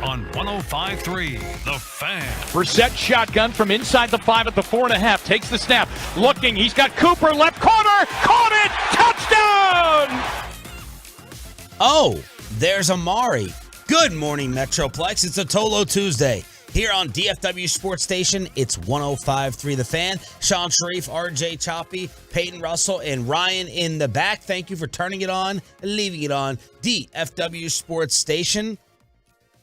On 105.3, The Fan. Brissett shotgun from inside the 5 at the 4.5. Takes the snap. Looking. He's got Cooper left corner. Caught it. Touchdown! Oh, there's Amari. Good morning, Metroplex. It's a Tolo Tuesday. Here on DFW Sports Station, it's 105.3 The Fan. Sean Sharif, RJ Choppy, Peyton Russell, and Ryan in the back. Thank you for turning it on and leaving it on. DFW Sports Station.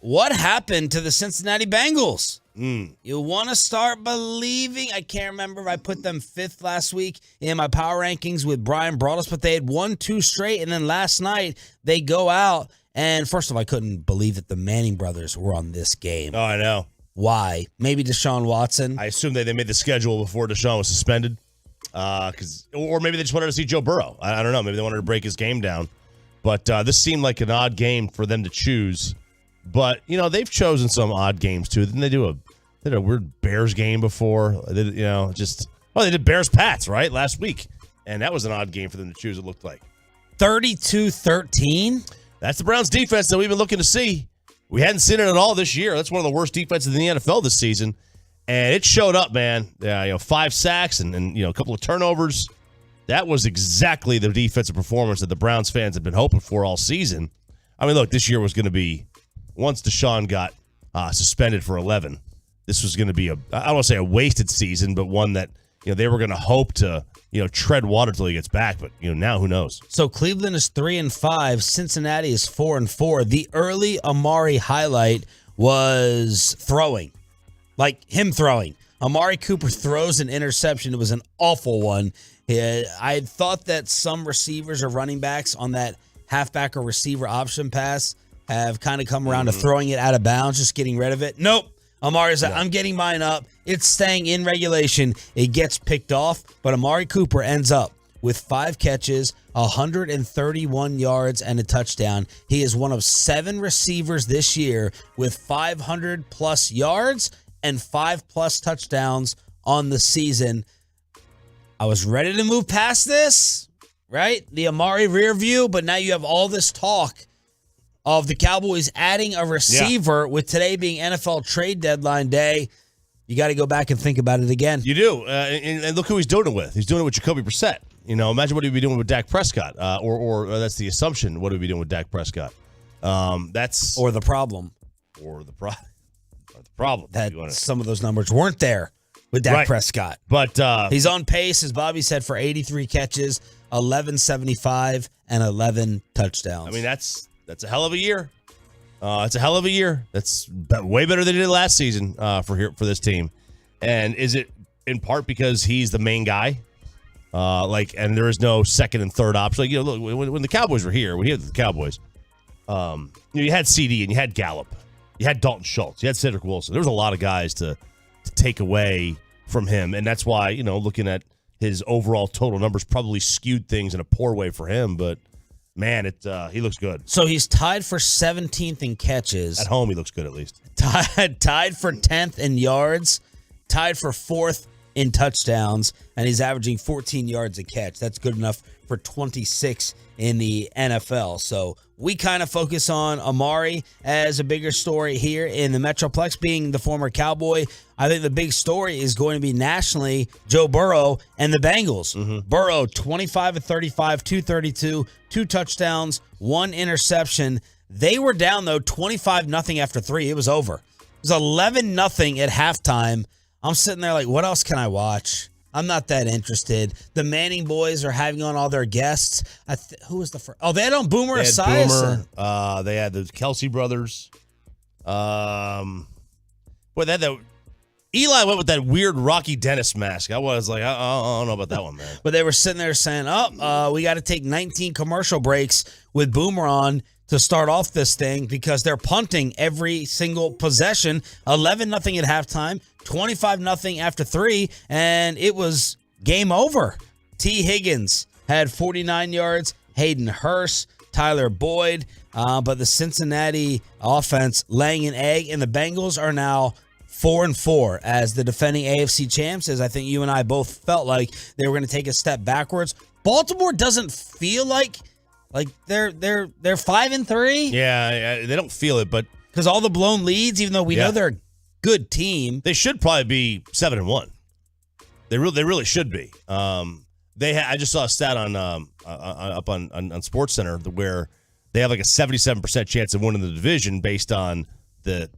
What happened to the Cincinnati Bengals? You want to start believing? I can't remember if I put them 5th last week in my power rankings with Brian Broaddus, but they had won 2 straight, and then last night they go out, and first of all, I couldn't believe that the Manning brothers were on this game. Oh, I know. Why? Maybe Deshaun Watson? I assume they made the schedule before Deshaun was suspended, or maybe they just wanted to see Joe Burrow. I don't know. Maybe they wanted to break his game down, but this seemed like an odd game for them to choose. But, you know, they've chosen some odd games, too. Didn't they do a weird Bears game before? They did, they did Bears-Pats, right, last week. And that was an odd game for them to choose, it looked like. 32-13? That's the Browns' defense that we've been looking to see. We hadn't seen it at all this year. That's one of the worst defenses in the NFL this season. And it showed up, man. 5 sacks and a couple of turnovers. That was exactly the defensive performance that the Browns fans have been hoping for all season. I mean, look, this year was going to be, once Deshaun got suspended for 11, this was going to be I don't want to say a wasted season, but one that they were going to hope to tread water till he gets back. But now who knows? So Cleveland is 3-5. Cincinnati is 4-4. The early Amari highlight was throwing, like him throwing. Amari Cooper throws an interception. It was an awful one. I thought that some receivers or running backs on that halfback or receiver option pass have kind of come around to throwing it out of bounds, just getting rid of it. Nope. Amari's like, I'm getting mine up. It's staying in regulation. It gets picked off, but Amari Cooper ends up with 5 catches, 131 yards, and a touchdown. He is one of 7 receivers this year with 500-plus yards and 5-plus touchdowns on the season. I was ready to move past this, right? The Amari rear view, but now you have all this talk of the Cowboys adding a receiver with today being NFL trade deadline day. You got to go back and think about it again. You do. And look who he's doing it with. He's doing it with Jacoby Brissett. Imagine what he'd be doing with Dak Prescott. Or that's the assumption, what he'd be doing with Dak Prescott. That's Or the problem. The problem. That some of those numbers weren't there with Dak Prescott. But he's on pace, as Bobby said, for 83 catches, 1175, and 11 touchdowns. I mean, that's a hell of a year. It's a hell of a year. That's way better than it did last season for this team. And is it in part because he's the main guy? And there is no second and third option. Look, when the Cowboys were here, when he had the Cowboys, you had CD and you had Gallup, you had Dalton Schultz, you had Cedric Wilson. There was a lot of guys to take away from him, and that's why looking at his overall total numbers probably skewed things in a poor way for him, but. Man, he looks good. So he's tied for 17th in catches. At home, he looks good at least. Tied for 10th in yards, tied for 4th in touchdowns, and he's averaging 14 yards a catch. That's good enough for 26 in the NFL. So we kind of focus on Amari as a bigger story here in the Metroplex, being the former Cowboy. I think the big story is going to be nationally Joe Burrow and the Bengals. Burrow, 25 of 35, 232, 2 touchdowns, 1 interception. They were down, though, 25-0 after 3. It was over. It was 11-0 at halftime. I'm sitting there like, what else can I watch? I'm not that interested. The Manning boys are having on all their guests. Who was the first? Oh, they had on Boomer Esiason. They had the Kelsey brothers. Eli went with that weird Rocky Dennis mask. I was like, I don't know about that one, man. But they were sitting there saying, we got to take 19 commercial breaks with Boomer on to start off this thing because they're punting every single possession. 11-0 at halftime, 25-0 after 3, and it was game over. T. Higgins had 49 yards, Hayden Hurst, Tyler Boyd, but the Cincinnati offense laying an egg, and the Bengals are now 4-4 as the defending AFC champs, as I think you and I both felt like they were going to take a step backwards. Baltimore doesn't feel like they're 5-3. Yeah, they don't feel it, but because all the blown leads, even though we know they're a good team, they should probably be 7-1. They really should be. I just saw a stat on up on SportsCenter where they have like a 77% chance of winning the division based on the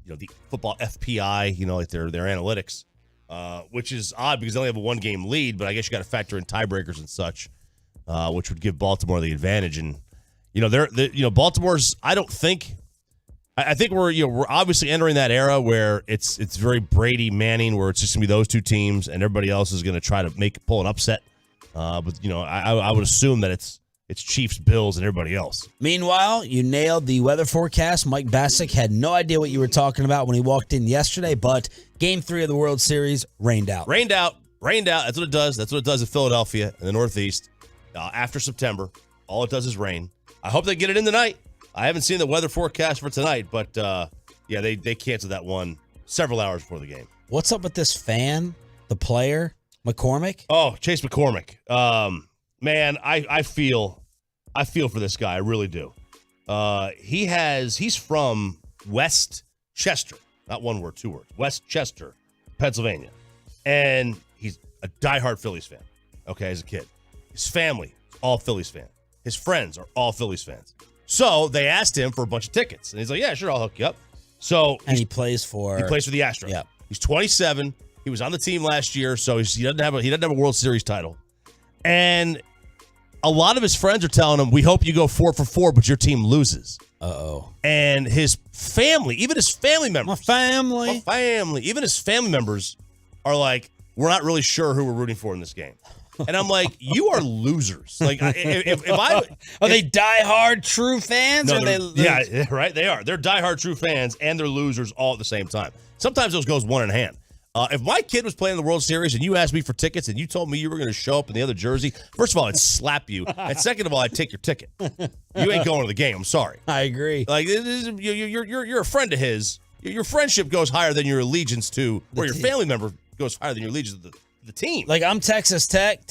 football FPI, like their analytics, which is odd because they only have a 1-game lead. But I guess you got to factor in tiebreakers and such, which would give Baltimore the advantage. And Baltimore's. I think we're obviously entering that era where it's very Brady Manning, where it's just gonna be those two teams and everybody else is gonna try to pull an upset. But I would assume that it's Chiefs, Bills, and everybody else. Meanwhile, you nailed the weather forecast. Mike Bassick had no idea what you were talking about when he walked in yesterday, but Game 3 of the World Series rained out. Rained out. That's what it does. That's what it does in Philadelphia in the Northeast. After September, all it does is rain. I hope they get it in tonight. I haven't seen the weather forecast for tonight, but they canceled that one several hours before the game. What's up with this fan, the player, McCormick? Oh, Chase McCormick. Man, I feel for this guy. I really do. He's from West Chester, not one word, 2 words. West Chester, Pennsylvania, and he's a diehard Phillies fan. Okay, as a kid, his family all Phillies fan. His friends are all Phillies fans. So they asked him for a bunch of tickets, and he's like, "Yeah, sure, I'll hook you up." So he plays for the Astros. Yeah, he's 27. He was on the team last year, so he doesn't have a World Series title. And a lot of his friends are telling him, "We hope you go 4 for 4, but your team loses." And his family, even his family members, even his family members are like, "We're not really sure who we're rooting for in this game." And I'm like, you are losers. Like, are they diehard true fans? No, or they yeah, right. They are. They're diehard true fans, and they're losers all at the same time. Sometimes those goes one in hand. If my kid was playing in the World Series and you asked me for tickets and you told me you were going to show up in the other jersey, first of all, I'd slap you, and second of all, I'd take your ticket. You ain't going to the game. I'm sorry. I agree. Like, you're a friend of his. Your friendship goes higher than your allegiance to, or your family member goes higher than your allegiance to the team. Like, I'm Texas Tech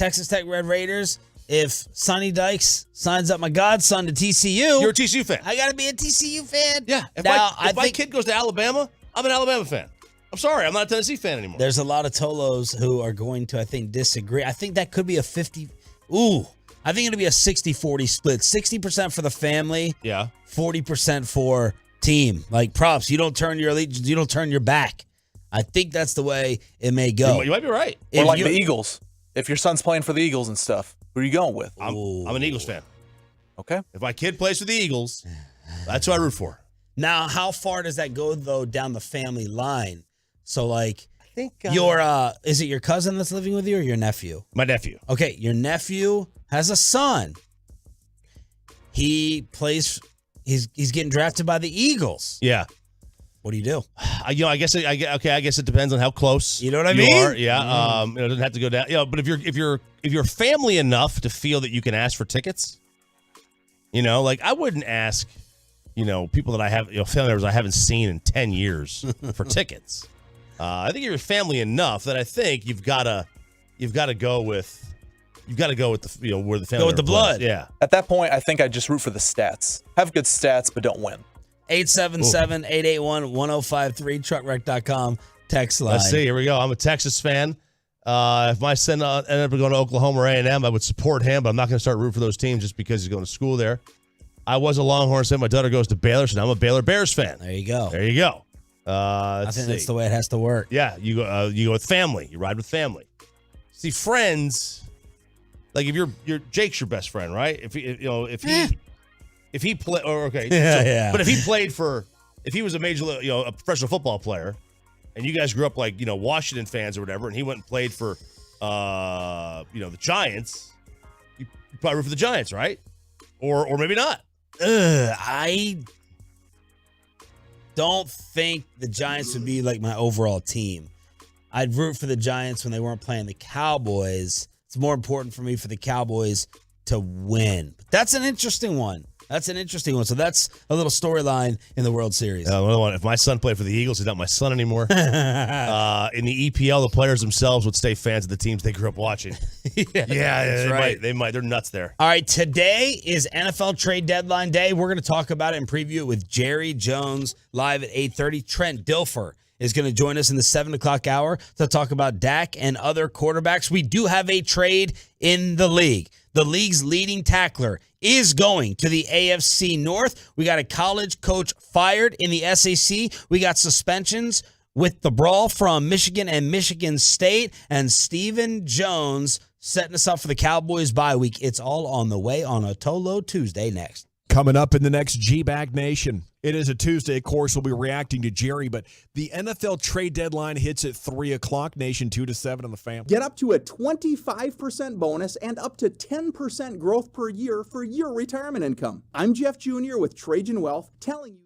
Red Raiders. If Sonny Dykes signs up my godson to TCU, you're a TCU fan. I got to be a TCU fan. Yeah. If my kid goes to Alabama, I'm an Alabama fan. I'm sorry, I'm not a Tennessee fan anymore. There's a lot of Tolos who are going to, I think, disagree. I think that could be a 50. I think it'll be a 60-40 split. 60% for the family. Yeah. 40% for team. Like, props. You don't turn your allegiance. You don't turn your back. I think that's the way it may go. You might be right. Or like the Eagles. If your son's playing for the Eagles and stuff, who are you going with? I'm an Eagles fan. Okay. If my kid plays for the Eagles, that's who I root for. Now, how far does that go, though, down the family line? So, like, I think is it your cousin that's living with you or your nephew? My nephew. Okay, your nephew has a son. He plays. He's getting drafted by the Eagles. Yeah. What do you do? I guess it depends on how close. You know what I mean? Are. Yeah. It doesn't have to go down. But if you're family enough to feel that you can ask for tickets, like I wouldn't ask, people that I have, family members I haven't seen in 10 years for tickets. I think you're family enough that I think you've got to go with the where the family go with the blood. Yeah. At that point, I think I'd just root for the stats. Have good stats, but don't win. 877-881-1053 truckwreck.com text line. Let's see. Here we go. I'm a Texas fan. If my son ended up going to Oklahoma or A&M, I would support him, but I'm not going to start rooting for those teams just because he's going to school there. I was a Longhorn fan. My daughter goes to Baylor, so now I'm a Baylor Bears fan. There you go. I think that's the way it has to work. Yeah, you go with family. You ride with family. See, friends, like if Jake's your best friend, right? If he play or okay, yeah. But if he was a major, a professional football player, and you guys grew up like Washington fans or whatever, and he went and played for the Giants, you probably root for the Giants, right? Or maybe not. I don't think the Giants would be like my overall team. I'd root for the Giants when they weren't playing the Cowboys. It's more important for me for the Cowboys to win. But that's an interesting one. That's an interesting one. So that's a little storyline in the World Series. Another one. If my son played for the Eagles, he's not my son anymore. In the EPL, the players themselves would stay fans of the teams they grew up watching. That's right. They might. They're nuts there. All right, today is NFL trade deadline day. We're going to talk about it and preview it with Jerry Jones live at 8:30. Trent Dilfer is going to join us in the 7 o'clock hour to talk about Dak and other quarterbacks. We do have a trade in the league. The league's leading tackler is going to the AFC North. We got a college coach fired in the SEC. We got suspensions with the brawl from Michigan and Michigan State. And Stephen Jones setting us up for the Cowboys bye week. It's all on the way on a Tolo Tuesday next. Coming up in the next G-Bag Nation. It is a Tuesday, of course. We'll be reacting to Jerry, but the NFL trade deadline hits at 3 o'clock. Nation 2 to 7 on the Fan. Get up to a 25% bonus and up to 10% growth per year for your retirement income. I'm Jeff Jr. with Trajan Wealth telling you.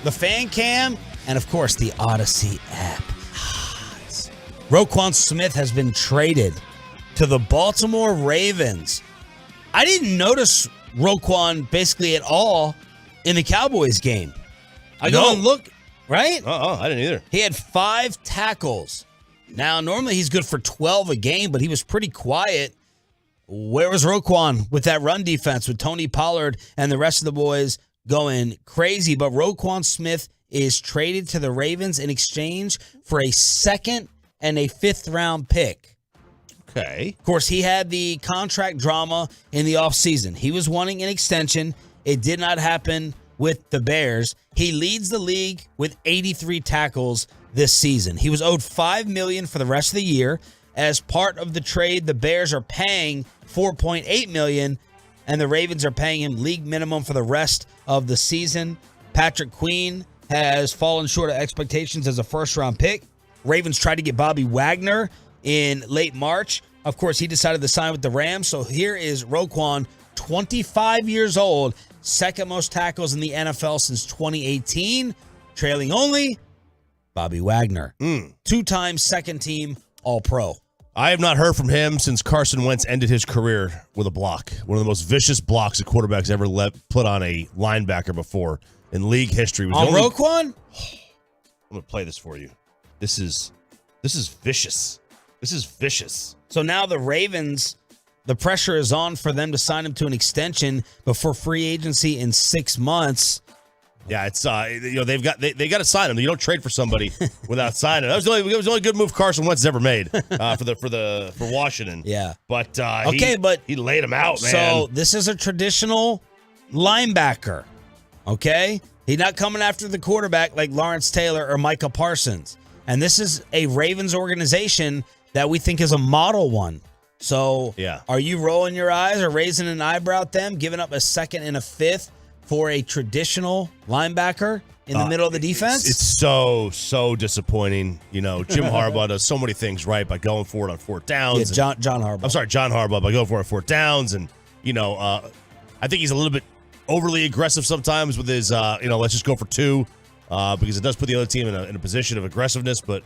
The Fan Cam, and of course the Odyssey app. Roquan Smith has been traded to the Baltimore Ravens. I didn't notice Roquan basically at all in the Cowboys game. I go and look, right? I didn't either. He had 5 tackles. Now, normally he's good for 12 a game, but he was pretty quiet. Where was Roquan with that run defense with Tony Pollard and the rest of the boys going crazy? But Roquan Smith is traded to the Ravens in exchange for a 2nd and a 5th round pick. Okay. Of course, he had the contract drama in the offseason. He was wanting an extension. It did not happen with the Bears. He leads the league with 83 tackles this season. He was owed $5 million for the rest of the year. As part of the trade, the Bears are paying $4.8 million, and the Ravens are paying him league minimum for the rest of the season. Patrick Queen has fallen short of expectations as a first-round pick. Ravens tried to get Bobby Wagner in late March. Of course, he decided to sign with the Rams. So here is Roquan, 25 years old, second most tackles in the NFL since 2018, trailing only Bobby Wagner, two-time second-team All-Pro. I have not heard from him since Carson Wentz ended his career with a block. One of the most vicious blocks a quarterback's ever put on a linebacker before in league history. On Roquan? I'm going to play this for you. This is vicious. This is vicious. So now the Ravens, the pressure is on for them to sign him to an extension before free agency in 6 months. Yeah, it's they got to sign him. You don't trade for somebody without signing. It was the only good move Carson Wentz has ever made for Washington. Yeah, but he laid him out, man. So this is a traditional linebacker. Okay, he's not coming after the quarterback like Lawrence Taylor or Micah Parsons. And this is a Ravens organization that we think is a model one. So Are you rolling your eyes or raising an eyebrow at them, giving up a second and a fifth for a traditional linebacker in the middle of the defense? It's so disappointing. Jim Harbaugh does so many things right by going for it on fourth downs. Yeah, John Harbaugh. I'm sorry, John Harbaugh by going for it on fourth downs. And, I think he's a little bit overly aggressive sometimes with his, let's just go for two. Because it does put the other team in a position of aggressiveness, but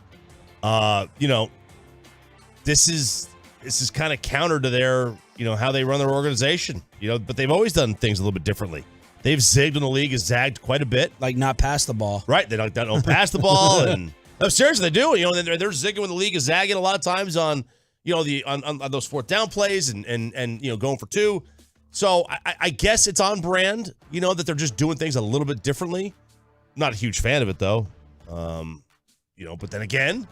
this is kind of counter to their how they run their organization. But they've always done things a little bit differently. They've zigged when the league has zagged quite a bit, like not pass the ball. Right? They don't pass the ball, and no, seriously, they do. They're zigging when the league is zagging a lot of times on on those fourth down plays and going for two. So I guess it's on brand. That they're just doing things a little bit differently. Not a huge fan of it, though. But then again,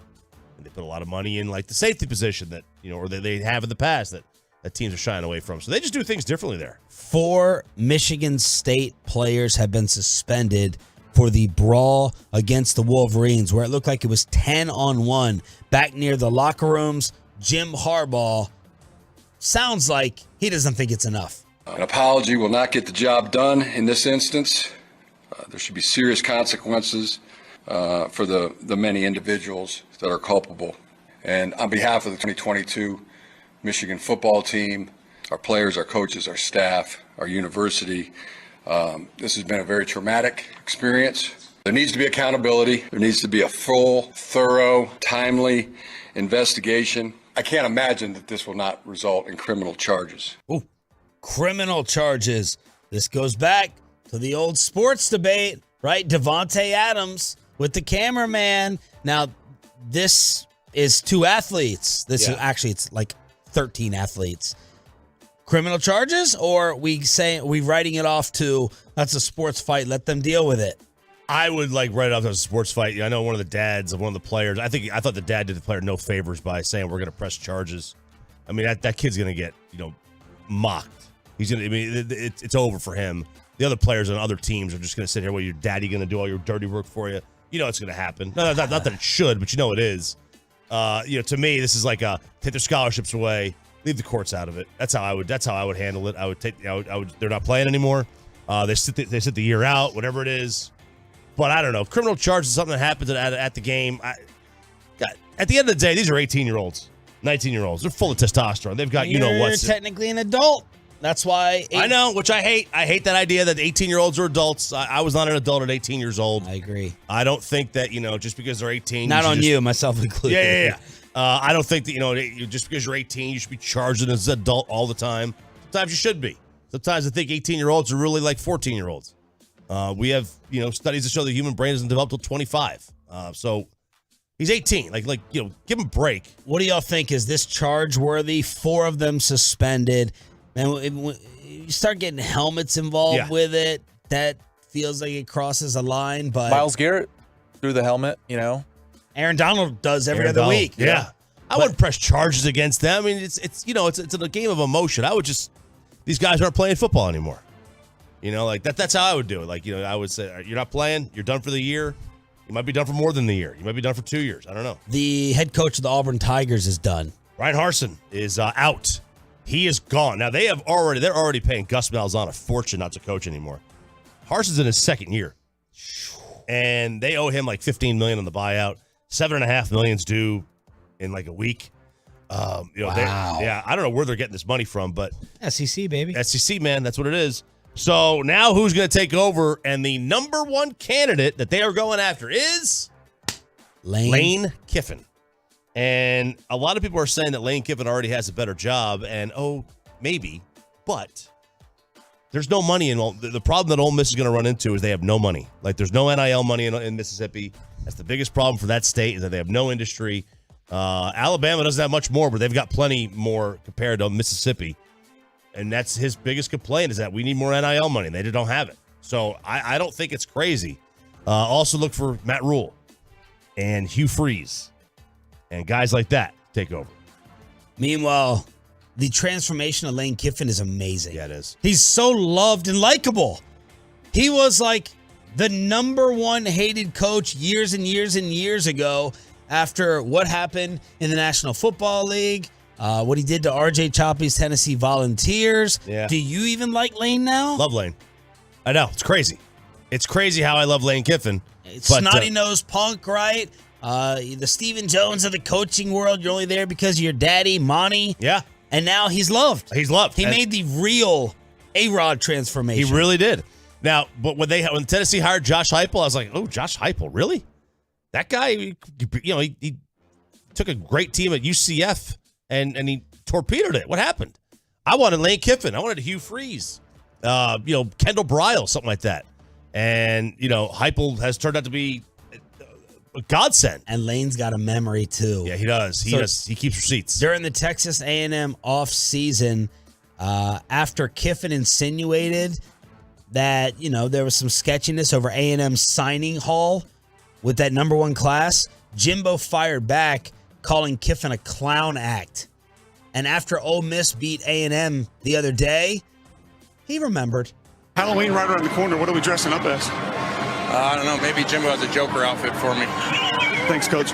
they put a lot of money in, like, the safety position that, or they have in the past that teams are shying away from. So they just do things differently there. 4 Michigan State players have been suspended for the brawl against the Wolverines, where it looked like it was 10-on-1 back near the locker rooms. Jim Harbaugh sounds like he doesn't think it's enough. An apology will not get the job done in this instance. There should be serious consequences for the many individuals that are culpable. And on behalf of the 2022 Michigan football team, our players, our coaches, our staff, our university, this has been a very traumatic experience. There needs to be accountability. There needs to be a full, thorough, timely investigation. I can't imagine that this will not result in criminal charges. Ooh, criminal charges. This goes back to the old sports debate, right? Devontae Adams with the cameraman. Now, this is 2 athletes. This is actually, it's like 13 athletes. Criminal charges, or we writing it off to that's a sports fight, let them deal with it? I would write it off as a sports fight. I know one of the dads of one of the players. I thought the dad did the player no favors by saying we're going to press charges. I mean, that kid's going to get mocked. He's going to. I mean, it's over for him. The other players on other teams are just going to sit here. Well, your daddy going to do all your dirty work for you. It's going to happen. No, not that it should, but it is. To me, this is like take their scholarships away, leave the courts out of it. That's how I would handle it. I would take. They're not playing anymore. They sit the year out, whatever it is. But I don't know. Criminal charge is something that happens at the game. At the end of the day, these are 18-year-olds, 19-year-olds. They're full of testosterone. They've got You're technically an adult. That's why. I know, which I hate. I hate that idea that 18-year-olds are adults. I was not an adult at 18 years old. I agree. I don't think that, just because they're 18. Not on you, myself included. Yeah. I don't think that, just because you're 18, you should be charged as an adult all the time. Sometimes you should be. Sometimes I think 18-year-olds are really like 14-year-olds. We have, studies that show the human brain doesn't develop till 25. So he's 18. Give him a break. What do y'all think? Is this charge worthy? 4 of them suspended. And you start getting helmets involved with it, that feels like it crosses a line. But Myles Garrett threw the helmet, Aaron Donald does every other week. Yeah. I wouldn't press charges against them. I mean, it's a game of emotion. These guys aren't playing football anymore. Like that's how I would do it. Like, I would say, you're not playing. You're done for the year. You might be done for more than the year. You might be done for 2 years. I don't know. The head coach of the Auburn Tigers is done. Ryan Harsin is out. He is gone. Now they're already paying Gus Malzahn a fortune not to coach anymore. Harson's in his second year, and they owe him like $15 million on the buyout. $7.5 million's due in like a week. Wow. I don't know where they're getting this money from, but SEC, baby. SEC, man, that's what it is. So now who's going to take over? And the number one candidate that they are going after is Lane Kiffin. And a lot of people are saying that Lane Kiffin already has a better job, and maybe, but there's no money in the problem that Ole Miss is going to run into is they have no money. Like, there's no NIL money in Mississippi. That's the biggest problem for that state, is that they have no industry. Alabama doesn't have much more, but they've got plenty more compared to Mississippi. And that's his biggest complaint, is that we need more NIL money. They don't have it. So I don't think it's crazy. Also look for Matt Rule and Hugh Freeze and guys like that take over. Meanwhile, the transformation of Lane Kiffin is amazing. Yeah, it is. He's so loved and likable. He was like the number one hated coach years and years and years ago after what happened in the National Football League, what he did to R.J. Choppy's Tennessee Volunteers. Yeah. Do you even like Lane now? Love Lane. I know. It's crazy. It's crazy how I love Lane Kiffin. It's snotty-nosed punk, right? The Stephen Jones of the coaching world. You're only there because of your daddy, Monty. Yeah. And now he's loved. He's loved. He made the real A-Rod transformation. He really did. Now, but when Tennessee hired Josh Heupel, I was like, oh, Josh Heupel, really? That guy, he took a great team at UCF and he torpedoed it. What happened? I wanted Lane Kiffin. I wanted Hugh Freeze. Kendall Bryles, something like that. And, Heupel has turned out to be a godsend. And Lane's got a memory, too. Yeah, he does. He keeps receipts. During the Texas A&M offseason, after Kiffin insinuated that, there was some sketchiness over A&M's signing haul with that number one class, Jimbo fired back, calling Kiffin a clown act. And after Ole Miss beat A&M the other day, he remembered. Halloween right around the corner. What are we dressing up as? I don't know. Maybe Jimbo has a Joker outfit for me. Thanks, Coach.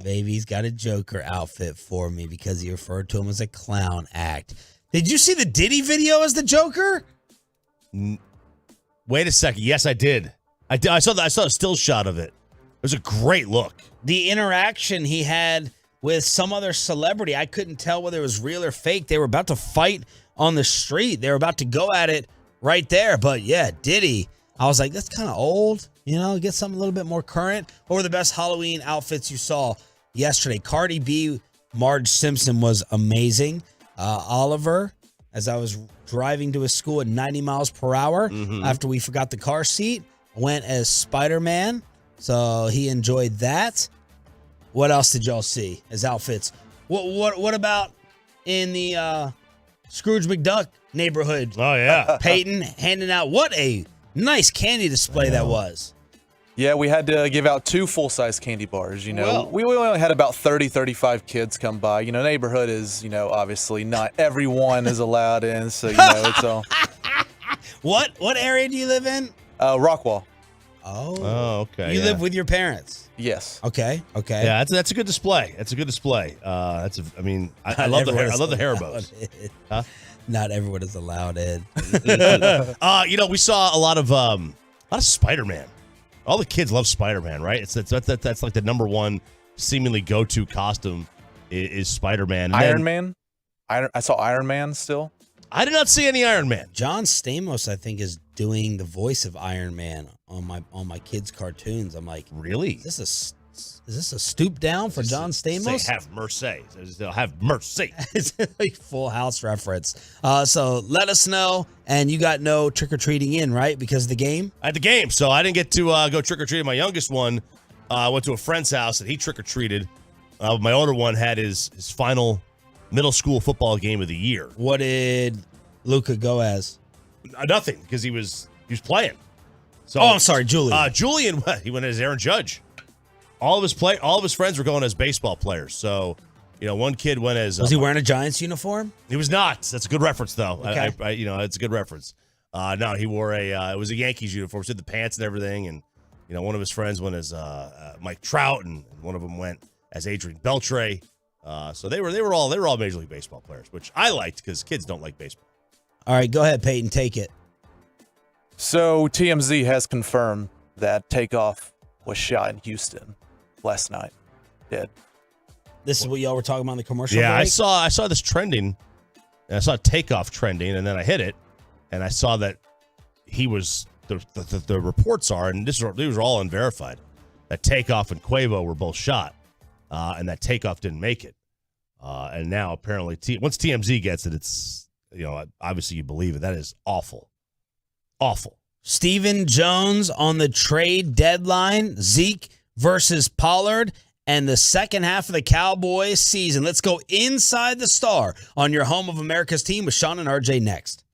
Baby's got a Joker outfit for me because he referred to him as a clown act. Did you see the Diddy video as the Joker? Wait a second. Yes, I did. I saw a still shot of it. It was a great look. The interaction he had with some other celebrity, I couldn't tell whether it was real or fake. They were about to fight on the street. They were about to go at it right there. But yeah, Diddy, I was like, that's kind of old. Get something a little bit more current. What were the best Halloween outfits you saw yesterday? Cardi B, Marge Simpson was amazing. Oliver, as I was driving to his school at 90 miles per hour after we forgot the car seat, went as Spider-Man. So he enjoyed that. What else did y'all see as outfits? What about in the Scrooge McDuck neighborhood? Oh, yeah. Peyton handing out what a nice candy display that was. Yeah, we had to give out 2 full-size candy bars, Well. We only had about 30, 35 kids come by. Neighborhood is, obviously not everyone is allowed in, so, it's all. What area do you live in? Rockwall. Oh, okay. You live with your parents? Yes. Okay. Yeah, that's a good display. That's a good display. I love the Haribo's. Huh? Not everyone is allowed in. We saw a lot of Spider-Man. All the kids love Spider-Man, right? That's like the number one seemingly go-to costume is Spider-Man. Iron Man? I saw Iron Man still. I did not see any Iron Man. John Stamos, I think, is doing the voice of Iron Man on my kids' cartoons. I'm like, really? Is this a stoop down for John Stamos? Say, have mercy. They'll have mercy. It's like Full House reference. So let us know. And you got no trick-or-treating in, right? Because of the game? I had the game, so I didn't get to go trick-or-treating. My youngest one went to a friend's house, and he trick-or-treated. My older one had his final middle school football game of the year. What did Luca go as? Nothing, because he was playing. So, I'm sorry, Julian. Julian, he went as Aaron Judge. all of his friends were going as baseball players. So, one kid went as Was he wearing a Giants uniform? He was not. That's a good reference, though. Okay. It's a good reference. No, he wore it was a Yankees uniform. He had the pants and everything, and one of his friends went as Mike Trout, and one of them went as Adrian Beltre. So they were all Major League Baseball players, which I liked because kids don't like baseball. All right, go ahead, Peyton. Take it. So TMZ has confirmed that Takeoff was shot in Houston last night. Dead. This is what y'all were talking about in the commercial Yeah, break? I saw this trending. And I saw Takeoff trending, and then I hit it, and I saw that he was the reports are, and these were all unverified, that Takeoff and Quavo were both shot, and that Takeoff didn't make it. And now apparently, once TMZ gets it, it's obviously you believe it. That is awful, awful. Stephen Jones on the trade deadline. Zeke versus Pollard. And the second half of the Cowboys season. Let's go inside the Star on your home of America's team with Sean and RJ next.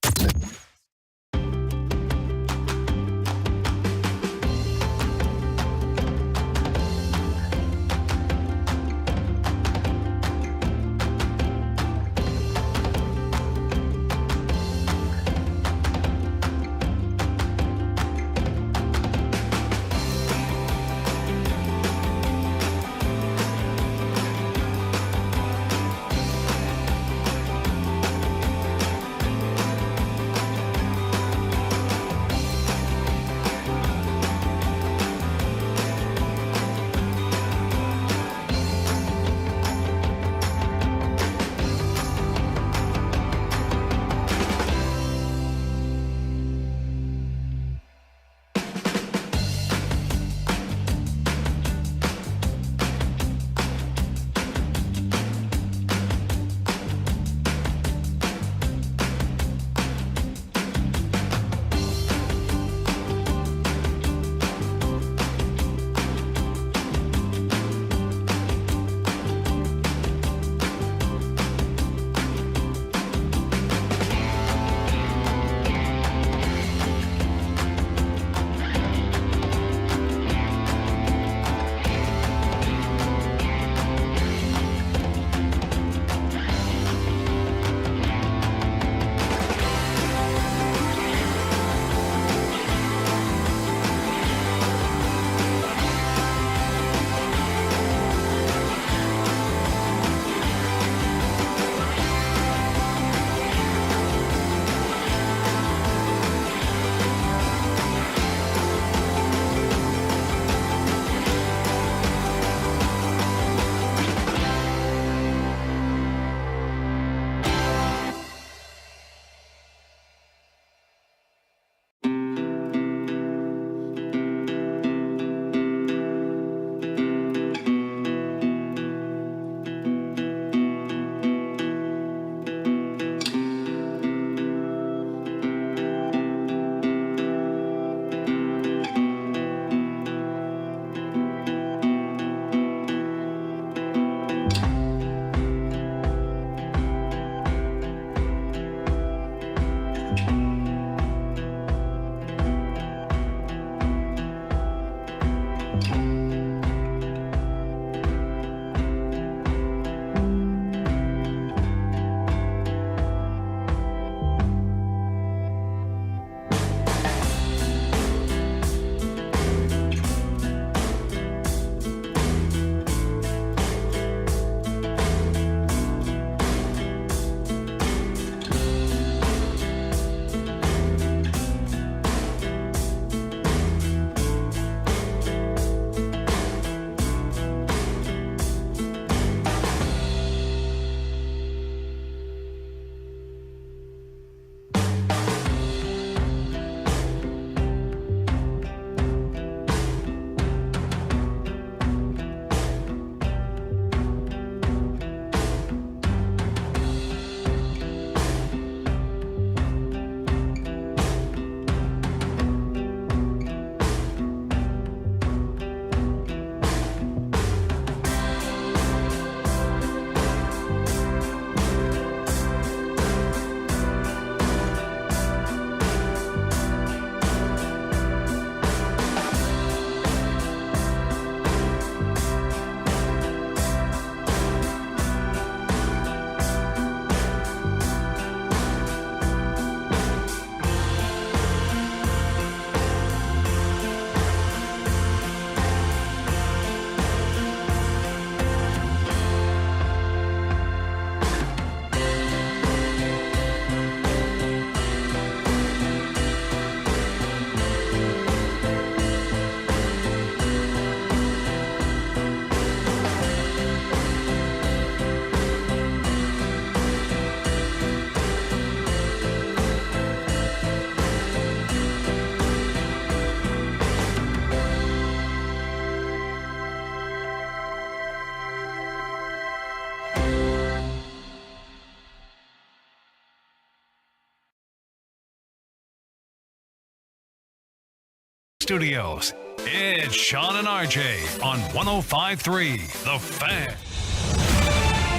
Studios. It's Sean and RJ on 105.3 The Fan.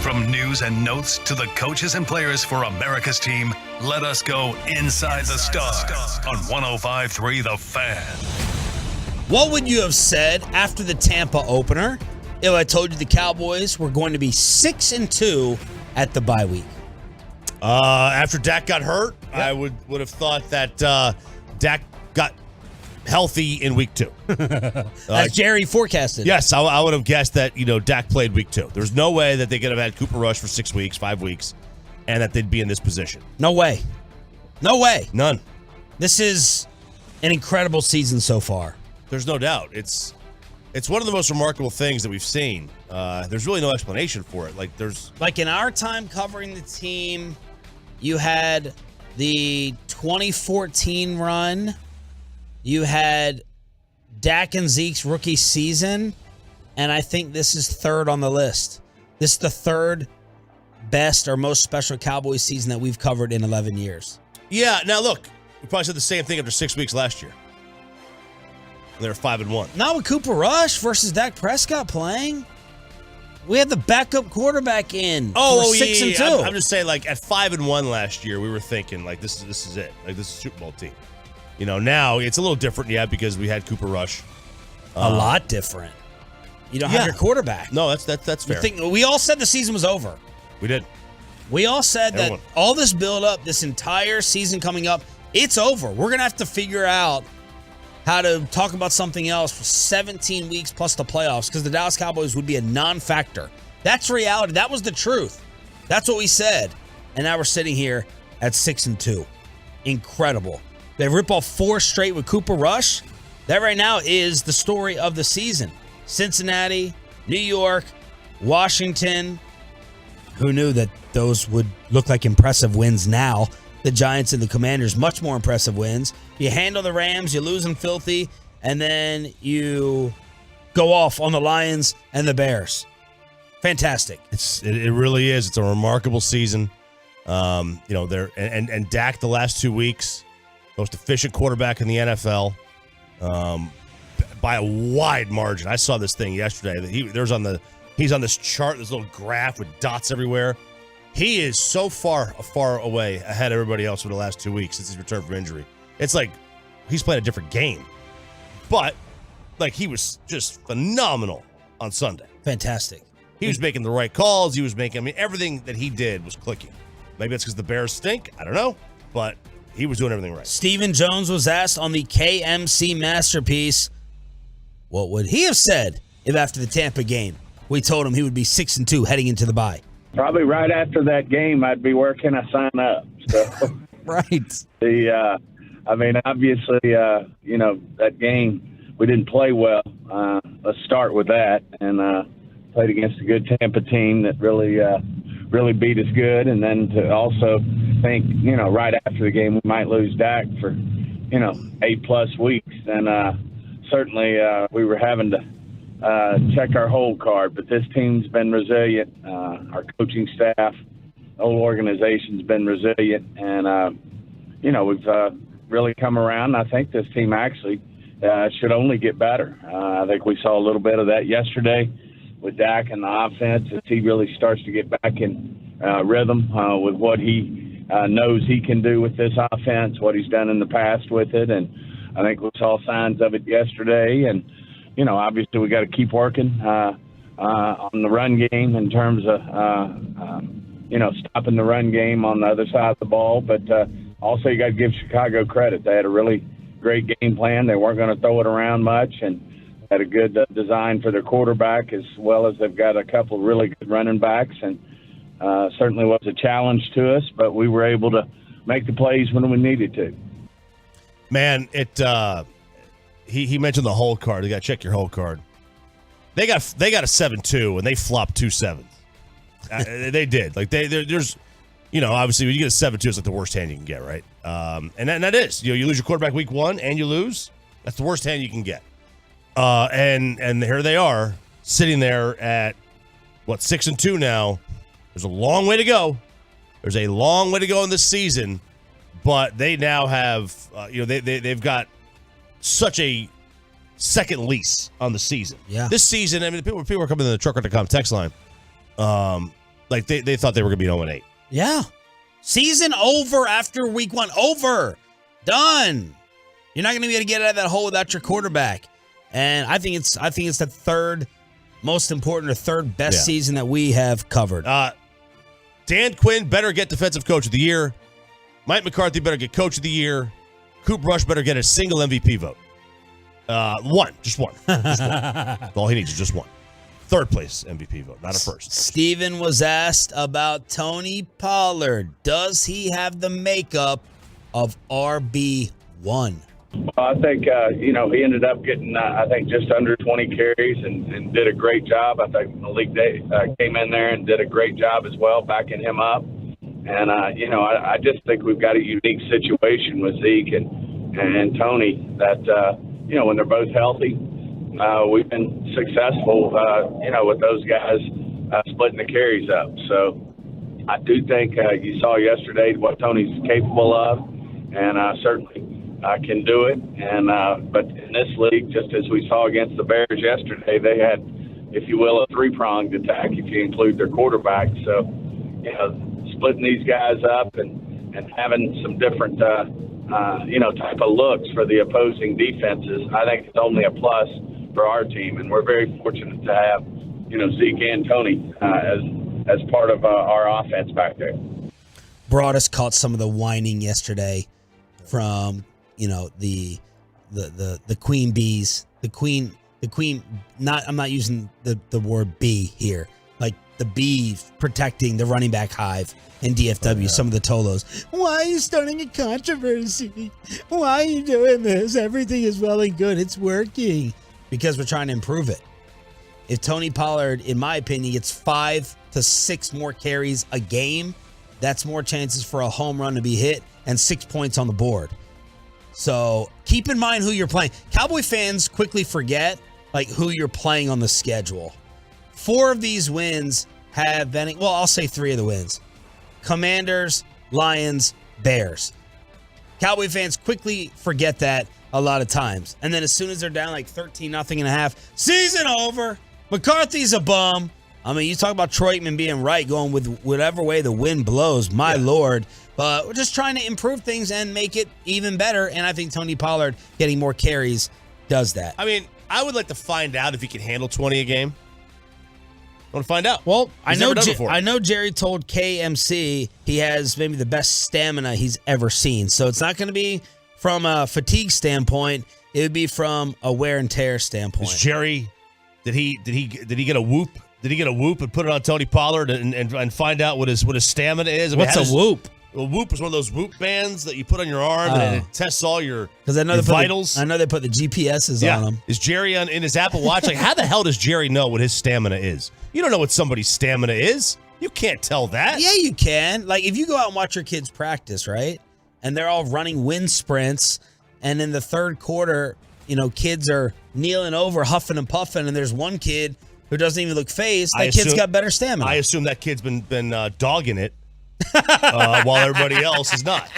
From news and notes to the coaches and players for America's team, let us go inside the stars on 105.3 The Fan. What would you have said after the Tampa opener if I told you the Cowboys were going to be 6-2 at the bye week? After Dak got hurt, yep. I would have thought that Dak got healthy in week 2. As Jerry forecasted. Yes, I would have guessed that, Dak played week 2. There's no way that they could have had Cooper Rush for 6 weeks, 5 weeks, and that they'd be in this position. No way. No way. None. This is an incredible season so far. There's no doubt. It's one of the most remarkable things that we've seen. There's really no explanation for it. Like in our time covering the team, you had the 2014 run. You had Dak and Zeke's rookie season, and I think this is third on the list. This is the third best or most special Cowboys season that we've covered in 11 years. Yeah, now look, we probably said the same thing after 6 weeks last year. They were 5-1. Not with Cooper Rush versus Dak Prescott playing. We had the backup quarterback in. Oh, 6-2. I'm just saying, at 5-1 last year, we were thinking this is it. This is a Super Bowl team. Now it's a little different, because we had Cooper Rush. A lot different. You don't have your quarterback. No, that's fair. We all said the season was over. We did. We all said that all this build up, this entire season coming up, it's over. We're going to have to figure out how to talk about something else for 17 weeks plus the playoffs, because the Dallas Cowboys would be a non-factor. That's reality. That was the truth. That's what we said. And now we're sitting here at 6-2. Incredible. They rip off 4 straight with Cooper Rush. That right now is the story of the season. Cincinnati, New York, Washington. Who knew that those would look like impressive wins now? The Giants and the Commanders, much more impressive wins. You handle the Rams, you lose them filthy, and then you go off on the Lions and the Bears. Fantastic. It really is. It's a remarkable season. And Dak the last 2 weeks, most efficient quarterback in the NFL, by a wide margin. I saw this thing yesterday that he's on this chart, this little graph with dots everywhere. He is so far away ahead of everybody else for the last 2 weeks since he's returned from injury. It's like he's playing a different game. But, he was just phenomenal on Sunday. Fantastic. He was making the right calls. He was everything that he did was clicking. Maybe it's because the Bears stink. I don't know. But he was doing everything right. Stephen Jones was asked on the KMC Masterpiece, what would he have said if after the Tampa game we told him he would be 6-2 heading into the bye? Probably right after that game, I'd be where can I sign up? So, right. Obviously, that game, we didn't play well. Let's start with that. And played against a good Tampa team that really beat us good. And then to also think, right after the game, we might lose Dak for, 8+ weeks. And certainly we were having to check our hold card, but this team's been resilient. Our coaching staff, the whole organization's been resilient, and we've really come around. I think this team actually should only get better. I think we saw a little bit of that yesterday with Dak and the offense as he really starts to get back in rhythm with what he knows he can do with this offense, what he's done in the past with it, and I think we saw signs of it yesterday. And obviously we got to keep working on the run game in terms of, stopping the run game on the other side of the ball. But also you got to give Chicago credit. They had a really great game plan. They weren't going to throw it around much and had a good design for their quarterback, as well as they've got a couple of really good running backs. And certainly was a challenge to us, but we were able to make the plays when we needed to. Man, He mentioned the hold card. You got to check your hold card. They got a 7-2 and they flopped 2 sevens. They did. There's, obviously when you get a 7-2, it's the worst hand you can get, right? And that is, you lose your quarterback week 1 and you lose. That's the worst hand you can get. And here they are sitting there at 6-2 now. There's a long way to go. There's a long way to go in this season, but they now have, they've got such a second lease on the season. Yeah. This season, I mean, people were coming to the Trucker.com text line. Like they thought they were going to be 0-8. Yeah. Season over after week 1. Over. Done. You're not going to be able to get out of that hole without your quarterback. And I think it's the third most important or third best season that we have covered. Dan Quinn better get Defensive Coach of the Year. Mike McCarthy better get Coach of the Year. Cooper Rush better get a single MVP vote. One. Just one. That's all he needs is just one. Third place MVP vote, not a first. Steven was asked about Tony Pollard. Does he have the makeup of RB1? I think, he ended up getting, just under 20 carries and did a great job. I think Malik came in there and did a great job as well, backing him up. And, I just think we've got a unique situation with Zeke and Tony that, when they're both healthy, we've been successful, with those guys splitting the carries up. So I do think you saw yesterday what Tony's capable of, and certainly can do it. And but in this league, just as we saw against the Bears yesterday, they had, if you will, a three-pronged attack if you include their quarterback. So, splitting these guys up and having some different, type of looks for the opposing defenses, I think it's only a plus for our team. And we're very fortunate to have, Zeke and Tony as part of our offense back there. Broadus caught some of the whining yesterday from, the queen bees, the queen, I'm not using the word bee here, like the bee protecting the running back hive in DFW, some of the Tolos. Why are you starting a controversy? Why are you doing this? Everything is well and good. It's working. Because we're trying to improve it. If Tony Pollard, in my opinion, gets 5 to 6 more carries a game, that's more chances for a home run to be hit and 6 points on the board. So keep in mind who you're playing. Cowboy fans quickly forget who you're playing on the schedule. 4 of these wins have been, I'll say 3 of the wins. Commanders, Lions, Bears. Cowboy fans quickly forget that a lot of times. And then as soon as they're down 13-0.5, season over. McCarthy's a bum. I mean, you talk about Troy Aikman being right, going with whatever way the wind blows, my Lord. But we're just trying to improve things and make it even better. And I think Tony Pollard getting more carries does that. I mean, I would like to find out if he can handle 20 a game. I want to find out. Well, I know Jerry told KMC he has maybe the best stamina he's ever seen. So it's not going to be from a fatigue standpoint. It would be from a wear and tear standpoint. Is Jerry, did he get a whoop? Did he get a whoop and put it on Tony Pollard and find out what his stamina is? I mean, what's a whoop? A whoop is one of those whoop bands that you put on your arm and it tests all your vitals. I know they put the GPSs on them. Is Jerry in his Apple Watch? How the hell does Jerry know what his stamina is? You don't know what somebody's stamina is. You can't tell that. Yeah, you can. If you go out and watch your kids practice, right? And they're all running wind sprints, and in the third quarter, kids are kneeling over, huffing and puffing, and there's one kid who doesn't even look phased. That kid's got better stamina. I assume that kid's been dogging it while everybody else is not.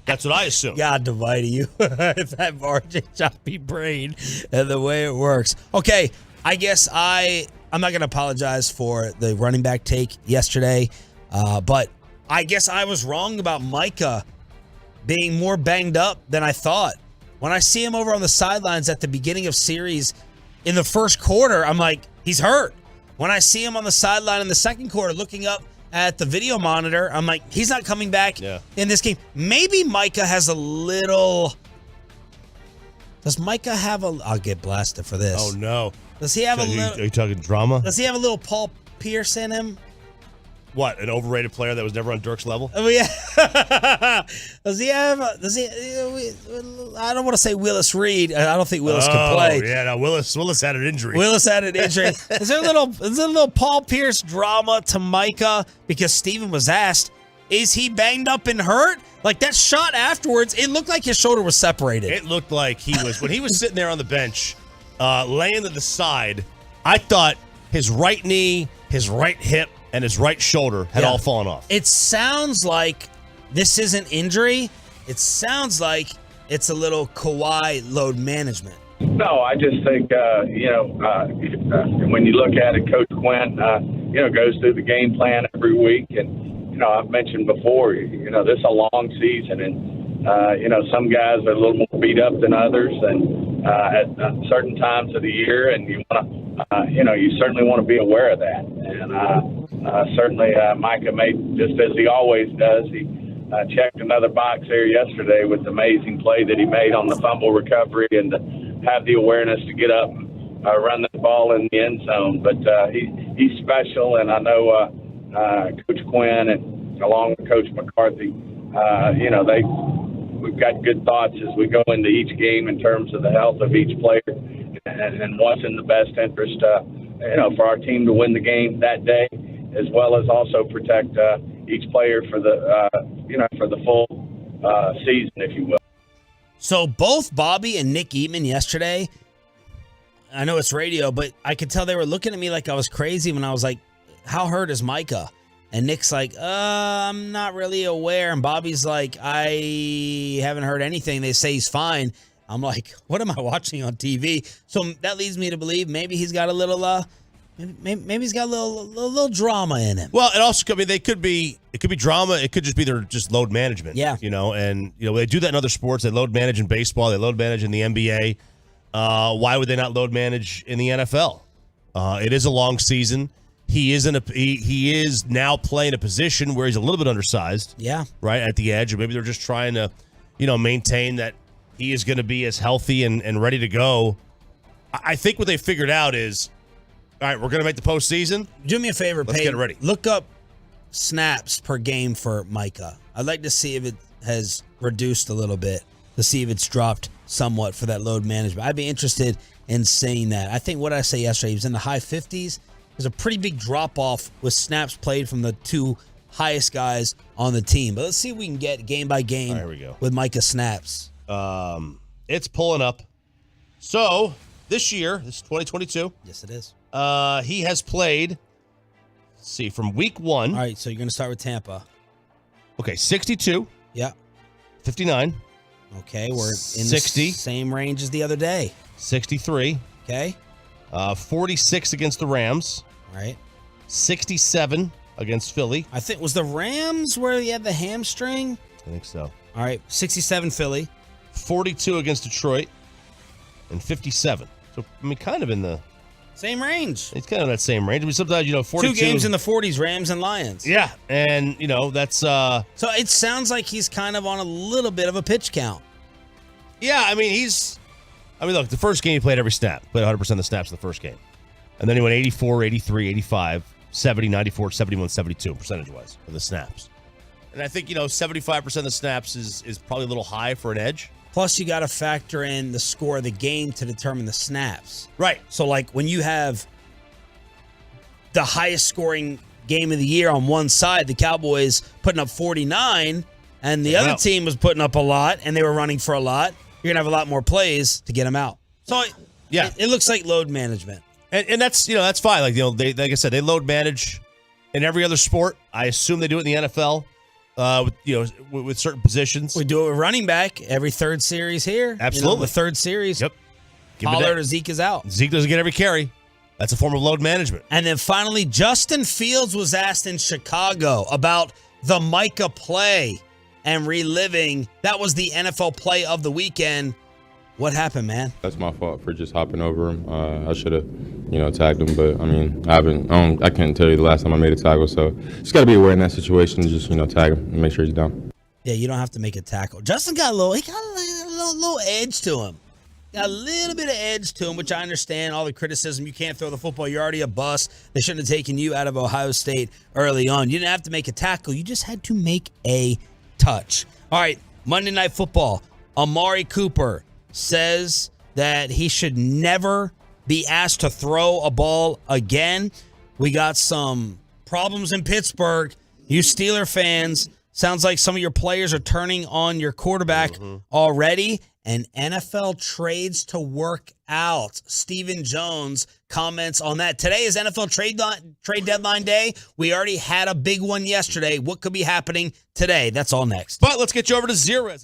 That's what I assume. God divided you if that RJ choppy brain and the way it works. Okay, I guess I'm not going to apologize for the running back take yesterday, but I guess I was wrong about Micah being more banged up than I thought. When I see him over on the sidelines at the beginning of series in the first quarter, I'm like, he's hurt. When I see him on the sideline in the second quarter looking up at the video monitor, I'm like, he's not coming back in this game. Maybe Micah has a little... Does Micah have a... I'll get blasted for this. Oh, no. Does he have a little... Are you talking drama? Does he have a little Paul Pierce in him? What, an overrated player that was never on Dirk's level? Oh, yeah. Does he? I don't want to say Willis Reed. I don't think Willis can play. Yeah, no, Willis had an injury. Is there a little Paul Pierce drama to Micah? Because Steven was asked, is he banged up and hurt? That shot afterwards, it looked like his shoulder was separated. It looked like he was, when he was sitting there on the bench, laying to the side, I thought his right knee, his right hip, and his right shoulder had all fallen off. It sounds like this isn't injury. It sounds like it's a little Kawhi load management. No, I just think, when you look at it, Coach Quinn, goes through the game plan every week. And, I've mentioned before, this is a long season. And, some guys are a little more beat up than others and at certain times of the year. And you want to, you certainly want to be aware of that. And certainly Micah made, just as he always does, he checked another box here yesterday with the amazing play that he made on the fumble recovery and have the awareness to get up and run the ball in the end zone. But he's special, and I know Coach Quinn and along with Coach McCarthy, we've got good thoughts as we go into each game in terms of the health of each player and what's in the best interest, for our team to win the game that day, as well as also protect each player for the full season, if you will. So both Bobby and Nick Eatman yesterday, I know it's radio, but I could tell they were looking at me like I was crazy when I was like, how hurt is Micah? And Nick's like, I'm not really aware. And Bobby's like, I haven't heard anything. They say he's fine. I'm like, what am I watching on TV? So that leads me to believe maybe he's got a little, maybe he's got a little drama in him. Well, it also could be it could be drama. It could just be their just load management. Yeah. And they do that in other sports. They load manage in baseball. They load manage in the NBA. Why would they not load manage in the NFL? It is a long season. He is now playing a position where he's a little bit undersized. Yeah. Right at the edge, or maybe they're just trying to, maintain that he is going to be as healthy and ready to go. I think what they figured out is, all right, we're going to make the postseason. Do me a favor, Let's Peyton. get ready. Look up snaps per game for Micah. I'd like to see if it has reduced a little bit, to see if it's dropped somewhat for that load management. I'd be interested in seeing that. I think what I say yesterday, he was in the high 50s. There's a pretty big drop-off with snaps played from the two highest guys on the team. But let's see if we can get game by game Here we go. with Micah snaps. It's pulling up. So this year, this is 2022. Yes, it is. He has played, let's see, from week 1. All right, so you're going to start with Tampa. Okay, 62. Yeah. 59. Okay, we're in 60. the same range as the other day. 63. Okay. 46 against the Rams. All right. 67 against Philly. I think, was the Rams where he had the hamstring? I think so. All right, 67 Philly. 42 against Detroit. And 57. So, kind of in the same range. It's kind of that same range. Sometimes, 42. 2 games in the 40s, Rams and Lions. Yeah, and, that's... So it sounds like he's kind of on a little bit of a pitch count. Yeah, look, the first game he played every snap. Played 100% of the snaps in the first game. And then he went 84, 83, 85, 70, 94, 71, 72 percentage-wise of the snaps. And I think, 75% of the snaps is probably a little high for an edge. Plus, you got to factor in the score of the game to determine the snaps. Right. So, like, when you have the highest scoring game of the year on one side, the Cowboys putting up 49, and the other team was putting up a lot, and they were running for a lot, you're going to have a lot more plays to get them out. So, it looks like load management. And that's, that's fine. Like, they, like I said, they load manage in every other sport. I assume they do it in the NFL. With certain positions. We do it with running back every third series here. Absolutely. The third series. Yep. Pollard or Zeke is out. Zeke doesn't get every carry. That's a form of load management. And then finally, Justin Fields was asked in Chicago about the Micah play and reliving. That was the NFL play of the weekend. What happened, man? That's my fault for just hopping over him. I should have, tagged him, but I can't tell you the last time I made a tackle. So just got to be aware in that situation. Just tag him and make sure he's down. Yeah, you don't have to make a tackle. Justin got a little edge to him. Got a little bit of edge to him, which I understand. All the criticism, you can't throw the football. You're already a bust. They shouldn't have taken you out of Ohio State early on. You didn't have to make a tackle. You just had to make a touch. All right, Monday Night Football. Amari Cooper says that he should never be asked to throw a ball again. We got some problems in Pittsburgh. You Steeler fans, sounds like some of your players are turning on your quarterback already. And NFL trades to work out. Stephen Jones comments on that. Today is NFL trade deadline day. We already had a big one yesterday. What could be happening today? That's all next. But let's get you over to Zero.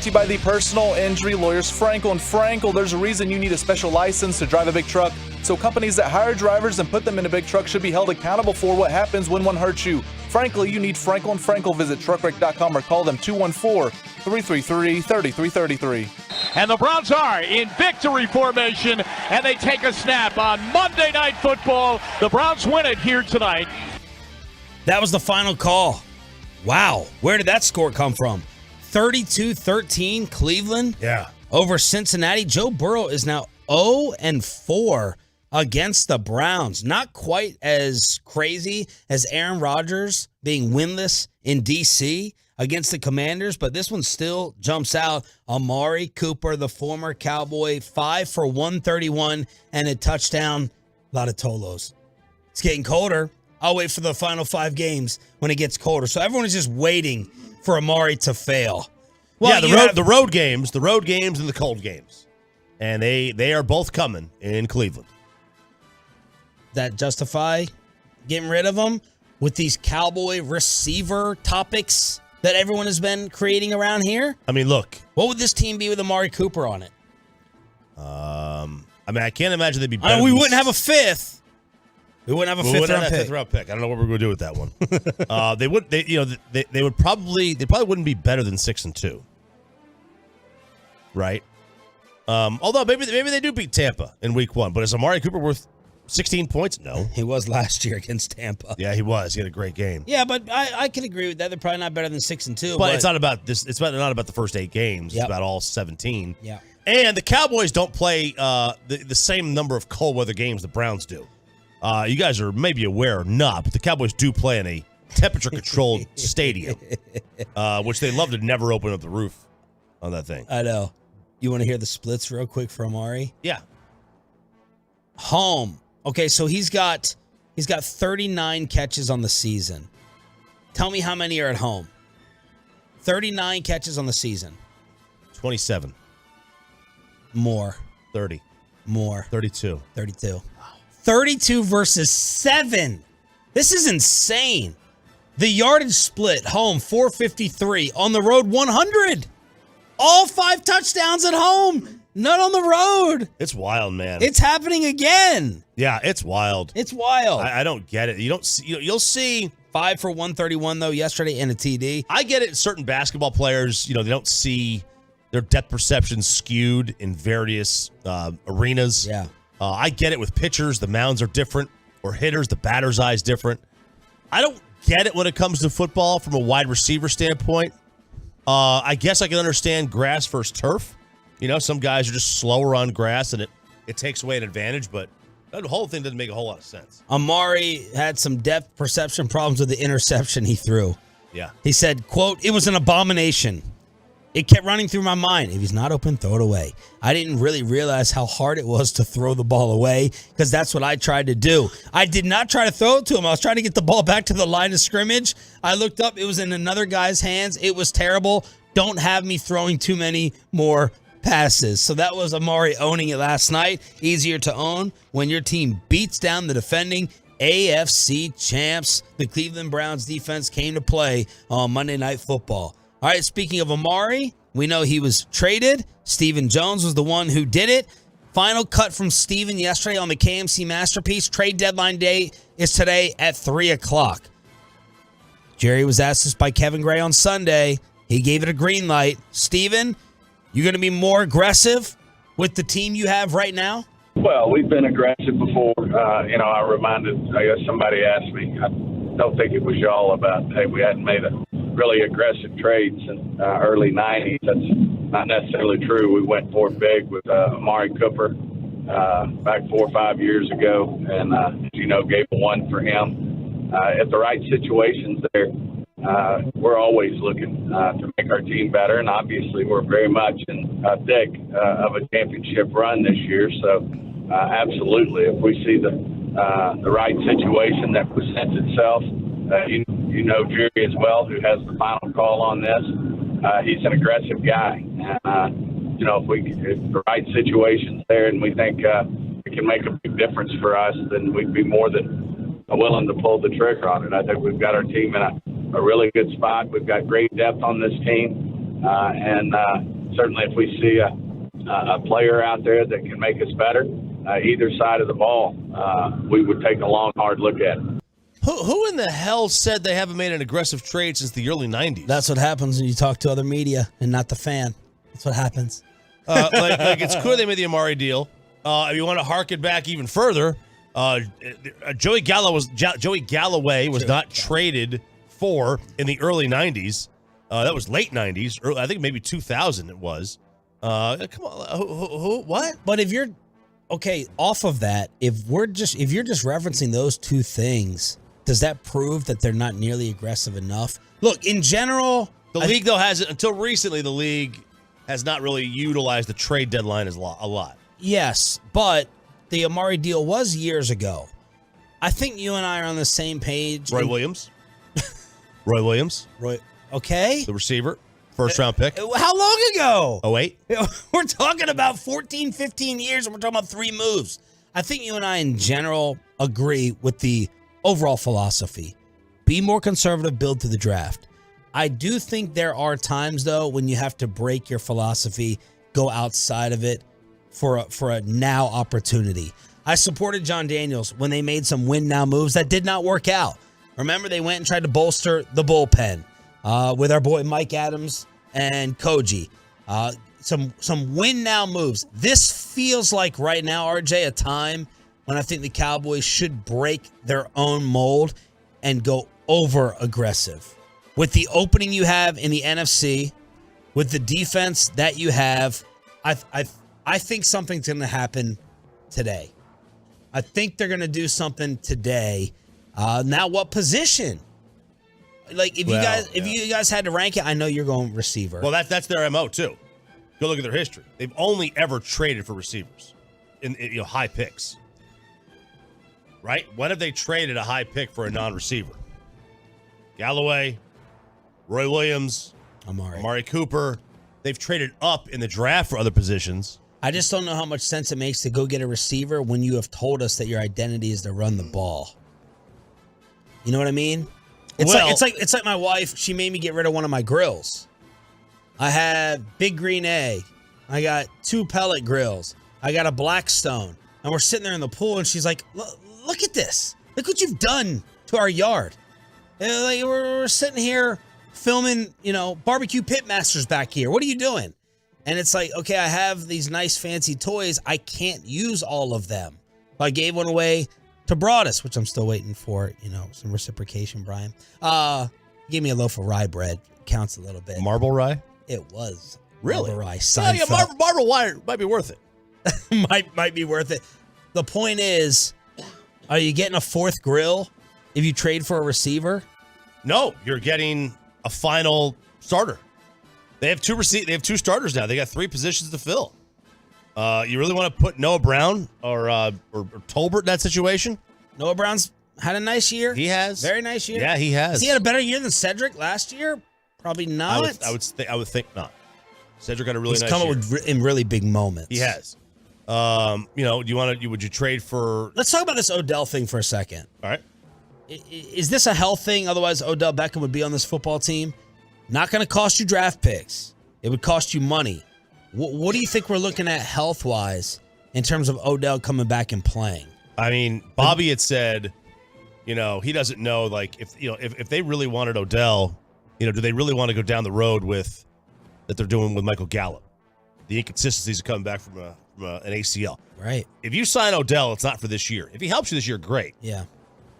to you by the personal injury lawyers Frankel and Frankel. There's a reason you need a special license to drive a big truck. So companies that hire drivers and put them in a big truck should be held accountable for what happens when one hurts you. Frankly, you need Frankel and Frankel. Visit truckwreck.com or call them 214-333-3333. And the Browns are in victory formation, and they take a snap on Monday Night Football. The Browns win it here tonight. That was the final call. Wow. Where did that score come from? 32-13 Cleveland over Cincinnati. Joe Burrow is now 0-4 against the Browns. Not quite as crazy as Aaron Rodgers being winless in D.C. against the Commanders, but this one still jumps out. Amari Cooper, the former Cowboy, 5 for 131 and a touchdown. A lot of Tolos. It's getting colder. I'll wait for the final 5 games when it gets colder. So everyone is just waiting for Amari to fail. Well, the road games and the cold games. And they are both coming in Cleveland. That justify getting rid of them with these Cowboy receiver topics that everyone has been creating around here? I mean, look. What would this team be with Amari Cooper on it? I mean, I can't imagine they'd be better. We wouldn't have a fifth. We wouldn't have a fifth round pick. I don't know what we're going to do with that one. They probably wouldn't be better than 6-2. Right? Although maybe they do beat Tampa in week 1, but is Amari Cooper worth 16 points? No. He was last year against Tampa. Yeah, he was. He had a great game. Yeah, but I can agree with that. They're probably not better than 6-2. But it's not about this. It's not about the first 8 games. Yep. It's about all 17. Yeah. And the Cowboys don't play the same number of cold weather games the Browns do. You guys are maybe aware or not, but the Cowboys do play in a temperature-controlled stadium, which they love to never open up the roof on that thing. I know. You want to hear the splits real quick for Amari? Yeah. Home. Okay, so he's got 39 catches on the season. Tell me how many are at home. 39 catches on the season. 27. More. 30. More. 32. 32. 32 versus 7. This is insane. The yardage split, home 453, on the road 100. All 5 touchdowns at home, none on the road. It's wild, man. It's happening again. Yeah, it's wild. It's wild. I don't get it. You don't see. You'll see 5 for 131 though yesterday and a TD. I get it. Certain basketball players, they don't see their depth perception skewed in various arenas. Yeah. I get it with pitchers. The mounds are different, or hitters. The batter's eye is different. I don't get it when it comes to football from a wide receiver standpoint. I guess I can understand grass versus turf. Some guys are just slower on grass, and it takes away an advantage, but that whole thing doesn't make a whole lot of sense. Amari had some depth perception problems with the interception he threw. Yeah. He said, quote, "It was an abomination. It kept running through my mind. If he's not open, throw it away. I didn't really realize how hard it was to throw the ball away because that's what I tried to do. I did not try to throw it to him. I was trying to get the ball back to the line of scrimmage. I looked up. It was in another guy's hands. It was terrible. Don't have me throwing too many more passes." So that was Amari owning it last night. Easier to own when your team beats down the defending AFC champs. The Cleveland Browns defense came to play on Monday Night Football. All right, speaking of Amari, we know he was traded. Stephen Jones was the one who did it. Final cut from Stephen yesterday on the KMC Masterpiece. Trade deadline day is today at 3 o'clock. Jerry was asked this by Kevin Gray on Sunday. He gave it a green light. Stephen, you going to be more aggressive with the team you have right now? Well, we've been aggressive before. I guess somebody asked me, I don't think it was y'all, about, hey, we hadn't made a really aggressive trades in early 90s. That's not necessarily true. We went for big with Amari Cooper back 4 or 5 years ago, and gave one for him. At the right situations there, we're always looking to make our team better, and obviously we're very much in thick of a championship run this year. So absolutely, if we see the right situation that presents itself, Jerry as well, who has the final call on this. He's an aggressive guy. If the right situation's there and we think it can make a big difference for us, then we'd be more than willing to pull the trigger on it. I think we've got our team in a really good spot. We've got great depth on this team. certainly if we see a player out there that can make us better, either side of the ball, we would take a long, hard look at it. Who in the hell said they haven't made an aggressive trade since the early 90s? That's what happens when you talk to other media and not the fan. That's what happens. Like it's cool they made the Amari deal. If you want to harken back even further, Joey Galloway was not traded for in the early 90s. That was late 90s. I think maybe 2000 it was. Come on, who what? But if you're okay off of that, if you're just referencing those two things, does that prove that they're not nearly aggressive enough? Look, in general, the league though hasn't until recently. The league has not really utilized the trade deadline as a lot. Yes, but the Amari deal was years ago. I think you and I are on the same page. Roy Williams. Roy, okay. The receiver, first round pick. How long ago? 08. We're talking about 14, 15 years, and we're talking about 3 moves. I think you and I, in general, agree with the overall philosophy. Be more conservative, build to the draft. I do think there are times, though, when you have to break your philosophy, go outside of it for a now opportunity. I supported John Daniels when they made some win now moves that did not work out. Remember, they went and tried to bolster the bullpen with our boy Mike Adams and Koji. Some win now moves. This feels like right now, RJ, a time when I think the Cowboys should break their own mold and go over aggressive. With the opening you have in the NFC, with the defense that you have, I think something's going to happen today. I think they're going to do something today. Now, what position? Like, if you guys had to rank it, I know you're going receiver. Well, that's their MO too. Go look at their history. They've only ever traded for receivers in high picks. Right? When have they traded a high pick for a non-receiver? Galloway, Roy Williams, Amari Cooper. They've traded up in the draft for other positions. I just don't know how much sense it makes to go get a receiver when you have told us that your identity is to run the ball. You know what I mean? It's like my wife. She made me get rid of one of my grills. I have Big Green Egg. I got 2 pellet grills. I got a Blackstone. And we're sitting there in the pool, and she's like, look at this. Look what you've done to our yard. And like, we're sitting here filming, barbecue pitmasters back here. What are you doing? And it's like, okay, I have these nice fancy toys. I can't use all of them. I gave one away to Broadus, which I'm still waiting for, some reciprocation, Brian. Gave me a loaf of rye bread. Counts a little bit. Marble rye? It was. Really? Marble rye. Yeah, marble rye might be worth it. might be worth it. The point is, are you getting a 4th grill if you trade for a receiver? No, you're getting a final starter. They have 2 starters now. They got 3 positions to fill. You really want to put Noah Brown or Tolbert in that situation? Noah Brown's had a nice year. He has. Very nice year. Yeah, he has. Has he had a better year than Cedric last year? Probably not. I would think not. Cedric had a really nice year. He's come up in really big moments. He has. Would you trade for? Let's talk about this Odell thing for a second. All right. Is this a health thing? Otherwise, Odell Beckham would be on this football team. Not going to cost you draft picks. It would cost you money. What do you think we're looking at health-wise in terms of Odell coming back and playing? I mean, Bobby had said, he doesn't know, like, if they really wanted Odell, do they really want to go down the road that they're doing with Michael Gallup? The inconsistencies of coming back from an ACL. Right. If you sign Odell, it's not for this year. If he helps you this year, great. Yeah.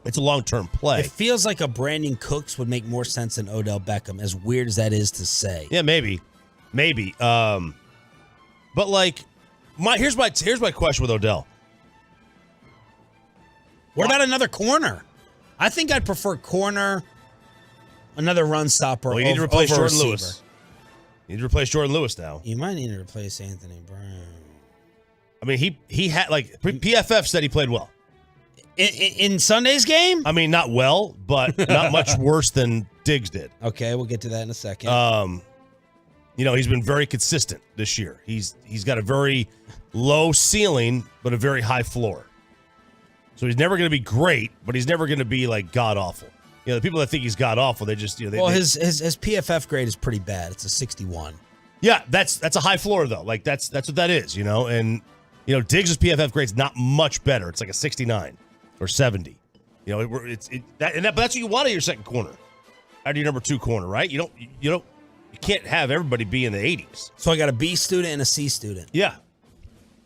It's a long-term play. It feels like a Brandon Cooks would make more sense than Odell Beckham, as weird as that is to say. Yeah, maybe. But like, here's my question with Odell. What about another corner? I think I'd prefer corner, another run stopper. Well, you need to replace Jordan Lewis. You need to replace Jordan Lewis now. You might need to replace Anthony Brown. I mean, he had, like, PFF said he played well. In Sunday's game? I mean, not well, but not much worse than Diggs did. Okay, we'll get to that in a second. He's been very consistent this year. He's got a very low ceiling, but a very high floor. So he's never going to be great, but he's never going to be like god awful. The people that think he's god awful, they just his PFF grade is pretty bad. It's a 61. Yeah, that's a high floor though. Like that's what that is, And Diggs' PFF grade's not much better. It's like a 69 or 70. But that's what you want in your second corner, out of your number 2 corner, right? You can't have everybody be in the 80s. So I got a B student and a C student. Yeah,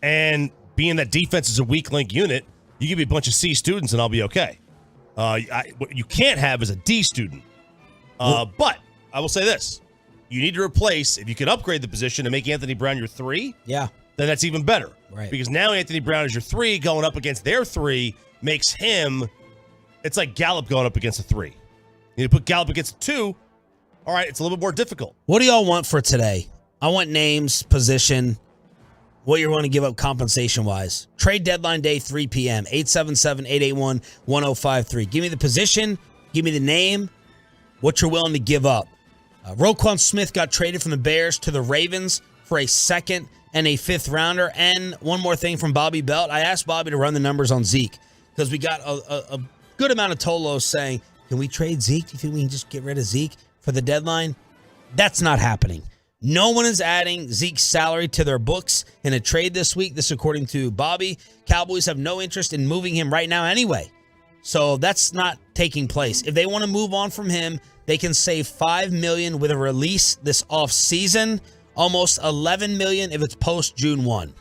and being that defense is a weak link unit, you give me a bunch of C students and I'll be okay. What you can't have is a D student. But I will say this. You need to replace, if you can upgrade the position and make Anthony Brown your 3, then that's even better. Right. Because now Anthony Brown is your 3, going up against their 3 makes him, it's like Gallup going up against a 3. You put Gallup against a 2, all right, it's a little bit more difficult. What do y'all want for today? I want names, position, what you're willing to give up compensation-wise. Trade deadline day, 3 p.m., 877-881-1053. Give me the position, give me the name, what you're willing to give up. Roquan Smith got traded from the Bears to the Ravens for a 2nd and a 5th rounder. And one more thing from Bobby Belt. I asked Bobby to run the numbers on Zeke because we got a good amount of Tolos saying, can we trade Zeke? Do you think we can just get rid of Zeke for the deadline? That's not happening. No one is adding Zeke's salary to their books in a trade this week. This according to Bobby. Cowboys have no interest in moving him right now anyway. So that's not taking place. If they want to move on from him, they can save $5 million with a release this offseason, almost $11 million if it's post-June 1.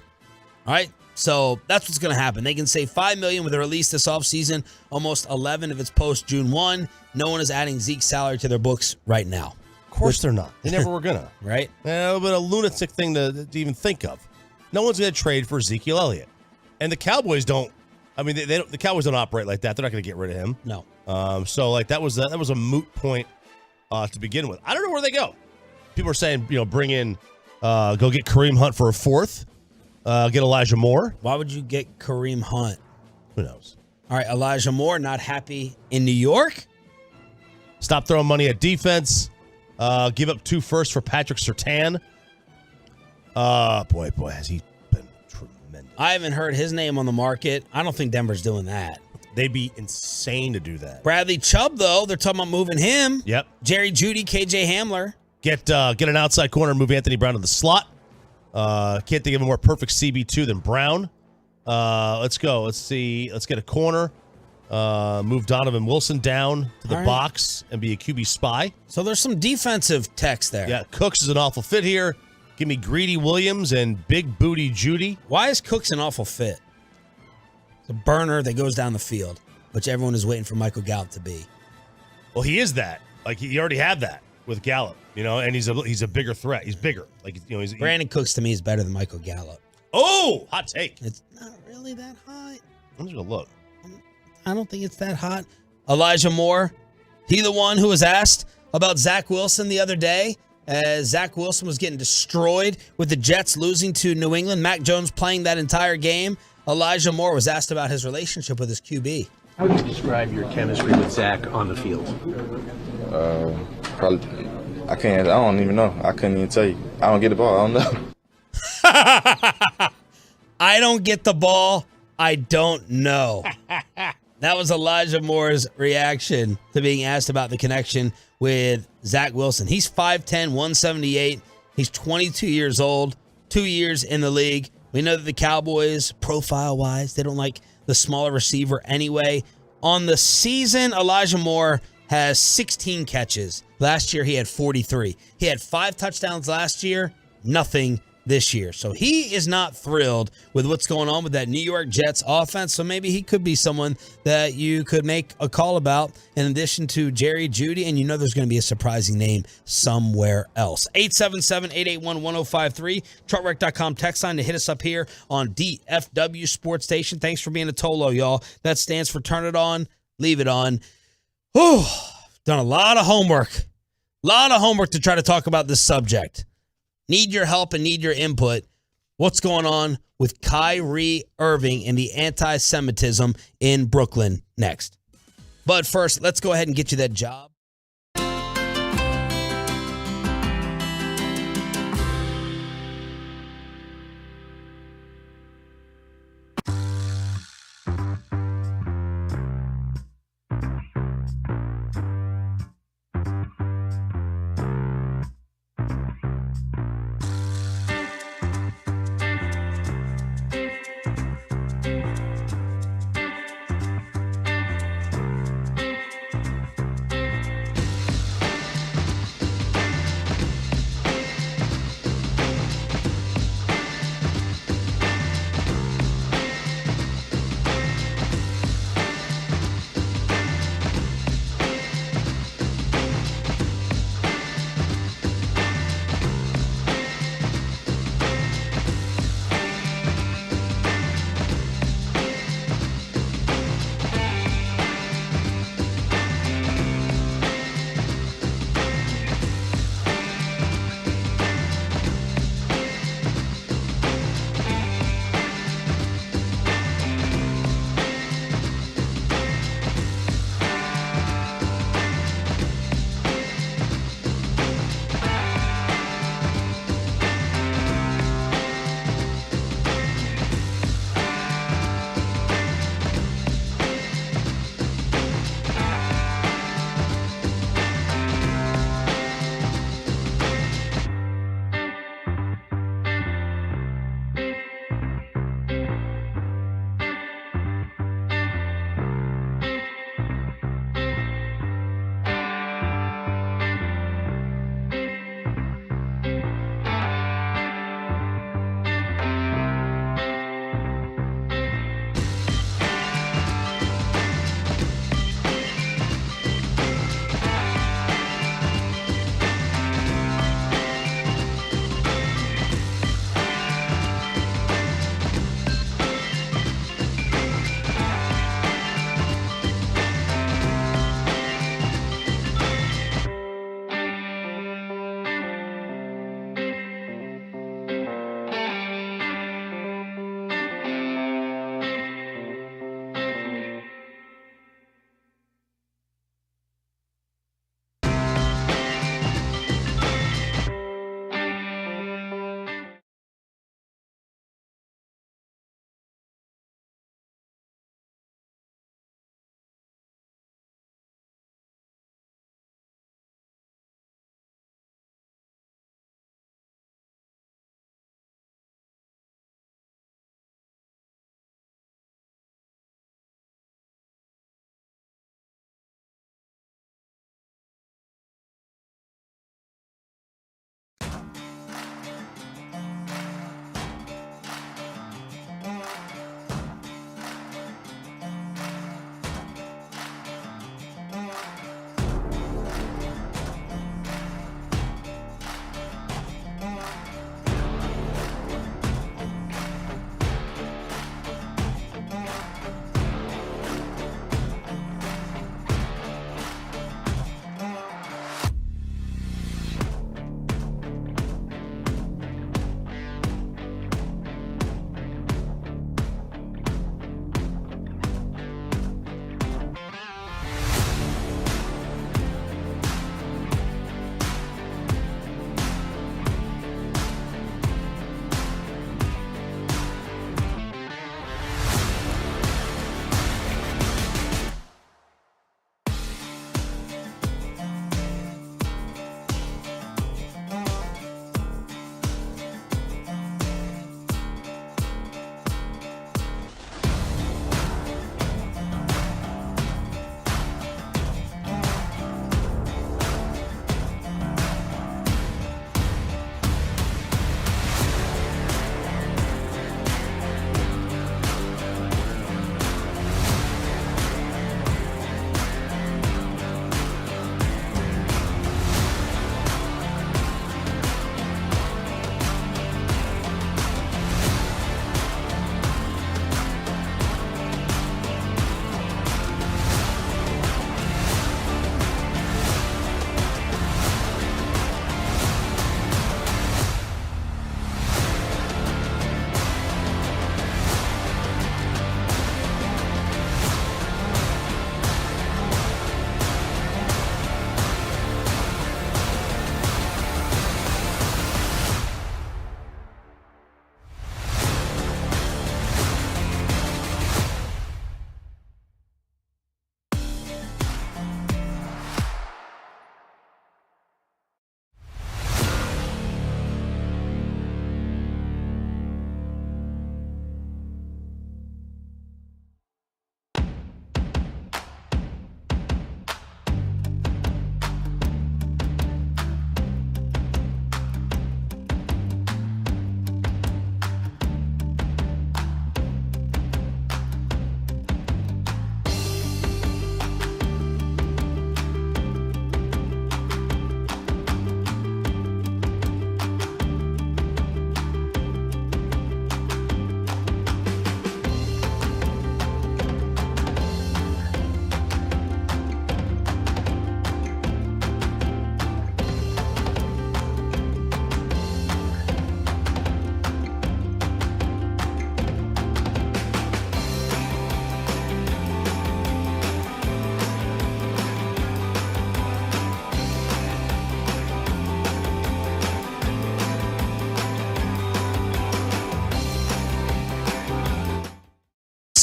All right? So that's what's going to happen. They can save $5 million with a release this offseason, almost $11 million if it's post-June 1. No one is adding Zeke's salary to their books right now. Of course they're not. They never were going to. Right? A little bit of a lunatic thing to even think of. No one's going to trade for Ezekiel Elliott. And the Cowboys don't. I mean, the Cowboys don't operate like that. They're not going to get rid of him. No. So that was a moot point to begin with. I don't know where they go. People are saying, bring in, go get Kareem Hunt for a 4th, get Elijah Moore. Why would you get Kareem Hunt? Who knows? All right, Elijah Moore not happy in New York. Stop throwing money at defense. Give up 2 firsts for Patrick Surtain. Boy, has he been tremendous. I haven't heard his name on the market. I don't think Denver's doing that. They'd be insane to do that. Bradley Chubb, though, they're talking about moving him. Yep. Jerry Jeudy, KJ Hamler. Get an outside corner and move Anthony Brown to the slot. Can't think of a more perfect CB2 than Brown. Let's go. Let's see. Let's get a corner. Move Donovan Wilson down to the box and be a QB spy. So there's some defensive text there. Yeah, Cooks is an awful fit here. Give me Greedy Williams and Big Booty Judy. Why is Cooks an awful fit? It's a burner that goes down the field, which everyone is waiting for Michael Gallup to be. Well, he is that. Like, he already had that with Gallup, and he's a bigger threat. He's bigger. Like, Brandon Cooks to me is better than Michael Gallup. Oh, hot take. It's not really that hot. I'm just gonna look. I don't think it's that hot. Elijah Moore, he the one who was asked about Zach Wilson the other day, as Zach Wilson was getting destroyed with the Jets losing to New England. Mac Jones playing that entire game. Elijah Moore was asked about his relationship with his QB. How would you describe your chemistry with Zach on the field? Probably, I don't even know. I couldn't even tell you. I don't get the ball. I don't know. I don't get the ball. I don't know. That was Elijah Moore's reaction to being asked about the connection with Zach Wilson. He's 5'10", 178. He's 22 years old, 2 years in the league. We know that the Cowboys, profile-wise, they don't like the smaller receiver anyway. On the season, Elijah Moore has 16 catches. Last year, he had 43. He had 5 touchdowns last year, nothing this year. So he is not thrilled with what's going on with that New York Jets offense. So maybe he could be someone that you could make a call about in addition to Jerry Jeudy. And there's going to be a surprising name somewhere else. 877-881-1053. Truckwreck.com text line to hit us up here on DFW Sports Station. Thanks for being a Tolo, y'all. That stands for turn it on, leave it on. Whew. Done a lot of homework. To try to talk about this subject. Need your help and need your input. What's going on with Kyrie Irving and the anti-Semitism in Brooklyn next. But first, let's go ahead and get you that job.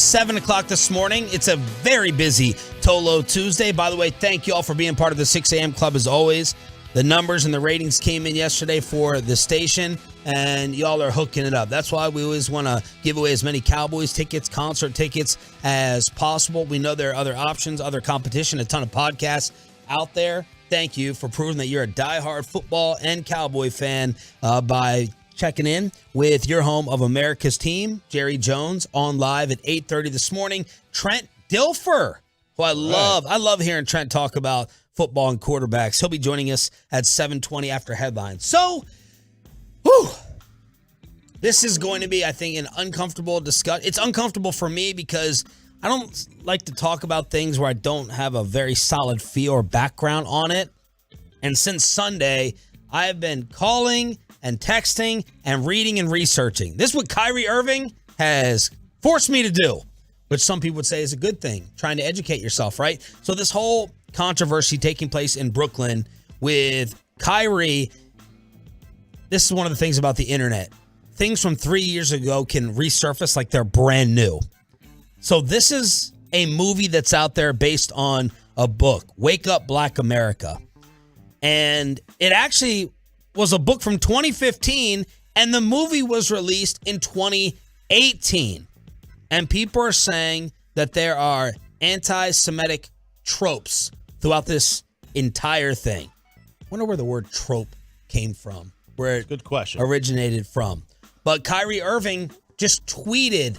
7 o'clock this morning. It's a very busy Tolo Tuesday. By the way, thank you all for being part of the 6 a.m. club as always. The numbers and the ratings came in yesterday for the station, and y'all are hooking it up. That's why we always want to give away as many Cowboys tickets, concert tickets as possible. We know there are other options, other competition, a ton of podcasts out there. Thank you for proving that you're a diehard football and Cowboy fan by checking in with your home of America's team. Jerry Jones on live at 8:30 this morning. Trent Dilfer, who I love hearing Trent talk about football and quarterbacks. He'll be joining us at 7:20 after headlines. So, this is going to be, I think, an uncomfortable discussion. It's uncomfortable for me because I don't like to talk about things where I don't have a very solid feel or background on it. And since Sunday, I have been calling and texting and reading and researching. This is what Kyrie Irving has forced me to do, which some people would say is a good thing, trying to educate yourself, right? So this whole controversy taking place in Brooklyn with Kyrie, this is one of the things about the internet. Things from 3 years ago can resurface like they're brand new. So this is a movie that's out there based on a book, Wake Up Black America. And it actually was a book from 2015, and the movie was released in 2018. And people are saying that there are anti-Semitic tropes throughout this entire thing. I wonder where the word trope came from, where it Good question. originated from. But Kyrie Irving just tweeted,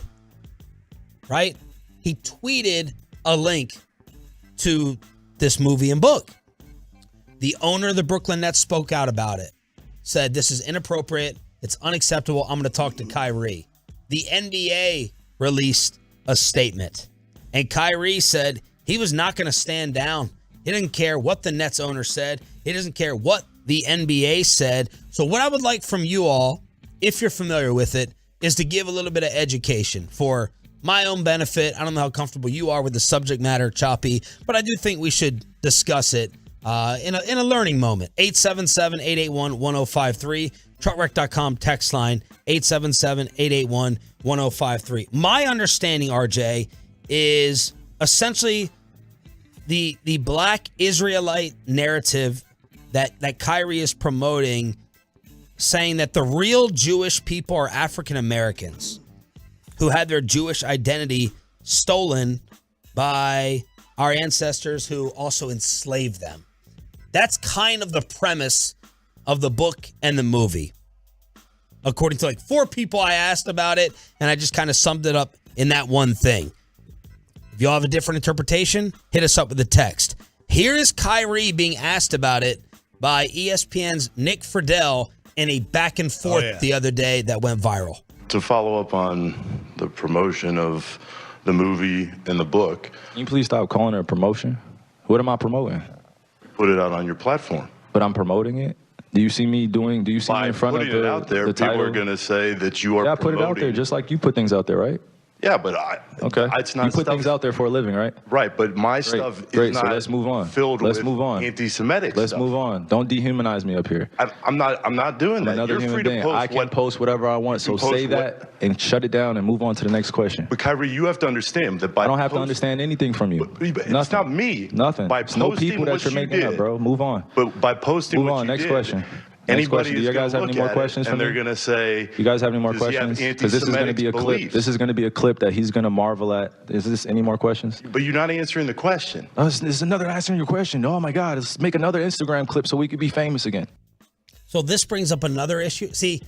right? He tweeted a link to this movie and book. The owner of the Brooklyn Nets spoke out about it. Said, this is inappropriate. It's unacceptable. I'm going to talk to Kyrie. The NBA released a statement. And Kyrie said he was not going to stand down. He didn't care what the Nets owner said. He doesn't care what the NBA said. So what I would like from you all, if you're familiar with it, is to give a little bit of education for my own benefit. I don't know how comfortable you are with the subject matter, Choppy, but I do think we should discuss it in a learning moment. 877-881-1053. Truckwreck.com text line 877-881-1053. My understanding, RJ, is essentially the black Israelite narrative that Kyrie is promoting, saying that the real Jewish people are African Americans who had their Jewish identity stolen by our ancestors who also enslaved them. That's kind of the premise of the book and the movie. According to like 4 people I asked about it, and I just kind of summed it up in that one thing. If you all have a different interpretation, hit us up with a text. Here is Kyrie being asked about it by ESPN's Nick Friedel in a back and forth the other day that went viral. To follow up on the promotion of the movie and the book. Can you please stop calling it a promotion? What am I promoting? Put it out on your platform. But I'm promoting it? Do you see me in front of the putting it out there, people are going to say that you are promoting. Yeah, put it out there just like you put things out there, right? Yeah, but it's not. You put things out there for a living, right? Right, but my stuff is not. So let's move on. Filled with anti-Semitic. Let's move on. Don't dehumanize me up here. I'm not doing that. Another human being. I can post whatever I want. So say that and shut it down and move on to the next question. But Kyrie, you have to understand that I don't have to understand anything from you. It's not me. Nothing. By it's no people that you're making up, bro. Move on. But by posting move what on. you Next did, question. Anybody do you guys have any more questions? And they're going to say, you guys have any more questions? Because this is going to be a clip. This is going to be a clip that he's going to marvel at. Is this any more questions? But you're not answering the question. Oh, this is another answering your question. Oh my God, let's make another Instagram clip so we could be famous again. So this brings up another issue. See,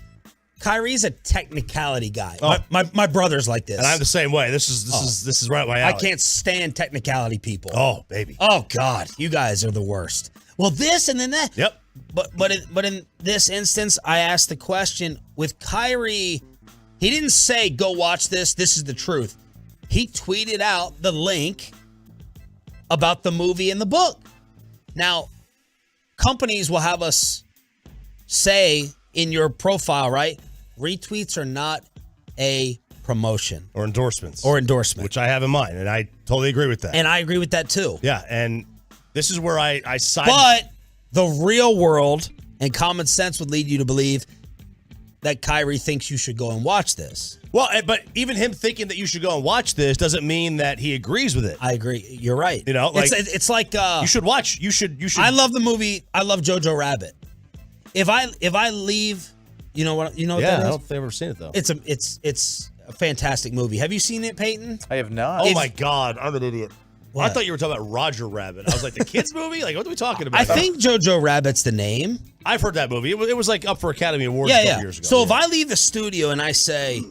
Kyrie's a technicality guy. My brother's like this, and I'm the same way. This is right up my alley. I can't stand technicality people. Oh baby. Oh God, you guys are the worst. Well, this and then that. Yep. But in this instance, I asked the question with Kyrie. He didn't say, "Go watch this. This is the truth." He tweeted out the link about the movie and the book. Now, companies will have us say in your profile, right? Retweets are not a promotion or endorsements, which I have in mind, and I totally agree with that. And I agree with that too. Yeah, and this is where I side. But the real world and common sense would lead you to believe that Kyrie thinks you should go and watch this. Well, but even him thinking that you should go and watch this doesn't mean that he agrees with it. I agree. You're right. You know, like it's like you should watch. You should. I love the movie. I love Jojo Rabbit. If I leave, you know what that is? I don't think I've ever seen it though. It's a fantastic movie. Have you seen it, Peyton? I have not. Oh my God, I'm an idiot. Well, I thought you were talking about Roger Rabbit. I was like, the kids movie? Like, what are we talking about? I think Jojo Rabbit's the name. I've heard that movie. It was like up for Academy Awards a couple years ago. So if I leave the studio and I say,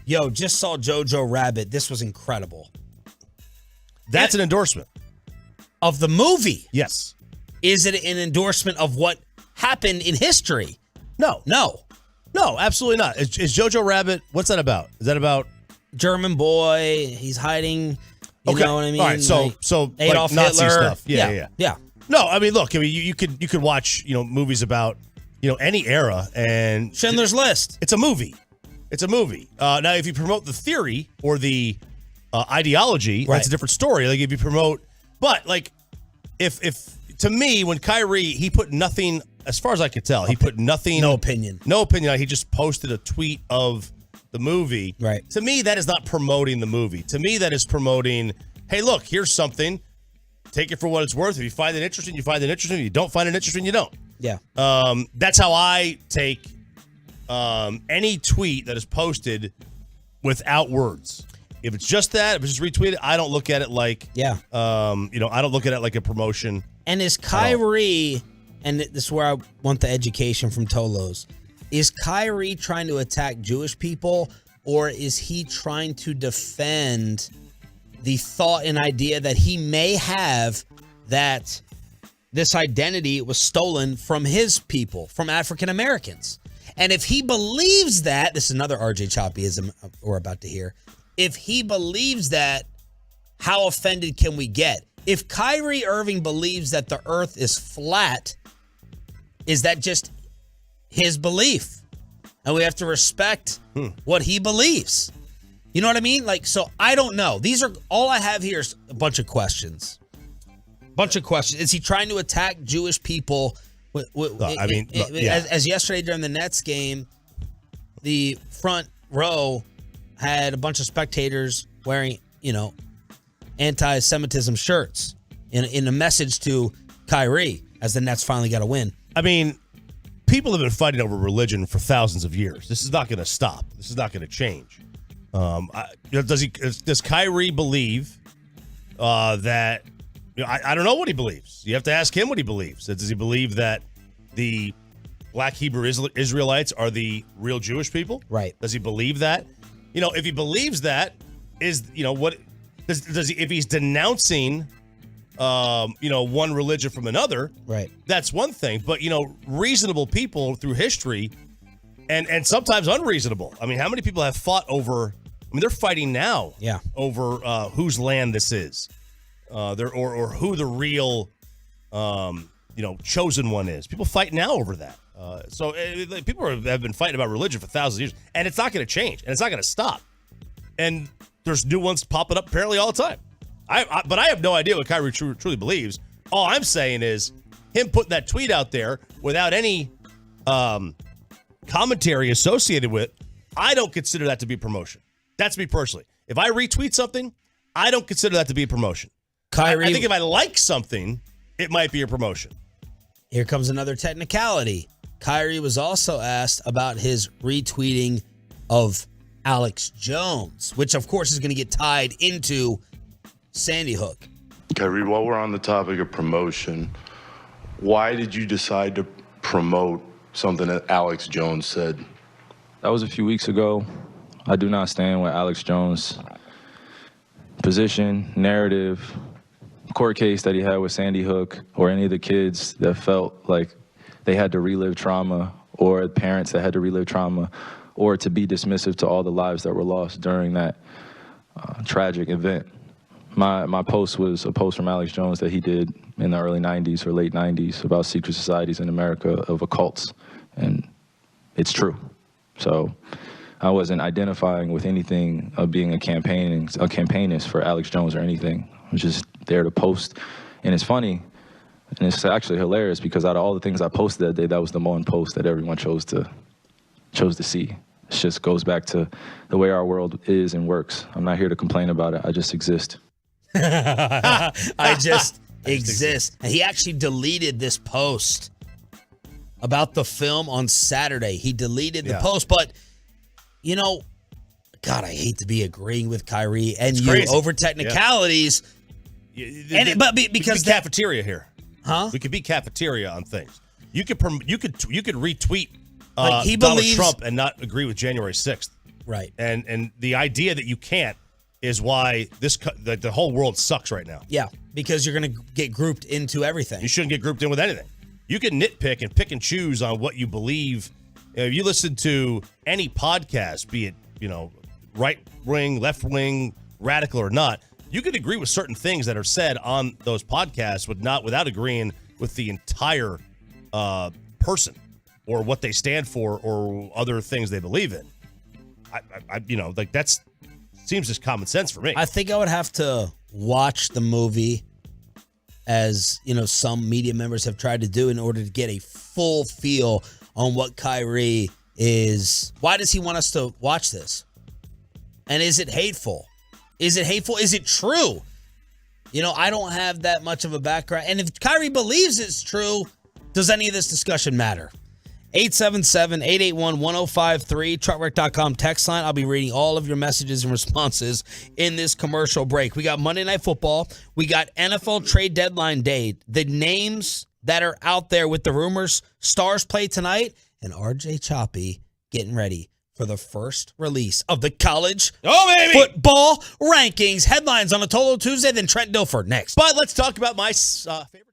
yo, just saw Jojo Rabbit, this was incredible. That's an endorsement. Of the movie? Yes. Is it an endorsement of what happened in history? No. No, absolutely not. Is Jojo Rabbit, what's that about? Is that about German boy, he's hiding, you know what I mean? All right, so Adolf like Nazi Hitler stuff. Yeah. No, I mean, look, you could watch, movies about, any era, and Schindler's List. It's a movie. Now, if you promote the theory or the ideology, that's a different story. Like if you promote, but like if to me, when Kyrie, he put nothing, as far as I could tell, he put nothing. No opinion. He just posted a tweet of the movie. Right. To me, that is not promoting the movie. To me, that is promoting, hey, look, here's something. Take it for what it's worth. If you find it interesting, you find it interesting. If you don't find it interesting, you don't. Yeah. That's how I take any tweet that is posted without words. If it's just that, if it's just retweeted, I don't look at it like, I don't look at it like a promotion. And is Kyrie, and this is where I want the education from Tolos, is Kyrie trying to attack Jewish people, or is he trying to defend the thought and idea that he may have that this identity was stolen from his people, from African Americans? And if he believes that, this is another RJ Choppyism we're about to hear. If he believes that, how offended can we get? If Kyrie Irving believes that the earth is flat, is that just his belief? And we have to respect what he believes. You know what I mean? Like, so I don't know. These are all I have here is a bunch of questions. Is he trying to attack Jewish people? As yesterday during the Nets game, the front row had a bunch of spectators wearing, anti-Semitism shirts in a message to Kyrie as the Nets finally got a win. I mean, people have been fighting over religion for thousands of years. This is not going to stop. This is not going to change. Does Kyrie believe that? I don't know what he believes. You have to ask him what he believes. Does he believe that the Black Hebrew Israelites are the real Jewish people? Right. Does he believe that? If he believes that, what does he? If he's denouncing, one religion from another, right? That's one thing. But reasonable people through history, and sometimes unreasonable. I mean, how many people have fought over? I mean, they're fighting now. Yeah. Over whose land this is, or who the real, chosen one is. People fight now over that. So people have been fighting about religion for thousands of years, and it's not going to change, and it's not going to stop. And there's new ones popping up apparently all the time. But I have no idea what Kyrie truly believes. All I'm saying is him putting that tweet out there without any commentary associated with it, I don't consider that to be promotion. That's me personally. If I retweet something, I don't consider that to be a promotion. Kyrie, I think if I like something, it might be a promotion. Here comes another technicality. Kyrie was also asked about his retweeting of Alex Jones, which of course is going to get tied into Sandy Hook. Kyrie, while we're on the topic of promotion, why did you decide to promote something that Alex Jones said? That was a few weeks ago. I do not stand with Alex Jones' position, narrative, court case that he had with Sandy Hook, or any of the kids that felt like they had to relive trauma, or parents that had to relive trauma, or to be dismissive to all the lives that were lost during that tragic event. My post was a post from Alex Jones that he did in the early 90s or late 90s about secret societies in America of occults, and it's true. So I wasn't identifying with anything of being a campaignist for Alex Jones or anything. I was just there to post, and it's funny, and it's actually hilarious because out of all the things I posted that day, that was the one post that everyone chose to chose to see. It just goes back to the way our world is and works. I'm not here to complain about it. I just exist. I just exist. And he actually deleted this post about the film on Saturday. He deleted the post, but, God, I hate to be agreeing with Kyrie and you over technicalities. Yeah. Because cafeteria here. Huh? We could be cafeteria on things. You could retweet he Donald believes, Trump and not agree with January 6th. Right. And the idea that you can't is why the whole world sucks right now. Yeah, because you're going to get grouped into everything. You shouldn't get grouped in with anything. You can nitpick and pick and choose on what you believe. If you listen to any podcast, be it, right wing, left wing, radical or not, you can agree with certain things that are said on those podcasts without agreeing with the entire person or what they stand for or other things they believe in. That's seems just common sense for me. I think I would have to watch the movie, as some media members have tried to do, in order to get a full feel on what Kyrie is. Why does he want us to watch this? And is it hateful? Is it hateful? Is it true? I don't have that much of a background. And if Kyrie believes it's true, does any of this discussion matter? 877-881-1053, truckwreck.com text line. I'll be reading all of your messages and responses in this commercial break. We got Monday Night Football. We got NFL trade deadline day. The names that are out there with the rumors. Stars play tonight. And RJ Choppy getting ready for the first release of the college football rankings. Headlines on a Tolo Tuesday, then Trent Dilfer next. But let's talk about my favorite.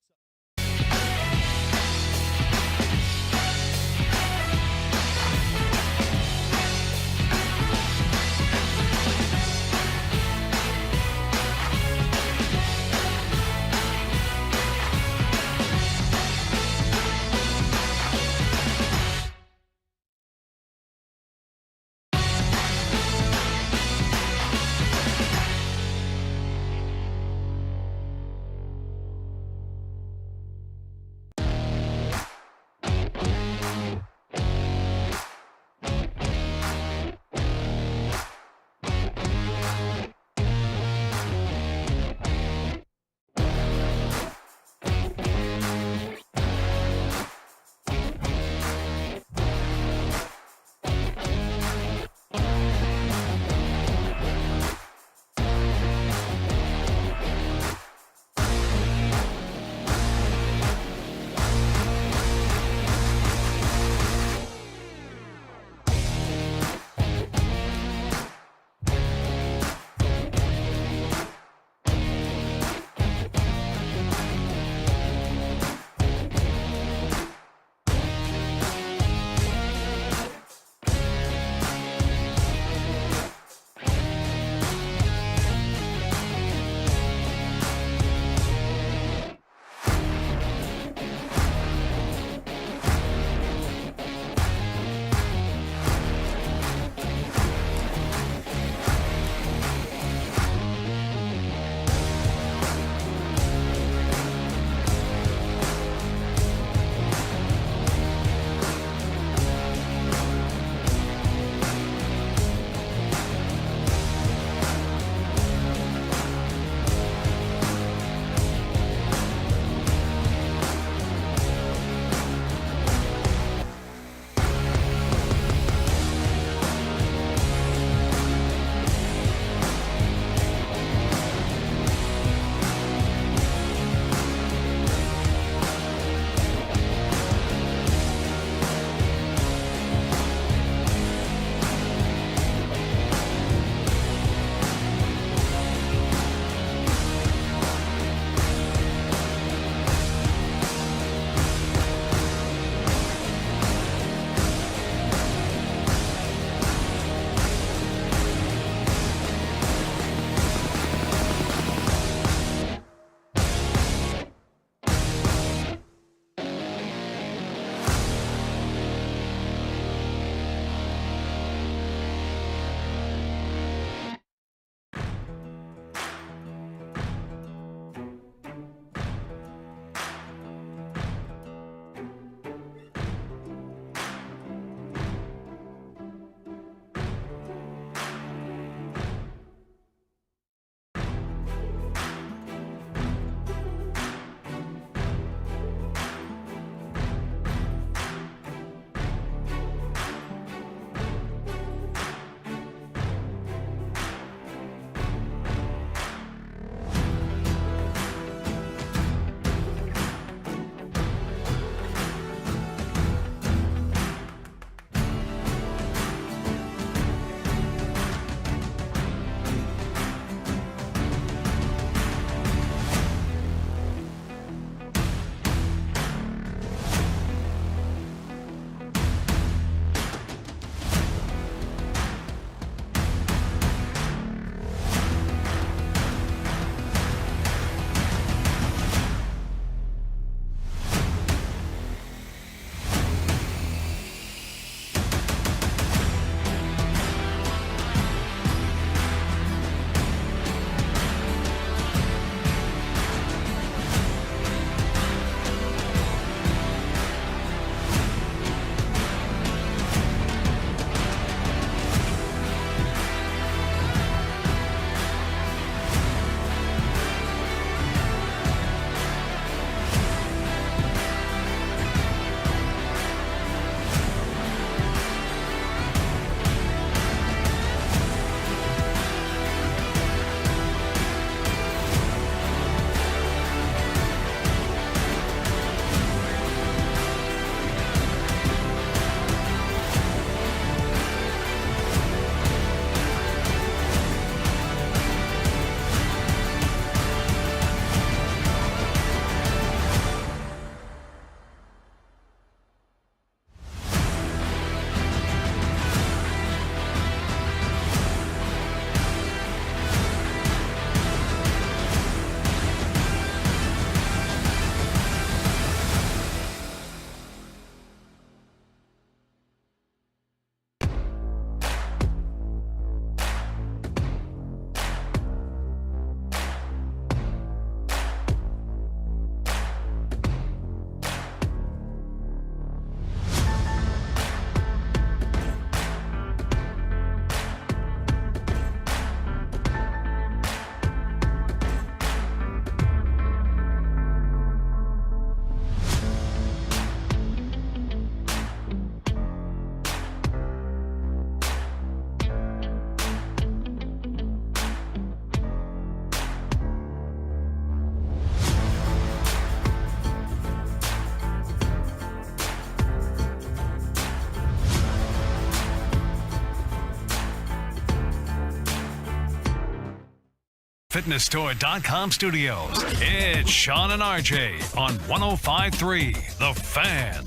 FitnessStore.com studios. It's Sean and RJ on 105.3 The Fan.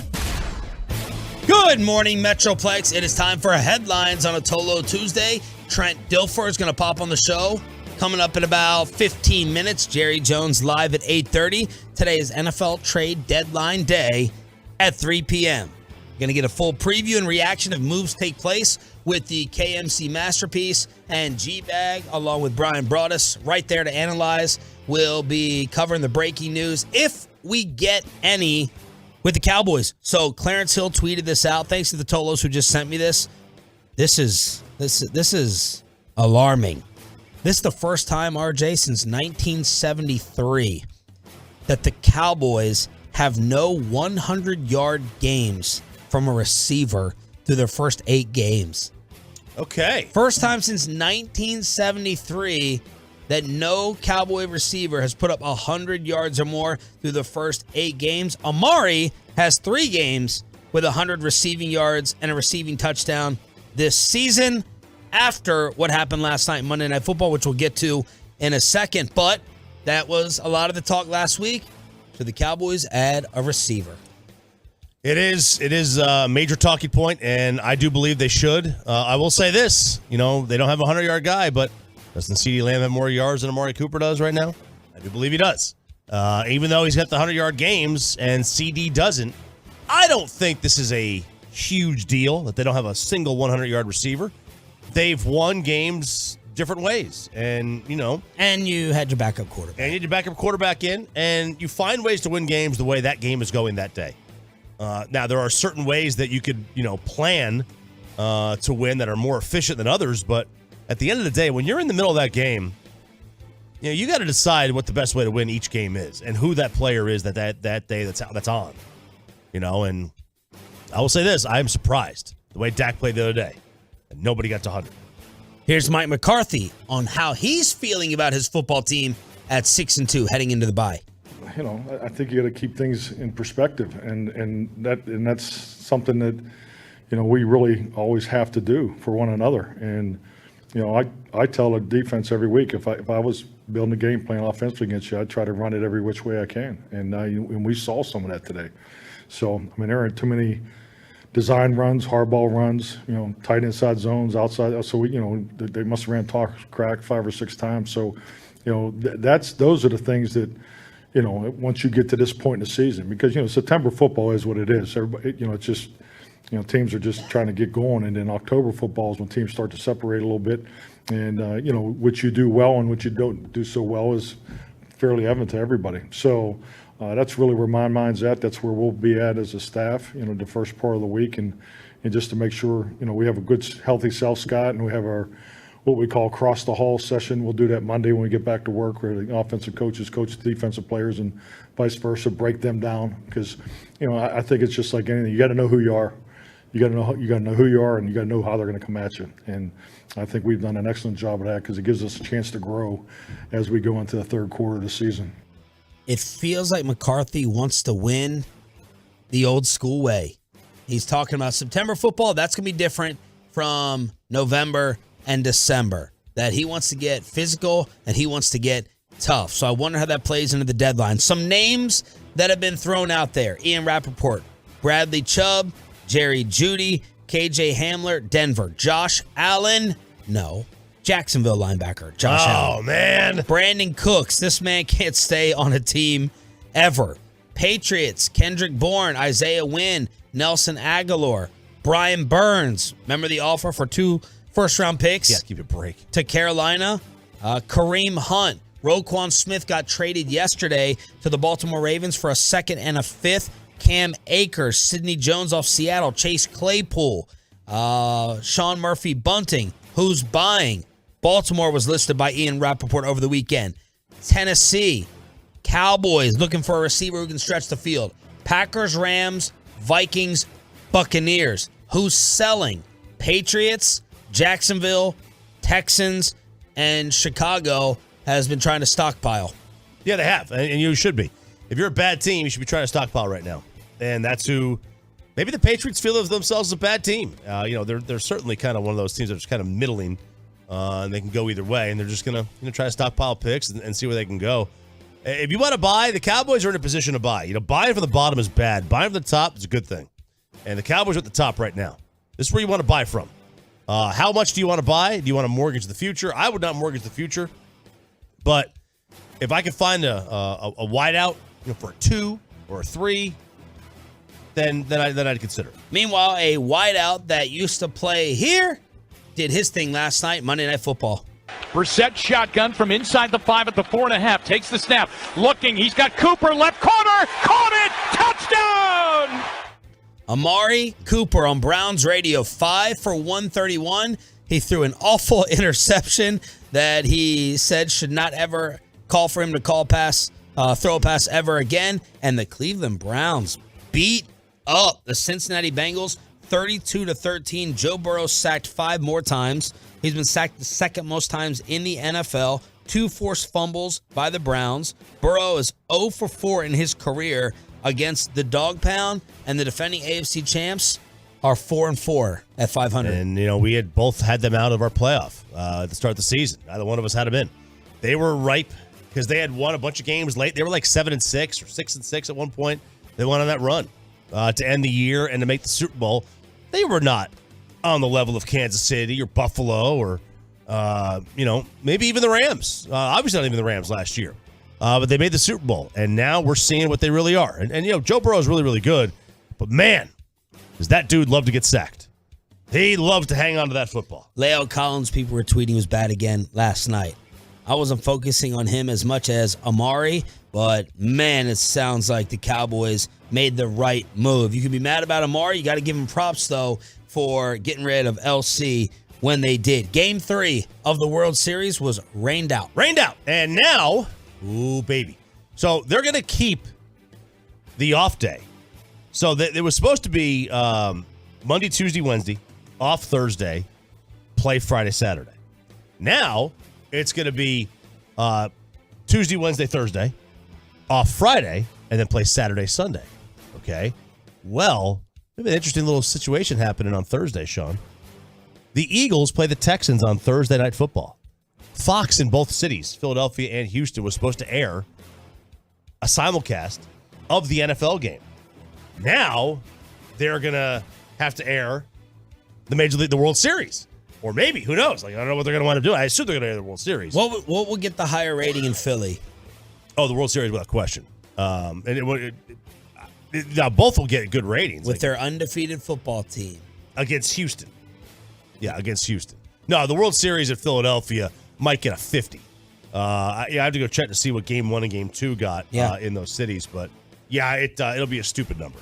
Good morning, Metroplex. It is time for headlines on a Tolo Tuesday. Trent Dilfer is going to pop on the show coming up in about 15 minutes. Jerry Jones live at 8:30. Today is NFL trade deadline day at 3 p.m. Going to get a full preview and reaction if moves take place with the KMC Masterpiece and G-Bag, along with Brian Broaddus, right there to analyze. We'll be covering the breaking news, if we get any, with the Cowboys. So Clarence Hill tweeted this out. Thanks to the Tolos who just sent me this. This is alarming. This is the first time, RJ, since 1973 that the Cowboys have no 100-yard games from a receiver through their first 8 games. Okay. First time since 1973 that no Cowboy receiver has put up 100 yards or more through the first 8 games. Amari has 3 games with 100 receiving yards and a receiving touchdown this season after what happened last night, Monday Night Football, which we'll get to in a second. But that was a lot of the talk last week. Should the Cowboys add a receiver? It is a major talking point, and I do believe they should. I will say this, they don't have a 100-yard guy, but doesn't CeeDee Lamb have more yards than Amari Cooper does right now? I do believe he does. Even though he's got the 100-yard games and CD doesn't, I don't think this is a huge deal that they don't have a single 100-yard receiver. They've won games different ways, and And you had your backup quarterback. And you had your backup quarterback in, and you find ways to win games the way that game is going that day. Now, there are certain ways that you could, plan to win that are more efficient than others. But at the end of the day, when you're in the middle of that game, you got to decide what the best way to win each game is and who that player is that day that's on. And I will say this: I am surprised the way Dak played the other day, and nobody got to 100. Here's Mike McCarthy on how he's feeling about his football team at 6-2 heading into the bye. I think you got to keep things in perspective, and that's something that we really always have to do for one another. And I tell the defense every week, if I was building a game plan offensively against you, I'd try to run it every which way I can. And we saw some of that today. So there aren't too many design runs, hardball runs, tight inside zones, outside. So they must have ran crack 5 or 6 times. So those are the things that. Once you get to this point in the season, because, September football is what it is. Everybody, it's just, teams are just trying to get going. And then October football is when teams start to separate a little bit. And, what you do well and what you don't do so well is fairly evident to everybody. So that's really where my mind's at. That's where we'll be at as a staff, the first part of the week. And just to make sure, we have a good, healthy South Scott, and we have our what we call cross the hall session. We'll do that Monday when we get back to work, where the offensive coaches coach the defensive players and vice versa, break them down. Because, I think it's just like anything. You got to know who you are. You got to know who you are, and you got to know how they're going to come at you. And I think we've done an excellent job of that, because it gives us a chance to grow as we go into the third quarter of the season. It feels like McCarthy wants to win the old school way. He's talking about September football. That's going to be different from November and December, that he wants to get physical and he wants to get tough. So I wonder how that plays into the deadline. Some names that have been thrown out there: Ian Rappaport, Bradley Chubb, Jerry Jeudy, KJ Hamler, Denver. Josh Allen, no. Jacksonville linebacker, Josh Allen. Oh, man. Brandon Cooks, this man can't stay on a team ever. Patriots, Kendrick Bourne, Isaiah Wynn, Nelson Aguilar, Brian Burns. Remember the offer for 2 first-round picks? Yeah, give it a break. To Carolina. Kareem Hunt. Roquan Smith got traded yesterday to the Baltimore Ravens for a 2nd and a 5th. Cam Akers. Sidney Jones off Seattle. Chase Claypool. Sean Murphy Bunting. Who's buying? Baltimore was listed by Ian Rappaport over the weekend. Tennessee. Cowboys looking for a receiver who can stretch the field. Packers, Rams, Vikings, Buccaneers. Who's selling? Patriots, Jacksonville, Texans, and Chicago has been trying to stockpile. Yeah, they have, and you should be. If you're a bad team, you should be trying to stockpile right now. And that's who maybe the Patriots feel of themselves as a bad team. They're certainly kind of one of those teams that are just kind of middling and they can go either way. And they're just gonna try to stockpile picks and see where they can go. If you want to buy, the Cowboys are in a position to buy. Buying from the bottom is bad. Buying from the top is a good thing. And the Cowboys are at the top right now. This is where you want to buy from. How much do you want to buy? Do you want to mortgage the future? I would not mortgage the future. But if I could find a wideout for a 2 or a 3, then I'd consider it. Meanwhile, a wideout that used to play here did his thing last night, Monday Night Football. Brissett shotgun from inside the 5 at the 4.5. Takes the snap. Looking. He's got Cooper left corner. Caught it. Touchdown. Amari Cooper on Browns radio, 5 for 131. He threw an awful interception that he said should not ever call for him to throw a pass ever again. And the Cleveland Browns beat up the Cincinnati Bengals 32-13. Joe Burrow sacked 5 more times. He's been sacked the second most times in the NFL. 2 forced fumbles by the Browns. Burrow is 0 for 4 in his career against the Dog Pound, and the defending AFC champs are 4-4 at 500. And, we had both had them out of our playoff at the start of the season. Neither one of us had them in. They were ripe because they had won a bunch of games late. They were like 7-6 or 6-6 at one point. They went on that run to end the year and to make the Super Bowl. They were not on the level of Kansas City or Buffalo or, maybe even the Rams. Obviously not even the Rams last year. But they made the Super Bowl, and now we're seeing what they really are. And Joe Burrow is really, really good. But, man, does that dude love to get sacked. He loves to hang on to that football. La'el Collins, people were tweeting, was bad again last night. I wasn't focusing on him as much as Amari, but, man, it sounds like the Cowboys made the right move. You can be mad about Amari. You got to give him props, though, for getting rid of LC when they did. Game 3 of the World Series was rained out. And now... Ooh, baby. So they're going to keep the off day. So it was supposed to be Monday, Tuesday, Wednesday, off Thursday, play Friday, Saturday. Now it's going to be Tuesday, Wednesday, Thursday, off Friday, and then play Saturday, Sunday. Okay? Well, we have an interesting little situation happening on Thursday, Sean. The Eagles play the Texans on Thursday Night Football. Fox in both cities, Philadelphia and Houston, was supposed to air a simulcast of the NFL game. Now they're going to have to air the World Series. Or maybe, who knows? I don't know what they're going to want to do. I assume they're going to air the World Series. What will get the higher rating in Philly? Oh, the World Series without question. Now both will get good ratings. With their undefeated football team. Against Houston. Yeah, against Houston. No, the World Series at Philadelphia might get a 50. I have to go check to see what Game 1 and Game 2 got in those cities. But, yeah, it'll be a stupid number.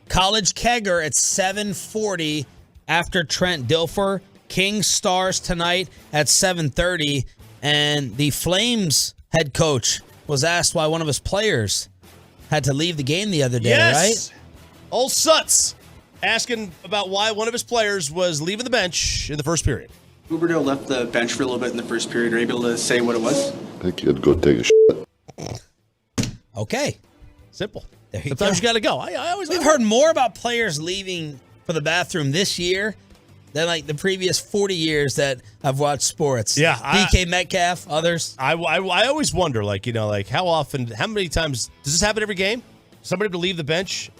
College Kegger at 7:40 after Trent Dilfer. King Stars tonight at 7:30. And the Flames head coach was asked why one of his players had to leave the game the other day, right? Old Suts asking about why one of his players was leaving the bench in the first period. Huberdeau left the bench for a little bit in the first period. Are you able to say what it was? I think he had to go take a shit. Okay. Simple. Sometimes you got to go. We've heard more about players leaving for the bathroom this year than like the previous 40 years that I've watched sports. Yeah. DK Metcalf, others. I always wonder, how often, how many times, does this happen every game? Somebody to leave the bench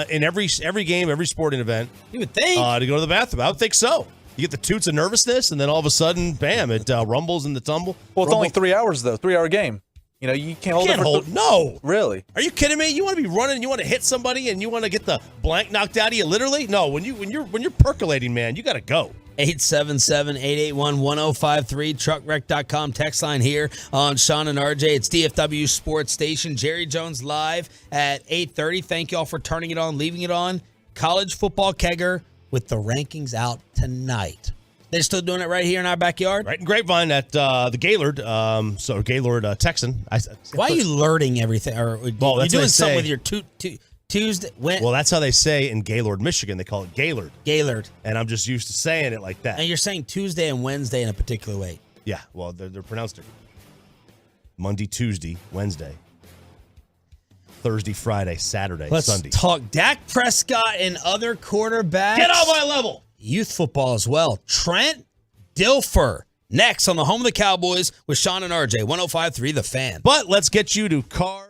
in every game, every sporting event. You would think. To go to the bathroom. I would think so. You get the toots of nervousness, and then all of a sudden, bam, it rumbles in the tumble. Well, it's only 3 hours, though. 3-hour game. You can't hold it. No. Really? Are you kidding me? You want to be running, you want to hit somebody, and you want to get the blank knocked out of you, literally? No, when you're percolating, man, you got to go. 877-881-1053, truckwreck.com text line here on Sean and RJ. It's DFW Sports Station. Jerry Jones live at 8:30. Thank you all for turning it on, leaving it on. College football kegger with the rankings out tonight. They're still doing it right here in our backyard? Right in Grapevine at the Gaylord. Gaylord Texan. Why are you alerting everything? Or you doing something with your Tuesday? Well, that's how they say in Gaylord, Michigan. They call it Gaylord. Gaylord. And I'm just used to saying it like that. And you're saying Tuesday and Wednesday in a particular way. Yeah, well, they're pronounced different. Monday, Tuesday, Wednesday. Thursday, Friday, Saturday, Sunday. Let's talk Dak Prescott and other quarterbacks. Get on my level. Youth football as well. Trent Dilfer Next on the home of the Cowboys with Sean and RJ, 105.3 The Fan. But let's get you to cars.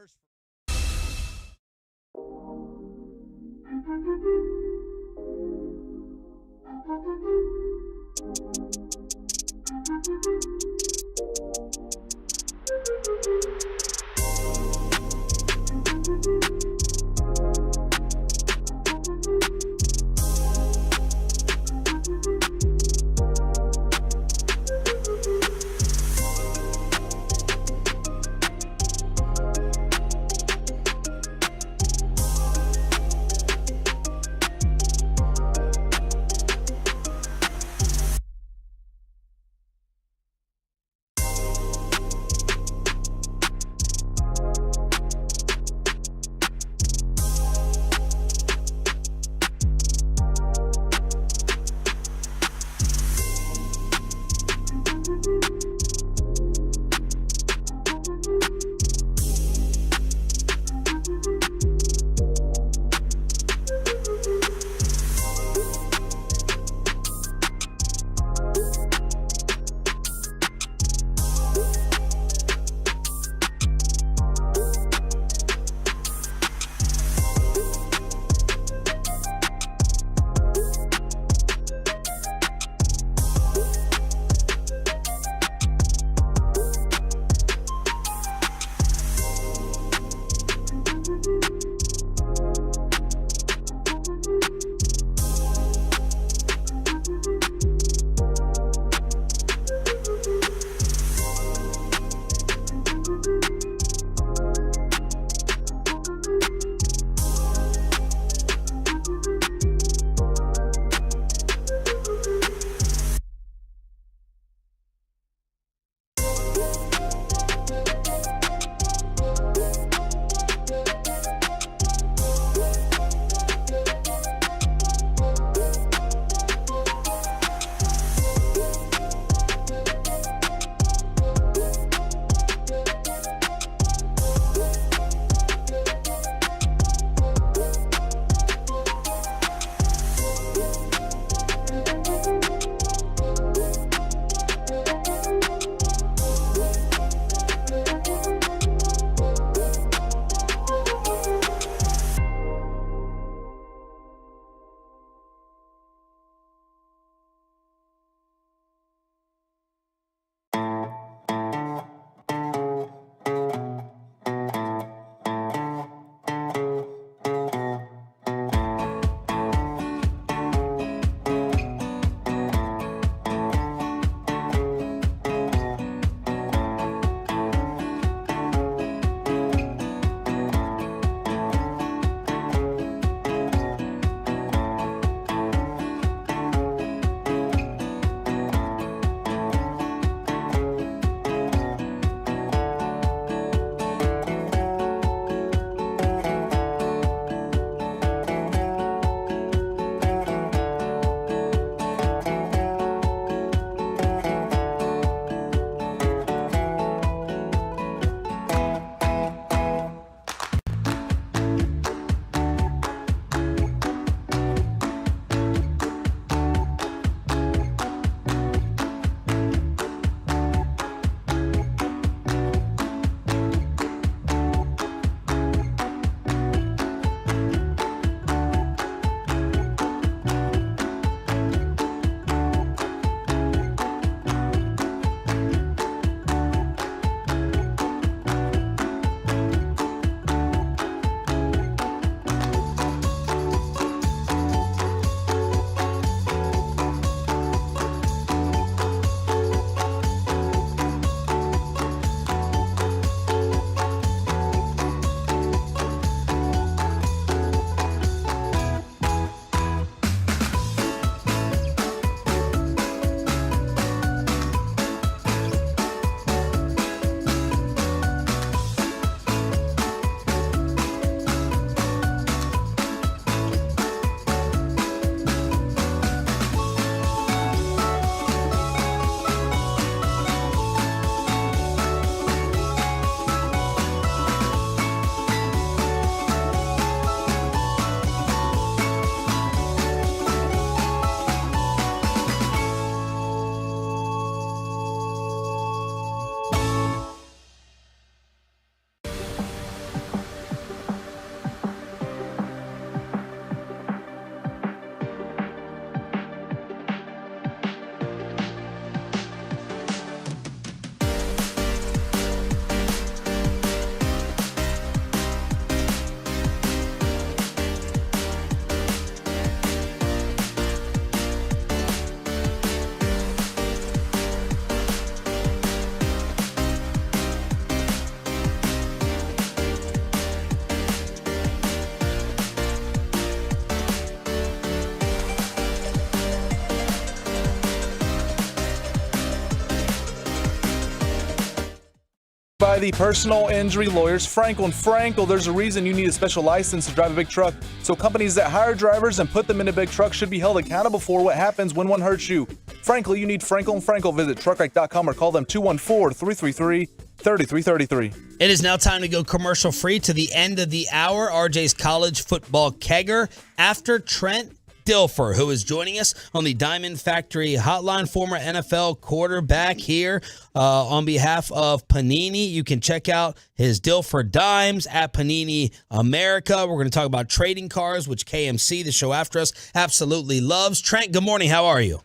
By the personal injury lawyers Frankel & Frankel. There's a reason you need a special license to drive a big truck. So companies that hire drivers and put them in a big truck should be held accountable for what happens when one hurts you. Frankly, you need Frankel & Frankel. Visit truckwreck.com or call them 214-333-3333. It is now time to go commercial free to the end of the hour. RJ's college football kegger after Trent Dilfer, who is joining us on the Diamond Factory Hotline, former NFL quarterback here on behalf of Panini. You can check out his Dilfer Dimes at Panini America. We're going to talk about trading cards, which KMC, the show after us, absolutely loves. Trent, good morning. How are you?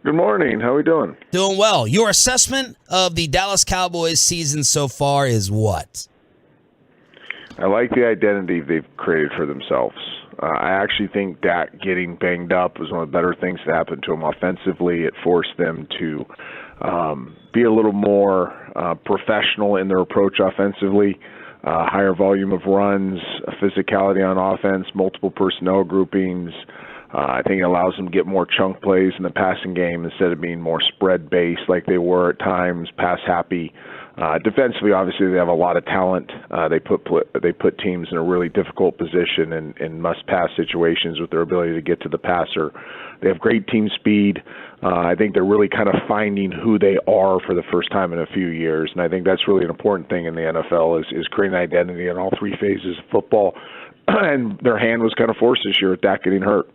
Good morning. How are we doing? Doing well. Your assessment of the Dallas Cowboys season so far is what? I like the identity they've created for themselves. I actually think Dak getting banged up was one of the better things that happened to him offensively. It forced them to be a little more professional in their approach offensively, higher volume of runs, physicality on offense, multiple personnel groupings. I think it allows them to get more chunk plays in the passing game instead of being more spread-based like they were at times, pass-happy. Defensively, obviously, they have a lot of talent. They put teams in a really difficult position in must-pass situations with their ability to get to the passer. They have great team speed. I think they're really kind of finding who they are for the first time in a few years, and I think that's really an important thing in the NFL is creating identity in all three phases of football. And their hand was kind of forced this year with Dak getting hurt.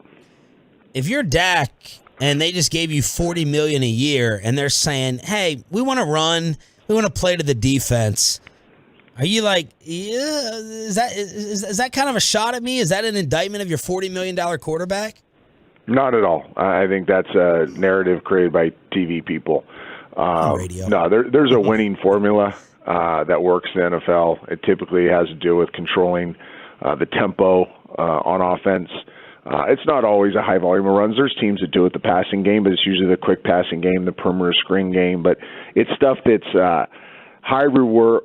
If you're Dak and they just gave you $40 million a year and they're saying, hey, we want to run, we want to play to the defense, are you like, yeah, is that kind of a shot at me? Is that an indictment of your $40 million quarterback? Not at all. I think that's a narrative created by TV people. Radio. No, there's a winning formula that works in the NFL. It typically has to do with controlling the tempo on offense. It's not always a high volume of runs. There's teams that do it the passing game, but it's usually the quick passing game, the perimeter screen game. But it's stuff that's high reward,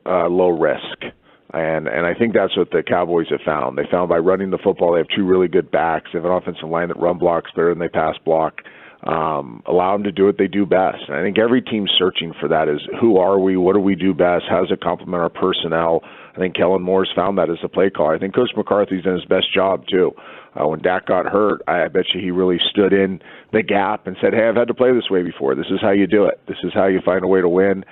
low risk. And I think that's what the Cowboys have found. They found by running the football, they have two really good backs. They have an offensive line that run blocks better than they pass block. Allow them to do what they do best. And I think every team's searching for that is who are we? What do we do best? How does it complement our personnel? I think Kellen Moore's found that as a play caller. I think Coach McCarthy's done his best job, too. When Dak got hurt, I bet you he really stood in the gap and said, hey, I've had to play this way before. This is how you do it. This is how you find a way to win.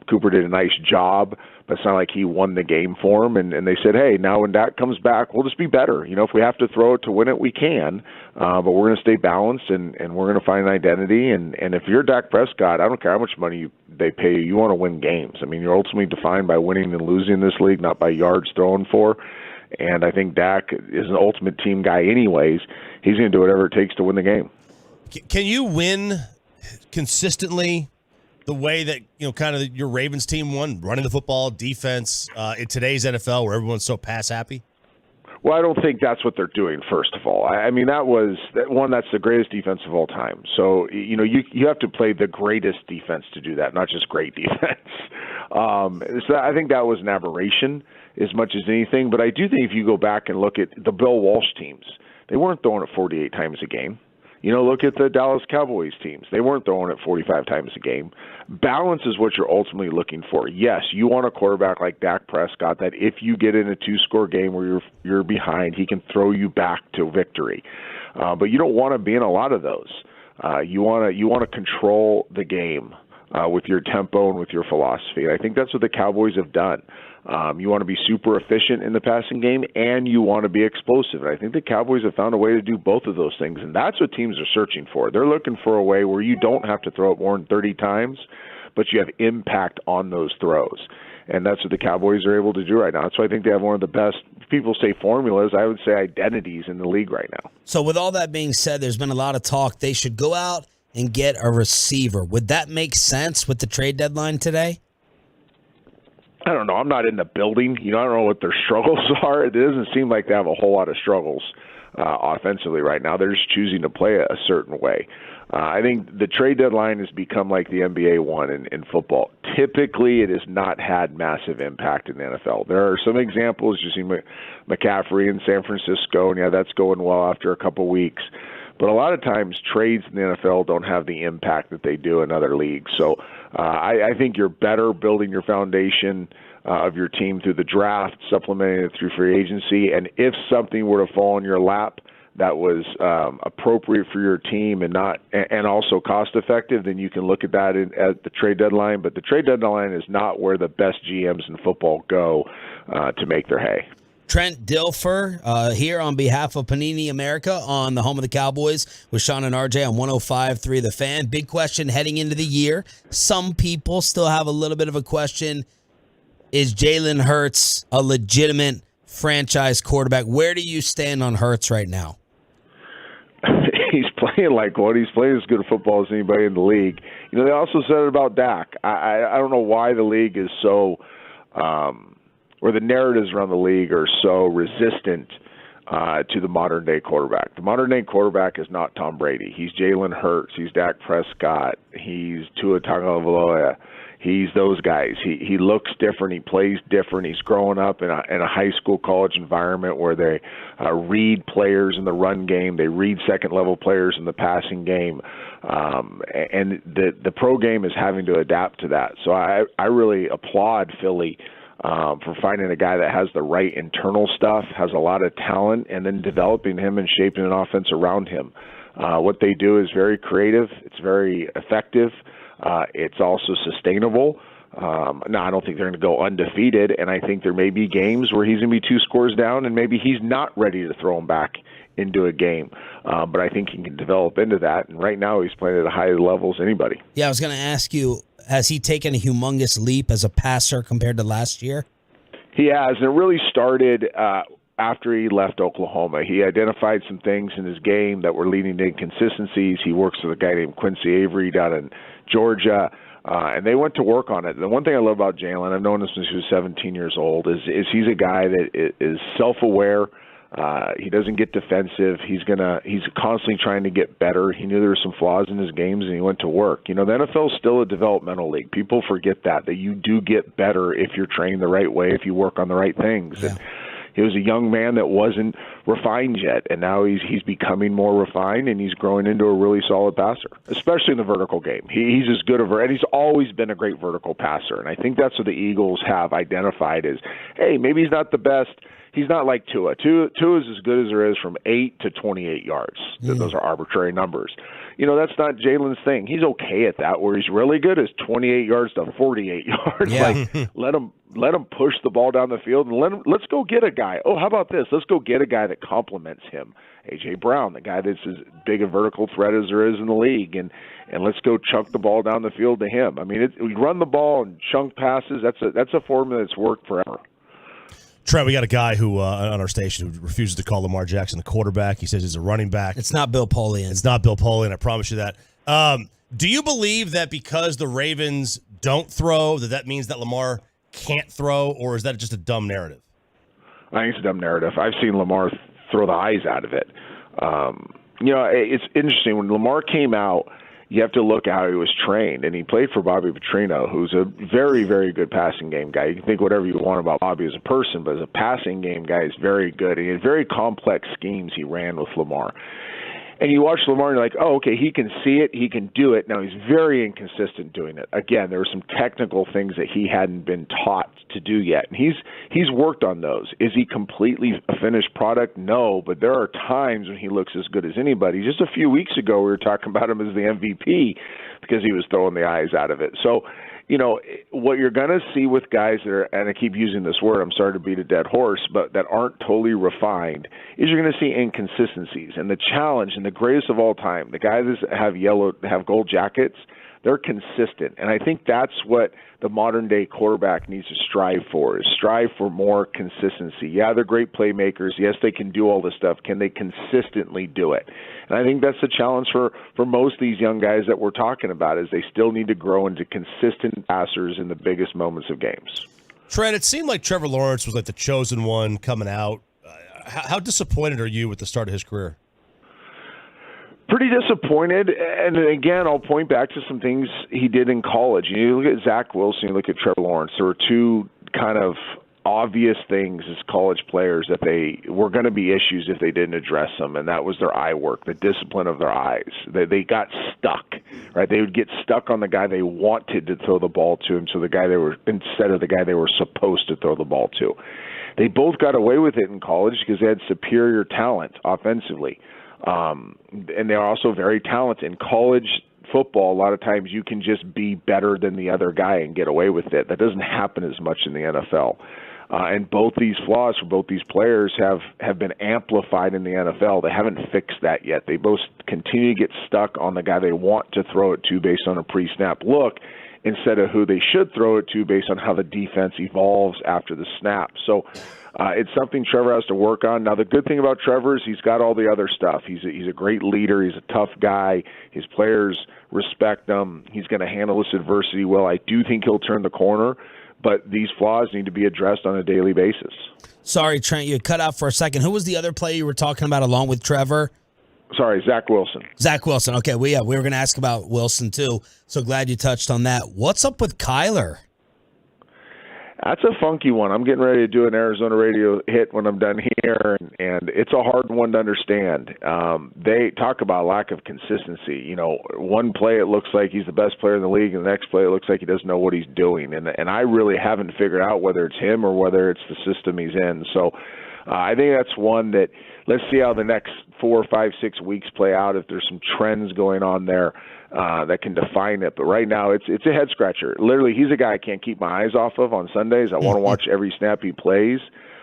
Cooper did a nice job, but it's not like he won the game for him. And they said, hey, now when Dak comes back, we'll just be better. You know, if we have to throw it to win it, we can. But we're going to stay balanced, and we're going to find an identity. And if you're Dak Prescott, I don't care how much money they pay you. You want to win games. I mean, you're ultimately defined by winning and losing in this league, not by yards thrown for. And I think Dak is an ultimate team guy anyways. He's going to do whatever it takes to win the game. Can you win consistently the way that, you know, kind of your Ravens team won, running the football, defense, in today's NFL where everyone's so pass happy? Well, I don't think that's what they're doing, first of all. I mean, that's the greatest defense of all time. So, you know, you have to play the greatest defense to do that, not just great defense. So I think that was an aberration as much as anything. But I do think if you go back and look at the Bill Walsh teams, they weren't throwing it 48 times a game. You know, look at the Dallas Cowboys teams. They weren't throwing it 45 times a game. Balance is what you're ultimately looking for. Yes, you want a quarterback like Dak Prescott that if you get in a two-score game where you're behind, he can throw you back to victory. But you don't want to be in a lot of those. You want to control the game with your tempo and with your philosophy. And I think that's what the Cowboys have done. You want to be super efficient in the passing game, and you want to be explosive. And I think the Cowboys have found a way to do both of those things, and that's what teams are searching for. They're looking for a way where you don't have to throw it more than 30 times, but you have impact on those throws. And that's what the Cowboys are able to do right now. That's why I think they have one of the best, people say formulas, I would say identities in the league right now. So with all that being said, there's been a lot of talk. They should go out and get a receiver. Would that make sense with the trade deadline today? I don't know. I'm not in the building. You know, I don't know what their struggles are. It doesn't seem like they have a whole lot of struggles offensively right now. They're just choosing to play a certain way. I think the trade deadline has become like the NBA one in football. Typically, it has not had massive impact in the NFL. There are some examples. You see McCaffrey in San Francisco, and yeah, that's going well after a couple weeks. But a lot of times trades in the NFL don't have the impact that they do in other leagues. So I think you're better building your foundation of your team through the draft, supplementing it through free agency. And if something were to fall in your lap that was appropriate for your team and also cost effective, then you can look at that at the trade deadline. But the trade deadline is not where the best GMs in football go to make their hay. Trent Dilfer here on behalf of Panini America on the home of the Cowboys with Sean and RJ on 105.3 The Fan. Big question heading into the year. Some people still have a little bit of a question. Is Jalen Hurts a legitimate franchise quarterback? Where do you stand on Hurts right now? He's playing like one. He's playing as good a football as anybody in the league. You know, they also said it about Dak. I don't know why the league is so or the narratives around the league are so resistant to the modern-day quarterback. The modern-day quarterback is not Tom Brady. He's Jalen Hurts. He's Dak Prescott. He's Tua Tagovailoa. He's those guys. He looks different. He plays different. He's growing up in a high school, college environment where they read players in the run game. They read second-level players in the passing game. And the pro game is having to adapt to that. So I really applaud Philly for finding a guy that has the right internal stuff, has a lot of talent, and then developing him and shaping an offense around him. What they do is very creative. It's very effective. It's also sustainable. Now, I don't think they're going to go undefeated, and I think there may be games where he's going to be 2 scores down, and maybe he's not ready to throw him back into a game. But I think he can develop into that, and right now he's playing at a high level as anybody. Yeah, I was going to ask you, has he taken a humongous leap as a passer compared to last year? He has, and it really started after he left Oklahoma. He identified some things in his game that were leading to inconsistencies. He works with a guy named Quincy Avery down in Georgia, and they went to work on it. The one thing I love about Jalen, I've known him since he was 17 years old, is he's a guy that is self-aware. He doesn't get defensive. He's constantly trying to get better. He knew there were some flaws in his games, and he went to work. You know, the NFL is still a developmental league. People forget that you do get better if you're trained the right way, if you work on the right things. Yeah. And he was a young man that wasn't refined yet, and now he's becoming more refined, and he's growing into a really solid passer, especially in the vertical game. He's as good and he's always been a great vertical passer, and I think that's what the Eagles have identified as, hey, maybe he's not the best. He's not like Tua. Tua is as good as there is from 8 to 28 yards. Those are arbitrary numbers. You know, that's not Jalen's thing. He's okay at that. Where he's really good is 28 yards to 48 yards. Yeah. Like, let him push the ball down the field, and let's go get a guy. Oh, how about this? Let's go get a guy that complements him. A.J. Brown, the guy that's as big a vertical threat as there is in the league, and let's go chunk the ball down the field to him. I mean, we run the ball and chunk passes. That's a formula that's worked forever. Trent, we got a guy who on our station who refuses to call Lamar Jackson the quarterback. He says he's a running back. It's not Bill Polian. It's not Bill Polian, I promise you that. Do you believe that because the Ravens don't throw, that means that Lamar can't throw, or is that just a dumb narrative? I think it's a dumb narrative. I've seen Lamar throw the eyes out of it. You know, it's interesting. When Lamar came out, you have to look at how he was trained, and he played for Bobby Petrino, who's a very, very good passing game guy. You can think whatever you want about Bobby as a person, but as a passing game guy, he's very good. And he had very complex schemes he ran with Lamar. And you watch Lamar and you're like, oh, okay, he can see it, he can do it. Now, he's very inconsistent doing it. Again, there were some technical things that he hadn't been taught to do yet. And he's worked on those. Is he completely a finished product? No, but there are times when he looks as good as anybody. Just a few weeks ago, we were talking about him as the MVP because he was throwing the eyes out of it. So, you know, what you're going to see with guys that are, and I keep using this word, I'm sorry to beat a dead horse, but that aren't totally refined, is you're going to see inconsistencies. And the challenge, and the greatest of all time, the guys that have gold jackets, they're consistent. And I think that's what the modern-day quarterback needs to strive for, is strive for more consistency. Yeah, they're great playmakers. Yes, they can do all this stuff. Can they consistently do it? And I think that's the challenge for most of these young guys that we're talking about, is they still need to grow into consistent passers in the biggest moments of games. Trent, it seemed like Trevor Lawrence was like the chosen one coming out. How disappointed are you with the start of his career? Pretty disappointed, and again, I'll point back to some things he did in college. You look at Zach Wilson, you look at Trevor Lawrence. There were two kind of obvious things as college players that they were going to be issues if they didn't address them, and that was their eye work, the discipline of their eyes. They got stuck, right? They would get stuck on the guy they wanted to throw the ball to, and so the guy instead of the guy they were supposed to throw the ball to. They both got away with it in college because they had superior talent offensively, and they're also very talented in college football. A lot of times you can just be better than the other guy and get away with it. That doesn't happen as much in the NFL. And both these flaws for both these players have been amplified in the NFL. They haven't fixed that yet. They both continue to get stuck on the guy they want to throw it to based on a pre-snap look instead of who they should throw it to based on how the defense evolves after the snap. So it's something Trevor has to work on. Now, the good thing about Trevor is he's got all the other stuff. He's a great leader. He's a tough guy. His players respect him. He's going to handle this adversity well. I do think he'll turn the corner, but these flaws need to be addressed on a daily basis. Sorry, Trent, you cut out for a second. Who was the other player you were talking about along with Trevor? Sorry, Zach Wilson. Zach Wilson. Okay, we were going to ask about Wilson too, so glad you touched on that. What's up with Kyler? That's a funky one. I'm getting ready to do an Arizona radio hit when I'm done here, and it's a hard one to understand. They talk about lack of consistency. You know, one play it looks like he's the best player in the league, and the next play it looks like he doesn't know what he's doing. And I really haven't figured out whether it's him or whether it's the system he's in. So I think that's one that let's see how the next 4, 5, 6 weeks play out, if there's some trends going on there that can define it. But right now, it's a head scratcher. Literally, he's a guy I can't keep my eyes off of on Sundays. I want to watch every snap he plays.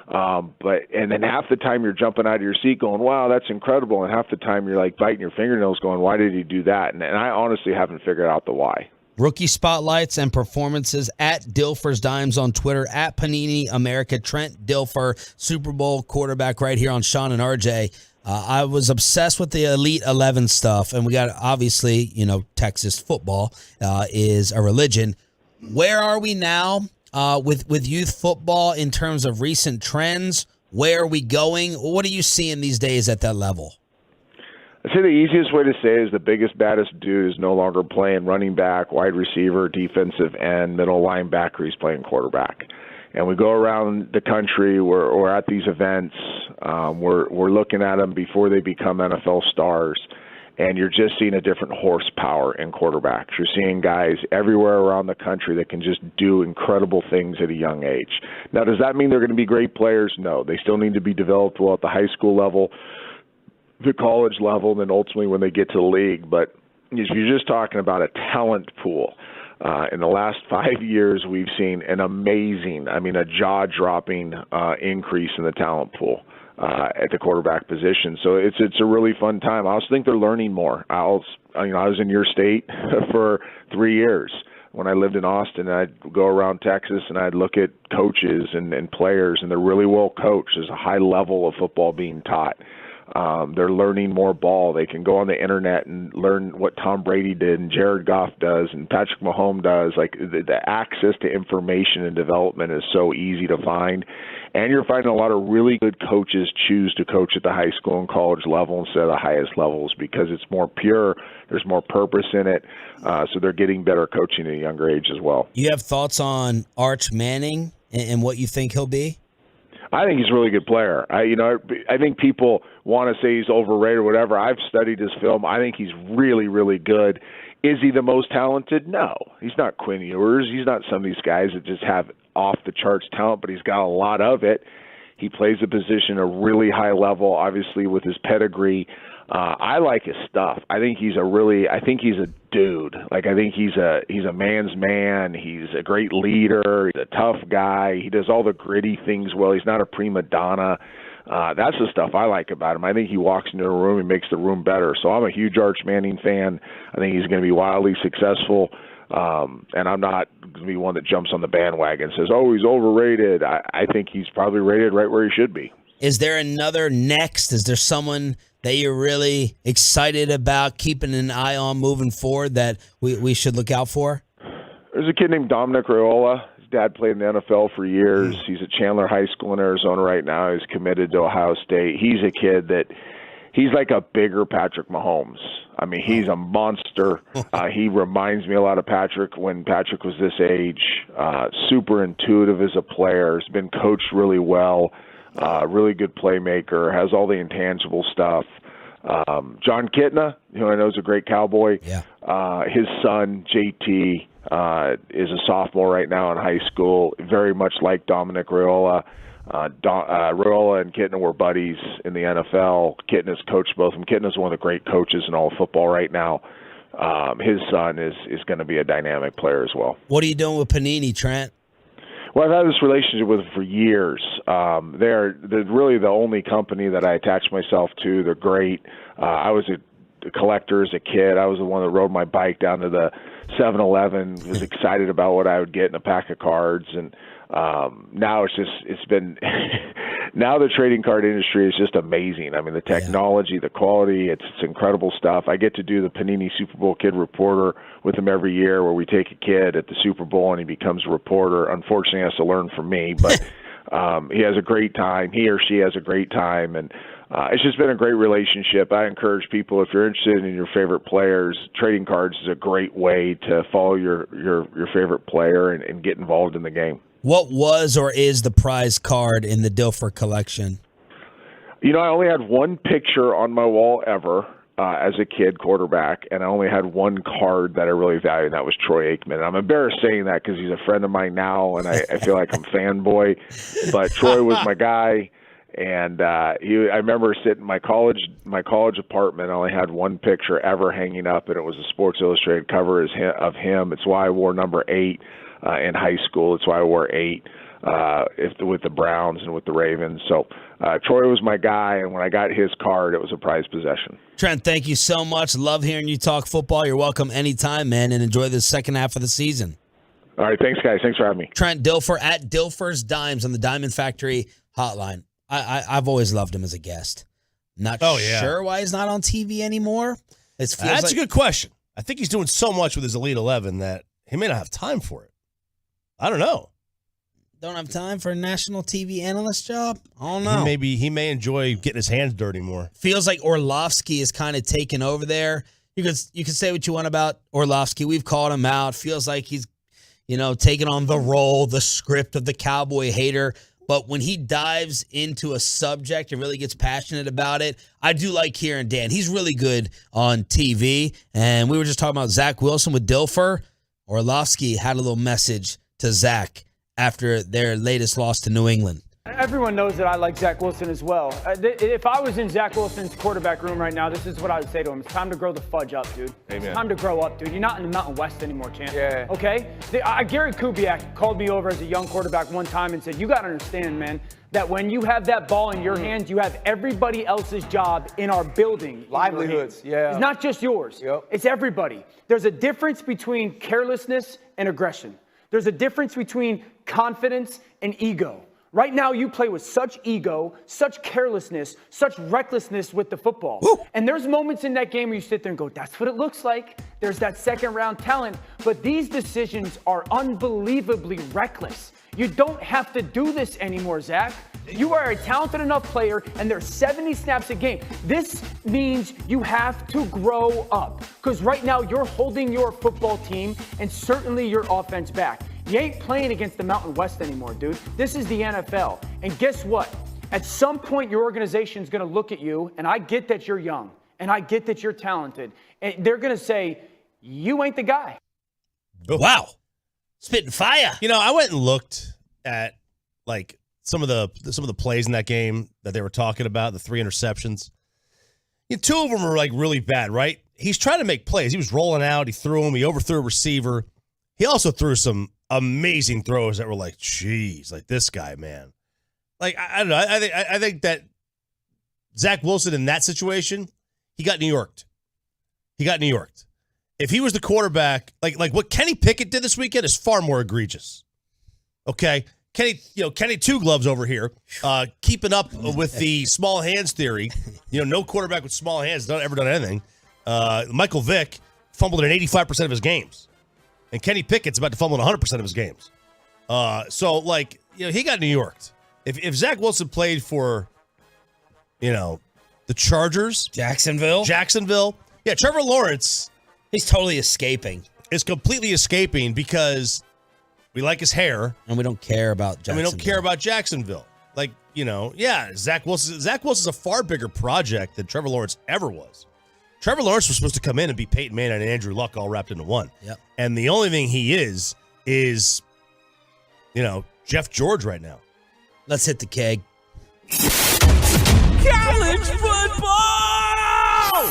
And then half the time you're jumping out of your seat going, wow, that's incredible. And half the time you're like biting your fingernails going, why did he do that? And I honestly haven't figured out the why. Rookie spotlights and performances at Dilfer's Dimes on Twitter, at Panini America. Trent Dilfer, Super Bowl quarterback, right here on Sean and RJ. I was obsessed with the Elite 11 stuff, and we got, obviously, Texas football is a religion. Where are we now with youth football in terms of recent trends? Where are we going? What are you seeing these days at that level? I'd say the easiest way to say is the biggest, baddest dude is no longer playing running back, wide receiver, defensive end, middle linebacker. He's playing quarterback. And we go around the country, we're at these events, we're looking at them before they become NFL stars, and you're just seeing a different horsepower in quarterbacks. You're seeing guys everywhere around the country that can just do incredible things at a young age. Now, does that mean they're going to be great players? No. They still need to be developed well at the high school level, the college level, and then ultimately when they get to the league. But if you're just talking about a talent pool, in the last 5 years, we've seen an amazing, a jaw-dropping increase in the talent pool at the quarterback position. So it's a really fun time. I also think they're learning more. I was in your state for 3 years when I lived in Austin. I'd go around Texas and I'd look at coaches and players, and they're really well coached. There's a high level of football being taught. They're learning more ball. They can go on the internet and learn what Tom Brady did and Jared Goff does and Patrick Mahomes does. Like the access to information and development is so easy to find. And you're finding a lot of really good coaches choose to coach at the high school and college level instead of the highest levels because it's more pure. There's more purpose in it. So they're getting better coaching at a younger age as well. You have thoughts on Arch Manning and what you think he'll be? I think he's a really good player. I think people want to say he's overrated or whatever. I've studied his film. I think he's really, really good. Is he the most talented? No. He's not Quinn Ewers. He's not some of these guys that just have off-the-charts talent, but he's got a lot of it. He plays the position at a really high level, obviously with his pedigree. I like his stuff. I think he's a dude. Like, I think he's a man's man. He's a great leader. He's a tough guy. He does all the gritty things well. He's not a prima donna. That's the stuff I like about him. I think he walks into a room and makes the room better. So I'm a huge Arch Manning fan. I think he's going to be wildly successful. And I'm not going to be one that jumps on the bandwagon and says, oh, he's overrated. I think he's probably rated right where he should be. Is there another next? Is there someone that you're really excited about keeping an eye on moving forward that we should look out for? There's a kid named Dominic Raiola. His dad played in the NFL for years. He's at Chandler High School in Arizona right now. He's committed to Ohio State. He's a kid that he's like a bigger Patrick Mahomes. I mean, he's a monster. He reminds me a lot of Patrick when Patrick was this age. Super intuitive as a player. Has been coached really well. Really good playmaker. Has all the intangible stuff. John Kitna, who I know is a great Cowboy. Yeah. His son, JT, is a sophomore right now in high school. Very much like Dominic Raiola. Raiola and Kitna were buddies in the NFL. Kitna's coached both of them. Kitna's one of the great coaches in all of football right now. His son is going to be a dynamic player as well. What are you doing with Panini, Trent? Well, I've had this relationship with them for years. They're really the only company that I attach myself to. They're great. I was a collector as a kid. I was the one that rode my bike down to the 7-Eleven, was excited about what I would get in a pack of cards, and now it's been now the trading card industry is just amazing. I mean, the technology, the quality, it's incredible stuff. I get to do the Panini Super Bowl Kid Reporter with them every year, where we take a kid at the Super Bowl and he becomes a reporter. Unfortunately, he has to learn from me, but he has a great time. He or she has a great time, and it's just been a great relationship. I encourage people, if you're interested in your favorite players, trading cards is a great way to follow your favorite player and get involved in the game. What was or is the prize card in the Dilfer collection? You know, I only had one picture on my wall ever as a kid, quarterback, and I only had one card that I really valued, and that was Troy Aikman. And I'm embarrassed saying that because he's a friend of mine now, and I feel like I'm fanboy. But Troy was my guy, and I remember sitting in my college apartment. I only had one picture ever hanging up, and it was a Sports Illustrated cover of him. It's why I wore number 8 in high school. It's why I wore 8 with the Browns and with the Ravens. So Troy was my guy, and when I got his card, it was a prized possession. Trent, thank you so much. Love hearing you talk football. You're welcome anytime, man, and enjoy the second half of the season. All right, thanks, guys. Thanks for having me. Trent Dilfer at Dilfer's Dimes on the Diamond Factory hotline. I've always loved him as a guest. Not sure why he's not on TV anymore. That's a good question. I think he's doing so much with his Elite 11 that he may not have time for it. I don't know. Don't have time for a national TV analyst job? I don't know. He may enjoy getting his hands dirty more. Feels like Orlovsky is kind of taken over there. You can say what you want about Orlovsky. We've called him out. Feels like he's, taking on the role, the script of the Cowboy hater. But when he dives into a subject and really gets passionate about it, I do like hearing Dan. He's really good on TV. And we were just talking about Zach Wilson with Dilfer. Orlovsky had a little message to Zach after their latest loss to New England. Everyone knows that I like Zach Wilson as well. If I was in Zach Wilson's quarterback room right now, this is what I would say to him. It's time to grow the fudge up, dude. Amen. It's time to grow up, dude. You're not in the Mountain West anymore, champ. Yeah. Okay? Gary Kubiak called me over as a young quarterback one time and said, you got to understand, man, that when you have that ball in your hands, you have everybody else's job in our building. Livelihoods, yeah. It's not just yours. Yep. It's everybody. There's a difference between carelessness and aggression. There's a difference between confidence and ego. Right now, you play with such ego, such carelessness, such recklessness with the football. Woo. And there's moments in that game where you sit there and go, that's what it looks like. There's that second-round talent. But these decisions are unbelievably reckless. You don't have to do this anymore, Zach. You are a talented enough player, and there's 70 snaps a game. This means you have to grow up. Because right now, you're holding your football team and certainly your offense back. You ain't playing against the Mountain West anymore, dude. This is the NFL. And guess what? At some point, your organization's going to look at you, and I get that you're young, and I get that you're talented, and they're going to say, you ain't the guy. Wow. Spitting fire. I went and looked at, some of the plays in that game that they were talking about, the 3 interceptions. 2 of them were, really bad, right? He's trying to make plays. He was rolling out. He threw them. He overthrew a receiver. He also threw some amazing throws that were geez, this guy, man. I don't know. I think that Zach Wilson in that situation, he got New Yorked. If he was the quarterback, like what Kenny Pickett did this weekend is far more egregious. Okay? Kenny Two Gloves over here, keeping up with the small hands theory. No quarterback with small hands has ever done anything. Michael Vick fumbled in 85% of his games. And Kenny Pickett's about to fumble in 100% of his games. He got New Yorked. If Zach Wilson played for, the Chargers, Jacksonville. Yeah, Trevor Lawrence. He's totally escaping. Is completely escaping because we like his hair. And we don't care about Jacksonville. And we don't care about Jacksonville. Like, Zach Wilson. Zach Wilson's a far bigger project than Trevor Lawrence ever was. Trevor Lawrence was supposed to come in and be Peyton Manning and Andrew Luck all wrapped into one. Yep. And the only thing he is, Jeff George right now. Let's hit the keg. College football!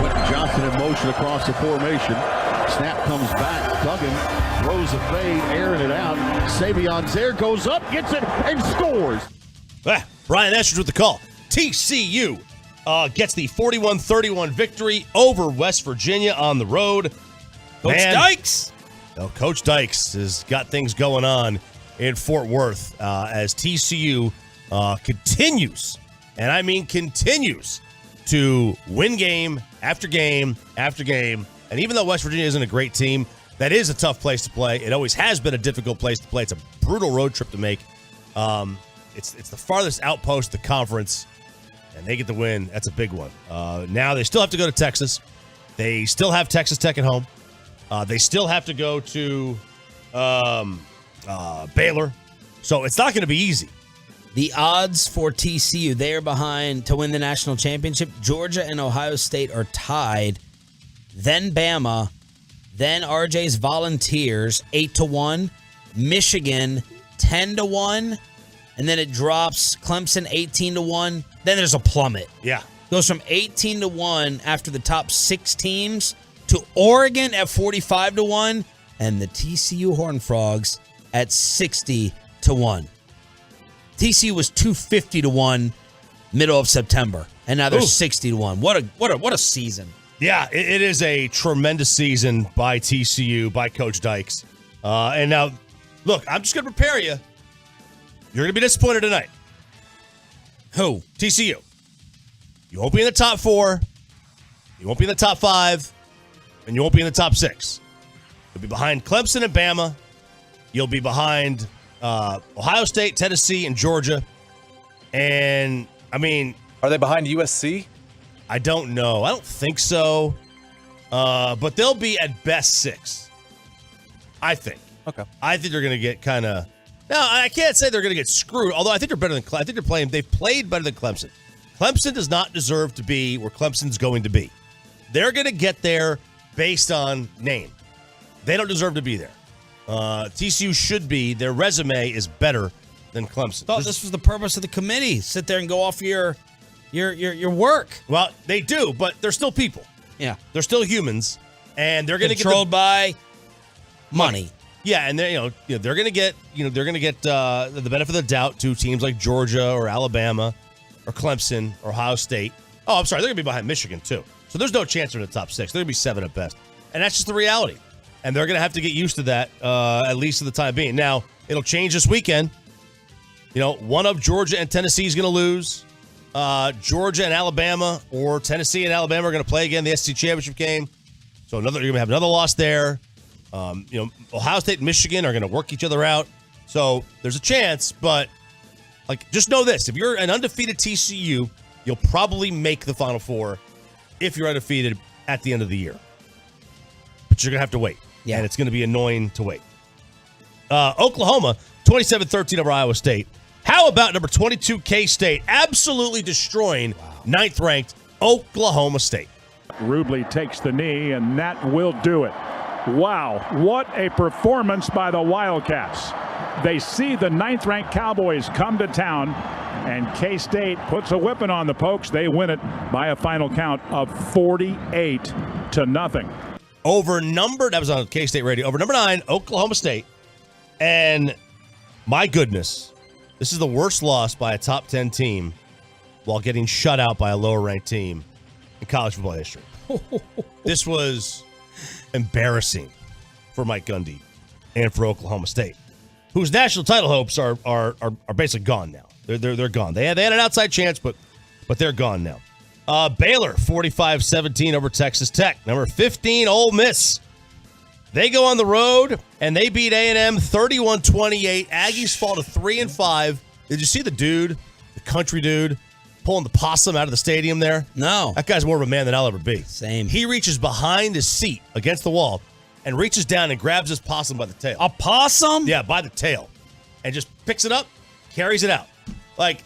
Quentin Johnson in motion across the formation. Snap comes back. Duggan throws a fade, airing it out. Savion's there, goes up, gets it, and scores. Brian Escher's with the call. TCU gets the 41-31 victory over West Virginia on the road. Coach Dykes. Coach Dykes has got things going on in Fort Worth as TCU continues, and I mean continues, to win game after game after game. And even though West Virginia isn't a great team, that is a tough place to play. It always has been a difficult place to play. It's a brutal road trip to make. It's the farthest outpost of the conference, and they get the win. That's a big one. Now they still have to go to Texas. They still have Texas Tech at home. They still have to go to Baylor. So it's not going to be easy. The odds for TCU, they are behind to win the national championship. Georgia and Ohio State are tied. Then Bama. Then RJ's Volunteers, 8-1. Michigan, 10-1. And then it drops. Clemson, 18-1. Then there's a plummet. Yeah. Goes from 18-1 after the top 6 teams to Oregon at 45-1 and the TCU Horned Frogs at 60-1. TCU was 250-1 middle of September, and now they're 60-1. What a season! Yeah, it is a tremendous season by TCU, by Coach Dykes. And now, look, I'm just going to prepare you. You're going to be disappointed tonight. Who? TCU. You won't be in the top 4. You won't be in the top 5. And you won't be in the top 6. You'll be behind Clemson and Bama. You'll be behind Ohio State, Tennessee, and Georgia. And, I mean... Are they behind USC? I don't know. I don't think so. But they'll be at best 6. I think. Okay. I think they're going to get kind of... Now, I can't say they're going to get screwed, although I think they're better than Clemson. I think they've played better than Clemson. Clemson does not deserve to be where Clemson's going to be. They're going to get there based on name. They don't deserve to be there. TCU should be. Their resume is better than Clemson. Thought this was the purpose of the committee. Sit there and go off your work. Well, they do, but they're still people. Yeah. They're still humans, and they're going to get controlled by money. Yeah, and they're going to get the benefit of the doubt to teams like Georgia or Alabama or Clemson or Ohio State. Oh, I'm sorry, they're going to be behind Michigan too. So there's no chance they're in the top 6. They're going to be 7 at best, and that's just the reality. And they're going to have to get used to that, at least for the time being. Now, it'll change this weekend. One of Georgia and Tennessee is going to lose. Georgia and Alabama, or Tennessee and Alabama are going to play again in the SEC championship game. So you're going to have another loss there. Ohio State and Michigan are going to work each other out. So there's a chance, but just know this. If you're an undefeated TCU, you'll probably make the Final Four if you're undefeated at the end of the year. But you're going to have to wait. Yeah. And it's going to be annoying to wait. Oklahoma, 27-13 over Iowa State. How about number 22 K-State absolutely destroying 9th-ranked Oklahoma State? Rubley takes the knee, and that will do it. Wow, what a performance by the Wildcats. They see the 9th-ranked Cowboys come to town, and K-State puts a whipping on the Pokes. They win it by a final count of 48-0. That was on K-State Radio. Over number 9, Oklahoma State. And my goodness, this is the worst loss by a top 10 team while getting shut out by a lower-ranked team in college football history. This was embarrassing for Mike Gundy and for Oklahoma State, whose national title hopes are basically gone now. They're gone. They had an outside chance, but they're gone now. Baylor 45-17 over Texas Tech. Number 15 Ole Miss. They go on the road and they beat A&M 31-28. Aggies fall to 3-5. Did you see the country dude, pulling the possum out of the stadium there? No. That guy's more of a man than I'll ever be. Same. He reaches behind his seat against the wall and reaches down and grabs his possum by the tail. A possum? Yeah, by the tail. And just picks it up, carries it out. Like,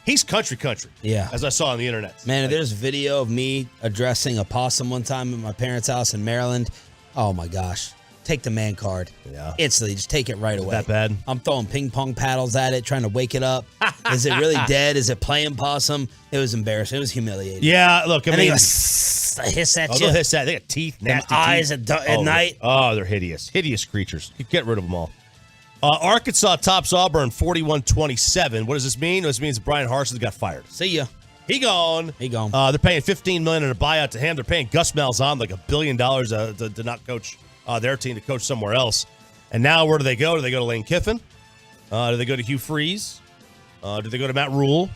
he's country. Yeah. As I saw on the internet. Man, there's video of me addressing a possum one time at my parents' house in Maryland. Oh, my gosh. Take the man card. Yeah. Instantly. Just take it right away. That bad? I'm throwing ping pong paddles at it, trying to wake it up. Is it really dead? Is it playing possum? It was embarrassing. It was humiliating. Yeah, look, I and mean. they go, hiss at you. They'll hiss at. They got teeth, nasty eyes teeth. at night. Oh, they're hideous. Hideous creatures. Get rid of them all. Arkansas tops Auburn 41-27. What does this mean? This means Brian Harson's got fired. See ya. He gone. They're paying $15 million in a buyout to him. They're paying Gus Malzahn like $1 billion to not coach their team, to coach somewhere else. And now where do they go? Do they go to Lane Kiffin? Do they go to Hugh Freeze? Do they go to Matt Rule?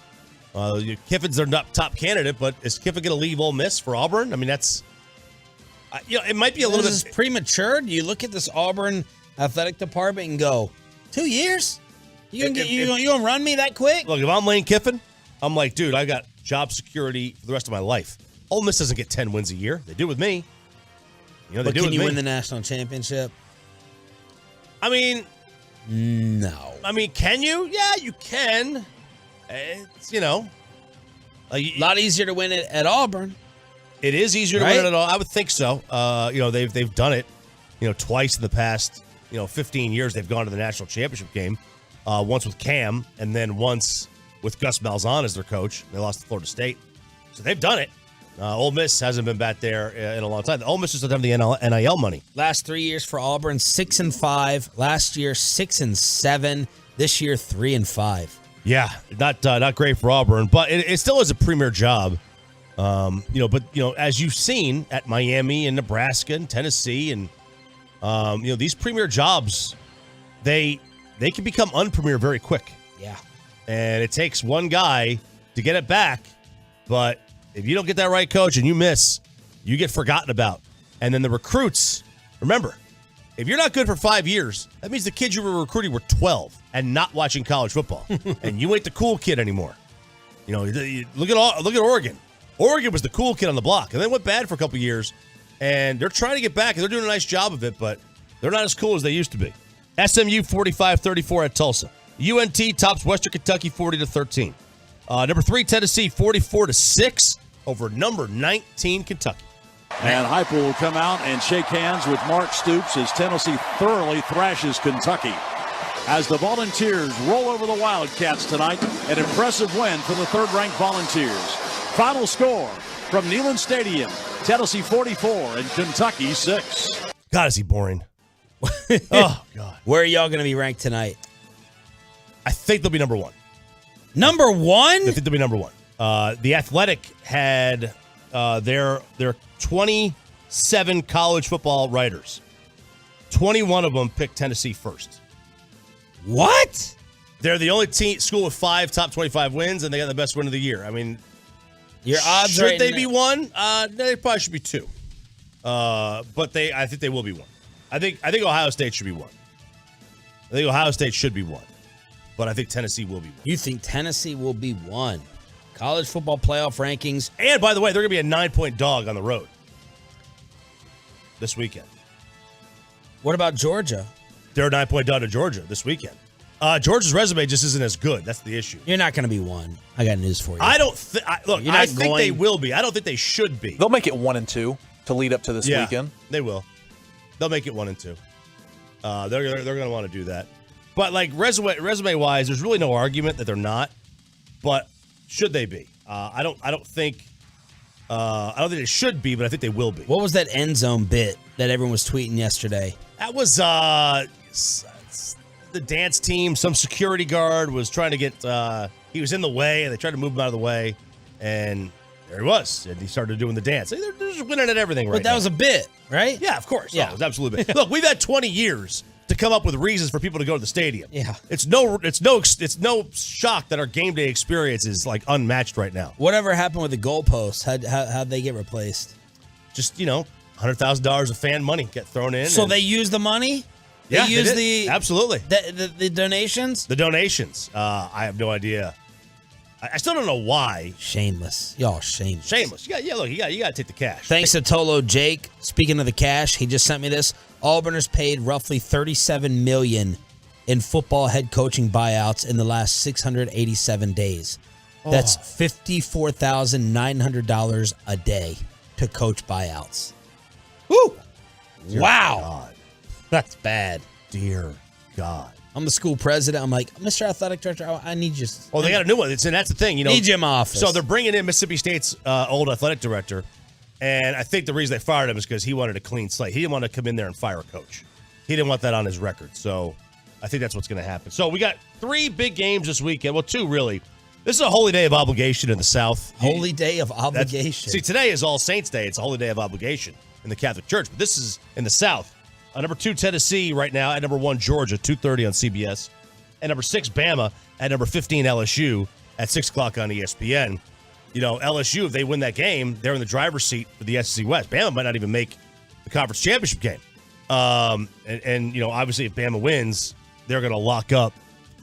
Kiffin's their top candidate, but is Kiffin going to leave Ole Miss for Auburn? I mean, that's it might be a little bit premature. Do you look at this Auburn athletic department and go, 2 years? You gonna run me that quick? Look, if I'm Lane Kiffin, I'm like, dude, I got job security for the rest of my life. Ole Miss doesn't get 10 wins a year. They do with me. But can you win the national championship? I mean, no. I mean, can you? Yeah, you can. It's, a lot easier to win it at Auburn. It is easier to win it at all. I would think so. They've done it, twice in the past, 15 years. They've gone to the national championship game, once with Cam and then once with Gus Malzahn as their coach. They lost to Florida State, so they've done it. Ole Miss hasn't been back there in a long time. Ole Miss doesn't have the NIL money. Last 3 years for Auburn, 6-5. Last year, 6-7. This year, 3-5. Yeah, not great for Auburn, but it still is a premier job. As you've seen at Miami and Nebraska and Tennessee, and these premier jobs, they can become unpremiere very quick. Yeah, and it takes one guy to get it back, but if you don't get that right coach and you miss, you get forgotten about. And then the recruits, remember, if you're not good for 5 years, that means the kids you were recruiting were 12 and not watching college football, and you ain't the cool kid anymore. Look at Oregon. Oregon was the cool kid on the block, and they went bad for a couple years, and they're trying to get back, and they're doing a nice job of it, but they're not as cool as they used to be. SMU 45-34 at Tulsa. UNT tops Western Kentucky 40-13. Number 3 Tennessee 44-6 over number 19 Kentucky. And Heupel will come out and shake hands with Mark Stoops as Tennessee thoroughly thrashes Kentucky. As the Volunteers roll over the Wildcats tonight, an impressive win for the third-ranked Volunteers. Final score from Neyland Stadium, Tennessee 44 and Kentucky 6. God, is he boring. Oh, God. Where are y'all going to be ranked tonight? I think they'll be number 1. Number 1? I think they'll be number 1. The Athletic had their 27 college football writers. 21 of them picked Tennessee first. What? They're the only school with 5 top 25 wins, and they got the best win of the year. I mean, your odds should they be 1? They probably should be 2. But I think they will be 1. I think Ohio State should be 1. I think Ohio State should be 1. But I think Tennessee will be 1. You think Tennessee will be 1? College football playoff rankings. And by the way, they're going to be a 9-point dog on the road this weekend. What about Georgia? They're a 9-point dog to Georgia this weekend. Georgia's resume just isn't as good. That's the issue. You're not going to be 1. I got news for you. I don't think. I think they will be. I don't think they should be. They'll make it 1 and 2 to lead up to this weekend. They will. They'll make it 1 and 2. They're going to want to do that. But like resume wise, there's really no argument that they're not. But should they be? I don't think they should be, but I think they will be. What was that end zone bit that everyone was tweeting yesterday? That was the dance team. Some security guard was trying to get. He was in the way, and they tried to move him out of the way, and there he was. And he started doing the dance. They're just winning at everything right now. But that was a bit, right? Yeah, of course. Yeah, it was absolutely a bit. Look, we've had 20 years to come up with reasons for people to go to the stadium. Yeah. It's no shock that our game day experience is like unmatched right now. Whatever happened with the goalposts? How'd they get replaced? Just, $100,000 of fan money get thrown in. So they use the money? Yeah, they use absolutely. The donations? The donations. I have no idea I still don't know why. Shameless. Y'all shameless. Shameless. You got to take the cash. Thanks to Tolo Jake. Speaking of the cash, he just sent me this. Auburners paid roughly $37 million in football head coaching buyouts in the last 687 days. That's $54,900 a day to coach buyouts. Woo! Wow. God. That's bad. Dear God. I'm the school president. I'm like, Mr. Athletic Director, I need you. Oh, they got a new one. And that's the thing. Need you in my office. So they're bringing in Mississippi State's old athletic director. And I think the reason they fired him is because he wanted a clean slate. He didn't want to come in there and fire a coach. He didn't want that on his record. So I think that's what's going to happen. So we got 3 big games this weekend. Well, 2 really. This is a holy day of obligation in the South. Holy day of obligation. See, today is All Saints Day. It's a holy day of obligation in the Catholic Church. But this is in the South. Number 2, Tennessee right now. At number 1, Georgia, 2:30 on CBS. At number 6, Bama. At number 15, LSU at 6 o'clock on ESPN. You know, LSU, if they win that game, they're in the driver's seat for the SEC West. Bama might not even make the conference championship game. And you know, obviously, if Bama wins, they're going to lock up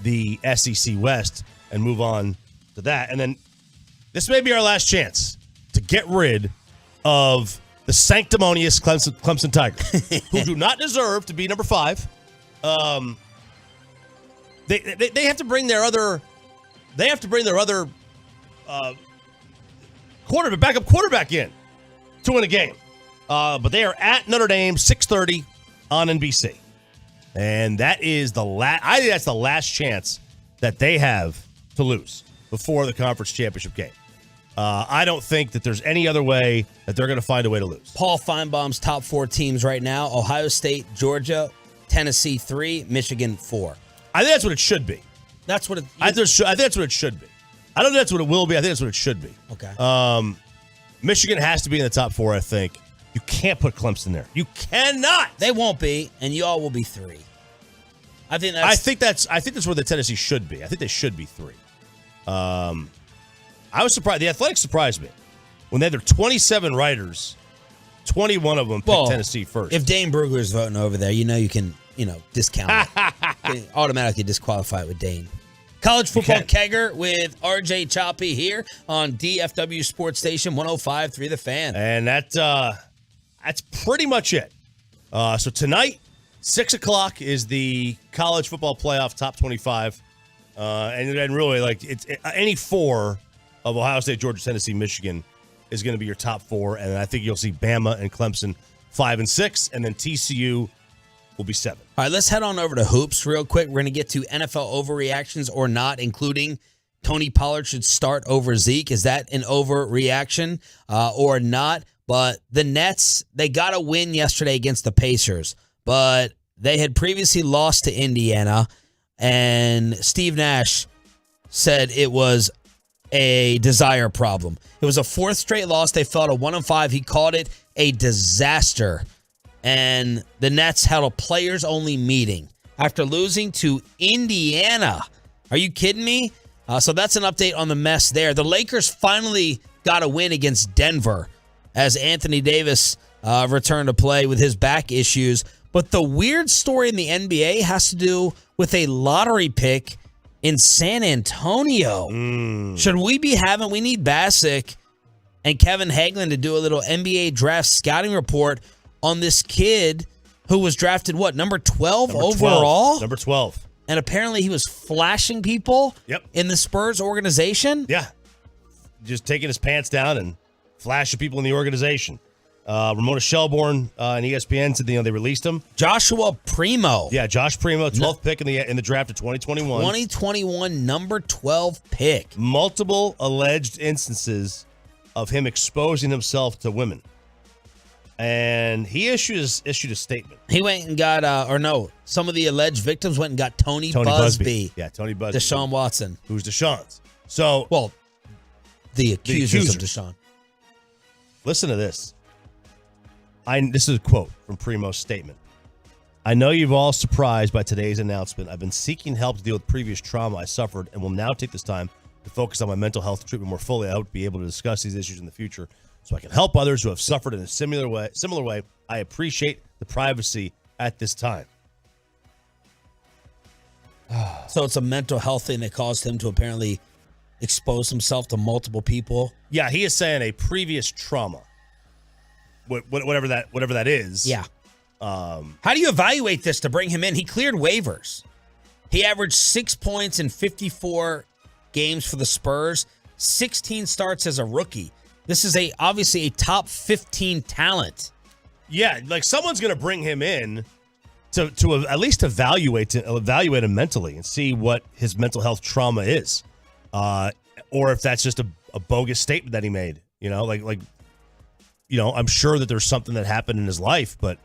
the SEC West and move on to that. And then this may be our last chance to get rid of the sanctimonious Clemson Tigers, who do not deserve to be number 5. They have to bring their other backup quarterback in to win a game. But they are at Notre Dame, 6:30 on NBC. And that is I think that's the last chance that they have to lose before the conference championship game. I don't think that there's any other way that they're going to find a way to lose. Paul Feinbaum's top 4 teams right now: Ohio State, Georgia, Tennessee 3, Michigan 4. I think that's what it should be. That's what I think that's what it should be. I don't think that's what it will be. I think that's what it should be. Okay. Michigan has to be in the top 4, I think. You can't put Clemson there. You cannot. They won't be, and you all will be 3. I think that's where the Tennessee should be. I think they should be 3. I was surprised. The Athletics surprised me. When they had their 27 writers, 21 of them picked Tennessee first. If Dane Brugler is voting over there, you can discount it. Automatically disqualify it with Dane. College football kegger with RJ Choppy here on DFW Sports Station 105.3 The Fan. And that's pretty much it. So tonight, 6 o'clock is the college football playoff top 25. And really, any 4 of Ohio State, Georgia, Tennessee, Michigan is going to be your top 4. And I think you'll see Bama and Clemson 5 and 6, and then TCU will be 7. All right, let's head on over to hoops real quick. We're going to get to NFL overreactions or not, including Tony Pollard should start over Zeke. Is that an overreaction or not? But the Nets, they got a win yesterday against the Pacers, but they had previously lost to Indiana, and Steve Nash said it was a desire problem. It was a 4th straight loss. They fell to 1-5. He called it a disaster. And the Nets held a players-only meeting after losing to Indiana. Are you kidding me? So that's an update on the mess there. The Lakers finally got a win against Denver as Anthony Davis returned to play with his back issues. But the weird story in the NBA has to do with a lottery pick in San Antonio. Should we need Bassick and Kevin Hagelin to do a little NBA draft scouting report on this kid who was drafted, number 12 overall? Number 12. And apparently he was flashing people in the Spurs organization? Yeah. Just taking his pants down and flashing people in the organization. Ramona Shelbourne and ESPN said they released him. Joshua Primo. Yeah, Josh Primo, 12th pick in the draft of 2021. 2021 number 12 pick. Multiple alleged instances of him exposing himself to women. And he issued a statement. He went and got, some of the alleged victims went and got Tony Busby. Yeah, Tony Busby. Deshaun Watson. Who's Deshaun's. So, the accusers of Deshaun. Listen to this. This is a quote from Primo's statement. I know you've all surprised by today's announcement. I've been seeking help to deal with previous trauma I suffered and will now take this time to focus on my mental health treatment more fully. I hope to be able to discuss these issues in the future so I can help others who have suffered in a similar way. I appreciate the privacy at this time. So it's a mental health thing that caused him to apparently expose himself to multiple people. Yeah, he is saying a previous trauma, whatever that is. Yeah. How do you evaluate this to bring him in? He cleared waivers. He averaged 6 points in 54 games for the Spurs, 16 starts as a rookie. This is obviously a top 15 talent. Yeah, like someone's going to bring him in to at least evaluate him mentally and see what his mental health trauma is, or if that's just a bogus statement that he made. I'm sure that there's something that happened in his life, but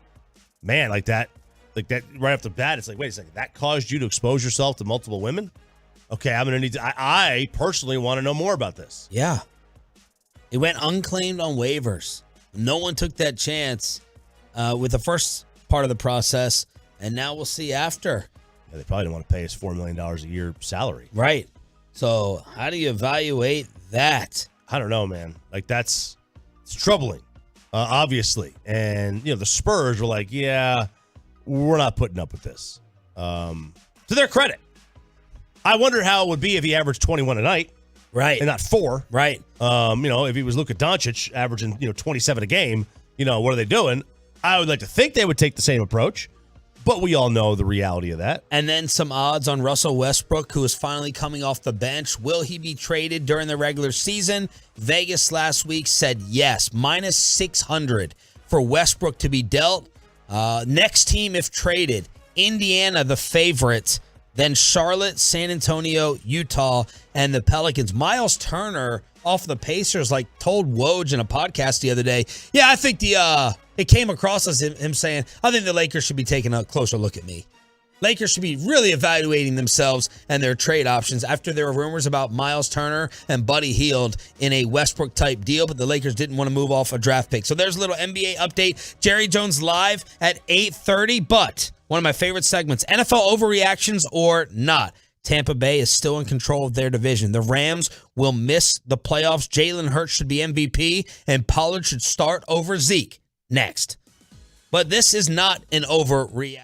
man, like that right off the bat, it's like, wait a second, that caused you to expose yourself to multiple women? Okay, I'm going to need to. I personally want to know more about this. Yeah, it went unclaimed on waivers. No one took that chance with the first part of the process, and now we'll see after. Yeah, they probably didn't want to pay us $4 million a year salary. Right. So how do you evaluate that? I don't know, man. Like it's troubling, obviously. And, the Spurs were like, yeah, we're not putting up with this. To their credit. I wonder how it would be if he averaged 21 a night. Right. And not 4. Right. If he was Luka Doncic averaging, 27 a game, what are they doing? I would like to think they would take the same approach, but we all know the reality of that. And then some odds on Russell Westbrook, who is finally coming off the bench. Will he be traded during the regular season? Vegas last week said yes, minus 600 for Westbrook to be dealt. Next team, if traded, Indiana, the favorite. Then Charlotte, San Antonio, Utah, and the Pelicans. Miles Turner off the Pacers told Woj in a podcast the other day, yeah, I think it came across as him saying, I think the Lakers should be taking a closer look at me. Lakers should be really evaluating themselves and their trade options after there were rumors about Miles Turner and Buddy Hield in a Westbrook-type deal, but the Lakers didn't want to move off a draft pick. So there's a little NBA update. Jerry Jones live at 8:30, but one of my favorite segments, NFL overreactions or not. Tampa Bay is still in control of their division. The Rams will miss the playoffs. Jalen Hurts should be MVP, and Pollard should start over Zeke next. But this is not an overreaction.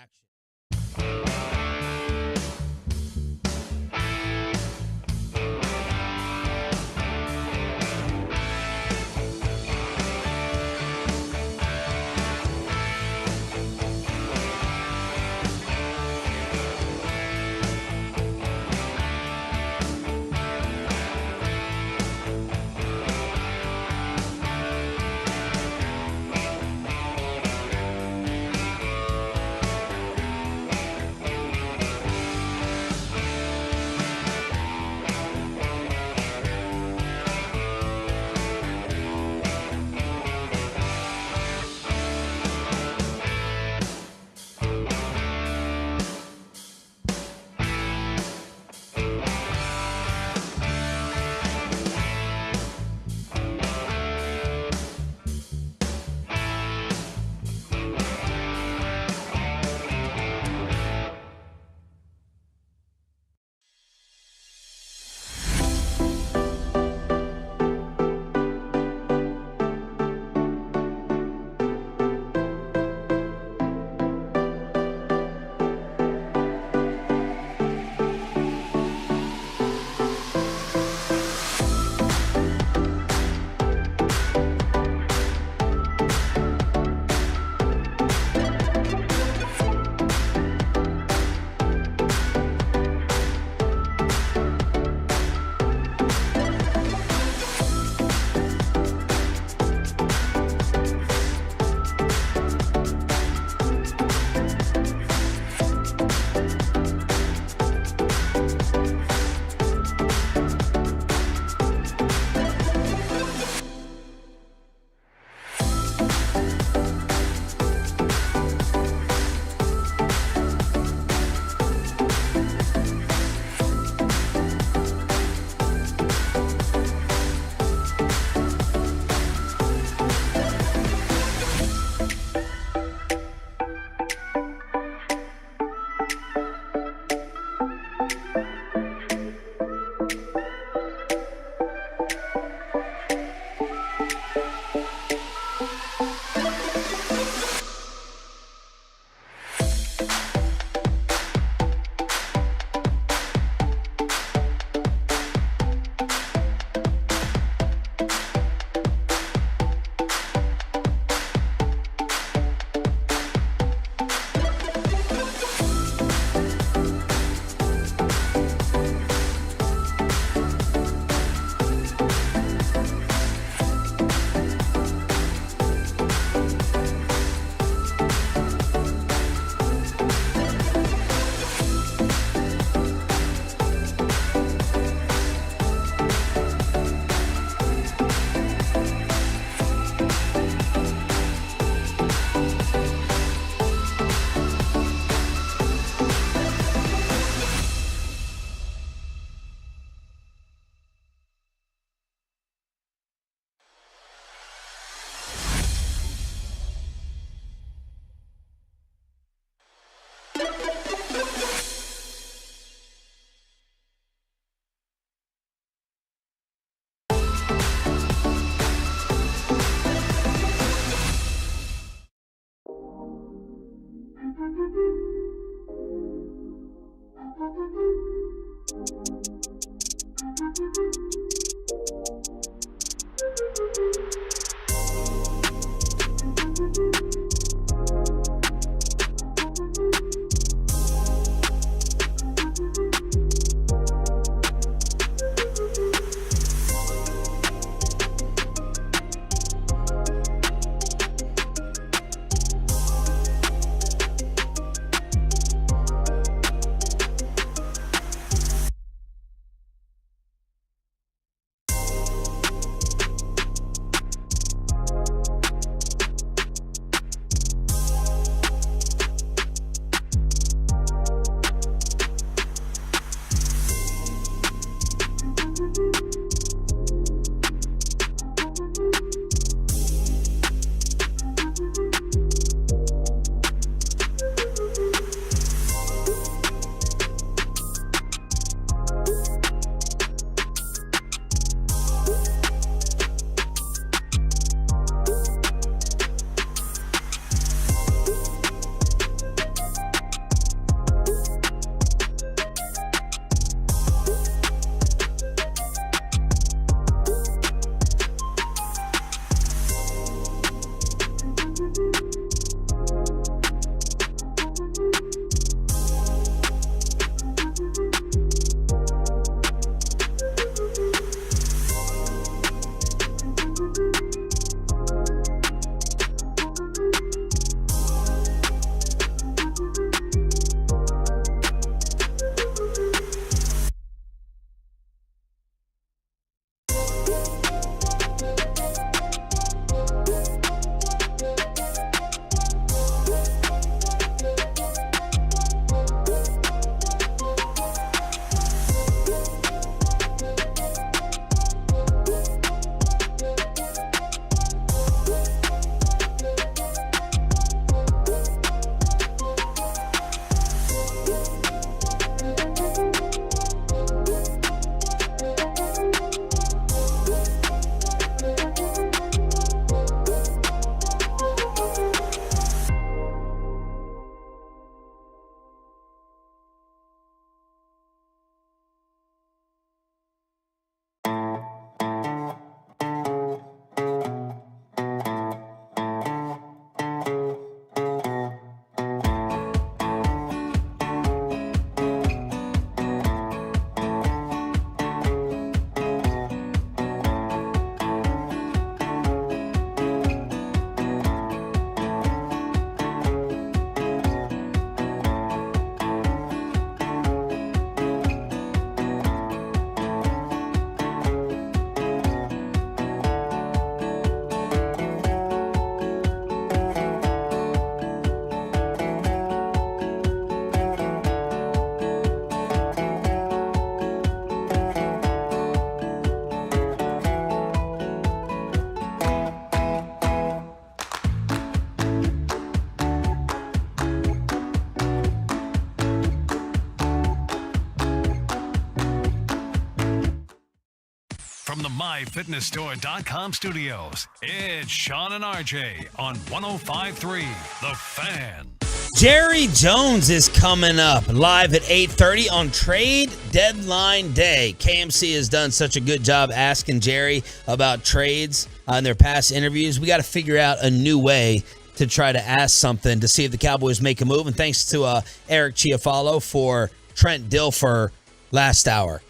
From the MyFitnessStore.com studios, it's Sean and RJ on 105.3 The Fan. Jerry Jones is coming up live at 8:30 on trade deadline day. KMC has done such a good job asking Jerry about trades in their past interviews. We got to figure out a new way to try to ask something to see if the Cowboys make a move. And thanks to Eric Chiafalo for Trent Dilfer last hour.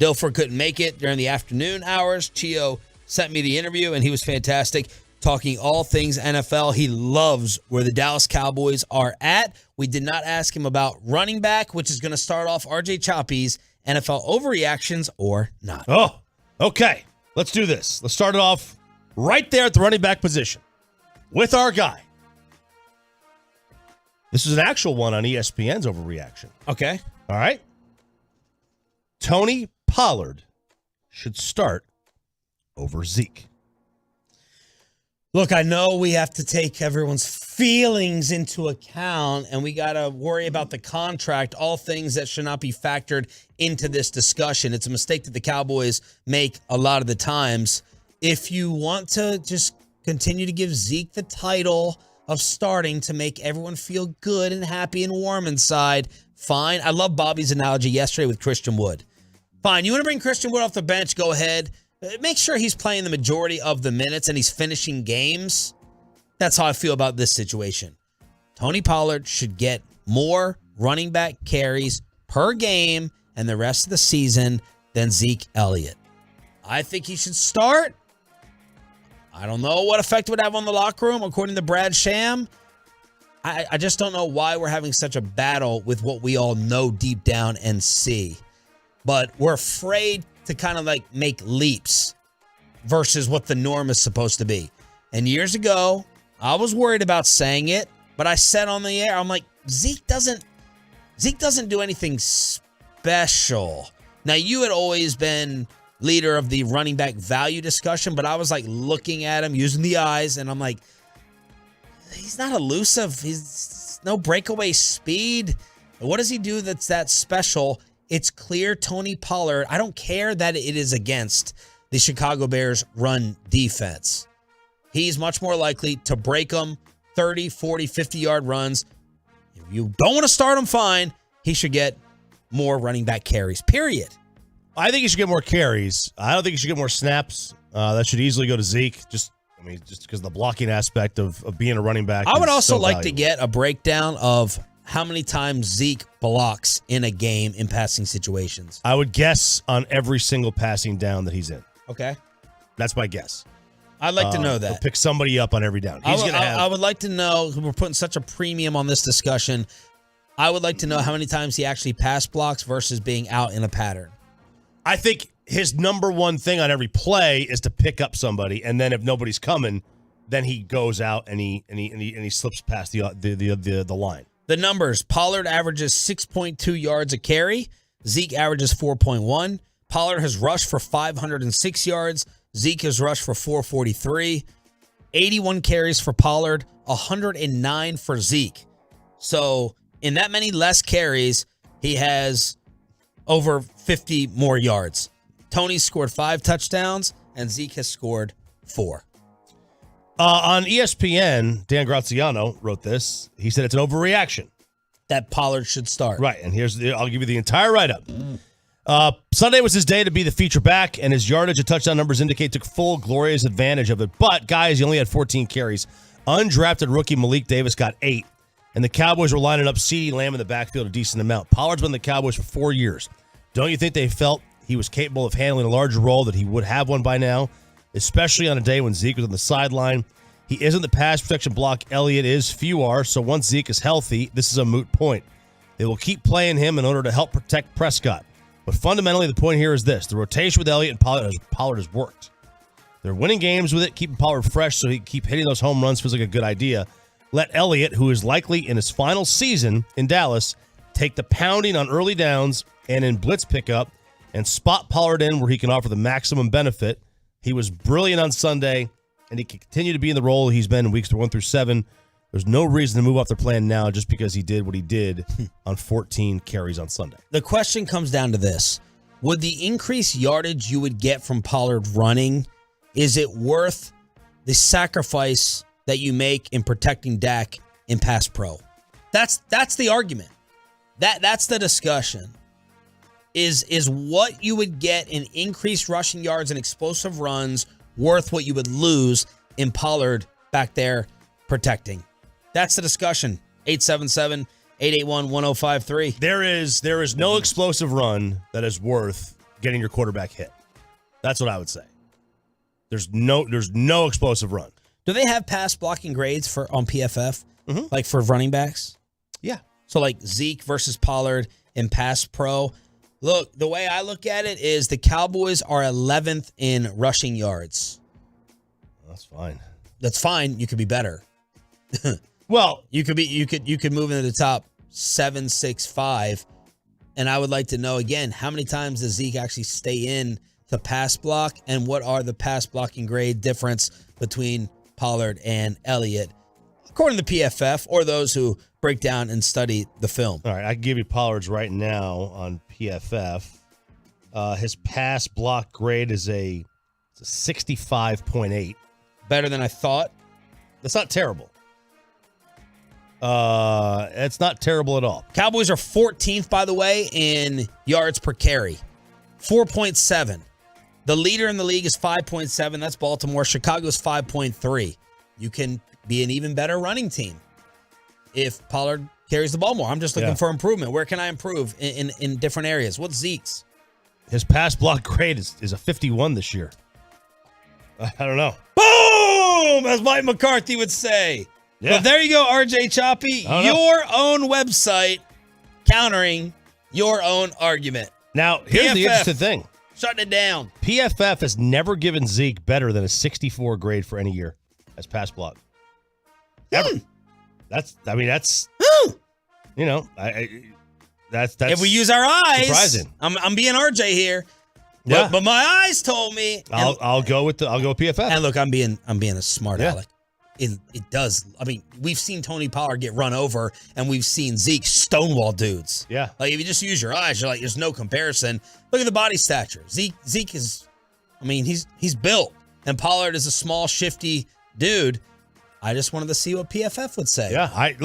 Dilfer couldn't make it during the afternoon hours. Chio sent me the interview, and he was fantastic, talking all things NFL. He loves where the Dallas Cowboys are at. We did not ask him about running back, which is going to start off RJ Choppy's NFL overreactions or not. Oh, okay. Let's do this. Let's start it off right there at the running back position with our guy. This is an actual one on ESPN's overreaction. Okay. All right. Tony Pollard should start over Zeke. Look, I know we have to take everyone's feelings into account, and we got to worry about the contract, all things that should not be factored into this discussion. It's a mistake that the Cowboys make a lot of the times. If you want to just continue to give Zeke the title of starting to make everyone feel good and happy and warm inside, fine. I love Bobby's analogy yesterday with Christian Wood. Fine, you want to bring Christian Wood off the bench, go ahead. Make sure he's playing the majority of the minutes and he's finishing games. That's how I feel about this situation. Tony Pollard should get more running back carries per game and the rest of the season than Zeke Elliott. I think he should start. I don't know what effect it would have on the locker room, according to Brad Sham. I just don't know why we're having such a battle with what we all know deep down and see. But we're afraid to kind of like make leaps versus what the norm is supposed to be. And years ago, I was worried about saying it, but I said on the air, I'm like, Zeke doesn't do anything special. Now, you had always been leader of the running back value discussion, but I was like looking at him, using the eyes, and I'm like, he's not elusive. He's no breakaway speed. What does he do that's that special? It's clear Tony Pollard, I don't care that it is against the Chicago Bears run defense. He's much more likely to break them 30, 40, 50-yard runs. If you don't want to start him, fine. He should get more running back carries, period. I think he should get more carries. I don't think he should get more snaps. That should easily go to Zeke, just because of the blocking aspect of being a running back. I would also like to get a breakdown of how many times Zeke blocks in a game in passing situations. I would guess on every single passing down that he's in. Okay. That's my guess. I'd like to know that. He'll pick somebody up on every down. I would like to know, we're putting such a premium on this discussion, I would like to know how many times he actually pass blocks versus being out in a pattern. I think his number one thing on every play is to pick up somebody, and then if nobody's coming, then he goes out and he slips past the line. The numbers: Pollard averages 6.2 yards a carry. Zeke averages 4.1. Pollard has rushed for 506 yards. Zeke has rushed for 443. 81 carries for Pollard, 109 for Zeke. So in that many less carries, he has over 50 more yards. Tony scored 5 touchdowns, and Zeke has scored 4. On ESPN, Dan Graziano wrote this. He said it's an overreaction. That Pollard should start. Right, and I'll give you the entire write-up. Sunday was his day to be the feature back, and his yardage and touchdown numbers indicate took full, glorious advantage of it. But, guys, he only had 14 carries. Undrafted rookie Malik Davis got 8, and the Cowboys were lining up CeeDee Lamb in the backfield a decent amount. Pollard's been the Cowboys for 4 years. Don't you think they felt he was capable of handling a larger role, that he would have one by now? Especially on a day when Zeke was on the sideline. He isn't the pass protection block Elliott is. Few are, so once Zeke is healthy, this is a moot point. They will keep playing him in order to help protect Prescott. But fundamentally, the point here is this. The rotation with Elliott and Pollard has worked. They're winning games with it, keeping Pollard fresh so he can keep hitting those home runs feels like a good idea. Let Elliott, who is likely in his final season in Dallas, take the pounding on early downs and in blitz pickup and spot Pollard in where he can offer the maximum benefit. He was brilliant on Sunday, and he can continue to be in the role he's been in weeks 1 through 7. There's no reason to move off their plan now just because he did what he did on 14 carries on Sunday. The question comes down to this. would the increased yardage you would get from Pollard running, is it worth the sacrifice that you make in protecting Dak in pass pro? That's the argument. That's the discussion. Is what you would get in increased rushing yards and explosive runs worth what you would lose in Pollard back there protecting? That's the discussion. 877-881-1053. There is no explosive run that is worth getting your quarterback hit. That's what I would say. There's no explosive run. Do they have pass blocking grades on PFF? Like for running backs? Yeah. So like Zeke versus Pollard in pass pro. Look, the way I look at it is the Cowboys are 11th in rushing yards. That's fine. That's fine. You could be better. Well, you could move into the top 7, 6, 5. And I would like to know again, how many times does Zeke actually stay in the pass block, and what are the pass blocking grade difference between Pollard and Elliott, according to PFF or those who break down and study the film? All right, I can give you Pollard's right now on PFF. His pass block grade is a 65.8. Better than I thought. That's not terrible. It's not terrible at all. Cowboys are 14th, by the way, in yards per carry. 4.7. The leader in the league is 5.7. That's Baltimore. Chicago's 5.3. You can be an even better running team if Pollard carries the ball more. I'm just looking for improvement. Where can I improve in different areas? What's Zeke's? His pass block grade is a 51 this year. I don't know. Boom! As Mike McCarthy would say. Yeah. Well, there you go, RJ Choppy. Your own website countering your own argument. Now, here's the interesting thing. Shutting it down. PFF has never given Zeke better than a 64 grade for any year as pass block. Ever. That's you know, that's if we use our eyes. Surprising. I'm being RJ here. Yeah. But my eyes told me. I'll go with PFF. And look, I'm being a smart aleck. It does. I mean, we've seen Tony Pollard get run over, and we've seen Zeke stonewall dudes. Yeah. Like, if you just use your eyes, you're like, there's no comparison. Look at the body stature. Zeke is, I mean, he's built, and Pollard is a small, shifty dude. I just wanted to see what PFF would say. Yeah. I've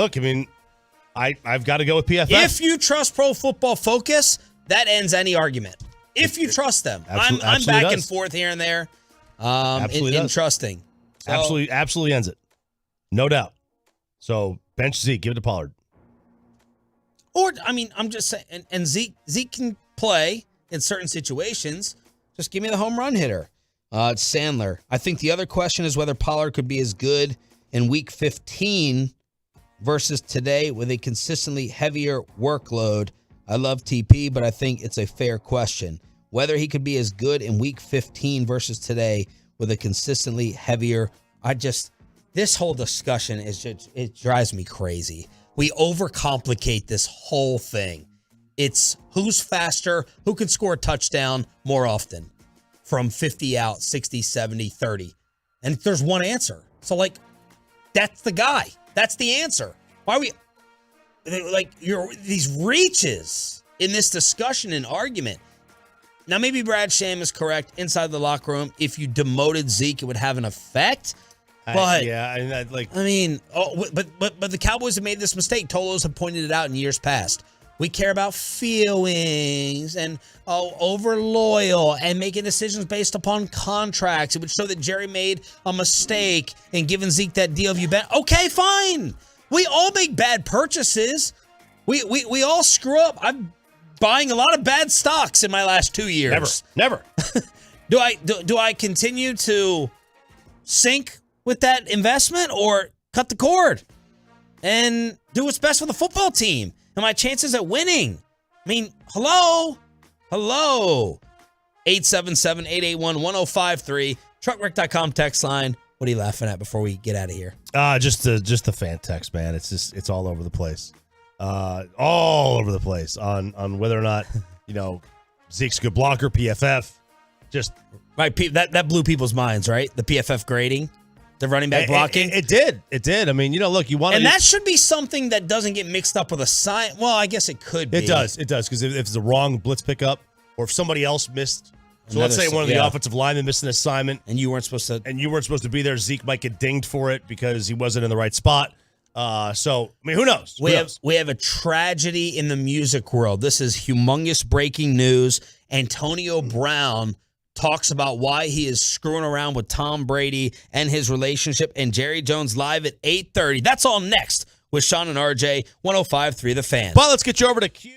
got to go with PFF. If you trust Pro Football Focus, that ends any argument. If you trust them. I'm back and forth here and there in trusting. So, absolutely ends it. No doubt. So bench Zeke, give it to Pollard. Or, I mean, I'm just saying, and Zeke can play in certain situations. Just give me the home run hitter. It's Sandler. I think the other question is whether Pollard could be as good in Week 15 versus today with a consistently heavier workload. I love TP, but I think it's a fair question. Whether he could be as good in Week 15 versus today with a consistently heavier. This whole discussion it drives me crazy. We overcomplicate this whole thing. It's who's faster, who can score a touchdown more often from 50 out, 60, 70, 30. And there's one answer. So, like, that's the guy. That's the answer. Why are we, like, these reaches in this discussion and argument? Now, maybe Brad Sham is correct inside the locker room. If you demoted Zeke, it would have an effect. But but the Cowboys have made this mistake. Tolos have pointed it out in years past. We care about feelings and over loyal and making decisions based upon contracts. It would show that Jerry made a mistake in giving Zeke that deal. If you bet, okay, fine. We all make bad purchases. We all screw up. I'm buying a lot of bad stocks in my last 2 years. Never. Do I continue to sink with that investment or cut the cord and do what's best for the football team and my chances at winning? I mean, hello. 877-881-1053. Truckwreck.com text line. What are you laughing at before we get out of here? Just the fan text, man. It's all over the place. All over the place on whether or not, Zeke's a good blocker, PFF. Just right. That blew people's minds, right? The PFF grading, the running back blocking. It did. I mean, look, you want to. And that should be something that doesn't get mixed up with a sign. Well, I guess it could be. It does. Because if it's the wrong blitz pickup, or if somebody else missed. So Another let's say one of the yeah. offensive linemen missed an assignment. And you weren't supposed to be there. Zeke might get dinged for it because he wasn't in the right spot. So, I mean, who knows? We have a tragedy in the music world. This is humongous breaking news. Antonio Brown talks about why he is screwing around with Tom Brady and his relationship, and Jerry Jones live at 8:30. That's all next with Sean and RJ, 105.3 The Fan. But let's get you over to Q.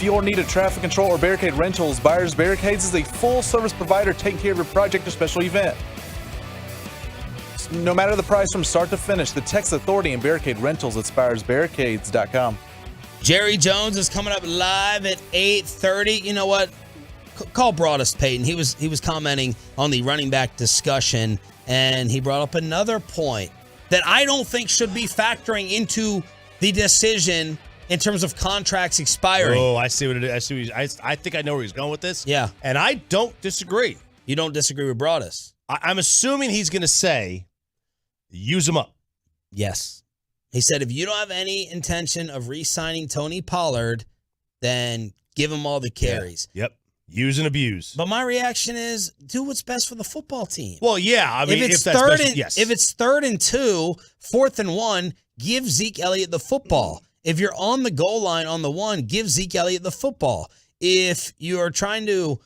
your need of traffic control or barricade rentals, Buyers Barricades is a full-service provider taking care of your project or special event. No matter the price from start to finish, the Texas Authority and Barricade Rentals at SpiresBarricades.com. Jerry Jones is coming up live at 8:30. You know what? Call Broadus, Peyton. He was commenting on the running back discussion, and he brought up another point that I don't think should be factoring into the decision in terms of contracts expiring. Oh, I see what it is. I think I know where he's going with this. Yeah. And I don't disagree. You don't disagree with Broadus? I'm assuming he's going to say, use him up. Yes. He said, if you don't have any intention of re-signing Tony Pollard, then give him all the carries. Yeah. Yep. Use and abuse. But my reaction is, do what's best for the football team. Well, yeah. I mean, if it's that's third best, and, yes. If it's 3rd and 2, 4th and 1, give Zeke Elliott the football. If you're on the goal line on the 1, give Zeke Elliott the football. If you are trying to,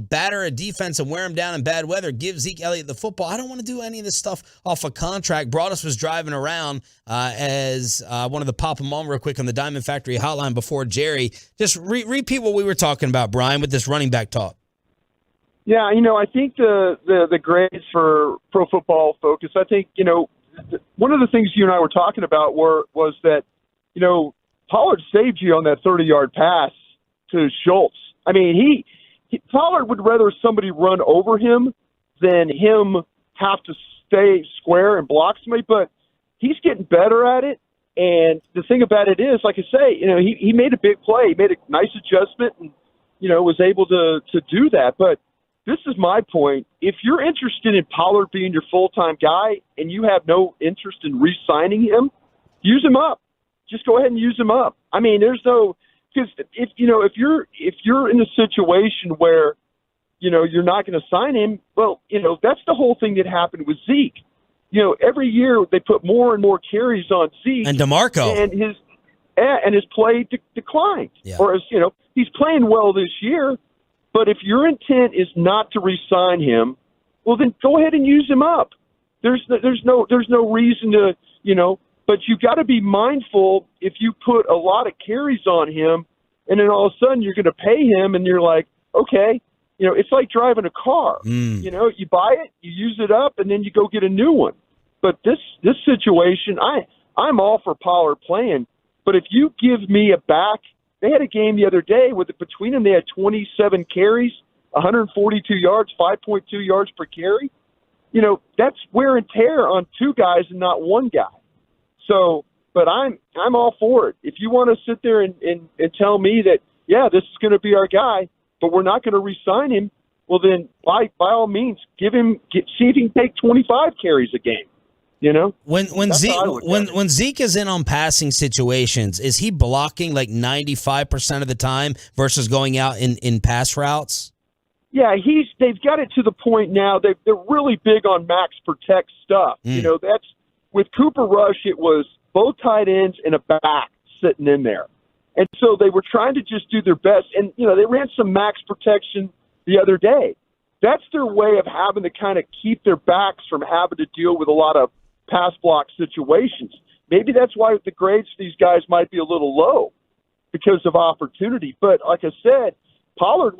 batter a defense and wear him down in bad weather, give Zeke Elliott the football. I don't want to do any of this stuff off a contract. Broadus was driving around as wanted to pop him on real quick on the Diamond Factory hotline before Jerry. Just repeat what we were talking about, Brian, with this running back talk. Yeah, I think the grades for Pro Football Focus, I think, one of the things you and I were talking about was that, Pollard saved you on that 30-yard pass to Schultz. I mean, Pollard would rather somebody run over him than him have to stay square and block somebody, but he's getting better at it. And the thing about it is, like I say, he made a big play. He made a nice adjustment and, was able to do that. But this is my point. If you're interested in Pollard being your full-time guy and you have no interest in re-signing him, use him up. Just go ahead and use him up. I mean, there's no – because if you're in a situation where, you're not going to sign him, well, that's the whole thing that happened with Zeke. Every year they put more and more carries on Zeke. And DeMarco. And his play declined. Yeah. Or, he's playing well this year, but if your intent is not to re-sign him, well, then go ahead and use him up. There's no reason to, but you got to be mindful if you put a lot of carries on him and then all of a sudden you're going to pay him and you're like, okay, it's like driving a car. You buy it, you use it up, and then you go get a new one. But this situation, I'm all for Pollard playing, but if you give me a back, they had a game the other day with between them they had 27 carries, 142 yards, 5.2 yards per carry. That's wear and tear on 2 guys and not 1 guy. So, but I'm all for it. If you want to sit there and tell me that, yeah, this is going to be our guy, but we're not going to re-sign him, well then, by all means, see if he can take 25 carries a game. When Zeke is in on passing situations, is he blocking like 95% of the time versus going out in pass routes? Yeah, they've got it to the point now. They're really big on max protect stuff. That's with Cooper Rush. It was both tight ends and a back sitting in there, and so they were trying to just do their best. And they ran some max protection the other day. That's their way of having to kind of keep their backs from having to deal with a lot of pass block situations. Maybe that's why the grades for these guys might be a little low because of opportunity. But like I said, Pollard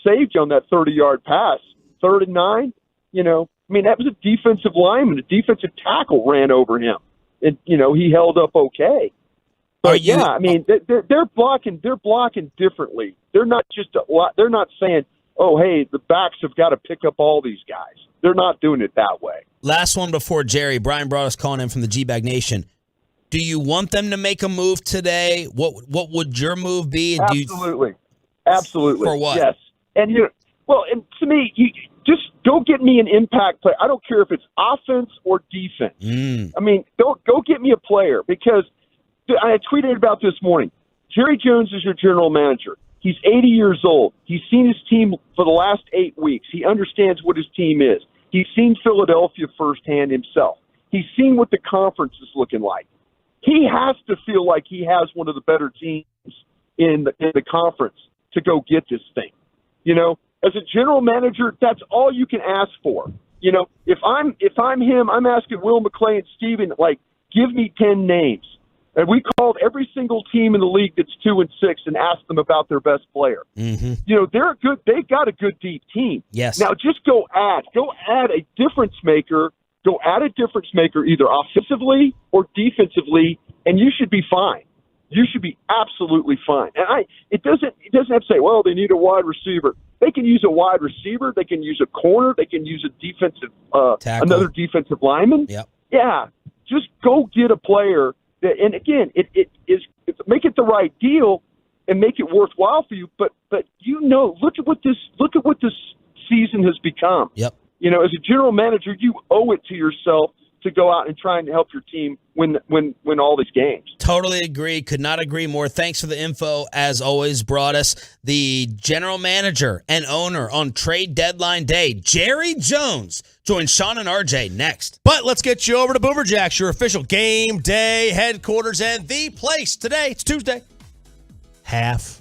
saved you on that 30-yard pass, 3rd and 9. That was a defensive lineman, a defensive tackle ran over him, and he held up okay. But they're blocking differently. They're not they're not saying, oh, hey, the backs have got to pick up all these guys. They're not doing it that way. Last one before Jerry. Brian Broadus calling in from the G-Bag Nation. Do you want them to make a move today? What would your move be? Absolutely. For what? Yes. And and to me, you just go get me an impact player. I don't care if it's offense or defense. I mean, go get me a player because I tweeted about this morning. Jerry Jones is your general manager. He's 80 years old. He's seen his team for the last 8 weeks. He understands what his team is. He's seen Philadelphia firsthand himself. He's seen what the conference is looking like. He has to feel like he has one of the better teams in the conference to go get this thing. As a general manager, that's all you can ask for. If I'm him, I'm asking Will McClay and Steven, give me 10 names. And we called every single team in the league that's 2-6 and asked them about their best player. Mm-hmm. You know, they're good. They've got a good deep team. Yes. Now just go add a difference maker. Go add a difference maker either offensively or defensively, and you should be fine. You should be absolutely fine. And it doesn't have to say, well, they need a wide receiver. They can use a wide receiver. They can use a corner. They can use a defensive, another defensive lineman. Yep. Yeah. Just go get a player that, and again, it's make it the right deal and make it worthwhile for you. But look at what this season has become. Yep. You know, as a general manager, you owe it to yourself to go out and try and help your team win all these games. Totally agree. Could not agree more. Thanks for the info. As always, brought us the general manager and owner on trade deadline day, Jerry Jones. Join Sean and RJ next. But let's get you over to Boomer Jacks, your official game day headquarters and the place today. It's Tuesday. Half.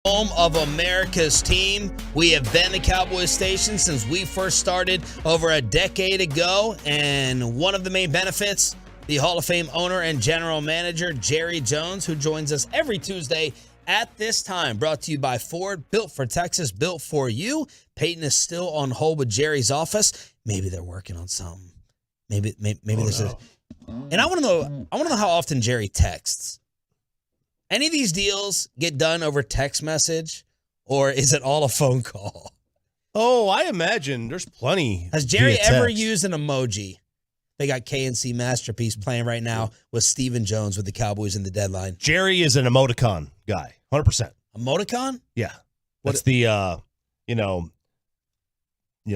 Home of America's team. We have been the Cowboys station since we first started over a decade ago, and one of the main benefits, the Hall of Fame owner and general manager, Jerry Jones, who joins us every Tuesday at this time. Brought to you by Ford, built for Texas, built for you. Peyton is still on hold with Jerry's office. Maybe they're working on something. Maybe there's a... And I want to know how often Jerry texts. Any of these deals get done over text message, or is it all a phone call? Oh, I imagine there's plenty. Has Jerry ever used an emoji? They got KNC Masterpiece playing right now with Stephen Jones with the Cowboys in the deadline. Jerry is an emoticon guy, 100%. Emoticon? Yeah. What's the,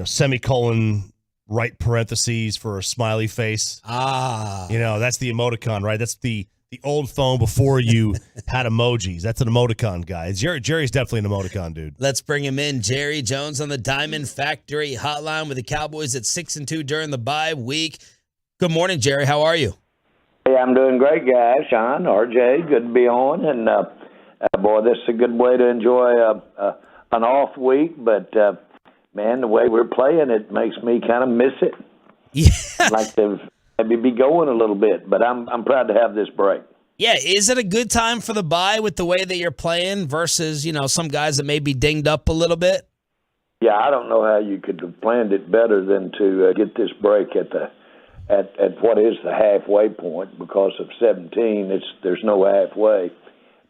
semicolon, right parentheses for a smiley face? Ah. That's the emoticon, right? That's the old phone before you had emojis. That's an emoticon guy. Jerry's definitely an emoticon dude. Let's bring him in. Jerry Jones on the Diamond Factory hotline with the Cowboys at 6-2 during the bye week. Good morning, Jerry. How are you? Hey, I'm doing great, guys. Sean, RJ, good to be on. And, boy, this is a good way to enjoy an off week. But, man, the way we're playing, it makes me kind of miss it. Yeah. I'd like to maybe be going a little bit, but I'm proud to have this break. Yeah, is it a good time for the bye with the way that you're playing versus, some guys that may be dinged up a little bit? Yeah, I don't know how you could have planned it better than to get this break at what is the halfway point. Because of 17, there's no halfway.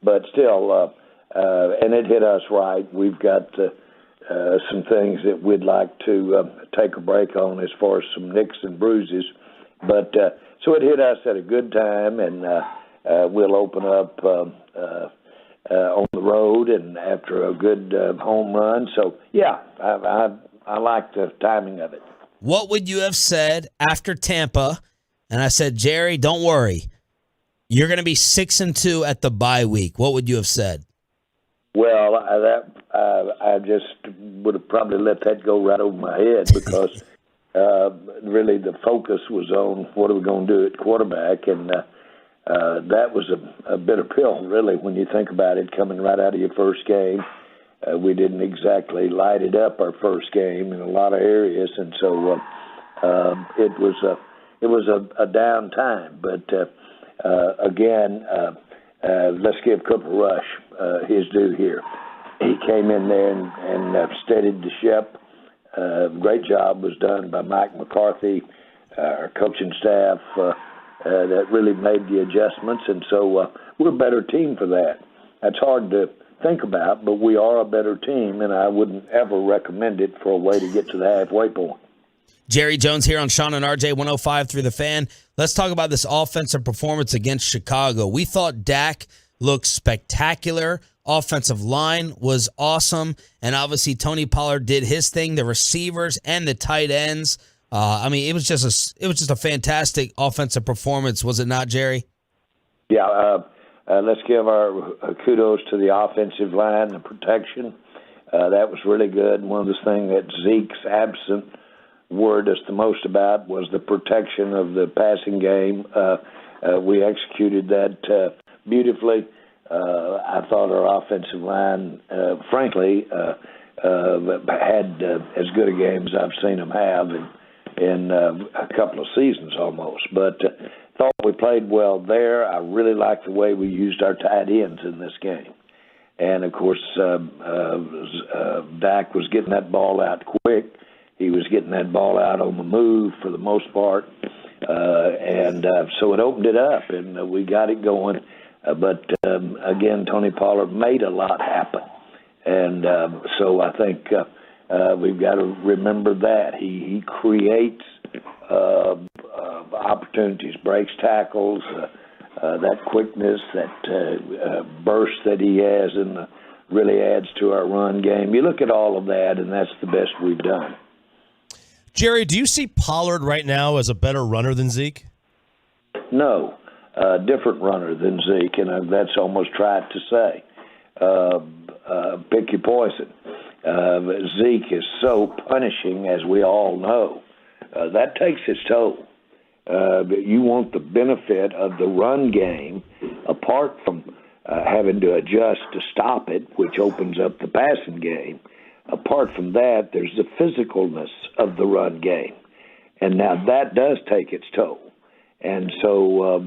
But still, and it hit us right. We've got some things that we'd like to take a break on as far as some nicks and bruises. But so it hit us at a good time, and we'll open up on the road and after a good home run. So, yeah, I like the timing of it. What would you have said after Tampa? And I said, Jerry, don't worry. You're going to be 6-2 at the bye week. What would you have said? Well, I just would have probably let that go right over my head because really the focus was on what are we going to do at quarterback, and that was a bitter pill, really, when you think about it, coming right out of your first game. We didn't exactly light it up our first game in a lot of areas, and so it was a down time. But again, let's give Cooper Rush his due here. He came in there and steadied the ship. Great job was done by Mike McCarthy, our coaching staff, that really made the adjustments, and so we're a better team for that. That's hard to think about, but we are a better team, and I wouldn't ever recommend it for a way to get to the halfway point. Jerry Jones here on Sean and RJ 105 through the Fan. Let's talk about this offensive performance against Chicago. We thought Dak looked spectacular. Offensive line was awesome, and obviously Tony Pollard did his thing. The receivers and the tight ends. It was just a fantastic offensive performance, was it not, Jerry? Yeah. Let's give our kudos to the offensive line, the protection. That was really good. One of the things that Zeke's absent worried us the most about was the protection of the passing game. We executed that beautifully. I thought our offensive line, frankly, had as good a game as I've seen them have in a couple of seasons almost. But thought we played well there. I really liked the way we used our tight ends in this game. And, of course, Dak was getting that ball out quick. He was getting that ball out on the move for the most part. So it opened it up, and we got it going. But, again, Tony Pollard made a lot happen. And so I think we've got to remember that. He creates opportunities, breaks tackles, that quickness, that burst that he has, and really adds to our run game. You look at all of that, and that's the best we've done. Jerry, do you see Pollard right now as a better runner than Zeke? No, different runner than Zeke, and that's almost trite to say. Pick your poison. Zeke is so punishing, as we all know. That takes its toll. You want the benefit of the run game apart from having to adjust to stop it, which opens up the passing game. Apart from that, there's the physicalness of the run game. And now that does take its toll. And so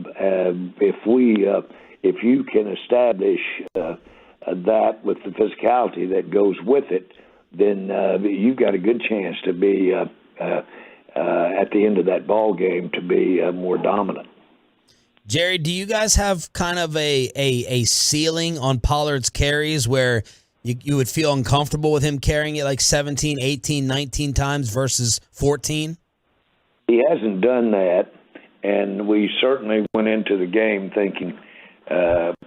if you can establish that with the physicality that goes with it, then you've got a good chance to be at the end of that ball game to be more dominant. Jerry, do you guys have kind of a ceiling on Pollard's carries where you would feel uncomfortable with him carrying it like 17, 18, 19 times versus 14? He hasn't done that, and we certainly went into the game thinking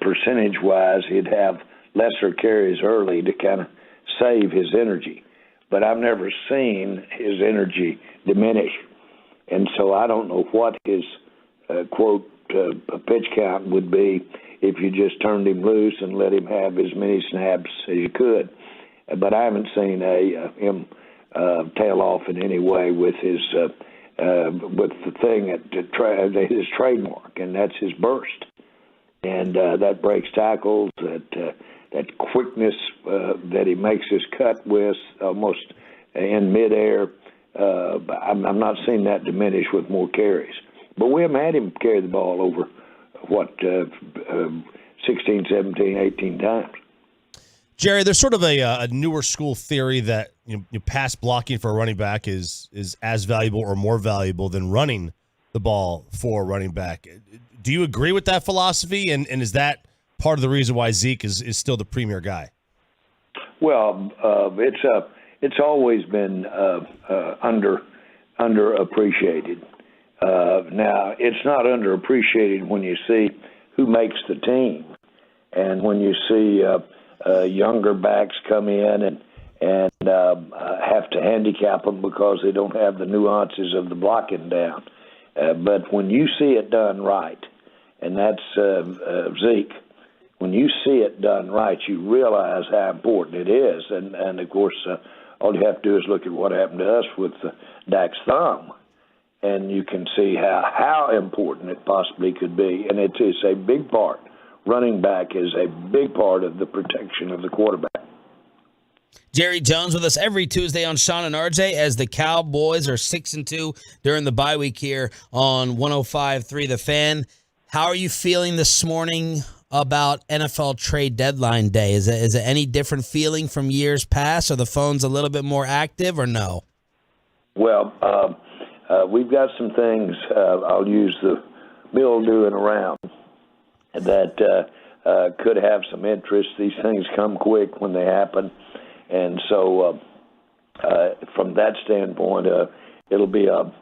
percentage-wise he'd have lesser carries early to kind of save his energy. But I've never seen his energy diminish. And so I don't know what his, quote, pitch count would be if you just turned him loose and let him have as many snaps as you could. But I haven't seen him tail off in any way with his with the thing his trademark, and that's his burst. And that breaks tackles, that quickness that he makes his cut with almost in midair. I'm not seeing that diminish with more carries. But we haven't had him carry the ball over, 16, 17, 18 times. Jerry, there's sort of a newer school theory that pass blocking for a running back is as valuable or more valuable than running the ball for a running back. Do you agree with that philosophy? And is that part of the reason why Zeke is still the premier guy? Well, it's always been underappreciated. Now, it's not underappreciated when you see who makes the team, and when you see younger backs come in and have to handicap them because they don't have the nuances of the blocking down. But when you see it done right, and that's Zeke, when you see it done right, you realize how important it is. And of course, all you have to do is look at what happened to us with Dak's thumb, and you can see how important it possibly could be. And it is a big part. Running back is a big part of the protection of the quarterback. Jerry Jones with us every Tuesday on Sean and RJ as the Cowboys are 6-2 during the bye week here on 105.3 The Fan. How are you feeling this morning about NFL trade deadline day? Is it any different feeling from years past? Are the phones a little bit more active or no? Well, we've got some things, I'll use the mildewing around, that could have some interest. These things come quick when they happen. And so from that standpoint, it'll be a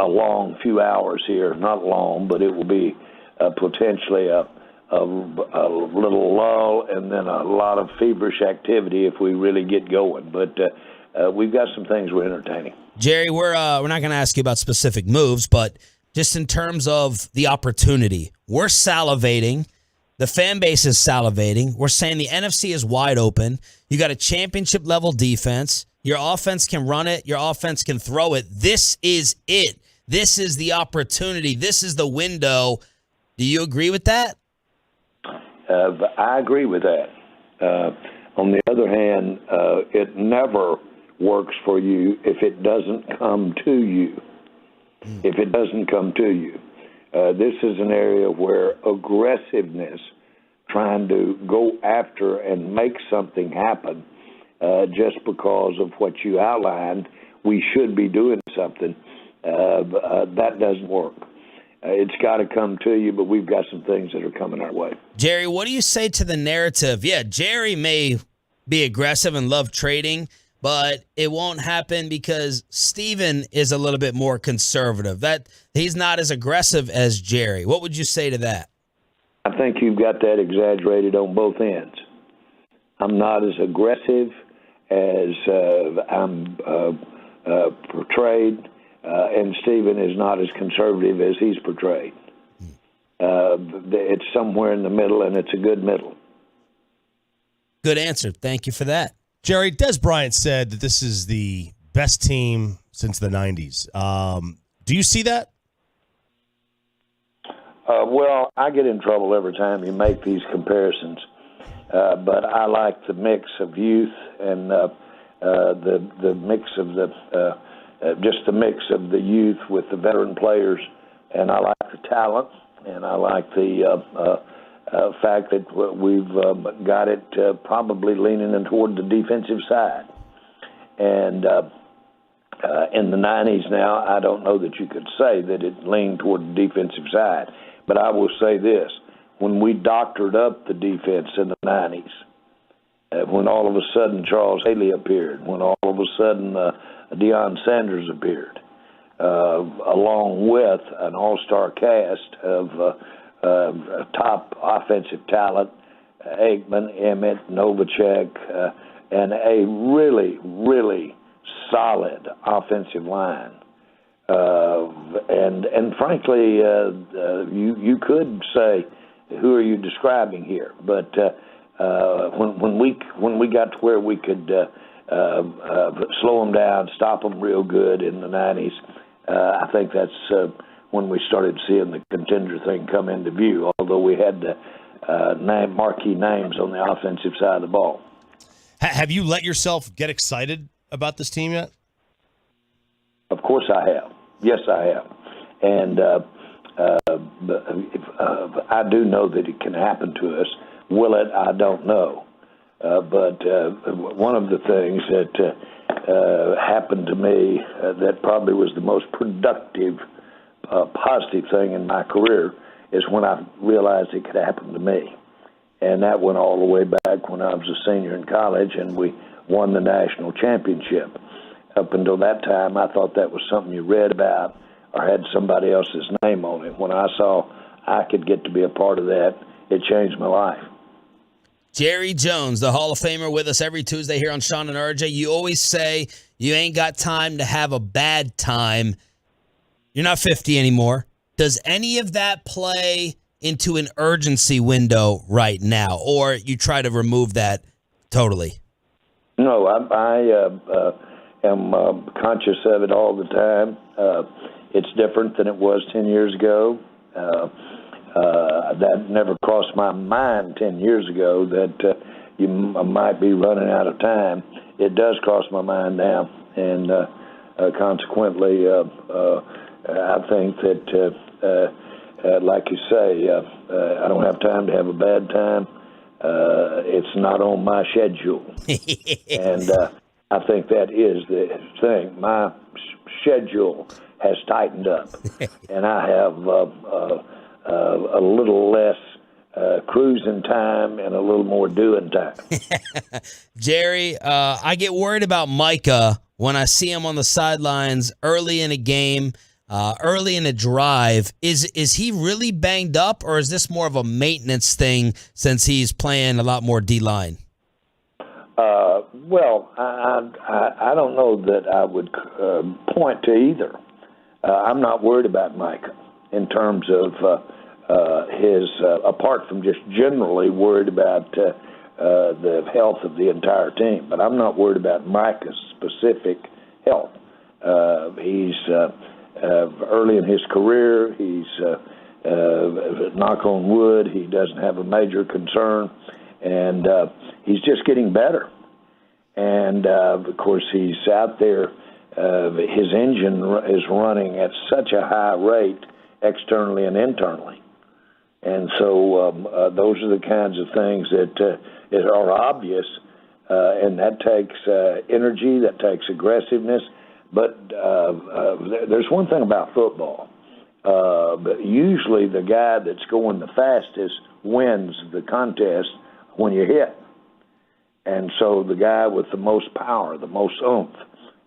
long few hours here. Not long, but it will be potentially a little lull and then a lot of feverish activity if we really get going. But we've got some things we're entertaining. Jerry, we're not going to ask you about specific moves, but just in terms of the opportunity, we're salivating. The fan base is salivating. We're saying the NFC is wide open. You got a championship-level defense. Your offense can run it. Your offense can throw it. This is it. This is the opportunity. This is the window. Do you agree with that? I agree with that. On the other hand, it never works for you if it doesn't come to you. If it doesn't come to you. This is an area where aggressiveness, trying to go after and make something happen just because of what you outlined, we should be doing something, that doesn't work. It's got to come to you, but we've got some things that are coming our way. Jerry, what do you say to the narrative? Yeah, Jerry may be aggressive and love trading, but it won't happen because Steven is a little bit more conservative. That he's not as aggressive as Jerry. What would you say to that? I think you've got that exaggerated on both ends. I'm not as aggressive as I'm portrayed, and Steven is not as conservative as he's portrayed. It's somewhere in the middle, and it's a good middle. Good answer. Thank you for that. Jerry, Des Bryant said that this is the best team since the 90s. Do you see that? Well, I get in trouble every time you make these comparisons, but I like the mix of youth and the mix of just the mix of the youth with the veteran players, and I like the talent, and I like the fact that we've got it probably leaning in toward the defensive side. And in the 90s now, I don't know that you could say that it leaned toward the defensive side. But I will say this, when we doctored up the defense in the 90s, when all of a sudden Charles Haley appeared, when all of a sudden Deion Sanders appeared, along with an all-star cast of top offensive talent, Aikman, Emmett, Novacek, and a really, really solid offensive line. And frankly, you could say, who are you describing here? But when we got to where we could slow them down, stop them real good in the 90s, I think that's when we started seeing the contender thing come into view, although we had marquee names on the offensive side of the ball. Have you let yourself get excited about this team yet? Of course I have. Yes, I have. And I do know that it can happen to us. Will it? I don't know. But one of the things that happened to me that probably was the most productive, positive thing in my career is when I realized it could happen to me. And that went all the way back when I was a senior in college and we won the national championship. Up until that time, I thought that was something you read about or had somebody else's name on it. When I saw I could get to be a part of that, it changed my life. Jerry Jones, the Hall of Famer, with us every Tuesday here on Sean and RJ. You always say you ain't got time to have a bad time. You're not 50 anymore. Does any of that play into an urgency window right now, or you try to remove that totally? No, I am conscious of it all the time. It's different than it was 10 years ago. That never crossed my mind 10 years ago that you might be running out of time. It does cross my mind now, and consequently, I think that, like you say, I don't have time to have a bad time. It's not on my schedule. And I think that is the thing. My schedule has tightened up, and I have a little less cruising time and a little more doing time. Jerry, I get worried about Micah when I see him on the sidelines early in a game, early in a drive. Is he really banged up, or is this more of a maintenance thing since he's playing a lot more D-line? Well, I don't know that I would point to either. I'm not worried about Micah in terms of his, apart from just generally worried about the health of the entire team. But I'm not worried about Micah's specific health. He's early in his career. He's, knock on wood, he doesn't have a major concern. And he's just getting better. And, of course, he's out there. His engine is running at such a high rate externally and internally. And so those are the kinds of things that are obvious, and that takes energy, that takes aggressiveness. But there's one thing about football. Usually the guy that's going the fastest wins the contest when you hit. And so the guy with the most power, the most oomph.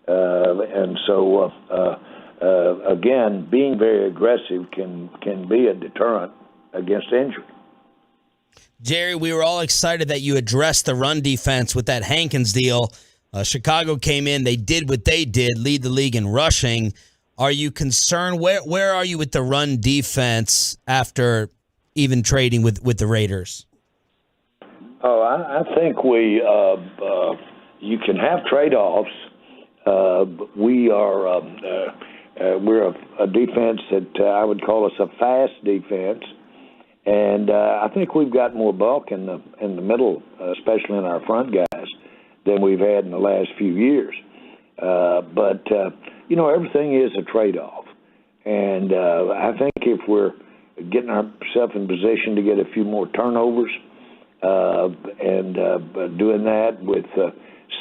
And so, again, being very aggressive can be a deterrent against injury. Jerry, we were all excited that you addressed the run defense with that Hankins deal. Chicago came in, they did what they did, lead the league in rushing. Are you concerned? Where are you with the run defense after even trading with the Raiders? Oh, I think you can have trade-offs. We are we're a defense that I would call us a fast defense, and I think we've got more bulk in the middle, especially in our front guys, than we've had in the last few years. But everything is a trade-off, and I think if we're getting ourselves in position to get a few more turnovers and doing that with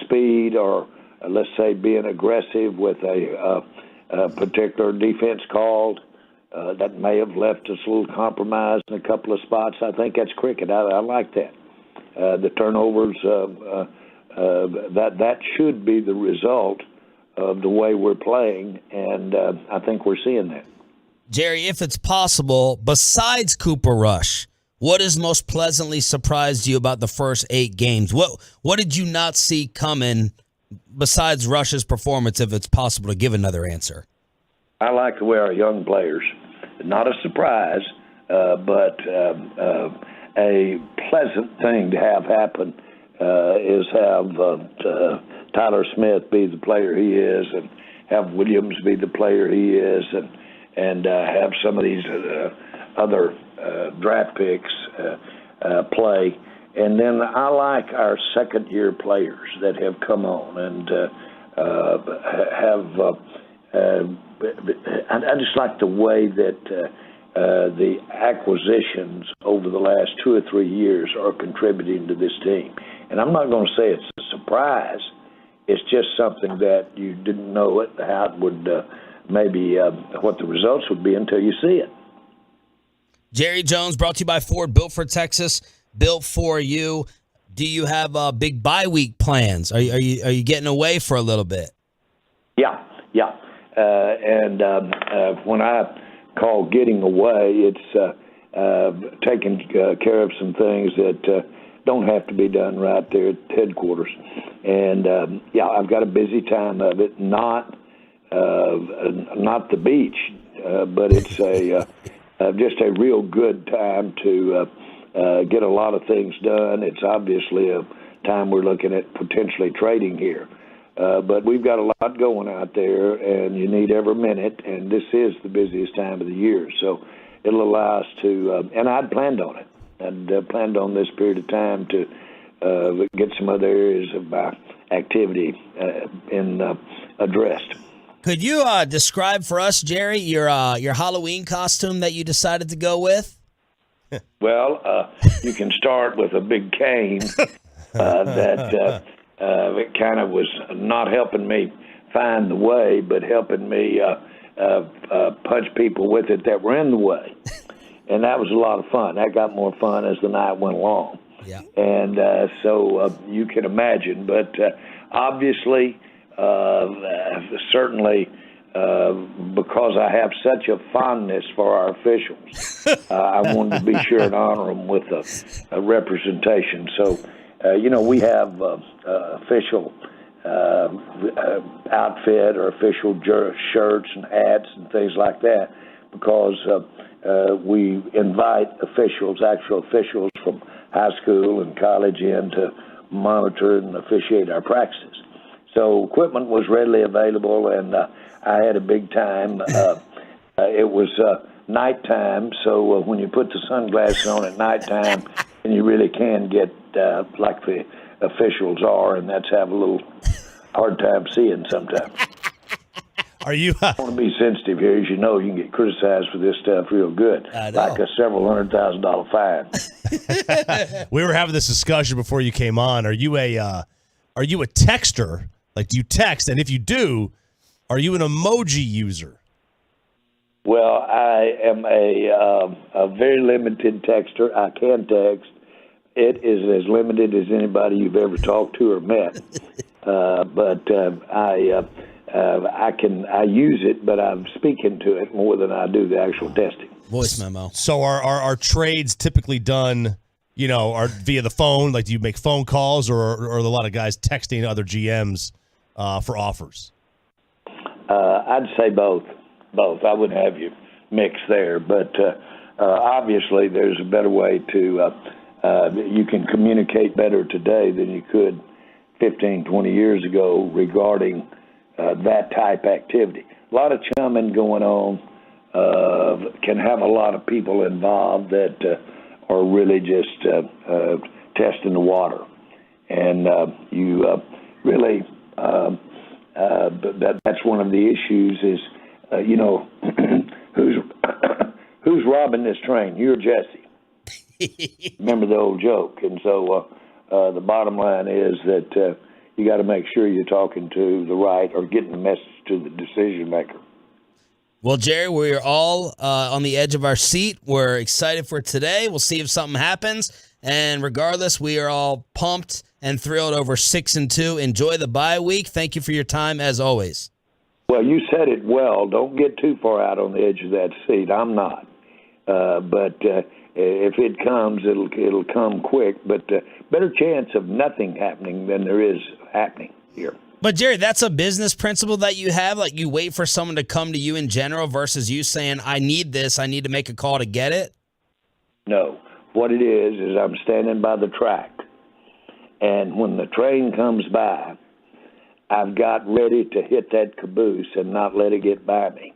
speed or let's say being aggressive with a particular defense called that may have left us a little compromised in a couple of spots. I think that's cricket. I like that. The turnovers, that should be the result of the way we're playing, and I think we're seeing that. Jerry, if it's possible, besides Cooper Rush, what has most pleasantly surprised you about the first 8 games? What did you not see coming besides Rush's performance, if it's possible to give another answer? I like the way our young players, not a surprise, but a pleasant thing to have happen is have Tyler Smith be the player he is, and have Williams be the player he is, and have some of these other draft picks play. And then I like our second-year players that have come on and I just like the way that the acquisitions over the last 2 or 3 years are contributing to this team. And I'm not going to say it's a surprise. It's just something that you didn't know how it would maybe what the results would be until you see it. Jerry Jones, brought to you by Ford, built for Texas, built for you. Do you have big bye week plans? Are you getting away for a little bit? Yeah. And when I call getting away, it's taking care of some things that don't have to be done right there at headquarters. And I've got a busy time of it. Not the beach, but it's just a real good time to get a lot of things done. It's obviously a time we're looking at potentially trading here. But we've got a lot going out there, and you need every minute, and this is the busiest time of the year. So it'll allow us to, and I'd planned on it. I'd planned on this period of time to get some other areas of my activity addressed. Could you describe for us, Jerry, your Halloween costume that you decided to go with? Well, you can start with a big cane that it kind of was not helping me find the way, but helping me punch people with it that were in the way. And that was a lot of fun. That got more fun as the night went along. Yeah. And so you can imagine. But obviously, certainly, because I have such a fondness for our officials, I wanted to be sure and honor them with a representation. So, we have official outfit or official shirts and hats and things like that because we invite actual officials from high school and college in to monitor and officiate our practices. So equipment was readily available, and I had a big time. It was nighttime, so when you put the sunglasses on at nighttime, and you really can get like the officials are, and that's have a little hard time seeing sometimes. Are you? I want to be sensitive here. As you know, you can get criticized for this stuff real good, like a several $100,000 fine. We were having this discussion before you came on. Are you a texter? Like, do you text? And if you do, are you an emoji user? Well, I am a very limited texter. I can text. It is as limited as anybody you've ever talked to or met. But I use it, but I'm speaking to it more than I do the actual testing. Voice memo. So are trades typically done, are via the phone? Like, do you make phone calls, or are a lot of guys texting other GMs for offers? I'd say both. I wouldn't have you mix there, but obviously there's a better way to. You can communicate better today than you could 15, 20 years ago regarding that type activity. A lot of chumming going on can have a lot of people involved that are really just testing the water. And you really, that's one of the issues is, who's robbing this train? You or Jesse? Remember the old joke. And so the bottom line is that you got to make sure you're talking to the right or getting the message to the decision maker. Well, Jerry, we're all on the edge of our seat. We're excited for today. We'll see if something happens. And regardless, we are all pumped and thrilled over 6-2. Enjoy the bye week. Thank you for your time, as always. Well, you said it well. Don't get too far out on the edge of that seat. I'm not. But if it comes, it'll come quick. But better chance of nothing happening than there is happening here. But, Jerry, that's a business principle that you have? Like you wait for someone to come to you in general versus you saying, I need this, I need to make a call to get it? No. What it is I'm standing by the track. And when the train comes by, I've got ready to hit that caboose and not let it get by me.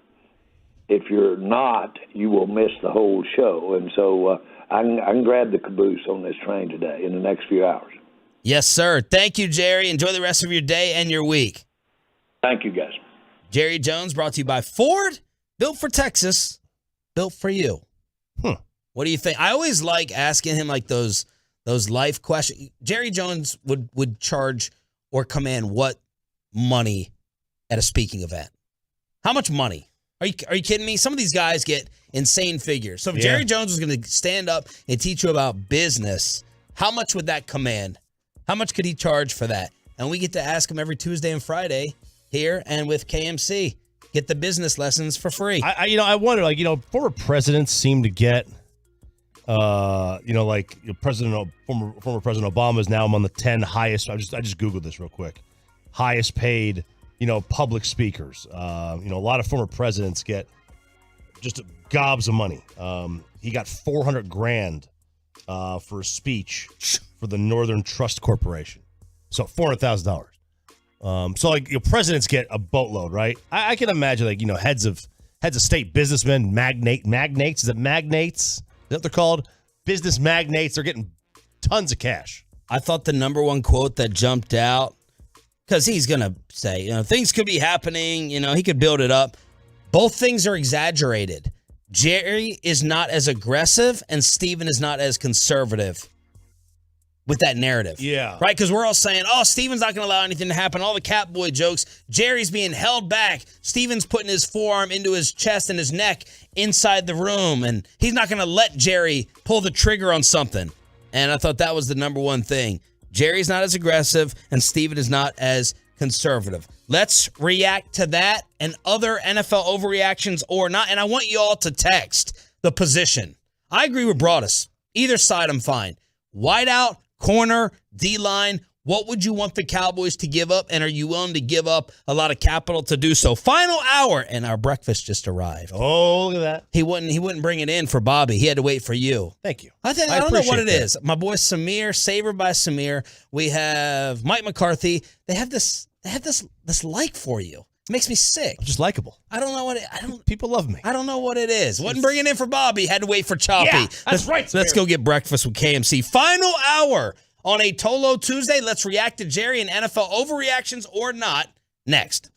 If you're not, you will miss the whole show. And so I can grab the caboose on this train today in the next few hours. Yes, sir. Thank you, Jerry. Enjoy the rest of your day and your week. Thank you, guys. Jerry Jones brought to you by Ford. Built for Texas. Built for you. What do you think? I always like asking him like those life questions. Jerry Jones would charge or command what money at a speaking event? How much money? Are you kidding me? Some of these guys get insane figures. So if Jerry Jones was going to stand up and teach you about business, how much would that command? How much could he charge for that? And we get to ask him every Tuesday and Friday here and with KMC. Get the business lessons for free. I wonder, former presidents seem to get, former President Obama is now among the 10 highest. I just Googled this real quick. Highest paid, public speakers. A lot of former presidents get just gobs of money. He got $400,000 for a speech for the Northern Trust Corporation. So $400,000. Presidents get a boatload, right? I can imagine, heads of state businessmen, magnates. Is it magnates? Is that what they're called? Business magnates. They're getting tons of cash. I thought the number one quote that jumped out, because he's going to say, things could be happening, he could build it up. Both things are exaggerated. Jerry is not as aggressive and Steven is not as conservative with that narrative. Yeah. Right? Because we're all saying, Steven's not going to allow anything to happen. All the Catboy jokes. Jerry's being held back. Steven's putting his forearm into his chest and his neck inside the room. And he's not going to let Jerry pull the trigger on something. And I thought that was the number one thing. Jerry's not as aggressive and Steven is not as conservative. Let's react to that and other NFL overreactions or not. And I want you all to text the position. I agree with Broadus. Either side, I'm fine. Wideout, corner, D-line, what would you want the Cowboys to give up? And are you willing to give up a lot of capital to do so? Final hour, and our breakfast just arrived. Oh, look at that. He wouldn't bring it in for Bobby. He had to wait for you. Thank you. I don't know what it is. My boy Samir, Savor by Samir. We have Mike McCarthy. They have this like for you. It makes me sick. I'm just likable. I don't know what people love me. I don't know what it is. Wasn't bringing in for Bobby. Had to wait for Choppy. Yeah, that's right. Let's go get breakfast with KMC. Final hour on a Tolo Tuesday. Let's react to Jerry and NFL overreactions or not. Next.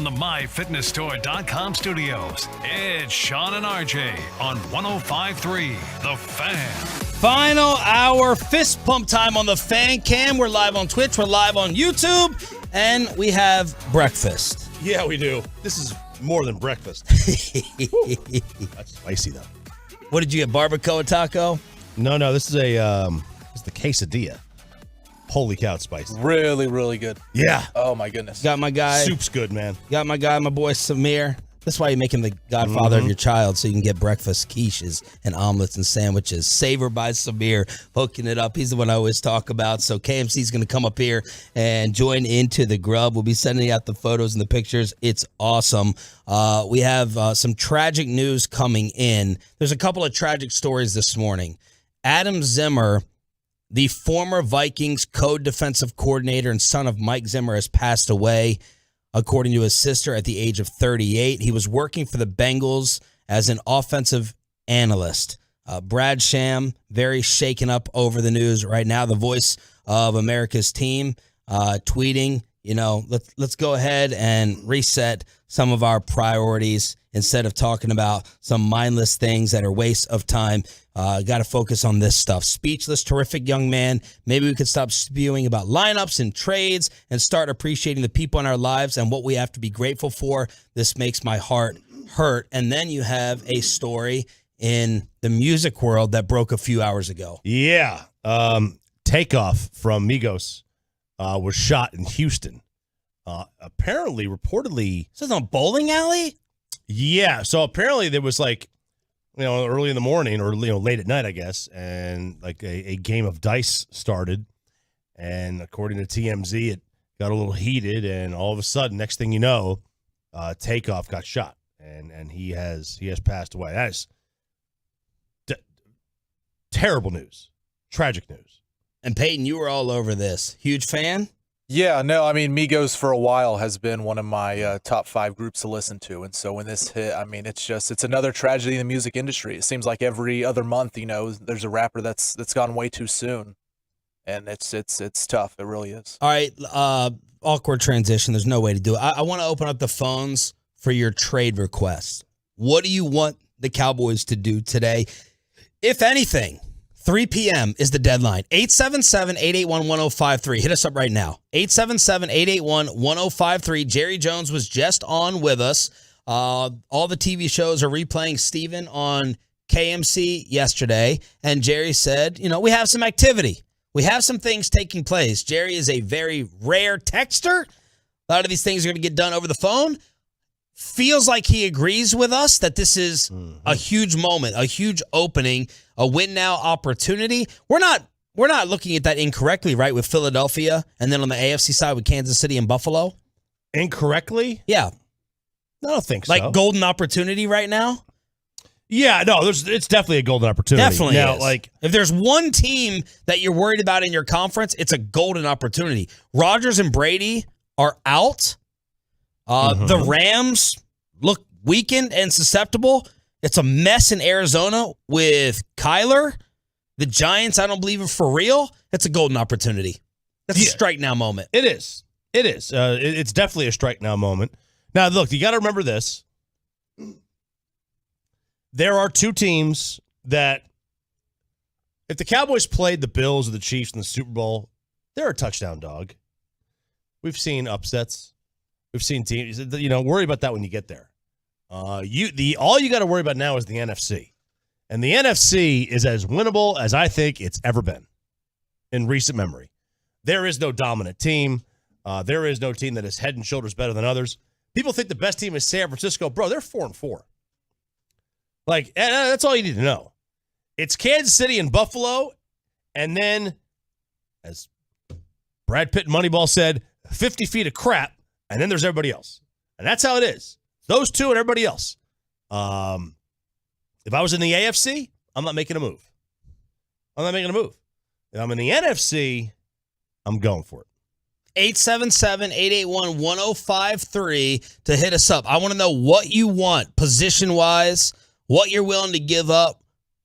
from the MyFitnessStore.com studios, it's Sean and RJ on 105.3 The Fan. Final hour fist pump time on the Fan Cam. We're live on Twitch. We're live on YouTube. And we have breakfast. Yeah, we do. This is more than breakfast. That's spicy, though. What did you get, barbacoa taco? No, this is it's the quesadilla. Holy cow, it's spicy. Really, really good. Yeah. Oh, my goodness. Got my guy. Soup's good, man. Got my guy, my boy Samir. That's why you make him the godfather of your child, so you can get breakfast quiches and omelets and sandwiches. Savor by Samir, hooking it up. He's the one I always talk about. So KMC's going to come up here and join into the grub. We'll be sending out the photos and the pictures. It's awesome. We have some tragic news coming in. There's a couple of tragic stories this morning. Adam Zimmer, the former Vikings co-defensive coordinator and son of Mike Zimmer, has passed away. According to his sister, at the age of 38, he was working for the Bengals as an offensive analyst. Brad Sham, very shaken up over the news right now. The voice of America's team, tweeting, let's go ahead and reset some of our priorities instead of talking about some mindless things that are waste of time. Got to focus on this stuff. Speechless, terrific young man. Maybe we could stop spewing about lineups and trades and start appreciating the people in our lives and what we have to be grateful for. This makes my heart hurt. And then you have a story in the music world that broke a few hours ago. Yeah. Takeoff from Migos was shot in Houston. Apparently, reportedly. This is a bowling alley? Yeah. So apparently there was early in the morning or late at night, I guess, and like a game of dice started, and according to TMZ, it got a little heated, and all of a sudden, next thing you know, Takeoff got shot, and he has passed away. That is terrible news, tragic news. And Peyton, you were all over this. Huge fan? Yeah, no, I mean, Migos for a while has been one of my top 5 groups to listen to. And so when this hit, I mean, it's another tragedy in the music industry. It seems like every other month, there's a rapper that's gone way too soon. And it's tough. It really is. All right, awkward transition. There's no way to do it. I want to open up the phones for your trade requests. What do you want the Cowboys to do today? If anything, 3 p.m. is the deadline. 877-881-1053. Hit us up right now. 877-881-1053. Jerry Jones was just on with us. All the TV shows are replaying Steven on KMC yesterday. And Jerry said, we have some activity. We have some things taking place. Jerry is a very rare texter. A lot of these things are going to get done over the phone. Feels like he agrees with us that this is a huge moment, a huge opening, a win now opportunity. We're not looking at that incorrectly, right? With Philadelphia, and then on the AFC side with Kansas City and Buffalo. Incorrectly? Yeah, I don't think so. Like golden opportunity right now. Yeah, no, it's definitely a golden opportunity. Definitely now, is. If there's one team that you're worried about in your conference, it's a golden opportunity. Rodgers and Brady are out. The Rams look weakened and susceptible. It's a mess in Arizona with Kyler. The Giants, I don't believe, are for real. It's a golden opportunity. That's a strike now moment. It is. It is. It's definitely a strike now moment. Now, look, you got to remember this. There are two teams that, if the Cowboys played the Bills or the Chiefs in the Super Bowl, they're a touchdown dog. We've seen upsets. We've seen teams, worry about that when you get there. All you got to worry about now is the NFC. And the NFC is as winnable as I think it's ever been in recent memory. There is no dominant team. There is no team that is head and shoulders better than others. People think the best team is San Francisco. Bro, they're 4-4. That's all you need to know. It's Kansas City and Buffalo, and then, as Brad Pitt and Moneyball said, 50 feet of crap. And then there's everybody else. And that's how it is. Those two and everybody else. If I was in the AFC, I'm not making a move. If I'm in the NFC, I'm going for it. 877-881-1053 to hit us up. I want to know what you want position-wise, what you're willing to give up,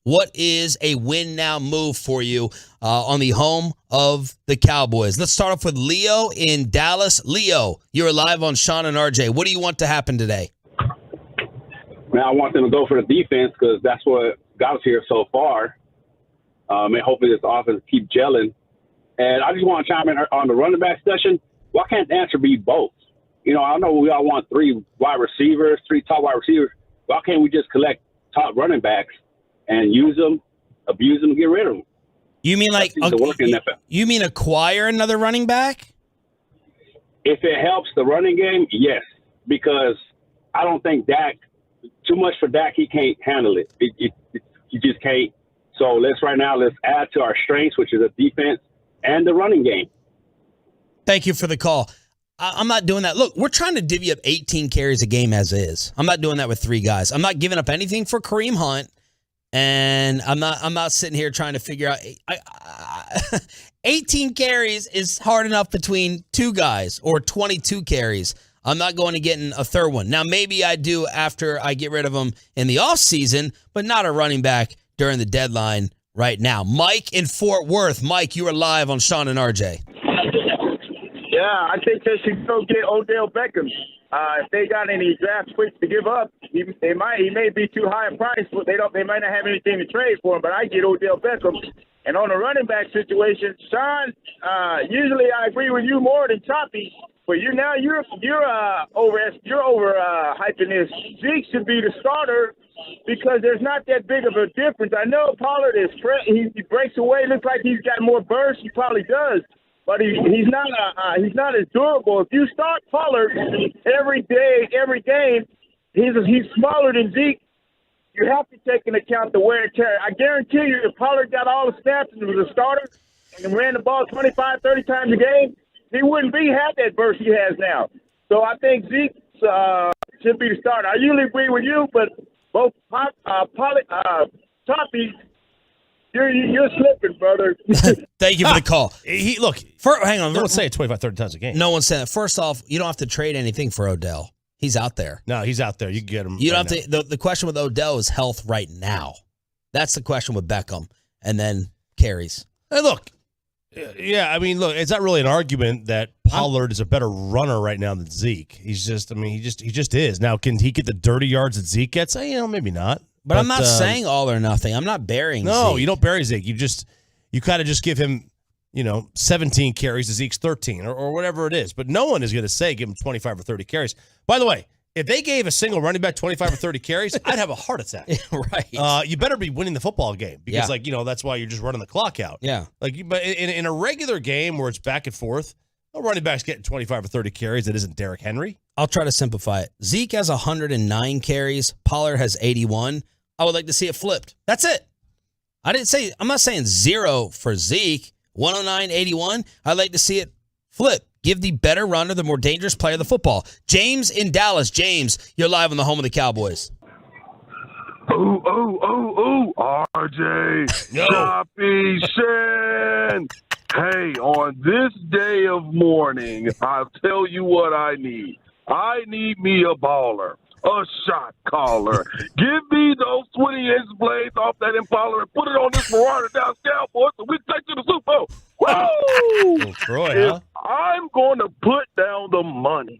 What is a win now move for you on the home of the Cowboys? Let's start off with Leo in Dallas. Leo, you're live on Sean and RJ. What do you want to happen today? Man, I want them to go for the defense because that's what got us here so far. And hopefully this offense keep gelling. And I just want to chime in on the running back discussion. Why can't the answer be both? I know we all want 3 top wide receivers. Why can't we just collect top running backs and use them, abuse them, and get rid of them? You mean you mean acquire another running back? If it helps the running game, yes. Because I don't think Dak, too much for Dak, he can't handle it. He just can't. So let's add to our strengths, which is a defense and the running game. Thank you for the call. I'm not doing that. Look, we're trying to divvy up 18 carries a game as is. I'm not doing that with 3 guys. I'm not giving up anything for Kareem Hunt, and I'm not sitting here trying to figure out. 18 carries is hard enough between 2 guys, or 22 carries. I'm not going to get in a third one. Now, maybe I do after I get rid of them in the offseason, but not a running back during the deadline right now. Mike in Fort Worth. Mike, you are live on Sean and RJ. Yeah, I think they should go get Odell Beckham. If they got any draft picks to give up, he may be too high a price, but they might not have anything to trade for him. But I get Odell Beckham. And on the running back situation, Sean, usually I agree with you more than Choppy, but you're over hyping this. Zeke should be the starter because there's not that big of a difference. I know Pollard he breaks away, looks like he's got more burst. He probably does. But he's not as durable. If you start Pollard every day, every game, he's smaller than Zeke. You have to take into account the wear and tear. I guarantee you, if Pollard got all the snaps and was a starter and ran the ball 25, 30 times a game, he wouldn't have that burst he has now. So I think Zeke should be the starter. I usually agree with you, but both Toppy. You're slipping, brother. Thank you for the call. Hang on. No one's saying 25, 30 times a game. No one's saying that. First off, you don't have to trade anything for Odell. He's out there. No, he's out there. You can get him. You don't have to. The question with Odell is health right now. That's the question with Beckham. And then carries. Hey, look. Yeah, I mean, look, it's not really an argument that Pollard is a better runner right now than Zeke. He just is. Now, can he get the dirty yards that Zeke gets? Maybe not. But I'm not saying all or nothing. I'm not burying Zeke. No, you don't bury Zeke. You kind of just give him, 17 carries to Zeke's 13 or whatever it is. But no one is going to say give him 25 or 30 carries. By the way, if they gave a single running back 25 or 30 carries, I'd have a heart attack. Right. You better be winning the football game because, that's why you're just running the clock out. Yeah. But in a regular game where it's back and forth, no running back's getting 25 or 30 carries that isn't Derrick Henry. I'll try to simplify it. Zeke has 109 carries. Pollard has 81. I would like to see it flipped. That's it. I'm not saying 0 for Zeke. 109, 81. I'd like to see it flip. Give the better runner, the more dangerous player the football. James in Dallas. James, you're live on the home of the Cowboys. Ooh, RJ. Choppy Shan. Hey, on this day of mourning, I'll tell you what I need. I need me a baller. A shot caller. Give me those 20-inch blades off that Impala and put it on this Marauder down Cowboys so we can take to the Super Bowl. Woo! Troy, huh? I'm going to put down the money,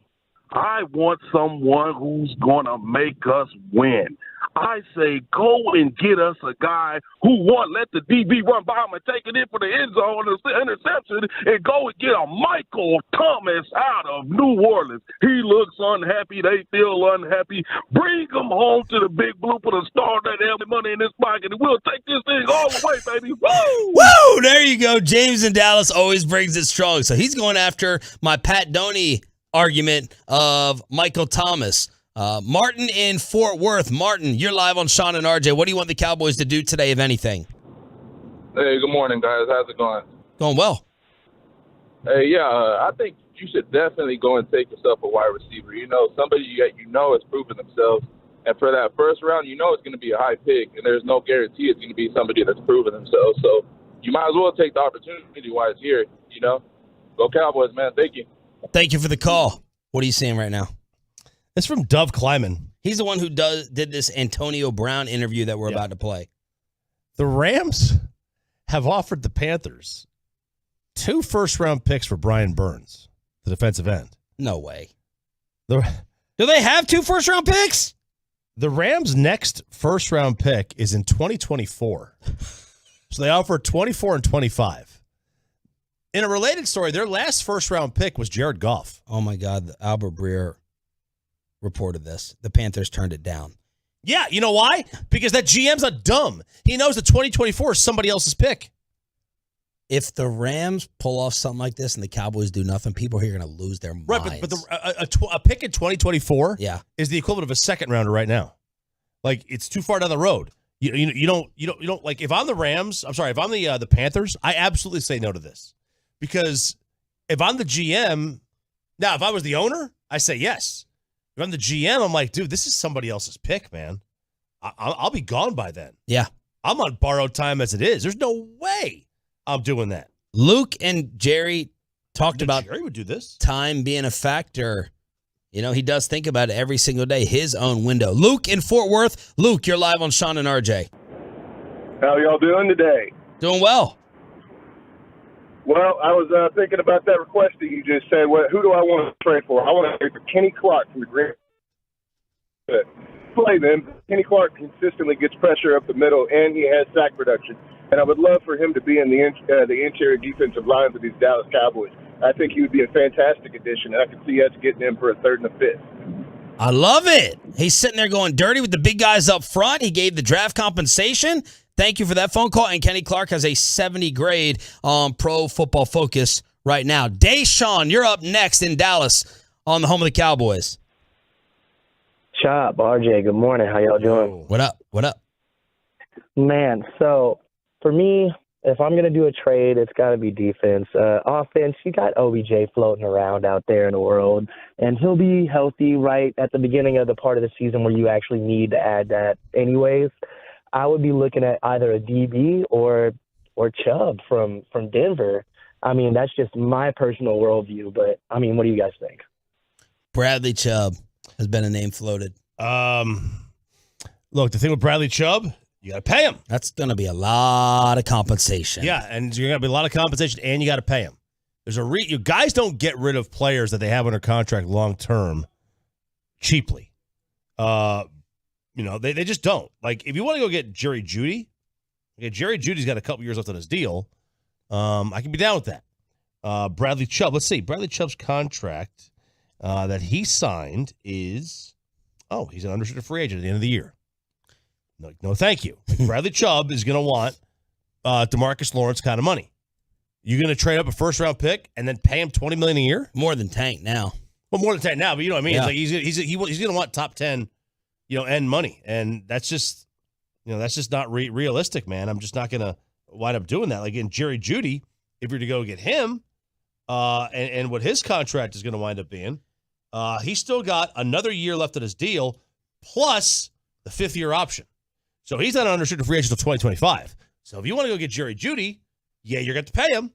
I want someone who's going to make us win. I say go and get us a guy who won't let the DB run by him and take it in for the end zone or the interception and go and get a Michael Thomas out of New Orleans. He looks unhappy. They feel unhappy. Bring him home to the Big Blue, put a star that have the money in his pocket, and we'll take this thing all the way, baby. Woo! Woo! There you go. James in Dallas always brings it strong. So he's going after my Pat Doney argument of Michael Thomas. Martin in Fort Worth. Martin, you're live on Sean and RJ. What do you want the Cowboys to do today, if anything? Hey, good morning, guys. How's it going? Going well. Hey, I think you should definitely go and take yourself a wide receiver. You know, somebody you know has proven themselves. And for that first round, you know it's going to be a high pick, and there's no guarantee it's going to be somebody that's proven themselves. So you might as well take the opportunity while it's here, you know. Go Cowboys, man. Thank you. Thank you for the call. What are you seeing right now? It's from Dove Kleiman. He's the one who did this Antonio Brown interview that we're about to play. The Rams have offered the Panthers 2 first-round picks for Brian Burns, the defensive end. No way. Do they have 2 first-round picks? The Rams' next first-round pick is in 2024. So they offer 24 and 25. In a related story, their last first-round pick was Jared Goff. Oh, my God. Albert Breer reported this. The Panthers turned it down. Yeah, you know why? Because that GM's a dumb. He knows that 2024 is somebody else's pick. If the Rams pull off something like this and the Cowboys do nothing, people here are going to lose their minds. Right, but a pick in 2024 is the equivalent of a second rounder right now. Like, it's too far down the road. You don't like, if I'm the Rams, I'm sorry, if I'm the Panthers, I absolutely say no to this. Because if I'm the GM, now if I was the owner, I say yes. If I'm the GM, I'm like, dude, this is somebody else's pick, man. I'll be gone by then. Yeah. I'm on borrowed time as it is. There's no way I'm doing that. Luke and Jerry talked about Jerry would do this. Time being a factor. You know, he does think about it every single day, his own window. Luke in Fort Worth. Luke, you're live on Sean and RJ. How y'all doing today? Doing well. Well, I was thinking about that request that you just said. Who do I want to trade for? I want to trade for Kenny Clark from the Green Bay. Play them. Kenny Clark consistently gets pressure up the middle, and he has sack production. And I would love for him to be in the interior defensive lines of these Dallas Cowboys. I think he would be a fantastic addition, and I could see us getting him for a 3rd and a 5th. I love it. He's sitting there going dirty with the big guys up front. He gave the draft compensation. Thank you for that phone call. And Kenny Clark has a 70 grade on Pro Football Focus right now. Deshaun, you're up next in Dallas on the home of the Cowboys. Chop, RJ, good morning. How y'all doing? What up? What up? Man, so for me, if I'm going to do a trade, it's got to be defense. Offense, you got OBJ floating around out there in the world, and he'll be healthy right at the beginning of the part of the season where you actually need to add that anyways. I would be looking at either a DB or Chubb from Denver. I mean, that's just my personal worldview, but, I mean, what do you guys think? Bradley Chubb has been a name floated. Look, the thing with Bradley Chubb, you got to pay him. That's going to be a lot of compensation. Yeah, and you're going to be a lot of compensation, and you got to pay him. There's you guys don't get rid of players that they have under contract long term cheaply. They just don't. Like, if you want to go get Jerry Jeudy, Jerry Judy's got a couple years left on his deal. I can be down with that. Bradley Chubb, let's see. Bradley Chubb's contract that he signed is, he's an unrestricted free agent at the end of the year. No, thank you. Bradley Chubb is going to want DeMarcus Lawrence kind of money. You're going to trade up a first-round pick and then pay him $20 million a year? More than Tank now. Well, more than Tank now, but you know what I mean? Yeah. It's like he's going to want top 10, end money. And that's just, that's just not realistic, man. I'm just not going to wind up doing that. Like, in Jerry Jeudy, if you're to go get him, and what his contract is going to wind up being, he's still got another year left on his deal, plus the 5th-year option. So he's not an unrestricted free agent until 2025. So if you want to go get Jerry Jeudy, yeah, you're going to have to pay him,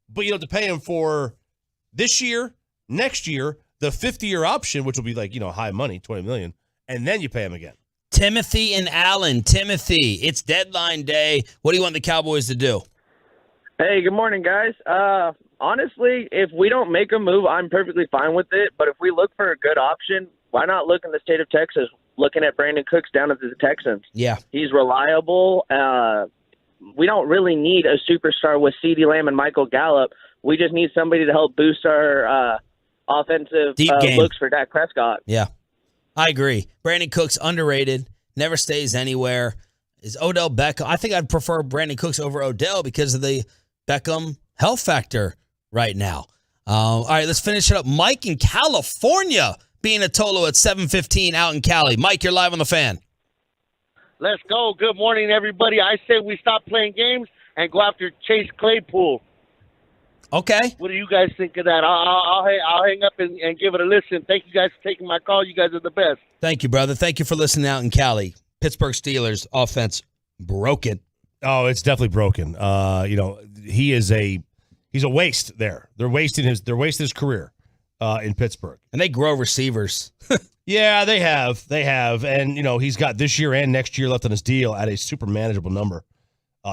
but you don't have to pay him for this year, next year, the 5th-year option, which will be like, high money, $20 million, and then you pay him again. Timothy and Allen. Timothy, it's deadline day. What do you want the Cowboys to do? Hey, good morning, guys. Honestly, if we don't make a move, I'm perfectly fine with it. But if we look for a good option, why not look in the state of Texas, looking at Brandon Cooks down at the Texans? Yeah. He's reliable. We don't really need a superstar with CeeDee Lamb and Michael Gallup. We just need somebody to help boost our offensive looks for Dak Prescott. Yeah, I agree. Brandon Cooks, underrated, never stays anywhere. Is Odell Beckham? I think I'd prefer Brandon Cooks over Odell because of the Beckham health factor right now. All right, let's finish it up. Mike in California being a Tolo at 7:15 out in Cali. Mike, you're live on the Fan. Let's go. Good morning, everybody. I say we stop playing games and go after Chase Claypool. Okay. What do you guys think of that? I'll hang up and give it a listen. Thank you guys for taking my call. You guys are the best. Thank you, brother. Thank you for listening out in Cali. Pittsburgh Steelers offense broken. Oh, it's definitely broken. He's a waste there. They're wasting his career in Pittsburgh. And they grow receivers. Yeah, they have. And he's got this year and next year left on his deal at a super manageable number.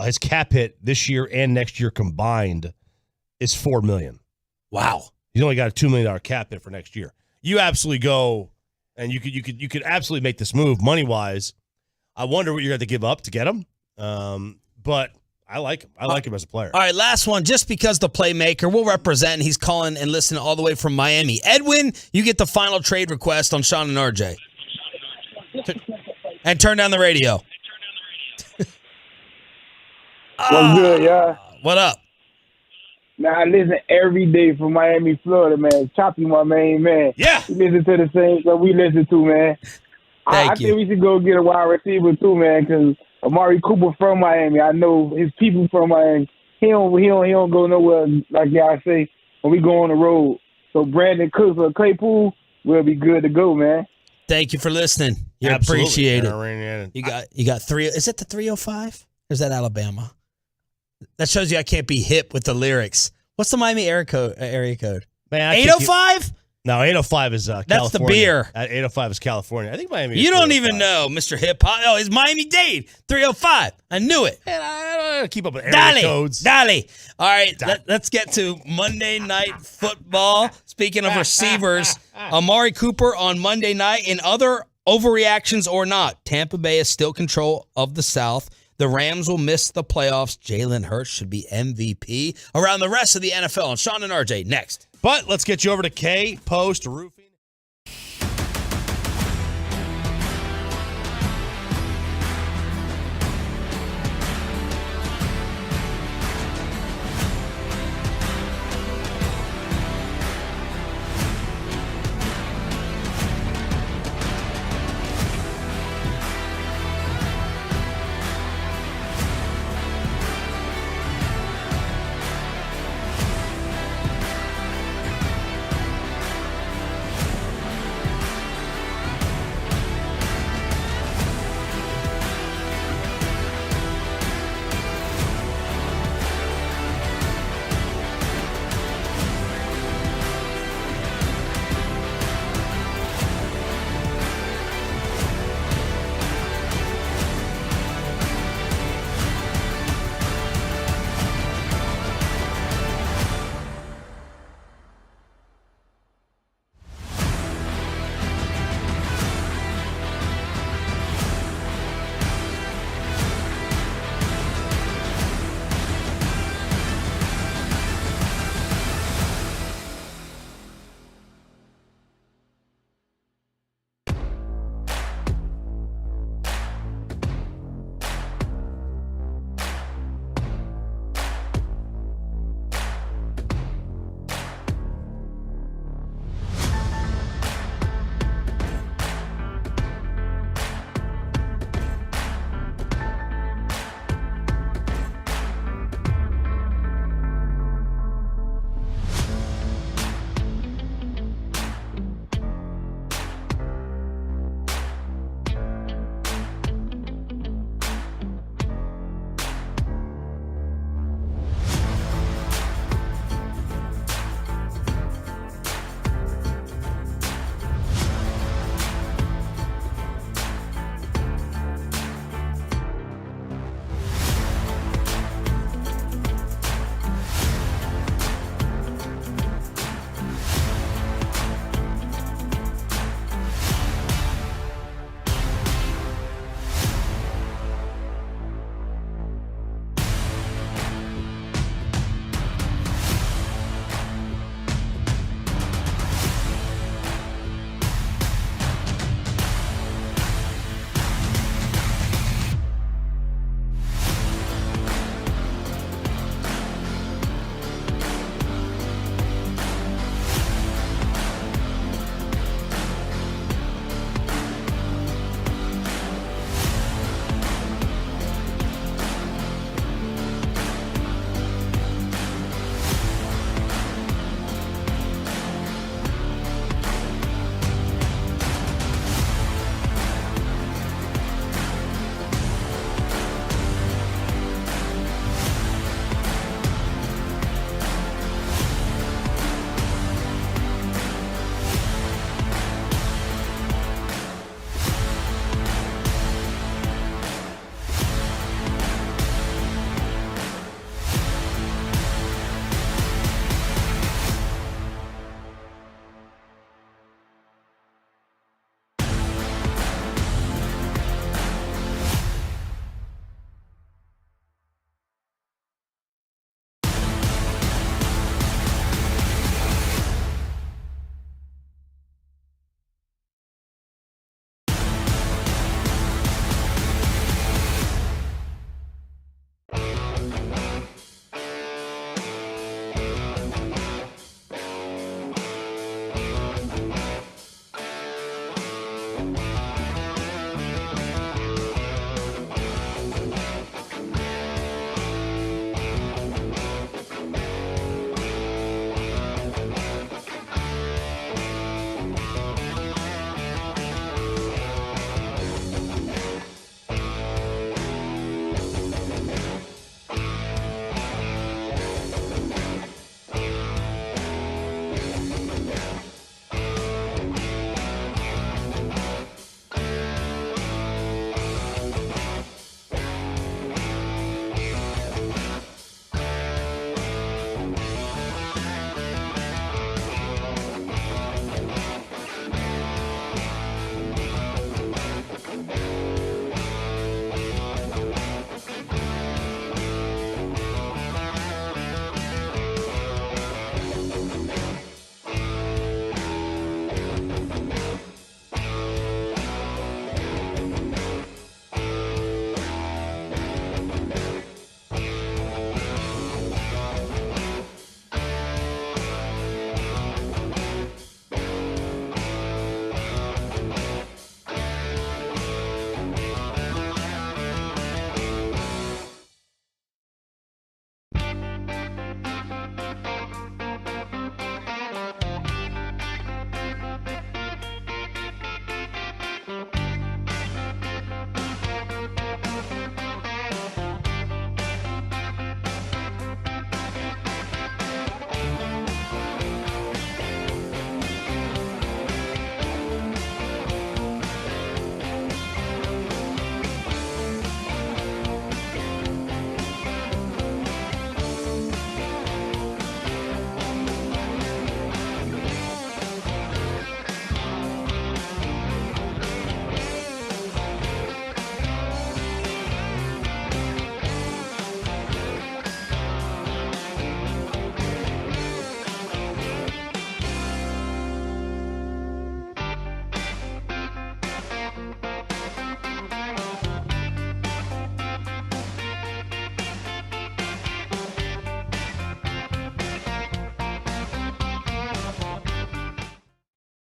His cap hit this year and next year combined is $4 million. Wow. He's only got a $2 million cap hit for next year. You absolutely go, and you could absolutely make this move money wise. I wonder what you're going to give up to get him. But I like him. I like him as a player. All right, last one. Just because the playmaker will represent, he's calling and listening all the way from Miami. Edwin, you get the final trade request on Sean and RJ. And turn down the radio. What's good, y'all? What up? Now, I listen every day from Miami, Florida, man. Choppy, my main man. Yeah. We listen to the same stuff we listen to, man. I think we should go get a wide receiver, too, man, because Amari Cooper from Miami. I know his people from Miami. He don't go nowhere, like y'all say, when we go on the road. So Brandon Cooks or Claypool will be good to go, man. Thank you for listening. You Absolutely. appreciate Yeah, it. You got three. Is it the 305? Or is that Alabama? That shows you I can't be hip with the lyrics. What's the Miami area code? Man, 805? No, 805 is California. That's the beer. 805 is California. I think Miami. You don't even know, Mr. Hip Hop. Oh, it's Miami-Dade, 305. I knew it. Man, I don't keep up with area codes. Dale. All right, let's get to Monday Night Football. Speaking of receivers, Amari Cooper on Monday night. In other overreactions or not, Tampa Bay is still control of the South. The Rams will miss the playoffs. Jalen Hurts should be MVP. Around the rest of the NFL. And Sean and RJ next. But let's get you over to K Post Roofing.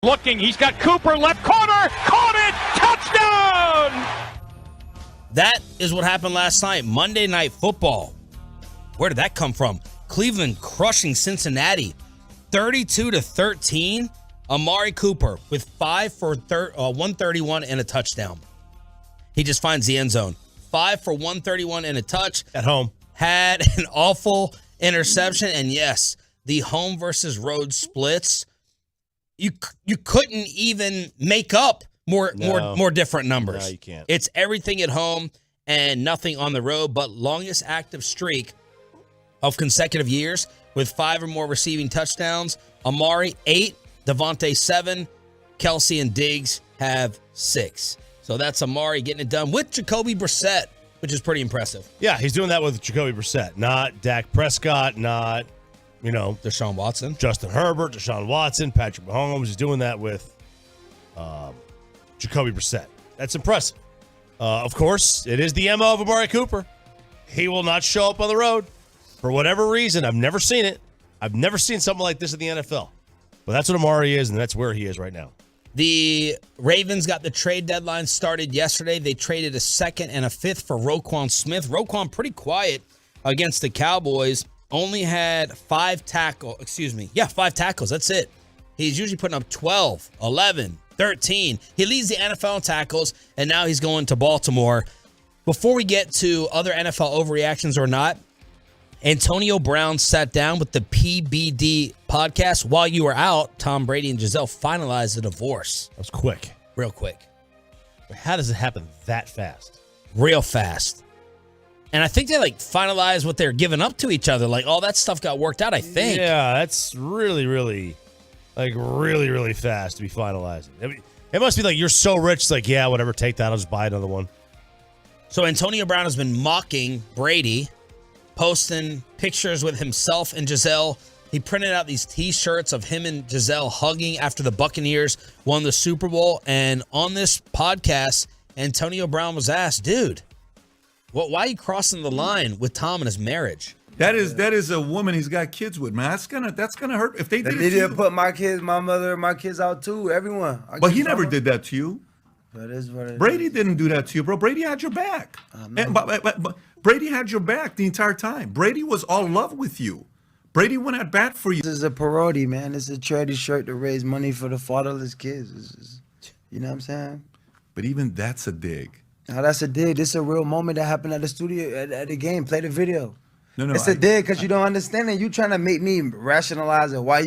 Looking, he's got Cooper left corner, caught it, touchdown! That is what happened last night, Monday Night Football. Where did that come from? Cleveland crushing Cincinnati, 32-13. Amari Cooper with 5 for 131 and a touchdown. He just finds the end zone. 5 for 131 and a touch. At home. Had an awful interception. And yes, the home versus road splits. You couldn't even make up more different numbers. No, you can't. It's everything at home and nothing on the road, but longest active streak of consecutive years with 5 or more receiving touchdowns. Amari, 8. Devontae, 7. Kelsey and Diggs have 6. So that's Amari getting it done with Jacoby Brissett, which is pretty impressive. Yeah, he's doing that with Jacoby Brissett, not Dak Prescott, not, Deshaun Watson. Justin Herbert, Deshaun Watson, Patrick Mahomes. He's doing that with Jacoby Brissett. That's impressive. Of course, it is the MO of Amari Cooper. He will not show up on the road for whatever reason. I've never seen it. I've never seen something like this in the NFL. But that's what Amari is, and that's where he is right now. The Ravens got the trade deadline started yesterday. They traded a 2nd and a 5th for Roquan Smith. Roquan pretty quiet against the Cowboys. Only had 5 tackles. That's it. He's usually putting up 12, 11, 13. He leads the NFL in tackles, and now he's going to Baltimore. Before we get to other NFL overreactions or not, Antonio Brown sat down with the PBD podcast. While you were out, Tom Brady and Giselle finalized the divorce. That was quick. Real quick. How does it happen that fast? Real fast. And I think they finalized what they're giving up to each other. All that stuff got worked out, I think. Yeah, that's really, really, really fast to be finalizing. It must be you're so rich, yeah, whatever, take that. I'll just buy another one. So Antonio Brown has been mocking Brady, posting pictures with himself and Giselle. He printed out these T-shirts of him and Giselle hugging after the Buccaneers won the Super Bowl. And on this podcast, Antonio Brown was asked, dude, why are you crossing the line with Tom and his marriage? That is a woman he's got kids with, man. That's gonna hurt. If they did put my mother, my kids out too, everyone. But he never did that to you. That is what it Brady didn't do that to you, bro. Brady had your back. But Brady had your back the entire time. Brady was all love with you. Brady went at bat for you. This is a parody, man. It's a charity shirt to raise money for the fatherless kids. You know what I'm saying? But even that's a dig. Now that's a dig. This is a real moment that happened at the studio, at the game. Play the video. No, it's a dig because you don't understand it. You trying to make me rationalize it. Why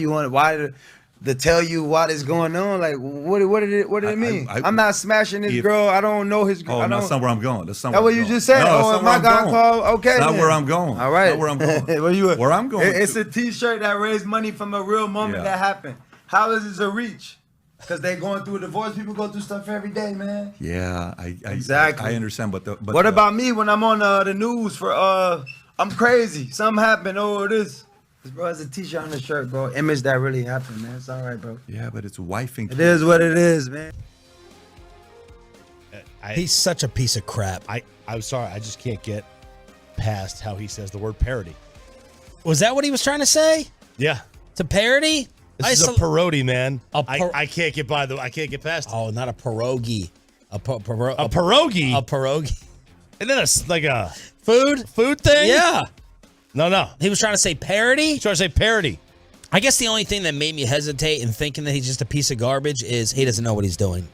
to tell you what is going on? What did it mean? I'm not smashing this girl. I don't know his girl. Oh, that's not where I'm going. That's what you just said. No, my God called. Okay, not where I'm going. All right, not where I'm going. Where I'm going. It's a T-shirt that raised money from a real moment that happened. How is this a reach? Because they going through a divorce. People go through stuff every day, man. Yeah, exactly. I understand, but what about me when I'm on the news for I'm crazy. Something happened. This. Bro, it's a T-shirt on the shirt, bro. Image that really happened, man. It's all right, bro. Yeah, but it's wife and kids. It is what it is, man. He's such a piece of crap. I'm sorry. I just can't get past how he says the word parody. Was that what he was trying to say? Yeah. It's a parody? This is a parody, man. I can't get I can't get past it. Oh, not a pierogi. A pierogi? A pierogi. And then it's like a food thing? Yeah. No. He was trying to say parody? He's trying to say parody. I guess the only thing that made me hesitate in thinking that he's just a piece of garbage is he doesn't know what he's doing.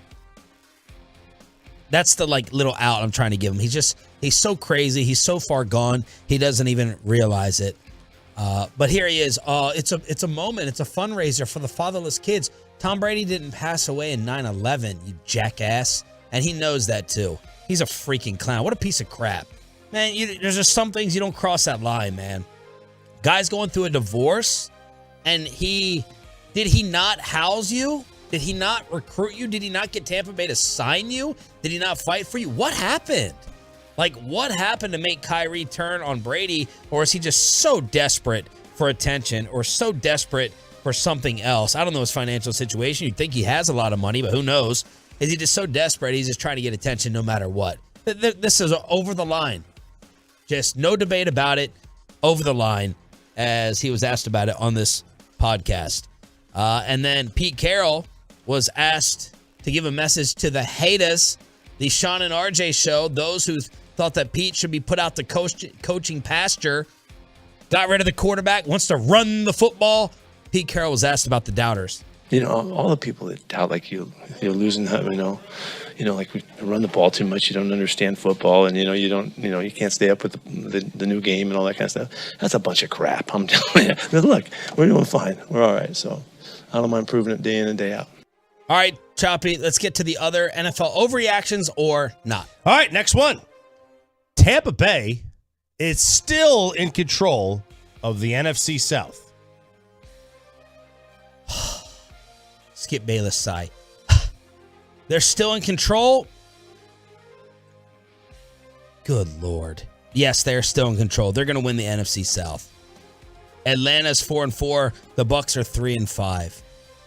That's the little out I'm trying to give him. He's so crazy. He's so far gone. He doesn't even realize it. But here he is. It's a moment. It's a fundraiser for the fatherless kids. Tom Brady didn't pass away in 9/11, you jackass. And he knows that too. He's a freaking clown. What a piece of crap. Man, there's just some things you don't cross that line, man. Guy's going through a divorce, and did he not house you? Did he not recruit you? Did he not get Tampa Bay to sign you? Did he not fight for you? What happened? What happened to make Kyrie turn on Brady? Or is he just so desperate for attention or so desperate for something else? I don't know his financial situation. You'd think he has a lot of money, but who knows? Is he just so desperate he's just trying to get attention no matter what? This is over the line. Just no debate about it. Over the line, as he was asked about it on this podcast. And then Pete Carroll was asked to give a message to the haters, the Sean and RJ show, those who thought that Pete should be put out the coaching pasture, got rid of the quarterback, wants to run the football. Pete Carroll was asked about the doubters. All the people that doubt, like you're losing, like we run the ball too much, you don't understand football, and you can't stay up with the new game and all that kind of stuff. That's a bunch of crap. I'm telling you. But look, we're doing fine. We're all right. So I don't mind proving it day in and day out. All right, Choppy, let's get to the other NFL overreactions or not. All right, next one. Tampa Bay is still in control of the NFC South. Skip Bayless sigh. They're still in control? Good Lord. Yes, they're still in control. They're going to win the NFC South. Atlanta's 4-4. The Bucs are 3-5.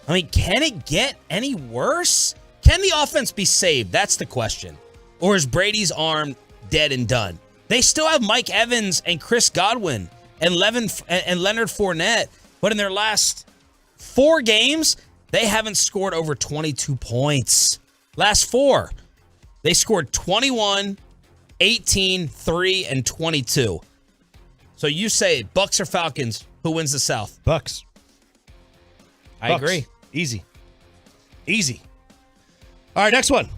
I mean, can it get any worse? Can the offense be saved? That's the question. Or is Brady's arm dead and done? They still have Mike Evans and Chris Godwin and Leonard Fournette, but in their last 4 games, they haven't scored over 22 points. Last 4, they scored 21, 18, 3, and 22. So you say Bucs or Falcons, who wins the South? Bucs. I agree. Easy. All right, next one.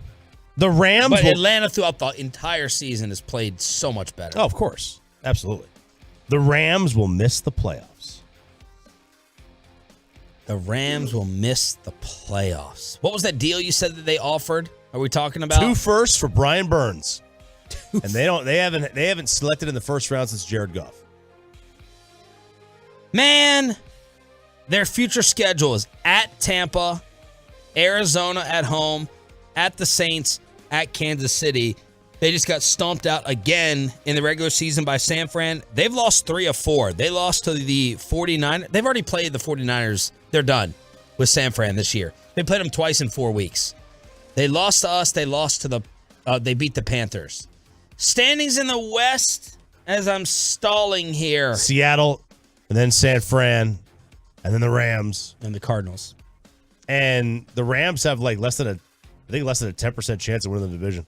The Rams. But Atlanta throughout the entire season has played so much better. Oh, of course. Absolutely. The Rams will miss the playoffs. The Rams will miss the playoffs. What was that deal you said that they offered? Are we talking about 2 firsts for Brian Burns? And they haven't selected in the first round since Jared Goff. Man, their future schedule is at Tampa, Arizona at home, at the Saints, at Kansas City. They just got stomped out again in the regular season by San Fran. They've lost 3 of 4. They lost to the 49ers. They've already played the 49ers. They're done with San Fran this year. They played them twice in 4 weeks. They lost to us. They lost to they beat the Panthers. Standings in the West as I'm stalling here. Seattle, and then San Fran, and then the Rams. And the Cardinals. And the Rams have less than a 10% chance of winning the division.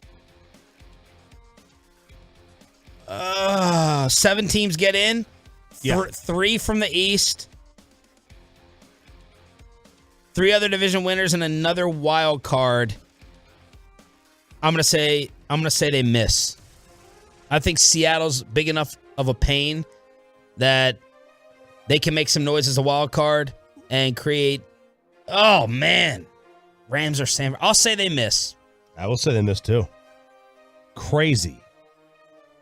7 teams get in. Yeah. 3 from the East. 3 other division winners and another wild card. I'm gonna say they miss. I think Seattle's big enough of a pain that they can make some noise as a wild card and create. Oh man, Rams or San. I'll say they miss. I will say they miss too. Crazy.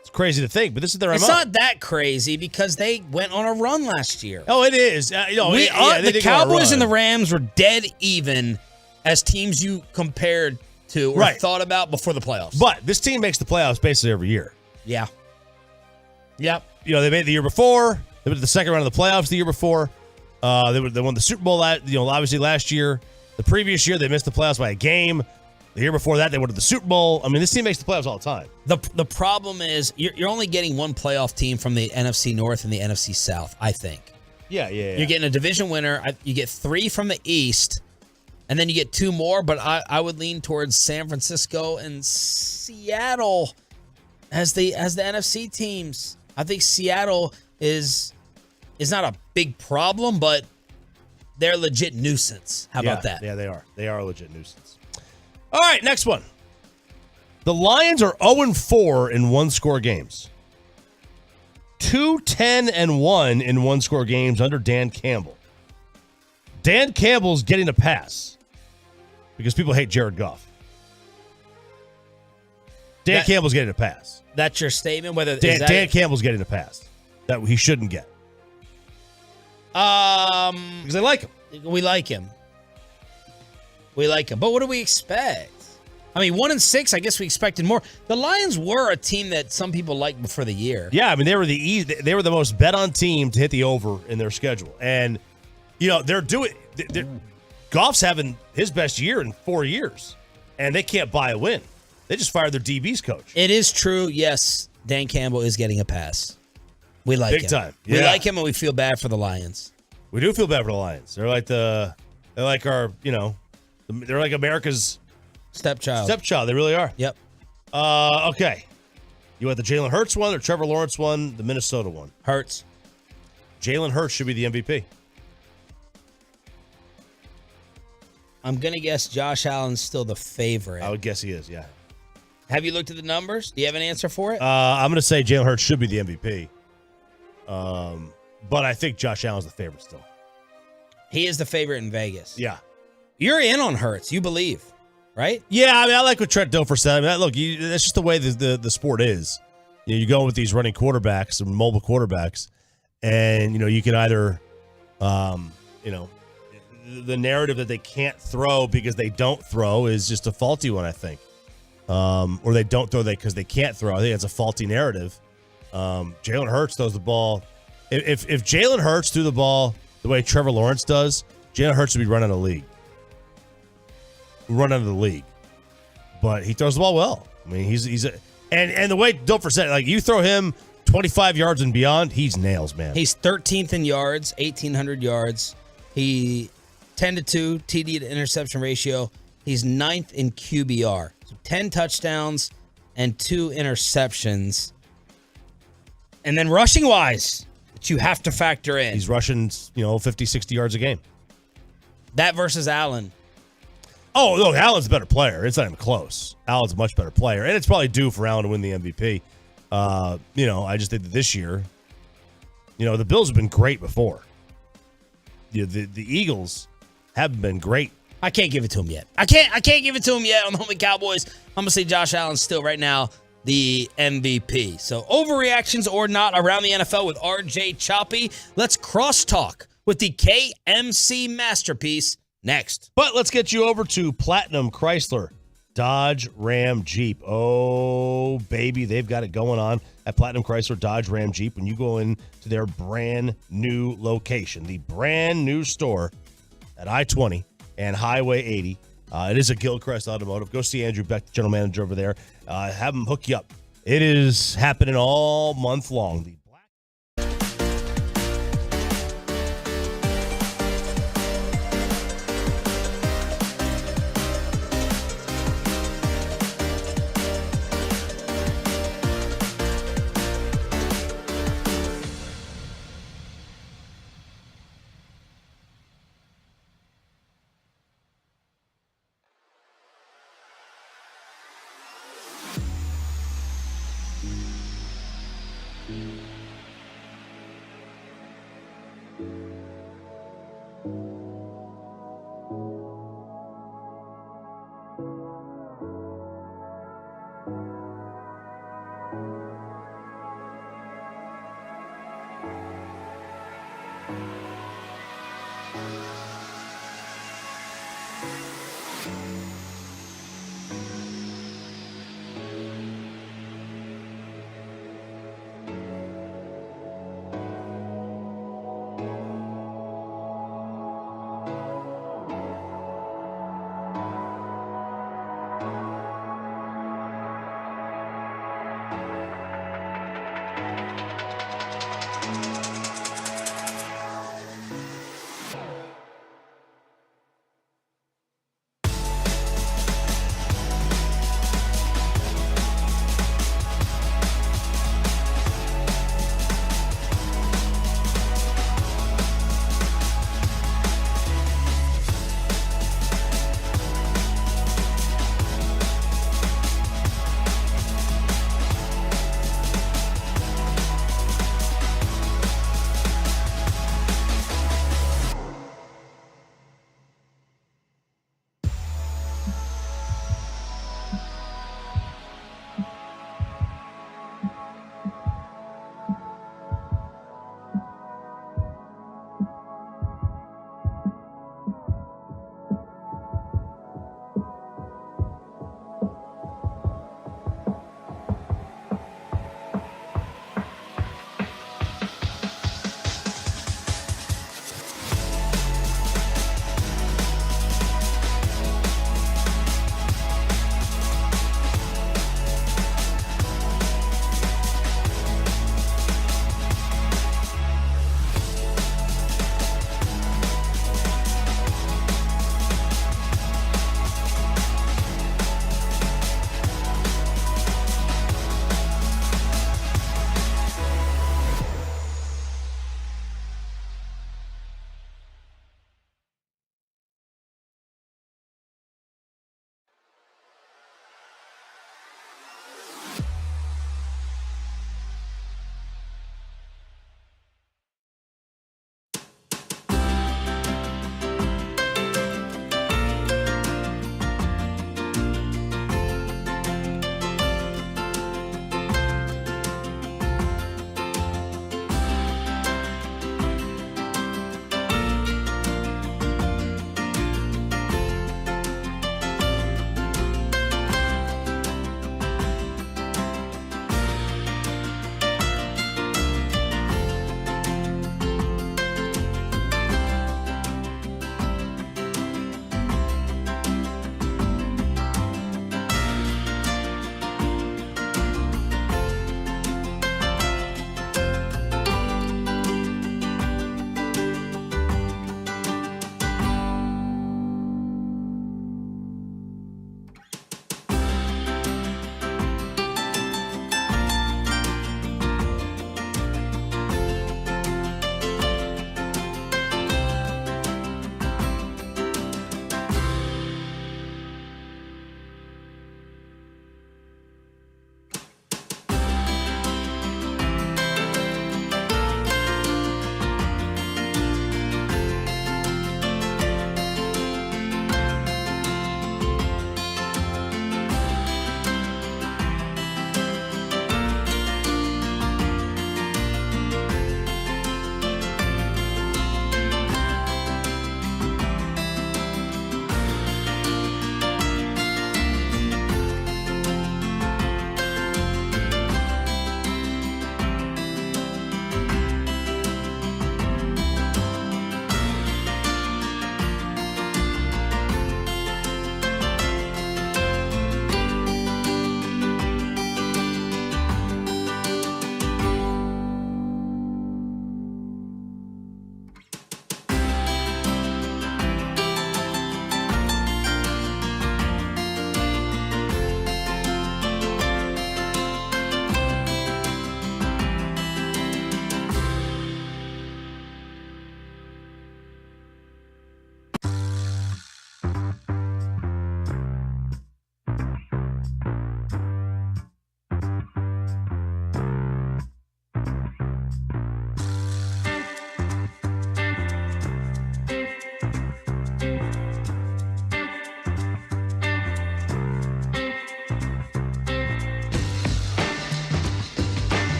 It's crazy to think, but this is their MO. It's not that crazy because they went on a run last year. Oh, it is. The Cowboys and the Rams were dead even as teams you compared to or thought about before the playoffs. But this team makes the playoffs basically every year. Yeah. Yep. They made it the year before. They went to the second round of the playoffs the year before. They won the Super Bowl. Obviously last year. The previous year they missed the playoffs by a game. The year before that they went to the Super Bowl. I mean, this team makes the playoffs all the time. The problem is you're only getting one playoff team from the NFC North and the NFC South. I think. Yeah. You're getting a division winner. You get 3 from the East. And then you get 2 more, but I would lean towards San Francisco and Seattle as the NFC teams. I think Seattle is not a big problem, but they're a legit nuisance. How about that? Yeah, they are. They are a legit nuisance. All right, next one. The Lions are 0-4 in one-score games. 2-10-1 in one-score games under Dan Campbell. Dan Campbell's getting a pass because people hate Jared Goff. Dan Campbell's getting a pass. That's your statement? Dan Campbell's getting a pass that he shouldn't get. Because they like him. We like him. But what do we expect? I mean, 1-6, I guess we expected more. The Lions were a team that some people liked before the year. Yeah, I mean, they were the most bet on team to hit the over in their schedule. And, Goff's having his best year in 4 years, and they can't buy a win. They just fired their DB's coach. It is true, yes, Dan Campbell is getting a pass. We like him. Big time. Yeah. We like him, and we feel bad for the Lions. We do feel bad for the Lions. They're like our, They're like America's stepchild. They really are. Yep. Okay. You want the Jalen Hurts one or Trevor Lawrence one, the Minnesota one? Hurts. Jalen Hurts should be the MVP. I'm going to guess Josh Allen's still the favorite. I would guess he is, yeah. Have you looked at the numbers? Do you have an answer for it? I'm going to say Jalen Hurts should be the MVP. But I think Josh Allen's the favorite still. He is the favorite in Vegas. Yeah. You're in on Hurts. You believe, right? Yeah, I mean, I like what Trent Dilfer said. I mean, look, that's just the way the sport is. You go with these running quarterbacks and mobile quarterbacks, and, you can either, the narrative that they can't throw because they don't throw is just a faulty one, I think. Or they don't throw because they can't throw. I think it's a faulty narrative. Jalen Hurts throws the ball. If Jalen Hurts threw the ball the way Trevor Lawrence does, Jalen Hurts would be running the league. Run out of the league. But he throws the ball well. I mean, and the way Dilfer said, like, you throw him 25 yards and beyond, he's nails, man. He's 13th in yards, 1,800 yards. He 10-2 TD to interception ratio. He's 9th in QBR. So 10 touchdowns and 2 interceptions. And then rushing-wise, that you have to factor in. He's rushing, 50, 60 yards a game. That versus Allen. Oh, look, Allen's a better player. It's not even close. Allen's a much better player. And it's probably due for Allen to win the MVP. I just think that this year, the Bills have been great before. The Eagles haven't been great. I can't give it to him yet. I can't give it to him yet on the Homie Cowboys. I'm going to say Josh Allen's still right now the MVP. So overreactions or not around the NFL with RJ Choppy. Let's crosstalk with the KMC masterpiece next. But let's get you over to Platinum Chrysler Dodge Ram Jeep. Oh, baby, they've got it going on at Platinum Chrysler Dodge Ram Jeep when you go into their brand new location, the brand new store at I-20 and Highway 80. It is a Gilchrist Automotive. Go see Andrew Beck, the general manager over there. Have him hook you up. It is happening all month long.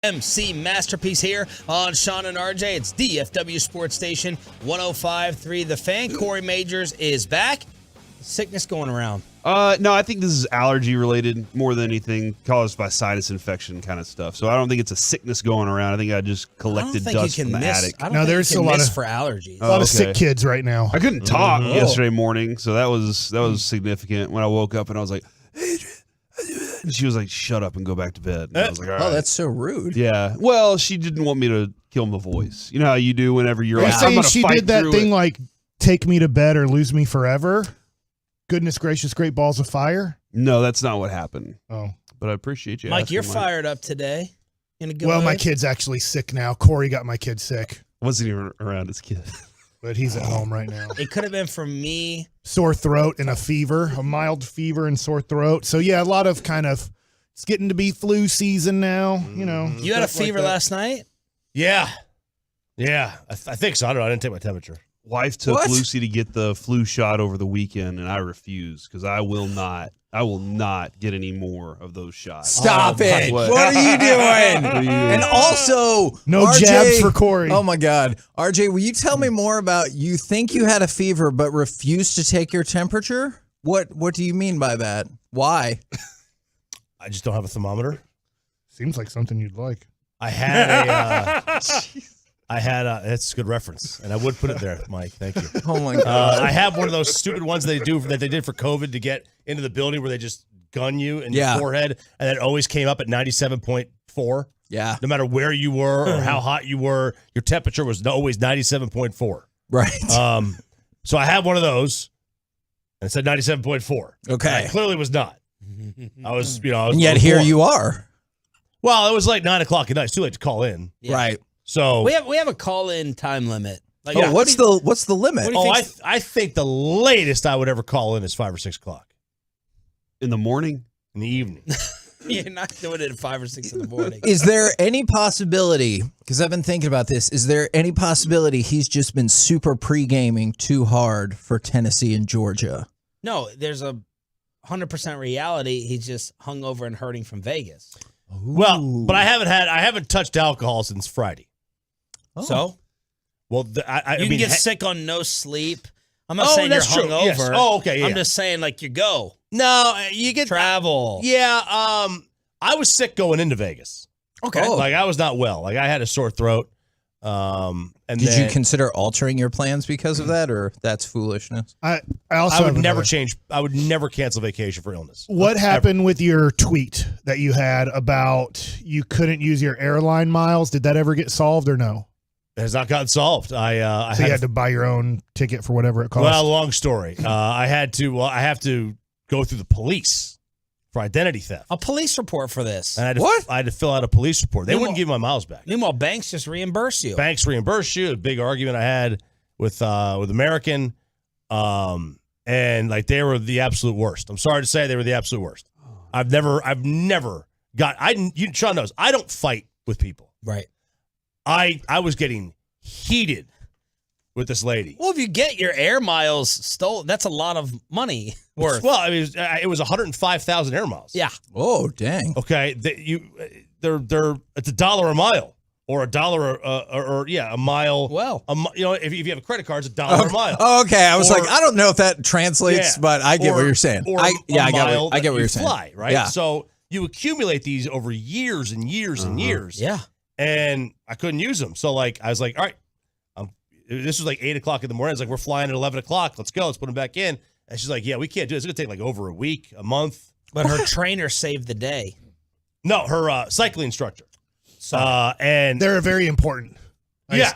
MC Masterpiece here on Sean and RJ. It's DFW Sports Station 105.3. The Fan. Corey Majors is back. Sickness going around. No, I think this is allergy related more than anything, caused by sinus infection kind of stuff. So I don't think it's a sickness going around. I think I just collected dust from the attic. There's a lot for allergies. A lot of sick kids right now. I couldn't talk yesterday morning, so that was significant. When I woke up and I was like, and she was like, "Shut up and go back to bed." And I was like, "All right." That's so rude. Yeah. Well, she didn't want me to kill my voice. You know how you do whenever you're like, saying I'm gonna she fight did that through thing it. like take me to bed or lose me forever. Goodness gracious, great balls of fire. No, that's not what happened. Oh, but I appreciate you, Mike. asking, You're fired up today. In a good well, way? my kid's actually sick now. Corey got my kid sick. Wasn't even around his kid, but he's at home right now. It could have been from me. Sore throat and a fever, a mild fever and sore throat. So yeah, a lot of kind of. It's getting to be flu season now. You know. You had a fever last night. Yeah. I think so. I don't know. I didn't take my temperature. Wife took Lucy to get the flu shot over the weekend, and I refuse because I will not get any more of those shots. Stop it. What are you doing? And also, no RJ, jabs for Corey. Oh, my God. RJ, will you tell me more about you think you had a fever but refused to take your temperature? What do you mean by that? Why? I just don't have a thermometer. Seems like something you'd like. I had that's a good reference, and I would put it there, Mike. Thank you. Oh my God! I have one of those stupid ones that they did for COVID to get into the building where they just gun you in your forehead, and it always came up at 97.4. Yeah. No matter where you were or how hot you were, your temperature was always 97.4. Right. So I had one of those, and it said 97.4. Okay. And I clearly was not. I was, and yet here you are. Well, it was like 9 o'clock at night. It's too late to call in. Yeah. Right. So we have a call-in time limit. Like, what's the limit? I think the latest I would ever call in is 5 or 6 o'clock in the morning, in the evening. You're not doing it at 5 or 6 in the morning. Is there any possibility? Because I've been thinking about this. Is there any possibility he's just been super pre-gaming too hard for Tennessee and Georgia? No, there's a 100% reality. He's just hungover and hurting from Vegas. Well, but I haven't touched alcohol since Friday. Oh. So, well, you can get sick on no sleep. I'm not saying you're hungover. Yes. Oh, okay. Yeah. I'm just saying, like, you go. No, you get travel. Yeah. I was sick going into Vegas. Okay. Like I was not well. Like I had a sore throat. And did you consider altering your plans because of that, or that's foolishness? I would never change. I would never cancel vacation for illness. What happened with your tweet that you had about you couldn't use your airline miles? Did that ever get solved or no? It has not gotten solved. So you had to buy your own ticket for whatever it cost. Well, long story. I have to go through the police for identity theft. A police report for this. And I had to fill out a police report. They wouldn't give me my miles back. Meanwhile, banks just reimburse you. Banks reimburse you. A big argument I had with American, and like they were the absolute worst. I'm sorry to say they were the absolute worst. I've never Sean knows I don't fight with people. Right. I was getting heated with this lady. Well, if you get your air miles stolen, that's a lot of money worth. Well, I mean, it was 105,000 air miles. Yeah. Oh, dang. Okay, they're it's $1 a mile or $1 a mile. Well, if you have a credit card, it's $1 a mile. Oh, okay, I was like, I don't know if that translates, but I get what you're saying. I get what you're saying. Fly, right? Yeah. So you accumulate these over years and years and years. Yeah. And I couldn't use them. So like I was like, all right. This was like 8 o'clock in the morning. I was like, we're flying at 11 o'clock. Let's go. Let's put them back in. And she's like, yeah, we can't do it. It's going to take like over a week, a month. But her trainer saved the day. No, her cycling instructor. And they're very important.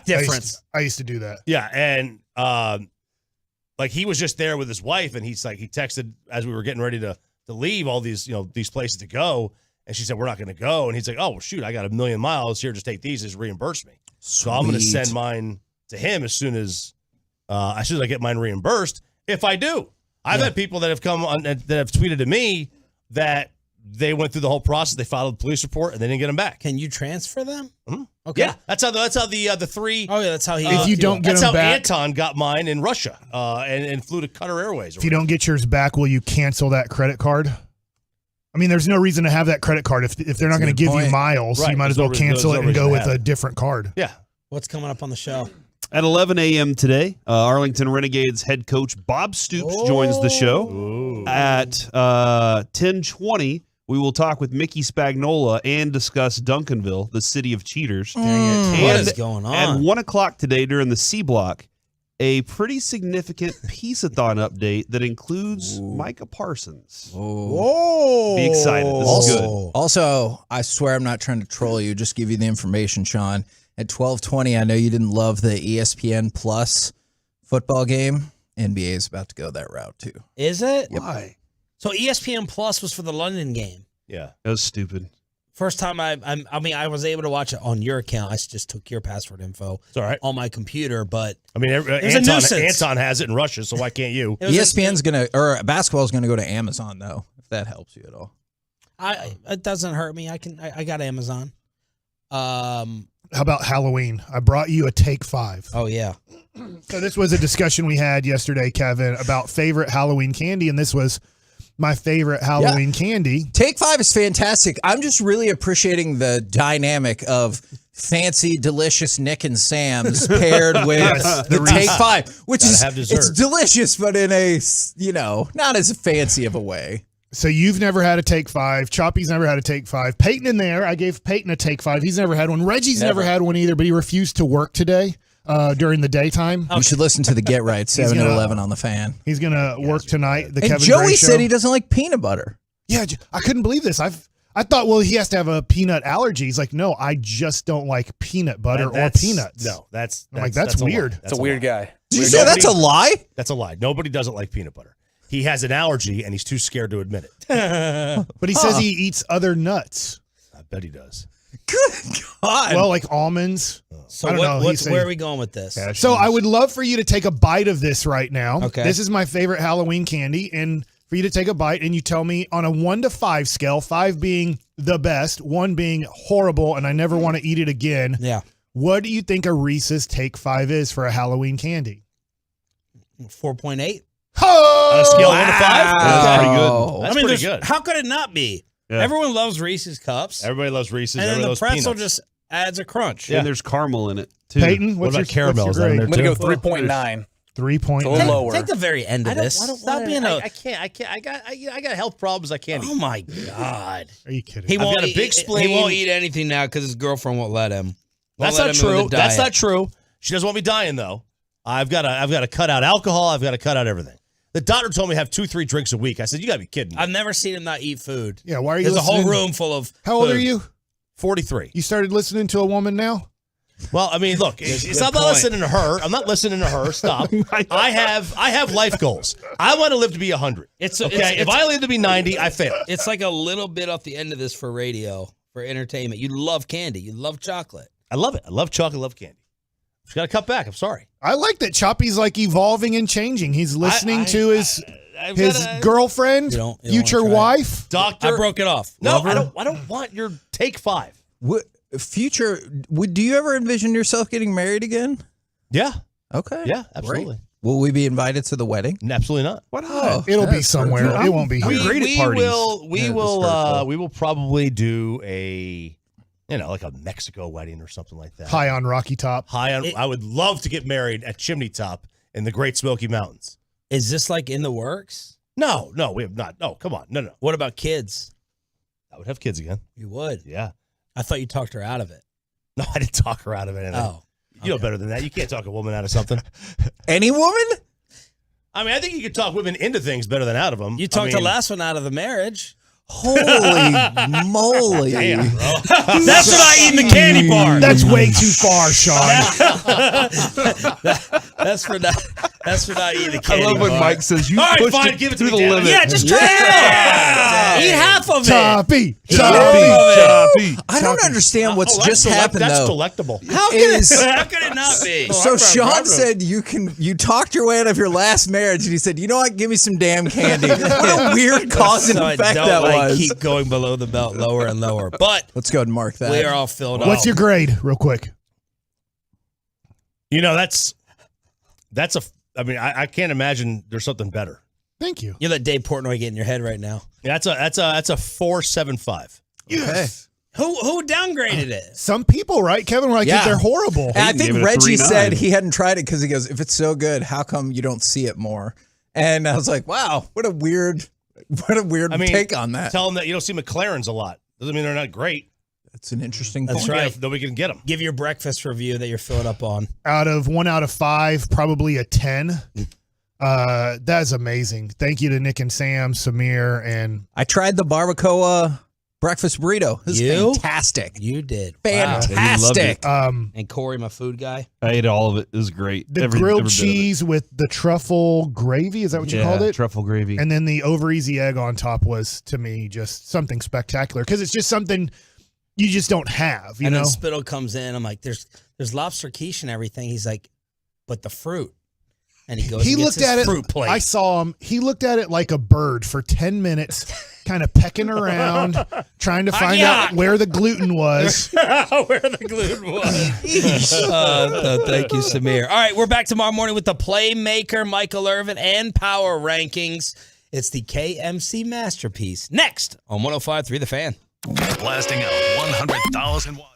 Difference. I used to do that. Yeah. And like he was just there with his wife, and he's like, he texted as we were getting ready to leave all these, these places to go. And she said, we're not going to go. And he's like, oh, well, shoot, I got 1 million miles here. Just take these, just reimburse me. Sweet. So I'm going to send mine to him as soon as I get mine reimbursed. If I do, I've had people that have come on that have tweeted to me that they went through the whole process. They filed a police report and they didn't get them back. Can you transfer them? Mm-hmm. Okay. Yeah, that's how the three. Oh yeah, that's how he. If you don't get that's them how back, Anton got mine in Russia and flew to Qatar Airways. If you don't get yours back, will you cancel that credit card? I mean, there's no reason to have that credit card if they're not going to give you miles. Right. You might as well cancel it and go with a different card. Yeah. What's coming up on the show? At 11 a.m. today, Arlington Renegades head coach Bob Stoops joins the show. At 10:20, we will talk with Mickey Spagnola and discuss Duncanville, the city of cheaters. What is going on? At 1 o'clock today during the C Block, a pretty significant Peace-a-thon update that includes Micah Parsons. Whoa. Be excited. This is good. Also, I swear I'm not trying to troll you. Just give you the information, Sean. At 12:20, I know you didn't love the ESPN Plus football game. NBA is about to go that route, too. Is it? Yep. Why? So ESPN Plus was for the London game. Yeah. That was stupid. First time I was able to watch it on your account. I just took your password info. It's all right. On my computer, but I mean, Anton has it in Russia, so why can't you? ESPN's basketball's gonna go to Amazon though, if that helps you at all. It doesn't hurt me. I got Amazon. How about Halloween? I brought you a Take 5. Oh yeah. So this was a discussion we had yesterday, Kevin, about favorite Halloween candy, and this was my favorite Halloween candy. Take 5 is fantastic. I'm just really appreciating the dynamic of fancy, delicious Nick and Sam's paired with the Take 5, which is it's delicious, but in a not as fancy of a way. So you've never had a Take 5. Choppy's never had a Take 5. Peyton in there. I gave Peyton a Take 5. He's never had one. Reggie's never had one either, but he refused to work today. During the daytime. You should listen to the Get Right 7 to 11 on the Fan. He's going to work tonight. The and Kevin Joey Gray Show. said he doesn't like peanut butter. Yeah, I couldn't believe this. I thought, well, he has to have a peanut allergy. He's like, no, I just don't like peanut butter or peanuts. No, that's weird. That's a weird guy. Did you say that's a lie? That's a lie. Nobody doesn't like peanut butter. He has an allergy, and he's too scared to admit it. But he says he eats other nuts. I bet he does. Good God. Well, like almonds. So where are we going with this? So I would love for you to take a bite of this right now. Okay. This is my favorite Halloween candy, and for you to take a bite and you tell me on a 1 to 5 scale, 5 being the best, 1 being horrible, and I never want to eat it again. Yeah. What do you think a Reese's Take 5 is for a Halloween candy? 4.8. Oh! On a scale of 1 to 5? That's pretty good. That's pretty good. How could it not be? Yeah. Everyone loves Reese's Cups. Everybody loves Reese's. And then Everybody the loves pretzel peanuts. just adds a crunch. And there's caramel in it, too. Peyton, What about what's caramels your on there, grade? I'm going to go 3.9. 3.9. A little lower. Take the very end of this. Stop being I can't. I got health problems. I can't eat. Oh my God! Are you kidding? He I've won't got a eat, big spleen. He won't eat anything now because his girlfriend won't let him. That's not true. That's not true. She doesn't want me dying though. I've got to cut out alcohol. I've got to cut out everything. The doctor told me to have 2-3 drinks a week. I said, you got to be kidding me. I've never seen him not eat food. Yeah, why are you There's a whole listening? room full of How old food. are you? 43. You started listening to a woman now? Well, I mean, look, it's not listening to her. I'm not listening to her. Stop. I have life goals. I want to live to be 100. If I live to be 90, I fail. It's like a little bit off the end of this for radio, for entertainment. You love candy. You love chocolate. I love it. I love chocolate. I love candy. Just got to cut back. I'm sorry. I like that Choppy's like evolving and changing. He's listening to his girlfriend, future wife. Doctor. I broke it off. No, Lover? I don't want your Take 5. What future? Do you ever envision yourself getting married again? Yeah. Okay. Yeah, absolutely. Great. Will we be invited to the wedding? Absolutely not. What? Oh, it'll be somewhere. It won't be here. I'm great at parties. We will probably do a, like a Mexico wedding or something like that. High on Rocky Top. I would love to get married at Chimney Top in the Great Smoky Mountains. Is this like in the works? No, we have not. No, come on. No. What about kids? I would have kids again. You would? Yeah. I thought you talked her out of it. No, I didn't talk her out of anything. Oh. You know better than that. You can't talk a woman out of something. Any woman? I mean, I think you could talk women into things better than out of them. You talked the last one out of the marriage. Holy moly. Damn, bro. That's what I eat in the candy bar. That's way too far, Sean. That's for not eating the candy I love bar. when Mike says you All right, pushed fine, it give it to to the me, damn it. limit. Yeah, just try it. Eat half of it. Choppy. I don't understand what's just happened, That's though. delectable. How could it not be? So Sean said you talked your way out of your last marriage, and he said, you know what, give me some damn candy. What a weird cause and So I effect don't that was. keep going below the belt, lower and lower. But Let's go ahead and mark that. we are all filled up. What's your grade, real quick? That's I mean, I can't imagine there's something better Thank you. You let Dave Portnoy get in your head right now. Yeah, that's a 4.75. Yes. Who downgraded it? Some people, right? Kevin, like they're horrible. And I think Reggie said he hadn't tried it because he goes, if it's so good, how come you don't see it more? And I was like, wow, what a weird take on that. Tell them that you don't see McLarens a lot. Doesn't mean they're not great. That's an interesting That's point. right. Yeah, nobody can get them. Give your breakfast review that you're filling up on. Out of 1 out of 5, probably a 10. That's amazing. Thank you to Nick and Sam, Samir, and I tried the barbacoa breakfast burrito. It was fantastic. You did. Fantastic. And Corey, my food guy. I ate all of it. It was great. The grilled cheese with the truffle gravy. Is that what you called it? Truffle gravy. And then the over easy egg on top was, to me, just something spectacular because it's just something you just don't have. You and know? then Spittle comes in. I'm like, there's lobster quiche and everything. He's like, but the fruit. And he goes. He and gets looked his at it. Fruit plate. I saw him. He looked at it like a bird for 10 minutes, kind of pecking around, trying to find out where the gluten was. Where the gluten was. Thank you, Samir. All right, we're back tomorrow morning with the Playmaker, Michael Irvin, and Power Rankings. It's the KMC Masterpiece. Next on 105.3 The Fan. Blasting out 100,000 watts.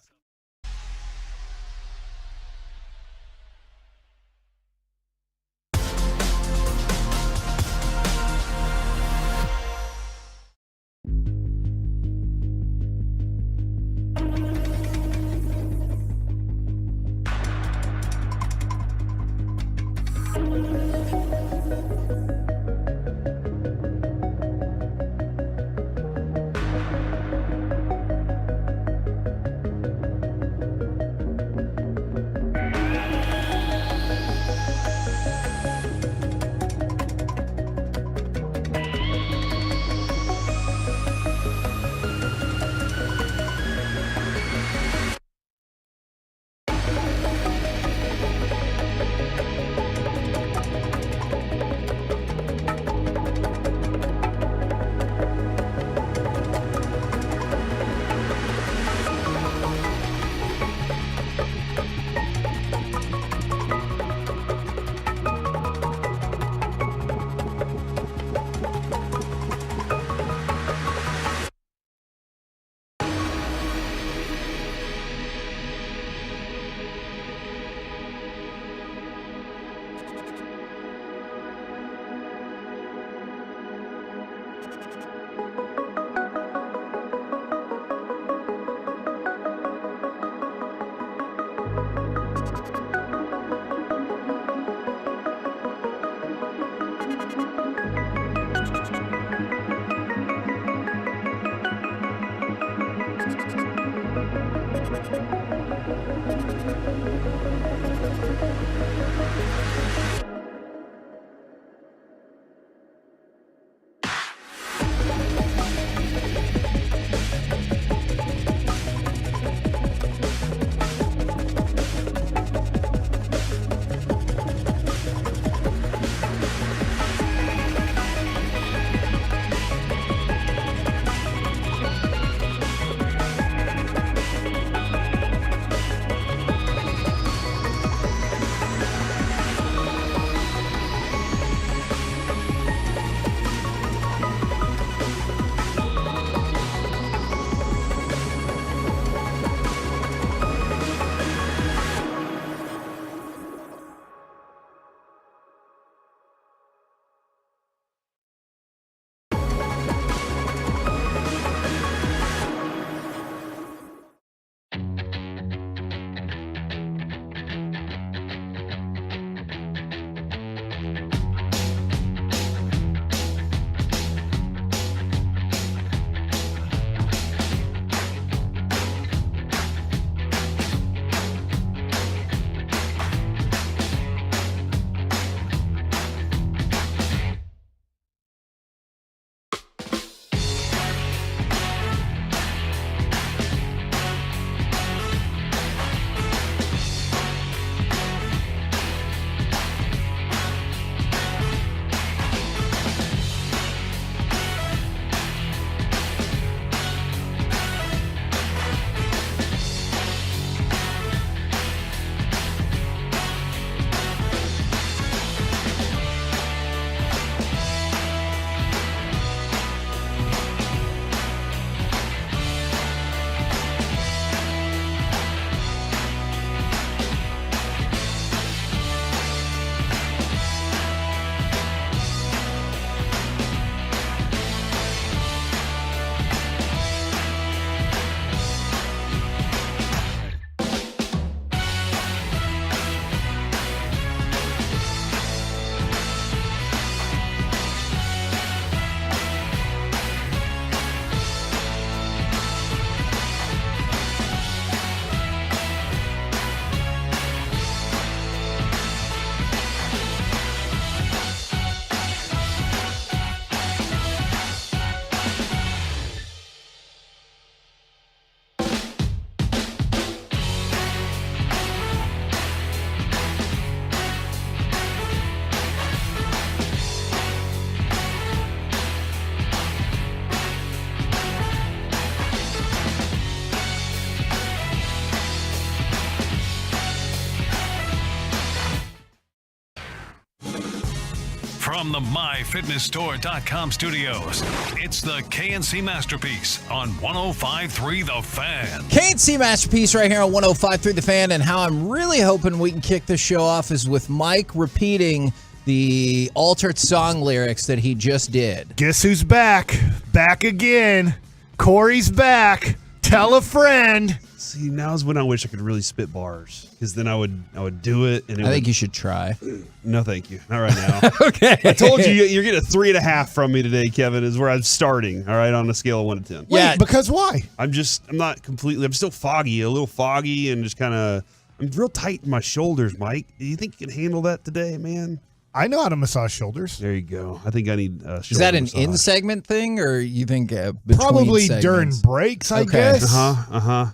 From the MyFitnessStore.com studios, it's the KNC Masterpiece on 105.3 The Fan. KNC Masterpiece right here on 105.3 The Fan, and how I'm really hoping we can kick this show off is with Mike repeating the altered song lyrics that he just did. Guess who's back? Back again. Corey's back. Tell a friend. See, now's when I wish I could really spit bars, because then I would do it. And I think you should try. No, thank you. Not right now. Okay. I told you you're getting a 3.5 from me today, Kevin. Is where I'm starting. All right, on a scale of 1 to 10. Wait, because why? I'm not completely. I'm still foggy, a little foggy, and just kind of. I'm real tight in my shoulders, Mike. Do you think you can handle that today, man? I know how to massage shoulders. There you go. I think I need a shoulder Is that an massage. in-segment thing, or you think between Probably segments? during breaks, I guess. Uh-huh.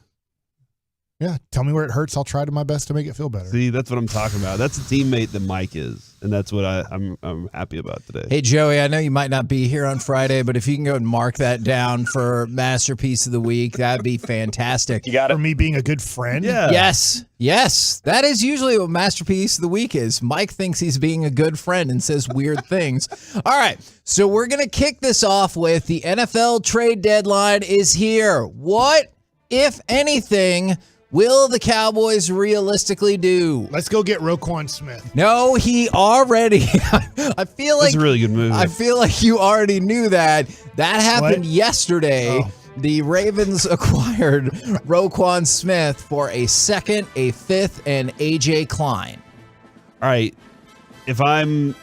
Yeah, tell me where it hurts. I'll try to my best to make it feel better. See, that's what I'm talking about. That's a teammate that Mike is, and that's what I'm happy about today. Hey, Joey, I know you might not be here on Friday, but if you can go and mark that down for Masterpiece of the Week, that'd be fantastic. You got it. For me being a good friend? Yeah. Yes. That is usually what Masterpiece of the Week is. Mike thinks he's being a good friend and says weird things. All right, so we're going to kick this off with the NFL trade deadline is here. What, if anything, will the Cowboys realistically do? Let's go get Roquan Smith. No, he already. I feel like That's a really good move. I feel like you already knew that. That happened What? yesterday. Oh. The Ravens acquired Roquan Smith for a second, a fifth, and AJ Klein. All right, if I'm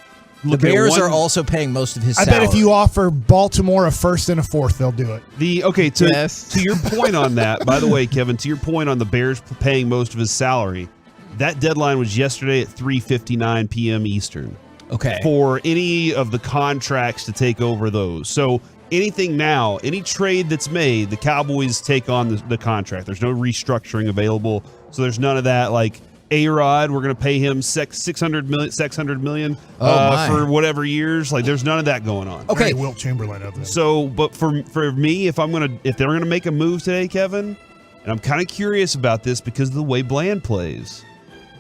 The looking Bears at are also paying most of his I salary. bet if you offer Baltimore a first and a fourth, they'll do it. To your point on that, by the way, Kevin, to your point on the Bears paying most of his salary, that deadline was yesterday at 3:59 p.m. Eastern. Okay. For any of the contracts to take over those. So anything now, any trade that's made, the Cowboys take on the contract. There's no restructuring available. So there's none of that like A-Rod, we're going to pay him $600 million for whatever years. Like there's none of that going on. Okay. Wilt Chamberlain of them. So, but for me, if they're gonna make a move today, Kevin, and I'm kind of curious about this because of the way Bland plays,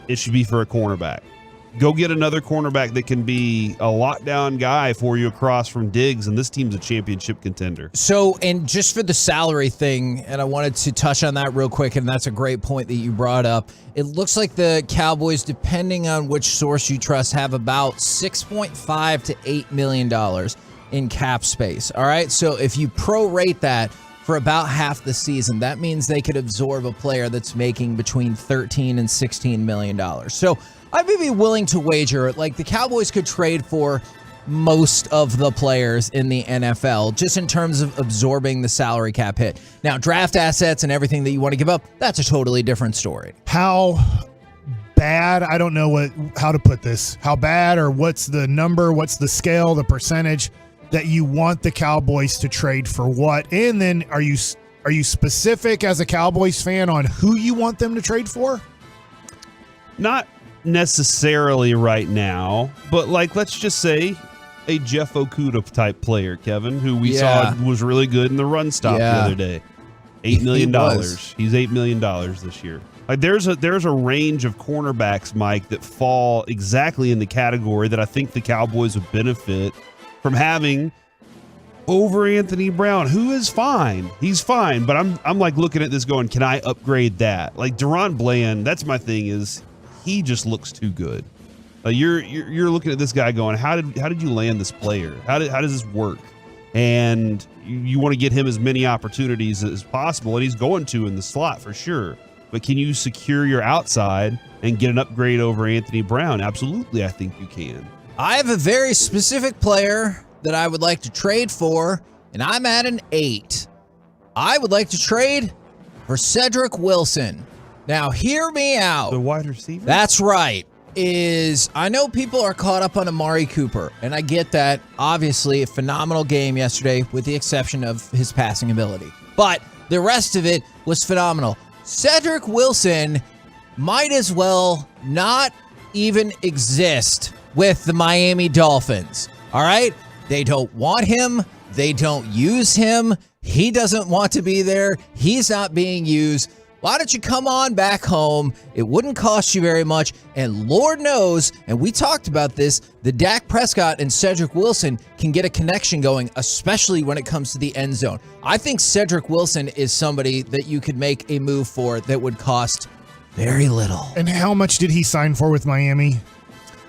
it should be for a cornerback. Go get another cornerback that can be a lockdown guy for you across from Diggs, and this team's a championship contender. So, and just for the salary thing, and I wanted to touch on that real quick, and that's a great point that you brought up. It looks like the Cowboys, depending on which source you trust, have about $6.5 to $8 million in cap space. All right, so if you prorate that for about half the season, that means they could absorb a player that's making between $13 and $16 million. So I would be willing to wager, like the Cowboys could trade for most of the players in the NFL, just in terms of absorbing the salary cap hit. Now, draft assets and everything that you want to give up, that's a totally different story. How bad, I don't know how to put this. How bad, or what's the number, what's the scale, the percentage that you want the Cowboys to trade for what? And then are you specific as a Cowboys fan on who you want them to trade for? Not necessarily right now, but like let's just say a Jeff Okuda type player, Kevin, who we saw was really good in the run stop the other day. $8 million. He's $8 million this year. Like there's a range of cornerbacks, Mike, that fall exactly in the category that I think the Cowboys would benefit from having over Anthony Brown, who is fine. He's fine, but I'm like looking at this going, can I upgrade that? Like Deron Bland, that's my thing, is he just looks too good. You're looking at this guy going, how did you land this player? How does this work? And you want to get him as many opportunities as possible, and he's going to in the slot for sure. But can you secure your outside and get an upgrade over Anthony Brown? Absolutely, I think you can. I have a very specific player that I would like to trade for, and I'm at an 8. I would like to trade for Cedric Wilson. Now, hear me out. The wide receiver? That's right. I know people are caught up on Amari Cooper, and I get that. Obviously, a phenomenal game yesterday, with the exception of his passing ability. But the rest of it was phenomenal. Cedric Wilson might as well not even exist with the Miami Dolphins. All right? They don't want him. They don't use him. He doesn't want to be there. He's not being used. Why don't you come on back home? It wouldn't cost you very much. And Lord knows, and we talked about this, the Dak Prescott and Cedric Wilson can get a connection going, especially when it comes to the end zone. I think Cedric Wilson is somebody that you could make a move for that would cost very little. And how much did he sign for with Miami?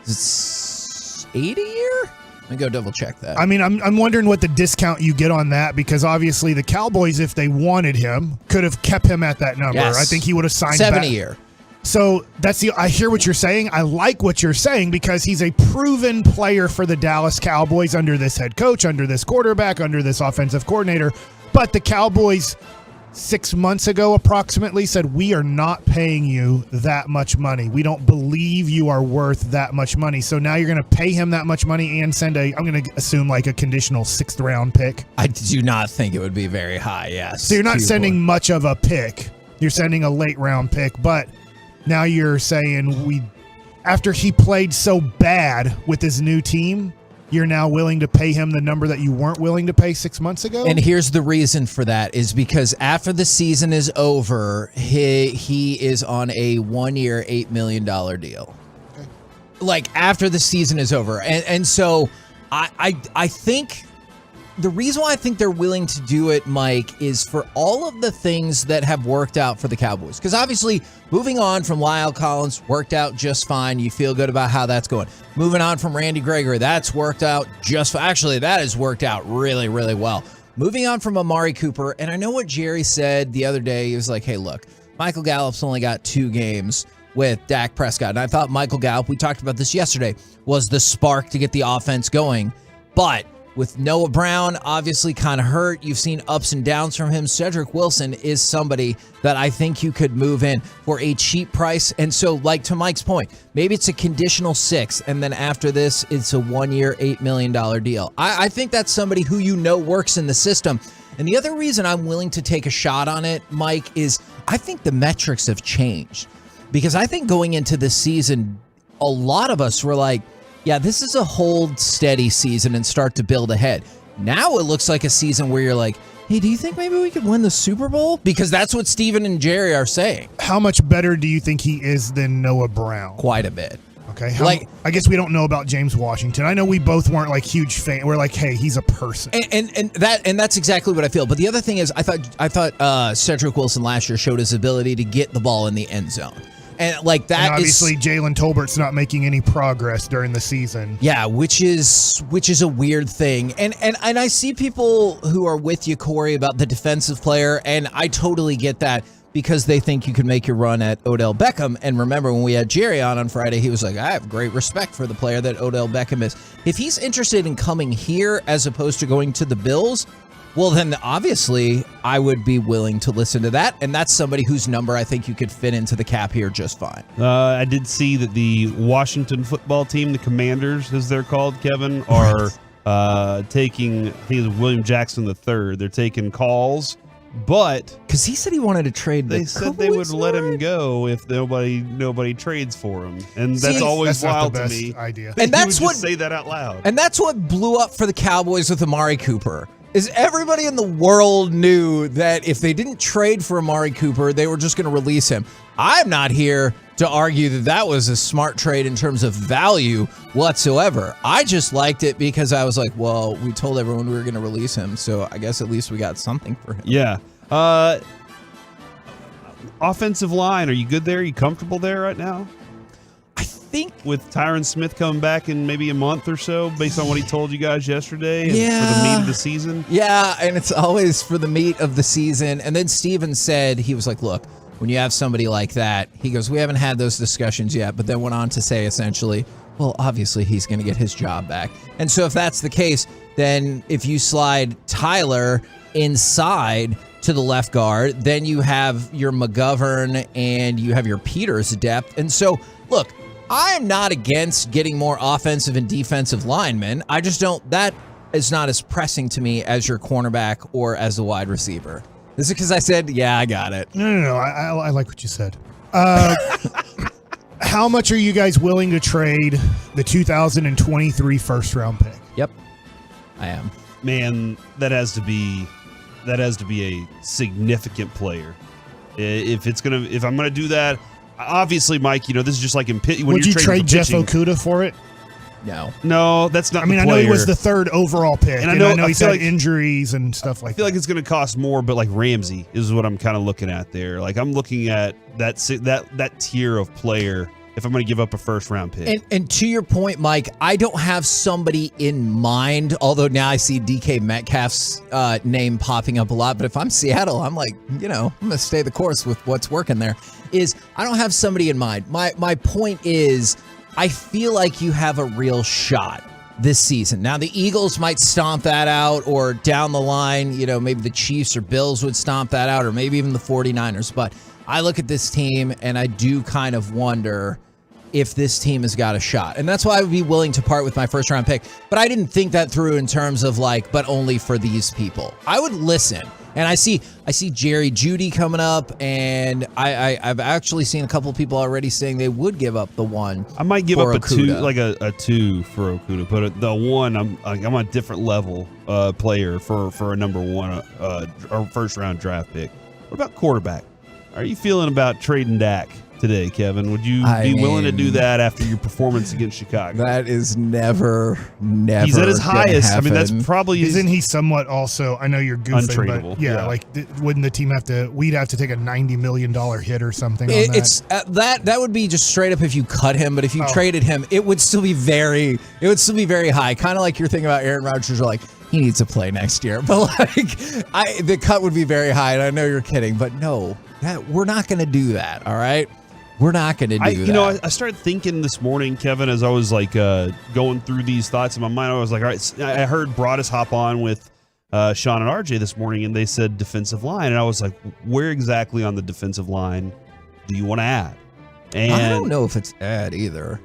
It's 80 a year? Let me go double check that. I mean, I'm wondering what the discount you get on that, because obviously the Cowboys, if they wanted him, could have kept him at that number. Yes. I think he would have signed 7 back. a year. So I hear what you're saying. I like what you're saying because he's a proven player for the Dallas Cowboys under this head coach, under this quarterback, under this offensive coordinator. But the Cowboys 6 months ago approximately said, we are not paying you that much money. We don't believe you are worth that much money. So now you're going to pay him that much money and send I'm going to assume like a conditional 6th round pick. I do not think it would be very high, yes. So you're not sending much of a pick. You're sending a late round pick, but now you're saying after he played so bad with his new team, you're now willing to pay him the number that you weren't willing to pay 6 months ago? And here's the reason for that is because after the season is over, he is on a 1-year, $8 million deal. Okay. Like after the season is over. And so I think the reason why I think they're willing to do it, Mike, is for all of the things that have worked out for the Cowboys. Because obviously, moving on from Lyle Collins worked out just fine. You feel good about how that's going. Moving on from Randy Gregory, that's worked out just fine. Actually, that has worked out really, really well. Moving on from Amari Cooper, and I know what Jerry said the other day. He was like, hey, look, Michael Gallup's only got 2 games with Dak Prescott. And I thought Michael Gallup, we talked about this yesterday, was the spark to get the offense going. But with Noah Brown obviously kind of hurt, you've seen ups and downs from him. Cedric Wilson is somebody that I think you could move in for a cheap price. And so, like to Mike's point, maybe it's a conditional 6, and then after this, it's a 1-year, $8 million deal. I think that's somebody who works in the system. And the other reason I'm willing to take a shot on it, Mike, is I think the metrics have changed. Because I think going into this season, a lot of us were like, yeah, this is a hold steady season and start to build ahead. Now it looks like a season where you're like, hey, do you think maybe we could win the Super Bowl? Because that's what Steven and Jerry are saying. How much better do you think he is than Noah Brown? Quite a bit. Okay. I guess we don't know about James Washington. I know we both weren't like huge fans. We're like, hey, he's a person. And that's exactly what I feel. But the other thing is, I thought Cedric Wilson last year showed his ability to get the ball in the end zone. And like that, and obviously Jalen Tolbert's not making any progress during the season. Yeah, which is a weird thing. And I see people who are with you, Corey, about the defensive player, and I totally get that because they think you can make your run at Odell Beckham. And remember when we had Jerry on Friday, he was like, I have great respect for the player that Odell Beckham is. If he's interested in coming here as opposed to going to the Bills, well, then obviously I would be willing to listen to that. And that's somebody whose number I think you could fit into the cap here just fine. I did see that the Washington football team, the Commanders, as they're called, Kevin, are taking, I think it's William Jackson III. They're taking calls, but because he said he wanted to trade, they said they would let him go if nobody trades for him, and that's always wild to me. Idea. And that's what say that out loud. And that's what blew up for the Cowboys with Amari Cooper. Is everybody in the world knew that if they didn't trade for Amari Cooper, they were just going to release him. I'm not here to argue that that was a smart trade in terms of value whatsoever. I just liked it because I was like, well, we told everyone we were going to release him, so I guess at least we got something for him. Yeah. Offensive line, are you good there? Are you comfortable there right now? I think with Tyron Smith coming back in maybe a month or so, based on what he told you guys yesterday, and yeah, for the meat of the season. Yeah, and it's always for the meat of the season. And then Steven said, he was like, look, when you have somebody like that, he goes, we haven't had those discussions yet, but then went on to say essentially, well, obviously he's going to get his job back. And so if that's the case, then if you slide Tyler inside to the left guard, then you have your McGovern and you have your Peters depth. And so, look, I'm not against getting more offensive and defensive linemen. I just don't, that is not as pressing to me as your cornerback or as a wide receiver. Is it because I said, yeah, I got it? No. I like what you said. How much are you guys willing to trade the 2023 first round pick? Yep, I am. Man, that has to be a significant player. If I'm gonna do that, obviously, Mike, this is just like in pit. Would you trade Jeff Okudah for it? No, that's not. I mean, I know he was the 3rd overall pick, and I know he's had like injuries and stuff like that. I feel like it's going to cost more, but like Ramsey is what I'm kind of looking at there. Like I'm looking at that tier of player if I'm going to give up a first-round pick. And to your point, Mike, I don't have somebody in mind, although now I see DK Metcalf's name popping up a lot. But if I'm Seattle, I'm like, I'm going to stay the course with what's working there. I don't have somebody in mind. My point is, I feel like you have a real shot this season. Now, the Eagles might stomp that out, or down the line, maybe the Chiefs or Bills would stomp that out, or maybe even the 49ers. But I look at this team, and I do kind of wonder if this team has got a shot. And that's why I would be willing to part with my first-round pick. But I didn't think that through in terms of but only for these people. I would listen. And I see Jerry Jeudy coming up, and I've actually seen a couple of people already saying they would give up the one. I might give up Okudah. a 2 for Okudah, but the 1 I'm on a different level player for a number 1 or first round draft pick. What about quarterback? How are you feeling about trading Dak today, Kevin? Would you be willing to do that after your performance against Chicago? That is never. He's at his highest. I mean, that's probably. Isn't he somewhat also? I know you're goofing, untradeable. But yeah. Wouldn't the team have to? We'd have to take a $90 million hit or something. It's that would be just straight up if you cut him, but if you traded him, it would still be very high. Kind of like you're thinking about Aaron Rodgers. You're like, he needs to play next year, but the cut would be very high. And I know you're kidding, but no, we're not going to do that. All right. We're not going to do that. I started thinking this morning, Kevin, as I was going through these thoughts in my mind. I was like, all right, I heard Broadus hop on with Sean and RJ this morning, and they said defensive line. And I was like, where exactly on the defensive line do you want to add? And I don't know if it's add either,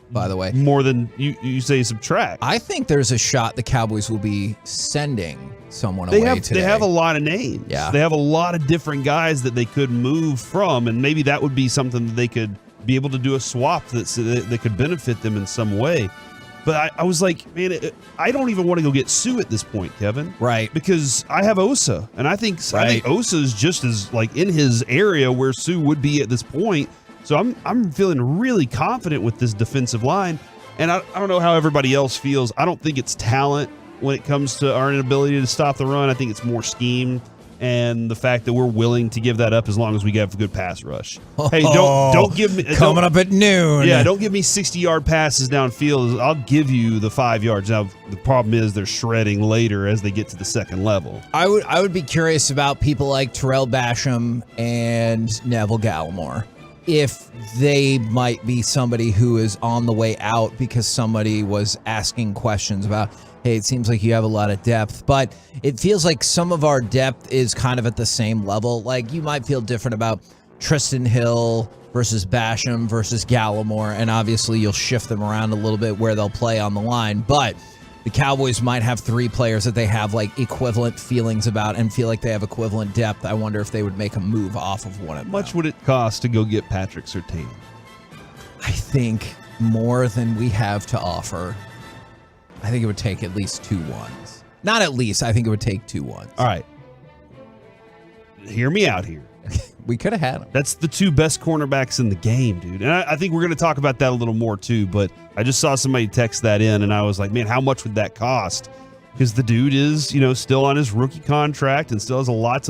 by the way. More than you say subtract. I think there's a shot the Cowboys will be sending someone away today. They have a lot of names. Yeah. They have a lot of different guys that they could move from, and maybe that would be something that they could be able to do a swap that could benefit them in some way. But I was like, man, I don't even want to go get Sue at this point, Kevin. Right. Because I have Osa, and I think Osa is just as in his area where Sue would be at this point. So I'm feeling really confident with this defensive line, and I don't know how everybody else feels. I don't think it's talent when it comes to our inability to stop the run. I think it's more scheme and the fact that we're willing to give that up as long as we have a good pass rush. Hey, don't give me coming up at noon. Yeah, don't give me 60-yard passes downfield. I'll give you the 5 yards. Now the problem is they're shredding later as they get to the second level. I would be curious about people like Terrell Basham and Neville Gallimore, if they might be somebody who is on the way out because somebody was asking questions about, hey, it seems like you have a lot of depth, but it feels like some of our depth is kind of at the same level. Like you might feel different about Tristan Hill versus Basham versus Gallimore, and obviously you'll shift them around a little bit where they'll play on the line, but the Cowboys might have 3 players that they have equivalent feelings about and feel like they have equivalent depth. I wonder if they would make a move off of one of them. How much would it cost to go get Patrick Surtain? I think more than we have to offer. I think it would take at least 2 ones. Not at least. I think it would take 2 ones. All right. Hear me out here. We could have had him. That's the 2 best cornerbacks in the game, dude. And I think we're going to talk about that a little more, too. But I just saw somebody text that in, and I was like, man, how much would that cost? Because the dude is, still on his rookie contract and still has a lot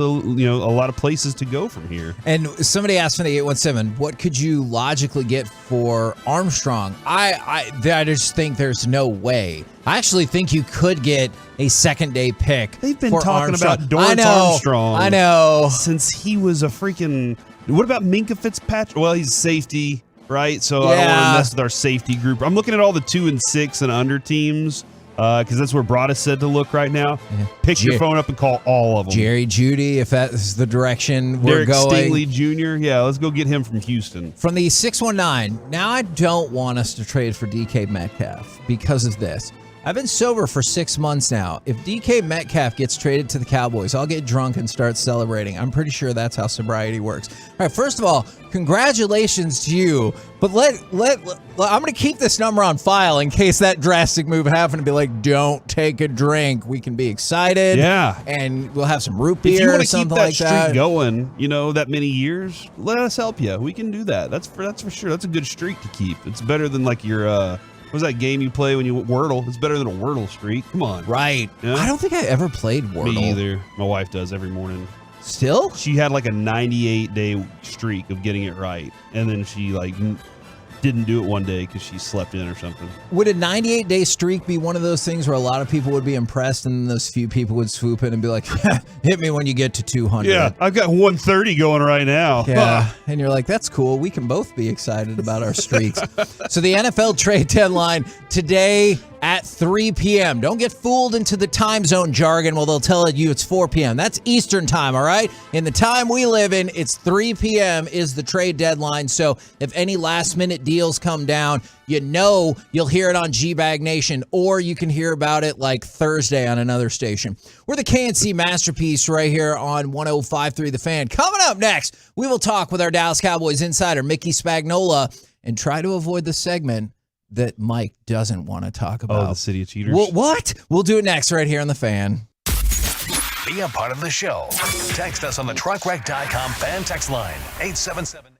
of places to go from here. And somebody asked me in the 817, what could you logically get for Armstrong? I just think there's no way. I actually think you could get a second-day pick. They've been for talking Armstrong. about Dorrance Armstrong. I know. Since he was a freaking... What about Minkah Fitzpatrick? Well, he's safety, right? So I don't want to mess with our safety group. I'm looking at all the 2 and 6 and under teams. Because that's where Broadus said to look right now. Yeah. Pick your phone up and call all of them. Jerry Jeudy, if that's the direction we're going. Derek Stingley Jr., yeah, let's go get him from Houston. From the 619, now I don't want us to trade for DK Metcalf because of this. I've been sober for 6 months now. If DK Metcalf gets traded to the Cowboys, I'll get drunk and start celebrating. I'm pretty sure that's how sobriety works. All right, first of all, congratulations to you. But I'm going to keep this number on file in case that drastic move happened to be like, don't take a drink. We can be excited. Yeah. And we'll have some root beer if you want or to something keep that like streak that. going, that many years, let us help you. We can do that. That's for sure. That's a good streak to keep. It's better than like your what was that game you play when you Wordle? It's better than a Wordle streak. Come on. Right. Yeah? I don't think I ever played Wordle. Me either. My wife does every morning. Still? She had like a 98-day streak of getting it right. And then she didn't do it one day because she slept in or something. Would a 98-day streak be one of those things where a lot of people would be impressed and those few people would swoop in and be like, hit me when you get to 200? Yeah, I've got 130 going right now. Yeah, and you're like, that's cool. We can both be excited about our streaks. So the NFL trade deadline today at 3 p.m. Don't get fooled into the time zone jargon while they'll tell you it's 4 p.m. That's Eastern time, all right? In the time we live in, it's 3 p.m. is the trade deadline. So if any last-minute deals come down, you'll hear it on G-Bag Nation, or you can hear about it like Thursday on another station. We're the KNC Masterpiece right here on 105.3 The Fan. Coming up next, we will talk with our Dallas Cowboys insider, Mickey Spagnola, and try to avoid the segment that Mike doesn't want to talk about. Oh, the City of Cheaters. What? We'll do it next right here on The Fan. Be a part of the show. Text us on the truckwreck.com fan text line, 877.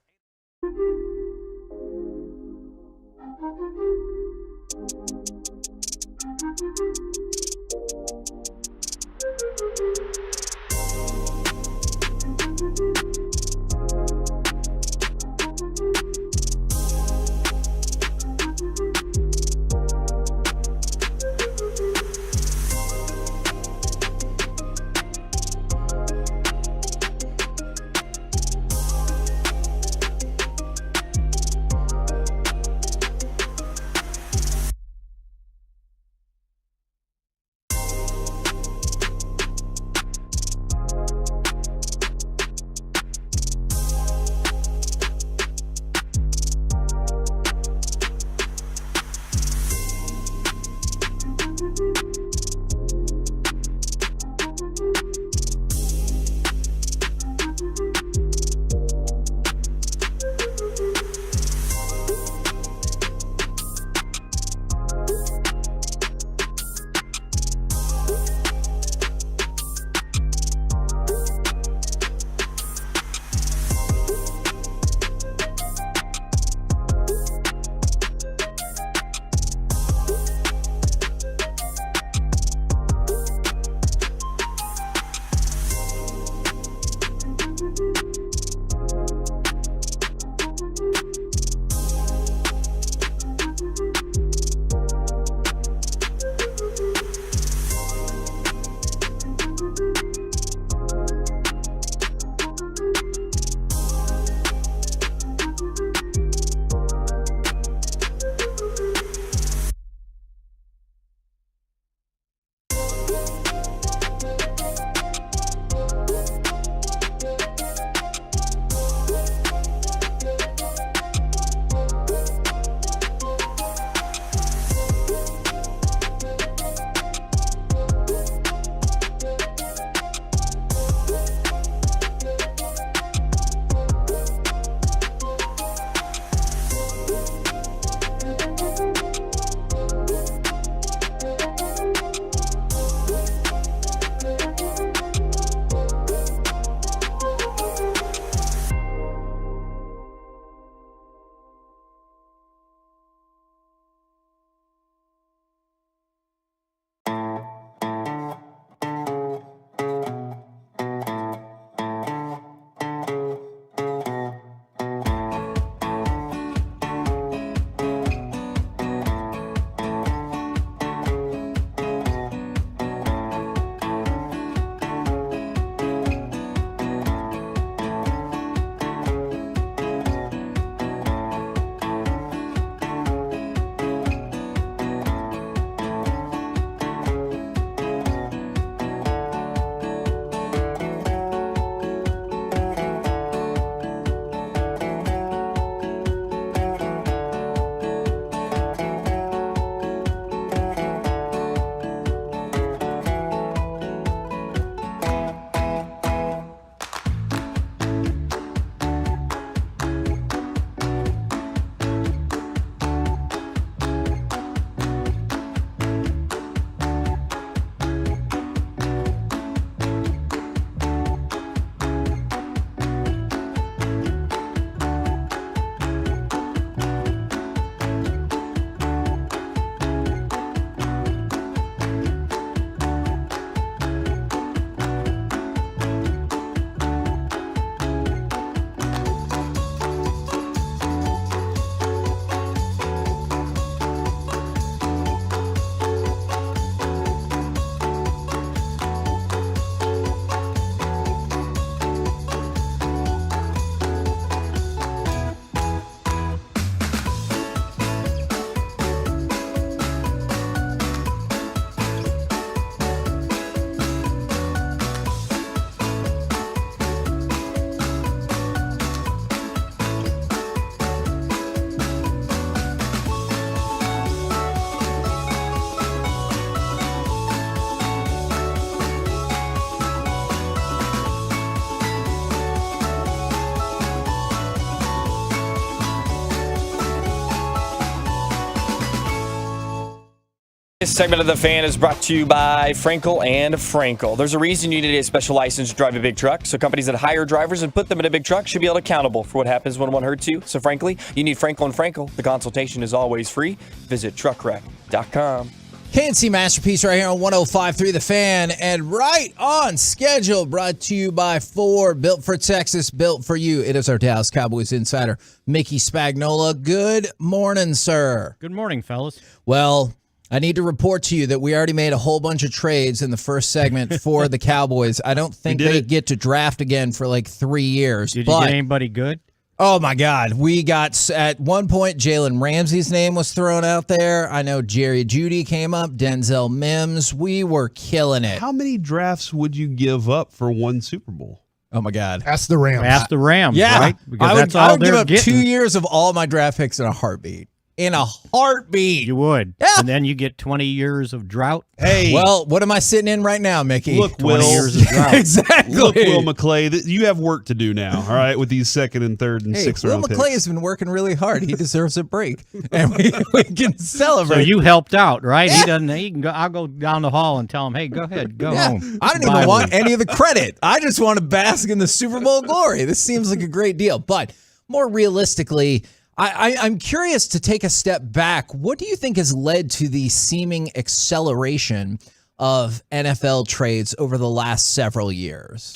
This segment of The Fan is brought to you by Frankel and Frankel. There's a reason you need a special license to drive a big truck, so companies that hire drivers and put them in a big truck should be held accountable for what happens when one hurts you. So frankly, you need Frankel and Frankel. The consultation is always free. Visit truckwreck.com. KNC Masterpiece right here on 105.3 The Fan, and right on schedule, brought to you by Ford, built for Texas, built for you. It is our Dallas Cowboys insider, Mickey Spagnola. Good morning, sir. Good morning, fellas. Well, I need to report to you that we already made a whole bunch of trades in the first segment for the Cowboys. I don't think they get to draft again for like 3 years. Did you get anybody good? Oh, my God. We got, at one point, Jalen Ramsey's name was thrown out there. I know Jerry Jeudy came up, Denzel Mims. We were killing it. How many drafts would you give up for one Super Bowl? Oh, my God. Ask the Rams. Ask the Rams, Yeah. right? Because I that's all would give they're up getting. 2 years of all my draft picks in a heartbeat. In a heartbeat. You would. Yeah. And then you get 20 years of drought. Hey. Well, what am I sitting in right now, Mickey? Look, 20 Will. years of drought. Exactly. Look, Will McClay, you have work to do now, all right, with these second and third and Hey, sixth Will round McClay picks. has been working really hard. He deserves a break. And we can celebrate. So you helped out, right? He doesn't. He can go. I'll go down the hall and tell him, "Hey, go ahead, go home." I don't even want any of the credit. I just want to bask in the Super Bowl glory. This seems like a great deal. But more realistically, I'm curious to take a step back. What do you think has led to the seeming acceleration of NFL trades over the last several years?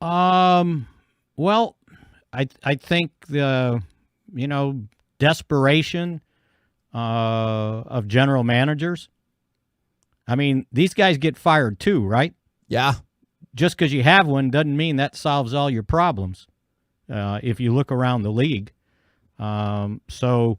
Well, I think the desperation of general managers. I mean, these guys get fired too, right? Yeah. Just because you have one doesn't mean that solves all your problems. If you look around the league. So,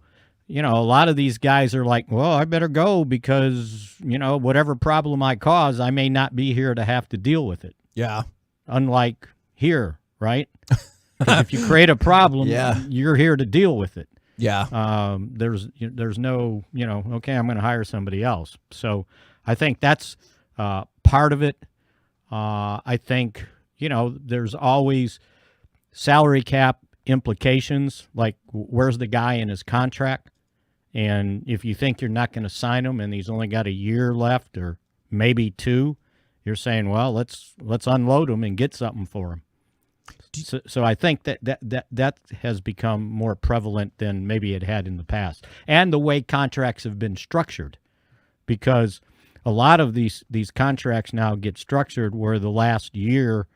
a lot of these guys are like, well, I better go because, whatever problem I cause, I may not be here to have to deal with it. Yeah. Unlike here, right? 'Cause if you create a problem, Yeah. you're here to deal with it. Yeah. There's no, okay, I'm going to hire somebody else. So I think that's part of it. I think, there's always salary cap implications, like where's the guy in his contract, and if you think you're not going to sign him and he's only got a year left or maybe 2, you're saying, well, let's unload him and get something for him. So I think that has become more prevalent than maybe it had in the past, and the way contracts have been structured, because a lot of these contracts now get structured where the last year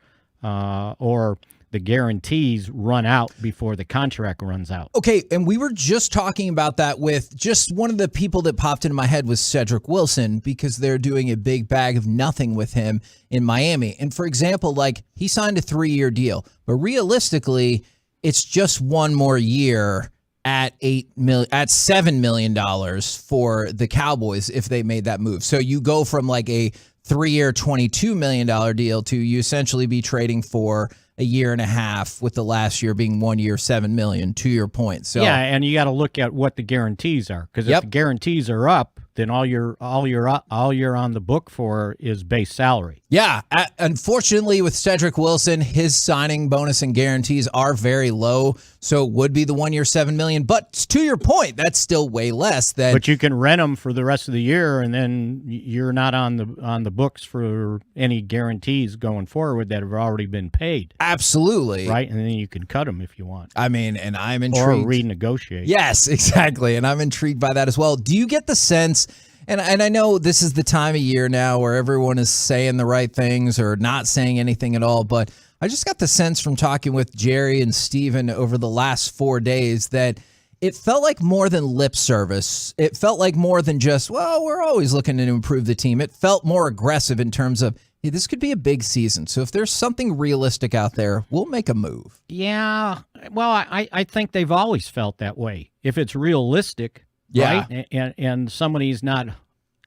or the guarantees run out before the contract runs out. Okay, and we were just talking about that with just one of the people that popped into my head was Cedric Wilson, because they're doing a big bag of nothing with him in Miami. And for example, like, he signed a 3-year deal, but realistically, it's just one more year at $7 million for the Cowboys if they made that move. So you go from like a 3-year, $22 million deal to you essentially be trading for a year and a half, with the last year being 1 year, $7 million, to your point. So yeah, and you got to look at what the guarantees are, because if the guarantees are up, then all you're on the book for is base salary. Yeah, unfortunately with Cedric Wilson, his signing bonus and guarantees are very low, so it would be the 1 year, $7 million. But to your point, that's still way less than. But you can rent them for the rest of the year, and then you're not on the books for any guarantees going forward that have already been paid. Absolutely. Right, and then you can cut them if you want. I mean, and I'm intrigued. Or renegotiate. Yes, exactly, and I'm intrigued by that as well. Do you get the sense? And I know this is the time of year now where everyone is saying the right things or not saying anything at all, but I just got the sense from talking with Jerry and Steven over the last 4 days that it felt like more than lip service. It felt like more than just, well, we're always looking to improve the team. It felt more aggressive in terms of, hey, this could be a big season. So if there's something realistic out there, we'll make a move. Yeah, well, I think they've always felt that way. If it's realistic, yeah, right? And somebody's not,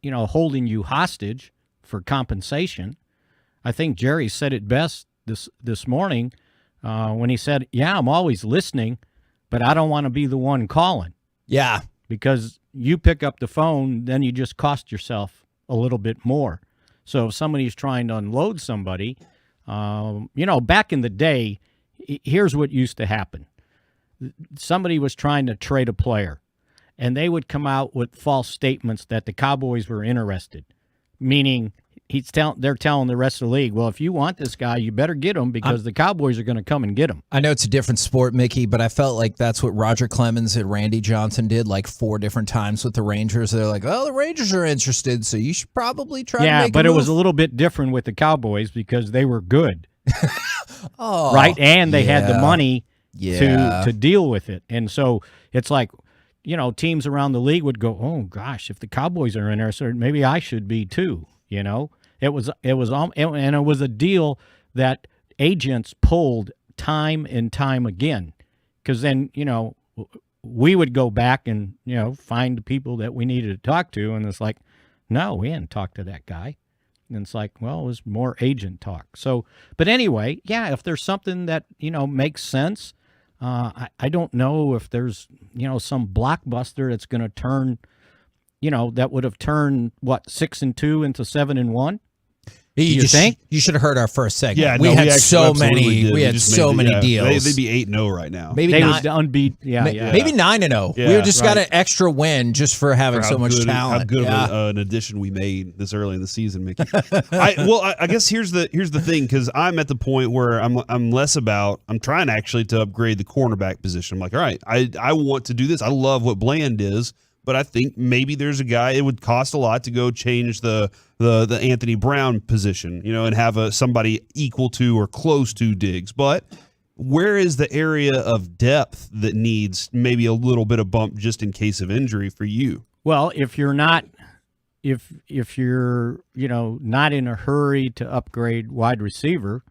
holding you hostage for compensation. I think Jerry said it best this morning when he said, "Yeah, I'm always listening, but I don't want to be the one calling." Yeah, because you pick up the phone, then you just cost yourself a little bit more. So if somebody's trying to unload somebody, back in the day, here's what used to happen. Somebody was trying to trade a player, and they would come out with false statements that the Cowboys were interested, meaning they're telling the rest of the league, well, if you want this guy, you better get him because the Cowboys are going to come and get him. I know it's a different sport, Mickey, but I felt like that's what Roger Clemens and Randy Johnson did like 4 different times with the Rangers. They're like, oh, the Rangers are interested, so you should probably try to make a move. Yeah, but it was a little bit different with the Cowboys because they were good. Oh, right? And they had the money to deal with it. And so it's like, you know, teams around the league would go, oh, gosh, if the Cowboys are interested, maybe I should be too, you know? It was a deal that agents pulled time and time again, because then, you know, we would go back and, you know, find the people that we needed to talk to, and it's like, no, we hadn't talked to that guy. And it's like, well, it was more agent talk. So, but anyway, yeah, if there's something that, you know, makes sense, I don't know if there's, you know, some blockbuster that's going to turn, you know, that would have turned, what, 6-2 into 7-1? You think? You should have heard our first segment. Yeah, we had so many. We had so many deals. They'd be 8-0 right now. Maybe they not was unbeat. Maybe 9-0. Yeah, we just got an extra win just for having so much talent. How good of an addition we made this early in the season, Mickey. I guess here's the thing, because I'm at the point where I'm less about. I'm trying actually to upgrade the cornerback position. I'm like, all right, I want to do this. I love what Bland is. But I think maybe there's a guy. It would cost a lot to go change the Anthony Brown position, you know, and have somebody equal to or close to Diggs. But where is the area of depth that needs maybe a little bit of bump just in case of injury for you? Well, if you're not, if you're, you know, not in a hurry to upgrade wide receiver,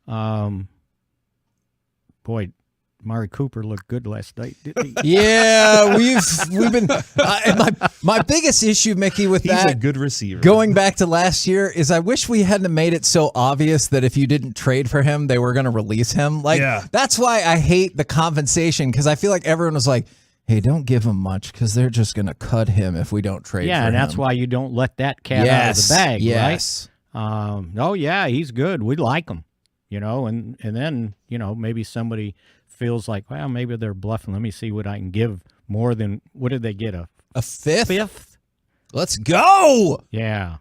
boy. Mari Cooper looked good last night, didn't he? Yeah, we've been. My biggest issue, Mickey, with He's that, a good receiver. Going back to last year, is I wish we hadn't made it so obvious that if you didn't trade for him, they were going to release him. Like, that's why I hate the compensation, because I feel like everyone was like, hey, don't give him much because they're just going to cut him if we don't trade for him. Yeah, and that's why you don't let that cat out of the bag, yes. right? Oh, yeah, he's good. We like him, you know, and then, you know, maybe somebody feels like, well, maybe they're bluffing. Let me see what I can give more than, what did they get, a fifth? Let's go! Yeah.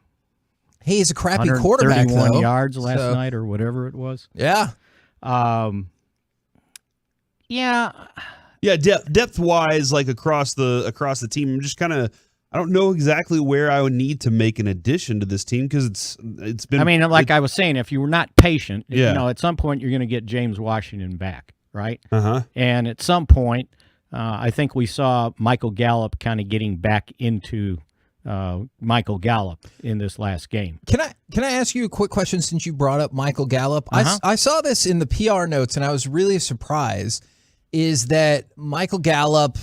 Hey, he's a crappy quarterback, 31 yards last night or whatever it was. Yeah. Yeah. Yeah, depth-wise, like across the team, I'm just kind of, I don't know exactly where I would need to make an addition to this team because it's been. I mean, like I was saying, if you were not patient, you know, at some point you're going to get James Washington back. Right? And at some point, I think we saw Michael Gallup kind of getting back into Michael Gallup in this last game. Can I ask you a quick question since you brought up Michael Gallup? I saw this in the PR notes, and I was really surprised, is that Michael Gallup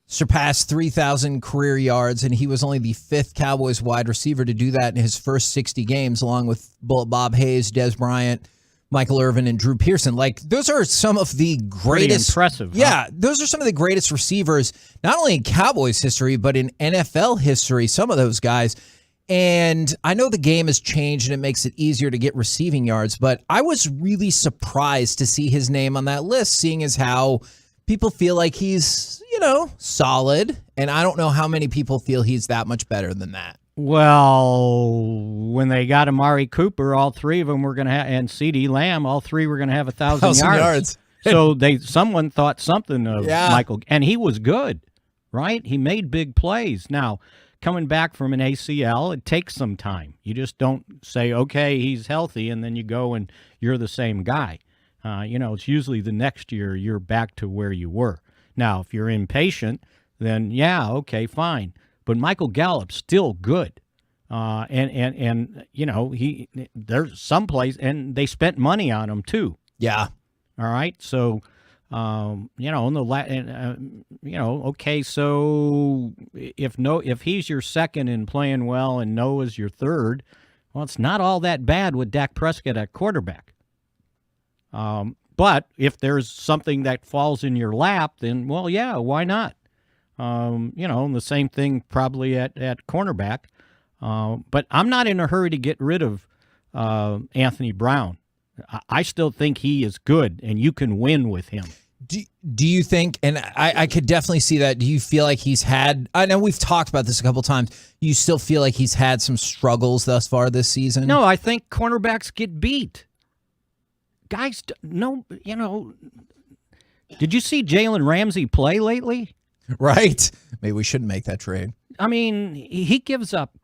surpassed 3,000 career yards, and he was only the 5th Cowboys wide receiver to do that in his first 60 games, along with Bob Hayes, Des Bryant, Michael Irvin, and Drew Pearson. Like, those are some of the greatest. Pretty impressive. Yeah, those are some of the greatest receivers, not only in Cowboys history, but in NFL history, some of those guys. And I know the game has changed and it makes it easier to get receiving yards, but I was really surprised to see his name on that list, seeing as how people feel like he's, you know, solid. And I don't know how many people feel he's that much better than that. Well, when they got Amari Cooper, all 3 of them were going to have, and CeeDee Lamb, all 3 were going to have 1,000 yards. So someone thought something of Michael, and he was good, right? He made big plays. Now, coming back from an ACL, it takes some time. You just don't say, okay, he's healthy, and then you go and you're the same guy. You know, it's usually the next year you're back to where you were. Now, if you're impatient, then yeah, okay, fine. But Michael Gallup's still good, and you know, there's some place, and they spent money on him too. Yeah. All right. So, you know, you know, okay. So if he's your second and playing well, and Noah's your third, well, it's not all that bad with Dak Prescott at quarterback. But if there's something that falls in your lap, then well, yeah, why not? You know, and the same thing probably at cornerback. But I'm not in a hurry to get rid of Anthony Brown. I still think he is good, and you can win with him. Do you think, and I could definitely see that, do you feel like he's had, I know we've talked about this a couple times, you still feel like he's had some struggles thus far this season? No, I think cornerbacks get beat. Guys, no, did you see Jalen Ramsey play lately? Right. Maybe we shouldn't make that trade. I mean, he gives up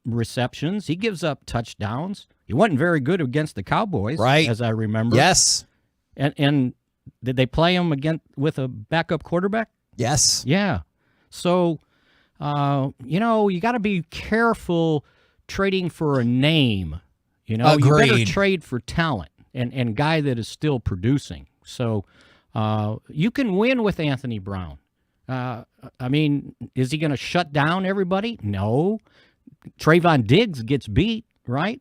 receptions. He gives up touchdowns. He wasn't very good against the Cowboys, right? As I remember. Yes. And did they play him again with a backup quarterback? Yes. Yeah. So, you got to be careful trading for a name. Agreed. You better trade for talent and guy that is still producing. So, you can win with Anthony Brown. I mean, is he going to shut down everybody? No. Trayvon Diggs gets beat, right?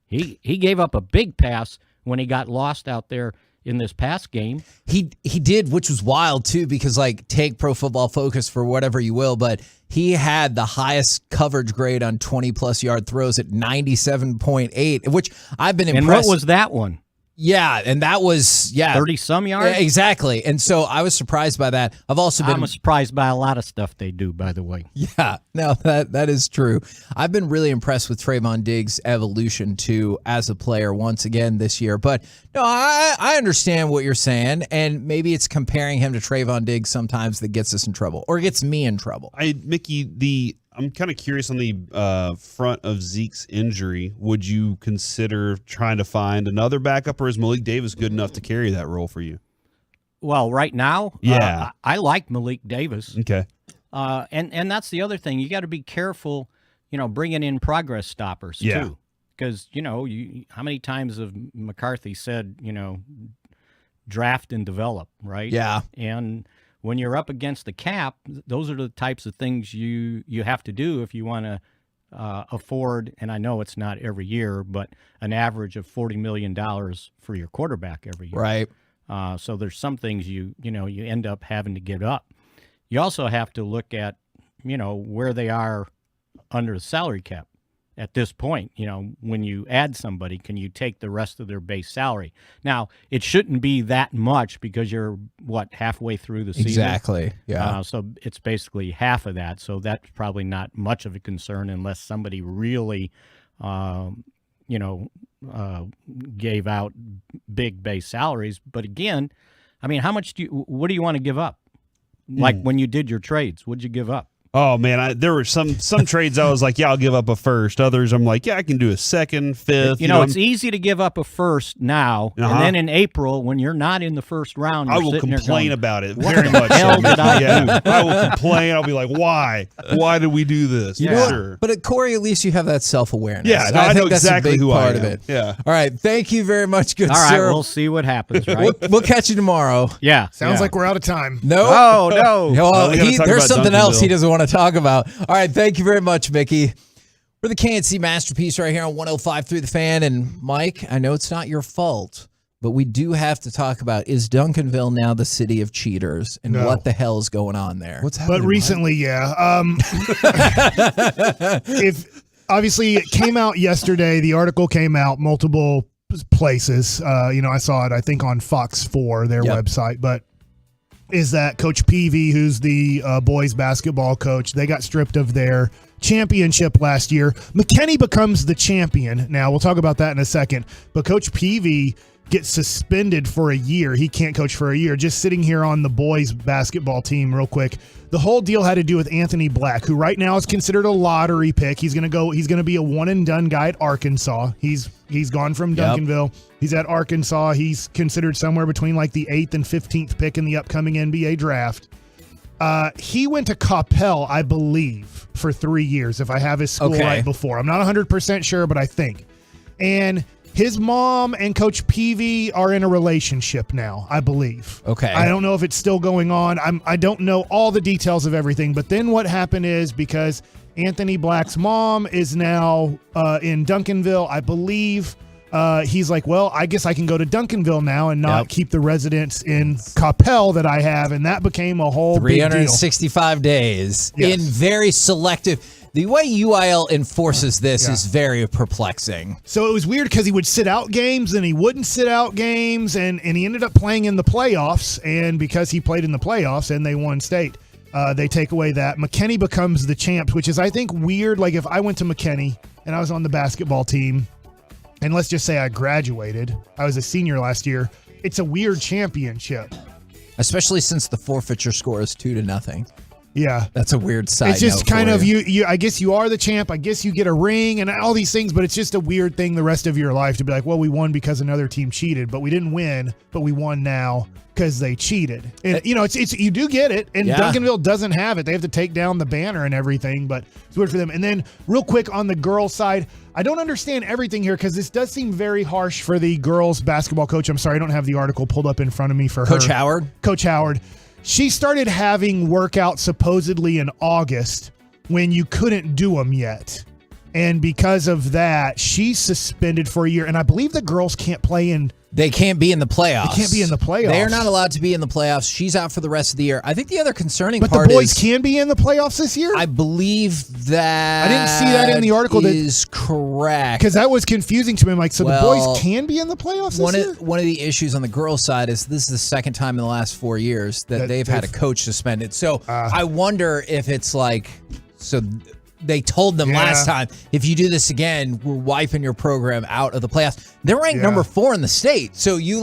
He gave up a big pass when he got lost out there in this past game. He did, which was wild too, because take Pro Football Focus for whatever you will, but he had the highest coverage grade on 20-plus yard throws at 97.8, which I've been impressed. And what was that one? Yeah, and that was 30-some yards? Yeah, exactly. And so I was surprised by that. I'm surprised by a lot of stuff they do, by the way. Yeah, no, that is true. I've been really impressed with Trayvon Diggs' evolution, too, as a player once again this year. But, no, I understand what you're saying, and maybe it's comparing him to Trayvon Diggs sometimes that gets us in trouble, or gets me in trouble. Mickey, I'm kind of curious on the front of Zeke's injury. Would you consider trying to find another backup, or is Malik Davis good enough to carry that role for you? Well, right now, yeah, I like Malik Davis. Okay. And that's the other thing. You got to be careful, bringing in progress stoppers, too. Because, how many times have McCarthy said, draft and develop, right? Yeah. And when you're up against the cap, those are the types of things you have to do if you want to afford, and I know it's not every year, but an average of $40 million for your quarterback every year. Right. So there's some things you end up having to give up. You also have to look at, where they are under the salary cap at this point. When you add somebody, can you take the rest of their base salary? Now, it shouldn't be that much because you're, halfway through the season? Exactly, yeah. So it's basically half of that. So that's probably not much of a concern unless somebody really, gave out big base salaries. But again, I mean, what do you want to give up? Like when you did your trades, what'd you give up? Oh man, there were some trades I was like, yeah, I'll give up a first. Others I'm like, yeah, I can do a second, fifth. It's easy to give up a first now, and then in April when you're not in the first round, I will complain about it very much. Hell did I do? I will complain. I'll be like, why? Why did we do this? Sure. But at Corey, at least you have that self-awareness. Yeah, I know think that's exactly a big who part I am. of it. Yeah. All right, thank you very much, good sir. All right, we'll see what happens. Right? we'll catch you tomorrow. Yeah. Sounds like we're out of time. No. Oh no. Well, there's something else he doesn't want to talk about. All right, thank you very much, Mickey. We're the KNC Masterpiece right here on 105.3 The Fan. And Mike, I know it's not your fault, but we do have to talk about, is Duncanville now the city of cheaters? And what the hell is going on there? What's happening? But recently, obviously it came out yesterday. The article came out multiple places. I saw it, I think, on Fox 4, their website. But is that Coach Peavy, who's the boys basketball coach, they got stripped of their championship last year. McKinney becomes the champion. Now, we'll talk about that in a second. But Coach Peavy gets suspended for a year. He can't coach for a year. Just sitting here on the boys basketball team real quick. The whole deal had to do with Anthony Black, who right now is considered a lottery pick. He's going to be a one-and-done guy at Arkansas. He's gone from Duncanville. He's at Arkansas. He's considered somewhere between like the 8th and 15th pick in the upcoming NBA draft. He went to Coppell, I believe, for 3 years, if I have his school right before. I'm not 100% sure, but I think. And his mom and Coach Peavy are in a relationship now, I believe. Okay. I don't know if it's still going on. I don't know all the details of everything. But then what happened is, because Anthony Black's mom is now in Duncanville, I believe he's like, well, I guess I can go to Duncanville now and not keep the residence in Coppell that I have, and that became a whole 365 days in very selective. The way UIL enforces this is very perplexing. So it was weird because he would sit out games and he wouldn't sit out games, and he ended up playing in the playoffs, and because he played in the playoffs and they won state, they take away that. McKinney becomes the champs, which is, I think, weird. Like if I went to McKinney and I was on the basketball team, and let's just say I graduated, I was a senior last year, it's a weird championship. Especially since the forfeiture score is 2-0. Yeah. That's a weird side It's just note kind for of you. I guess you are the champ. I guess you get a ring and all these things, but it's just a weird thing the rest of your life to be like, well, we won because another team cheated, but we didn't win, but we won now because they cheated. And it's you do get it, and Duncanville doesn't have it. They have to take down the banner and everything, but it's weird for them. And then real quick on the girls' side, I don't understand everything here because this does seem very harsh for the girls' basketball coach. I'm sorry, I don't have the article pulled up in front of me for Coach Howard. Coach Howard. She started having workouts supposedly in August when you couldn't do them yet. And because of that, she's suspended for a year. And I believe the girls can't play in. They can't be in the playoffs. They can't be in the playoffs. They are not allowed to be in the playoffs. She's out for the rest of the year. I think the other concerning part is... But the boys can be in the playoffs this year? I believe that... I didn't see that in the article. That is correct. Because that was confusing to me. I'm like, so the boys can be in the playoffs this year? One of the issues on the girls' side is this is the second time in the last 4 years that they've had a coach suspended. So I wonder if it's like... so. They told them last time, if you do this again, we're wiping your program out of the playoffs. They're ranked number 4 in the state. So you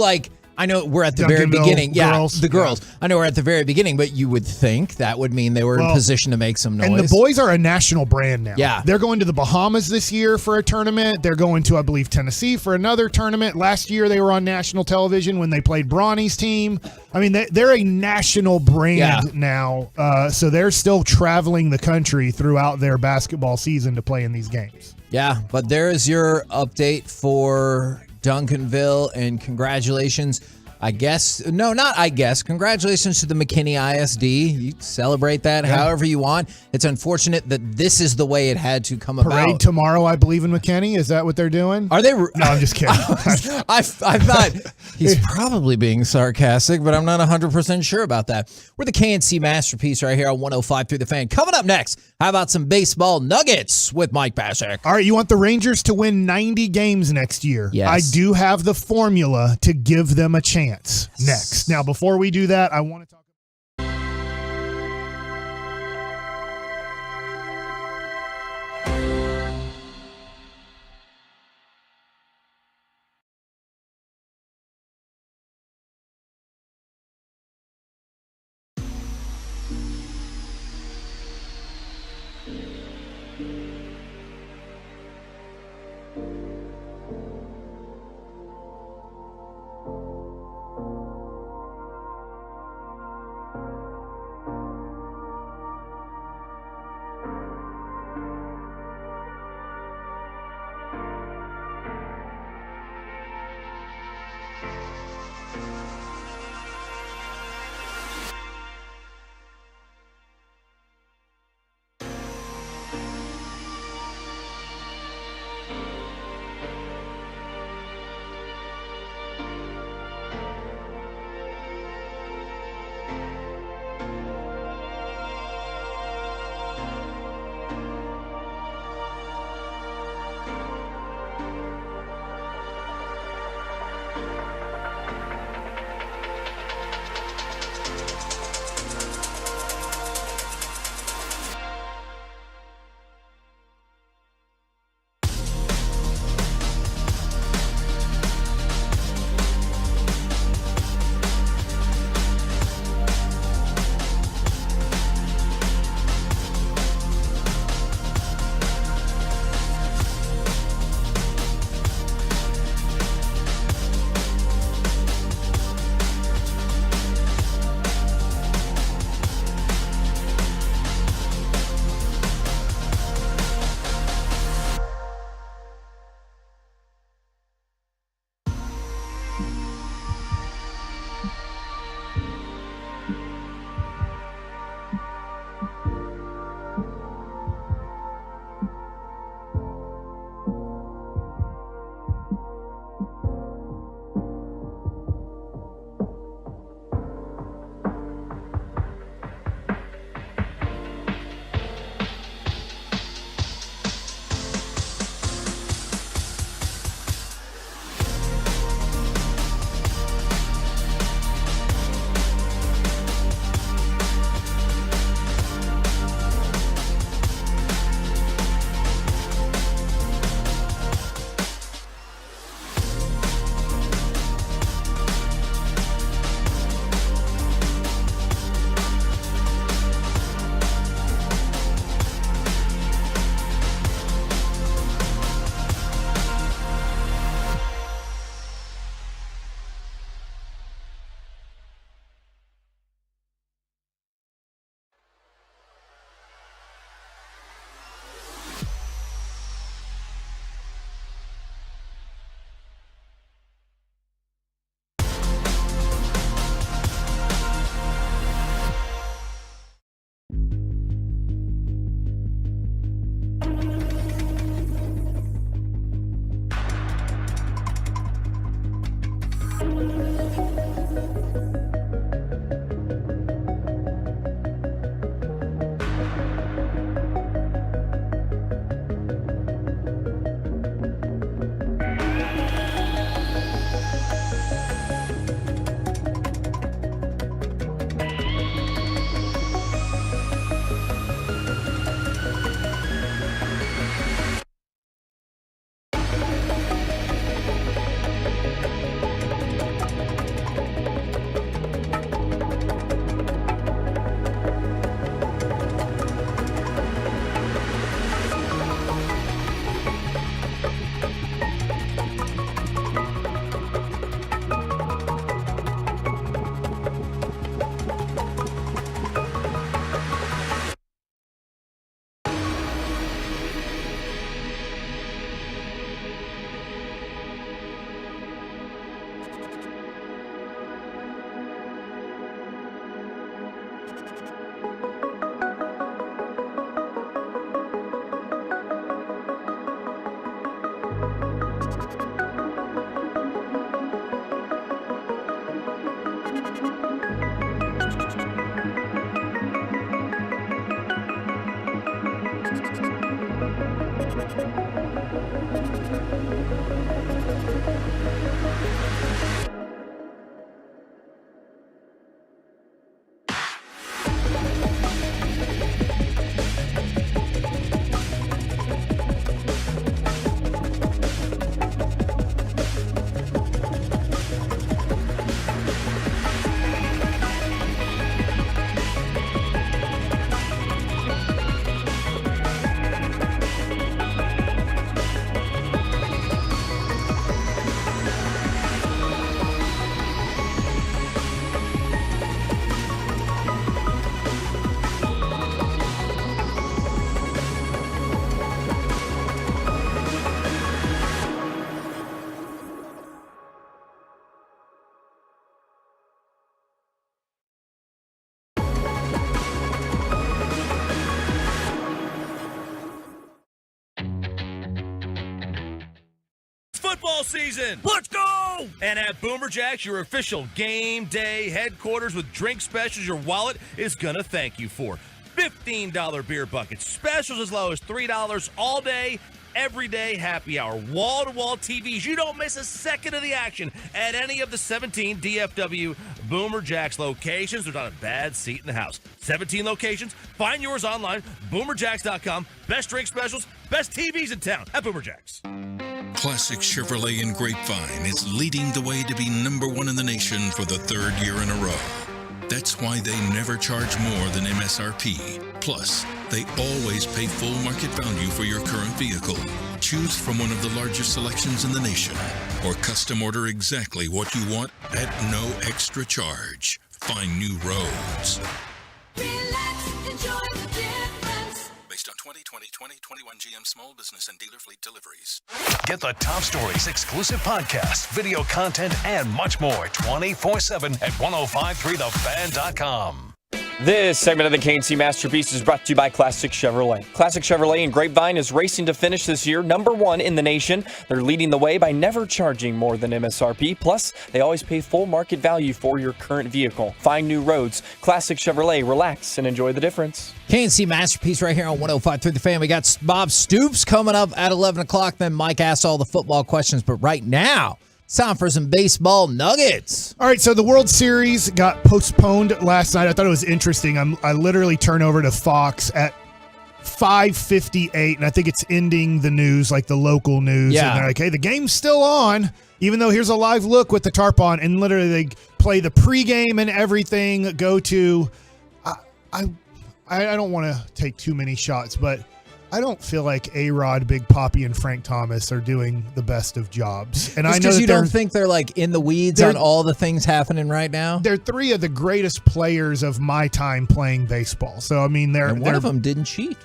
I know we're at the very beginning. Girls, the girls. Yeah. I know we're at the very beginning, but you would think that would mean they were in position to make some noise. And the boys are a national brand now. Yeah. They're going to the Bahamas this year for a tournament. They're going to, I believe, Tennessee for another tournament. Last year they were on national television when they played Bronny's team. I mean, they're a national brand now. So they're still traveling the country throughout their basketball season to play in these games. Yeah, but there's your update for Duncanville, and congratulations. Congratulations to the McKinney ISD. You celebrate that however you want. It's unfortunate that this is the way it had to come about. Parade tomorrow, I believe, in McKinney. Is that what they're doing? Are they? No, I'm just kidding. I thought he's probably being sarcastic, but I'm not 100% sure about that. We're the KNC Masterpiece right here on 105.3 The Fan. Coming up next, how about some baseball nuggets with Mike Bashak? All right, you want the Rangers to win 90 games next year. Yes. I do have the formula to give them a chance next. Now, before we do that, I want to talk. Football season. Let's go! And at Boomer Jacks, your official game day headquarters with drink specials your wallet is gonna thank you for. $15 beer buckets, specials as low as $3 all day, every day happy hour, wall-to-wall TVs. You don't miss a second of the action at any of the 17 DFW Boomer Jacks locations. There's not a bad seat in the house. 17 locations. Find yours online, boomerjacks.com. Best drink specials, best TVs in town at Boomer Jacks. Classic Chevrolet and Grapevine is leading the way to be #1 in the nation for the 3rd year in a row. That's why they never charge more than MSRP. Plus, they always pay full market value for your current vehicle. Choose from one of the largest selections in the nation, or custom order exactly what you want at no extra charge. Find new roads. Relax, enjoy the difference. Based on 2021 GM Small Business and Dealer Fleet deliveries. Get the top stories, exclusive podcasts, video content, and much more 24/7 at 1053thefan.com. This segment of the KNC Masterpiece is brought to you by Classic Chevrolet. Classic Chevrolet and Grapevine is racing to finish this year #1 in the nation. They're leading the way by never charging more than MSRP. Plus, they always pay full market value for your current vehicle. Find new roads. Classic Chevrolet. Relax and enjoy the difference. KNC Masterpiece right here on 105.3 The Fan. We got Bob Stoops coming up at 11 o'clock. Then Mike asks all the football questions. But right now, it's time for some baseball nuggets. All right, so the World Series got postponed last night. I thought it was interesting. I literally turned over to Fox at 5:58, and I think it's ending the news, like the local news. Yeah. And they're like, hey, the game's still on, even though here's a live look with the tarp on. And literally they play the pregame and everything. Go to I don't want to take too many shots, but I don't feel like A-Rod, Big Papi, and Frank Thomas are doing the best of jobs. And Just I know that you don't think they're like in the weeds on all the things happening right now? They're three of the greatest players of my time playing baseball. So I mean, And one of them didn't cheat.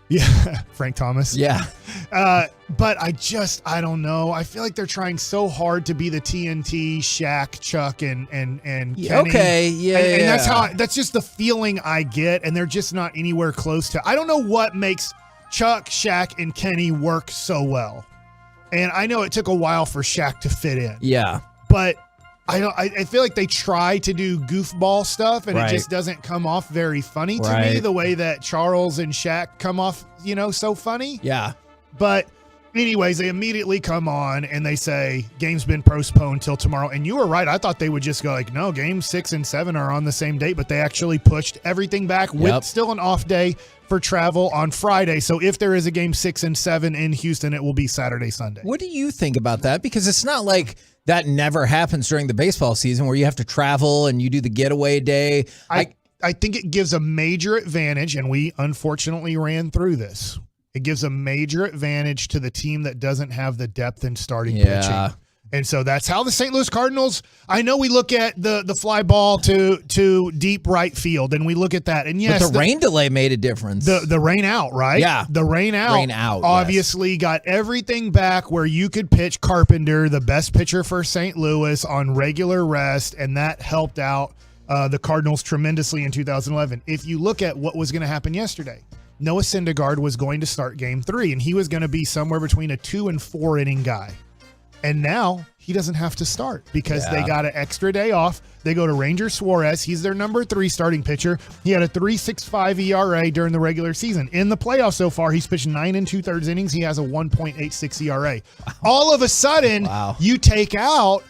Yeah, Frank Thomas. Yeah. But I don't know. I feel like they're trying so hard to be the TNT, Shaq, Chuck, and Kenny. Okay, yeah, and yeah. that's just the feeling I get, and they're just not anywhere close to. I don't know what makes Chuck, Shaq, and Kenny work so well. And I know it took a while for Shaq to fit in. Yeah. But I feel like they try to do goofball stuff, and Right. it just doesn't come off very funny to me, Right. the way that Charles and Shaq come off, so funny. Yeah. But anyways, they immediately come on and they say, game's been postponed till tomorrow. And you were right. I thought they would just go like, no, games 6 and 7 are on the same date, but they actually pushed everything back with still an off day for travel on Friday. So if there is a game 6 and 7 in Houston, it will be Saturday, Sunday. What do you think about that? Because it's not like that never happens during the baseball season where you have to travel and you do the getaway day. I think it gives a major advantage, and we unfortunately ran through this. It gives a major advantage to the team that doesn't have the depth in starting pitching. And so that's how the St. Louis Cardinals, I know we look at the fly ball to deep right field, and we look at that. And yes, but the rain delay made a difference. The rain out, right? Yeah. The rain out. Obviously got everything back where you could pitch Carpenter, the best pitcher for St. Louis, on regular rest, and that helped out the Cardinals tremendously in 2011. If you look at what was going to happen yesterday, Noah Syndergaard was going to start game 3, and he was going to be somewhere between a 2 and 4 inning guy. And now he doesn't have to start because they got an extra day off. They go to Ranger Suarez. He's their number 3 starting pitcher. He had a 3.65 ERA during the regular season. In the playoffs so far, he's pitched 9 2/3 innings. He has a 1.86 ERA. All of a sudden, you take out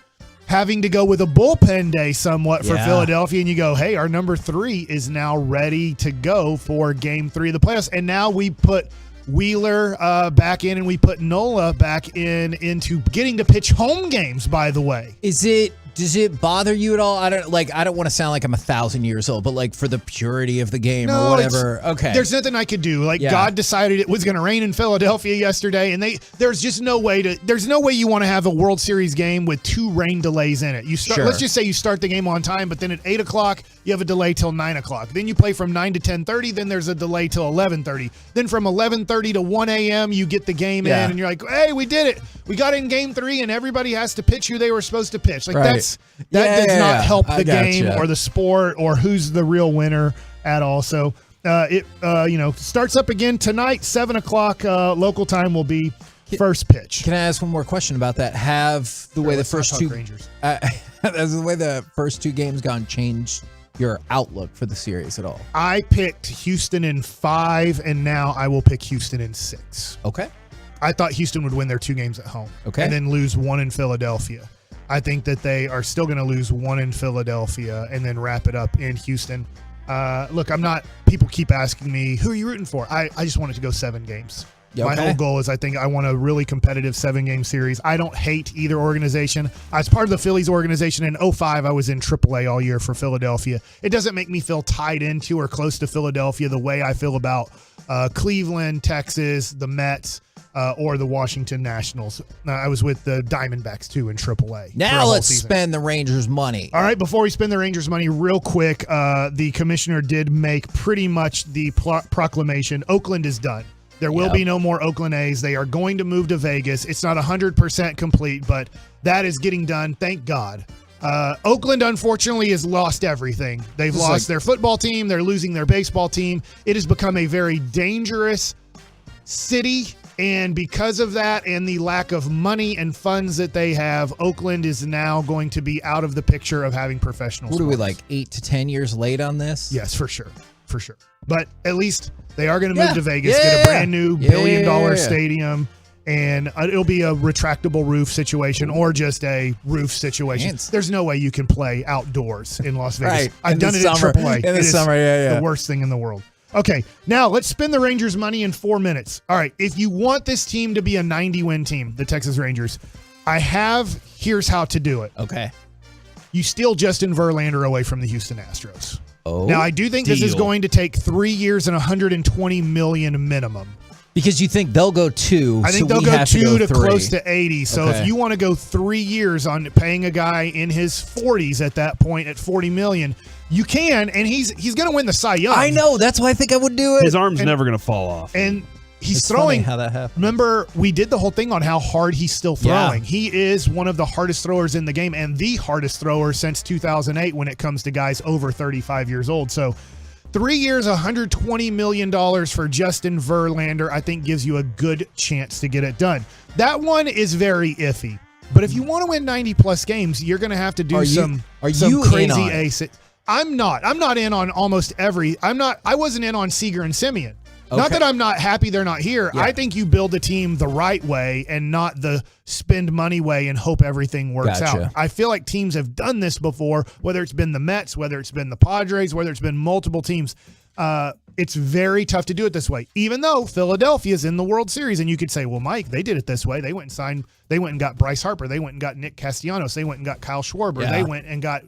having to go with a bullpen day somewhat for Philadelphia, and you go, hey, our number 3 is now ready to go for game 3 of the playoffs. And now we put Wheeler back in, and we put Nola back into getting to pitch home games, by the way. Does it bother you at all? I don't want to sound like I'm 1,000 years old, but like for the purity of the game or whatever. Okay. There's nothing I could do. God decided it was going to rain in Philadelphia yesterday, and there's just no way you want to have a World Series game with 2 rain delays in it. Let's just say you start the game on time, but then at 8 o'clock, you have a delay till 9 o'clock. Then you play from 9 to 10:30, then there's a delay till 11:30. Then from 11:30 to 1 a.m., you get the game in, and you're like, hey, we did it. We got in game 3, and everybody has to pitch who they were supposed to pitch. That does not help the game or the sport or who's the real winner at all. So it starts up again tonight, 7 o'clock local time will be first pitch. Can I ask one more question about that? Has the way the first two games gone changed your outlook for the series at all? I picked Houston in 5, and now I will pick Houston in 6. Okay. I thought Houston would win their 2 games at home. Okay. And then lose 1 in Philadelphia. I think that they are still going to lose 1 in Philadelphia and then wrap it up in Houston. Look, people keep asking me, who are you rooting for? I just want it to go 7 games. Okay. My whole goal is I want a really competitive 7-game series. I don't hate either organization. I was part of the Phillies organization in 2005. I was in AAA all year for Philadelphia. It doesn't make me feel tied into or close to Philadelphia the way I feel about Cleveland, Texas, the Mets, or the Washington Nationals. I was with the Diamondbacks, too, in AAA. Now let's spend the Rangers' money. All right, before we spend the Rangers' money, real quick, the commissioner did make pretty much the proclamation. Oakland is done. There will be no more Oakland A's. They are going to move to Vegas. It's not 100% complete, but that is getting done. Thank God. Oakland, unfortunately, has lost everything. They've lost their football team. They're losing their baseball team. It has become a very dangerous city. And because of that and the lack of money and funds that they have, Oakland is now going to be out of the picture of having professional sports. What are we, like 8 to 10 years late on this? Yes, for sure. For sure. But at least they are going to move to Vegas, get a brand new billion-dollar stadium, and it'll be a retractable roof situation or just a roof situation. There's no way you can play outdoors in Las Vegas. Right. I've done it in AAA. In the summer, the worst thing in the world. Okay, now let's spend the Rangers' money in 4 minutes. All right, if you want this team to be a 90-win team, the Texas Rangers, here's how to do it. Okay. You steal Justin Verlander away from the Houston Astros. Oh, now, I do think this is going to take 3 years and $120 million minimum. Because you think they'll go 2. I think they'll go 2 to close to 80. So if you want to go 3 years on paying a guy in his 40s at that point at $40 million, you can, and he's going to win the Cy Young. I know. That's why I think I would do it. His arm's never going to fall off. And he's throwing. How that happened. Remember, we did the whole thing on how hard he's still throwing. Yeah. He is one of the hardest throwers in the game and the hardest thrower since 2008 when it comes to guys over 35 years old. So 3 years, $120 million for Justin Verlander, I think gives you a good chance to get it done. That one is very iffy. But if you want to win 90-plus games, you're going to have to do some crazy ace. I'm not in on almost every. I wasn't in on Seager and Simeon. Okay. Not that I'm not happy they're not here. Yeah. I think you build a team the right way and not the spend money way and hope everything works out. I feel like teams have done this before, whether it's been the Mets, whether it's been the Padres, whether it's been multiple teams. It's very tough to do it this way, even though Philadelphia is in the World Series. And you could say, well, Mike, they did it this way. They went and got Bryce Harper. They went and got Nick Castellanos. They went and got Kyle Schwarber. Yeah. They went and got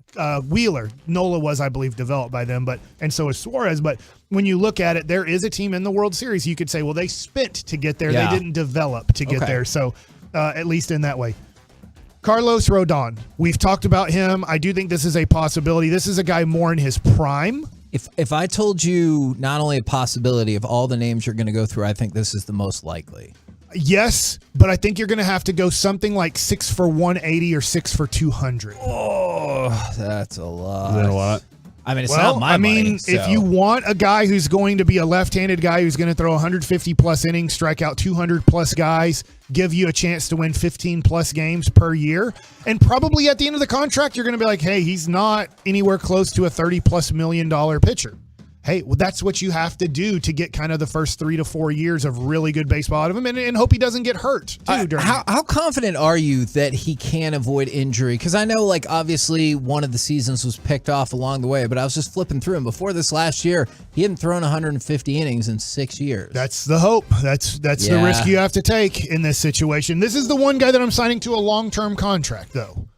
Wheeler. Nola was, I believe, developed by them, and so is Suarez. But when you look at it, there is a team in the World Series. You could say, well, they spent to get there. Yeah. They didn't develop to get there. So at least in that way. Carlos Rodon. We've talked about him. I do think this is a possibility. This is a guy more in his prime. If I told you not only a possibility of all the names you're going to go through, I think this is the most likely. Yes, but I think you're going to have to go something like 6 for 180 or 6 for 200. Oh, that's a lot. Is that a lot? I mean, it's not my money, so. If you want a guy who's going to be a left-handed guy who's going to throw 150-plus innings, strike out 200-plus guys, give you a chance to win 15-plus games per year, and probably at the end of the contract, you're going to be like, hey, he's not anywhere close to a $30-plus million pitcher. Hey, well, that's what you have to do to get kind of the first 3 to 4 years of really good baseball out of him and hope he doesn't get hurt, too. How confident are you that he can avoid injury? Because I know, like, obviously one of the seasons was picked off along the way, but I was just flipping through him. Before this last year, he hadn't thrown 150 innings in 6 years. That's the hope. That's the risk you have to take in this situation. This is the one guy that I'm signing to a long-term contract, though.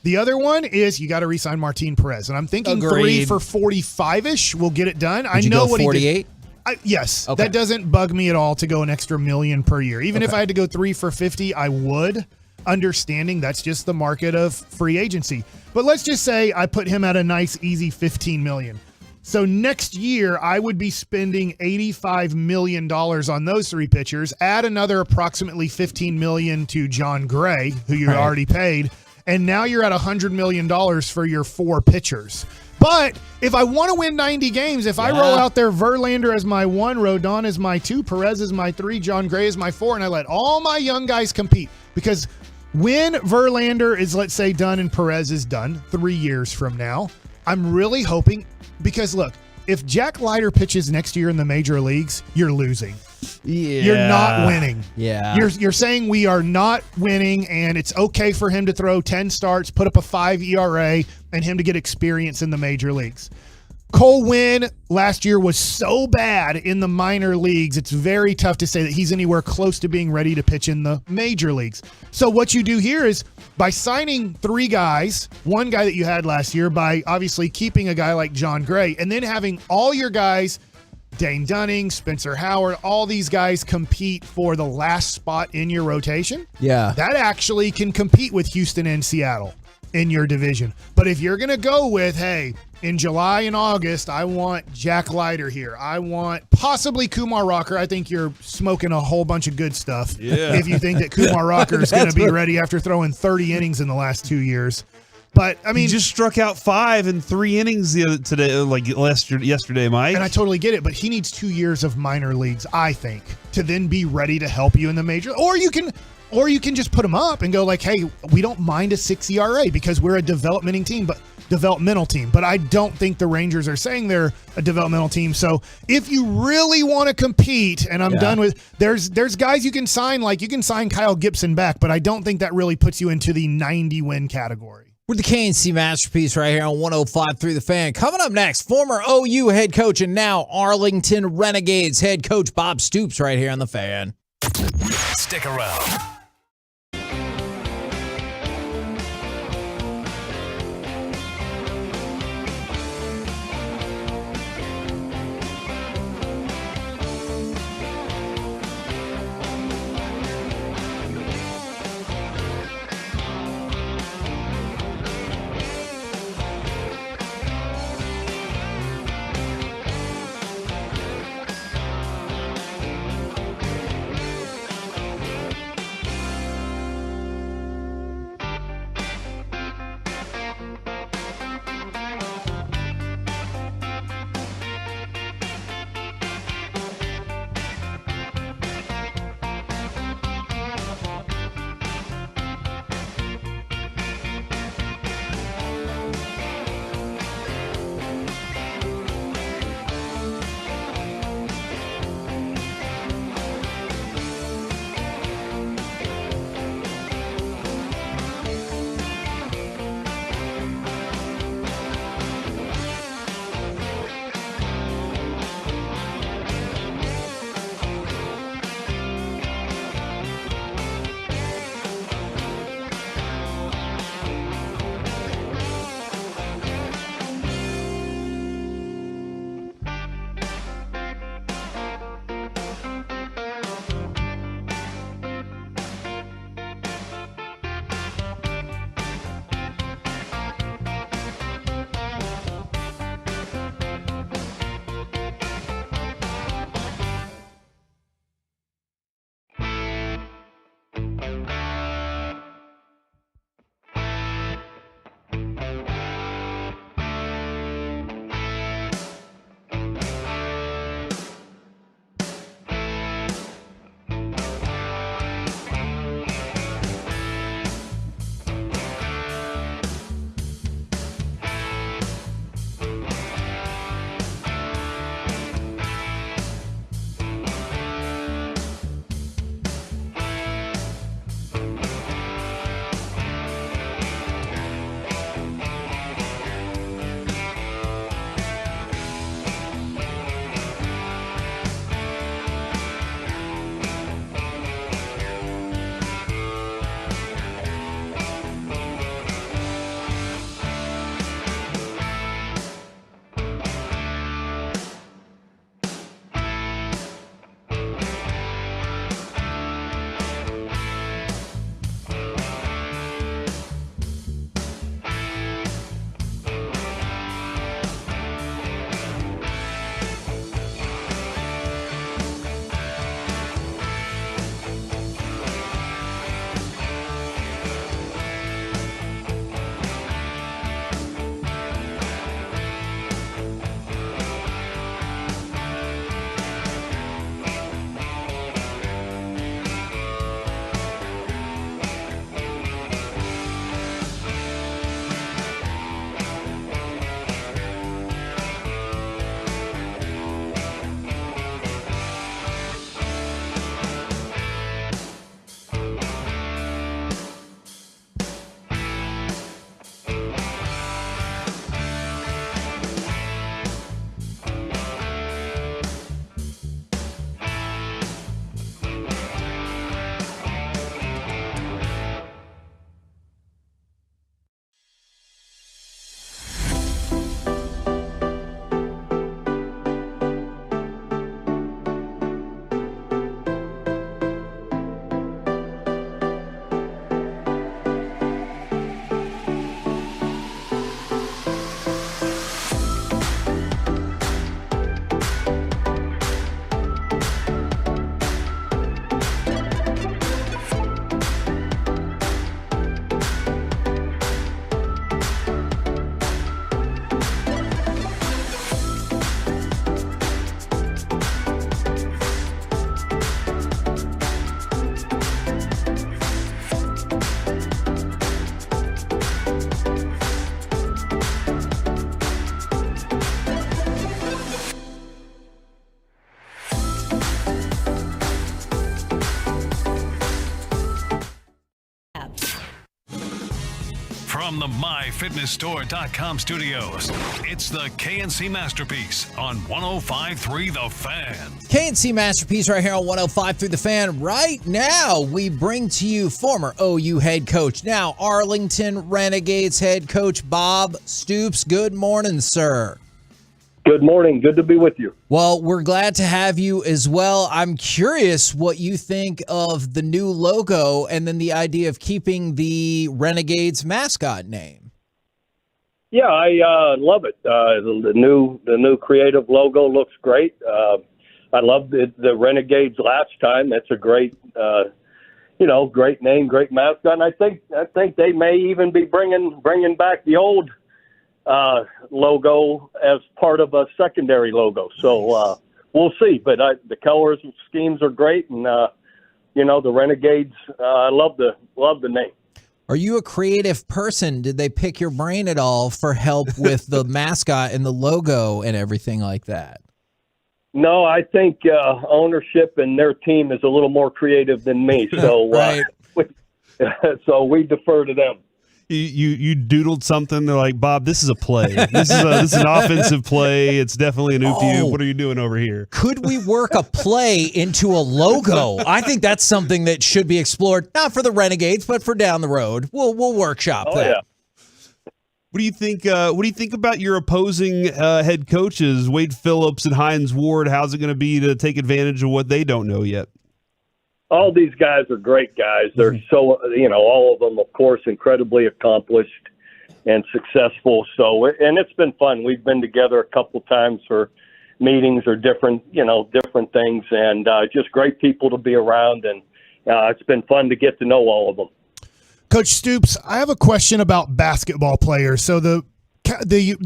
The other one is you got to re-sign Martin Perez, and I'm thinking 3 for 45-ish will get it done. Would you know go what 48? He did. Yes, Okay. that doesn't bug me at all to go an extra $1 million per year. Even if I had to go 3 for 50, I would, understanding that's just the market of free agency. But let's just say I put him at a nice, easy $15 million. So next year, I would be spending $85 million on those 3 pitchers, add another approximately $15 million to John Gray, who you already paid, and now you're at $100 million for your 4 pitchers. But if I want to win 90 games, if I roll out there Verlander as my 1, Rodon as my 2, Perez as my 3, John Gray as my 4, and I let all my young guys compete, because when Verlander is, let's say, done and Perez is done 3 years from now, I'm really hoping, because look, if Jack Leiter pitches next year in the major leagues, you're losing. Yeah. You're not winning. Yeah. You're saying we are not winning, and it's okay for him to throw 10 starts, put up a 5 ERA, and him to get experience in the major leagues. Cole Winn last year was so bad in the minor leagues, it's very tough to say that he's anywhere close to being ready to pitch in the major leagues. So what you do here is by signing 3 guys, 1 guy that you had last year, by obviously keeping a guy like John Gray, and then having all your guys, Dane Dunning, Spencer Howard, all these guys compete for the last spot in your rotation. Yeah. That actually can compete with Houston and Seattle in your division. But if you're going to go with, hey, in July and August, I want Jack Leiter here. I want possibly Kumar Rocker. I think you're smoking a whole bunch of good stuff if you think that Kumar Rocker is going to be ready after throwing 30 innings in the last 2 years. But I mean, he just struck out 5 in 3 innings yesterday, Mike. And I totally get it, but he needs 2 years of minor leagues, I think, to then be ready to help you in the major. Or you can just put him up and go like, hey, we don't mind a 6 ERA because we're a developmental team. But I don't think the Rangers are saying they're a developmental team. So if you really want to compete, and I'm done with, there's guys you can sign, like you can sign Kyle Gibson back, but I don't think that really puts you into the 90 win category. We're the KNC Masterpiece right here on 105.3 The Fan. Coming up next, former OU head coach and now Arlington Renegades head coach Bob Stoops right here on The Fan. Stick around. From the MyFitnessStore.com studios, it's the KNC Masterpiece on 105.3 The Fan. KNC Masterpiece right here on 105.3 The Fan. Right now, we bring to you former OU head coach, now Arlington Renegades head coach Bob Stoops. Good morning, sir. Good morning. Good to be with you. Well, we're glad to have you as well. I'm curious what you think of the new logo and then the idea of keeping the Renegades mascot name. Yeah, I love it. The new creative logo looks great. I loved the Renegades last time. That's a great, great name, great mascot. And I think they may even be bringing back the old logo as part of a secondary logo. So we'll see. But the colors and schemes are great, and the Renegades. I love the name. Are you a creative person? Did they pick your brain at all for help with the mascot and the logo and everything like that? No, I think ownership and their team is a little more creative than me. So right. So we defer to them. You doodled something. They're like, Bob, this is a play. This is an offensive play. It's definitely an oop to you. What are you doing over here? Could we work a play into a logo? I think that's something that should be explored, not for the Renegades, but for down the road. We'll workshop that. Yeah. What do you think? What do you think about your opposing head coaches, Wade Phillips and Hines Ward? How's it going to be to take advantage of what they don't know yet? All these guys are great guys. They're so, all of them, of course, incredibly accomplished and successful. So, and it's been fun. We've been together a couple times for meetings or different things, and just great people to be around. And it's been fun to get to know all of them. Coach Stoops, I have a question about basketball players. So the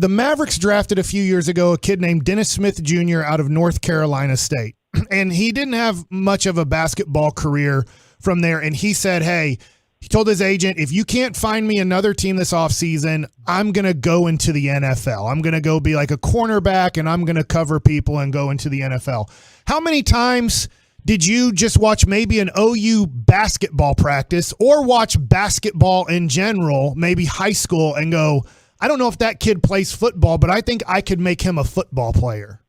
Mavericks drafted a few years ago a kid named Dennis Smith Jr. out of North Carolina State. And he didn't have much of a basketball career from there. And he said, hey, he told his agent, if you can't find me another team this offseason, I'm going to go into the NFL. I'm going to go be like a cornerback, and I'm going to cover people and go into the NFL. How many times did you just watch maybe an OU basketball practice or watch basketball in general, maybe high school, and go, I don't know if that kid plays football, but I think I could make him a football player?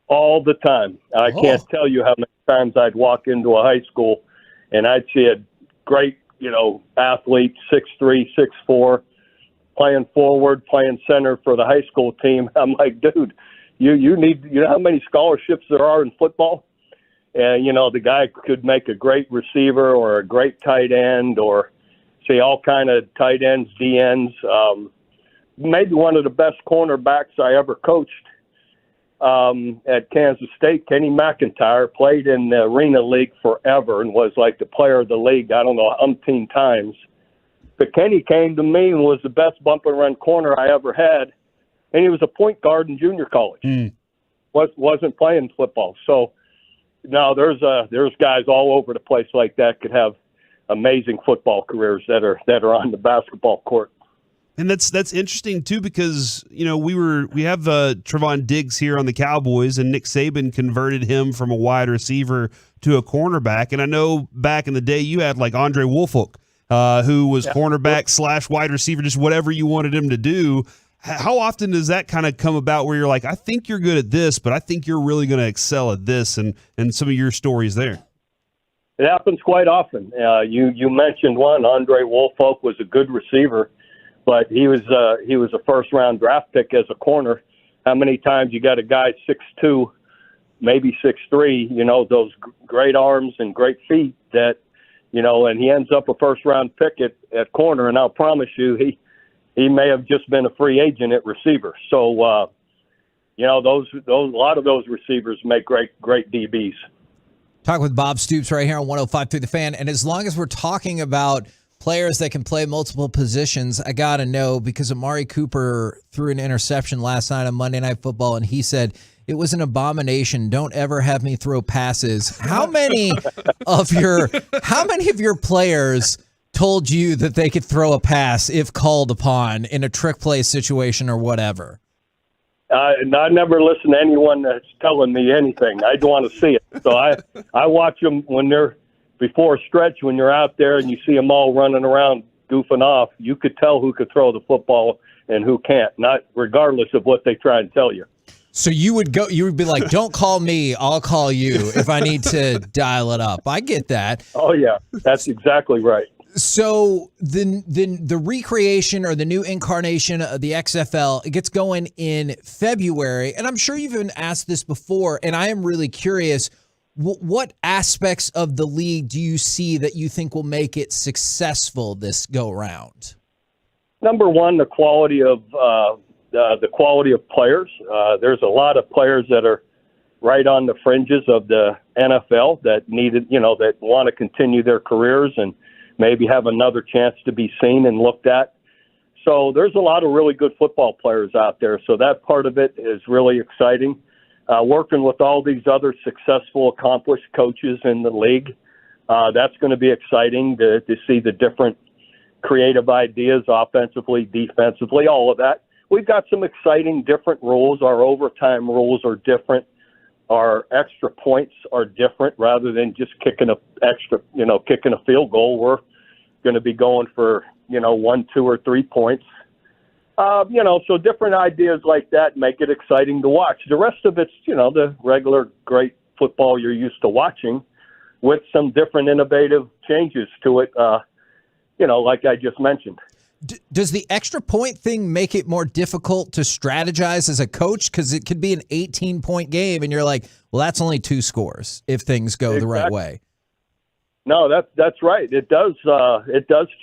All the time. I can't tell you how many times I'd walk into a high school and I'd see a great, athlete, 6'3", 6'4", playing forward, playing center for the high school team. I'm like, dude, you need, how many scholarships there are in football? And, the guy could make a great receiver or a great tight end or see all kind of tight ends, DNs. Maybe one of the best cornerbacks I ever coached at Kansas State, Kenny McIntyre, played in the Arena League forever and was like the player of the league, I don't know, umpteen times. But Kenny came to me and was the best bump and run corner I ever had, and he was a point guard in junior college. Wasn't playing football. So, no, there's guys all over the place like that could have amazing football careers that are on the basketball court. And that's interesting too, because we have Trevon Diggs here on the Cowboys, and Nick Saban converted him from a wide receiver to a cornerback. And I know back in the day you had like Andre Woolfolk, who was cornerback / wide receiver, just whatever you wanted him to do. How often does that kind of come about where you're like, I think you're good at this, but I think you're really going to excel at this, and some of your stories there? It happens quite often. You mentioned one. Andre Woolfolk was a good receiver, but he was a first-round draft pick as a corner. How many times you got a guy 6'2", maybe 6'3", those great arms and great feet that, and he ends up a first-round pick at corner, and I'll promise you he may have just been a free agent at receiver. So, a lot of those receivers make great DBs. Talk with Bob Stoops right here on 105.3 The Fan. And as long as we're talking about players that can play multiple positions, I got to know, because Amari Cooper threw an interception last night on Monday Night Football, and he said, it was an abomination. Don't ever have me throw passes. How many of your players told you that they could throw a pass if called upon in a trick play situation or whatever? I never listen to anyone that's telling me anything. I don't want to see it. So I watch them when they're before a stretch, when you're out there and you see them all running around goofing off, you could tell who could throw the football and who can't, not regardless of what they try and tell you. So you would be like, don't call me, I'll call you if I need to dial it up. I get that. Oh, yeah, that's exactly right. So the recreation or the new incarnation of the XFL, it gets going in February. And I'm sure you've been asked this before, and I am really curious, what aspects of the league do you see that you think will make it successful this go-round? Number one, the quality of players. There's a lot of players that are right on the fringes of the NFL that that want to continue their careers and maybe have another chance to be seen and looked at. So there's a lot of really good football players out there. So that part of it is really exciting. Working with all these other successful, accomplished coaches in the league, that's going to be exciting to see the different creative ideas offensively, defensively, all of that. We've got some exciting different rules. Our overtime rules are different. Our extra points are different. Rather than just kicking a field goal, we're going to be going for 1, 2, or 3 points. So different ideas like that make it exciting to watch. The rest of it's the regular great football you're used to watching, with some different innovative changes to it. Like I just mentioned. Does the extra point thing make it more difficult to strategize as a coach? Because it could be an 18-point game, and you're like, well, that's only 2 scores if things go the right way. No, that's right. It does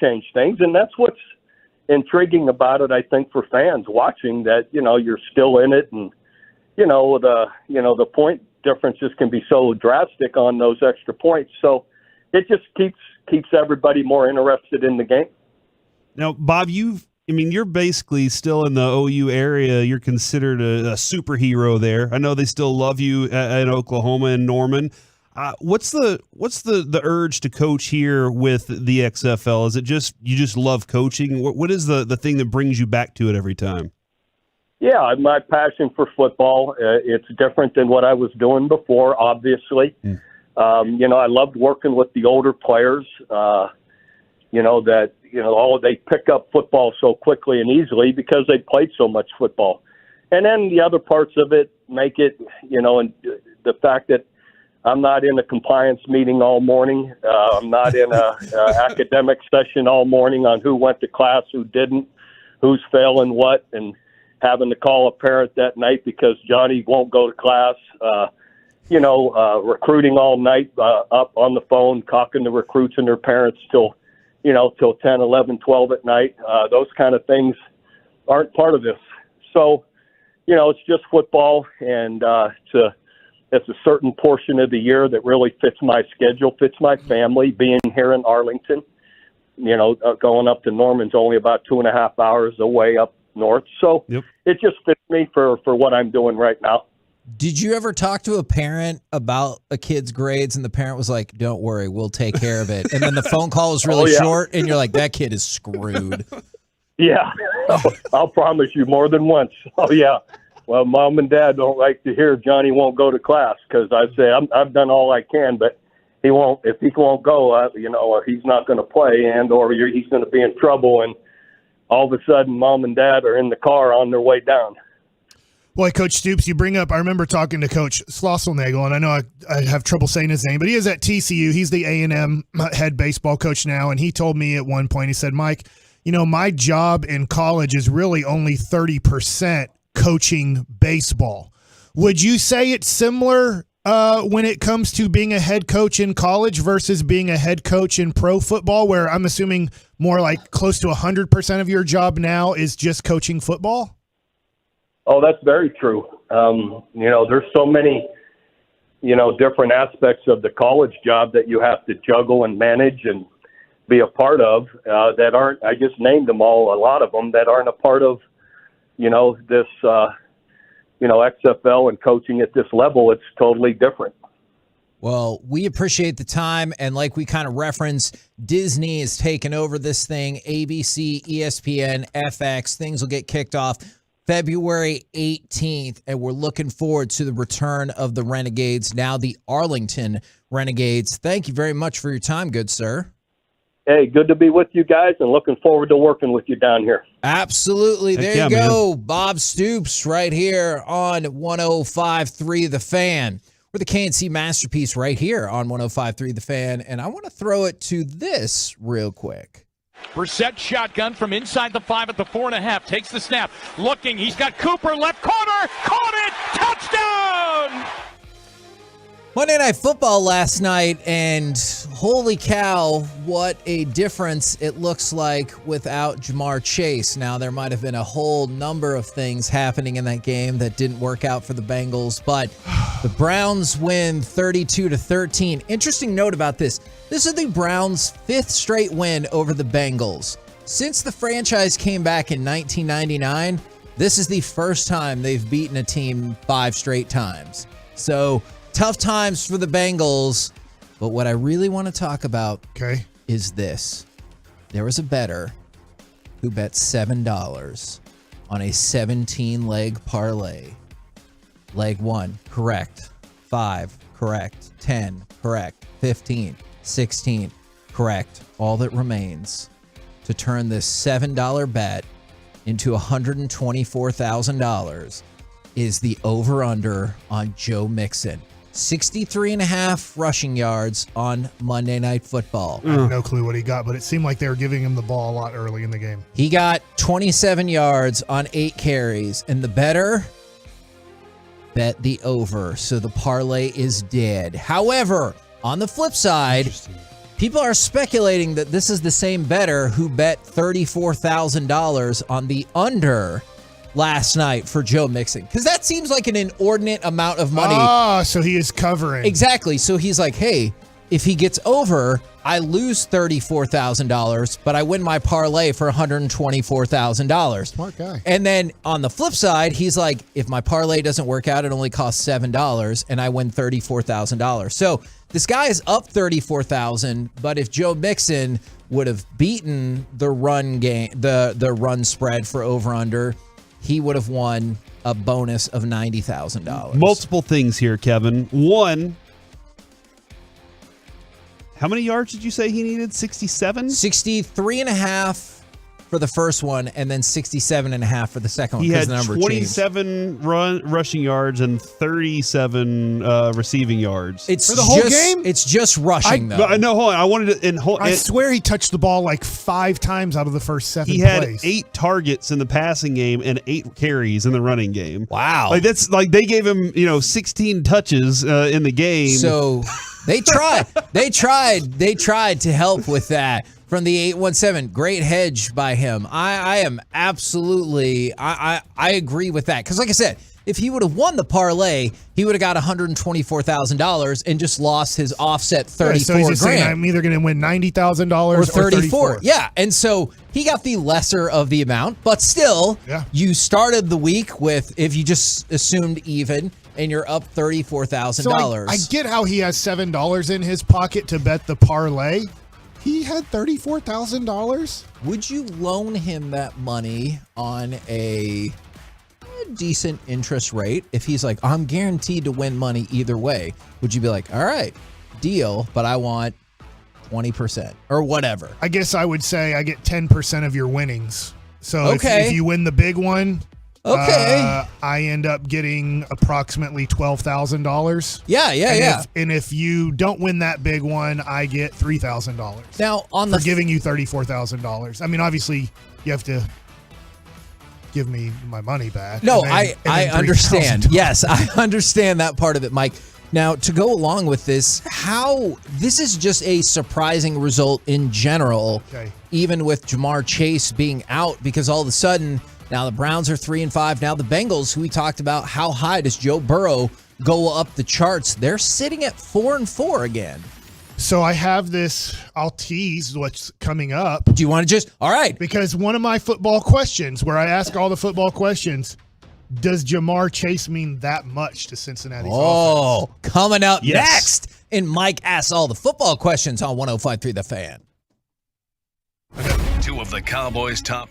change things, and that's what's intriguing about it, I think, for fans watching, that you're still in it, and the point differences can be so drastic on those extra points. So it just keeps everybody more interested in the game. Now, Bob, you're basically still in the OU area. You're considered a superhero there. I know they still love you in Oklahoma and Norman. What's the urge to coach here with the XFL? Is it just you just love coaching? What is the thing that brings you back to it every time? Yeah, my passion for football. It's different than what I was doing before, obviously. I loved working with the older players. They pick up football so quickly and easily because they played so much football. And then the other parts of it make it, and the fact that I'm not in a compliance meeting all morning. I'm not in a academic session all morning on who went to class, who didn't, who's failing what, and having to call a parent that night because Johnny won't go to class. Recruiting all night up on the phone, talking to recruits and their parents till 10, 11, 12 at night. Those kind of things aren't part of this. So, it's just football, and it's a certain portion of the year that really fits my schedule, fits my family, being here in Arlington. Going up to Norman's only about 2.5 hours away up north. So It just fits me for what I'm doing right now. Did you ever talk to a parent about a kid's grades and the parent was like, don't worry, we'll take care of it? And then the phone call was really short and you're like, that kid is screwed. Yeah, I'll promise you more than once. Oh, yeah. Well, Mom and Dad don't like to hear Johnny won't go to class because I say I've done all I can, but he won't. If he won't go, he's not going to play, or he's going to be in trouble. And all of a sudden, Mom and Dad are in the car on their way down. Boy, Coach Stoops, you bring up, I remember talking to Coach Slosselnagel, and I know I have trouble saying his name, but he is at TCU. He's the A&M head baseball coach now, and he told me at one point, he said, Mike, my job in college is really only 30% coaching baseball. Would you say it's similar when it comes to being a head coach in college versus being a head coach in pro football, where I'm assuming more like close to 100% of your job now is just coaching football? Oh, that's very true. There's so many, different aspects of the college job that you have to juggle and manage and be a part of that aren't, I just named them all, a lot of them that aren't a part of, this, XFL and coaching at this level. It's totally different. Well, we appreciate the time, and like we kind of referenced, Disney is taking over this thing, ABC, ESPN, FX, things will get kicked off February 18th, and we're looking forward to the return of the Renegades, now the Arlington Renegades. Thank you very much for your time, good sir. hey, good to be with you guys and looking forward to working with you down here. Absolutely. Heck There yeah, you go. Bob Stoops right here on 105.3 The Fan. We're the KNC Masterpiece right here on 105.3 The Fan. And I want to throw it to this real quick. Brissett shotgun from inside the 5 at the 4.5. Takes the snap. Looking. He's got Cooper left corner. Caught it. Touchdown. Monday Night Football last night, and holy cow, what a difference it looks like without Jamar Chase. Now, there might have been a whole number of things happening in that game that didn't work out for the Bengals, but the Browns win 32-13. Interesting note about this. This is the Browns' 5th straight win over the Bengals. Since the franchise came back in 1999, this is the first time they've beaten a team 5 straight times. So, tough times for the Bengals, but what I really want to talk about is this. There was a bettor who bet $7 on a 17-leg parlay. Leg 1, correct. 5, correct. 10, correct. 15, 16, correct. All that remains to turn this $7 bet into $124,000 is the over-under on Joe Mixon. 63.5 rushing yards on Monday Night Football. I have no clue what he got, but it seemed like they were giving him the ball a lot early in the game. He got 27 yards on 8 carries, and the bettor bet the over, so the parlay is dead. However, on the flip side, people are speculating that this is the same bettor who bet $34,000 on the under last night for Joe Mixon, because that seems like an inordinate amount of money. So he is covering. Exactly. So he's like, hey, if he gets over, I lose $34,000, but I win my parlay for $124,000. Smart guy. And then on the flip side, he's like, if my parlay doesn't work out, it only costs $7 and I win $34,000. So this guy is up $34,000, but if Joe Mixon would have beaten the run game, the run spread for over under, he would have won a bonus of $90,000. Multiple things here, Kevin. One, how many yards did you say he needed? 67? 63.5 for the first one, and then 67.5 for the second one. He had the number 27 rushing yards and 37 receiving yards. It's for the whole game? It's just rushing, though. No, hold on. I wanted to. I swear he touched the ball like 5 times out of the first 7 He plays. had 8 targets in the passing game and 8 carries in the running game. Wow. Like that's like they gave him 16 touches in the game. So they tried. they tried to help with that. From the 817, great hedge by him. I am absolutely, I agree with that. Because like I said, if he would have won the parlay, he would have got $124,000 and just lost his offset 34 so he's just grand. saying, I'm either going to win $90,000 or 34. Yeah, and so he got the lesser of the amount, but still, you started the week with, if you just assumed even, and you're up $34,000. So I get how he has $7 in his pocket to bet the parlay. He had $34,000. Would you loan him that money on a decent interest rate if he's like, I'm guaranteed to win money either way? Would you be like, all right, deal, but I want 20% or whatever? I guess I would say I get 10% of your winnings. So if you win the big one, I end up getting approximately $12,000. Yeah. And if you don't win that big one, I get $3,000. Now for giving you $34,000. I mean, obviously, you have to give me my money back. No, and then I understand. Yes, I understand that part of it, Mike. Now, to go along with this, this is just a surprising result in general, even with Jamar Chase being out, because all of a sudden, now the Browns are 3-5. Now the Bengals, who we talked about, how high does Joe Burrow go up the charts? They're sitting at 4-4 again. So I have this, I'll tease what's coming up. Do you want to all right. Because one of my football questions, where I ask all the football questions, does Jamar Chase mean that much to Cincinnati's offense? Coming up next. And Mike asks all the football questions on 105.3 The Fan. 2 of the Cowboys' top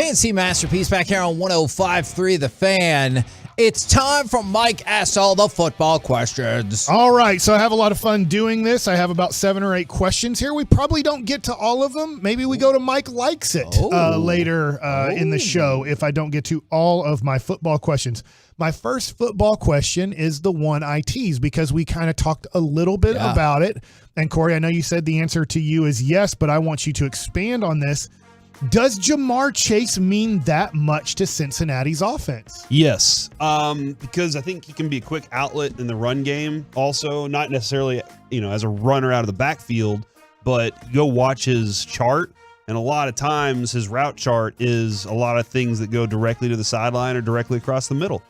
K&C Masterpiece back here on 105.3 The Fan. It's time for Mike Asks All the Football Questions. All right, so I have a lot of fun doing this. I have about 7 or 8 questions here. We probably don't get to all of them. Maybe we go to Mike Likes It later in the show if I don't get to all of my football questions. My first football question is the one I teased because we kind of talked a little bit about it. And Corey, I know you said the answer to you is yes, but I want you to expand on this. Does Jamar Chase mean that much to Cincinnati's offense? Yes, because I think he can be a quick outlet in the run game. Also, not necessarily, as a runner out of the backfield, but go watch his chart. And a lot of times his route chart is a lot of things that go directly to the sideline or directly across the middle.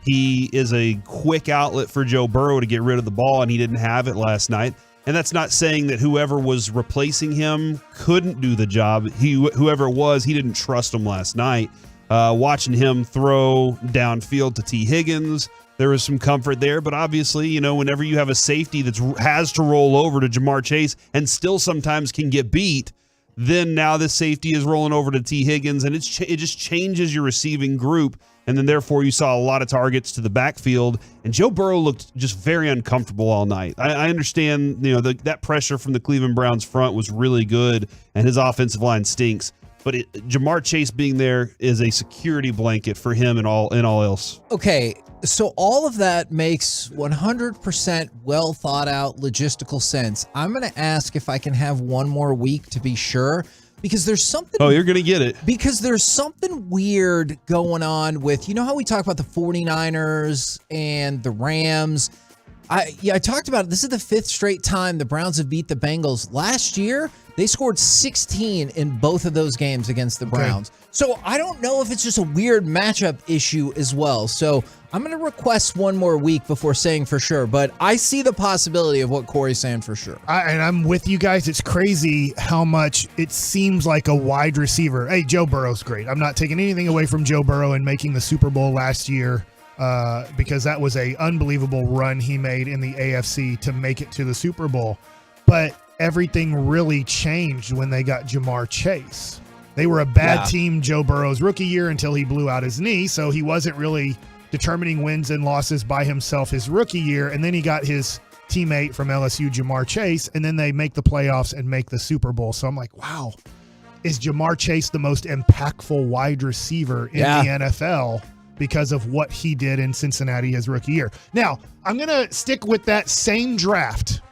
He is a quick outlet for Joe Burrow to get rid of the ball, and he didn't have it last night. And that's not saying that whoever was replacing him couldn't do the job. Whoever it was, he didn't trust him last night. Watching him throw downfield to T. Higgins, there was some comfort there. But obviously, whenever you have a safety that has to roll over to Jamar Chase and still sometimes can get beat, then now this safety is rolling over to T. Higgins, and it just changes your receiving group. And then, therefore, you saw a lot of targets to the backfield. And Joe Burrow looked just very uncomfortable all night. I understand, that pressure from the Cleveland Browns front was really good, and his offensive line stinks. But Jamar Chase being there is a security blanket for him and all else. Okay, so all of that makes 100% well thought out logistical sense. I'm going to ask if I can have one more week to be sure. Because there's something... Oh, you're going to get it. Because there's something weird going on with... how we talk about the 49ers and the Rams? I talked about it. This is the 5th straight time the Browns have beat the Bengals. Last year, they scored 16 in both of those games against the Browns. Okay. So I don't know if it's just a weird matchup issue as well. So I'm going to request one more week before saying for sure. But I see the possibility of what Corey's saying for sure. And I'm with you guys. It's crazy how much it seems like a wide receiver. Hey, Joe Burrow's great. I'm not taking anything away from Joe Burrow and making the Super Bowl last year because that was an unbelievable run he made in the AFC to make it to the Super Bowl. But everything really changed when they got Jamar Chase. They were a bad team Joe Burrow's rookie year until he blew out his knee, so he wasn't really determining wins and losses by himself his rookie year, and then he got his teammate from LSU, Jamar Chase, and then they make the playoffs and make the Super Bowl. So I'm like, wow, is Jamar Chase the most impactful wide receiver in the NFL because of what he did in Cincinnati his rookie year? Now, I'm going to stick with that same draft,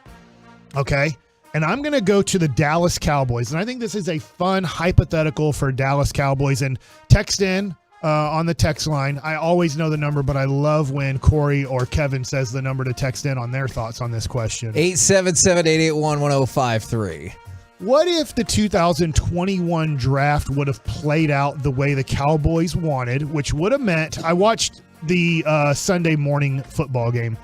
okay? And I'm going to go to the Dallas Cowboys. And I think this is a fun hypothetical for Dallas Cowboys. And text in on the text line. I always know the number, but I love when Corey or Kevin says the number to text in on their thoughts on this question. 877-881-1053. What if the 2021 draft would have played out the way the Cowboys wanted, which would have meant, I watched the Sunday morning football game.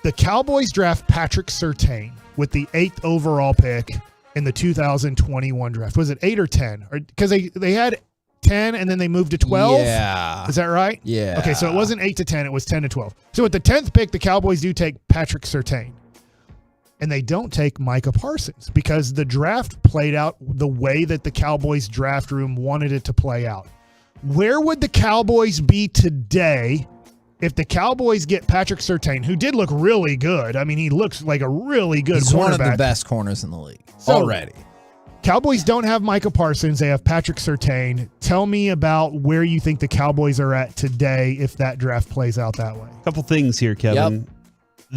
The Cowboys draft Patrick Surtain with the 8th overall pick in the 2021 draft. Was it 8 or 10? Because they had 10 and then they moved to 12? Yeah. Is that right? Yeah. Okay, so it wasn't 8 to 10, it was 10 to 12. So at the 10th pick, the Cowboys do take Patrick Surtain. And they don't take Micah Parsons because the draft played out the way that the Cowboys draft room wanted it to play out. Where would the Cowboys be today if the Cowboys get Patrick Surtain, who did look really good? I mean, he looks like a really good He's cornerback. One of the best corners in the league already. Cowboys don't have Micah Parsons. They have Patrick Surtain. Tell me about where you think the Cowboys are at today if that draft plays out that way. A couple things here, Kevin. Yep.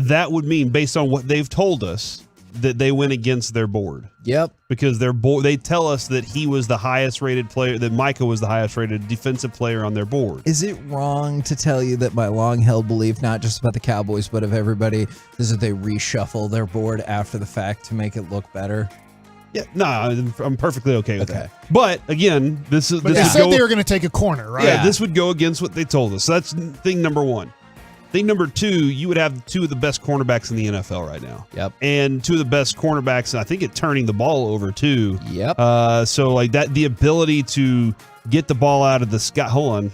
That would mean, based on what they've told us, that they went against their board. Yep. Because their board, they tell us that he was the highest rated player, that Micah was the highest rated defensive player on their board. Is it wrong to tell you that my long held belief, not just about the Cowboys, but of everybody, is that they reshuffle their board after the fact to make it look better? Yeah, no, I'm perfectly okay with that. But again, this is. But they said they were going to take a corner, right? Yeah, this would go against what they told us. So that's thing number one. Thing number two, you would have 2 of the best cornerbacks in the NFL right now. Yep. And 2 of the best cornerbacks, I think, at turning the ball over too. Yep. So like that, the ability to get the ball out of the sky. Hold on.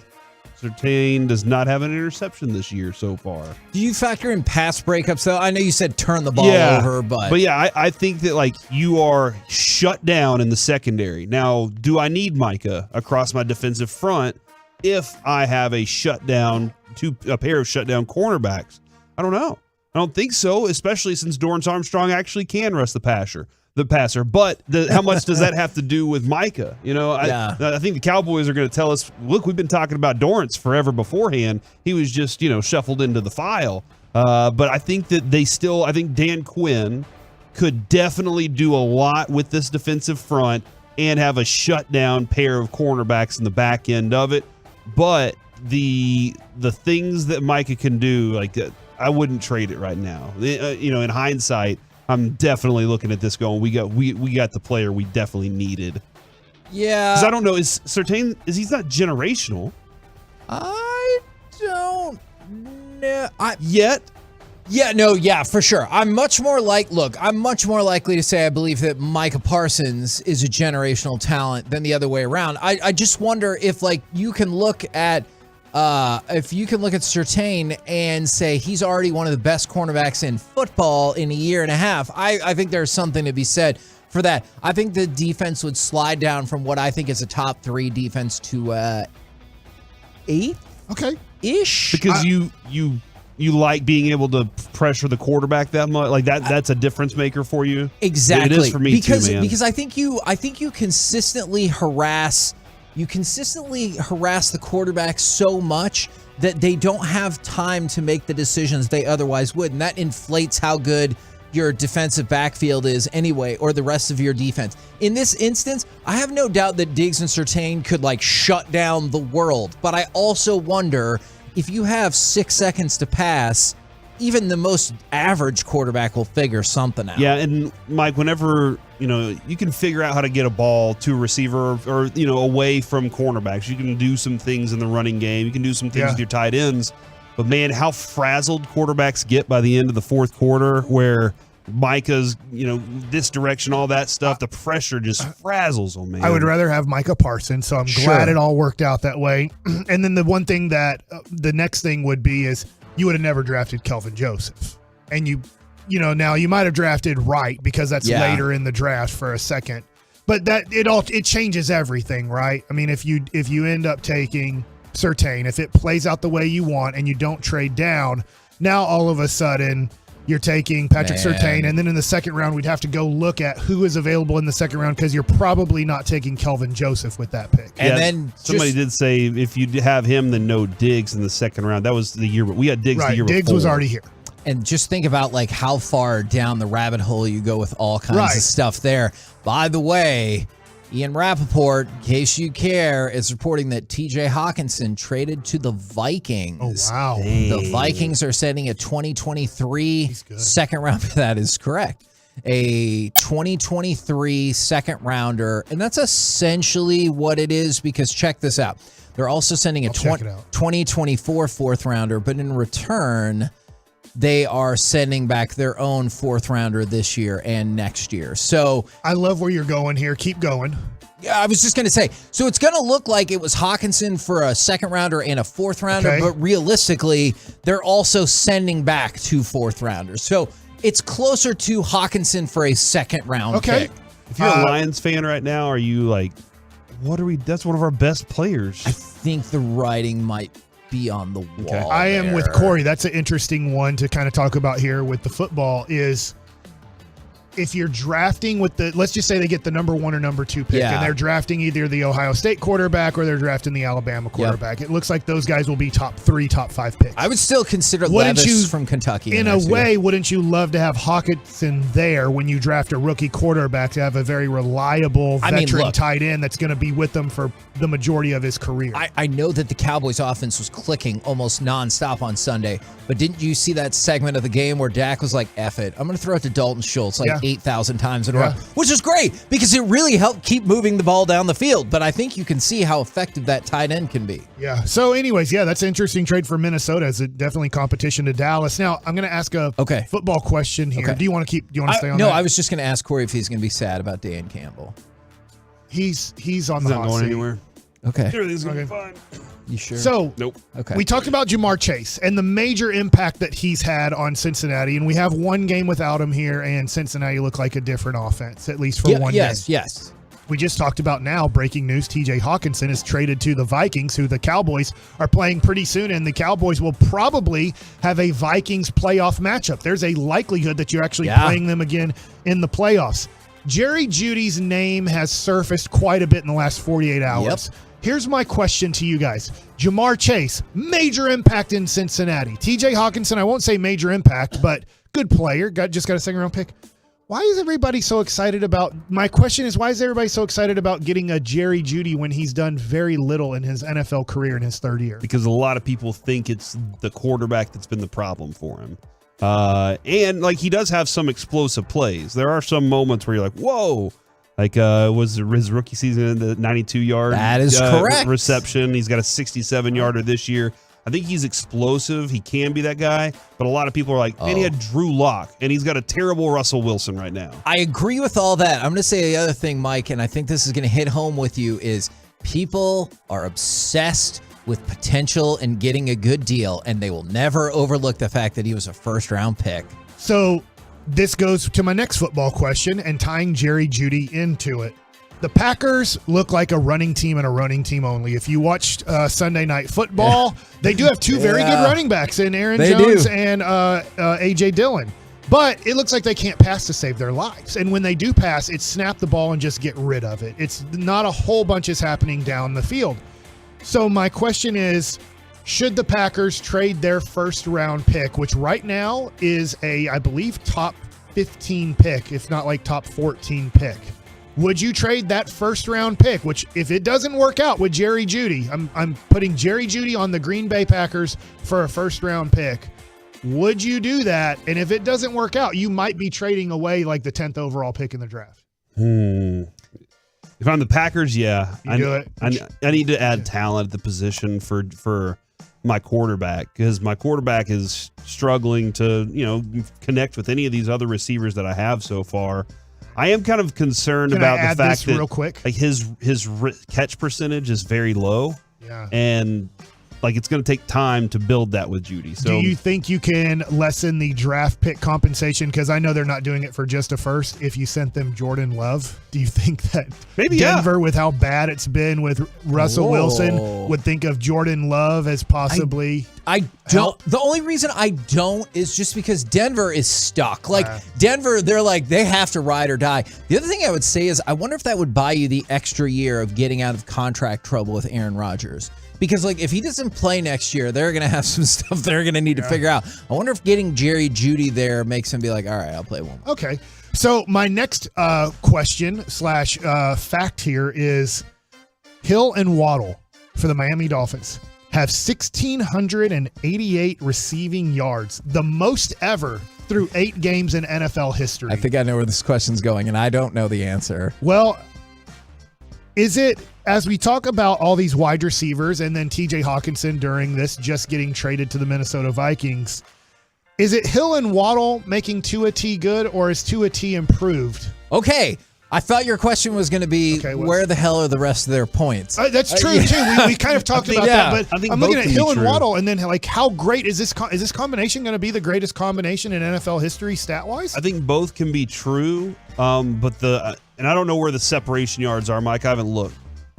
Surtain does not have an interception this year so far. Do you factor in pass breakups, though? I know you said turn the ball over, but yeah, I think that like you are shut down in the secondary. Now, do I need Micah across my defensive front if I have a pair of shutdown cornerbacks? I don't know. I don't think so, especially since Dorrance Armstrong actually can rush the passer. But how much does that have to do with Micah? I think the Cowboys are going to tell us, look, we've been talking about Dorrance forever beforehand. He was just, shuffled into the file. But I think that I think Dan Quinn could definitely do a lot with this defensive front and have a shutdown pair of cornerbacks in the back end of it. But the things that Micah can do, like I wouldn't trade it right now. In hindsight, I'm definitely looking at this going, we got the player we definitely needed. Yeah. Because I don't know, is Surtain, he's not generational. I don't know. Yet? Yeah, for sure. I'm much more likely to say I believe that Micah Parsons is a generational talent than the other way around. I just wonder if you can look at Surtain and say he's already one of the best cornerbacks in football in a year and a half. I think there's something to be said for that. I think the defense would slide down from what I think is a top 3 defense to 8. Okay. Ish. Because you like being able to pressure the quarterback that much, like that's a difference maker for you. Exactly. It is for me too, man. Because I think you consistently harass the quarterback so much that they don't have time to make the decisions they otherwise would, and that inflates how good your defensive backfield is anyway, or the rest of your defense. In this instance, I have no doubt that Diggs and Surtain could shut down the world, but I also wonder if you have 6 seconds to pass, even the most average quarterback will figure something out. Yeah, and Mike, whenever you can figure out how to get a ball to a receiver or away from cornerbacks, you can do some things in the running game. You can do some things with your tight ends. But man, how frazzled quarterbacks get by the end of the fourth quarter, where Micah's this direction, all that stuff, the pressure just frazzles them, man. I would rather have Micah Parsons, so I'm glad it all worked out that way. And then the one thing that the next thing would be is you would have never drafted Kelvin Joseph, and now you might have drafted Wright because that's later in the draft for a second, but it changes everything, right? I mean, if you end up taking Surtain, if it plays out the way you want and you don't trade down, now all of a sudden you're taking Patrick Surtain, and then in the second round we'd have to go look at who is available in the second round because you're probably not taking Kelvin Joseph with that pick. And then somebody did say if you have him, then no Diggs in the second round. That was the year, but we had Diggs the year before. Diggs was already here. And just think about how far down the rabbit hole you go with all kinds of stuff there. By the way, Ian Rappaport, in case you care, is reporting that TJ Hawkinson traded to the Vikings. Oh, wow. Dang. The Vikings are sending a 2023 second round. That is correct. A 2023 second rounder. And that's essentially what it is, because check this out. They're also sending a 2024 fourth rounder, but in return, they are sending back their own fourth rounder this year and next year. So I love where you're going here. Keep going. Yeah, I was just going to say, so it's going to look like it was Hawkinson for a second rounder and a fourth rounder, but realistically, they're also sending back 2 fourth rounders. So it's closer to Hawkinson for a second round pick. If you're a Lions fan right now, are you like, that's one of our best players? I think the writing might be on the wall. I am with Corey. That's an interesting one to kind of talk about here with the football is if you're drafting with let's just say they get the number 1 or number 2 pick and they're drafting either the Ohio State quarterback or they're drafting the Alabama quarterback. It looks like those guys will be top 3, top 5 picks. I would still consider Levis from Kentucky. In a way, wouldn't you love to have Hawkinson there when you draft a rookie quarterback to have a very reliable veteran tight end that's going to be with them for the majority of his career? I know that the Cowboys offense was clicking almost nonstop on Sunday, but didn't you see that segment of the game where Dak was like, F it, I'm going to throw it to Dalton Schultz 8,000 times in a row, which is great because it really helped keep moving the ball down the field. But I think you can see how effective that tight end can be. Yeah. So anyways, that's an interesting trade for Minnesota. It's definitely competition to Dallas. Now, I'm going to ask a football question here. Do you want to stay on that? No, I was just going to ask Corey if he's going to be sad about Dan Campbell. He's on He's the not hot going seat. anywhere. Okay. Everything's going to be fine. You sure? So, nope. Okay. We talked about Jamar Chase and the major impact that he's had on Cincinnati, and we have one game without him here, and Cincinnati look like a different offense, at least for one game. Yes. We just talked about now, breaking news, TJ Hawkinson is traded to the Vikings, who the Cowboys are playing pretty soon, and the Cowboys will probably have a Vikings playoff matchup. There's a likelihood that you're actually playing them again in the playoffs. Jerry Jeudy's name has surfaced quite a bit in the last 48 hours. Yep. Here's my question to you guys. Jamar Chase, major impact in Cincinnati. TJ Hawkinson, I won't say major impact, but good player. Just got a second-round pick. Why is everybody so excited about – my question is, why is everybody so excited about getting a Jerry Jeudy when he's done very little in his NFL career in his third year? Because a lot of people think it's the quarterback that's been the problem for him. And, like, he does have some explosive plays. There are some moments where you're like, whoa. Like, was his rookie season in the 92-yard That is correct. reception. He's got a 67-yarder this year. I think he's explosive. He can be that guy. But a lot of people are like, man, he had Drew Lock, and he's got a terrible Russell Wilson right now. I agree with all that. I'm going to say the other thing, Mike, and I think this is going to hit home with you, is people are obsessed with potential and getting a good deal, and they will never overlook the fact that he was a first-round pick. So this goes to my next football question and tying Jerry Jeudy into it. The Packers look like a running team and a running team only. If you watched Sunday Night Football, they do have two very good running backs in Aaron Jones and A.J. Dillon. But it looks like they can't pass to save their lives. And when they do pass, it's snap the ball and just get rid of it. It's not a whole bunch is happening down the field. So my question is, should the Packers trade their first-round pick, which right now is a, I believe, top 15 pick, if not like top 14 pick? Would you trade that first-round pick, which if it doesn't work out with Jerry Jeudy, I'm putting Jerry Jeudy on the Green Bay Packers for a first-round pick. Would you do that? And if it doesn't work out, you might be trading away like the 10th overall pick in the draft. If I'm the Packers, yeah. You do it. I need to add talent at the position for my quarterback, because my quarterback is struggling to, connect with any of these other receivers that I have so far. I am kind of concerned about the fact that real quick? Like his catch percentage is very low. Yeah. And like it's going to take time to build that with Jeudy. So do you think you can lessen the draft pick compensation? Because I know they're not doing it for just a first. If you sent them Jordan Love, do you think that maybe Denver, with how bad it's been with Russell Wilson, would think of Jordan Love as possibly? I don't. The only reason I don't is just because Denver is stuck. Like Denver, they're like, they have to ride or die. The other thing I would say is I wonder if that would buy you the extra year of getting out of contract trouble with Aaron Rodgers. Because, like, if he doesn't play next year, they're going to have some stuff they're going to need to figure out. I wonder if getting Jerry Jeudy there makes him be like, all right, I'll play one more. Okay. So my next question / fact here is Hill and Waddle for the Miami Dolphins have 1,688 receiving yards, the most ever through 8 games in NFL history. I think I know where this question's going, and I don't know the answer. Well, is it, as we talk about all these wide receivers and then TJ Hawkinson during this just getting traded to the Minnesota Vikings, is it Hill and Waddle making Tua T good, or is Tua T improved? Okay. I thought your question was going to be where the hell are the rest of their points? That's true, too. We kind of talked about that, but I'm looking at Hill and Waddle, and then like, how great is this? Is this combination going to be the greatest combination in NFL history stat-wise? I think both can be true, but and I don't know where the separation yards are, Mike. I haven't looked.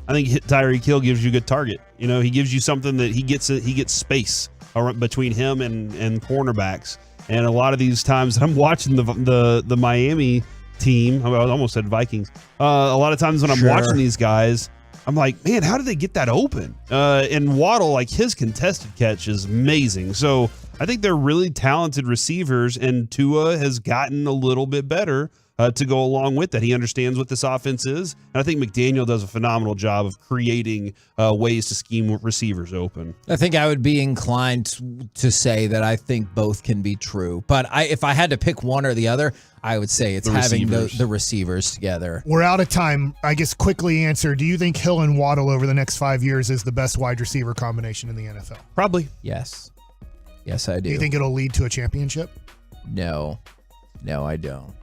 I think Tyreek Hill gives you a good target. He gives you something that he gets space between him and cornerbacks. And a lot of these times that I'm watching the Miami team, I almost said Vikings. A lot of times when I'm watching these guys, I'm like, man, how did they get that open? And Waddle, like his contested catch is amazing. So I think they're really talented receivers, and Tua has gotten a little bit better to go along with that. He understands what this offense is, and I think McDaniel does a phenomenal job of creating ways to scheme receivers open. I think I would be inclined to say that I think both can be true, but if I had to pick one or the other, I would say it's having the receivers together. We're out of time. I guess quickly answer, do you think Hill and Waddle over the next 5 years is the best wide receiver combination in the NFL? Probably. Yes. Yes, I do. Do you think it'll lead to a championship? No, I don't.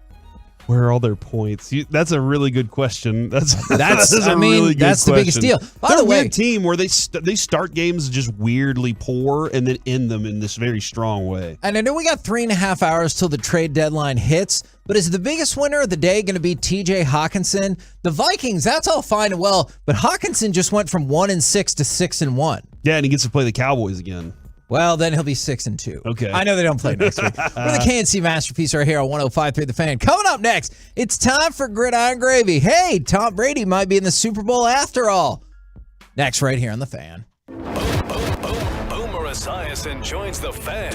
Where are all their points? That's a really good question. That's a I mean, really good that's the biggest question. deal. By They're the a way, weird team where they start games just weirdly poor and then end them in this very strong way. and I know we got 3.5 hours till the trade deadline hits, but is the biggest winner of the day going to be TJ Hawkinson? The Vikings, that's all fine and well, but Hawkinson just went from 1-6 to 6-1. Yeah, and he gets to play the Cowboys again. Well, then he'll be 6-2. Okay. I know they don't play next week. We're the KNC Masterpiece right here on 105.3 The Fan. Coming up next, it's time for Gridiron Gravy. Hey, Tom Brady might be in the Super Bowl after all. Next, right here on The Fan. Boomer Esiason joins The Fan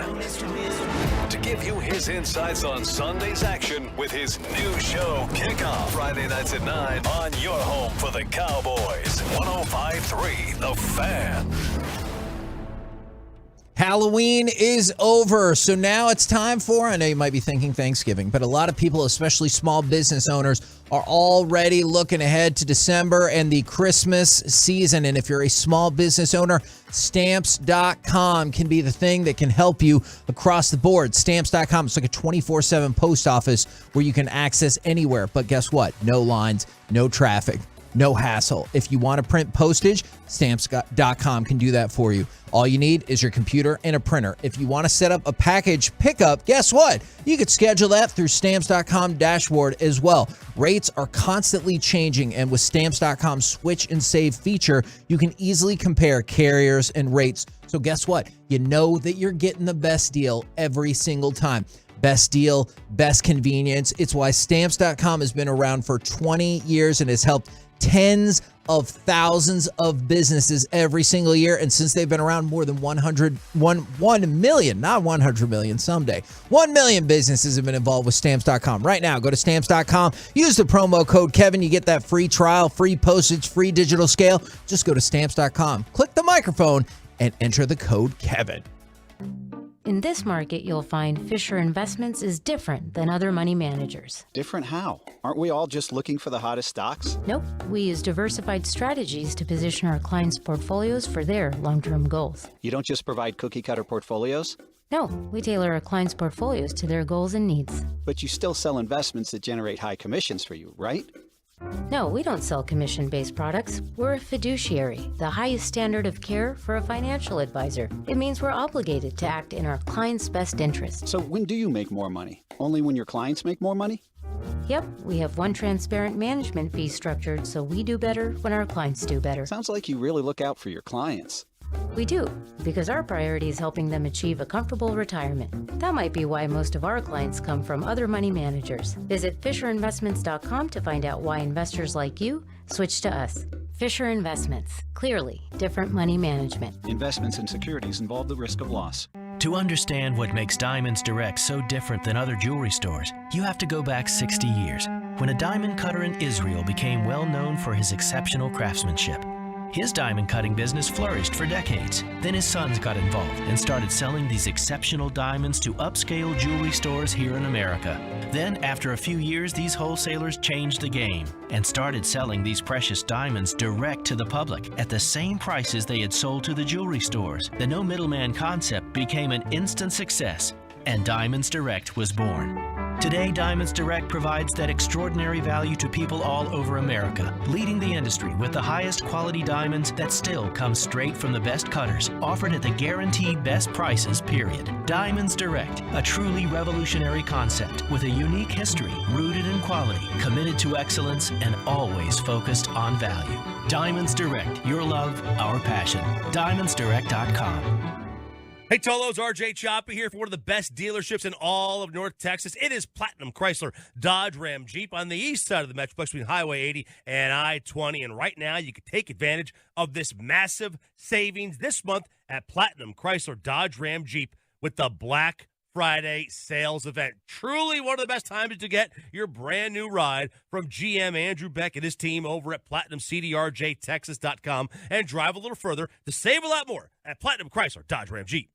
to give you his insights on Sunday's action with his new show, Kickoff, Friday nights at 9 on your home for the Cowboys. 105.3 The Fan. Halloween is over, so now it's time for, I know you might be thinking Thanksgiving, but a lot of people, especially small business owners, are already looking ahead to December and the Christmas season. And if you're a small business owner, Stamps.com can be the thing that can help you across the board. Stamps.com, it's like a 24/7 post office where you can access anywhere. But guess what? No lines, no traffic. No hassle. If you want to print postage, Stamps.com can do that for you. All you need is your computer and a printer. If you want to set up a package pickup, guess what? You could schedule that through Stamps.com dashboard as well. Rates are constantly changing, and with Stamps.com's Switch and Save feature, you can easily compare carriers and rates. So guess what? You know that you're getting the best deal every single time. Best deal, best convenience. It's why Stamps.com has been around for 20 years and has helped tens of thousands of businesses every single year. And since they've been around, more than 1 million, not 100 million someday, 1 million businesses have been involved with Stamps.com. Right now, go to Stamps.com, use the promo code Kevin. You get that free trial, free postage, free digital scale. Just go to Stamps.com, click the microphone, and enter the code Kevin. In this market, you'll find Fisher Investments is different than other money managers. Different how? Aren't we all just looking for the hottest stocks? Nope, we use diversified strategies to position our clients' portfolios for their long-term goals. You don't just provide cookie-cutter portfolios? No, we tailor our clients' portfolios to their goals and needs. But you still sell investments that generate high commissions for you, right? No, we don't sell commission-based products. We're a fiduciary, the highest standard of care for a financial advisor. It means we're obligated to act in our clients' best interest. So when do you make more money? Only when your clients make more money? Yep, we have one transparent management fee structured, so we do better when our clients do better. Sounds like you really look out for your clients. We do, because our priority is helping them achieve a comfortable retirement. That might be why most of our clients come from other money managers. Visit FisherInvestments.com to find out why investors like you switch to us. Fisher Investments. Clearly, different money management. Investments in securities involve the risk of loss. To understand what makes Diamonds Direct so different than other jewelry stores, you have to go back 60 years, when a diamond cutter in Israel became well known for his exceptional craftsmanship. His diamond cutting business flourished for decades. Then his sons got involved and started selling these exceptional diamonds to upscale jewelry stores here in America. Then, after a few years, these wholesalers changed the game and started selling these precious diamonds direct to the public at the same prices they had sold to the jewelry stores. The no middleman concept became an instant success, and Diamonds Direct was born. Today, Diamonds Direct provides that extraordinary value to people all over America, leading the industry with the highest quality diamonds that still come straight from the best cutters, offered at the guaranteed best prices, period. Diamonds Direct, a truly revolutionary concept with a unique history, rooted in quality, committed to excellence, and always focused on value. Diamonds Direct, your love, our passion. DiamondsDirect.com. Hey, Tolos, RJ Choppy here for one of the best dealerships in all of North Texas. It is Platinum Chrysler Dodge Ram Jeep on the east side of the Metroplex between Highway 80 and I-20. And right now, you can take advantage of this massive savings this month at Platinum Chrysler Dodge Ram Jeep with the Black Friday sales event. Truly one of the best times to get your brand new ride from GM Andrew Beck and his team over at PlatinumCDRJTexas.com and drive a little further to save a lot more at Platinum Chrysler Dodge Ram Jeep.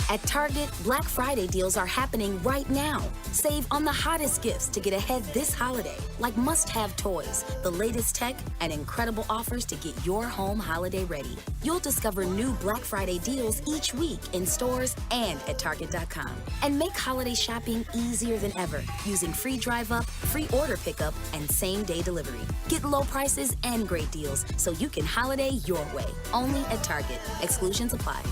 At Target, Black Friday deals are happening right now. Save on the hottest gifts to get ahead this holiday, like must-have toys, the latest tech, and incredible offers to get your home holiday ready. You'll discover new Black Friday deals each week in stores and at Target.com. And make holiday shopping easier than ever using free drive-up, free order pickup, and same-day delivery. Get low prices and great deals so you can holiday your way. Only at Target. Exclusions apply.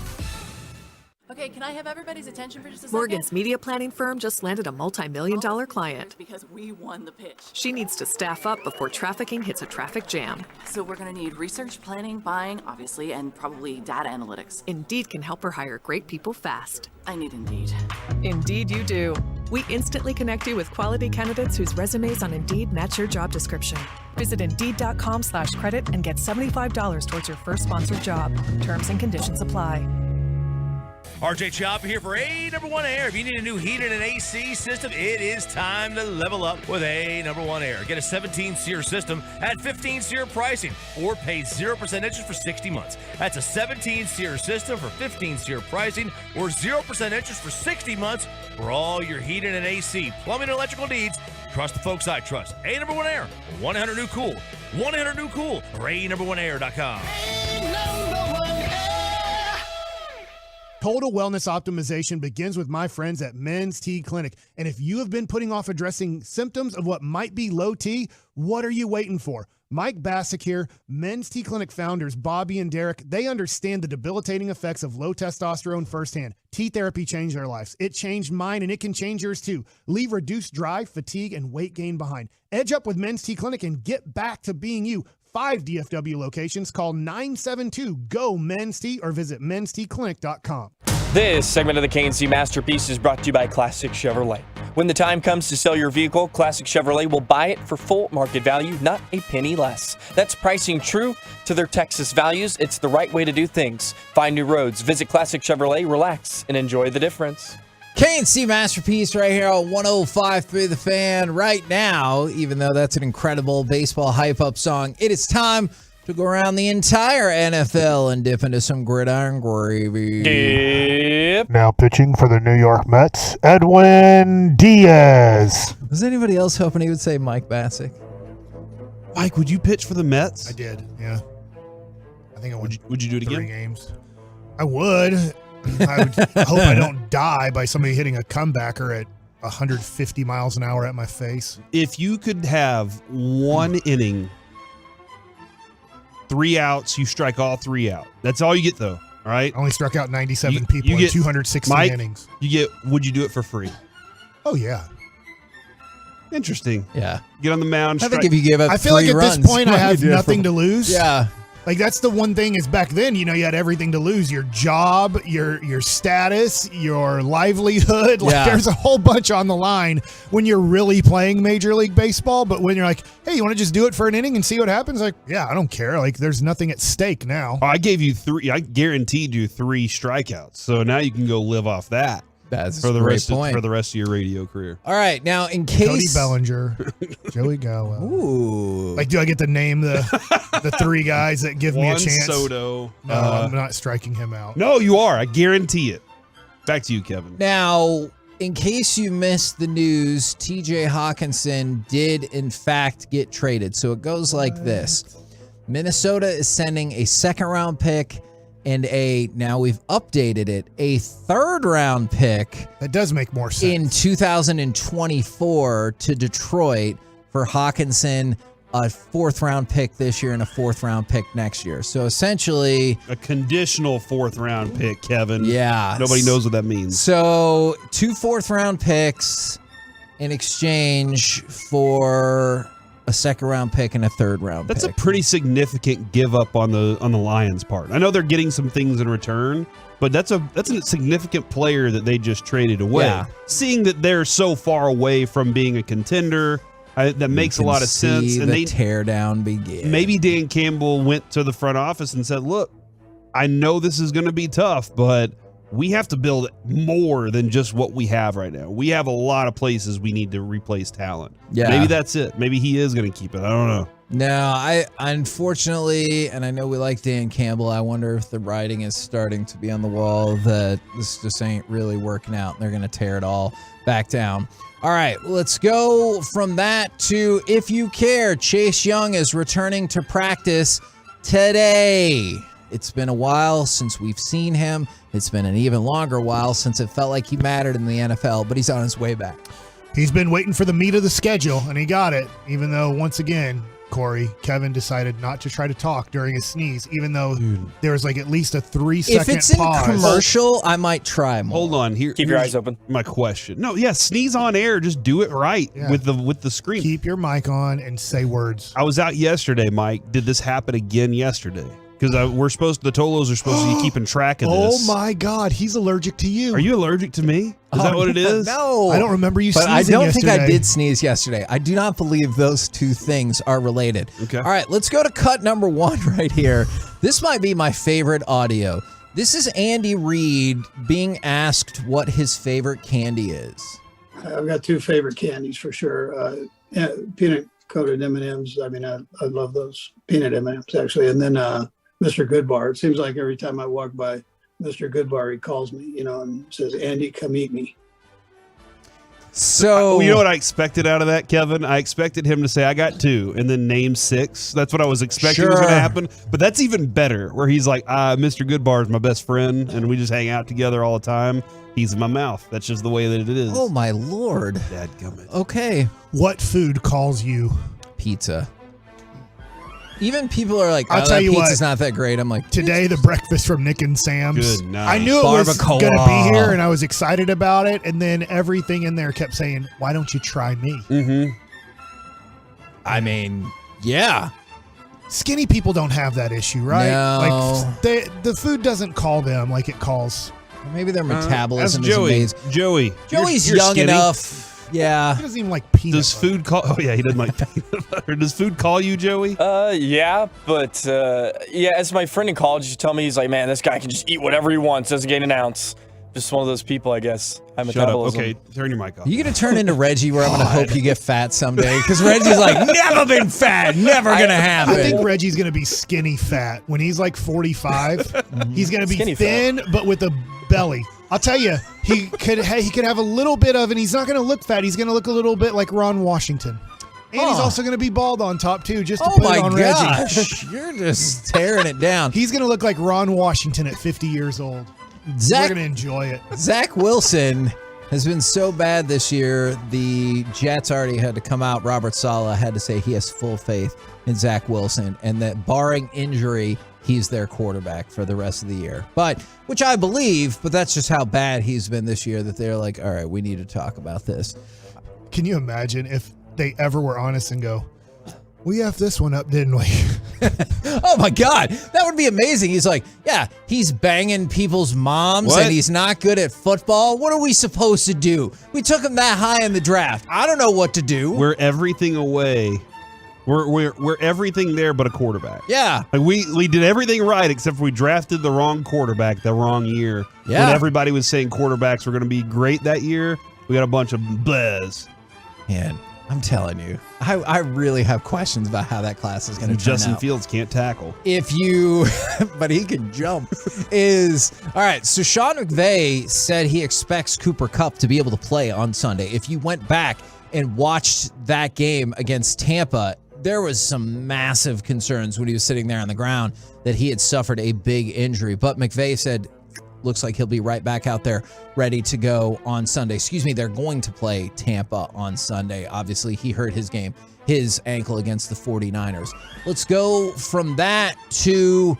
Okay, can I have everybody's attention for just a second? Morgan's media planning firm just landed a multi-million-dollar client. Because we won the pitch. She needs to staff up before trafficking hits a traffic jam. So we're going to need research, planning, buying, obviously, and probably data analytics. Indeed can help her hire great people fast. I need Indeed. Indeed you do. We instantly connect you with quality candidates whose resumes on Indeed match your job description. Visit Indeed.com/credit and get $75 towards your first sponsored job. Terms and conditions apply. RJ Chopper here for A1 Air. If you need a new heated and AC system, it is time to level up with A1 Air. Get a 17-SEER system at 15-SEER pricing or pay 0% interest for 60 months. That's a 17-SEER system for 15-SEER pricing or 0% interest for 60 months for all your heated and AC, plumbing, and electrical needs. Trust the folks I trust. A1 Air, 1-800-NEW-COOL, 1-800-NEW-COOL, or A1Air.com. Total wellness optimization begins with my friends at Men's T Clinic. And if you have been putting off addressing symptoms of what might be low T, what are you waiting for? Mike Bassick here, Men's T Clinic founders Bobby and Derek, they understand the debilitating effects of low testosterone firsthand. T therapy changed their lives. It changed mine, and it can change yours too. Leave reduced drive, fatigue, and weight gain behind. Edge up with Men's T Clinic and get back to being you. 5 DFW locations. Call 972-GO-MEN's-T or visit menstclinic.com. This segment of the KNC Masterpiece is brought to you by Classic Chevrolet. When the time comes to sell your vehicle, Classic Chevrolet will buy it for full market value, not a penny less. That's pricing true to their Texas values. It's the right way to do things. Find new roads. Visit Classic Chevrolet, relax, and enjoy the difference. KNC Masterpiece right here on 105.3 The Fan right now, even though that's an incredible baseball hype-up song. It is time to go around the entire NFL and dip into some gridiron gravy. Dip. Now pitching for the New York Mets, Edwin Diaz. Was anybody else hoping he would say Mike Bassick? Mike, would you pitch for the Mets? I did, yeah. I think I would. Would you do it 3 again? games. I would. I hope I don't die by somebody hitting a comebacker at 150 miles an hour at my face. If you could have one inning, 3 outs, you strike all 3 out. That's all you get, though. All right. I only struck out 97 people in 260 Mike, innings. Would you do it for free? Oh yeah. Interesting. Yeah. Get on the mound. I think if you give up, I feel like at this point I have nothing to lose. Yeah. Like that's the one thing is back then, you had everything to lose. Your job, your status, your livelihood. Like there's a whole bunch on the line when you're really playing Major League Baseball. But when you're like, hey, you want to just do it for an inning and see what happens? Like, yeah, I don't care. Like there's nothing at stake now. I gave you 3. I guaranteed you 3 strikeouts. So now you can go live off that. That's for the a great rest point. For the rest of your radio career. All right, now in case Cody Bellinger, Joey Gallo. Ooh. Like, do I get to name the 3 guys that give me a Juan chance? Soto. No, I'm not striking him out. No, you are. I guarantee it. Back to you, Kevin. Now, in case you missed the news, TJ Hawkinson did in fact get traded. So it goes like this. Minnesota is sending a 2nd-round pick and now we've updated it, a 3rd-round pick. That does make more sense. In 2024 to Detroit for Hawkinson, a 4th-round pick this year and a 4th-round pick next year. So essentially a conditional 4th-round pick, Kevin. Yeah. Nobody knows what that means. So 2 4th-round picks in exchange for a 2nd-round pick and a 3rd-round pick. That's a pretty significant give up on the Lions' part. I know they're getting some things in return, but that's a significant player that they just traded away. Yeah. Seeing that they're so far away from being a contender, that makes a lot of sense. And the tear down begin. Maybe Dan Campbell went to the front office and said, "Look, I know this is going to be tough, but we have to build more than just what we have right now. We have a lot of places we need to replace talent. Yeah. Maybe that's it. Maybe he is going to keep it. I don't know. No, I unfortunately, and I know we like Dan Campbell, I wonder if the writing is starting to be on the wall that this just ain't really working out and they're going to tear it all back down. All right, let's go from that to if you care. Chase Young is returning to practice today. It's been a while since we've seen him. It's been an even longer while since it felt like he mattered in the NFL, but he's on his way back. He's been waiting for the meat of the schedule, and he got it, even though, once again, Corey, Kevin decided not to try to talk during his sneeze, even though there was like at least a 3-second pause. If it's in commercial, I might try more. Hold on. Keep your eyes open. My question. No, yeah, sneeze on air. Just do it right with the screen. Keep your mic on and say words. I was out yesterday, Mike. Did this happen again yesterday? Because the Tolos are supposed to be keeping track of this. Oh my God, he's allergic to you. Are you allergic to me? Is that what it is? No. I don't remember you sneezing yesterday. But I don't yesterday. think I did sneeze yesterday. I do not believe those two things are related. Okay. All right, let's go to cut number 1 right here. This might be my favorite audio. This is Andy Reid being asked what his favorite candy is. I've got 2 favorite candies for sure. Peanut coated M&Ms. I mean, I love those peanut M&Ms actually. And then Mr. Goodbar. It seems like every time I walk by Mr. Goodbar, he calls me, and says, "Andy, come eat me." So you know what I expected out of that, Kevin? I expected him to say, "I got 2," and then name 6. That's what I was expecting was going to happen. But that's even better, where he's like, "Mr. Goodbar is my best friend, and we just hang out together all the time. He's in my mouth." That's just the way that it is. Oh my Lord. Dadgummit. Okay. What food calls you? Pizza. Even people are like, I'll tell you pizza's what, not that great. I'm like, today the breakfast from Nick and Sam's. Good night. I knew it was Barbacoa. going to be here, and I was excited about it. And then everything in there kept saying, "Why don't you try me?" Mm-hmm. I mean, yeah. Skinny people don't have that issue, right? No. Like the food doesn't call them like it calls. Maybe their metabolism That's Joey. is amazing. Joey. Joey's You're young skinny. enough. Yeah. He doesn't even like peanut Does butter. food call? Oh yeah, he doesn't like peanut butter. Does food call you, Joey? Yeah, but as my friend in college used to tell me, he's like, man, this guy can just eat whatever he wants, doesn't gain an ounce. Just one of those people, I guess. High Shut metabolism. up. Okay, turn your mic off. You gonna turn into Reggie where I'm gonna hope you get fat someday? Because Reggie's like, never been fat, never gonna happen. I think Reggie's going to be skinny fat. When he's like 45, he's going to be Skinny thin, but with a belly. I'll tell you, he could have a little bit of, and he's not going to look fat. He's going to look a little bit like Ron Washington. And he's also going to be bald on top, too, just to put it on gosh. Reggie. You're just tearing it down. He's going to look like Ron Washington at 50 years old. We're going to enjoy it. Zach Wilson has been so bad this year, the Jets already had to come out. Robert Saleh had to say he has full faith in Zach Wilson, and that barring injury, he's their quarterback for the rest of the year. But, which I believe, but that's just how bad he's been this year that they're like, all right, we need to talk about this. Can you imagine if they ever were honest and go, "We effed this one up, didn't we?" Oh my God, that would be amazing. He's like, yeah, he's banging people's moms What? and he's not good at football. What are we supposed to do? We took him that high in the draft. I don't know what to do. We're everything away. We're everything there but a quarterback. Yeah. Like we did everything right except for we drafted the wrong quarterback the wrong year. Yeah. When everybody was saying quarterbacks were going to be great that year, we got a bunch of blahs. Man, I'm telling you, I really have questions about how that class is going to turn Justin out. Fields can't tackle. If you, but he can jump, all right. So Sean McVay said he expects Cooper Kupp to be able to play on Sunday. If you went back and watched that game against Tampa, there was some massive concerns when he was sitting there on the ground that he had suffered a big injury. But McVay said, looks like he'll be right back out there ready to go on Sunday. Excuse me, they're going to play Tampa on Sunday. Obviously, he hurt his ankle against the 49ers. Let's go from that to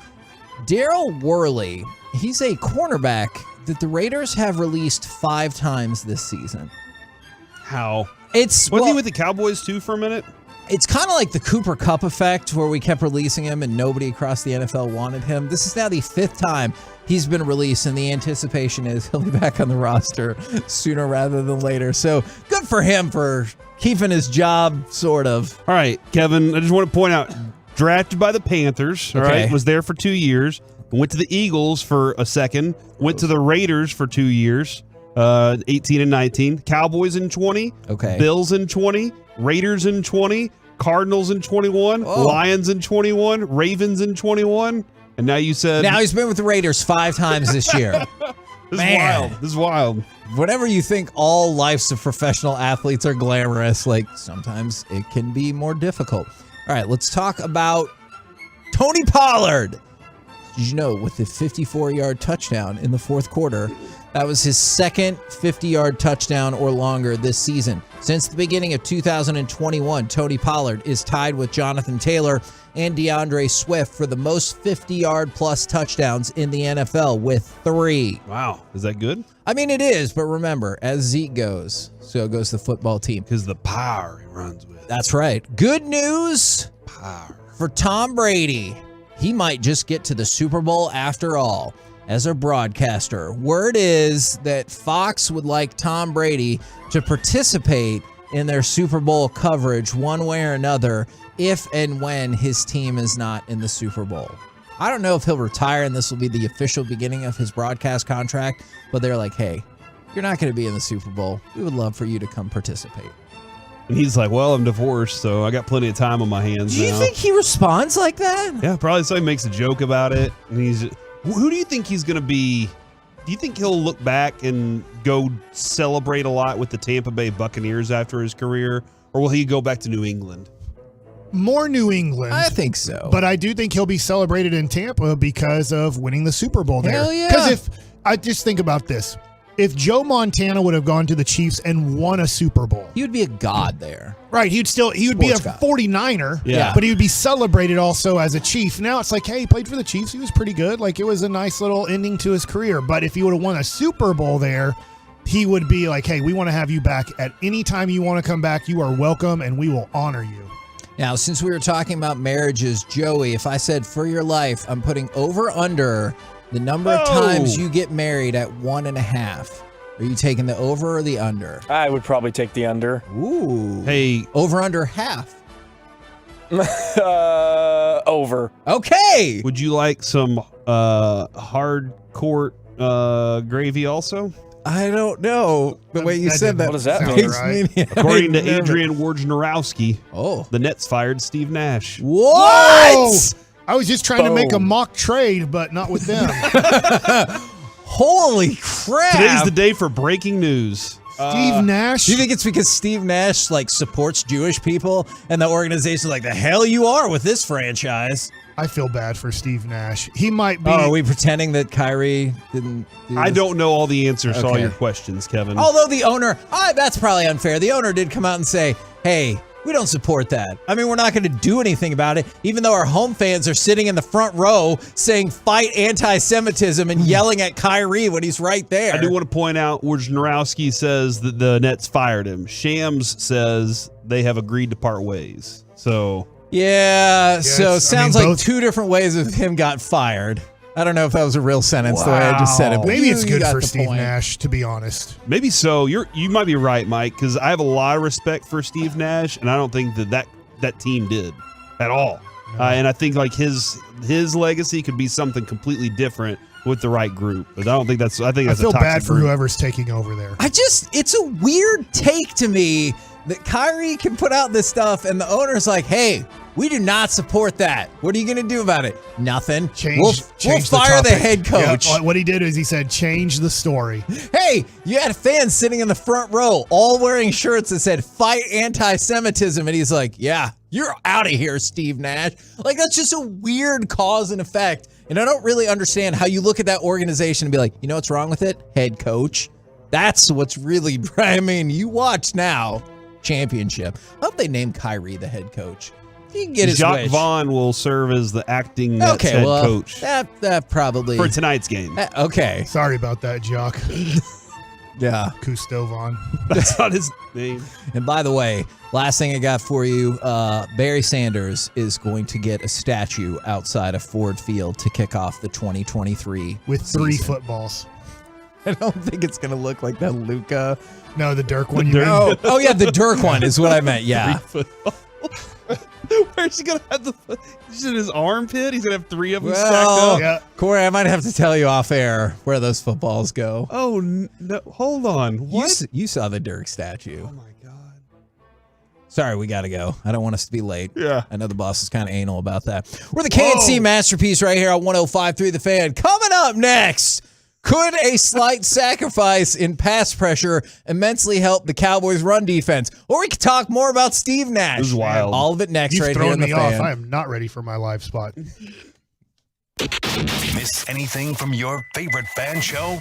Daryl Worley. He's a cornerback that the Raiders have released 5 times this season. How? Wasn't he with the Cowboys too for a minute? It's kind of like the Cooper Kupp effect where we kept releasing him and nobody across the NFL wanted him. This is now the 5th time he's been released, and the anticipation is he'll be back on the roster sooner rather than later. So good for him for keeping his job, sort of. All right, Kevin, I just want to point out, drafted by the Panthers, all right, was there for 2 years, went to the Eagles for a second, went to the Raiders for 2 years, 18 and 19, Cowboys in 20, Bills in 20, Raiders in 20, Cardinals in 21, Lions in 21, Ravens in 21, and now you said... Now he's been with the Raiders 5 times this year. This is wild. Whenever you think all lives of professional athletes are glamorous, like sometimes it can be more difficult. All right, let's talk about Tony Pollard. Did you know with the 54-yard touchdown in the fourth quarter, that was his second 50-yard touchdown or longer this season. Since the beginning of 2021, Tony Pollard is tied with Jonathan Taylor and DeAndre Swift for the most 50-yard plus touchdowns in the NFL with 3. Wow. Is that good? I mean, it is, but remember, as Zeke goes, so goes the football team. Because the power he runs with. That's right. Good news for Tom Brady. He might just get to the Super Bowl after all. As a broadcaster, word is that Fox would like Tom Brady to participate in their Super Bowl coverage one way or another if and when his team is not in the Super Bowl. I don't know if he'll retire and this will be the official beginning of his broadcast contract, but they're like, hey, you're not going to be in the Super Bowl. We would love for you to come participate. And he's like, well, I'm divorced, so I got plenty of time on my hands now. Do you think he responds like that? Yeah, probably so. He makes a joke about it. And he's... Who do you think he's going to be? Do you think he'll look back and go celebrate a lot with the Tampa Bay Buccaneers after his career? Or will he go back to New England? More New England. I think so. But I do think he'll be celebrated in Tampa because of winning the Super Bowl there. Hell yeah. Because if I just think about this. If Joe Montana would have gone to the Chiefs and won a Super Bowl, he would be a god there. Right. He would be a 49er, but he would be celebrated also as a Chief. Now it's like, hey, he played for the Chiefs. He was pretty good. Like, it was a nice little ending to his career. But if he would have won a Super Bowl there, he would be like, hey, we want to have you back at any time you want to come back. You are welcome, and we will honor you. Now, since we were talking about marriages, Joey, if I said for your life, I'm putting over under the number of times you get married at 1.5. Are you taking the over or the under? I would probably take the under. Ooh. Hey. Over under half. Over. Okay. Would you like some hard court gravy also? I don't know. The way you said that. What does that mean? Right. According to Adrian Wojnarowski, the Nets fired Steve Nash. What? Whoa! I was just trying to make a mock trade, but not with them. Holy crap. Today's the day for breaking news. Steve Nash? Do you think it's because Steve Nash supports Jewish people and the organization's like, the hell you are with this franchise? I feel bad for Steve Nash. He might be. Oh, are we pretending that Kyrie didn't do this? I don't know all the answers to all your questions, Kevin. Although the owner, that's probably unfair. The owner did come out and say, hey, we don't support that. I mean, we're not going to do anything about it, even though our home fans are sitting in the front row saying fight anti-Semitism and yelling at Kyrie when he's right there. I do want to point out Wojnarowski says that the Nets fired him. Shams says they have agreed to part ways. So... Yeah, so sounds like two different ways of him got fired. I don't know if that was a real sentence the way I just said it. But maybe it's good for Steve Nash, to be honest. Maybe so. You might be right, Mike, because I have a lot of respect for Steve Nash, and I don't think that team did at all. No. And I think his legacy could be something completely different with the right group. But I don't think that's. I think that's. I feel a toxic bad for group. whoever's taking over there. It's a weird take to me that Kyrie can put out this stuff, and the owner's like, hey. We do not support that. What are you going to do about it? Nothing. We'll fire the head coach. Yeah, what he did is he said, change the story. Hey, you had fans sitting in the front row, all wearing shirts that said, fight anti-Semitism. And he's like, yeah, you're out of here, Steve Nash. Like, that's just a weird cause and effect. And I don't really understand how you look at that organization and be like, you know what's wrong with it? Head coach. That's what's really, I mean, you watch now. Championship. I hope they name Kyrie the head coach. He can get his Jacques wish. Vaughn will serve as the acting Nets head coach. That probably for tonight's game. Okay. Sorry about that, Jock. Yeah. Cousteau Vaughn. That's not his name. And by the way, last thing I got for you, Barry Sanders is going to get a statue outside of Ford Field to kick off the 2023 with season. 3 footballs. I don't think it's going to look like that Luka. No, the Dirk one. Oh, yeah, the Dirk one is what I meant. Yeah. Where's he gonna have he's in his armpit? He's gonna have 3 of them Well, stacked up. Corey, I might have to tell you off air where those footballs go. Oh no! Hold on. What? You saw the Dirk statue. Oh my god. Sorry, we gotta go. I don't want us to be late. Yeah. I know the boss is kind of anal about that. We're the KNC Masterpiece right here on 105.3 The Fan. Coming up next. Could a slight sacrifice in pass pressure immensely help the Cowboys' run defense? Or we could talk more about Steve Nash. This is wild. All of it next You've right here thrown in The me Fan. off. I am not ready for my live spot. Miss anything from your favorite fan show?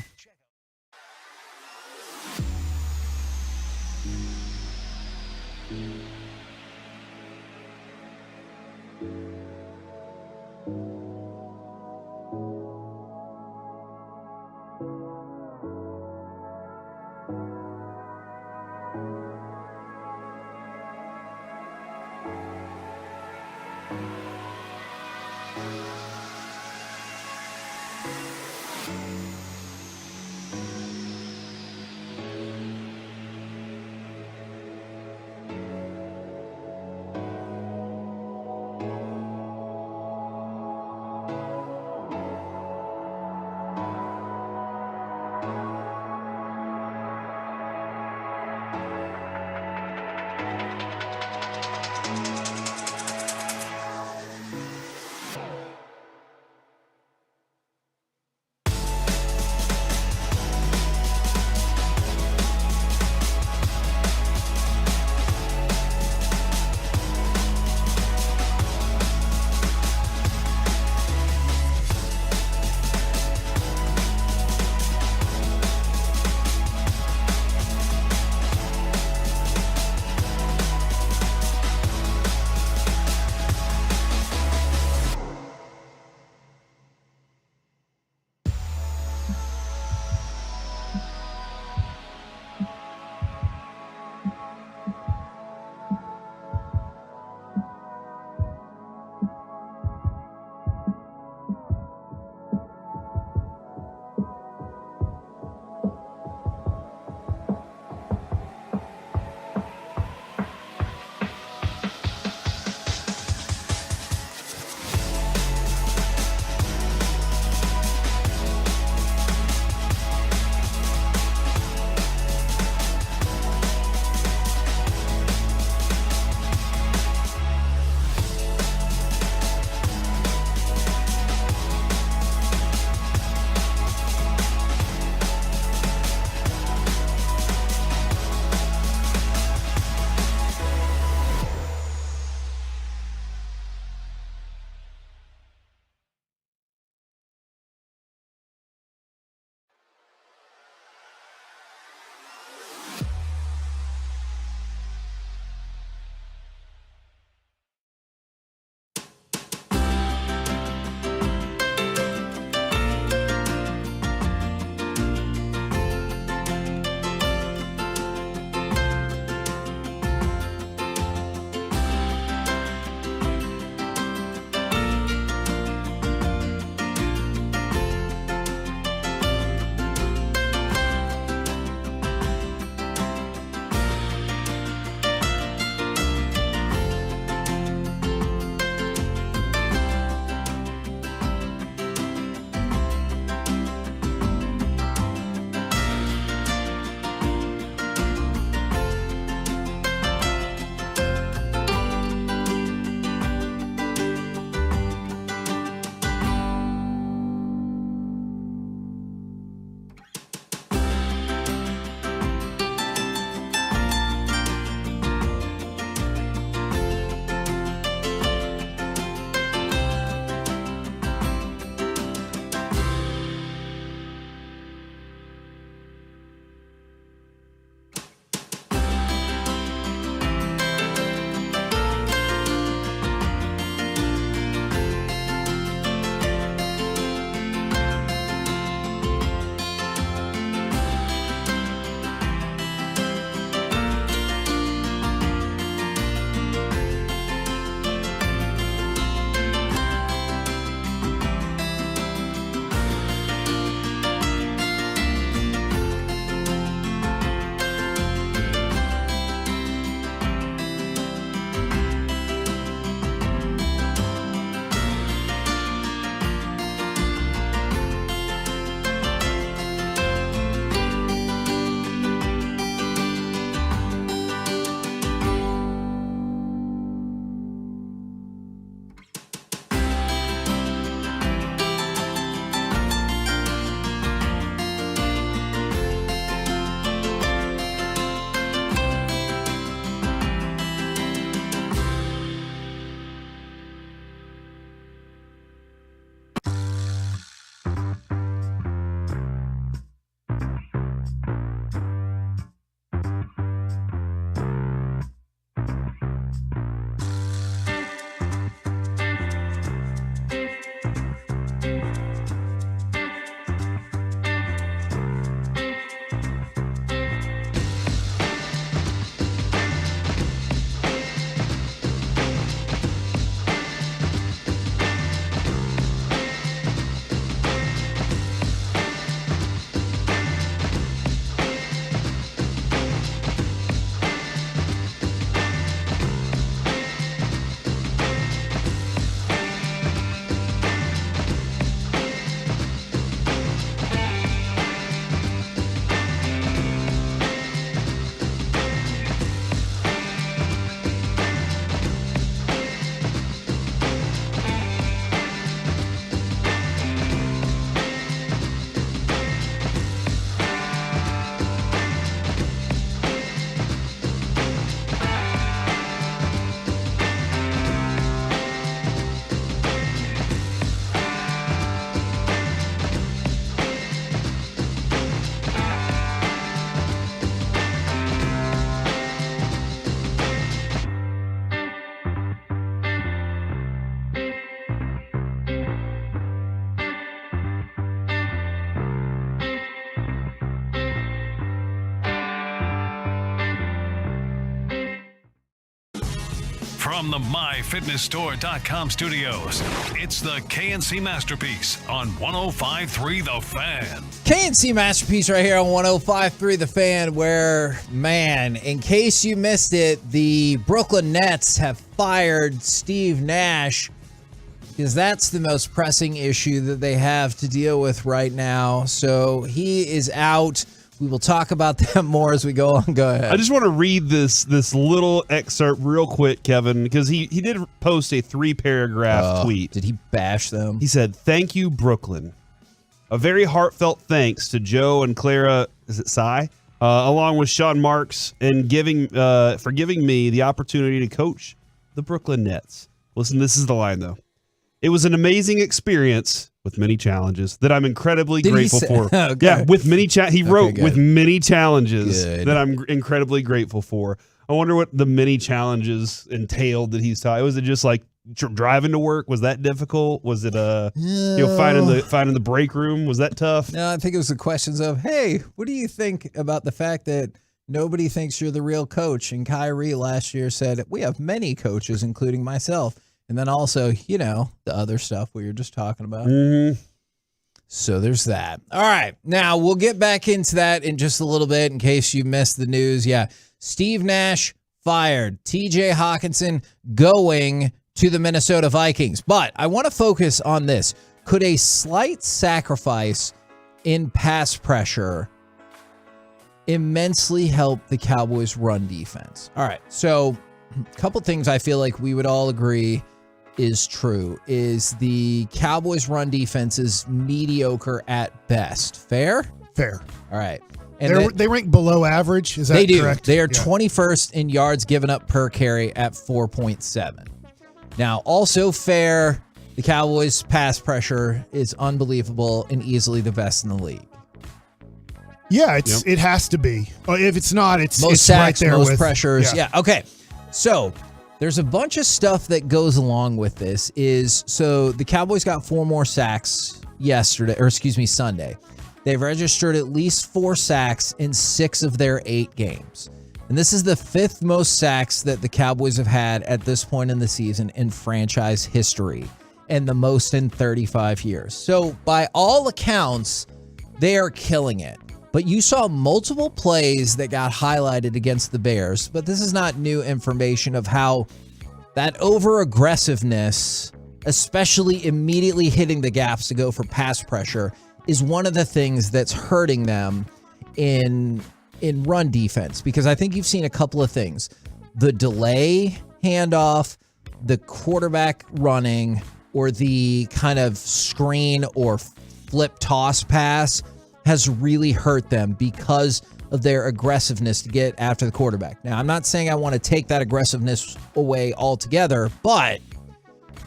From the MyFitnessStore.com studios, it's the KNC Masterpiece on 105.3 The Fan. KNC Masterpiece right here on 105.3 The Fan, where, man, in case you missed it, the Brooklyn Nets have fired Steve Nash because that's the most pressing issue that they have to deal with right now. So he is out. We will talk about that more as we go on. Go ahead. I just want to read this little excerpt real quick, Kevin, because he did post a 3-paragraph tweet. Did he bash them? He said, "Thank you, Brooklyn. A very heartfelt thanks to Joe and Clara, is it Sy? Along with Sean Marks, and for giving me the opportunity to coach the Brooklyn Nets." Listen, this is the line, though. "It was an amazing experience with many challenges that I'm incredibly grateful for." Okay. Yeah, with many he wrote good. with many challenges Good. that I'm incredibly grateful for. I wonder what the many challenges entailed that he's talking. Was it just like driving to work? Was that difficult? Was it finding the break room? Was that tough? No, I think it was the questions of, hey, what do you think about the fact that nobody thinks you're the real coach? And Kyrie last year said, we have many coaches, including myself. And then also, the other stuff we were just talking about. Mm-hmm. So there's that. All right. Now, we'll get back into that in just a little bit in case you missed the news. Yeah. Steve Nash fired. TJ Hawkinson going to the Minnesota Vikings. But I want to focus on this. Could a slight sacrifice in pass pressure immensely help the Cowboys' run defense? All right. So a couple things I feel like we would all agree is true is the Cowboys' run defense is mediocre at best. Fair? Fair. All right. And they rank below average. Is that correct? They are 21st in yards given up per carry at 4.7. Now, also fair, the Cowboys' pass pressure is unbelievable and easily the best in the league. Yeah, it has to be. If it's not, it's most it's sacks, right there most with pressures. Yeah. Okay. So there's a bunch of stuff that goes along with this. So the Cowboys got 4 more sacks Sunday. They've registered at least 4 sacks in 6 of their 8 games. And this is the 5th most sacks that the Cowboys have had at this point in the season in franchise history, and the most in 35 years. So by all accounts, they are killing it. But you saw multiple plays that got highlighted against the Bears, but this is not new information of how that over-aggressiveness, especially immediately hitting the gaps to go for pass pressure, is one of the things that's hurting them in run defense. Because I think you've seen a couple of things. The delay handoff, the quarterback running, or the kind of screen or flip toss pass has really hurt them because of their aggressiveness to get after the quarterback. Now, I'm not saying I want to take that aggressiveness away altogether, but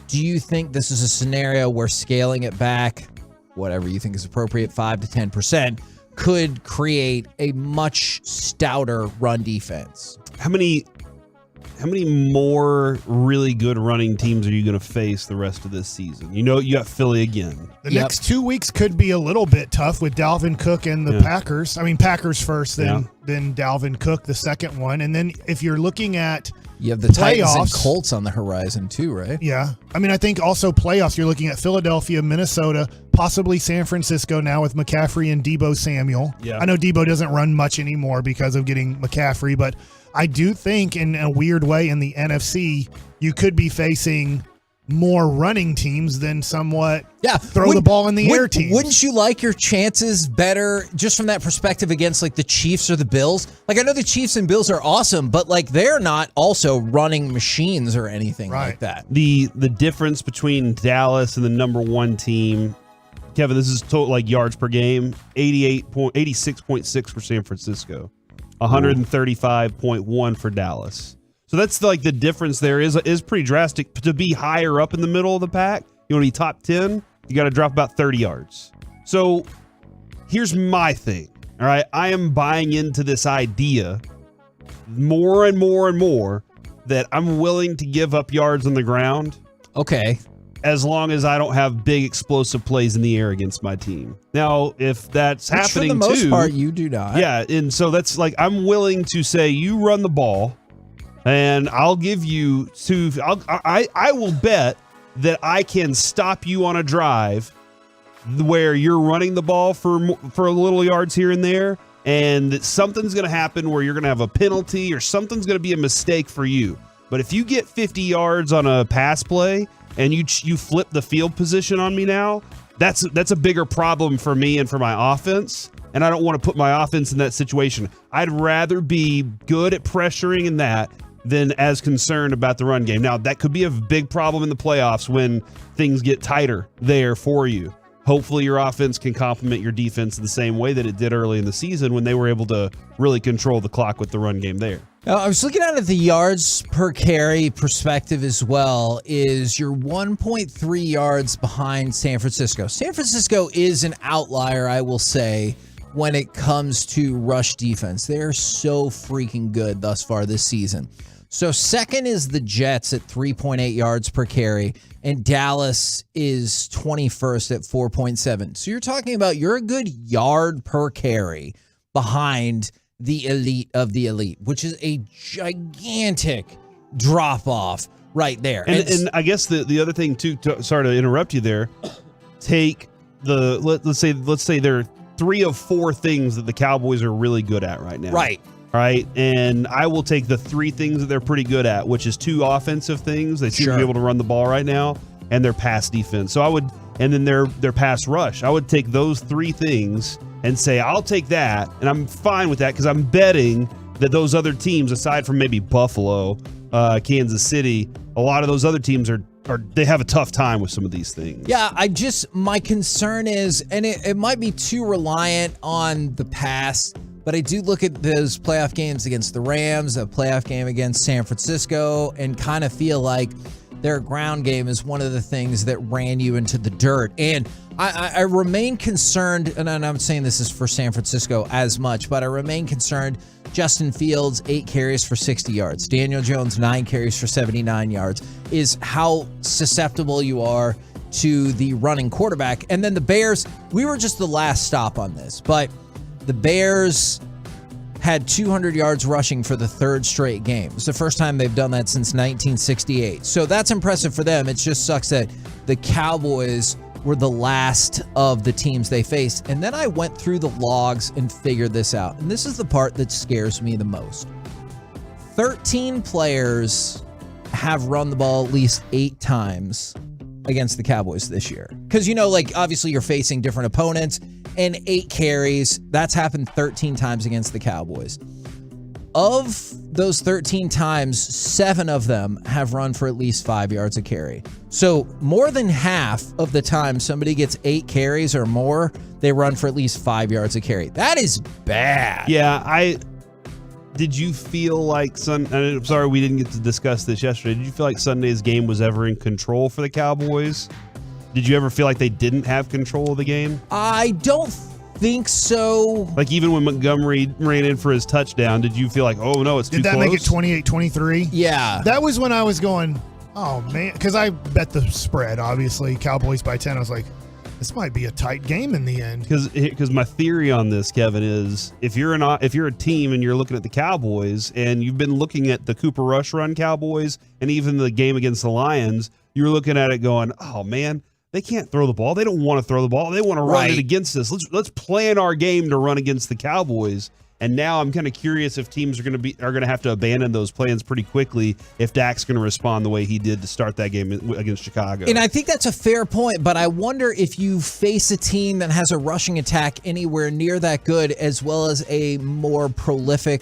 do you think this is a scenario where scaling it back, whatever you think is appropriate, 5 to 10%, could create a much stouter run defense? How many more really good running teams are you going to face the rest of this season? You got Philly again. The next 2 weeks could be a little bit tough with Dalvin Cook and the Packers. I mean, Packers first, then Dalvin Cook, the second one. And then if you're looking at you have the Titans and Colts on the horizon too, right? Yeah. I mean, I think also playoffs, you're looking at Philadelphia, Minnesota, possibly San Francisco now with McCaffrey and Deebo Samuel. Yeah. I know Deebo doesn't run much anymore because of getting McCaffrey, but I do think in a weird way in the NFC, you could be facing more running teams than somewhat throw the ball in the air teams. Wouldn't you like your chances better just from that perspective against like the Chiefs or the Bills? Like I know the Chiefs and Bills are awesome, but like they're not also running machines or anything like that. The difference between Dallas and the number 1 team, Kevin, this is total like yards per game, 86.6 for San Francisco, 135.1 for Dallas. So that's like the difference there is pretty drastic. To be higher up in the middle of the pack, you want to be top 10, you got to drop about 30 yards. So here's my thing. All right. I am buying into this idea more and more and more that I'm willing to give up yards on the ground. Okay. As long as I don't have big explosive plays in the air against my team. Now, if that's happening for the most too, part, you do not. Yeah. And so that's like, I'm willing to say you run the ball And I'll give you two. I will bet that I can stop you on a drive where you're running the ball for a little yards here and there, and that something's going to happen where you're going to have a penalty or something's going to be a mistake for you. But if you get 50 yards on a pass play and you flip the field position on me now, that's a bigger problem for me and for my offense. And I don't want to put my offense in that situation. I'd rather be good at pressuring in that than as concerned about the run game. Now, that could be a big problem in the playoffs when things get tighter there for you. Hopefully your offense can complement your defense in the same way that it did early in the season when they were able to really control the clock with the run game there. Now, I was looking at it, the yards per carry perspective as well. Is you're 1.3 yards behind San Francisco. San Francisco is an outlier, I will say, when it comes to rush defense. They're so freaking good thus far this season. So second is the Jets at 3.8 yards per carry, and Dallas is 21st at 4.7. So you're talking about you're a good yard per carry behind the elite of the elite, which is a gigantic drop off right there. And I guess the other thing too, sorry to interrupt you there, take the let's say there are 3 of 4 things that the Cowboys are really good at right now. Right. And I will take the 3 things that they're pretty good at, which is 2 offensive things. They seem to be able to run the ball right now, and their pass defense. So and then their pass rush. I would take those 3 things and say, I'll take that, and I'm fine with that because I'm betting that those other teams, aside from maybe Buffalo, Kansas City, a lot of those other teams they have a tough time with some of these things. Yeah, my concern is, and it might be too reliant on the pass, but I do look at those playoff games against the Rams, a playoff game against San Francisco, and kind of feel like their ground game is one of the things that ran you into the dirt. And I remain concerned, and I'm not saying this is for San Francisco as much, but I remain concerned. Justin Fields, 8 carries for 60 yards. Daniel Jones, 9 carries for 79 yards. Is how susceptible you are to the running quarterback. And then the Bears, we were just the last stop on this, but the Bears had 200 yards rushing for the 3rd straight game. It's the first time they've done that since 1968. So that's impressive for them. It just sucks that the Cowboys were the last of the teams they faced. And then I went through the logs and figured this out. And this is the part that scares me the most. 13 players have run the ball at least 8 times against the Cowboys this year. Because, obviously you're facing different opponents, and 8 carries, that's happened 13 times against the Cowboys. Of those 13 times, 7 of them have run for at least 5 yards a carry. So more than half of the time somebody gets 8 carries or more, they run for at least 5 yards a carry. That is bad. Yeah, did you feel like I'm sorry we didn't get to discuss this yesterday. Did you feel like Sunday's game was ever in control for the Cowboys? Did you ever feel like they didn't have control of the game? I don't think so. Like even when Montgomery ran in for his touchdown, did you feel like, oh no, it's too close? Did that make it 28-23? Yeah. That was when I was going, oh man, because I bet the spread, obviously, Cowboys by 10. I was like, this might be a tight game in the end. Because my theory on this, Kevin, is if you're a team and you're looking at the Cowboys and you've been looking at the Cooper Rush run Cowboys and even the game against the Lions, you're looking at it going, oh man, they can't throw the ball. They don't want to throw the ball. They want to run it against us. Let's plan our game to run against the Cowboys. And now I'm kind of curious if teams are going to have to abandon those plans pretty quickly if Dak's going to respond the way he did to start that game against Chicago. And I think that's a fair point, but I wonder if you face a team that has a rushing attack anywhere near that good, as well as a more prolific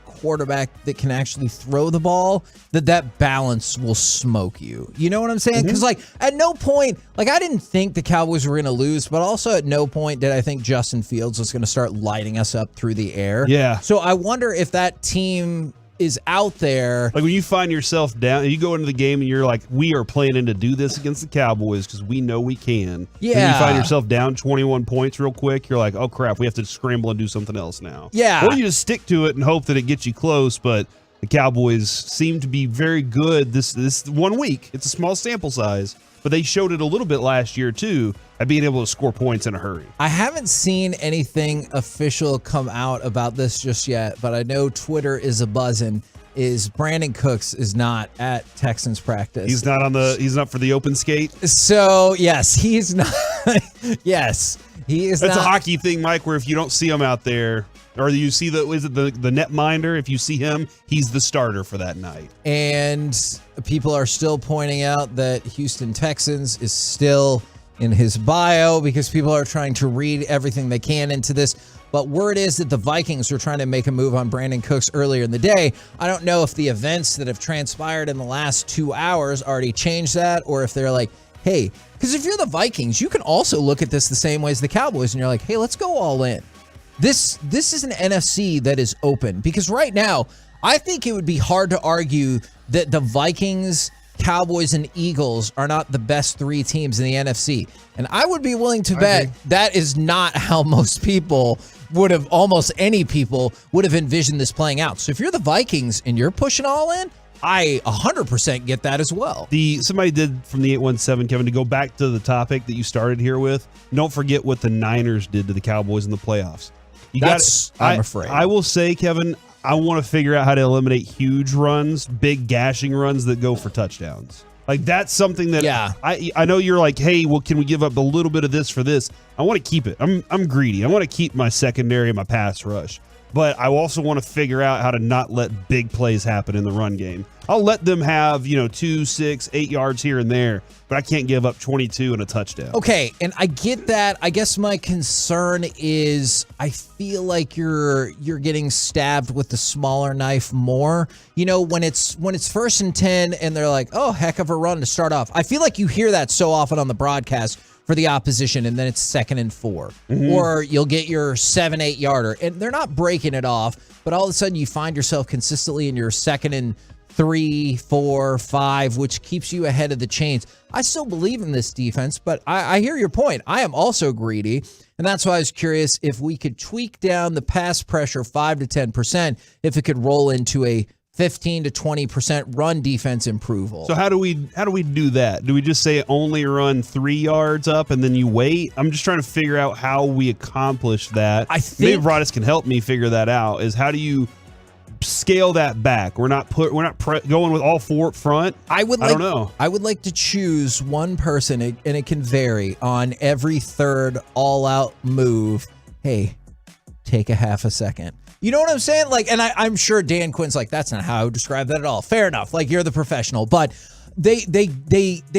quarterback that can actually throw the ball, that balance will smoke you. You know what I'm saying? Because at no point, I didn't think the Cowboys were going to lose, but also at no point did I think Justin Fields was going to start lighting us up through the air. Yeah. So I wonder if that team is out there. Like when you find yourself down, you go into the game and you're like, we are planning to do this against the Cowboys because we know we can. Yeah. And you find yourself down 21 points real quick. You're like, oh crap, we have to scramble and do something else now. Yeah. Or you just stick to it and hope that it gets you close. But the Cowboys seem to be very good this 1 week. It's a small sample size, but they showed it a little bit last year too at being able to score points in a hurry. I haven't seen anything official come out about this just yet, but I know Twitter is a-buzzing. Is Brandon Cooks is not at Texans practice. He's not for the open skate. So yes, he's not. Yes, he is. That's not. a hockey thing, Mike, where if you don't see him out there, or you see the netminder, if you see him, he's the starter for that night. And people are still pointing out that Houston Texans is still in his bio because people are trying to read everything they can into this. But word is that the Vikings are trying to make a move on Brandon Cooks earlier in the day. I don't know if the events that have transpired in the last 2 hours already changed that, or if they're like, hey, because if you're the Vikings, you can also look at this the same way as the Cowboys, and you're like, hey, let's go all in. This is an NFC that is open, because right now, I think it would be hard to argue that the Vikings, Cowboys, and Eagles are not the best 3 teams in the NFC. And I would be willing to bet that is not how most people would have, almost any people would have envisioned this playing out. So if you're the Vikings and you're pushing all in, I 100% get that as well. Somebody did from the 817, Kevin, to go back to the topic that you started here with. Don't forget what the Niners did to the Cowboys in the playoffs. I'm afraid. I will say, Kevin, I want to figure out how to eliminate huge runs, big gashing runs that go for touchdowns. Like, that's something that I know you're like, hey, well, can we give up a little bit of this for this? I want to keep it. I'm greedy. I want to keep my secondary and my pass rush. But I also want to figure out how to not let big plays happen in the run game. I'll let them have, 2, 6, 8 yards here and there, but I can't give up 22 and a touchdown. Okay, and I get that. I guess my concern is I feel like you're getting stabbed with the smaller knife more. When it's first and 10 and they're like, oh, heck of a run to start off. I feel like you hear that so often on the broadcast for the opposition, and then it's 2nd and 4. Mm-hmm. Or you'll get your 7-8 yarder, and they're not breaking it off, but all of a sudden you find yourself consistently in your 2nd and 3, 4, 5, which keeps you ahead of the chains. I still believe in this defense, but I hear your point. I am also greedy, and that's why I was curious if we could tweak down the pass pressure 5 to 10%, if it could roll into a 15 to 20% run defense approval. So how do we do that? Do we just say only run 3 yards up and then you wait? I'm just trying to figure out how we accomplish that. Maybe Broadus can help me figure that out. Is how do you scale that back? We're not going with all 4 up front. I don't know. I would like to choose one person, and it can vary on every third all-out move. Hey, take a half a second. You know what I'm saying? Like, and I'm sure Dan Quinn's like, that's not how I would describe that at all. Fair enough. Like, you're the professional, but they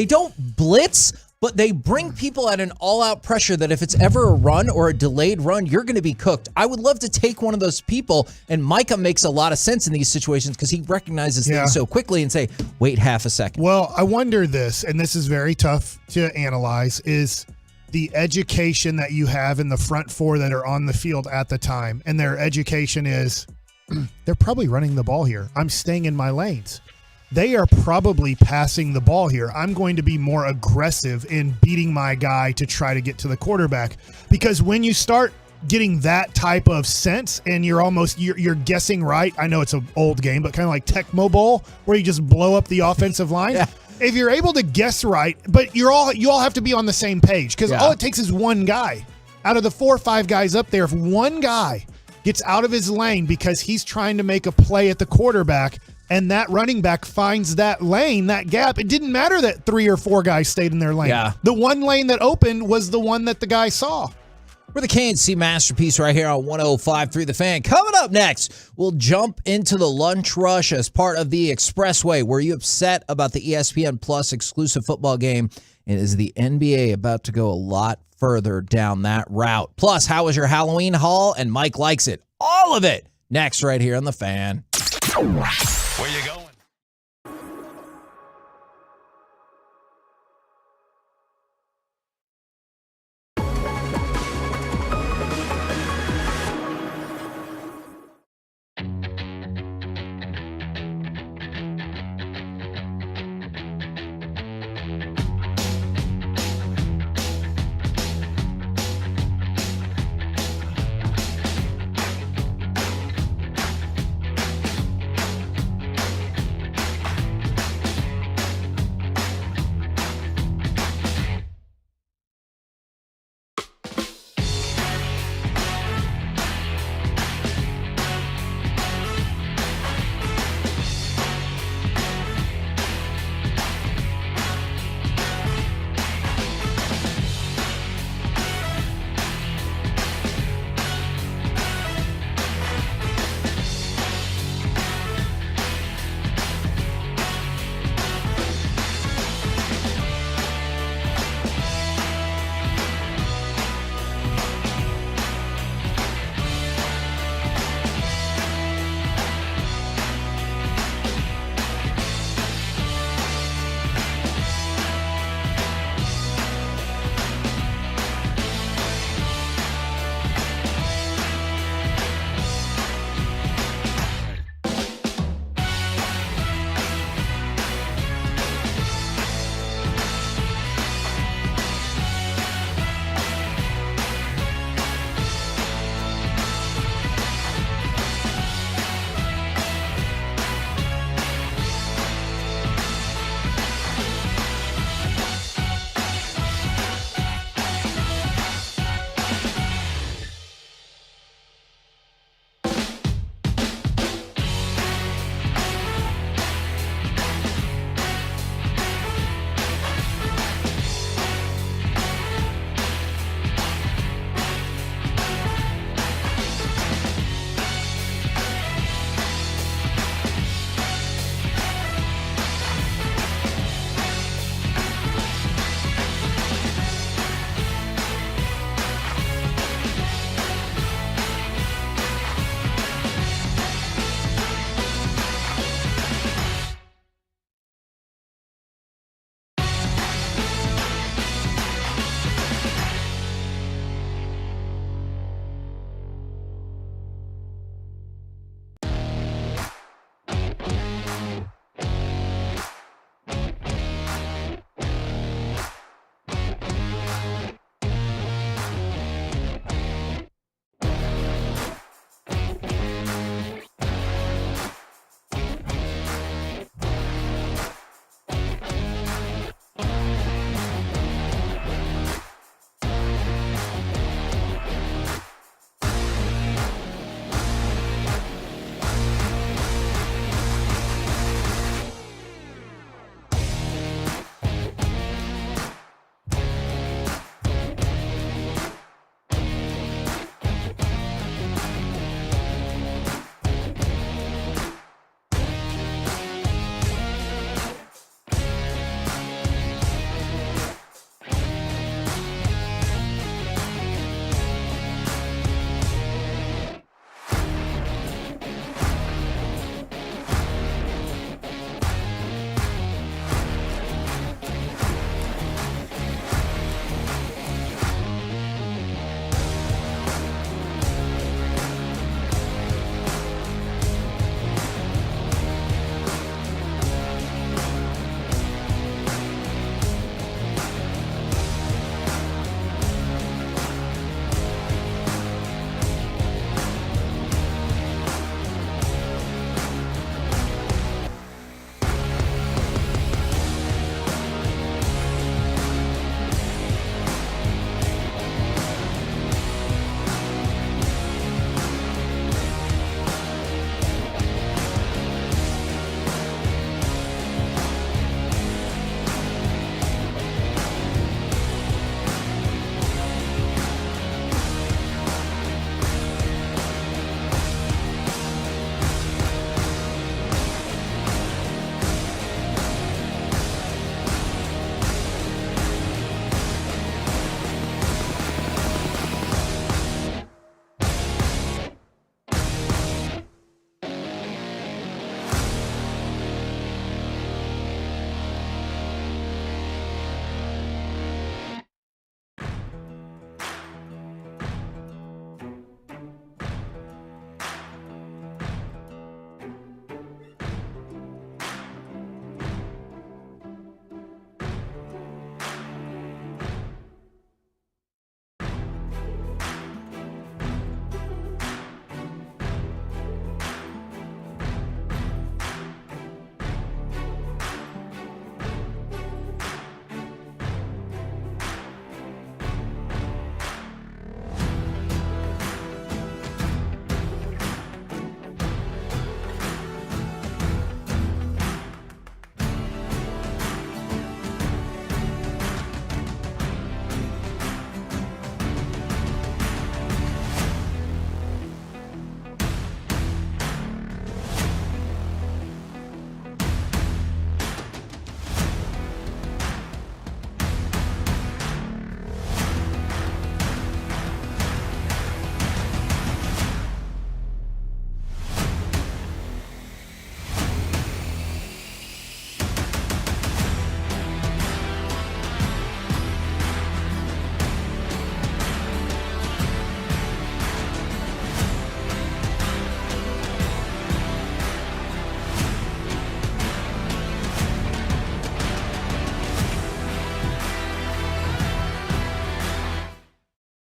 don't blitz, but they bring people at an all-out pressure that if it's ever a run or a delayed run, you're going to be cooked. I would love to take one of those people, and Micah makes a lot of sense in these situations because he recognizes things so quickly and say, wait half a second. Well, I wonder this, and this is very tough to analyze, is the education that you have in the front 4 that are on the field at the time, and their education is, they're probably running the ball here. I'm staying in my lanes. They are probably passing the ball here. I'm going to be more aggressive in beating my guy to try to get to the quarterback. Because when you start getting that type of sense and you're guessing right, I know it's an old game, but kind of like Tecmo Bowl, where you just blow up the offensive line. Yeah. If you're able to guess right, but you all have to be on the same page, because all it takes is one guy. Out of the 4 or 5 guys up there, if one guy gets out of his lane because he's trying to make a play at the quarterback, and that running back finds that lane, that gap, it didn't matter that 3 or 4 guys stayed in their lane. Yeah. The one lane that opened was the one that the guy saw. We're the KNC Masterpiece right here on 105.3 The Fan. Coming up next, we'll jump into the lunch rush as part of the Expressway. Were you upset about the ESPN Plus exclusive football game? And is the NBA about to go a lot further down that route? Plus, how was your Halloween haul? And Mike likes it. All of it next right here on The Fan. Where you going?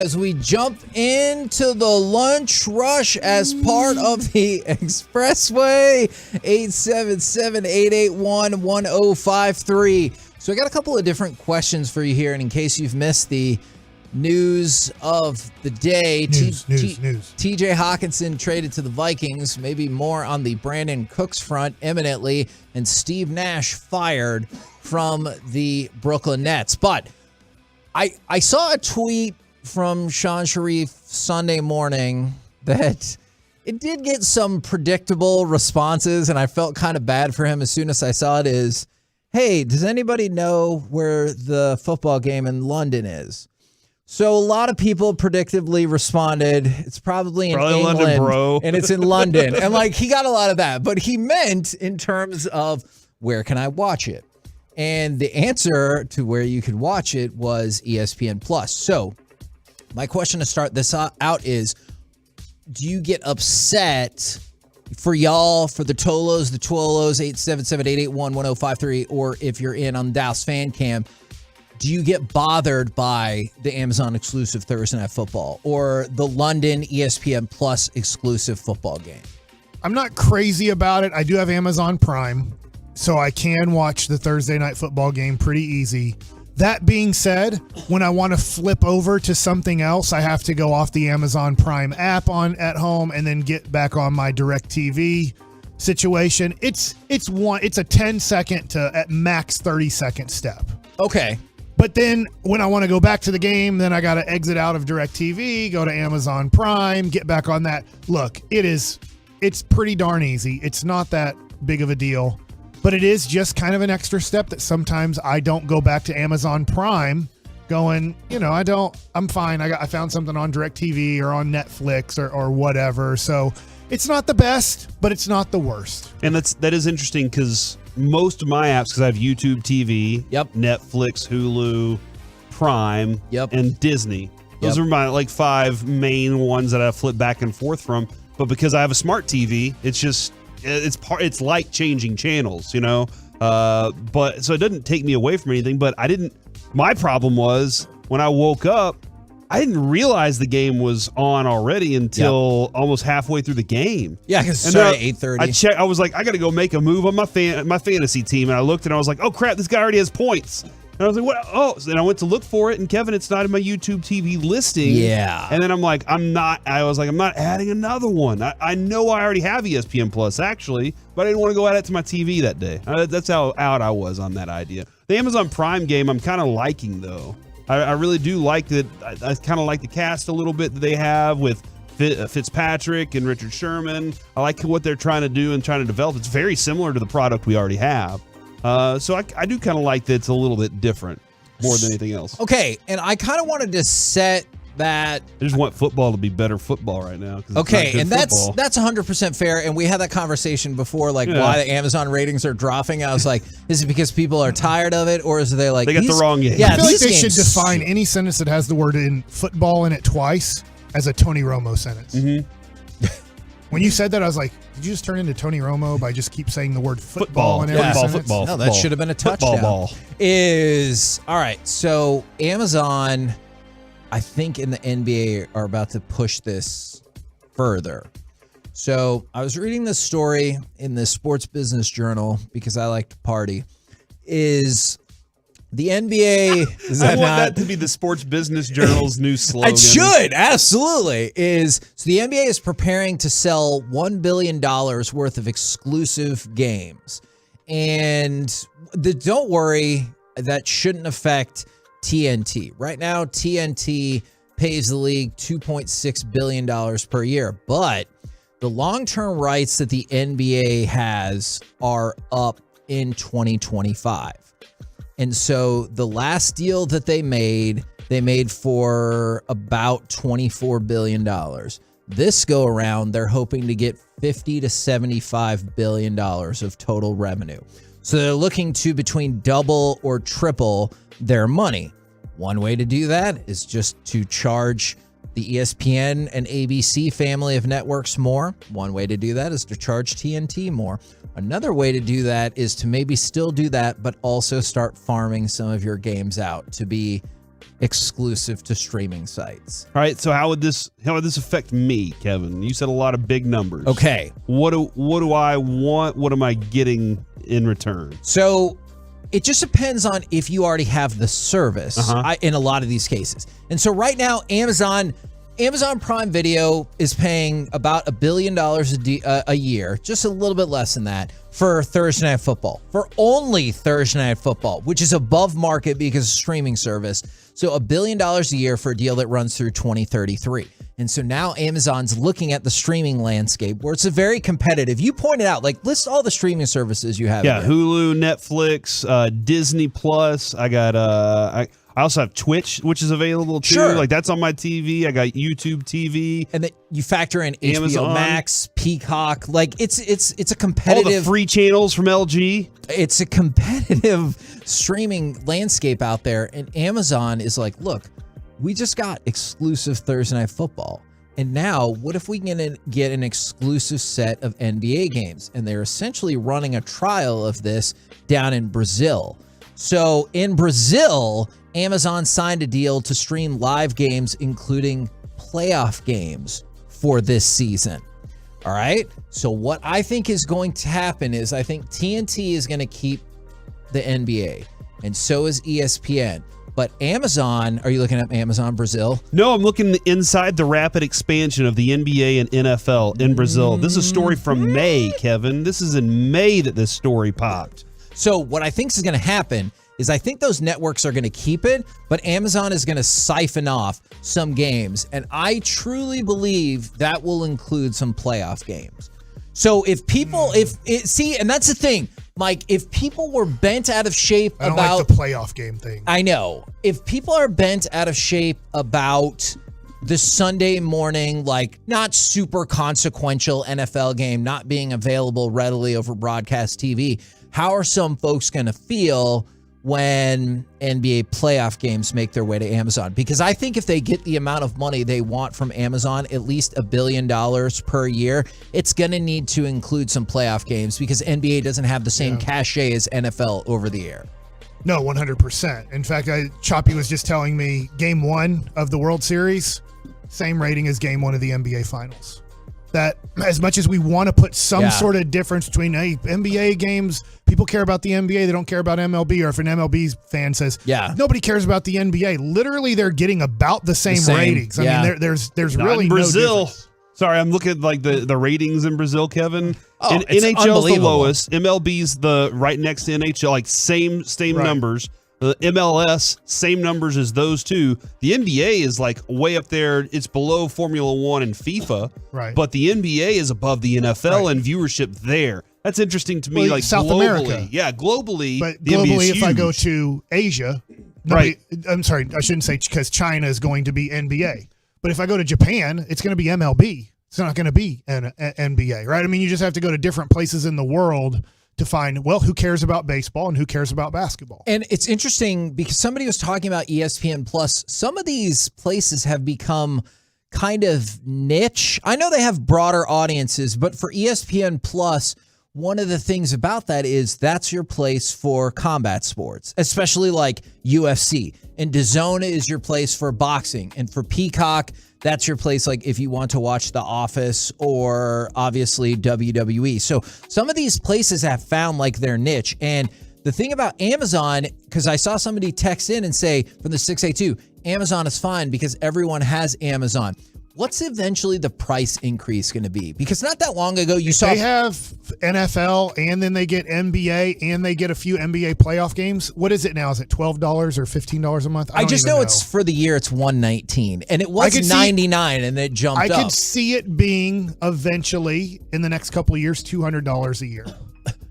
As we jump into the lunch rush as part of the Expressway, 877-881-1053. So I got a couple of different questions for you here, and in case you've missed the news of the day, News. TJ Hawkinson traded to the Vikings, maybe more on the Brandon Cooks front imminently, and Steve Nash fired from the Brooklyn Nets. But I saw a tweet from Sean Sharif Sunday morning that it did get some predictable responses, and I felt kind of bad for him as soon as I saw it. Is, hey, does anybody know where the football game in London is? So a lot of people predictably responded, it's probably in England, London, bro. And it's in London. And like, he got a lot of that, but he meant in terms of where can I watch it? And the answer to where you could watch it was ESPN Plus. So my question to start this out is, do you get upset for y'all, for the Tolos, the Twolos, 877-881-1053, or if you're in on Dallas Fan Cam, do you get bothered by the Amazon exclusive Thursday Night Football or the London ESPN Plus exclusive football game? I'm not crazy about it. I do have Amazon Prime, so I can watch the Thursday Night Football game pretty easy. That being said, when I want to flip over to something else, I have to go off the Amazon Prime app at home and then get back on my DirecTV situation. It's a 10-second to at max 30-second step. Okay. But then when I want to go back to the game, then I got to exit out of DirecTV, go to Amazon Prime, get back on that. Look, it's pretty darn easy. It's not that big of a deal. But it is just kind of an extra step that sometimes I don't go back to Amazon Prime going, I'm fine. I found something on DirecTV or on Netflix or whatever. So it's not the best, but it's not the worst. And that is interesting because most of my apps, because I have YouTube TV, Netflix, Hulu, Prime, and Disney. Those are my 5 main ones that I flip back and forth from. But because I have a smart TV, it's like changing channels, but so it doesn't take me away from anything. But my problem was when I woke up, I didn't realize the game was on already until almost halfway through the game. Yeah, because it started at 8:30. I was like, I got to go make a move on my fantasy team, and I looked and I was like, oh crap, this guy already has points. And I was like, what? Oh, so then I went to look for it, and Kevin, it's not in my YouTube TV listing. Yeah. And then I'm like, I'm not adding another one. I know I already have ESPN Plus, actually, but I didn't want to go add it to my TV that day. That's how out I was on that idea. The Amazon Prime game, I'm kind of liking, though. I really do like that. I kind of like the cast a little bit that they have with Fitzpatrick and Richard Sherman. I like what they're trying to do and trying to develop. It's very similar to the product we already have. So I do kind of like that it's a little bit different more than anything else. Okay, and I kind of wanted to set that. I just want football to be better football right now. Okay, and that's 100% fair. And we had that conversation before, why the Amazon ratings are dropping. I was like, is it because people are tired of it, or is they like they got the wrong game? Yeah, I feel like they should define any sentence that has the word in football in it twice as a Tony Romo sentence. Mm-hmm. When you said that, I was like, did you just turn into Tony Romo by just keep saying the word football in every sentence? Football. No, that should have been a touchdown. Ball. All right, so Amazon, I think in the NBA are about to push this further. So I was reading this story in the Sports Business Journal because I like to party. Is the NBA? I want that to be the Sports Business Journal's new slogan. It should, absolutely. So the NBA is preparing to sell $1 billion worth of exclusive games. And don't worry, that shouldn't affect TNT. Right now, TNT pays the league $2.6 billion per year. But the long-term rights that the NBA has are up in 2025. And so the last deal that they made for about $24 billion. This go around, they're hoping to get $50 to $75 billion of total revenue. So they're looking to between double or triple their money. One way to do that is just to charge the ESPN and ABC family of networks more. One way to do that is to charge TNT more. Another way to do that is to maybe still do that, but also start farming some of your games out to be exclusive to streaming sites. All right, so how would this affect me, Kevin? You said a lot of big numbers. Okay. What do I want? What am I getting in return? So it just depends on if you already have the service in a lot of these cases. And so right now, Amazon Prime Video is paying about $1 billion a year, just a little bit less than that, for Thursday Night Football. For only Thursday Night Football, which is above market because of streaming service. So $1 billion a year for a deal that runs through 2033. And so now Amazon's looking at the streaming landscape where it's a very competitive. You pointed out, like, list all the streaming services you have. Yeah, Hulu, Netflix, Disney Plus. I got I also have Twitch, which is available too. Sure. Like that's on my TV. I got YouTube TV, and then you factor in Amazon, HBO Max, Peacock. Like it's a competitive. All the free channels from LG. It's a competitive streaming landscape out there, and Amazon is like, look, we just got exclusive Thursday Night Football, and now what if we can get an exclusive set of NBA games? And they're essentially running a trial of this down in Brazil. So in Brazil, Amazon signed a deal to stream live games, including playoff games for this season. All right. So what I think is going to happen is I think TNT is going to keep the NBA, and so is ESPN. But Amazon, are you looking at Amazon Brazil? No, I'm looking inside the rapid expansion of the NBA and NFL in Brazil. This is a story from May, Kevin. This is in May that this story popped. So what I think is going to happen is I think those networks are going to keep it, but Amazon is going to siphon off some games. And I truly believe that will include some playoff games. So if people, and that's the thing, Mike, if people were bent out of shape I don't about like the playoff game thing. I know. If people are bent out of shape about the Sunday morning, like not super consequential NFL game not being available readily over broadcast TV, how are some folks going to feel when NBA playoff games make their way to Amazon? Because I think if they get the amount of money they want from Amazon, at least $1 billion per year, it's going to need to include some playoff games because NBA doesn't have the same cachet as NFL over the air. No, 100%. In fact, Choppy was just telling me game one of the World Series, same rating as game one of the NBA Finals. That as much as we want to put some sort of difference between NBA games, people care about the NBA, they don't care about MLB, or if an MLB fan says, nobody cares about the NBA, literally they're getting about the same ratings. I mean, there's Not really in Brazil. no difference. Sorry, I'm looking at like the ratings in Brazil, Kevin. Oh, and it's NHL's the unbelievable. lowest. MLB's the right next to NHL, like same numbers. The MLS, same numbers as those two. The NBA is like way up there. It's below Formula One and FIFA. Right. But the NBA is above the NFL and viewership there. That's interesting to me. Well, like South globally. America. Yeah, globally. But the NBA is globally, if I huge. go to Asia, I'm sorry, I shouldn't say because China is going to be NBA. But if I go to Japan, it's going to be MLB. It's not going to be an NBA, right? I mean, you just have to go to different places in the world to find, well, who cares about baseball and who cares about basketball. And it's interesting because somebody was talking about ESPN Plus. Some of these places have become kind of niche. I know they have broader audiences, but for ESPN Plus, one of the things about that is that's your place for combat sports, especially like UFC. And DAZN is your place for boxing. And for Peacock, that's your place like if you want to watch The Office or obviously WWE. So some of these places have found like their niche. And the thing about Amazon, because I saw somebody text in and say from the 682, Amazon is fine because everyone has Amazon. What's eventually the price increase going to be? Because not that long ago, you saw they have NFL and then they get NBA and they get a few NBA playoff games. What is it now? Is it $12 or $15 a month? I just know it's for the year. It's $119, and it was $99, and it jumped up. I could see it being eventually in the next couple of years $200 a year.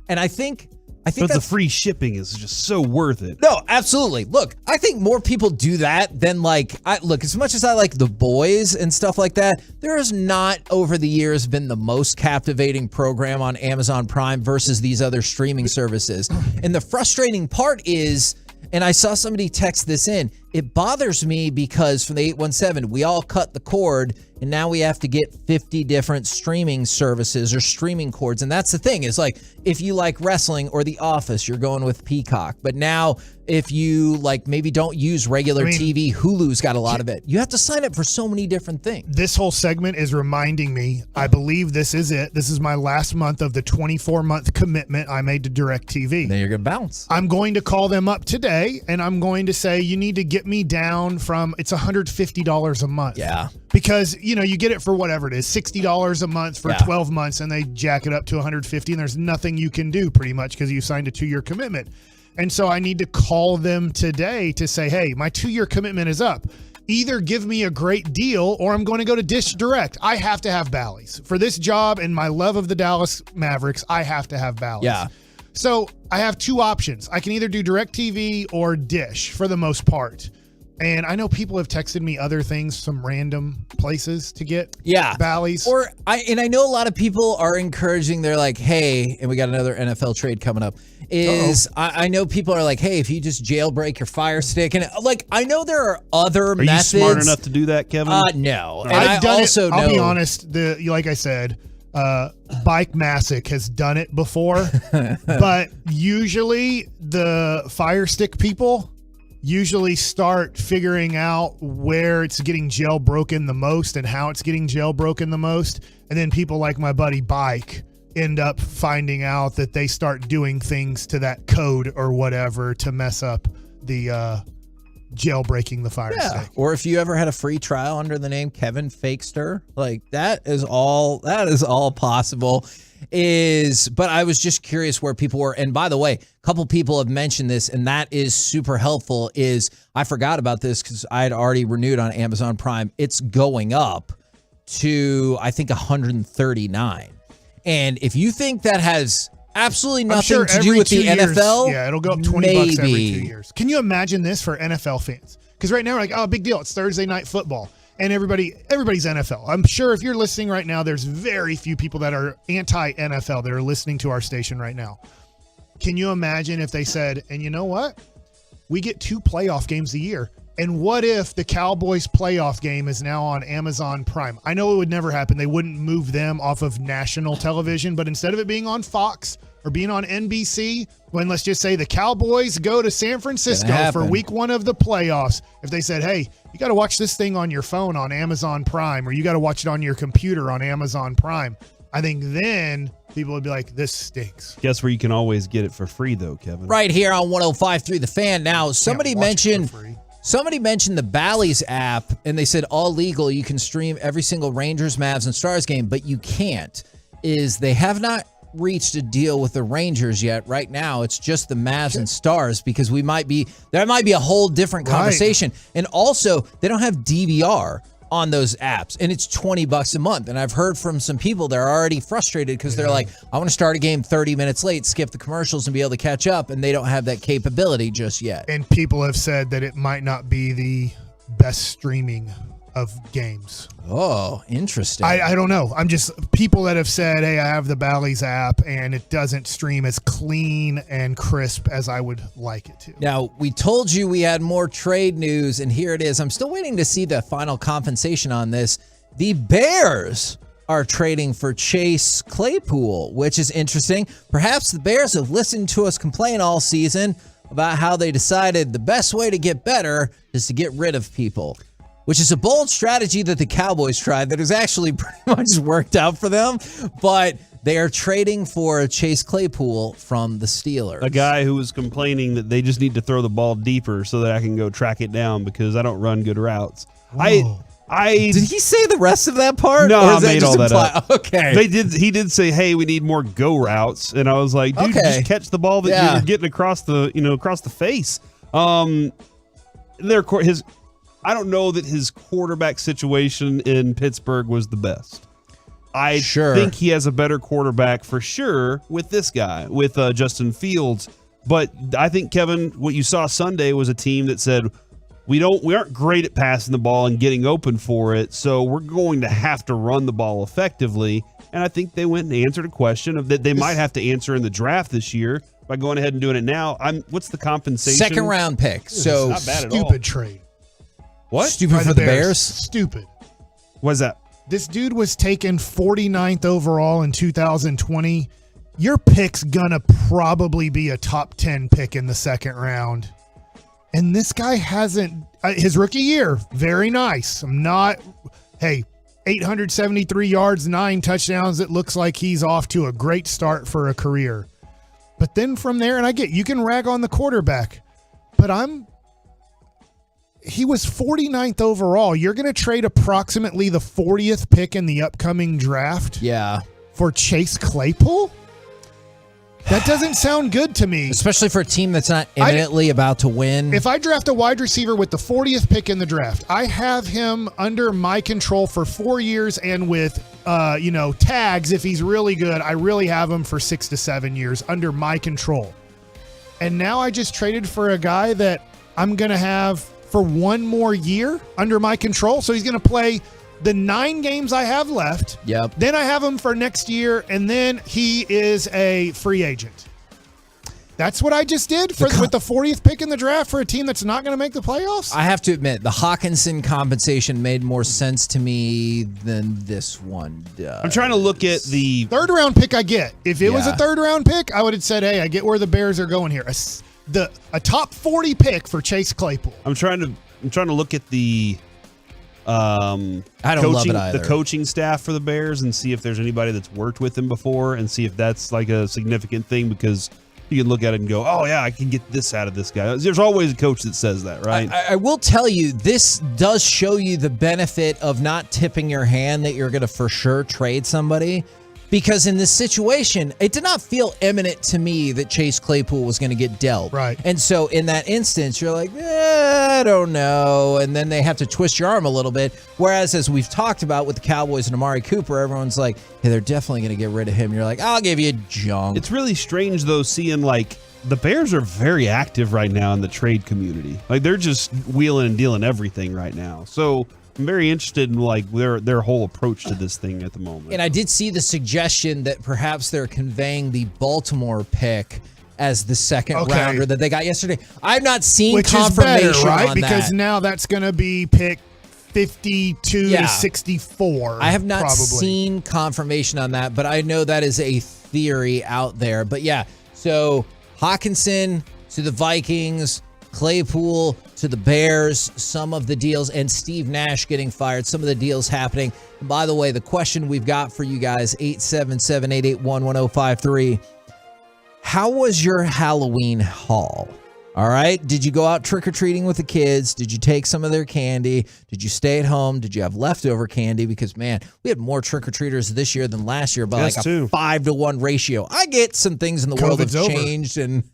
And I think but that's the free shipping is just so worth it. No, absolutely. Look, I think more people do that than look, as much as I like The Boys and stuff like that, there has not over the years been the most captivating program on Amazon Prime versus these other streaming services. And the frustrating part is, and I saw somebody text this in, it bothers me because from the 817, we all cut the cord and now we have to get 50 different streaming services or streaming cords. And that's the thing is like, if you like wrestling or The Office, you're going with Peacock. But now if you like maybe don't use regular TV, Hulu's got a lot of it. You have to sign up for so many different things. This whole segment is reminding me, I believe this is it. This is my last month of the 24-month commitment I made to DirecTV. Then you're going to bounce. I'm going to call them up today, and I'm going to say, you need to get me down from, it's $150 a month. Yeah. Because, you know, you get it for whatever it is, $60 a month for 12 months, and they jack it up to $150, and there's nothing you can do pretty much because you signed a 2-year commitment. And so I need to call them today to say, hey, my 2-year commitment is up. Either give me a great deal or I'm going to go to Dish Direct. I have to have Bally's. For this job and my love of the Dallas Mavericks, I have to have Bally's. Yeah. So I have two options. I can either do DirecTV or Dish for the most part. And I know people have texted me other things, some random places to get Bally's. I know a lot of people are encouraging, they're like, hey, and we got another NFL trade coming up, I know people are like, hey, if you just jailbreak your Fire Stick, and like, I know there are other methods. Are you smart enough to do that, Kevin? No. And I've done also it. I'll be honest, like I said, Bike Massic has done it before, but usually the Fire Stick people usually start figuring out where it's getting jailbroken the most and how it's getting jailbroken the most. And then people like my buddy Bike end up finding out that they start doing things to that code or whatever to mess up the jailbreaking the Fire Stick. Or if you ever had a free trial under the name Kevin Fakester, like that is all possible. But I was just curious where people were. And by the way, a couple people have mentioned this, and that is super helpful. I forgot about this because I had already renewed on Amazon Prime. It's going up to, I think, $139. And if you think that has absolutely nothing to do with the NFL, it'll go up $20 every 2 years. Can you imagine this for NFL fans? Because right now we're like, oh, big deal. It's Thursday night football. And everybody's NFL. I'm sure if you're listening right now, there's very few people that are anti-NFL that are listening to our station right now. Can you imagine if they said, and you know what? We get 2 playoff games a year. And what if the Cowboys playoff game is now on Amazon Prime? I know it would never happen. They wouldn't move them off of national television, but instead of it being on Fox or being on NBC, when let's just say the Cowboys go to San Francisco for week 1 of the playoffs, if they said, hey, you got to watch this thing on your phone on Amazon Prime, or you got to watch it on your computer on Amazon Prime, I think then people would be like, this stinks. Guess where you can always get it for free, though, Kevin? Right here on 105.3 The Fan. Now, somebody mentioned the Bally's app, and they said all legal. You can stream every single Rangers, Mavs, and Stars game, but you can't. They have not reached a deal with the Rangers yet. Right now, it's just the Mavs and Stars because there might be a whole different conversation. Right. And also, they don't have DVR on those apps, and it's $20 a month. And I've heard from some people they're already frustrated because they're like, I want to start a game 30 minutes late, skip the commercials, and be able to catch up, and they don't have that capability just yet. And people have said that it might not be the best streaming of games. Oh, interesting. I don't know. I'm just people that have said, hey, I have the Bally's app and it doesn't stream as clean and crisp as I would like it to. Now, we told you we had more trade news, and here it is. I'm still waiting to see the final compensation on this. The Bears are trading for Chase Claypool, which is interesting. Perhaps the Bears have listened to us complain all season about how they decided the best way to get better is to get rid of people, which is a bold strategy that the Cowboys tried that has actually pretty much worked out for them. But they are trading for Chase Claypool from the Steelers. A guy who was complaining that they just need to throw the ball deeper so that I can go track it down because I don't run good routes. Did he say the rest of that part? No, I made all that up. Okay. He did say, hey, we need more go routes. And I was like, dude, just catch the ball that you're getting across the face. I don't know that his quarterback situation in Pittsburgh was the best. I think he has a better quarterback for sure with this guy, with Justin Fields. But I think, Kevin, what you saw Sunday was a team that said, we aren't great at passing the ball and getting open for it, so we're going to have to run the ball effectively. And I think they went and answered a question of that they might have to answer in the draft this year by going ahead and doing it now. What's the compensation? 2nd round pick. So not bad at all. Stupid trade. What? Stupid for the Bears? Stupid. What's that? This dude was taken 49th overall in 2020. Your pick's gonna probably be a top 10 pick in the 2nd round. And this guy hasn't, his rookie year, very nice. 873 yards, 9 touchdowns. It looks like he's off to a great start for a career. But then from there, and I get, you can rag on the quarterback, but he was 49th overall. You're going to trade approximately the 40th pick in the upcoming draft? Yeah. For Chase Claypool? That doesn't sound good to me. Especially for a team that's not imminently about to win. If I draft a wide receiver with the 40th pick in the draft, I have him under my control for 4 years, and with tags, if he's really good, I really have him for 6 to 7 years under my control. And now I just traded for a guy that I'm going to have for 1 more year under my control. So he's going to play the 9 games I have left. Yep. Then I have him for next year, and then he is a free agent. That's what I just did with the 40th pick in the draft for a team that's not going to make the playoffs? I have to admit, the Hawkinson compensation made more sense to me than this one does. I'm trying to look at the 3rd round pick I get. If it was a 3rd round pick, I would have said, hey, I get where the Bears are going here. A top 40 pick for Chase Claypool. I'm trying to look at the I don't love it either. The coaching staff for the Bears and see if there's anybody that's worked with him before and see if that's like a significant thing, because you can look at it and go, oh yeah, I can get this out of this guy. There's always a coach that says that, right? I will tell you, this does show you the benefit of not tipping your hand that you're going to for sure trade somebody. Because in this situation, it did not feel imminent to me that Chase Claypool was going to get dealt. Right. And so in that instance, you're like, I don't know. And then they have to twist your arm a little bit. Whereas, as we've talked about with the Cowboys and Amari Cooper, everyone's like, hey, they're definitely going to get rid of him. You're like, I'll give you junk. It's really strange, though, seeing like the Bears are very active right now in the trade community. Like they're just wheeling and dealing everything right now. So I'm very interested in like their whole approach to this thing at the moment. And I did see the suggestion that perhaps they're conveying the Baltimore pick as the 2nd rounder that they got yesterday. I've not seen confirmation is better, right? on Because that. now that's going to be pick 52 to 64. I have not probably seen confirmation on that, but I know that is a theory out there. But yeah, so Hawkinson to the Vikings, Claypool to the Bears, some of the deals, and Steve Nash getting fired, some of the deals happening. And by the way, the question we've got for you guys, 877-881-1053, how was your Halloween haul? All right. Did you go out trick-or-treating with the kids? Did you take some of their candy? Did you stay at home? Did you have leftover candy? Because, man, we had more trick-or-treaters this year than last year by like a 5-to-1 ratio. I get some things in the world have changed. And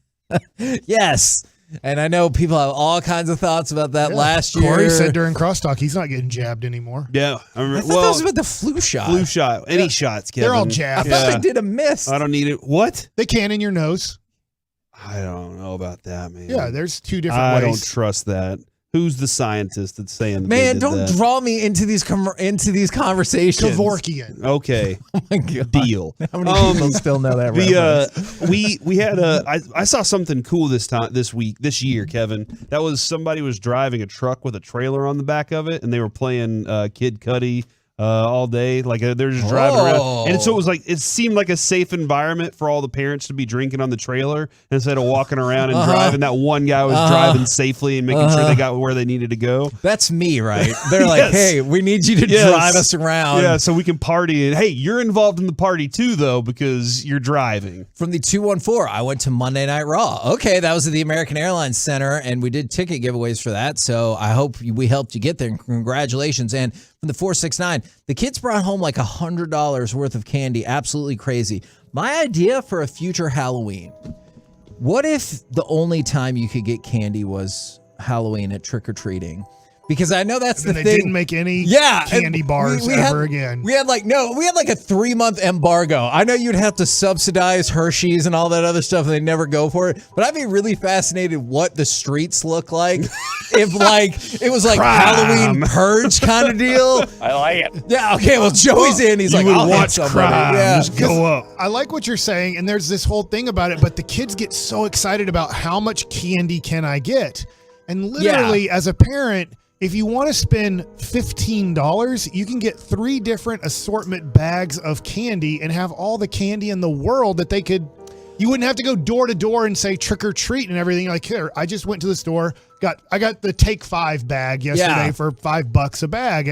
yes. And I know people have all kinds of thoughts about that last year. Corey said during crosstalk he's not getting jabbed anymore. Yeah. I thought that was about the flu shot. Flu shot. Any shots, Kevin. They're all jabbed. I thought they did a miss. I don't need it. What? They can in your nose. I don't know about that, man. Yeah, there's 2 different ways. I don't trust that. Who's the scientist that's saying that Man, they did don't that? draw me into these conversations. Kevorkian. Okay. Oh my God. Deal. How many people still know that reference? We had I saw something cool this year, Kevin. That was somebody was driving a truck with a trailer on the back of it, and they were playing Kid Cudi all day. Like they're just driving around. And so it was like, it seemed like a safe environment for all the parents to be drinking on the trailer instead of walking around and driving. That one guy was driving safely and making sure they got where they needed to go. That's me, right? They're like, hey, we need you to drive us around. Yeah, so we can party. And hey, you're involved in the party too, though, because you're driving. From the 214, I went to Monday Night Raw. Okay, that was at the American Airlines Center, and we did ticket giveaways for that. So I hope we helped you get there. Congratulations. And from the 469, the kids brought home like $100 worth of candy. Absolutely crazy. My idea for a future Halloween, what if the only time you could get candy was Halloween at trick-or-treating? Because I know that's the they thing. didn't make any candy bars ever again. We had like a 3-month embargo. I know you'd have to subsidize Hershey's and all that other stuff, and they never go for it. But I'd be really fascinated what the streets look like if like it was like Halloween purge kind of deal. I like it. Yeah. Okay. Well, Joey's in. He's like, I'll watch somebody. Yeah. Just go up. I like what you're saying, and there's this whole thing about it, but the kids get so excited about how much candy can I get, and literally as a parent. If you want to spend $15, you can get 3 different assortment bags of candy and have all the candy in the world that you wouldn't have to go door to door and say trick or treat and everything. Like, here, I just went to the store, I got the Take 5 bag yesterday for $5 a bag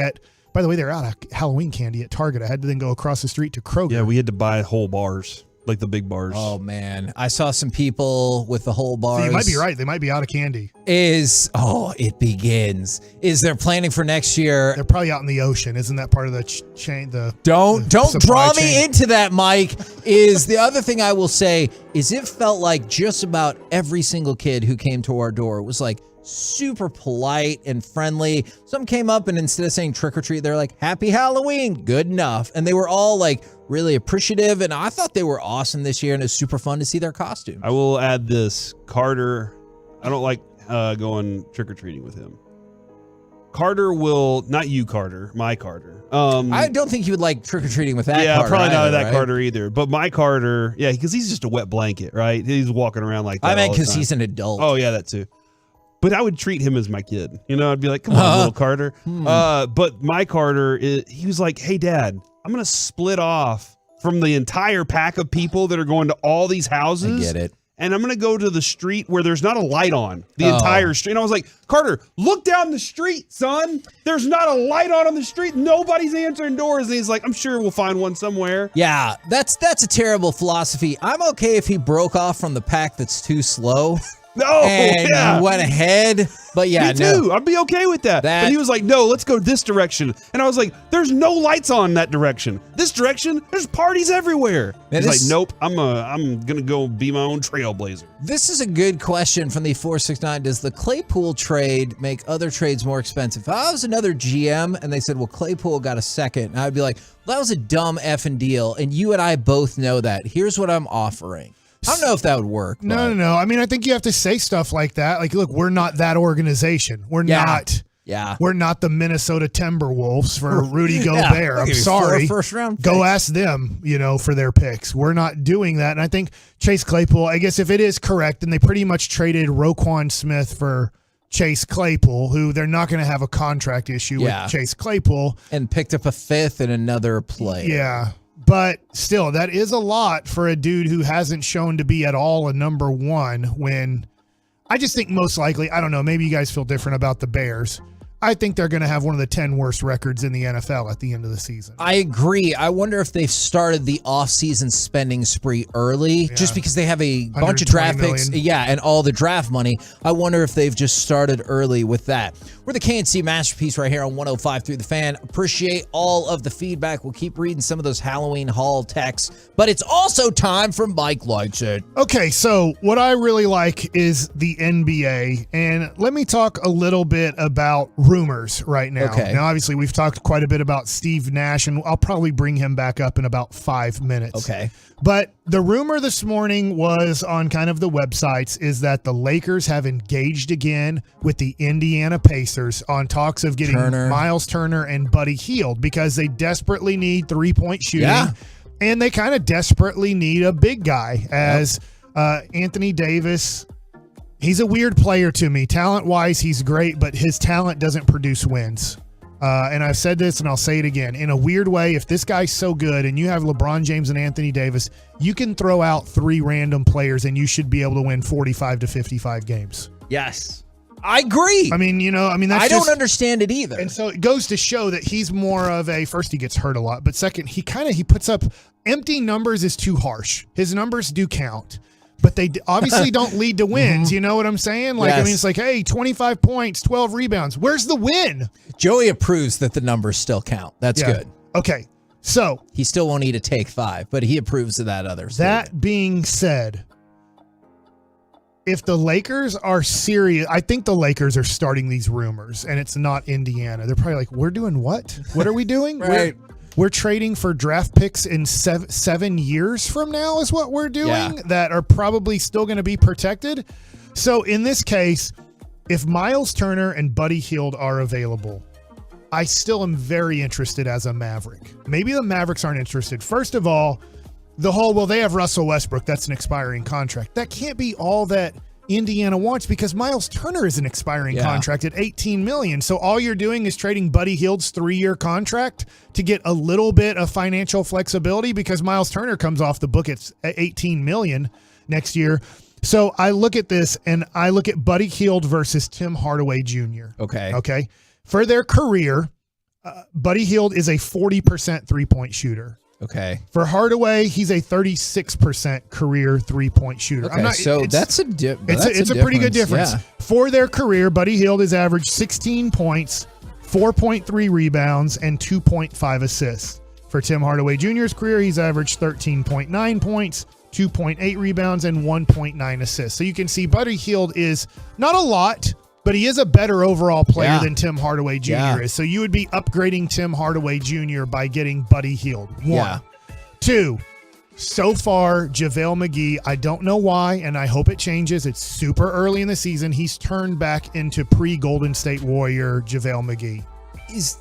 by the way, they're out of Halloween candy at Target. I had to then go across the street to Kroger. Yeah, we had to buy whole bars. Like the big bars. Oh, man. I saw some people with the whole bars. So you might be right. They might be out of candy. It begins. Is they're planning for next year? They're probably out in the ocean. Isn't that part of the chain? Don't draw me into that, Mike. Is the other thing I will say is it felt like just about every single kid who came to our door was like super polite and friendly. Some came up and instead of saying trick or treat, they're like, Happy Halloween. Good enough. And they were all like really appreciative. And I thought they were awesome this year. And it's super fun to see their costumes. I will add this. Carter, I don't like going trick or treating with him. Carter will, not you, Carter, my Carter. I don't think you would like trick or treating with that Carter. Yeah, probably not either, that right? Carter either. But my Carter, yeah, because he's just a wet blanket, right? He's walking around like that. I meant all the because time. he's an adult. Oh, yeah, that too. But I would treat him as my kid. You know, I'd be like, come on, little Carter. But my Carter, he was like, hey, Dad, I'm going to split off from the entire pack of people that are going to all these houses. I get it. And I'm going to go to the street where there's not a light on the entire street. And I was like, Carter, look down the street, son. There's not a light on the street. Nobody's answering doors. And he's like, I'm sure we'll find one somewhere. Yeah, that's a terrible philosophy. I'm okay if he broke off from the pack that's too slow. And went ahead. But yeah, me too. I'd be okay with that. But he was like, no, let's go this direction. And I was like, there's no lights on that direction. This direction, there's parties everywhere. He's like, nope, I'm going to go be my own trailblazer. This is a good question from the 469. Does the Claypool trade make other trades more expensive? If I was another GM and they said, well, Claypool got a second, and I'd be like, well, that was a dumb effing deal. And you and I both know that. Here's what I'm offering. I don't know if that would work. No. I mean, I think you have to say stuff like that. Like, look, we're not that organization. We're not. Yeah. We're not the Minnesota Timberwolves for Rudy Gobert. I'm sorry. First-round Go ask them, for their picks. We're not doing that. And I think Chase Claypool, I guess if it is correct, and they pretty much traded Roquan Smith for Chase Claypool, who they're not going to have a contract issue with Chase Claypool. And picked up a fifth and another player. Yeah. But still, that is a lot for a dude who hasn't shown to be at all a number one when I just think most likely, I don't know, maybe you guys feel different about the Bears. I think they're going to have one of the 10 worst records in the NFL at the end of the season. I agree. I wonder if they've started the offseason spending spree early just because they have a bunch of draft picks. Yeah, and all the draft money. I wonder if they've just started early with that. We're the KNC Masterpiece right here on 105 through the Fan. Appreciate all of the feedback. We'll keep reading some of those Halloween haul texts, but it's also time for Mike Likes It. Okay, so what I really like is the NBA, and let me talk a little bit about rumors right now. Okay. Now, obviously, we've talked quite a bit about Steve Nash, and I'll probably bring him back up in about 5 minutes. Okay. But the rumor this morning was on kind of the websites is that the Lakers have engaged again with the Indiana Pacers on talks of getting Miles Turner and Buddy Hield because they desperately need three-point shooting. Yeah. And they kind of desperately need a big guy as Anthony Davis. He's a weird player to me. Talent-wise, he's great, but his talent doesn't produce wins. And I've said this and I'll say it again. In a weird way, if this guy's so good and you have LeBron James and Anthony Davis, you can throw out 3 random players and you should be able to win 45 to 55 games. Yes. I agree. I mean, that's I don't understand it either. And so it goes to show that he's more of a, first, he gets hurt a lot, but second, he puts up empty numbers is too harsh. His numbers do count. But they obviously don't lead to wins. You know what I'm saying? Like, I mean, it's like, hey, 25 points, 12 rebounds. Where's the win? Joey approves that the numbers still count. That's good. Okay. So he still won't need a take 5, but he approves of that other statement. That being said, if the Lakers are serious, I think the Lakers are starting these rumors, and it's not Indiana. They're probably like, we're doing what? What are we doing? Right. We're trading for draft picks in 7 years from now is what we're doing that are probably still going to be protected. So in this case, if Miles Turner and Buddy Hield are available, I still am very interested as a Maverick. Maybe the Mavericks aren't interested. First of all, they have Russell Westbrook. That's an expiring contract. That can't be all that Indiana wants because Miles Turner is an expiring contract at $18 million. So all you're doing is trading Buddy Hield's 3-year contract to get a little bit of financial flexibility because Miles Turner comes off the book at $18 million next year. So I look at this and I look at Buddy Hield versus Tim Hardaway Jr. Okay. For their career, Buddy Hield is a 40% three-point shooter. Okay. For Hardaway, he's a 36% career three-point shooter. Okay, that's a pretty good difference. Yeah. For their career, Buddy Hield has averaged 16 points, 4.3 rebounds, and 2.5 assists. For Tim Hardaway Jr.'s career, he's averaged 13.9 points, 2.8 rebounds, and 1.9 assists. So you can see Buddy Hield is not a lot, but he is a better overall player than Tim Hardaway Jr. is. So you would be upgrading Tim Hardaway Jr. by getting Buddy Hield. 1. 2, so far, JaVale McGee, I don't know why, and I hope it changes. It's super early in the season. He's turned back into pre-Golden State Warrior JaVale McGee.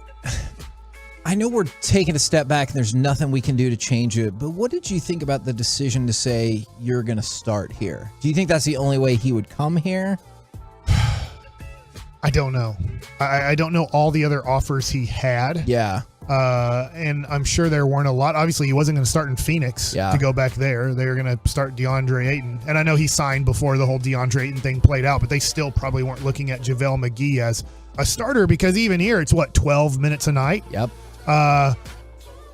I know we're taking a step back and there's nothing we can do to change it, but what did you think about the decision to say you're going to start here? Do you think that's the only way he would come here? I don't know. I don't know all the other offers he had. Yeah. And I'm sure there weren't a lot. Obviously, he wasn't going to start in Phoenix to go back there. They were going to start DeAndre Ayton. And I know he signed before the whole DeAndre Ayton thing played out, but they still probably weren't looking at JaVale McGee as a starter because even here, it's 12 minutes a night? Yep.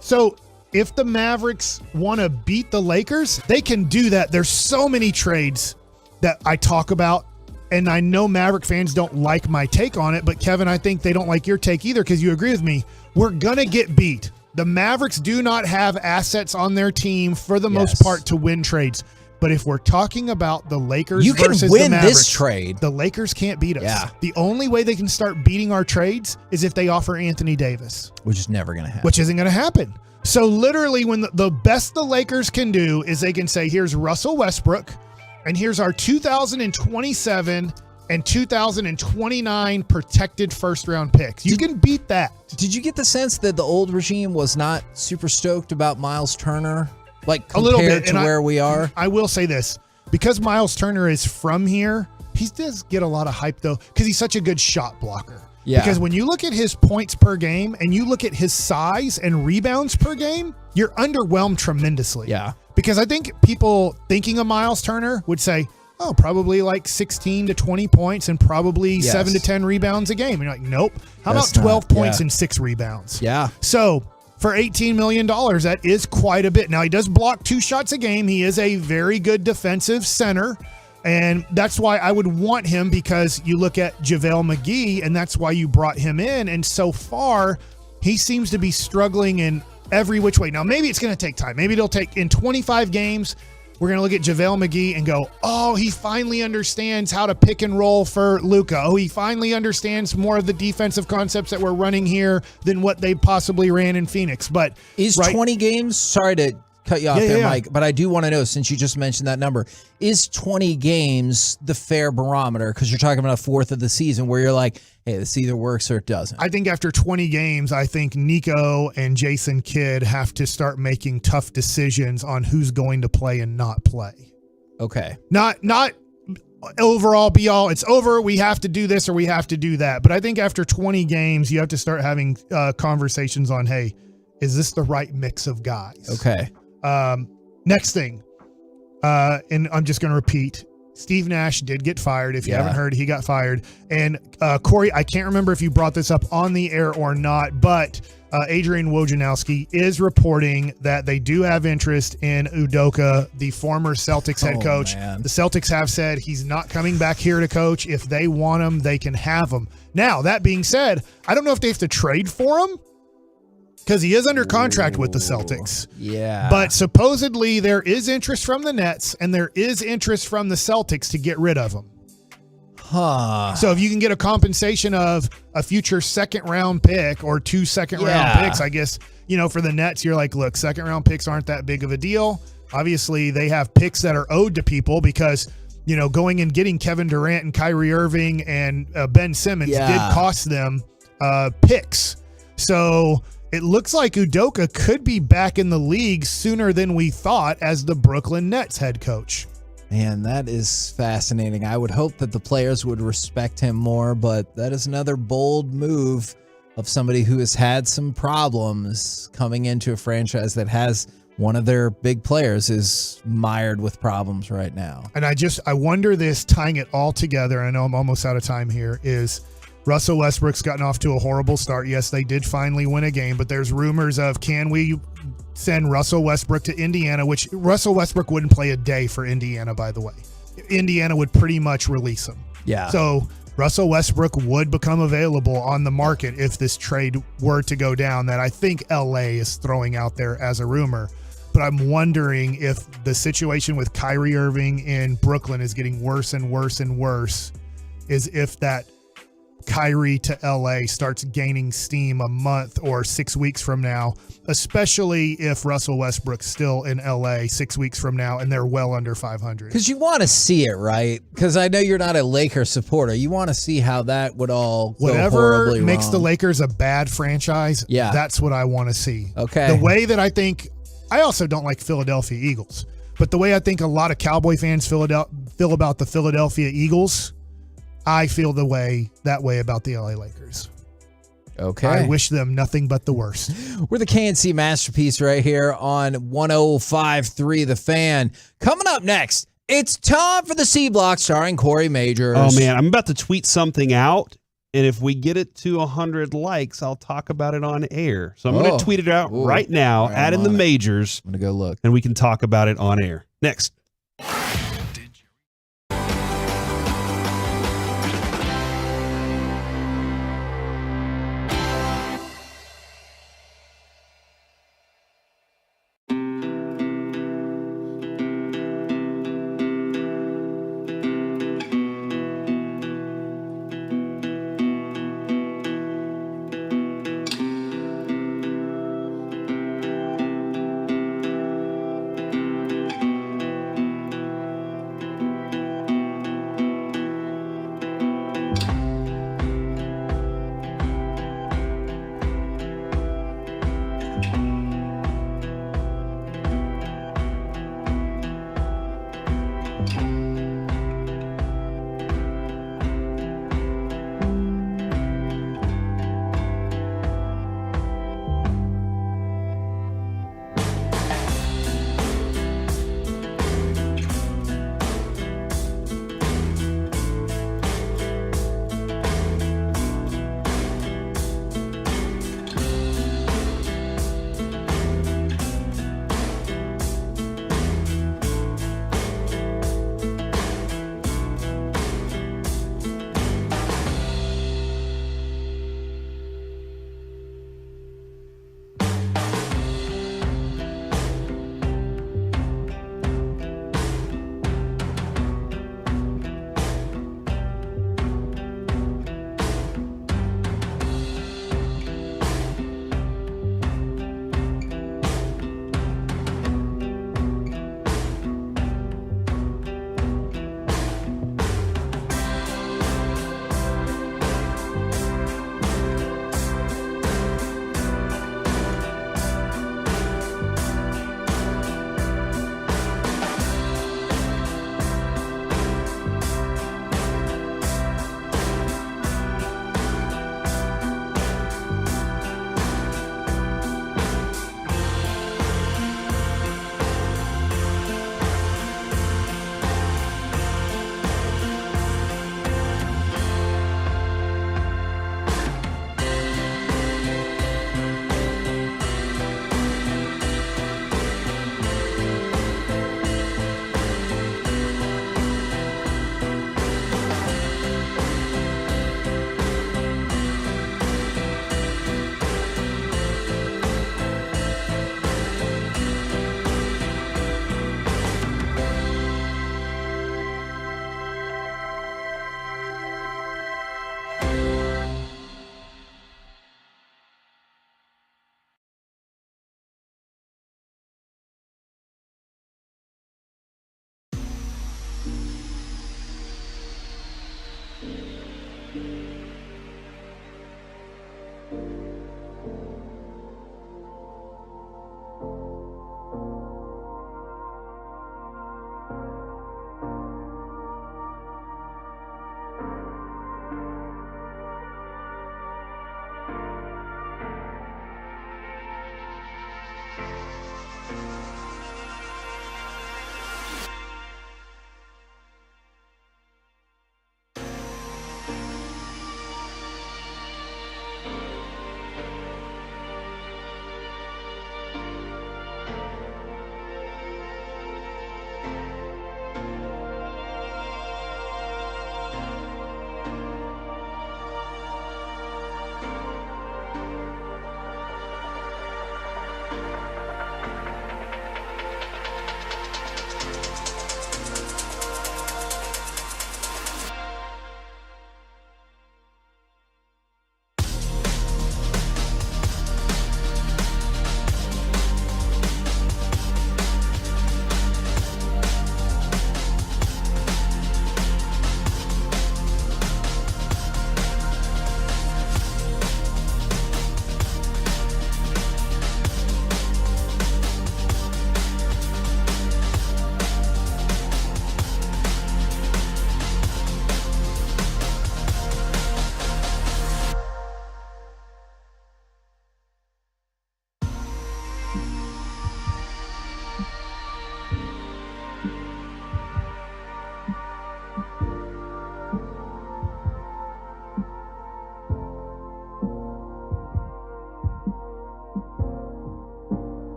So if the Mavericks want to beat the Lakers, they can do that. There's so many trades that I talk about. And I know Maverick fans don't like my take on it, but Kevin, I think they don't like your take either because you agree with me. We're going to get beat. The Mavericks do not have assets on their team for the most part to win trades. But if we're talking about the Lakers versus the Mavericks, win this trade. The Lakers can't beat us. Yeah. The only way they can start beating our trades is if they offer Anthony Davis. Which is never going to happen. Which isn't going to happen. So literally when the best the Lakers can do is they can say, here's Russell Westbrook, and here's our 2027 and 2029 protected first-round picks. You can beat that. Did you get the sense that the old regime was not super stoked about Miles Turner? Like, compared a little bit, to where we are? I will say this. Because Miles Turner is from here, he does get a lot of hype, though, because he's such a good shot blocker. Yeah. Because when you look at his points per game and you look at his size and rebounds per game, you're underwhelmed tremendously. Yeah. Because I think people thinking of Miles Turner would say, oh, probably like 16 to 20 points and probably 7 to 10 rebounds a game. And you're like, nope. How about 12 points and 6 rebounds? Yeah. So for $18 million, that is quite a bit. Now, he does block 2 shots a game. He is a very good defensive center. And that's why I would want him, because you look at JaVale McGee, and that's why you brought him in. And so far, he seems to be struggling in every which way. Now, maybe it's going to take time. Maybe it'll take in 25 games. We're going to look at JaVale McGee and go, oh, he finally understands how to pick and roll for Luka. Oh, he finally understands more of the defensive concepts that we're running here than what they possibly ran in Phoenix. But is 20 games, sorry to cut you off Mike, but I do want to know, since you just mentioned that number, is 20 games the fair barometer? Because you're talking about a fourth of the season where you're like, hey, this either works or it doesn't. I think after 20 games, I think Nico and Jason Kidd have to start making tough decisions on who's going to play and not play. Okay. Not overall be all, it's over, we have to do this or we have to do that. But I think after 20 games, you have to start having conversations on, hey, is this the right mix of guys? Okay. Next thing, and I'm just going to repeat, Steve Nash did get fired. If you haven't heard, he got fired. And Corey, I can't remember if you brought this up on the air or not, but Adrian Wojnarowski is reporting that they do have interest in Udoka, the former Celtics head coach. Man. The Celtics have said he's not coming back here to coach. If they want him, they can have him. Now, that being said, I don't know if they have to trade for him, because he is under contract with the Celtics. Yeah. But supposedly there is interest from the Nets and there is interest from the Celtics to get rid of him. Huh. So if you can get a compensation of a future second-round pick or 2 second-round picks, I guess, for the Nets, you're like, look, second-round picks aren't that big of a deal. Obviously, they have picks that are owed to people because, going and getting Kevin Durant and Kyrie Irving and Ben Simmons did cost them picks. So it looks like Udoka could be back in the league sooner than we thought as the Brooklyn Nets head coach. Man, that is fascinating. I would hope that the players would respect him more, but that is another bold move of somebody who has had some problems coming into a franchise that has one of their big players is mired with problems right now. And I wonder this, tying it all together, I know I'm almost out of time here, is Russell Westbrook's gotten off to a horrible start. Yes, they did finally win a game, but there's rumors of, can we send Russell Westbrook to Indiana, which Russell Westbrook wouldn't play a day for Indiana, by the way. Indiana would pretty much release him. Yeah. So Russell Westbrook would become available on the market if this trade were to go down, that I think LA is throwing out there as a rumor. But I'm wondering if the situation with Kyrie Irving in Brooklyn is getting worse and worse and worse, is if that Kyrie to LA starts gaining steam a month or 6 weeks from now, especially if Russell Westbrook's still in LA 6 weeks from now and they're well under 500. Because you want to see it, right? Because I know you're not a Lakers supporter. You want to see how that would all go horribly makes wrong. the Lakers a bad franchise, that's what I want to see. Okay. The way that I also don't like Philadelphia Eagles, but the way I think a lot of Cowboy fans feel about the Philadelphia Eagles, I feel that way about the LA Lakers. Okay. I wish them nothing but the worst. We're the KNC Masterpiece right here on 105.3 The Fan. Coming up next, it's time for the C Block starring Corey Majors. Oh, man, I'm about to tweet something out, and if we get it to 100 likes, I'll talk about it on air. So I'm going to tweet it out right now, right, add in the Majors. I'm going to go look. And we can talk about it on air. Next.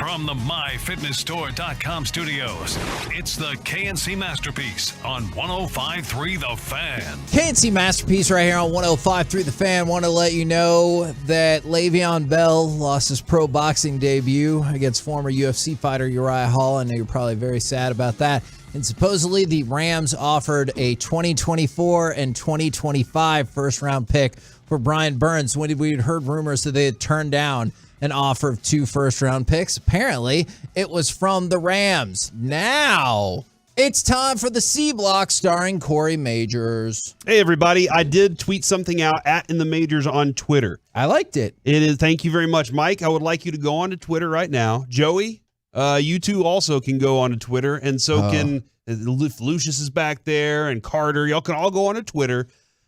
From the MyFitnessStore.com studios, it's the KNC Masterpiece on 105.3 The Fan. KNC Masterpiece right here on 105.3 The Fan. Want to let you know that Le'Veon Bell lost his pro boxing debut against former UFC fighter Uriah Hall. I know you're probably very sad about that. And supposedly the Rams offered a 2024 and 2025 first-round pick for Brian Burns when we had heard rumors that they had turned down an offer of 2 first-round picks. Apparently, it was from the Rams. Now, it's time for the C Block starring Corey Majors. Hey, everybody. I did tweet something out at In the Majors on Twitter. I liked it. It is. Thank you very much, Mike. I would like you to go on to Twitter right now. Joey, you two also can go on to Twitter, and so can Lucius is back there, and Carter. Y'all can all go on to Twitter,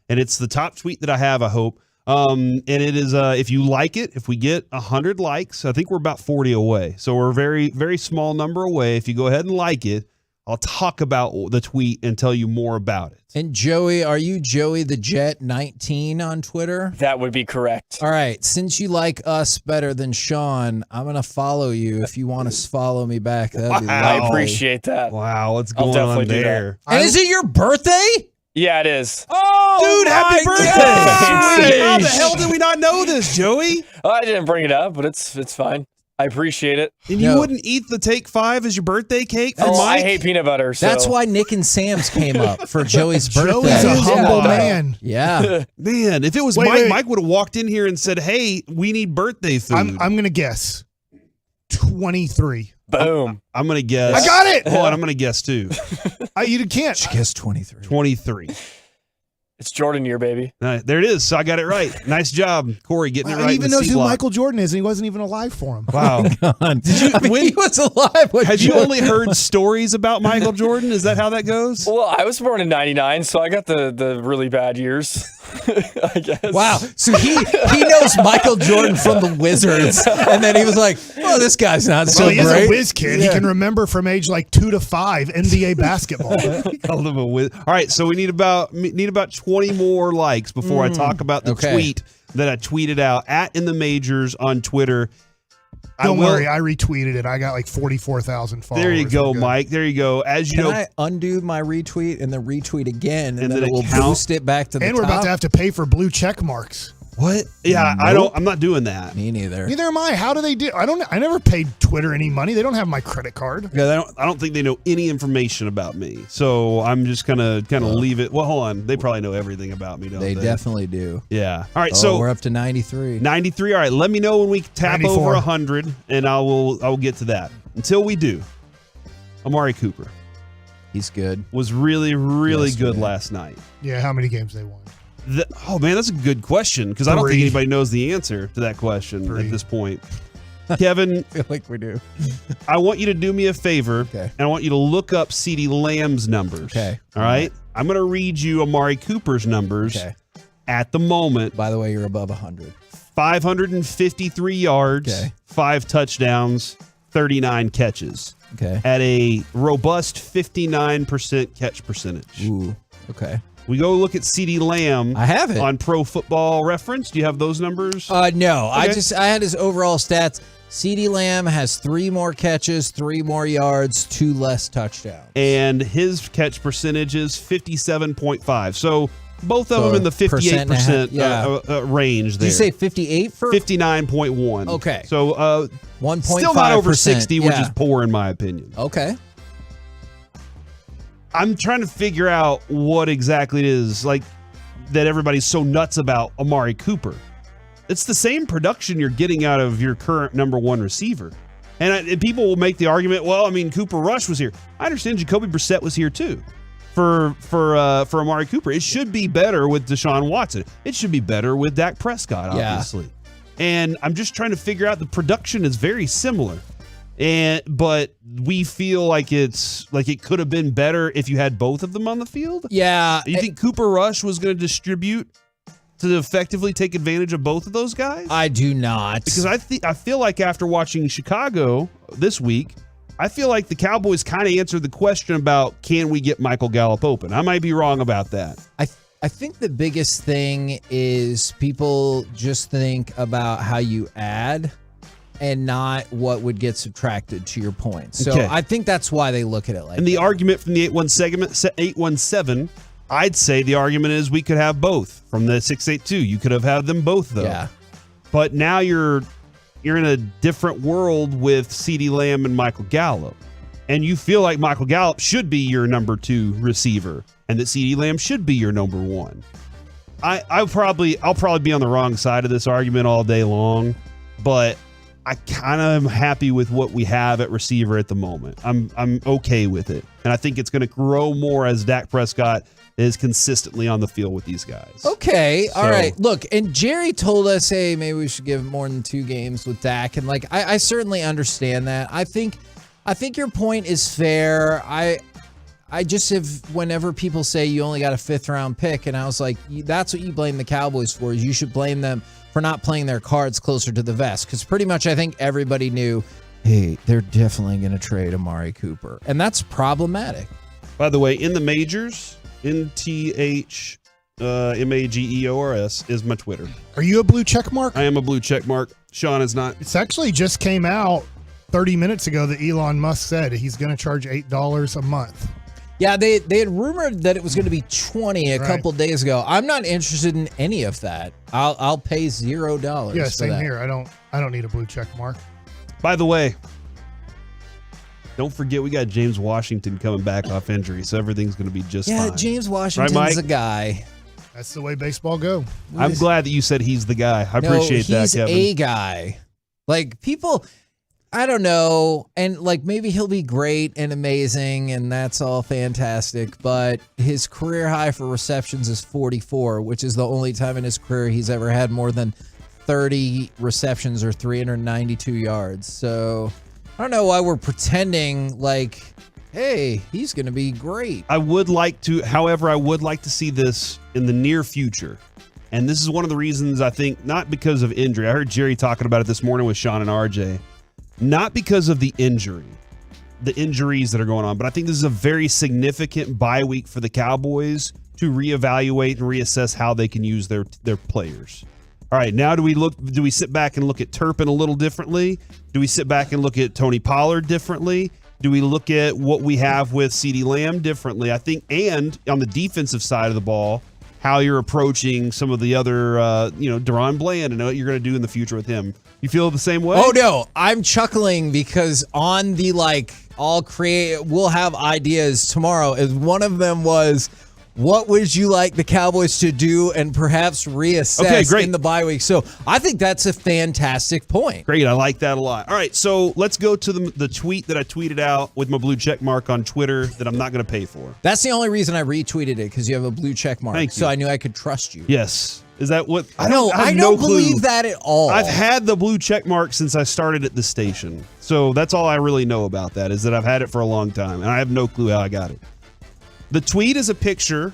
and it's the top tweet that I have, I hope. And it is, if you like it, if we get 100 likes, I think we're about 40 away. So we're a very, very small number away. If you go ahead and like it, I'll talk about the tweet and tell you more about it. And Joey, are you Joey the Jet 19 on Twitter? That would be correct. All right. Since you like us better than Sean, I'm going to follow you. If you want to follow me back, that'd be lovely. I appreciate that. Wow. What's going on there? And is it your birthday? Yeah, it is. Oh, dude, happy birthday! How the hell did we not know this, Joey? Oh, I didn't bring it up, but it's fine. I appreciate it. And you wouldn't eat the Take 5 as your birthday cake for Mike? I hate peanut butter. So. That's why Nick and Sam's came up for Joey's birthday. Joey's a humble man. Yeah. Man, if it was Mike, Mike would have walked in here and said, hey, we need birthday food. I'm going to guess 23. Boom. I'm going to guess. I got it. Hold on, I'm going to guess too. You can't. She guessed 23. 23. It's Jordan year, baby. There it is. So I got it right. Nice job, Corey, getting it right. He even knows who Michael Jordan is, and he wasn't even alive for him. Wow. Did you? He was alive. Have you only heard stories about Michael Jordan? Is that how that goes? Well, I was born in '99, so I got the really bad years. I guess. Wow. So he knows Michael Jordan from the Wizards, and then he was like, "Well, this guy's not so he great." He's a whiz kid. Yeah. He can remember from age like 2 to 5 NBA basketball. He called him a whiz. All right, so we need about 20 more likes before I talk about the tweet that I tweeted out at In the Majors on Twitter. Don't worry, I retweeted it. I got like 44,000 followers. There you go, Mike. There you go. As you know, I undo my retweet and then retweet again, and then it will count? boost it back to the top? And we're about to have to pay for blue check marks. What? Yeah, Nope. I'm not doing that. Me neither. Neither am I. How do they do? I never paid Twitter any money. They don't have my credit card. Yeah, I don't think they know any information about me. So I'm just gonna kind of leave it. Well, hold on. They probably know everything about me, don't they? They definitely do. Yeah. All right. So we're up to 93. 93. All right. Let me know when we tap 94. over 100, and I will get to that. Until we do, Amari Cooper. He's good. Was really, really good Yesterday. last night. Yeah, how many games they won? Oh, man, that's a good question because I don't think 3. anybody knows the answer to that question 3. at this point. Kevin, I feel like we do. I want you to do me a favor, Okay. and I want you to look up CeeDee Lamb's numbers. Okay. All right? I'm going to read you Amari Cooper's numbers at the moment. By the way, you're above 100. 553 yards, Okay. 5 touchdowns, 39 catches. Okay. At a robust 59% catch percentage. Ooh. Okay. We go look at CeeDee Lamb. I have it on Pro Football Reference. Do you have those numbers? No. Okay. I had his overall stats. CeeDee Lamb has 3 more catches, 3 more yards, 2 less touchdowns. And his catch percentage is 57.5. So both of them in the 58% range there. Did you say 58 for? 59.1. Okay. So 1.5%. still not over 60, which is poor in my opinion. Okay. I'm trying to figure out what exactly it is like that everybody's so nuts about Amari Cooper. It's the same production you're getting out of your current number 1 receiver. And people will make the argument, well, I mean, Cooper Rush was here. I understand Jacoby Brissett was here too for Amari Cooper. It should be better with Deshaun Watson. It should be better with Dak Prescott, obviously. And I'm just trying to figure out the production is very similar. But we feel like it could have been better if you had both of them on the field. Yeah. Do you think Cooper Rush was going to distribute to effectively take advantage of both of those guys? I do not. Because I feel like after watching Chicago this week, I feel like the Cowboys kind of answered the question about can we get Michael Gallup open. I might be wrong about that. I think the biggest thing is people just think about how you add and not what would get subtracted, to your point. So Okay. I think that's why they look at it like And the argument from the 817, I'd say the argument is we could have both. From the 682, you could have had them both, though. Yeah. But now you're in a different world with CeeDee Lamb and Michael Gallup. And you feel like Michael Gallup should be your number 2 receiver and that CeeDee Lamb should be your number 1. I'll probably be on the wrong side of this argument all day long, but I kind of am happy with what we have at receiver at the moment. I'm okay with it. And I think it's going to grow more as Dak Prescott is consistently on the field with these guys. Okay, all right. Look, and Jerry told us, hey, maybe we should give more than 2 games with Dak. And like I certainly understand that. I think your point is fair. I just have, whenever people say you only got a 5th round pick, and I was like, that's what you blame the Cowboys for, is you should blame them for not playing their cards closer to the vest. Because pretty much I think everybody knew, hey, they're definitely going to trade Amari Cooper. And that's problematic. By the way, in the majors, NTHMAGEORS is my Twitter. Are you a blue check mark? I am a blue check mark. Sean is not. It's actually just came out 30 minutes ago that Elon Musk said he's going to charge $8 a month. Yeah, they had rumored that it was going to be 20 a couple days ago. I'm not interested in any of that. I'll pay $0. Yeah, for same that. here. I don't need a blue check mark. By the way, don't forget we got James Washington coming back off injury, so everything's going to be just fine. Yeah, James Washington's right, a guy. That's the way baseball go. I'm glad that you said he's the guy. I appreciate that, He's Kevin. a guy. Like, people, I don't know, and like maybe he'll be great and amazing, and that's all fantastic, but his career high for receptions is 44, which is the only time in his career he's ever had more than 30 receptions or 392 yards. So I don't know why we're pretending like, hey, he's going to be great. I would like to see this in the near future. And this is one of the reasons I think, not because of injury. I heard Jerry talking about it this morning with Sean and RJ. Not because of the injuries that are going on, but I think this is a very significant bye week for the Cowboys to reevaluate and reassess how they can use their players. All right, now do we sit back and look at Turpin a little differently? Do we sit back and look at Tony Pollard differently? Do we look at what we have with CeeDee Lamb differently? I think, and on the defensive side of the ball, how you're approaching some of the other, Deron Bland and what you're going to do in the future with him. You feel the same way? Oh, no. I'm chuckling because on the, we'll have ideas tomorrow. As one of them was, what would you like the Cowboys to do and perhaps reassess in the bye week? So I think that's a fantastic point. Great. I like that a lot. All right. So let's go to the tweet that I tweeted out with my blue check mark on Twitter that I'm not going to pay for. That's the only reason I retweeted it, because you have a blue check mark. Thank you. So I knew I could trust you. Yes. Is that what? I don't believe that at all. I've had the blue check mark since I started at the station. So that's all I really know about that, is that I've had it for a long time, and I have no clue how I got it. The tweet is a picture,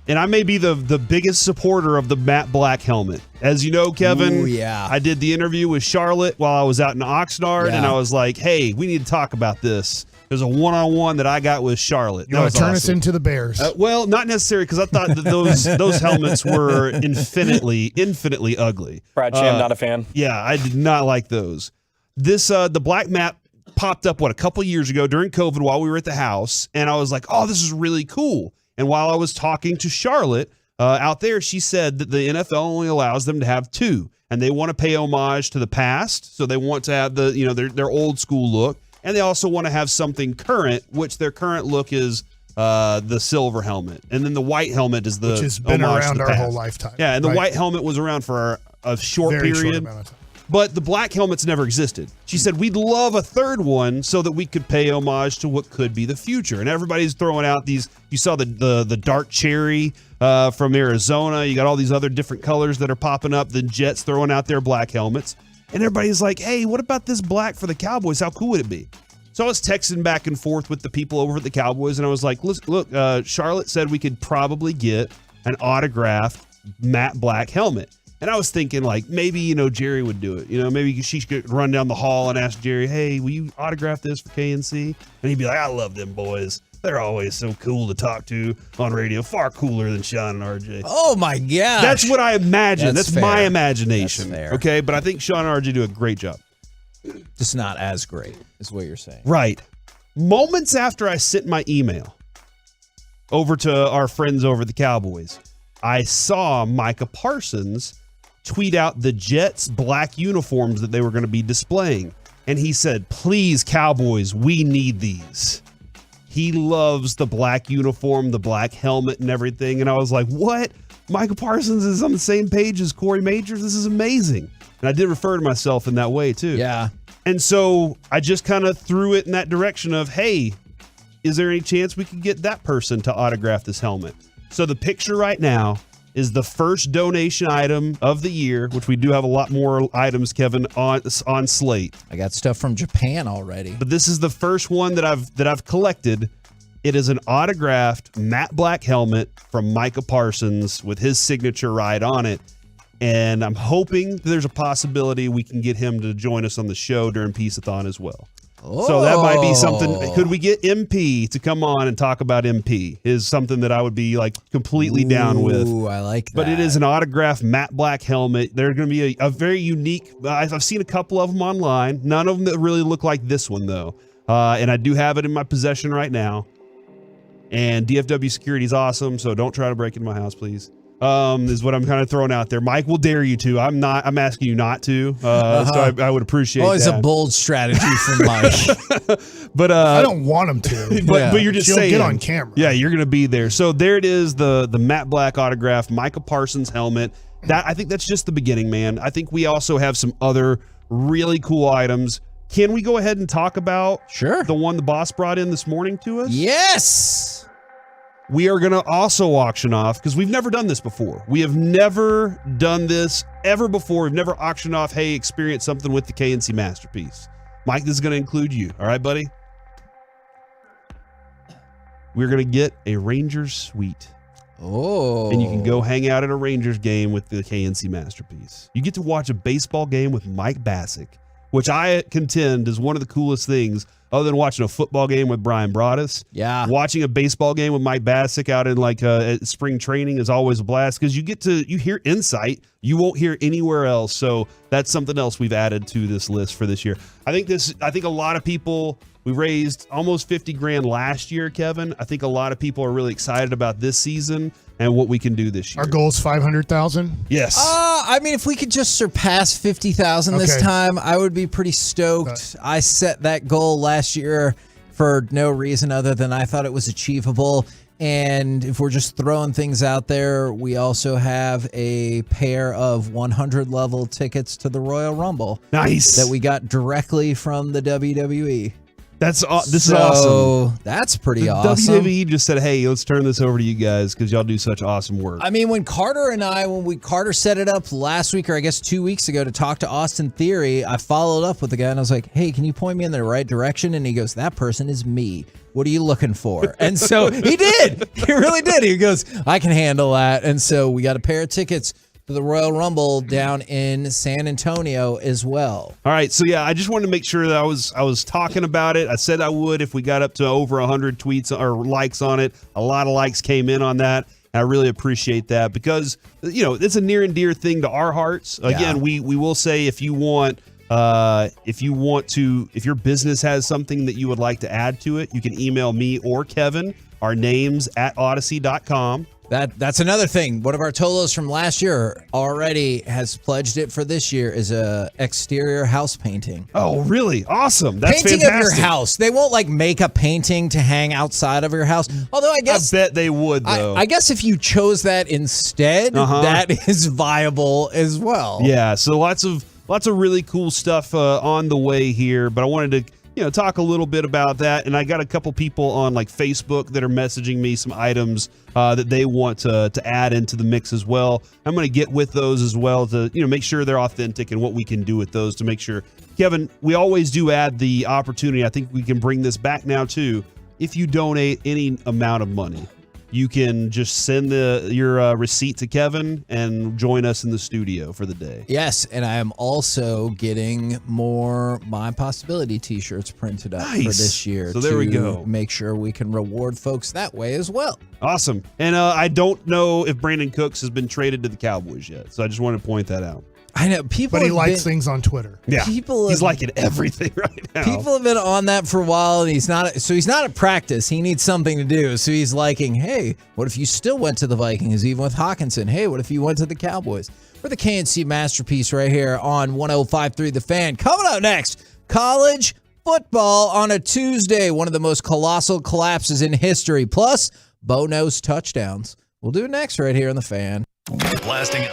and I may be the biggest supporter of the matte black helmet. As you know, Kevin, Ooh, yeah. I did the interview with Charlotte while I was out in Oxnard, and I was like, hey, we need to talk about this. There's a one-on-one that I got with Charlotte. You want to turn us into the Bears? Well, not necessarily, because I thought that those helmets were infinitely ugly. Brad Cham, not a fan. Yeah, I did not like those. This the black map popped up a couple years ago during COVID while we were at the house, and I was like, oh, this is really cool. And while I was talking to Charlotte out there, she said that the NFL only allows them to have 2, and they want to pay homage to the past, so they want to have their old school look. And they also want to have something current, which their current look is the silver helmet. And then the white helmet is which has been around our whole lifetime. Yeah, and the white helmet was around for a short Very period. short amount of time. But the black helmets never existed. She said, we'd love a third one so that we could pay homage to what could be the future. And everybody's throwing out these, you saw the dark cherry from Arizona. You got all these other different colors that are popping up. The Jets throwing out their black helmets. And everybody's like, hey, what about this black for the Cowboys? How cool would it be? So I was texting back and forth with the people over at the Cowboys, and I was like, look, Charlotte said we could probably get an autographed matte black helmet. And I was thinking, maybe, Jerry would do it. Maybe she could run down the hall and ask Jerry, hey, will you autograph this for KNC? And he'd be like, I love them boys. They're always so cool to talk to on radio, far cooler than Sean and RJ. Oh, my gosh. That's what I imagine. That's my fair. imagination. That's fair. Okay, but I think Sean and RJ do a great job. Just not as great, is what you're saying. Right. Moments after I sent my email over to our friends over at the Cowboys, I saw Micah Parsons tweet out the Jets' black uniforms that they were going to be displaying. And he said, please, Cowboys, we need these. He loves the black uniform, the black helmet and everything. And I was like, what? Micah Parsons is on the same page as Corey Majors? This is amazing. And I did refer to myself in that way, too. Yeah. And so I just kind of threw it in that direction of, hey, is there any chance we could get that person to autograph this helmet? So the picture right now is the first donation item of the year, which we do have a lot more items, Kevin, on slate. I got stuff from Japan already. But this is the first one that I've collected. It is an autographed matte black helmet from Micah Parsons with his signature right on it. And I'm hoping there's a possibility we can get him to join us on the show during Peace-a-thon as well. So that might be something. Could we get MP to come on and talk about MP? Is something that I would be like completely down with. Ooh, I like that. But it is an autographed matte black helmet. They're going to be a very unique. I've seen a couple of them online. None of them that really look like this one though. And I do have it in my possession right now. And DFW security is awesome. So don't try to break into my house, please. Is what I'm kind of throwing out there. Mike will dare you to. I'm asking you not to. So I would appreciate Always that. a bold strategy from Mike. But I don't want him to. But you're just She'll saying. get on camera. Yeah, you're going to be there. So there it is, the matte black autograph, Micah Parsons helmet. I think that's just the beginning, man. I think we also have some other really cool items. Can we go ahead and talk about the one the boss brought in this morning to us? Yes. We are going to also auction off, because we've never done this before. We have never done this ever before. We've never auctioned off, hey, experience something with the KNC Masterpiece. Mike, this is going to include you. All right, buddy? We're going to get a Rangers suite. Oh. And you can go hang out at a Rangers game with the KNC Masterpiece. You get to watch a baseball game with Mike Bassick, which I contend is one of the coolest things other than watching a football game with Brian Broaddus. Yeah. Watching a baseball game with Mike Bassick out in at spring training is always a blast because you hear insight you won't hear anywhere else. So that's something else we've added to this list for this year. I think a lot of people, we raised almost 50 grand last year, Kevin. I think a lot of people are really excited about this season and what we can do this year. Our goal is 500,000. Yes. I mean, if we could just surpass 50,000 this time, I would be pretty stoked. I set that goal last year for no reason other than I thought it was achievable. And if we're just throwing things out there, we also have a pair of 100 level tickets to the Royal Rumble. Nice. That we got directly from the WWE. This is awesome. That's pretty the awesome. WWE just said, hey, let's turn this over to you guys because y'all do such awesome work. I mean, when Carter set it up last week, or I guess 2 weeks ago, to talk to Austin Theory, I followed up with the guy and I was like, hey, can you point me in the right direction? And he goes, that person is me. What are you looking for? And so he did. He really did. He goes, I can handle that. And so we got a pair of tickets for the Royal Rumble down in San Antonio as well. All right, so yeah, I just wanted to make sure that I was talking about it. I said I would if we got up to over 100 tweets or likes on it. A lot of likes came in on that. And I really appreciate that because it's a near and dear thing to our hearts. Again, we will say if your business has something that you would like to add to it, you can email me or Kevin. Our names at odyssey.com. That's another thing. One of our Tolos from last year already has pledged it for this year is a exterior house painting. Oh, really? Awesome. That's painting fantastic. of your house. They won't make a painting to hang outside of your house. Although I bet they would though. I guess if you chose that instead, that is viable as well. Yeah. So lots of really cool stuff on the way here, but I wanted to talk a little bit about that. And I got a couple people on Facebook that are messaging me some items that they want to add into the mix as well. I'm going to get with those as well to make sure they're authentic and what we can do with those to make sure. Kevin, we always do add the opportunity. I think we can bring this back now too. If you donate any amount of money, you can just send your receipt to Kevin and join us in the studio for the day. Yes, and I am also getting more My Possibility t-shirts printed up for this year. So there we go. Make sure we can reward folks that way as well. Awesome. And I don't know if Brandon Cooks has been traded to the Cowboys yet, so I just wanted to point that out. I know people, but he have likes been- things on Twitter. Yeah, People he's have- liking everything right now. People have been on that for a while, and he's not at practice. He needs something to do, so he's liking, hey, what if you still went to the Vikings, even with Hawkinson? Hey, what if you went to the Cowboys? We're the KNC Masterpiece right here on 105.3 The Fan. Coming up next, college football on a Tuesday, one of the most colossal collapses in history, plus Bo-Nose touchdowns. We'll do it next right here on The Fan. Blasting out.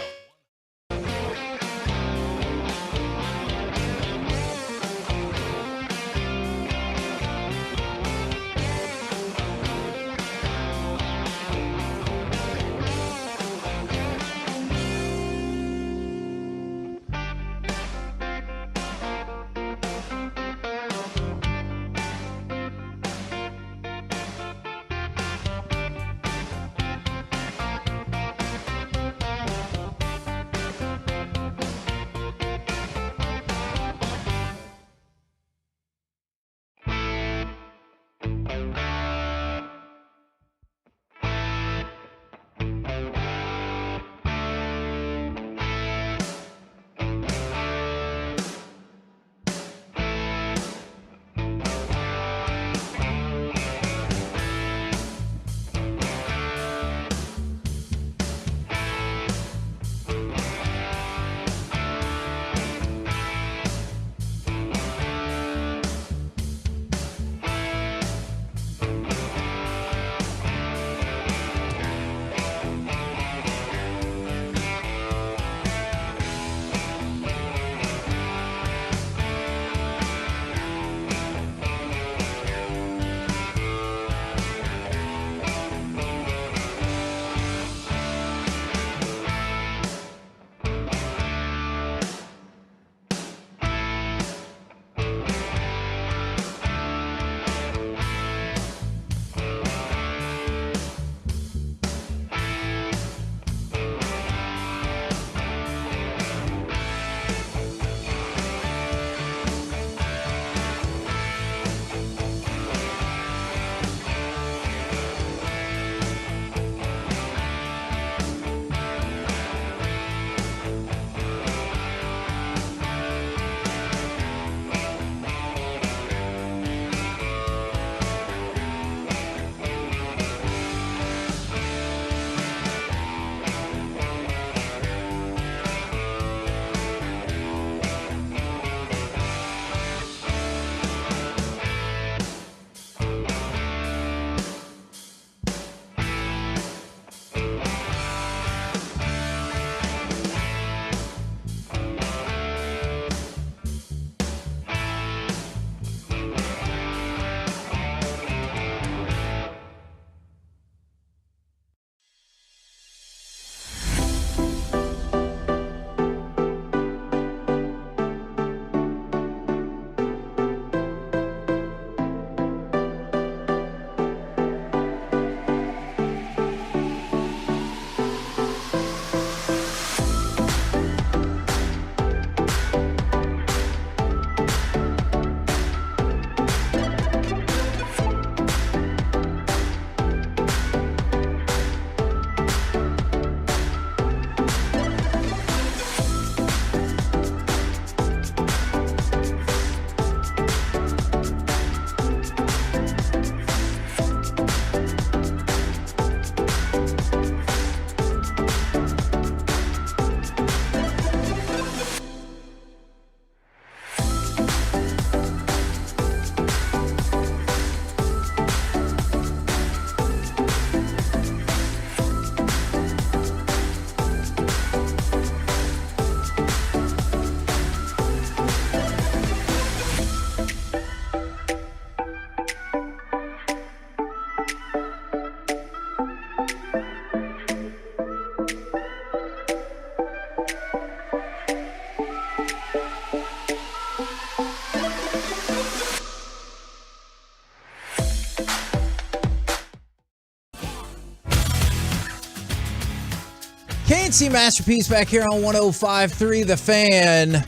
KNC Masterpiece back here on 105.3 The Fan.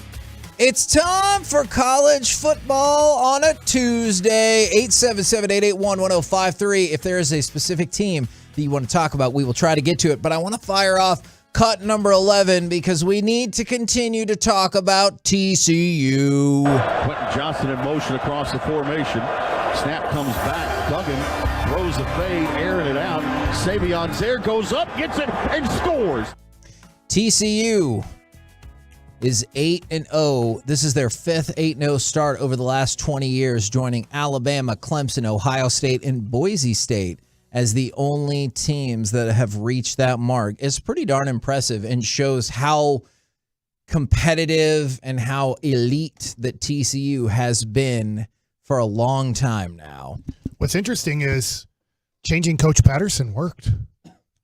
It's time for college football on a Tuesday. 877-881-1053. If there is a specific team that you want to talk about, we will try to get to it. But I want to fire off cut number 11 because we need to continue to talk about TCU. Quentin Johnson in motion across the formation. Snap comes back. Duggan throws the fade, airing it out. Savion's there, goes up, gets it, and scores. TCU is 8-0. This is their fifth 8-0 start over the last 20 years, joining Alabama, Clemson, Ohio State, and Boise State as the only teams that have reached that mark. It's pretty darn impressive and shows how competitive and how elite that TCU has been for a long time now. What's interesting is changing Coach Patterson worked.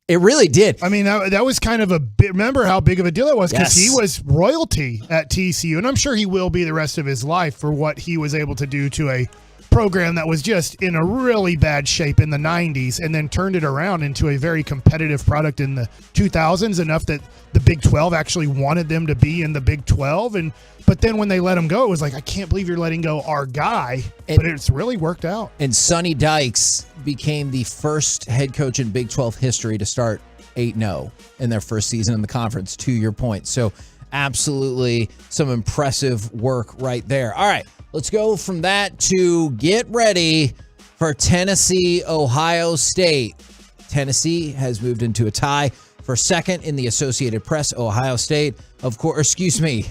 It really did. I mean, that was kind of a bit. Remember how big of a deal it was because he was royalty at TCU, and I'm sure he will be the rest of his life for what he was able to do to a program that was just in a really bad shape in the 90s and then turned it around into a very competitive product in the 2000s, enough that the Big 12 actually wanted them to be in the Big 12. But then when they let him go, it was like, I can't believe you're letting go our guy. But it's really worked out. And Sonny Dykes became the first head coach in Big 12 history to start 8-0 in their first season in the conference, to your point. So absolutely some impressive work right there. All right, let's go from that to get ready for Tennessee, Ohio State. Tennessee has moved into a tie for second in the Associated Press. Ohio State, of course, excuse me,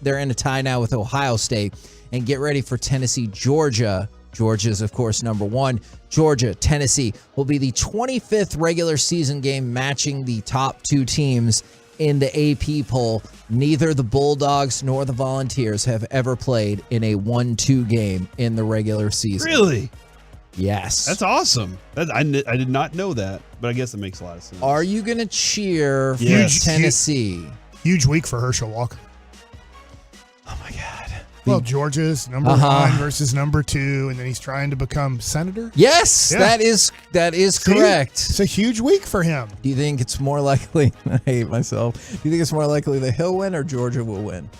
they're in a tie now with Ohio State. And get ready for Tennessee, Georgia. Georgia's, of course, number one. Georgia, Tennessee will be the 25th regular season game matching the top two teams in the AP poll. Neither the Bulldogs nor the Volunteers have ever played in a 1-2 game in the regular season. Really? Yes. That's awesome. I did not know that, but I guess it makes a lot of sense. Are you going to cheer for Tennessee? Huge week for Herschel Walker. Oh, my God. Well, Georgia's number one versus number two, and then he's trying to become senator. Yes, that is correct. It's a huge week for him. Do you think it's more likely? I hate myself. Do you think it's more likely that he'll win or Georgia will win?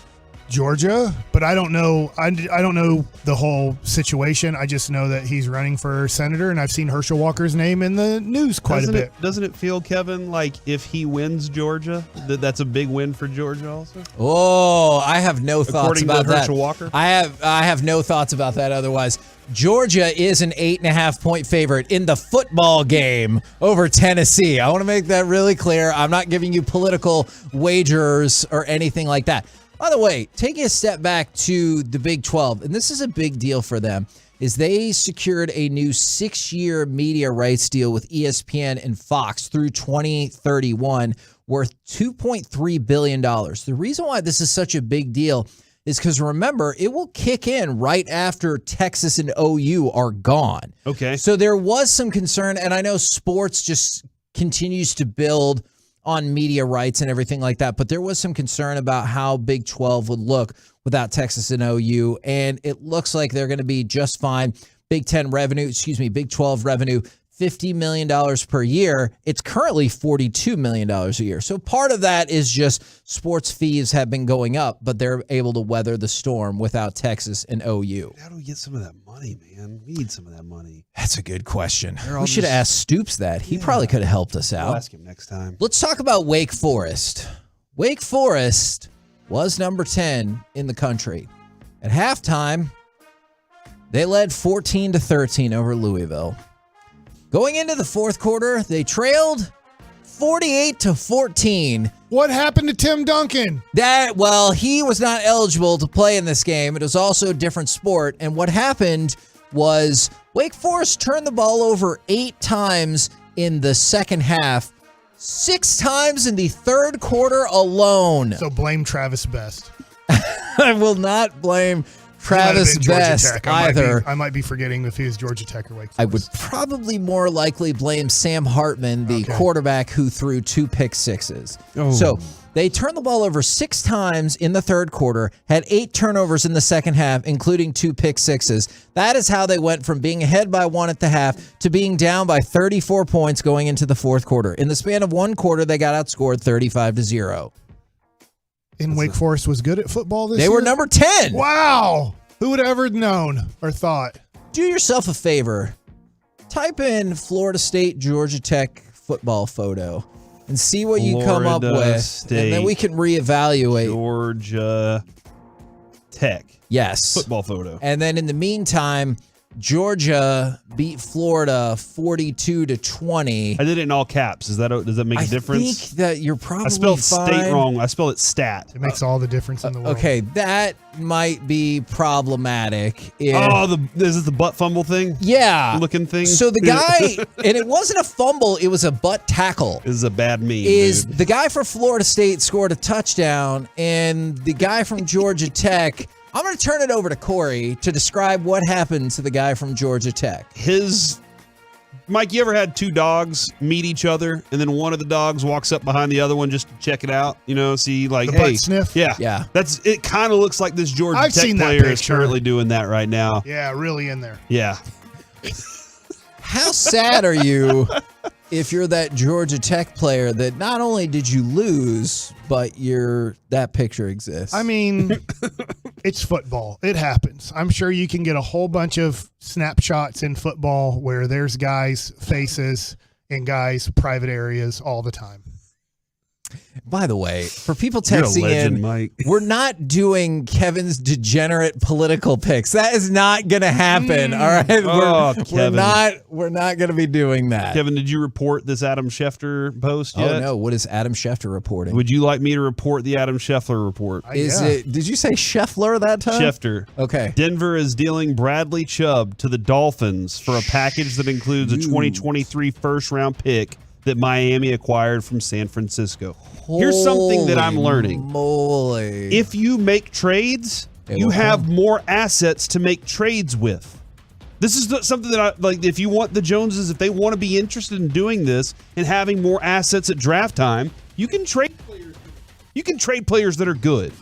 Georgia, but I don't know. I don't know the whole situation. I just know that he's running for senator, and I've seen Herschel Walker's name in the news quite a bit. Doesn't it feel, Kevin, like if he wins Georgia, that's a big win for Georgia also? Oh, I have no thoughts about that. Herschel Walker? I have no thoughts about that otherwise. Georgia is an 8.5-point favorite in the football game over Tennessee. I want to make that really clear. I'm not giving you political wagers or anything like that. By the way, taking a step back to the Big 12, and this is a big deal for them, is they secured a new 6-year media rights deal with ESPN and Fox through 2031 worth $2.3 billion. The reason why this is such a big deal is because, remember, it will kick in right after Texas and OU are gone. Okay. So there was some concern, and I know sports just continues to build on media rights and everything like that, but there was some concern about how Big 12 would look without Texas and OU, and it looks like they're going to be just fine. Big 12 revenue, $50 million per year. It's currently $42 million a year. So part of that is just sports fees have been going up, but they're able to weather the storm without Texas and OU. How do we get some of that money, man? We need some of that money. That's a good question. We should have asked Stoops that. He probably could have helped us out. I'll ask him next time. Let's talk about Wake Forest. Wake Forest was number 10 in the country. At halftime, they led 14-13 over Louisville. Going into the fourth quarter, they trailed 48-14. What happened to Tim Duncan? He was not eligible to play in this game. It was also a different sport. And what happened was Wake Forest turned the ball over 8 times in the second half, 6 times in the third quarter alone. So blame Travis Best. I will not blame Travis Best either. I might be forgetting if he was Georgia Tech or Wake Forest. I would probably more likely blame Sam Hartman, the quarterback who threw 2 pick sixes. Oh. So they turned the ball over 6 times in the third quarter, had 8 turnovers in the second half, including 2 pick sixes. That is how they went from being ahead by 1 at the half to being down by 34 points going into the fourth quarter. In the span of 1 quarter, they got outscored 35-0. And Wake Forest was good at football this year? They were number 10. Wow. Who would have ever known or thought? Do yourself a favor. Type in Florida State, Georgia Tech football photo. and see what you come up with, State, and then we can reevaluate. Georgia Tech. Yes. Football photo. And then in the meantime, Georgia beat Florida 42-20. I did it in all caps. Does that make a difference? I think that you're probably I spelled fine. state wrong. I spelled it stat. It makes all the difference in the world. Okay, that might be problematic. This is the butt fumble thing? Yeah. Looking thing? So the guy, and it wasn't a fumble, it was a butt tackle. This is a bad meme, Is dude. the guy for Florida State scored a touchdown, and the guy from Georgia Tech, I'm going to turn it over to Corey to describe what happened to the guy from Georgia Tech. Mike, you ever had two dogs meet each other, and then one of the dogs walks up behind the other one just to check it out? See, like, The hey. butt sniff? Yeah. It kind of looks like this Georgia I've Tech seen that player is picture. currently doing that right now. Yeah, really in there. Yeah. How sad are you if you're that Georgia Tech player that not only did you lose, but that picture exists? I mean, it's football. It happens. I'm sure you can get a whole bunch of snapshots in football where there's guys' faces in guys' private areas all the time. By the way, for people You're a texting legend, in, Mike. we're not doing Kevin's degenerate political picks. That is not going to happen. All right, Kevin. we're not going to be doing that. Kevin, did you report this Adam Schefter post yet? Oh no, what is Adam Schefter reporting? Would you like me to report the Adam Scheffler report? Did you say Scheffler that time? Schefter. Okay. Denver is dealing Bradley Chubb to the Dolphins for a package that includes a 2023 first-round pick that Miami acquired from San Francisco. Here's something that I'm learning. Moly. If you make trades, you have more assets to make trades with. This is something that I like. If you want the Joneses, if they want to be interested in doing this and having more assets at draft time, you can trade players. You can trade players that are good.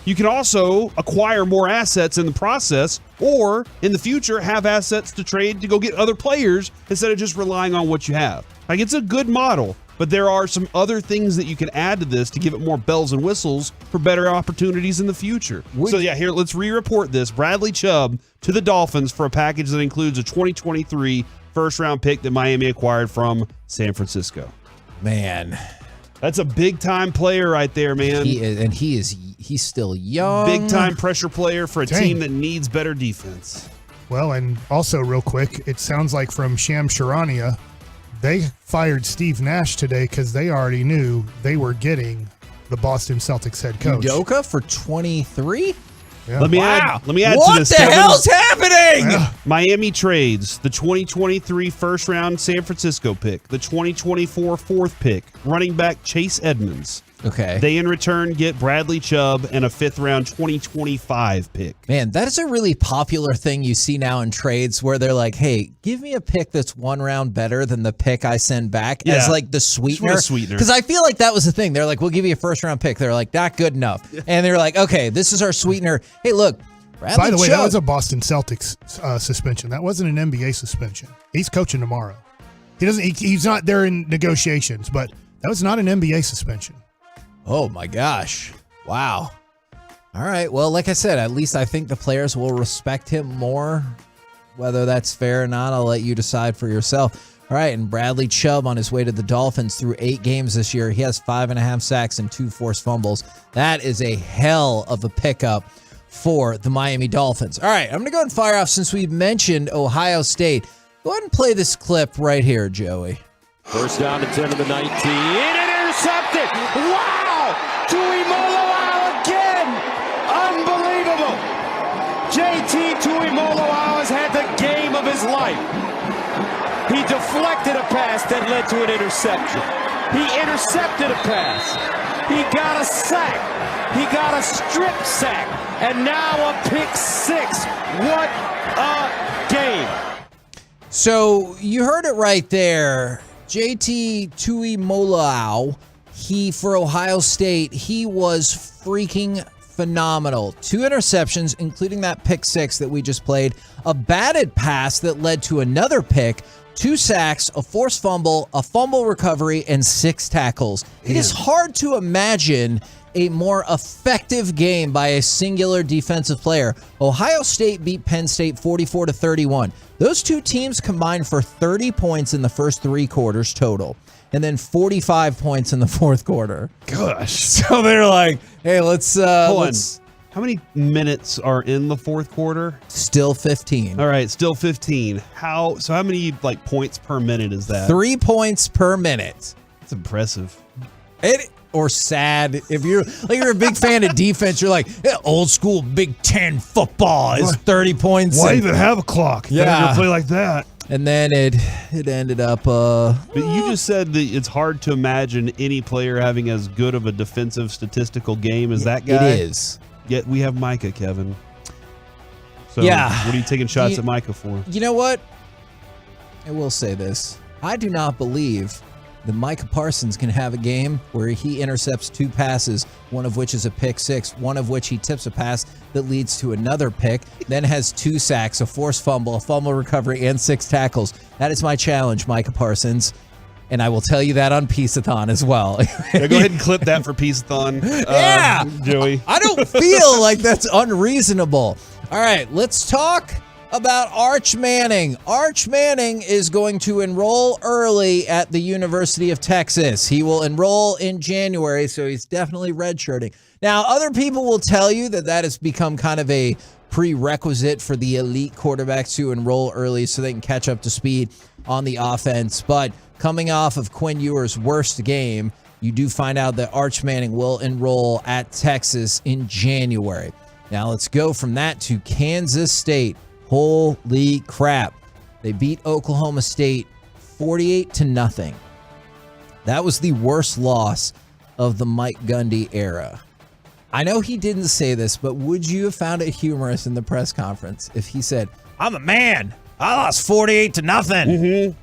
You can also acquire more assets in the process, or in the future have assets to trade to go get other players instead of just relying on what you have. Like, it's a good model, but there are some other things that you can add to this to give it more bells and whistles for better opportunities in the future. Here, let's re-report this. Bradley Chubb to the Dolphins for a package that includes a 2023 first-round pick that Miami acquired from San Francisco. Man. That's a big-time player right there, man. He is, and he's still young. Big-time pressure player for a team that needs better defense. Well, and also real quick, it sounds like from Sham Charania, they fired Steve Nash today because they already knew they were getting the Boston Celtics head coach. Udoka for 23? Yeah. Let me add to this. What the hell's happening? Yeah. Miami trades the 2023 first round San Francisco pick, the 2024 fourth pick, running back Chase Edmonds. Okay. They in return get Bradley Chubb and a fifth round 2025 pick. Man, that is a really popular thing you see now in trades where they're like, hey, give me a pick that's one round better than the pick I send back as like the sweetener. Because I feel like that was the thing. They're like, we'll give you a first round pick. They're like, not good enough. And they're like, okay, this is our sweetener. Hey, look, Bradley By the way, Chubb. that was a Boston Celtics suspension. That wasn't an NBA suspension. He's coaching tomorrow. He's not there in negotiations, but that was not an NBA suspension. Oh my gosh. Wow. All right. Well, like I said, at least I think the players will respect him more. Whether that's fair or not, I'll let you decide for yourself. All right. And Bradley Chubb on his way to the Dolphins through 8 games this year. He has 5.5 sacks and 2 forced fumbles. That is a hell of a pickup for the Miami Dolphins. All right. I'm going to go and fire off since we mentioned Ohio State. Go ahead and play this clip right here, Joey. First down to 10 to the 19. Intercepted. Wow! Tuimoloau again! Unbelievable! JT Tuimoloau has had the game of his life. He deflected a pass that led to an interception. He intercepted a pass. He got a sack. He got a strip sack. And now a pick 6. What a game. So you heard it right there. JT Tuimoloau, for Ohio State, he was freaking phenomenal. 2 interceptions, including that pick 6 that we just played, a batted pass that led to another pick, 2 sacks, a forced fumble, a fumble recovery, and 6 tackles. It is hard to imagine a more effective game by a singular defensive player. Ohio State beat Penn State 44-31. Those two teams combined for 30 points in the first 3 quarters total. and then 45 points in the fourth quarter. Gosh. So they're like, hey, let's Hold on. How many minutes are in the fourth quarter? Still 15. All right, still 15. How many like points per minute is that? 3 points per minute. That's impressive. Or sad. If you're a big fan of defense, you're like, yeah, old school Big Ten football is 30 points. Why even have a clock? Yeah. Better play like that. And then it ended up. But you just said that it's hard to imagine any player having as good of a defensive statistical game as that guy. It is. Yet we have Micah, Kevin. So Yeah. what are you taking shots at Micah for? You know what? I will say this. I do not believe that Micah Parsons can have a game where he intercepts 2 passes, one of which is a pick 6, one of which he tips a pass that leads to another pick, then has 2 sacks, a forced fumble, a fumble recovery, and 6 tackles. That is my challenge, Micah Parsons. And I will tell you that on Peace-a-thon as well. Yeah, go ahead and clip that for Peace-a-thon, Yeah. Joey. I don't feel like that's unreasonable. All right, let's talk about Arch Manning. Arch Manning is going to enroll early at the University of Texas. He will enroll in January, so he's definitely redshirting. Now, other people will tell you that has become kind of a prerequisite for the elite quarterbacks to enroll early so they can catch up to speed on the offense. But coming off of Quinn Ewer's worst game, you do find out that Arch Manning will enroll at Texas in January. Now, let's go from that to Kansas State. Holy crap. They beat Oklahoma State 48-0. That was the worst loss of the Mike Gundy era. I know he didn't say this, but would you have found it humorous in the press conference if he said, I'm the man. I lost 48-0. Mm-hmm.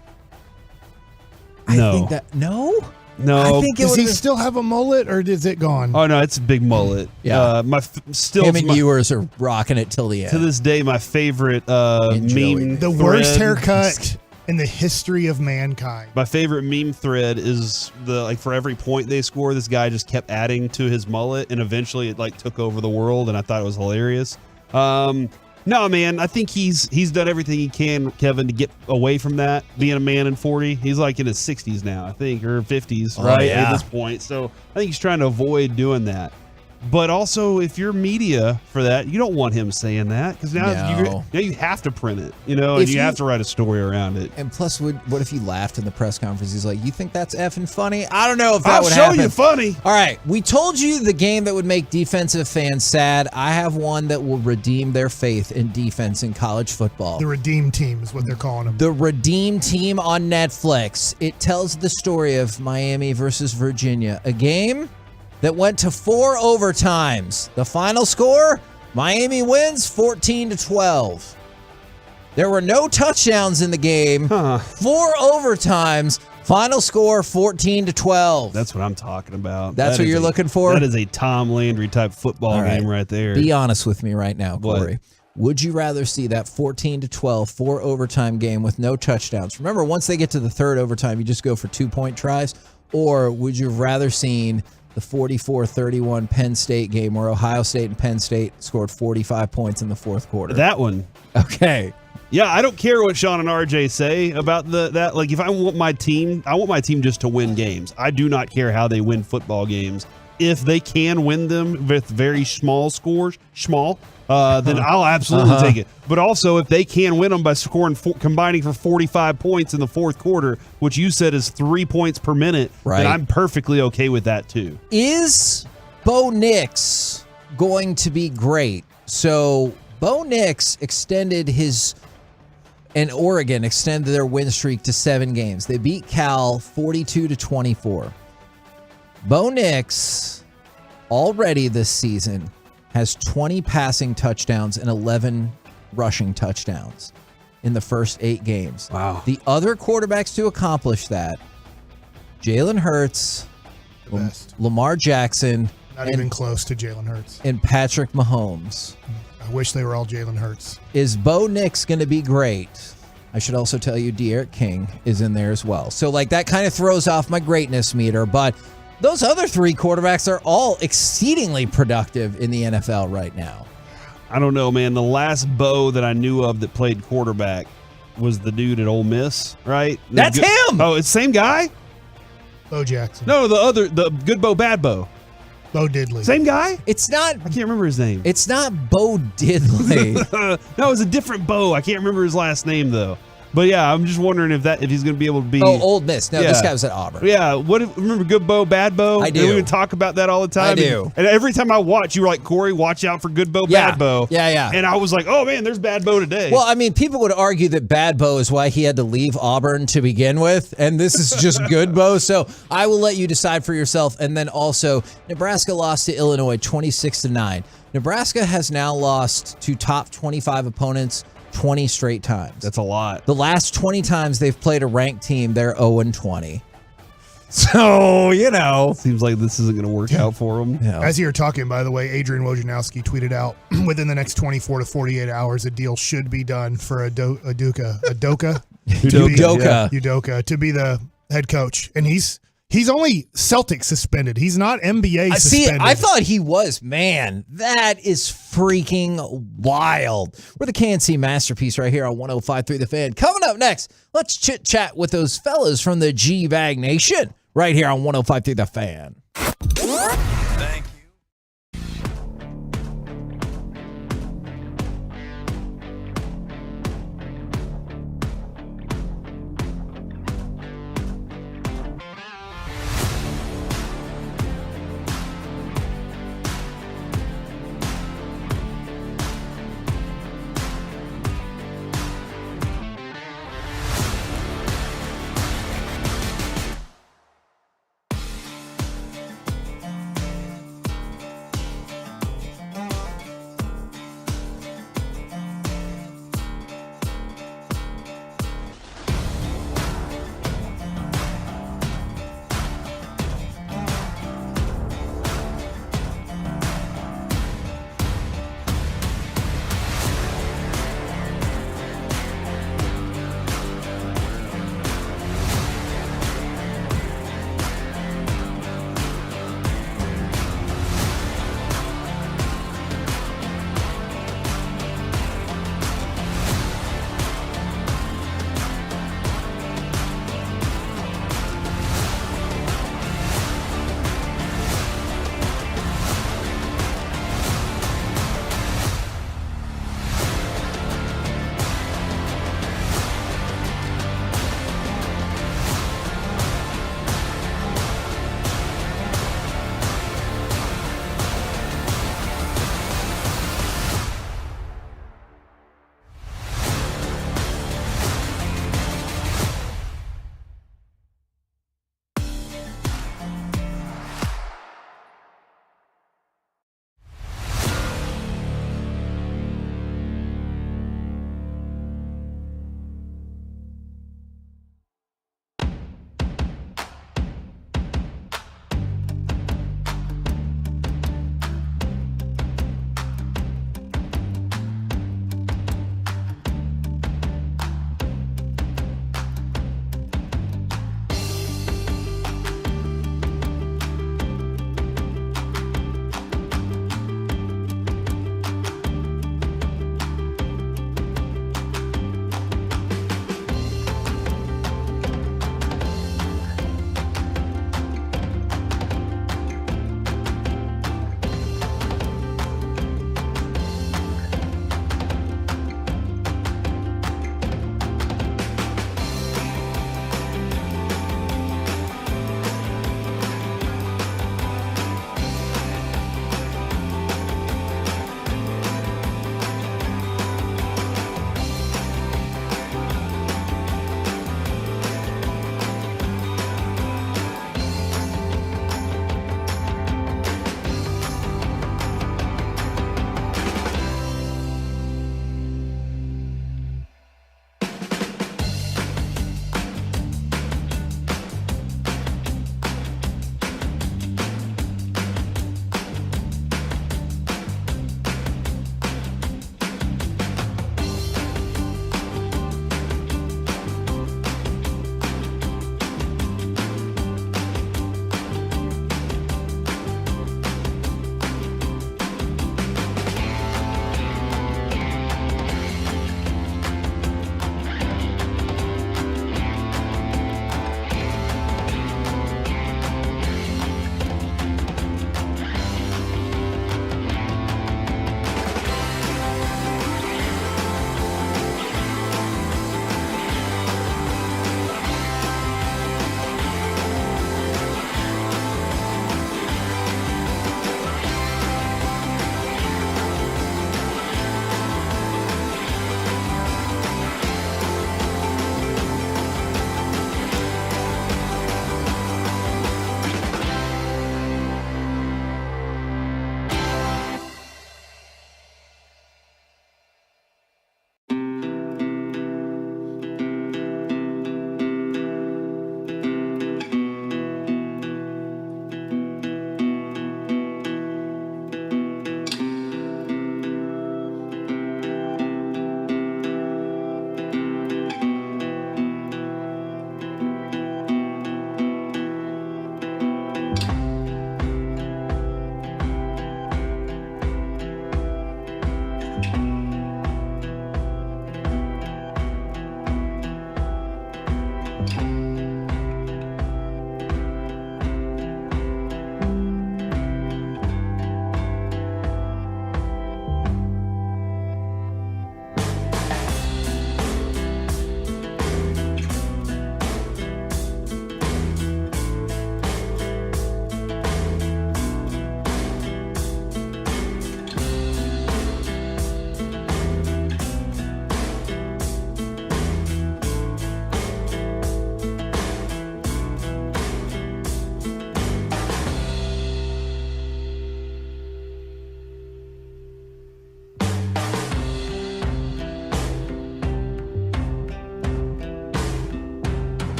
I think that, no? No. I think Does he still have a mullet, or is it gone? Oh no, it's a big mullet. Yeah. Him and Ewers are rocking it till the end. To this day, my favorite meme. The worst haircut in the history of mankind. My favorite meme thread is for every point they score, this guy just kept adding to his mullet, and eventually it took over the world, and I thought it was hilarious. No, man, I think he's done everything he can, Kevin, to get away from that, being a man in 40. He's in his 60s now, I think, or 50s, right, at this point. So I think he's trying to avoid doing that. But also, if you're media for that, you don't want him saying that, because now you have to print it, and you have to write a story around it. And plus, what if he laughed in the press conference? He's like, you think that's effing funny? I don't know if that would happen. I'll show you funny. All right, we told you the game that would make defensive fans sad. I have one that will redeem their faith in defense in college football. The Redeem Team is what they're calling them. The Redeem Team on Netflix. It tells the story of Miami versus Virginia, a game that went to 4 overtimes. The final score, Miami wins 14-12. There were no touchdowns in the game. 4 overtimes. Final score 14-12. That's what I'm talking about. That's what you're looking for? That is a Tom Landry type football game right there. Be honest with me right now, Corey. Would you rather see that 14-12 4 overtime game with no touchdowns? Remember, once they get to the 3rd overtime, you just go for 2-point tries. Or would you have rather seen the 44-31 Penn State game where Ohio State and Penn State scored 45 points in the 4th quarter? That one. Okay. Yeah, I don't care what Sean and RJ say about that. If I want my team, I want my team just to win games. I do not care how they win football games. If they can win them with very small scores, then I'll absolutely take it. But also, if they can win them by combining for 45 points in the 4th quarter, which you said is 3 points per minute, then I'm perfectly okay with that too. Is Bo Nix going to be great? So Bo Nix and Oregon extended their win streak to 7 games. They beat Cal 42-24. Bo Nix already this season has 20 passing touchdowns and 11 rushing touchdowns in the first 8 games. Wow. The other quarterbacks to accomplish that, Jalen Hurts, Lamar Jackson. Not even close to Jalen Hurts. And Patrick Mahomes. I wish they were all Jalen Hurts. Is Bo Nix going to be great? I should also tell you De'Aaron King is in there as well. So that kind of throws off my greatness meter, but those other 3 quarterbacks are all exceedingly productive in the NFL right now. I don't know, man. The last Bo that I knew of that played quarterback was the dude at Ole Miss, right? That's him! Oh, it's the same guy? Bo Jackson. No, the good Bo, bad Bo. Bo Diddley. Same guy? It's not. I can't remember his name. It's not Bo Diddley. No, it's a different Bo. I can't remember his last name though. But yeah, I'm just wondering if he's going to be able to be. Oh, Old Miss. No, this guy was at Auburn. Yeah. Remember Good Bo, Bad Bo? I do. We would talk about that all the time. I do. And every time I watch, you were like, Corey, watch out for Good Bo, Yeah. Bad Bo. Yeah. And I was like, oh man, there's Bad Bo today. Well, I mean, people would argue that Bad Bo is why he had to leave Auburn to begin with, and this is just Good Bo. So I will let you decide for yourself. And then also, Nebraska lost to Illinois 26-9. Nebraska has now lost to top 25 opponents 20 straight times. That's a lot. The last 20 times they've played a ranked team, they're 0-20. So, seems like this isn't going to work out for them. As you were talking, by the way, Adrian Wojnarowski tweeted out within the next 24 to 48 hours, a deal should be done for Udoka to be the head coach. And he's only Celtic suspended. He's not NBA suspended. I thought he was. Man, that is freaking wild. We're the KNC Masterpiece right here on 105.3 The Fan. Coming up next, let's chit-chat with those fellas from the G-Bag Nation right here on 105.3 The Fan. Thank you.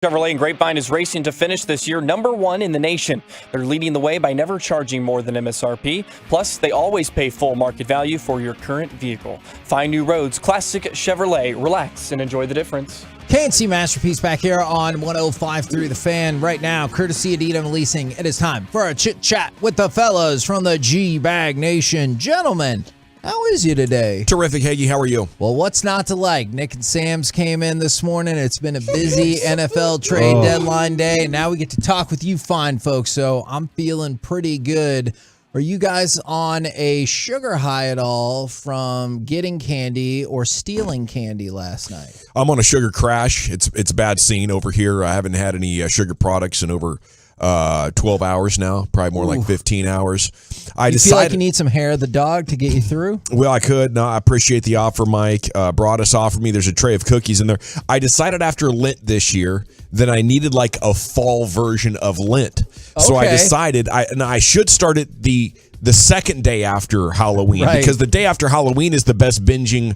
Chevrolet and Grapevine is racing to finish this year #1 in the nation. They're leading the way by never charging more than MSRP. Plus, they always pay full market value for your current vehicle. Find new roads, classic Chevrolet. Relax and enjoy the difference. KNC Masterpiece back here on 105.3 The Fan right now, courtesy of Edom Leasing. It is time for a chit-chat with the fellas from the G-Bag Nation. Gentlemen, how is you today? Terrific, Hagee. How are you? Well, what's not to like? Nick and Sam's came in this morning. It's been a busy NFL trade deadline day, and now we get to talk with you fine folks, so I'm feeling pretty good. Are you guys on a sugar high at all from getting candy or stealing candy last night? I'm on a sugar crash. It's a bad scene over here. I haven't had any sugar products in over 12 hours now, probably more like 15 hours. I decided, feel like you need some hair of the dog to get you through? Well, I could. No, I appreciate the offer, Mike. Broadus offered me. There's a tray of cookies in there. I decided after Lent this year that I needed like a fall version of Lent. So I decided I should start it the second day after Halloween, because the day after Halloween is the best binging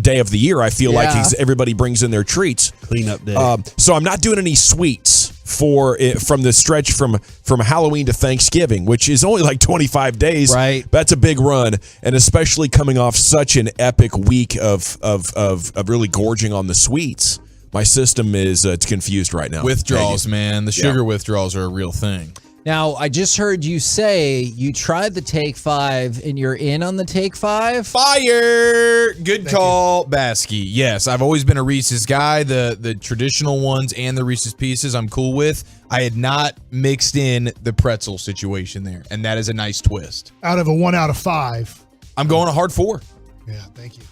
day of the year. I feel like everybody brings in their treats. Cleanup day. So I'm not doing any sweets from the stretch from Halloween to Thanksgiving, which is only like 25 days. Right. That's a big run, and especially coming off such an epic week of really gorging on the sweets. My system is it's confused right now. Withdrawals, man. The sugar withdrawals are a real thing. Now, I just heard you say you tried the Take 5 and you're in on the Take 5. Fire! Good call, Baskey. Yes, I've always been a Reese's guy. The traditional ones and the Reese's Pieces I'm cool with. I had not mixed in the pretzel situation there, and that is a nice twist. Out of a 1 out of 5. I'm going a hard 4. Yeah, thank you.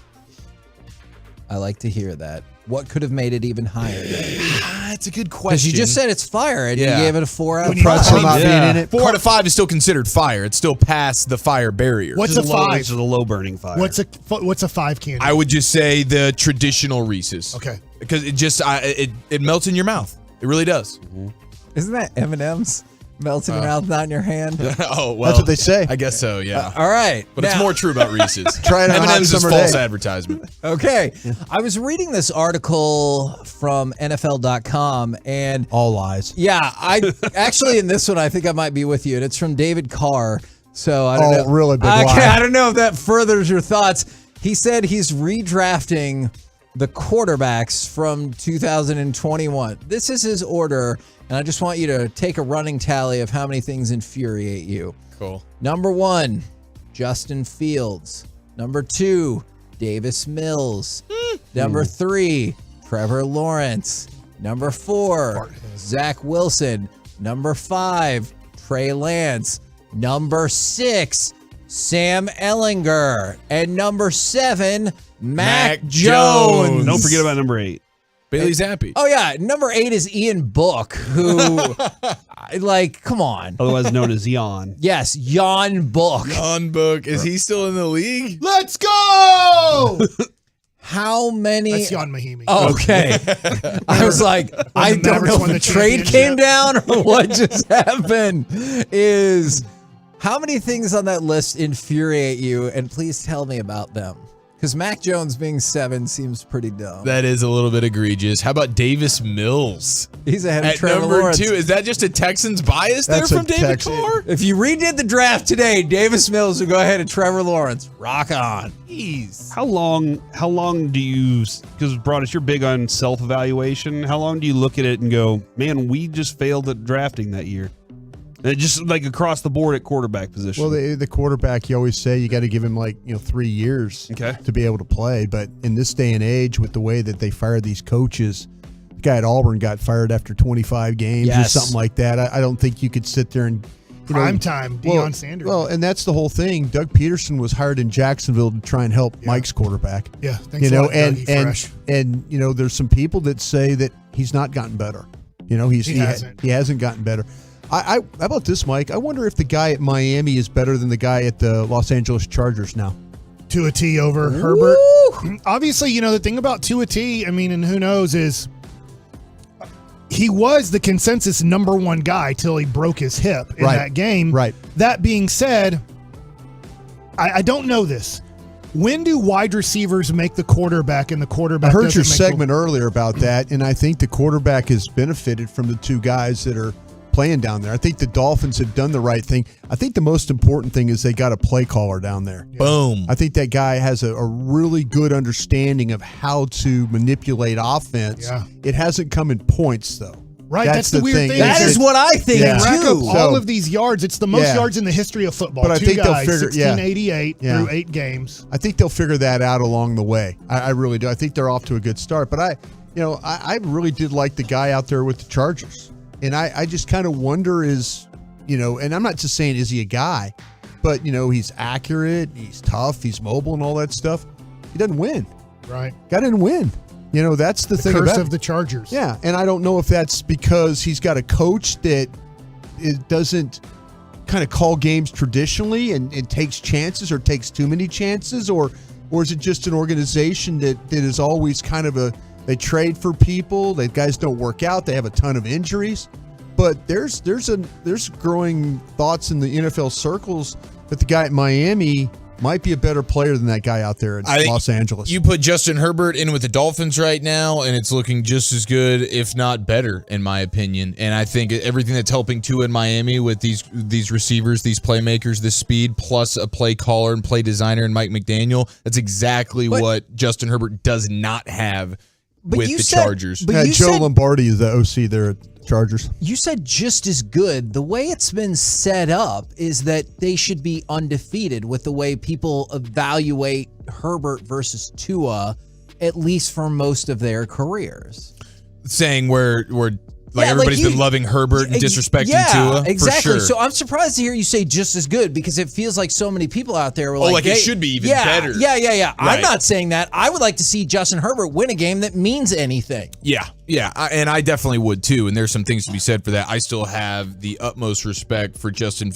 I like to hear that. What could have made it even higher? It's a good question. Because you just said it's fire, and you gave it a 4 out of 5. Being in it. 4 out of 5 is still considered fire. It's still past the fire barrier. What's a 5? This is a low burning fire. What's a 5 candy? I would just say the traditional Reese's. Okay. Because it just it melts in your mouth. It really does. Isn't that M&M's? Melts in your mouth, not in your hand. Oh, well. That's what they say. I guess so, yeah. All right. But it's more true about Reese's. Try it on a hot M&M's is summer false day. advertisement. Okay. I was reading this article from NFL.com, and all lies. Yeah, I actually in this one I think I might be with you, and it's from David Carr. So I don't know. Really big lie. I don't know if that furthers your thoughts. He said he's redrafting the quarterbacks from 2021. This is his order, and I just want you to take a running tally of how many things infuriate you. Cool. Number 1, Justin Fields. Number 2, Davis Mills. Number 3, Trevor Lawrence. Number 4, Zach Wilson. Number 5, Trey Lance. Number 6, Sam Ehlinger. And number 7, Mac Jones. Don't forget about number 8. Bailey Zappi. Oh, yeah. Number 8 is Ian Book, who, come on. Otherwise known as Jan. Yes, Jan Book. Jan Book. Is he still in the league? Let's go! How many? That's Jan Mahimi. Oh, okay. I was like, I don't know if the trade came down or what just happened. How many things on that list infuriate you? And please tell me about them. Because Mac Jones being 7 seems pretty dumb. That is a little bit egregious. How about Davis Mills? He's ahead of At Trevor number Lawrence. 2. Is that just a Texans bias That's there a from David Texan. Carr? If you redid the draft today, Davis Mills would go ahead of Trevor Lawrence. Rock on. Jeez. How long do you, because Broadus, you're big on self-evaluation. How long do you look at it and go, man, we just failed at drafting that year? And just like across the board at quarterback position. Well, the quarterback, you always say you got to give him 3 years to be able to play. But in this day and age, with the way that they fire these coaches, the guy at Auburn got fired after 25 games or something like that. I don't think you could sit there and Prime time, Deion Sanders. Well, and that's the whole thing. Doug Peterson was hired in Jacksonville to try and help Mike's quarterback. Yeah, thanks a lot, Dougie Fresh. and there's some people that say that he's not gotten better. He hasn't gotten better. How about this, Mike? I wonder if the guy at Miami is better than the guy at the Los Angeles Chargers now. Tua T over Herbert. Obviously, the thing about Tua T, and who knows, is he was the consensus number 1 guy till he broke his hip in that game. Right. That being said, I don't know this. When do wide receivers make the quarterback and the quarterback I heard doesn't your make segment earlier about that, and I think the quarterback has benefited from the two guys that are playing down there. I think the Dolphins have done the right thing. I think the most important thing is they got a play caller down there. Boom. I think that guy has a really good understanding of how to manipulate offense. Yeah. It hasn't come in points, though. Right, that's the weird thing. That is what I think, They rack up too. all of these yards. It's the most Yeah. yards in the history of football. But I Two think they'll guys, figure- 1688 yeah. through 8 games. I think they'll figure that out along the way. I really do. I think they're off to a good start. But I really did like the guy out there with the Chargers. And I just kind of wonder and I'm not just saying is he a guy, but, he's accurate, he's tough, he's mobile and all that stuff. He doesn't win. Right. Guy didn't win. That's the thing Curse about of the Chargers. Yeah, and I don't know if that's because he's got a coach that doesn't kind of call games traditionally and takes chances or takes too many chances, or is it just an organization that is always kind of they trade for people, the guys don't work out, they have a ton of injuries. But there's growing thoughts in the NFL circles that the guy at Miami might be a better player than that guy out there in Los Angeles. You put Justin Herbert in with the Dolphins right now, and it's looking just as good, if not better, in my opinion. And I think everything that's helping Tua in Miami with these receivers, these playmakers, this speed, plus a play caller and play designer and Mike McDaniel, that's exactly what Justin Herbert does not have with the Chargers. Joe Lombardi is the OC there at Chargers. You said just as good. The way it's been set up is that they should be undefeated with the way people evaluate Herbert versus Tua, at least for most of their careers. Saying where everybody's been loving Herbert and disrespecting Tua. Exactly. For sure. So I'm surprised to hear you say just as good, because it feels like so many people out there were it should be even better. Yeah. Right. I'm not saying that. I would like to see Justin Herbert win a game that means anything. Yeah, and I definitely would too. And there's some things to be said for that. I still have the utmost respect for Justin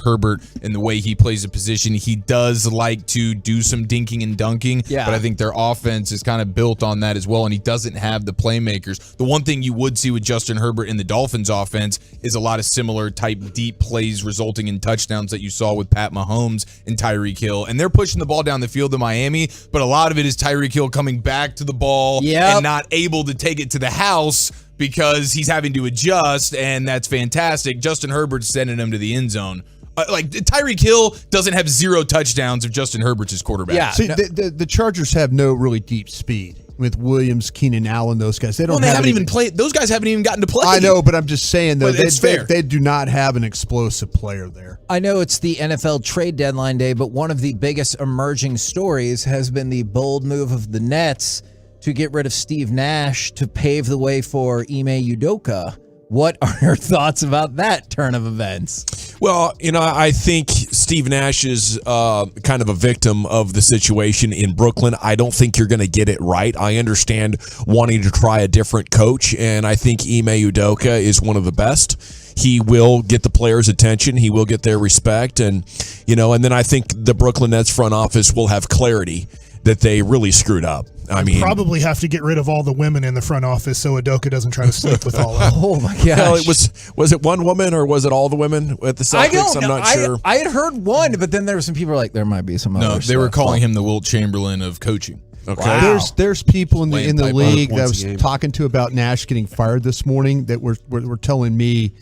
Herbert and the way he plays a position. He does like to do some dinking and dunking, but I think their offense is kind of built on that as well. And he doesn't have the playmakers. The one thing you would see with Justin Herbert in the Dolphins offense is a lot of similar type deep plays resulting in touchdowns that you saw with Pat Mahomes and Tyreek Hill. And they're pushing the ball down the field in Miami, but a lot of it is Tyreek Hill coming back to the ball and not able to take it to the house because he's having to adjust, and that's fantastic. Justin Herbert's sending him to the end zone. Tyreek Hill doesn't have 0 touchdowns if Justin Herbert's his quarterback. Yeah, see, the Chargers have no really deep speed with Williams, Keenan Allen, those guys. They haven't even played. Those guys haven't even gotten to play. I know, but I'm just saying though, they do not have an explosive player there. I know it's the NFL trade deadline day, but one of the biggest emerging stories has been the bold move of the Nets to get rid of Steve Nash to pave the way for Ime Udoka. What are your thoughts about that turn of events? Well, I think Steve Nash is kind of a victim of the situation in Brooklyn. I don't think you're going to get it right. I understand wanting to try a different coach, and I think Ime Udoka is one of the best. He will get the players' attention. He will get their respect, and then I think the Brooklyn Nets front office will have clarity that they really screwed up. I mean, probably have to get rid of all the women in the front office so Udoka doesn't try to sleep with all of them. Oh my gosh! Well, was it one woman or was it all the women at the Celtics? I'm not sure. I had heard one, but then there were some people like there might be some other. No, they were calling him the Wilt Chamberlain of coaching. Okay, wow. There's people in the league that I was talking to about Nash getting fired this morning that were telling me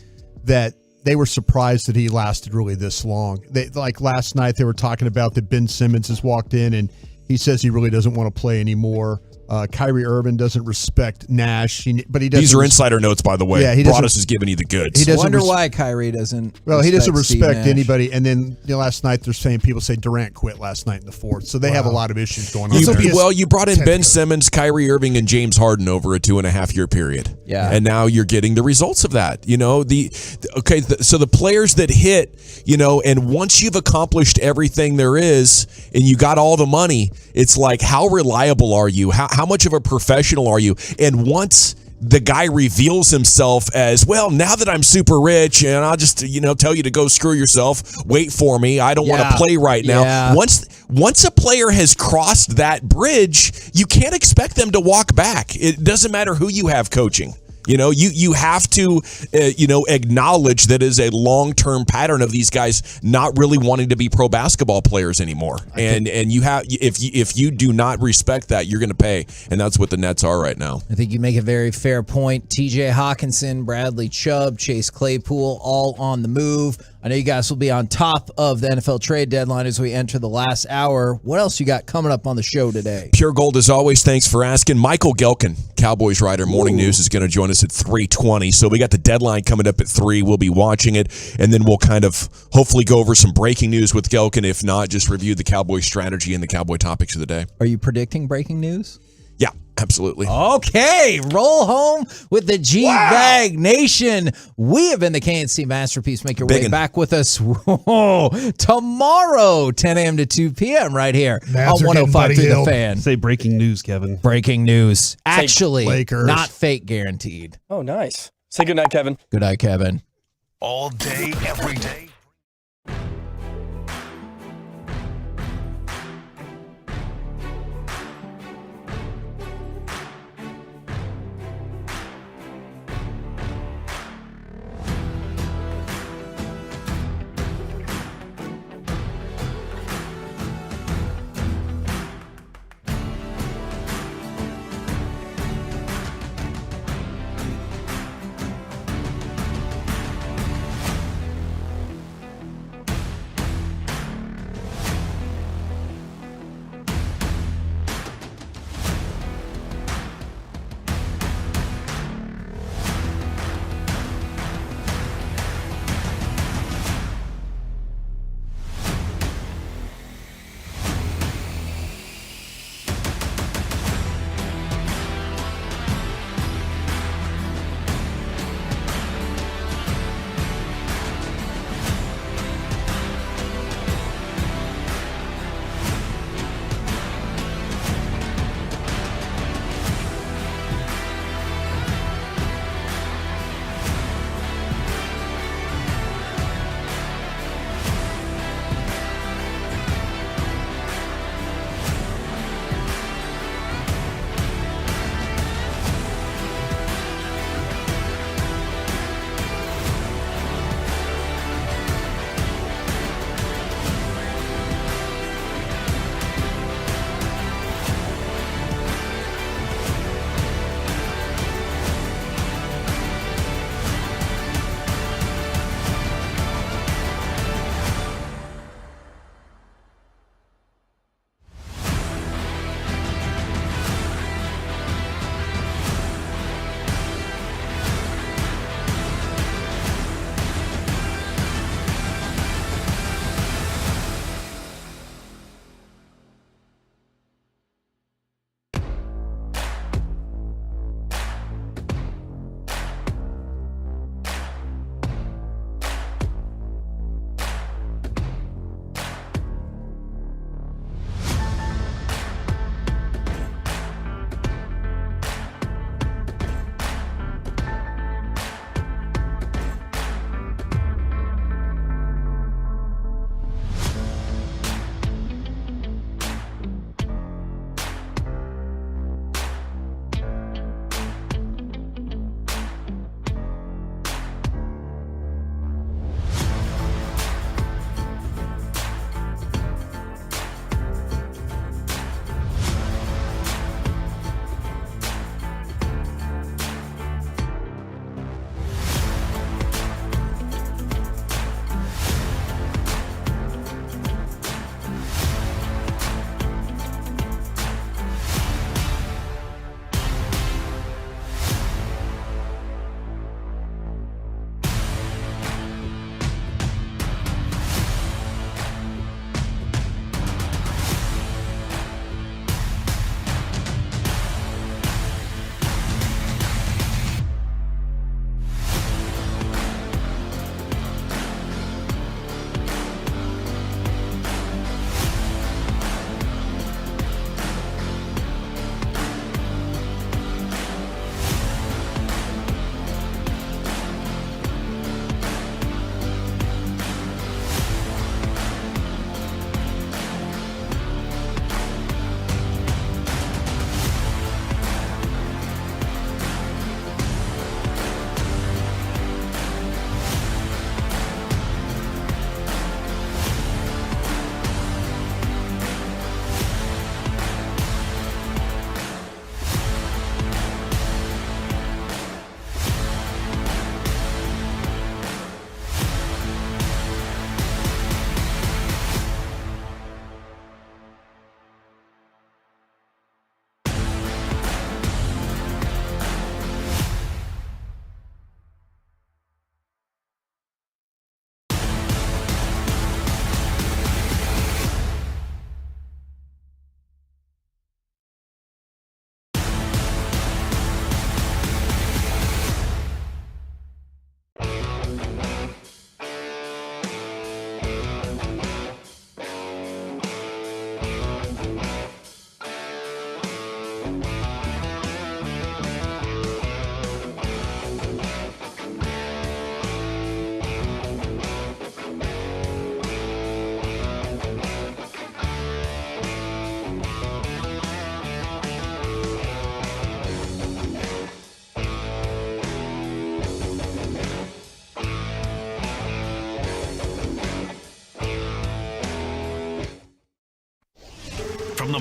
that they were surprised that he lasted really this long. Like last night, they were talking about that Ben Simmons has walked in and he says he really doesn't want to play anymore. Kyrie Irving doesn't respect Nash, but he doesn't. These are insider notes, by the way. Yeah, Broadus is giving you the goods. He doesn't wonder why Kyrie doesn't. Well, he doesn't respect Nash. anybody. And then last night, they're saying people say Durant quit last night in the fourth, so they have a lot of issues going on. You brought in Ben Simmons, Kyrie Irving, and James Harden over a 2.5-year period. Yeah, and now you're getting the results of that. So the players that hit, and once you've accomplished everything there is, and you got all the money, it's like, how reliable are you? How much of a professional are you? And once the guy reveals himself as, well, now that I'm super rich and I'll just, tell you to go screw yourself, wait for me, I don't want to play right now. Yeah. Once a player has crossed that bridge, you can't expect them to walk back. It doesn't matter who you have coaching. You know, you have to, acknowledge that is a long-term pattern of these guys not really wanting to be pro basketball players anymore. And you have, if you do not respect that, you're going to pay. And that's what the Nets are right now. I think you make a very fair point. TJ Hawkinson, Bradley Chubb, Chase Claypool, all on the move. I know you guys will be on top of the NFL trade deadline as we enter the last hour. What else you got coming up on the show today? Pure Gold, as always, thanks for asking. Michael Gelkin, Cowboys writer, Morning News, is going to join us at 3:20. So we got the deadline coming up at 3. We'll be watching it, and then we'll kind of hopefully go over some breaking news with Gelkin. If not, just review the Cowboy strategy and the Cowboy topics of the day. Are you predicting breaking news? Yeah, absolutely. Okay, roll home with the G-Bag Nation. We have been the KNC Masterpiece. Make your way back with us tomorrow, 10 a.m. to 2 p.m. right here on 105.3 The Fan. Say breaking news, Kevin. Breaking news. Actually, not fake guaranteed. Oh, nice. Say good night, Kevin. Good night, Kevin. All day, every day.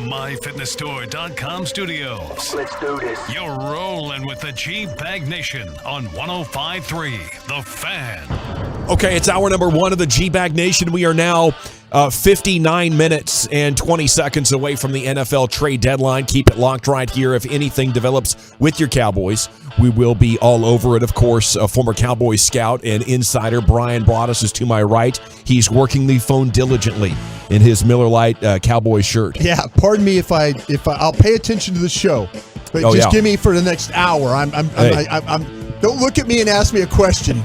MyFitnessStore.com studios. Let's do this. You're rolling with the G-Bag Nation on 105.3 The Fan. Okay, it's hour number 1 of the G-Bag Nation. We are now 59 minutes and 20 seconds away from the NFL trade deadline. Keep it locked right here. If anything develops with your Cowboys, we will be all over it. Of course, a former Cowboys scout and insider, Brian Broaddus, is to my right. He's working the phone diligently in his Miller Lite Cowboys shirt. Yeah, pardon me if I'll pay attention to the show, but just give me for the next hour. Don't look at me and ask me a question,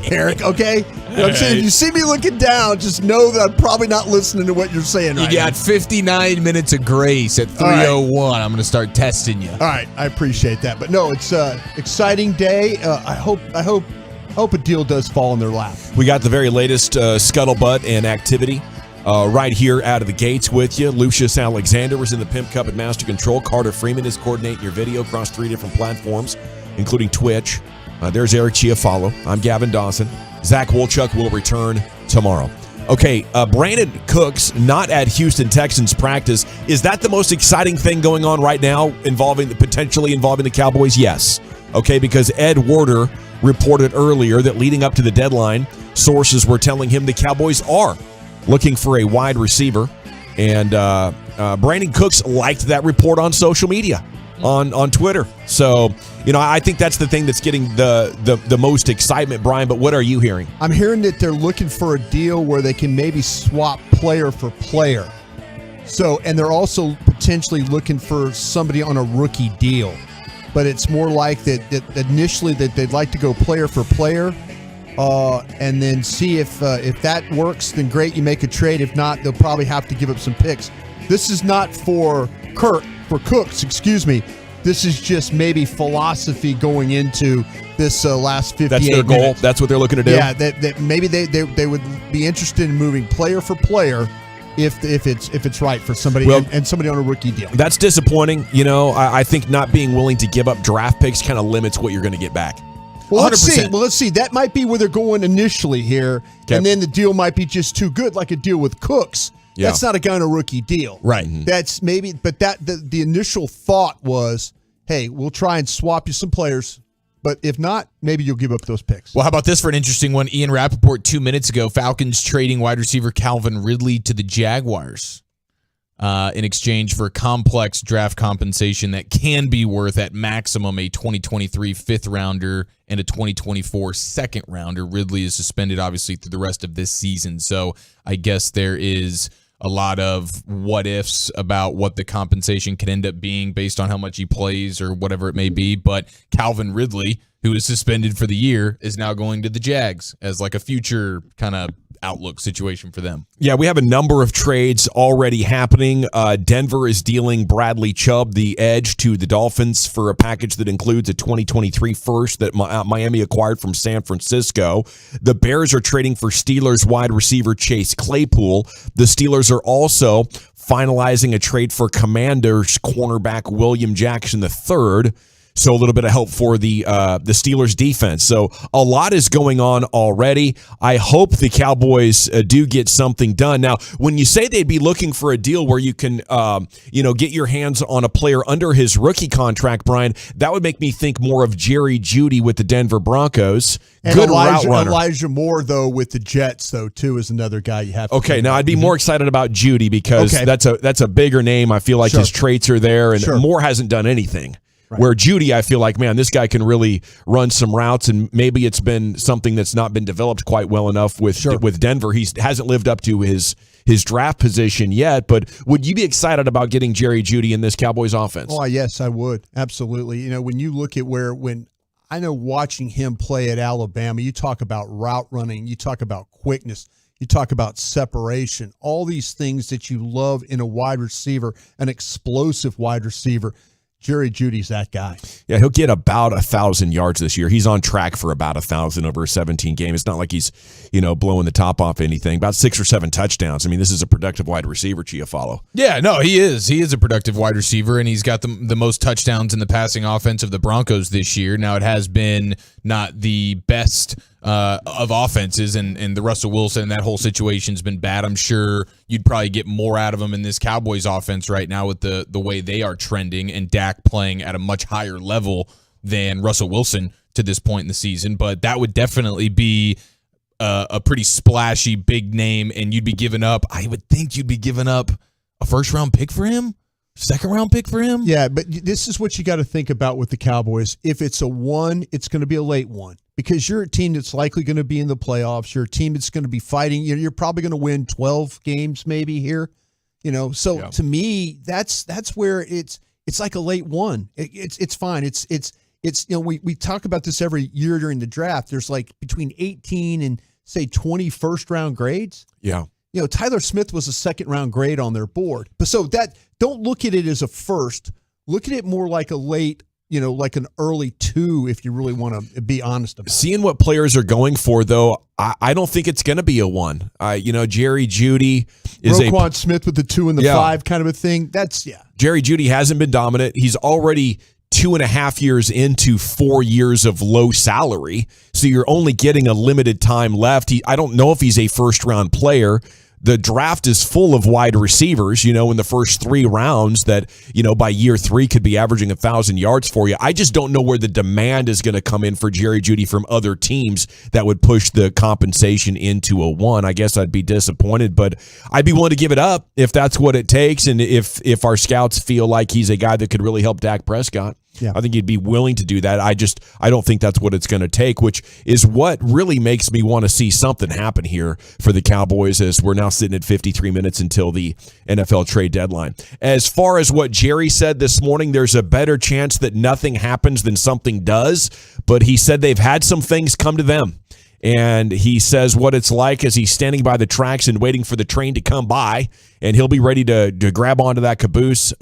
Eric, okay? You know what I'm saying? If you see me looking down, just know that I'm probably not listening to what you're saying right now. You got 59 minutes of grace at 3:01. Right. I'm going to start testing you. All right, I appreciate that. But no, it's an exciting day. I hope a deal does fall in their lap. We got the very latest scuttlebutt and activity right here out of the gates with you. Lucius Alexander was in the Pimp Cup at Master Control. Carter Freeman is coordinating your video across 3 different platforms, including Twitch. There's Eric Chiafalo. I'm Gavin Dawson. Zach Wolchuk will return tomorrow. Okay, Brandon Cooks not at Houston Texans practice. Is that the most exciting thing going on right now potentially involving the Cowboys? Yes. Okay, because Ed Werder reported earlier that leading up to the deadline, sources were telling him the Cowboys are looking for a wide receiver. And Brandon Cooks liked that report on social media. On Twitter. So, I think that's the thing that's getting the most excitement, Brian, but what are you hearing? I'm hearing that they're looking for a deal where they can maybe swap player for player. So, and they're also potentially looking for somebody on a rookie deal. But it's more like that initially that they'd like to go player for player and then see if that works, then great, you make a trade. If not, they'll probably have to give up some picks. This is not for Cooks, excuse me. This is just maybe philosophy going into this last 58 minutes. That's their goal? That's what they're looking to do? Yeah, that maybe they would be interested in moving player for player if it's right for somebody and somebody on a rookie deal. That's disappointing. I think not being willing to give up draft picks kind of limits what you're going to get back. Well, let's see. That might be where they're going initially here, and then the deal might be just too good, like a deal with Cooks. Yeah. That's not a guy on a rookie deal. Right. That's maybe, but the initial thought was, hey, we'll try and swap you some players, but if not, maybe you'll give up those picks. Well, how about this for an interesting one? Ian Rappaport 2 minutes ago, Falcons trading wide receiver Calvin Ridley to the Jaguars in exchange for complex draft compensation that can be worth at maximum a 2023 fifth-rounder and a 2024 second-rounder. Ridley is suspended, obviously, through the rest of this season, so I guess there is a lot of what-ifs about what the compensation could end up being based on how much he plays or whatever it may be. But Calvin Ridley, who is suspended for the year, is now going to the Jags as like a future kind of outlook situation for them. Yeah, we have a number of trades already happening. Denver is dealing Bradley Chubb, the edge, to the Dolphins for a package that includes a 2023 first that Miami acquired from San Francisco. The Bears are trading for Steelers wide receiver Chase Claypool. The Steelers are also finalizing a trade for Commanders cornerback William Jackson III. So a little bit of help for the Steelers defense. So a lot is going on already. I hope the Cowboys do get something done. Now, when you say they'd be looking for a deal where you can, get your hands on a player under his rookie contract, Brian, that would make me think more of Jerry Jeudy with the Denver Broncos. And good route runner. Elijah Moore, though, with the Jets, though, too, is another guy you have to Okay, now I'd be more excited about Jeudy because that's a bigger name. I feel like his traits are there, and Moore hasn't done anything. Right. Where Jeudy, I feel like, man, this guy can really run some routes, and maybe it's been something that's not been developed quite well enough with Denver. He hasn't lived up to his draft position yet, but would you be excited about getting Jerry Jeudy in this Cowboys offense? Oh, yes, I would. Absolutely. When you look at when I know watching him play at Alabama, you talk about route running, you talk about quickness, you talk about separation, all these things that you love in a wide receiver, an explosive wide receiver. Jerry Jeudy's that guy. Yeah, he'll get about 1,000 yards this year. He's on track for about 1,000 over a 17 game. It's not like he's, blowing the top off anything. About 6 or 7 touchdowns. I mean, this is a productive wide receiver, Chiafalo. Yeah, no, he is. He is a productive wide receiver, and he's got the most touchdowns in the passing offense of the Broncos this year. Now, it has been not the best of offenses, and the Russell Wilson and that whole situation's been bad. I'm sure you'd probably get more out of him in this Cowboys offense right now with the way they are trending, and Dak playing at a much higher level than Russell Wilson to this point in the season. But that would definitely be a pretty splashy big name, and you'd be giving up. I would think you'd be giving up a first-round pick for him, second-round pick for him. Yeah, but this is what you got to think about with the Cowboys. If it's a one, it's going to be a late one, because you're a team that's likely going to be in the playoffs. You're a team that's going to be fighting. You're probably going to win 12 games maybe here. So to me, that's where it's like a late one. It's fine. It's we talk about this every year during the draft. There's like between 18 and say 20 first-round grades. Yeah. Tyler Smith was a second-round grade on their board. But so that, don't look at it as a first. Look at it more like a late, like an early 2, if you really want to be honest about it. Seeing what players are going for, though, I don't think it's going to be a 1. Jerry Jeudy is Roquan Smith with the 2 and the 5 kind of a thing. Jerry Jeudy hasn't been dominant. He's already 2.5 years into 4 years of low salary, so you're only getting a limited time left. I don't know if he's a first-round player. The draft is full of wide receivers, in the first 3 rounds that, by year 3 could be averaging 1,000 yards for you. I just don't know where the demand is going to come in for Jerry Jeudy from other teams that would push the compensation into a 1. I guess I'd be disappointed, but I'd be willing to give it up if that's what it takes, and if our scouts feel like he's a guy that could really help Dak Prescott. Yeah. I think he'd be willing to do that. I don't think that's what it's going to take, which is what really makes me want to see something happen here for the Cowboys, as we're now sitting at 53 minutes until the NFL trade deadline. As far as what Jerry said this morning, there's a better chance that nothing happens than something does, but he said they've had some things come to them. And he says what it's like as he's standing by the tracks and waiting for the train to come by, and he'll be ready to grab onto that caboose.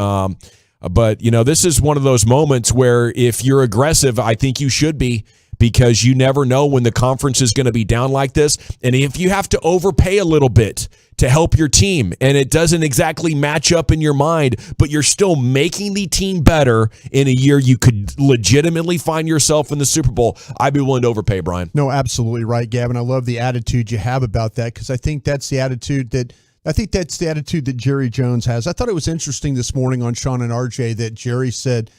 But, this is one of those moments where if you're aggressive, I think you should be, because you never know when the conference is going to be down like this. And if you have to overpay a little bit to help your team and it doesn't exactly match up in your mind, but you're still making the team better in a year you could legitimately find yourself in the Super Bowl, I'd be willing to overpay, Brian. No, absolutely right, Gavin. I love the attitude you have about that, because I think that's the attitude that Jerry Jones has. I thought it was interesting this morning on Sean and RJ that Jerry said,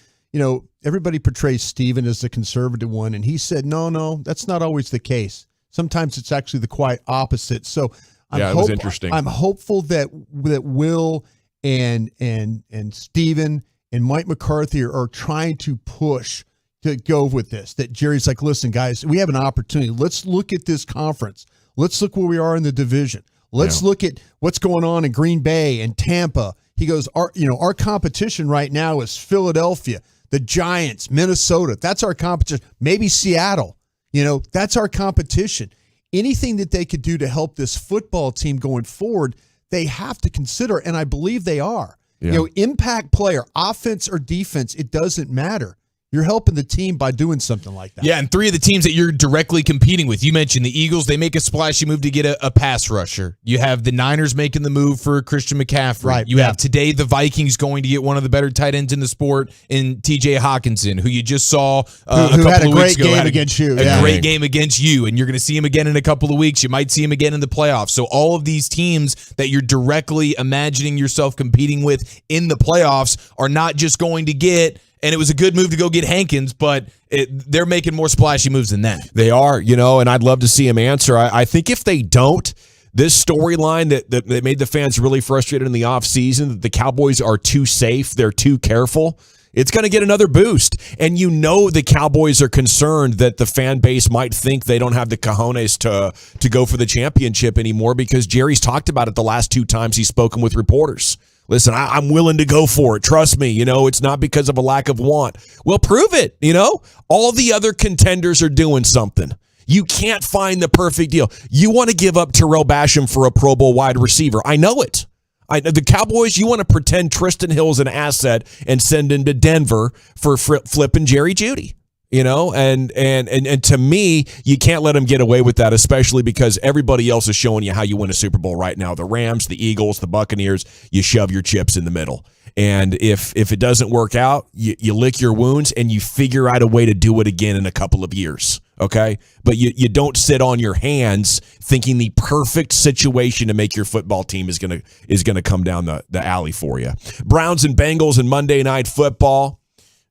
everybody portrays Steven as the conservative one, and he said, no, that's not always the case. Sometimes it's actually the quite opposite. So it was interesting. I'm hopeful that Will and Steven and Mike McCarthy are trying to push to go with this, that Jerry's like, listen, guys, we have an opportunity. Let's look at this conference. Let's look where we are in the division. Let's look at what's going on in Green Bay and Tampa. He goes, our competition right now is Philadelphia, the Giants, Minnesota. That's our competition. Maybe Seattle. That's our competition. Anything that they could do to help this football team going forward, they have to consider, and I believe they are. Yeah. Impact player, offense or defense, it doesn't matter. You're helping the team by doing something like that. Yeah, and 3 of the teams that you're directly competing with. You mentioned the Eagles. They make a splashy move to get a pass rusher. You have the Niners making the move for Christian McCaffrey. Right. You have today the Vikings going to get one of the better tight ends in the sport in T.J. Hawkinson, who you just saw a couple had a of great weeks ago. Game against you. A great game against you, and you're going to see him again in a couple of weeks. You might see him again in the playoffs. So all of these teams that you're directly imagining yourself competing with in the playoffs are not just going to get. And it was a good move to go get Hankins, but they're making more splashy moves than that. They are, and I'd love to see him answer. I think if they don't, this storyline that made the fans really frustrated in the offseason, that the Cowboys are too safe, they're too careful, it's going to get another boost. And the Cowboys are concerned that the fan base might think they don't have the cojones to go for the championship anymore, because Jerry's talked about it the last 2 times he's spoken with reporters. Listen, I'm willing to go for it. Trust me, it's not because of a lack of want. Well, prove it, All the other contenders are doing something. You can't find the perfect deal. You want to give up Terrell Basham for a Pro Bowl wide receiver. I know it. The Cowboys, you want to pretend Tristan Hill's an asset and send him to Denver for flipping Jerry Jeudy. And to me, you can't let them get away with that, especially because everybody else is showing you how you win a Super Bowl right now. The Rams, the Eagles, the Buccaneers, you shove your chips in the middle. And if it doesn't work out, you lick your wounds and you figure out a way to do it again in a couple of years. Okay, but you don't sit on your hands thinking the perfect situation to make your football team is gonna come down the alley for you. Browns and Bengals in Monday Night Football.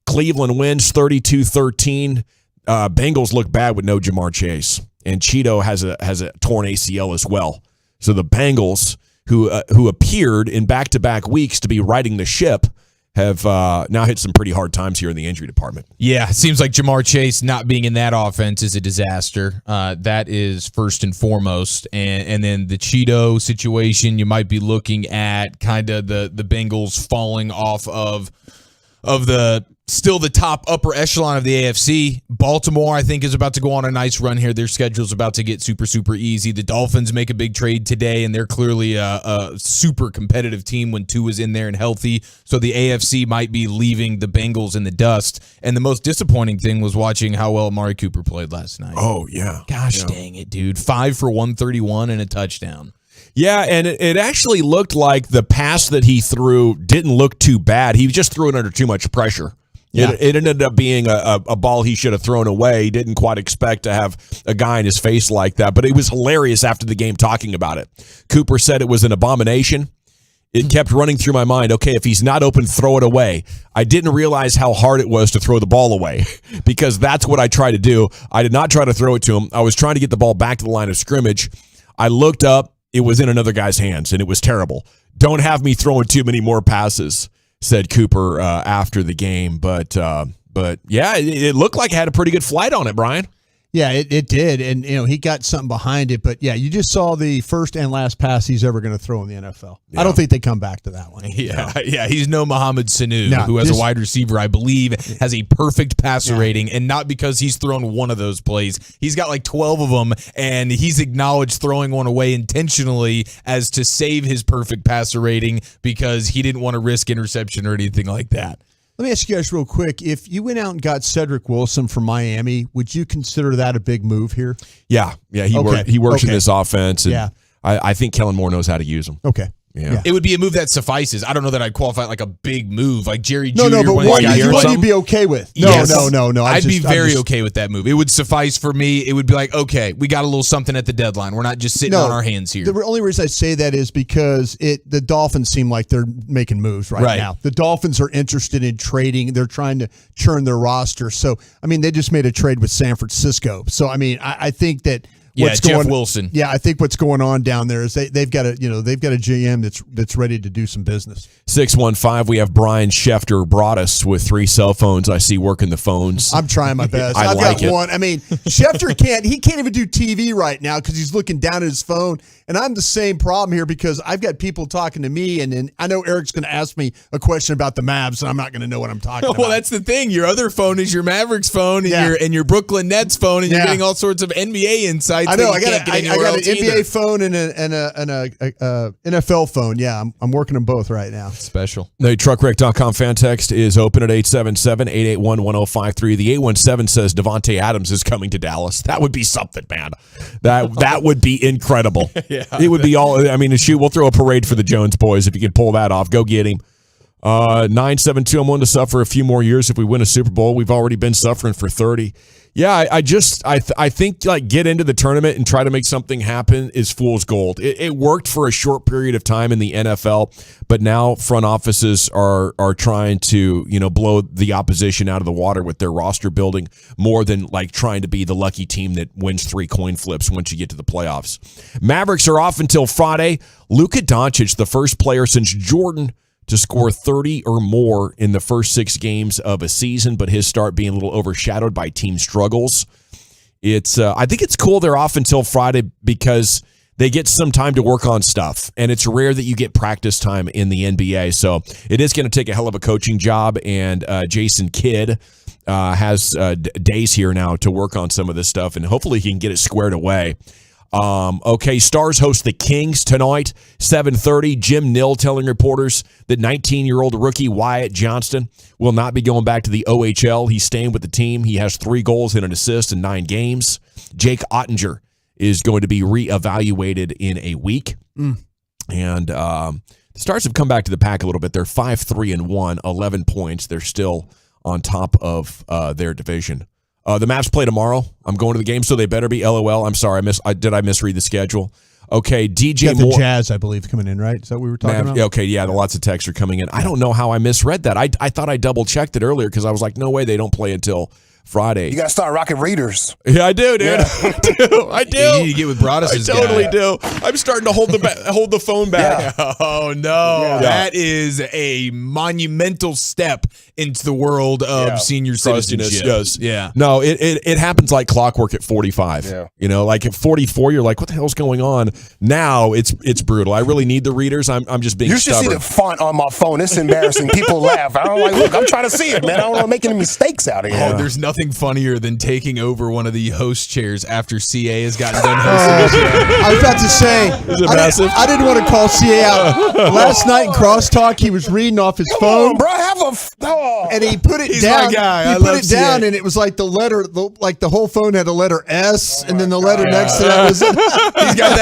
Cleveland wins 32-13. Bengals look bad with no Jamar Chase, and Cheeto has a torn ACL as well. So the Bengals, who appeared in back-to-back weeks to be riding the ship, have now hit some pretty hard times here in the injury department. Yeah, it seems like Jamar Chase not being in that offense is a disaster. That is first and foremost. And then the Cheeto situation, you might be looking at kind of the Bengals falling off of the still the top upper echelon of the AFC. Baltimore, I think, is about to go on a nice run here. Their schedule's about to get super, super easy. The Dolphins make a big trade today, and they're clearly a super competitive team when Tua is in there and healthy. So the AFC might be leaving the Bengals in the dust. And the most disappointing thing was watching how well Amari Cooper played last night. Oh, yeah. Gosh dang it, dude. 5 for 131 and a touchdown. Yeah, and it actually looked like the pass that he threw didn't look too bad. He just threw it under too much pressure. Yeah. It ended up being a ball he should have thrown away. He didn't quite expect to have a guy in his face like that, but it was hilarious after the game talking about it. Cooper said it was an abomination. It kept running through my mind, okay, if he's not open, throw it away. I didn't realize how hard it was to throw the ball away because that's what I try to do. I did not try to throw it to him. I was trying to get the ball back to the line of scrimmage. I looked up. It was in another guy's hands, and it was terrible. Don't have me throwing too many more passes, said Cooper after the game. But yeah, it looked like it had a pretty good flight on it, Brian. Yeah, it did. And, he got something behind it. But, yeah, you just saw the first and last pass he's ever going to throw in the NFL. Yeah. I don't think they come back to that one. Yeah, he's no Mohamed Sanu, who as a wide receiver, I believe, has a perfect passer rating. And not because he's thrown one of those plays. He's got like 12 of them, and he's acknowledged throwing one away intentionally as to save his perfect passer rating because he didn't want to risk interception or anything like that. Let me ask you guys real quick. If you went out and got Cedric Wilson from Miami, would you consider that a big move here? Yeah. He works in this offense, and I think Kellen Moore knows how to use him. Okay. Yeah. It would be a move that suffices. I don't know that I'd qualify it like a big move, like Jerry Jr. No, but what you'd be okay with? No. I'd be very okay with that move. It would suffice for me. It would be like, okay, we got a little something at the deadline. We're not just sitting on our hands here. The only reason I say that is because the Dolphins seem like they're making moves right now. The Dolphins are interested in trading. They're trying to churn their roster. So, they just made a trade with San Francisco. So, I think that Jeff Wilson. Yeah, I think what's going on down there is they've got a GM that's ready to do some business. 615. We have Brian Schefter brought us with 3 cell phones. I see working the phones. I'm trying my best. I've got one. Schefter can't even do TV right now because he's looking down at his phone. And I'm the same problem here because I've got people talking to me, and I know Eric's going to ask me a question about the Mavs, and I'm not going to know what I'm talking about. Well, that's the thing. Your other phone is your Mavericks phone, and your Brooklyn Nets phone, and you're getting all sorts of NBA insights. I know. I got an NBA phone and a NFL phone. Yeah, I'm working them both right now. Special. The truckwreck.com fan text is open at 877-881-1053. The 817 says Devontae Adams is coming to Dallas. That would be something, man. That would be incredible. It would be all. We'll throw a parade for the Jones boys if you can pull that off. Go get him. 972. I'm willing to suffer a few more years if we win a Super Bowl. We've already been suffering for 30. Yeah, I think like get into the tournament and try to make something happen is fool's gold. It worked for a short period of time in the NFL, but now front offices are trying to blow the opposition out of the water with their roster building more than like trying to be the lucky team that wins 3 coin flips once you get to the playoffs. Mavericks are off until Friday. Luka Doncic, the first player since Jordan to score 30 or more in the first 6 games of a season, but his start being a little overshadowed by team struggles. I think it's cool they're off until Friday because they get some time to work on stuff, and it's rare that you get practice time in the NBA. So it is going to take a hell of a coaching job, and Jason Kidd has days here now to work on some of this stuff, and hopefully he can get it squared away. Okay, Stars host the Kings tonight, 7:30. Jim Nill telling reporters that 19-year-old rookie Wyatt Johnston will not be going back to the OHL. He's staying with the team. He has 3 goals and an assist in 9 games. Jake Ottinger is going to be reevaluated in a week. And Stars have come back to the pack a little bit. They're 5-3-1, 11 points. They're still on top of their division. The Mavs play tomorrow. I'm going to the game, so they better be. LOL. I'm sorry. Did I misread the schedule? Okay, DJ the Moore. Jazz, I believe, coming in, right? Is that what we were talking about? Okay, yeah, lots of texts are coming in. I don't know how I misread that. I thought I double-checked it earlier because I was like, no way, they don't play until Friday. You got to start rocking readers. Yeah, I do, dude. Yeah. I do. You need to get with Broadus' I totally do. I'm starting to hold the phone back. Yeah. Oh, no. Yeah. That is a monumental step into the world of senior citizenship. Yes. Yeah. No, it happens like clockwork at 45. Yeah. You know, like at 44, you're like, what the hell's going on? Now it's brutal. I really need the readers. I'm just being stubborn. You should see the font on my phone. It's embarrassing. People laugh. I don't like, look, I'm trying to see it, man. I don't want to make any mistakes out of here. Oh, there's nothing funnier than taking over one of the host chairs after CA has gotten done hosting the show. I was about to say, I didn't want to call CA out. Last night in Crosstalk, he was reading off his phone. On, bro, have and he put it He's down. my guy. He put it down, and it was like the letter, like the whole phone had a letter S, and then the letter next to that was. He's got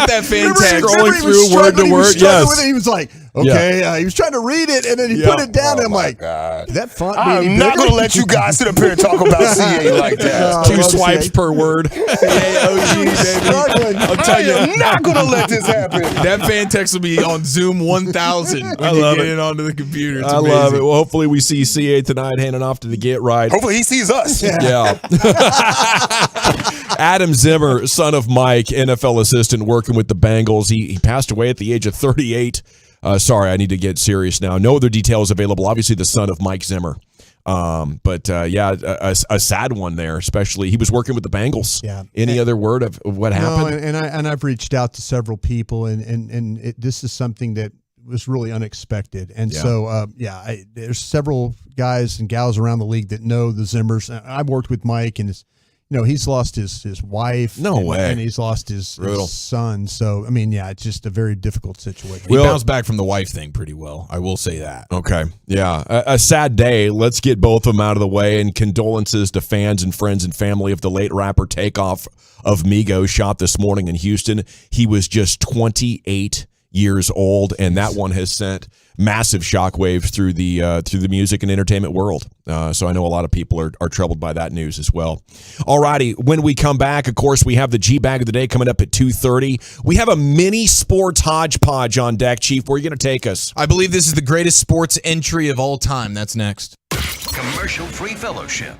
that fan tag scrolling through word to word. Yes, he was like, okay, he was trying to read it, and then he put it down, and I'm like, that font. I'm not going to let you guys sit up here and talk about CA like that. 2 swipes per word. CAOG, baby. I'll tell you, I'm not going to let this happen. That fan text will be on Zoom 1000 when you get it onto the computer. It's amazing. Love it. Well, hopefully we see CA tonight handing off to the Get Right. Hopefully he sees us. Yeah. Adam Zimmer, son of Mike, NFL assistant working with the Bengals. He passed away at the age of 38. Sorry, I need to get serious now. No other details available. Obviously, the son of Mike Zimmer. But a sad one there, especially. He was working with the Bengals. Yeah. Any other word of what happened? No, and I've reached out to several people, and this is something that was really unexpected. And so, there's several guys and gals around the league that know the Zimmers. I've worked with Mike, and he's lost his wife. No way. And he's lost his son. So, I mean, it's just a very difficult situation. He bounced back from the wife thing pretty well. I will say that. Okay. Yeah. A sad day. Let's get both of them out of the way. And condolences to fans and friends and family of the late rapper Takeoff of Migos, shot this morning in Houston. He was just 28 years old, and that one has sent massive shockwaves through the music and entertainment world. So I know a lot of people are troubled by that news as well. All righty, when we come back, of course, we have the G-Bag of the day coming up at 2:30. We have a mini sports hodgepodge on deck, Chief. Where are you going to take us? I believe this is the greatest sports entry of all time. That's next. Commercial-free fellowship.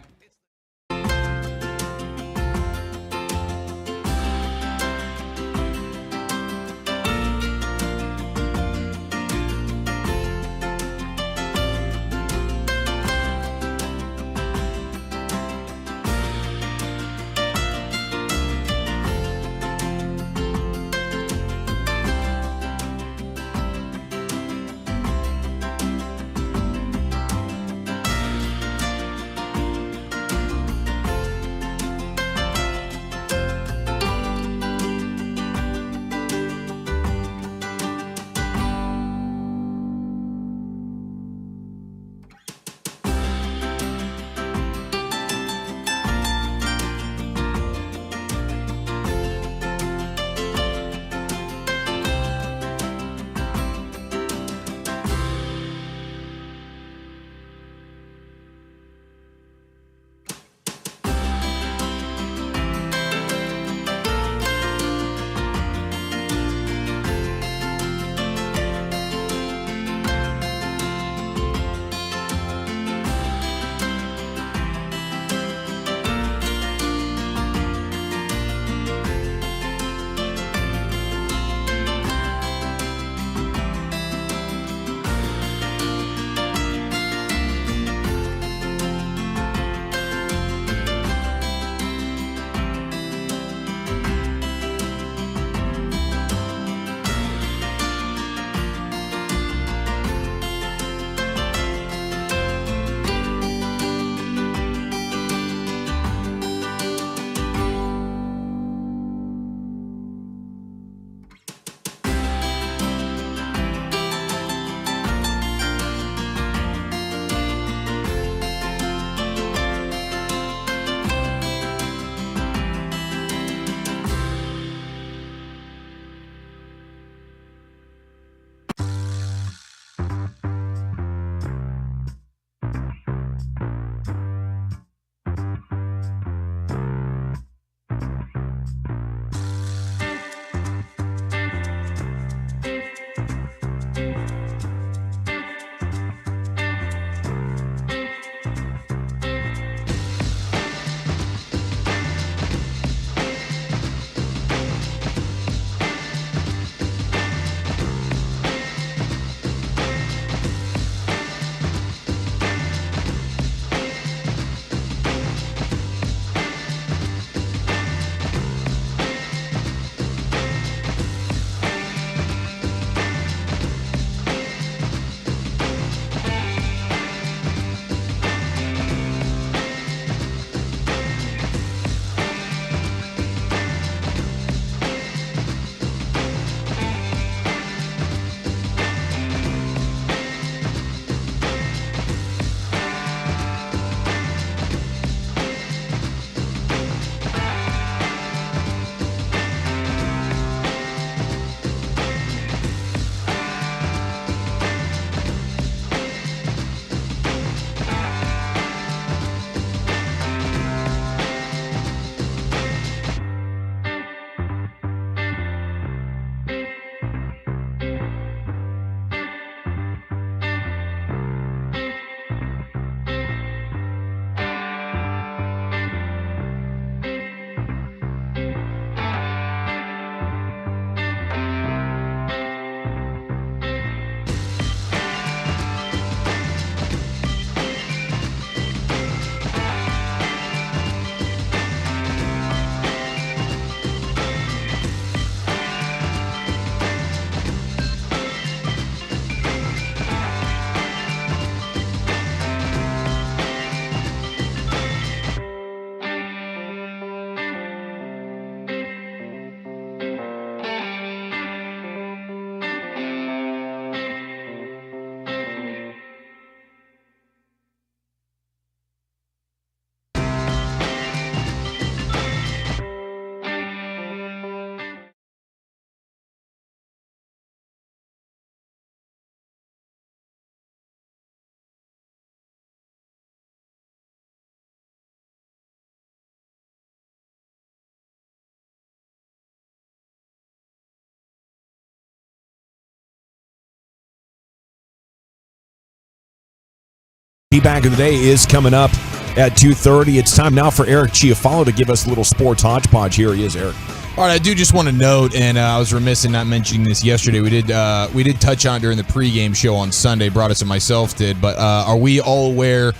He Back of the Day is coming up at 2:30. It's time now for Eric Chiafalo to give us a little sports hodgepodge. Here he is, Eric. All right, I do just want to note, and I was remiss in not mentioning this yesterday. We did touch on it during the pregame show on Sunday. Broadus and myself did, but are we all aware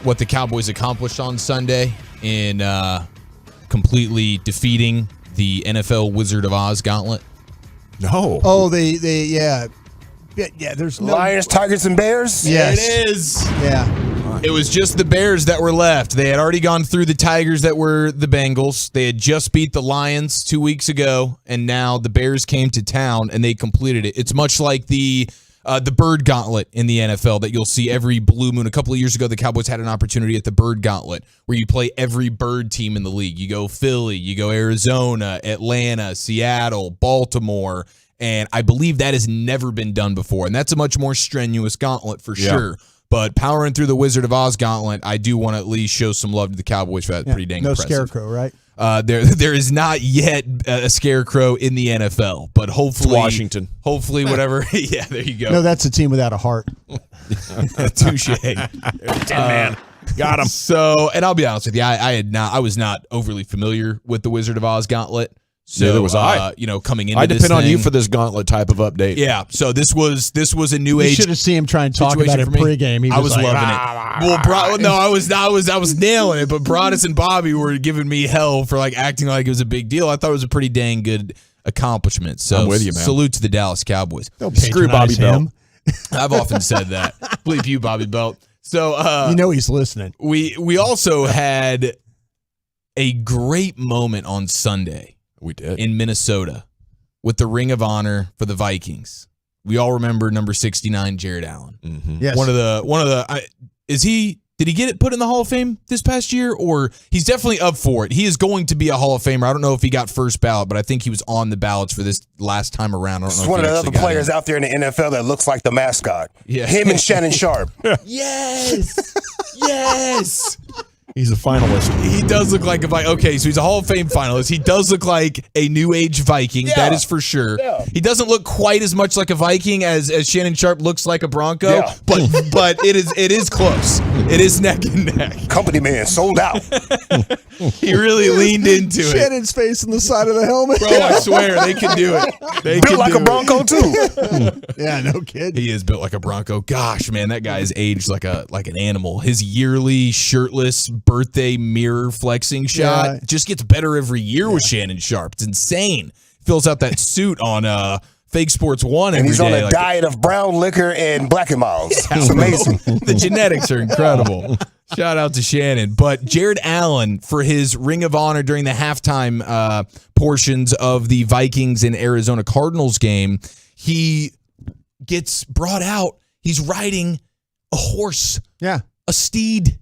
what the Cowboys accomplished on Sunday in completely defeating the NFL Wizard of Oz gauntlet? No. Oh, yeah. There's no Lions, Tigers, and Bears. Yes. It is. Yeah. It was just the Bears that were left. They had already gone through the Tigers that were the Bengals. They had just beat the Lions 2 weeks ago, and now the Bears came to town and they completed it. It's much like the Bird Gauntlet in the NFL that you'll see every blue moon. A couple of years ago, the Cowboys had an opportunity at the Bird Gauntlet where you play every bird team in the league. You go Philly, you go Arizona, Atlanta, Seattle, Baltimore, and I believe that has never been done before. And that's a much more strenuous gauntlet for sure. But powering through the Wizard of Oz gauntlet, I do want to at least show some love to the Cowboys for that. Pretty dang no impressive. scarecrow, right? There is not yet a scarecrow in the NFL, but hopefully It's Washington. Hopefully, whatever. Yeah, there you go. No, that's a team without a heart. Touche. Man. Got him. So, and I'll be honest with you, I was not overly familiar with the Wizard of Oz gauntlet. So, Neither was I. Coming into I depend this on you thing- for this gauntlet type of update. Yeah. So this was a new You age. should have seen him try and talk situation about it for me. pregame. He I was like, loving it. Well, I was nailing it, but Broadus and Bobby were giving me hell for like acting like it was a big deal. I thought it was a pretty dang good accomplishment. So I'm with you, man. Salute to the Dallas Cowboys. Don't Screw Bobby patronize him. Belt. I've often said that. Bleep you, Bobby Belt. So You know he's listening. we also had a great moment on Sunday. We did. In Minnesota with the Ring of Honor for the Vikings. We all remember number 69, Jared Allen. Mm-hmm. Yes. Did he get it put in the Hall of Fame this past year, or he's definitely up for it? He is going to be a Hall of Famer. I don't know if he got first ballot, but I think he was on the ballots for this last time around. I don't know It's if one he of the actually other got players in. out there in the NFL that looks like the mascot. Yeah. Him and Shannon Sharp. Yes. Yes. He's a finalist. He does look like a Viking. Okay, so he's a Hall of Fame finalist. He does look like a new age Viking. Yeah. That is for sure. Yeah. He doesn't look quite as much like a Viking as Shannon Sharp looks like a Bronco. Yeah. But it is close. It is neck and neck. Company man sold out. He really leaned into it. Shannon's face in the side of the helmet. Bro, I swear they can do it. They Built can like do a Bronco too. Yeah, no kidding. He is built like a Bronco. Gosh, man, that guy is aged like an animal. His yearly shirtless birthday mirror flexing shot Yeah. just gets better every year with Shannon Sharp. It's insane. Fills out that suit on Fake Sports 1 And every he's on day. a Like, diet of brown liquor and Black and Miles. It's amazing. the genetics are incredible. Shout out to Shannon. But Jared Allen, for his Ring of Honor during the halftime portions of the Vikings and Arizona Cardinals game, he gets brought out. He's riding a horse. Yeah. A steed.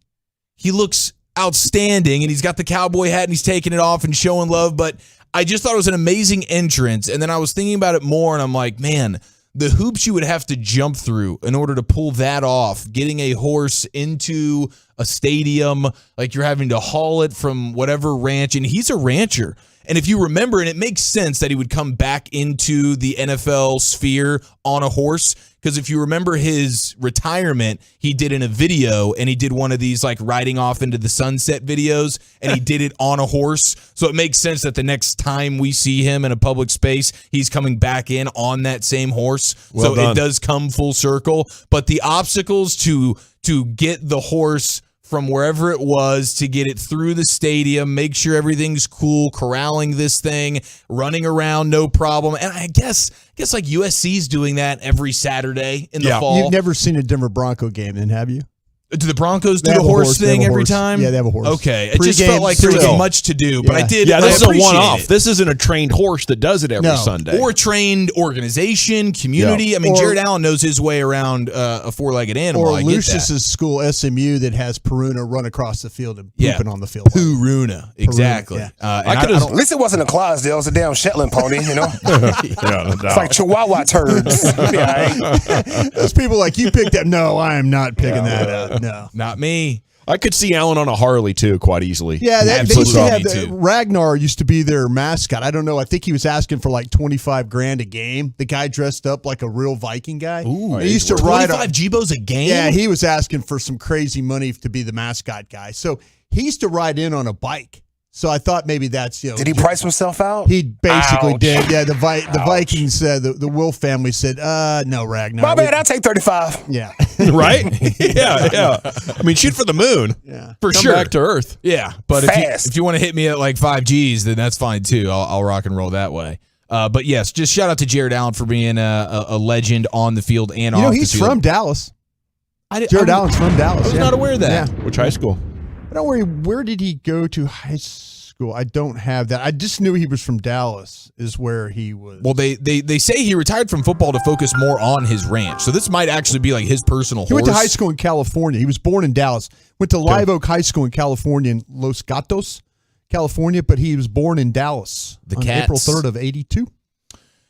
He looks outstanding, and he's got the cowboy hat, and he's taking it off and showing love. But I just thought it was an amazing entrance, and then I was thinking about it more, and I'm like, man, the hoops you would have to jump through in order to pull that off, getting a horse into a stadium, like you're having to haul it from whatever ranch, and he's a rancher. And if you remember, and it makes sense that he would come back into the NFL sphere on a horse, because if you remember his retirement, he did in a video, and he did one of these like riding off into the sunset videos, and he did it on a horse. So it makes sense that the next time we see him in a public space, he's coming back in on that same horse. Well so done. it does come full circle. But the obstacles to get the horse from wherever it was to get it through the stadium, make sure everything's cool, corralling this thing, running around, no problem. And I guess like USC's doing that every Saturday in the fall. You've never seen a Denver Bronco game, then, have you? Do the Broncos do They the have a horse they have thing a every horse. time? Yeah, they have a horse. Okay. It just Pre-game, felt like there was still. much to do, but I did. Yeah, I this is a appreciate one-off. it. This isn't a trained horse that does it every Sunday. Or trained organization, community. Yeah. I mean, Or- Jared Allen knows his way around a four-legged animal. Or I get that. Lucius's school, SMU, that has Peruna run across the field and pooping on the field. Peruna, exactly. yeah. At least it wasn't a Clydesdale. It was a damn Shetland pony, you know? It's like Chihuahua turds. Yeah, Those people like, you picked that. No, I am not picking that up. No. Not me. I could see Allen on a Harley too, quite easily. Yeah, they used to have too. Ragnar used to be their mascot. I don't know. I think he was asking for like $25,000 a game. The guy dressed up like a real Viking guy. Ooh, he used to ride 25 Gbos a game. Yeah, he was asking for some crazy money to be the mascot guy. So he used to ride in on a bike. So I thought maybe that's, Did he price himself out? He basically Ouch. did. Yeah, the Vikings said, the Wolf family said, no, Ragnar. My bad, I'll take 35. Yeah. Right? Yeah. I mean, shoot for the moon. Yeah. For Come sure. back to Earth. Yeah, but Fast. if you want to hit me at like 5 Gs, then that's fine too. I'll rock and roll that way. But yes, just shout out to Jared Allen for being a legend on the field and off the field. He's from Dallas. Jared Allen's from Dallas. I was not aware of that. Yeah. Which high school? Don't worry, where did he go to high school? I don't have that. I just knew he was from Dallas is where he was. Well, they say he retired from football to focus more on his ranch. So this might actually be like his personal He went to high school in California. He was born in Dallas. Went to Live Oak High School in California in Los Gatos, California, but he was born in Dallas on April 3rd of 82.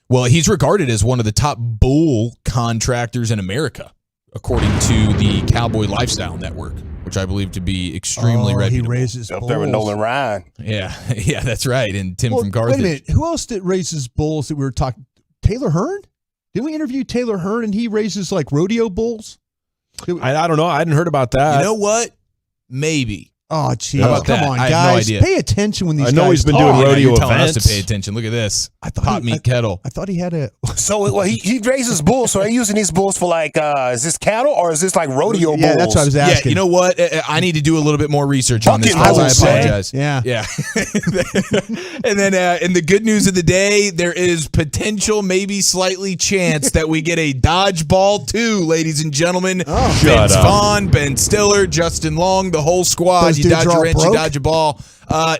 Well, he's regarded as one of the top bull contractors in America, according to the Cowboy Lifestyle Network, which I believe to be extremely reputable. He raises Up bulls. there with Nolan Ryan. Yeah, that's right. And Tim from Carthage. Wait a minute. Who else did raises bulls that we were talking? Taylor Hearn? Didn't we interview Taylor Hearn and he raises like rodeo bulls? I don't know. I hadn't heard about that. You know what? Maybe. Oh, geez. How about Come that? on, I have guys. no idea. Pay attention when these I know guys he's been talk. doing rodeo You're telling us events. to pay attention. Look at this. Hot meat kettle. I thought he had a... So well, he raises bulls. So are you using these bulls for like, is this cattle or is this like rodeo bulls? Yeah, that's what I was asking. Yeah, you know what? I need to do a little bit more research on this. Bucket Folks. bulls, I apologize. Yeah. And then in the good news of the day, there is potential, maybe slightly chance that we get a dodgeball 2, ladies and gentlemen. Oh. Vince Vaughn, Ben Stiller, Justin Long, the whole squad. Those You dudes dodge are a all wrench, you broke? dodge a ball.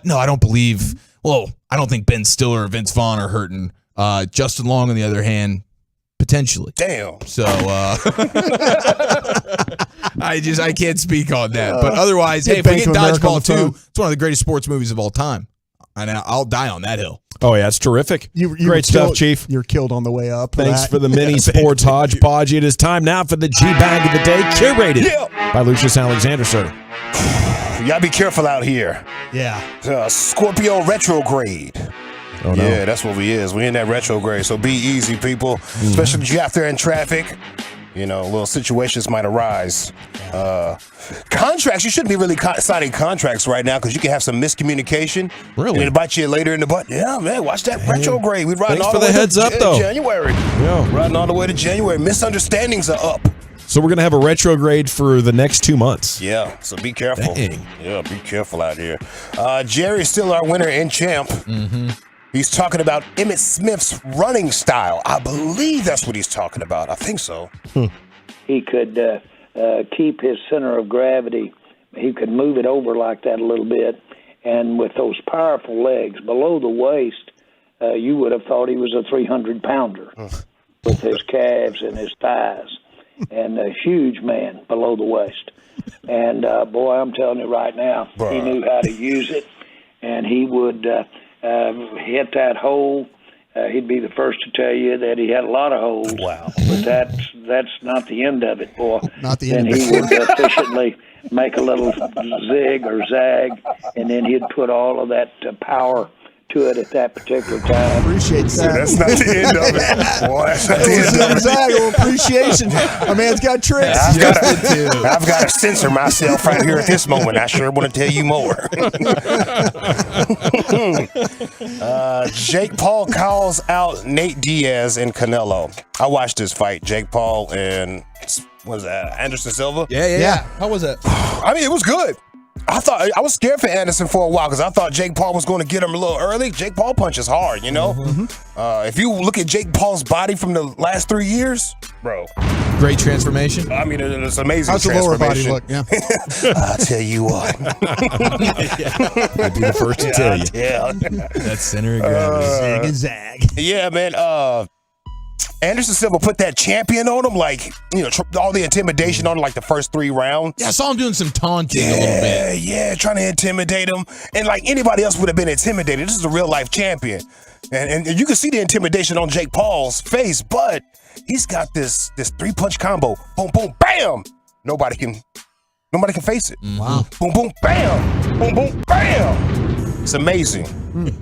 No, I don't believe. Well, I don't think Ben Stiller or Vince Vaughn are hurting. Justin Long, on the other hand, potentially. Damn. So I can't speak on that. But otherwise, hey, if we Bank get of America on Dodgeball the 2, phone. it's one of the greatest sports movies of all time. And I'll die on that hill. Oh, yeah. It's terrific. You were Great stuff, killed- Chief. You're killed on the way up. Thanks that. for the mini sports hodgepodge. It is time now for the G-Bag of the Day, curated by Lucius Alexander, sir. Y'all be careful out here. Yeah. Scorpio retrograde. Oh, no. Yeah, that's what we is. We in that retrograde, so be easy, people. Especially if you're out there in traffic. You know, little situations might arise. Contracts, you shouldn't be really signing contracts right now because you can have some miscommunication. Really? And it'll bite you later in the butt. Yeah, man, watch that retrograde. We riding Thanks all for the way the heads to up, though. January. Yeah. Riding all the way to January. Misunderstandings are up. So we're going to have a retrograde for the next 2 months. Yeah, so be careful. Dang. Yeah, be careful out here. Jerry's still our winner and champ. Mm-hmm. He's talking about Emmitt Smith's running style. I believe that's what he's talking about. I think so. He could keep his center of gravity. He could move it over like that a little bit. And with those powerful legs below the waist, you would have thought he was a 300-pounder with his calves and his thighs. And a huge man below the waist. And, boy, I'm telling you right now, he knew how to use it. And he would hit that hole. He'd be the first to tell you that he had a lot of holes. Wow. But that's not the end of it, boy. Not the And end of he it. would efficiently make a little zig or zag, and then he'd put all of that power to it at that particular time. Appreciate that. That's not the end of it. Boy, that's not the end of it. Appreciation. My man's got tricks. I've got to censor myself right here at this moment. I sure want to tell you more. Jake Paul calls out Nate Diaz and Canelo. I watched this fight. Jake Paul and, what was that, Anderson Silva? Yeah. How was that? I mean, it was good. I was scared for Anderson for a while because I thought Jake Paul was going to get him a little early. Jake Paul punches hard, you know? If you look at Jake Paul's body from the last 3 years, bro. Great transformation. I mean, it's amazing. How's the lower body transformation. look? Yeah. I'll tell you what. I'd be the first to tell you. Yeah. That center of gravity. Zig and zag. Yeah, man. Anderson Silva put that champion on him, like, you know, all the intimidation on him, like the first 3 rounds. Yeah, I saw him doing some taunting a little bit. Yeah, trying to intimidate him. And like anybody else would have been intimidated. This is a real life champion. And you can see the intimidation on Jake Paul's face, but he's got this 3-punch combo. Boom, boom, bam. Nobody can Nobody can face it. Wow. Boom, boom, bam. Boom, boom, bam. It's amazing.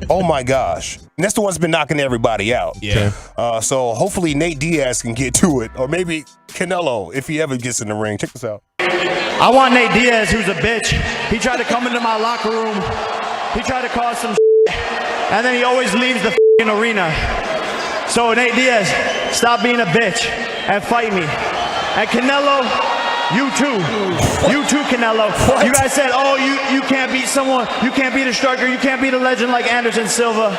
Oh, my gosh. And that's the one that's been knocking everybody out. Yeah. So hopefully Nate Diaz can get to it, or maybe Canelo if he ever gets in the ring. Check this out. I want Nate Diaz, who's a bitch. He tried to come into my locker room. He tried to cause some and then he always leaves the arena. So Nate Diaz, stop being a bitch and fight me. And Canelo, you too, Canelo. You guys said, oh, you can't beat someone, you can't beat a striker, you can't beat a legend like Anderson Silva.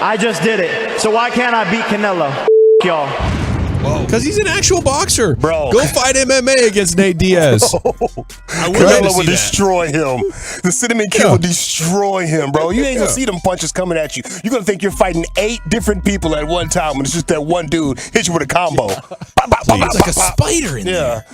I just did it. So why can't I beat Canelo? Y'all. Because he's an actual boxer. Bro. Go fight MMA against Nate Diaz. Canelo would destroy him. The Cinnamon Kid would destroy him, bro. You ain't gonna see them punches coming at you. You're gonna think you're fighting 8 different people at one time, and it's just that one dude hit you with a combo. It's like a spider in there.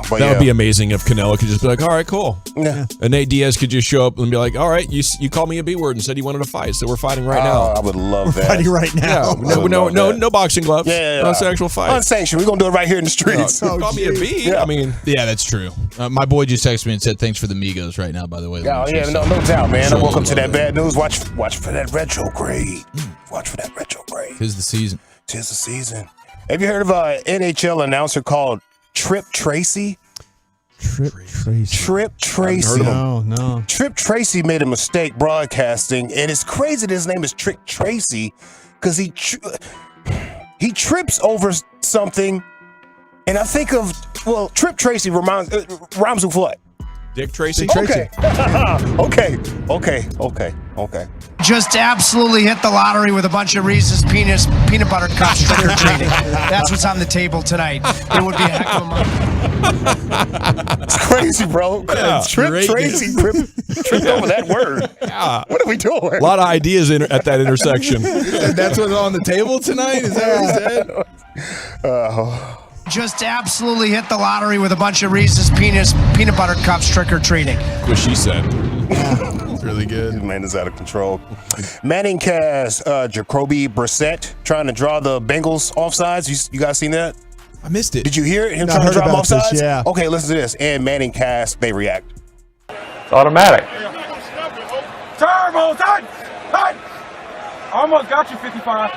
But that would be amazing if Canelo could just be like, all right, cool. Yeah. And Nate Diaz could just show up and be like, all right, you called me a B word and said you wanted to fight, so we're fighting right now. I would love that. Fighting right now. No boxing gloves. Yeah. No actual fight. Unsanctioned. We're going to do it right here in the streets. Call me a B. Yeah. I mean, yeah, that's true. My boy just texted me and said thanks for the Migos right now, by the way. No doubt, man. Welcome to that bad news. Watch for that retrograde. Watch for that retrograde. 'Tis the season. 'Tis the season. Have you heard of an NHL announcer called Trip Tracy? Trip Tracy. No. Trip Tracy made a mistake broadcasting, and it's crazy that his name is Trick Tracy because he trips over something, and I think of Trip Tracy rhymes with what? Dick Tracy. Okay. Okay. Just absolutely hit the lottery with a bunch of Reese's peanut butter cups trick-or-treating. That's what's on the table tonight. It would be a heck of a month. It's crazy, bro. Yeah, Trip Tracy tripped over that word. Yeah. What are we doing? A lot of ideas at that intersection. That's what's on the table tonight? Is that what he said? Just absolutely hit the lottery with a bunch of Reese's peanut butter cups trick-or-treating. What she said. It's really good. Man is out of control. Manning cast Jacoby Brissett trying to draw the Bengals offsides. You guys seen that? I missed it. Did you hear it? Him No, trying I to draw heard them about offsides? this, yeah. Okay, listen to this. And Manning cast, they react. It's automatic. Turbo, time! Almost got you, 55.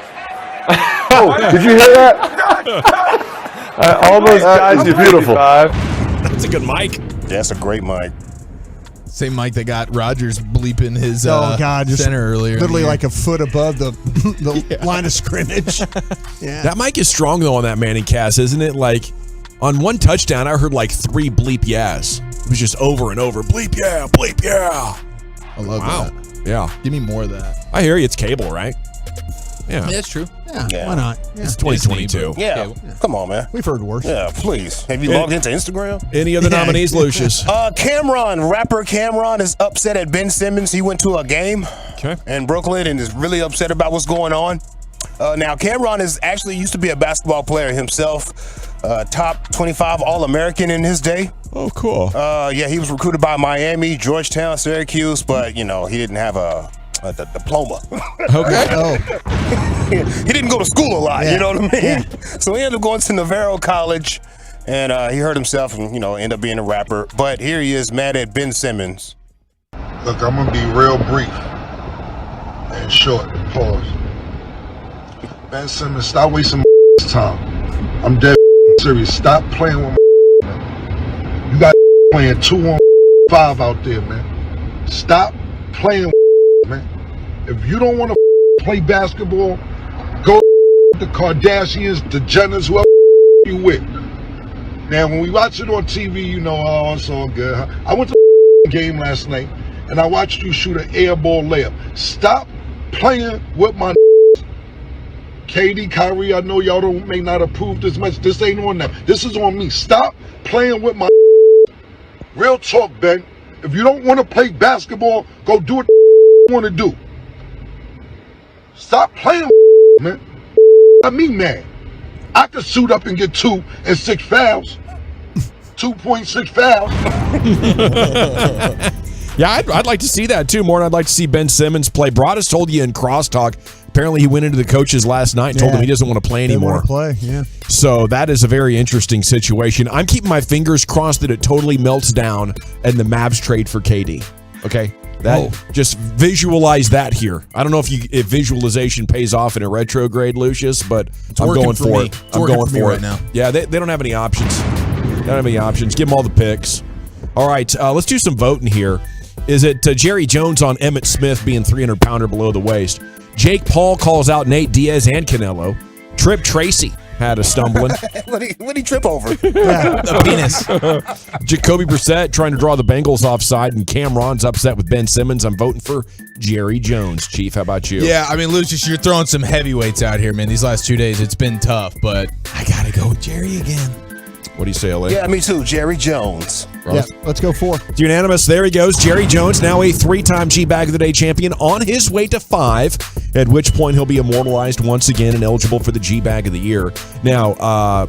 Oh, did you hear that? I almost got you, beautiful. That's a good mic. That's a great mic. Same mic that got Rodgers bleeping his just center earlier. Literally like a foot above the line of scrimmage. Yeah. That mic is strong though on that Manning cast, isn't it? Like on one touchdown, I heard like 3 bleep yeahs. It was just over and over. Bleep yeah, bleep yeah. I love that. Yeah. Give me more of that. I hear you. It's cable, right? Yeah. That's true. Yeah, why not? Yeah. It's 2022. Yeah. Come on, man. We've heard worse. Yeah, please. Have you logged into Instagram? Any other nominees, Lucius? Rapper Cameron is upset at Ben Simmons. He went to a game in Brooklyn and is really upset about what's going on. Now, Cameron is actually used to be a basketball player himself, top 25 All-American in his day. Oh, cool. He was recruited by Miami, Georgetown, Syracuse, but, he didn't have a diploma. Okay. He didn't go to school a lot, you know what I mean? Yeah. So he ended up going to Navarro College, and he hurt himself and, ended up being a rapper. But here he is mad at Ben Simmons. Look, I'm going to be real brief and short. Pause. Ben Simmons, stop wasting my time. I'm dead serious. Stop playing with my. You got playing 2-on-5 out there, man. Stop playing with man. If you don't want to play basketball, go the Kardashians, the Jenners, whoever you with. Now, when we watch it on TV, oh, it's all good. I went to the game last night, and I watched you shoot an air ball layup. Stop playing with my KD, Kyrie, I know y'all may not approve this much. This ain't on them. This is on me. Stop playing with my real talk, Ben. If you don't want to play basketball, go do what you want to do. Stop playing with man. I mean, man. I could suit up and get 2 and 6 fouls. 2.6 fouls. Yeah, I'd like to see that too. More than I'd like to see Ben Simmons play. Broadus told you in crosstalk, Apparently, he went into the coaches last night and told them he doesn't want to play anymore. Play, yeah. So that is a very interesting situation. I'm keeping my fingers crossed that it totally melts down and the Mavs trade for KD. Okay, just visualize that here. I don't know if visualization pays off in a retrograde, Lucius, but I'm going for it. I'm going for it right now. Yeah, they don't have any options. They don't have any options. Give them all the picks. All right, let's do some voting here. Is it Jerry Jones on Emmitt Smith being 300-pounder below the waist? Jake Paul calls out Nate Diaz and Canelo. Trip Tracy had a stumbling. What did he trip over? The penis. Jacoby Brissett trying to draw the Bengals offside, and Cameron's upset with Ben Simmons. I'm voting for Jerry Jones. Chief, how about you? Yeah, I mean, Lucius, you're throwing some heavyweights out here, man. These last 2 days, it's been tough, but I got to go with Jerry again. What do you say, LA? Yeah, me too. Jerry Jones. Yeah, let's go 4. It's unanimous. There he goes. Jerry Jones, now a 3-time G-Bag of the Day champion, on his way to 5, at which point he'll be immortalized once again and eligible for the G-Bag of the Year. Now,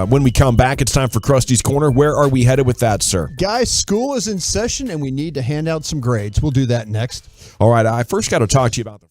when we come back, it's time for Krusty's Corner. Where are we headed with that, sir? Guys, school is in session, and we need to hand out some grades. We'll do that next. All right, I first got to talk to you about the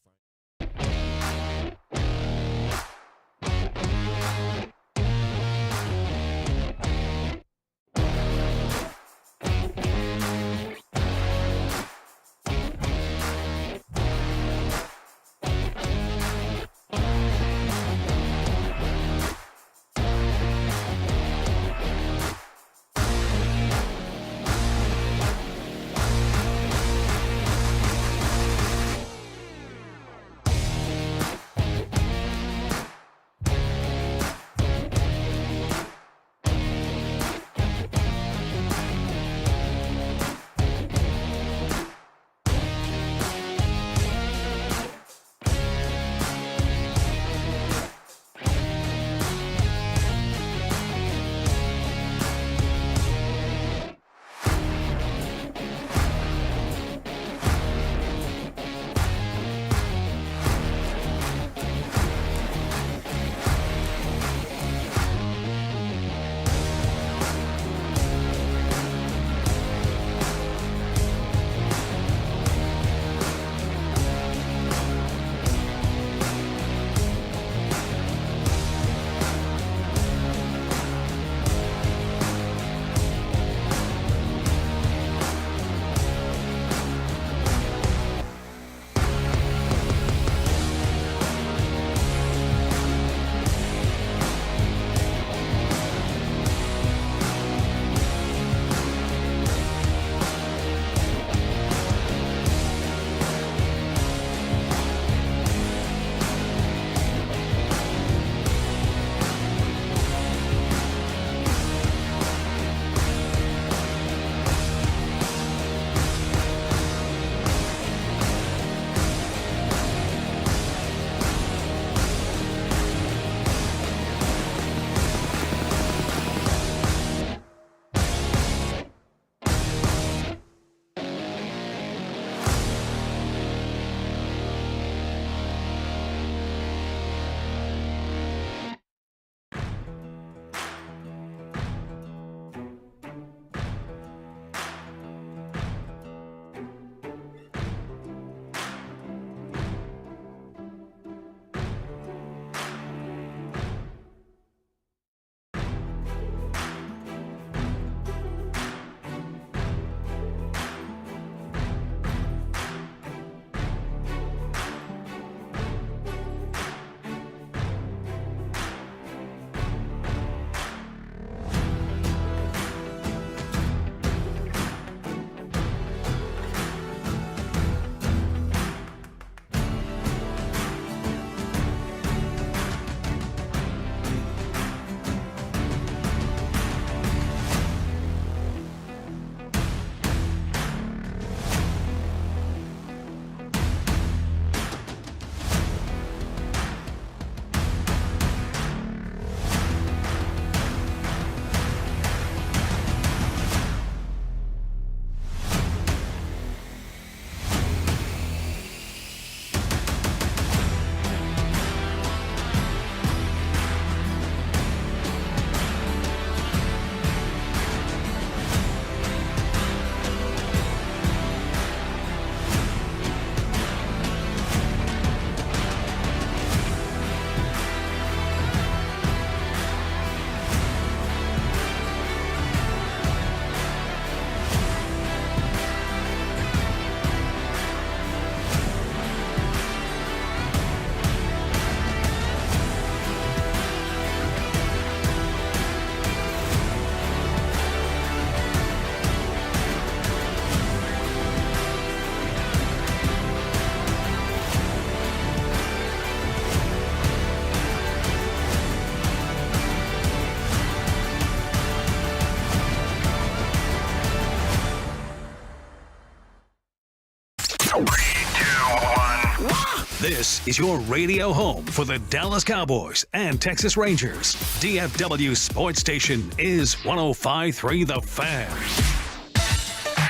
This is your radio home for the Dallas Cowboys and Texas Rangers. DFW Sports Station is 105.3 The Fan.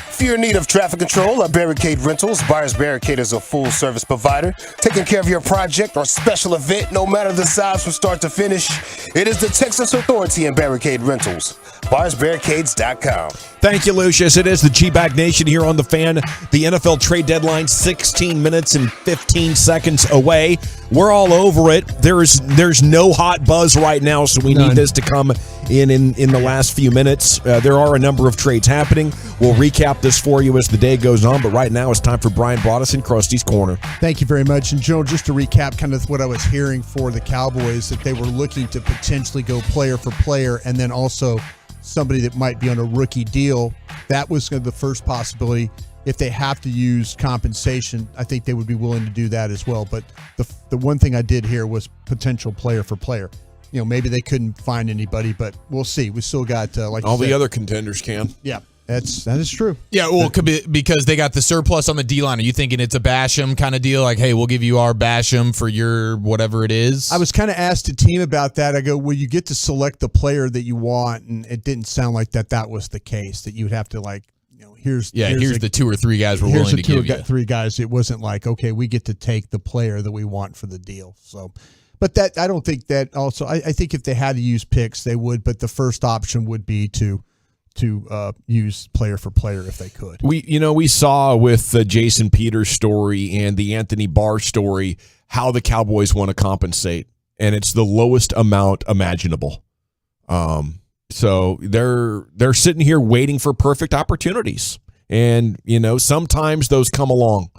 If you're in need of traffic control or barricade rentals, Buyers Barricade is a full-service provider, taking care of your project or special event, no matter the size from start to finish. It is the Texas Authority in Barricade Rentals. BuyersBarricades.com. Thank you, Lucius. It is the G-Bag Nation here on The Fan. The NFL trade deadline, 16 minutes and 15 seconds away. We're all over it. There's no hot buzz right now, so we need this to come in the last few minutes. There are a number of trades happening. We'll recap this for you as the day goes on, but right now it's time for Brian Broaddus in Krusty's Corner. Thank you very much. And, Joe, just to recap kind of what I was hearing for the Cowboys, that they were looking to potentially go player for player and then also somebody that might be on a rookie deal. That was the first possibility. If they have to use compensation, I think they would be willing to do that as well. But the one thing I did hear was potential player for player. You know, maybe they couldn't find anybody, but we'll see. We still got like all the other contenders can. Yeah. That is true. Yeah, well, it could be because they got the surplus on the D-line. Are you thinking it's a Basham kind of deal? Like, hey, we'll give you our Basham for your whatever it is? I was kind of asked a team about that. I go, well, you get to select the player that you want, and it didn't sound like that was the case, that you would have to, like, you know, here's the 2 or 3 guys we're willing to give you. 3 guys. It wasn't like, okay, we get to take the player that we want for the deal. So, but that I don't think that also. I think if they had to use picks, they would. But the first option would be to use player for player if they could. We saw with the Jason Peters story and the Anthony Barr story how the Cowboys want to compensate, and it's the lowest amount imaginable. So they're sitting here waiting for perfect opportunities, and sometimes those come along,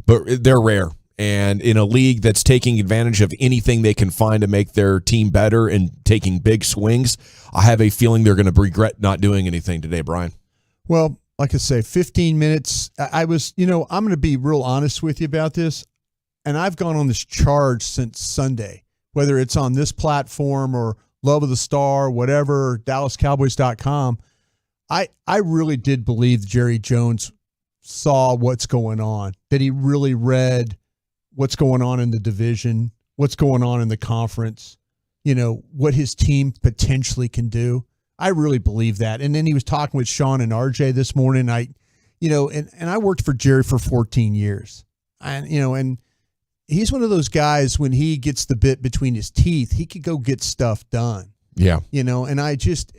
but they're rare. And in a league that's taking advantage of anything they can find to make their team better and taking big swings, I have a feeling they're going to regret not doing anything today, Brian. Well, like I say, 15 minutes. I'm going to be real honest with you about this, and I've gone on this charge since Sunday, whether it's on this platform or Love of the Star, whatever, DallasCowboys.com. I really did believe Jerry Jones saw what's going on, that he really read what's going on in the division, what's going on in the conference, what his team potentially can do. I really believe that. And then he was talking with Sean and RJ this morning. And I worked for Jerry for 14 years. And he's one of those guys, when he gets the bit between his teeth, he could go get stuff done. Yeah. And I just,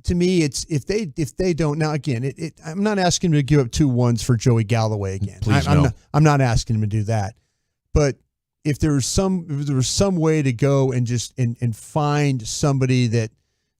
to me, it's if they don't, now again, I'm not asking him to give up 2 1s for Joey Galloway again. Please, I'm not asking him to do that. But if there was some way to go and just and find somebody that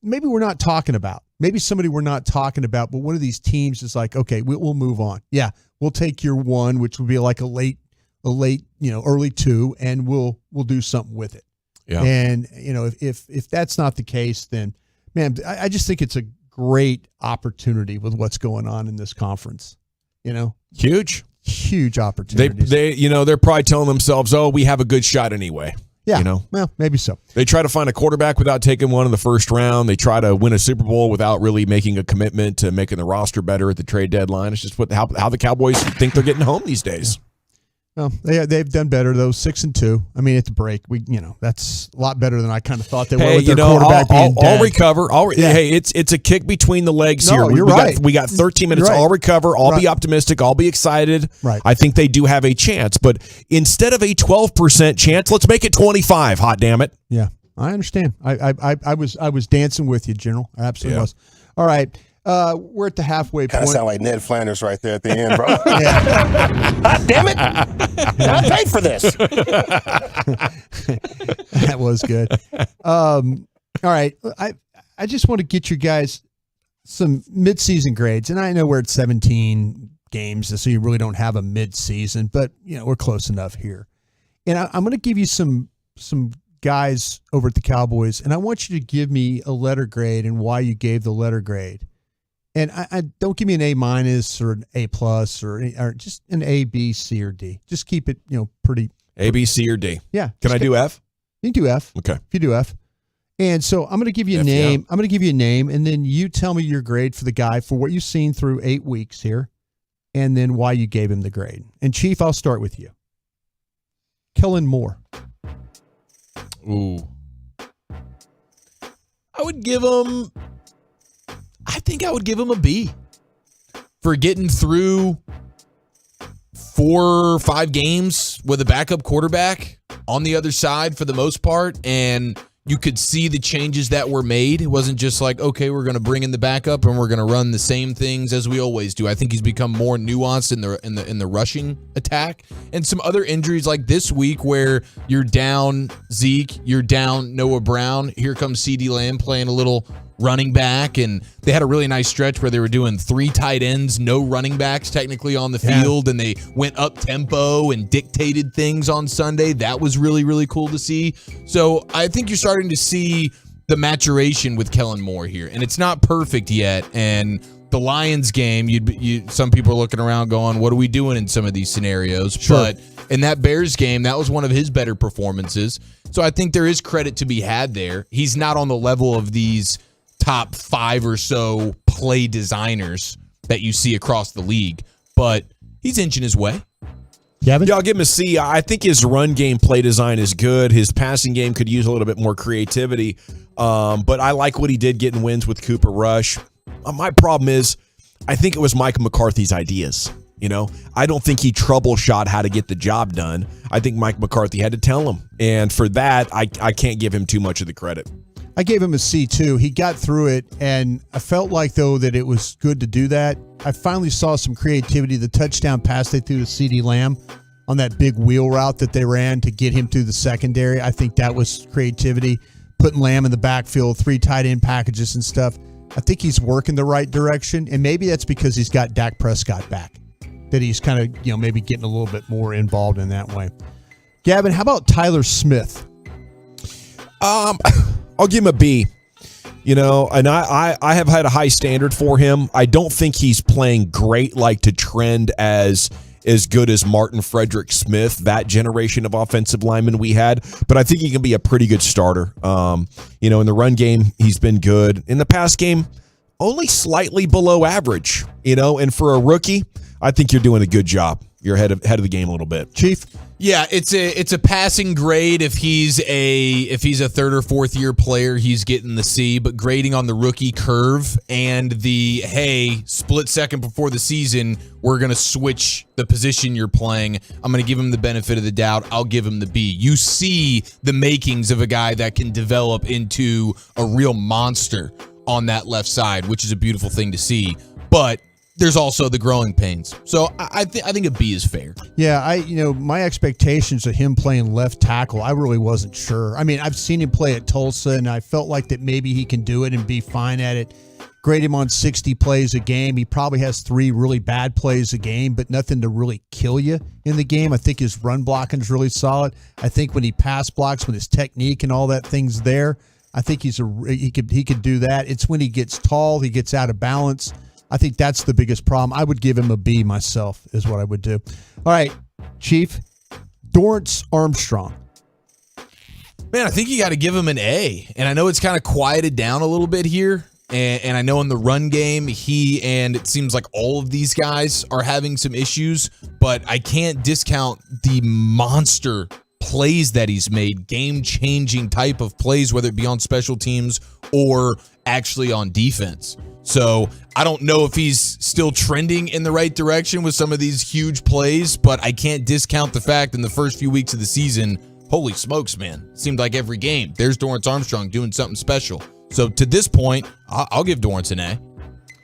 maybe we're not talking about, maybe somebody we're not talking about, but one of these teams is like, okay, we'll move on. Yeah, we'll take your 1, which would be like a late, early 2, and we'll do something with it. Yeah. And if that's not the case, then man, I just think it's a great opportunity with what's going on in this conference. Huge opportunities. They're probably telling themselves, "Oh, we have a good shot anyway." Yeah. Well, maybe so. They try to find a quarterback without taking one in the first round. They try to win a Super Bowl without really making a commitment to making the roster better at the trade deadline. It's just how the Cowboys think they're getting home these days. Well, they've done better though. 6-2. I mean, at the break, that's a lot better than I kind of thought they were with their quarterback being dead. I'll recover. Hey, it's a kick between the legs here. You're right. We got 13 minutes. I'll recover. I'll be optimistic. I'll be excited. Right. I think they do have a chance, but instead of a 12% chance, let's make it 25. Hot damn it! Yeah, I understand. I was dancing with you, General. I absolutely was. All right. We're at the halfway point. Kind of sound like Ned Flanders right there at the end, bro. Hot damn it! I paid for this. That was good. All right, I just want to get you guys some midseason grades, and I know we're at 17 games, so you really don't have a midseason, but we're close enough here. And I'm going to give you some guys over at the Cowboys, and I want you to give me a letter grade and why you gave the letter grade. And I don't give me an A- or an A+ or just an A, B, C, or D. Just keep it, pretty. A, B, C, or D. Yeah. Can I do F? You can do F. Okay. If you do F. And so I'm going to give you a name. I'm going to give you a name, and then you tell me your grade for the guy for what you've seen through 8 weeks here. and then why you gave him the grade. And Chief, I'll start with you. Kellen Moore. Ooh. I think I would give him a B for getting through 4 or 5 games with a backup quarterback on the other side for the most part, and you could see the changes that were made. It wasn't just like, okay, we're going to bring in the backup and we're going to run the same things as we always do. I think he's become more nuanced in the rushing attack, and some other injuries like this week where you're down Zeke, you're down Noah Brown. Here comes CeeDee Lamb playing a little running back, and they had a really nice stretch where they were doing 3 tight ends, no running backs technically on the field, and they went up tempo and dictated things on Sunday. That was really, really cool to see. So I think you're starting to see the maturation with Kellen Moore here, and it's not perfect yet. And the Lions game, some people are looking around going, what are we doing in some of these scenarios? Sure. But in that Bears game, that was one of his better performances. So I think there is credit to be had there. He's not on the level of these top 5 or so play designers that you see across the league, but he's inching his way. Yeah, I'll give him a C. I think his run game play design is good. His passing game could use a little bit more creativity, but I like what he did getting wins with Cooper Rush. My problem is I think it was Mike McCarthy's ideas. I don't think he troubleshot how to get the job done. I think Mike McCarthy had to tell him, and for that, I can't give him too much of the credit. I gave him a C too. He got through it, and I felt like, though, that it was good to do that. I finally saw some creativity. The touchdown pass they threw to CeeDee Lamb on that big wheel route that they ran to get him through the secondary, I think that was creativity. Putting Lamb in the backfield, 3 tight end packages and stuff. I think he's working the right direction, and maybe that's because he's got Dak Prescott back, that he's kind of, maybe getting a little bit more involved in that way. Gavin, how about Tyler Smith? I'll give him a B. And I have had a high standard for him. I don't think he's playing great, like to trend as good as Martin Frederick Smith, that generation of offensive linemen we had, but I think he can be a pretty good starter. In the run game, he's been good. In the pass game, only slightly below average, and for a rookie, I think you're doing a good job. You're ahead of the game a little bit. Chief? Yeah, it's a passing grade. If he's a 3rd or 4th year player, he's getting the C. But grading on the rookie curve and the split second before the season, we're gonna switch the position you're playing. I'm gonna give him the benefit of the doubt. I'll give him the B. You see the makings of a guy that can develop into a real monster on that left side, which is a beautiful thing to see. But there's also the growing pains. So I think a B is fair. Yeah, my expectations of him playing left tackle, I really wasn't sure. I mean, I've seen him play at Tulsa, and I felt like that maybe he can do it and be fine at it. Grade him on 60 plays a game. He probably has 3 really bad plays a game, but nothing to really kill you in the game. I think his run blocking is really solid. I think when he pass blocks, with his technique and all that thing's there, I think he could do that. It's when he gets tall, he gets out of balance. I think that's the biggest problem. I would give him a B myself, is what I would do. All right, Chief, Dorrance Armstrong. Man, I think you got to give him an A. And I know it's kind of quieted down a little bit here. And I know in the run game, he and it seems like all of these guys are having some issues. But I can't discount the monster plays that he's made, game-changing type of plays, whether it be on special teams or actually on defense. So I don't know if he's still trending in the right direction with some of these huge plays, but I can't discount the fact in the first few weeks of the season, holy smokes, man. It seemed like every game, there's Dorrance Armstrong doing something special. So to this point, I'll give Dorrance an A.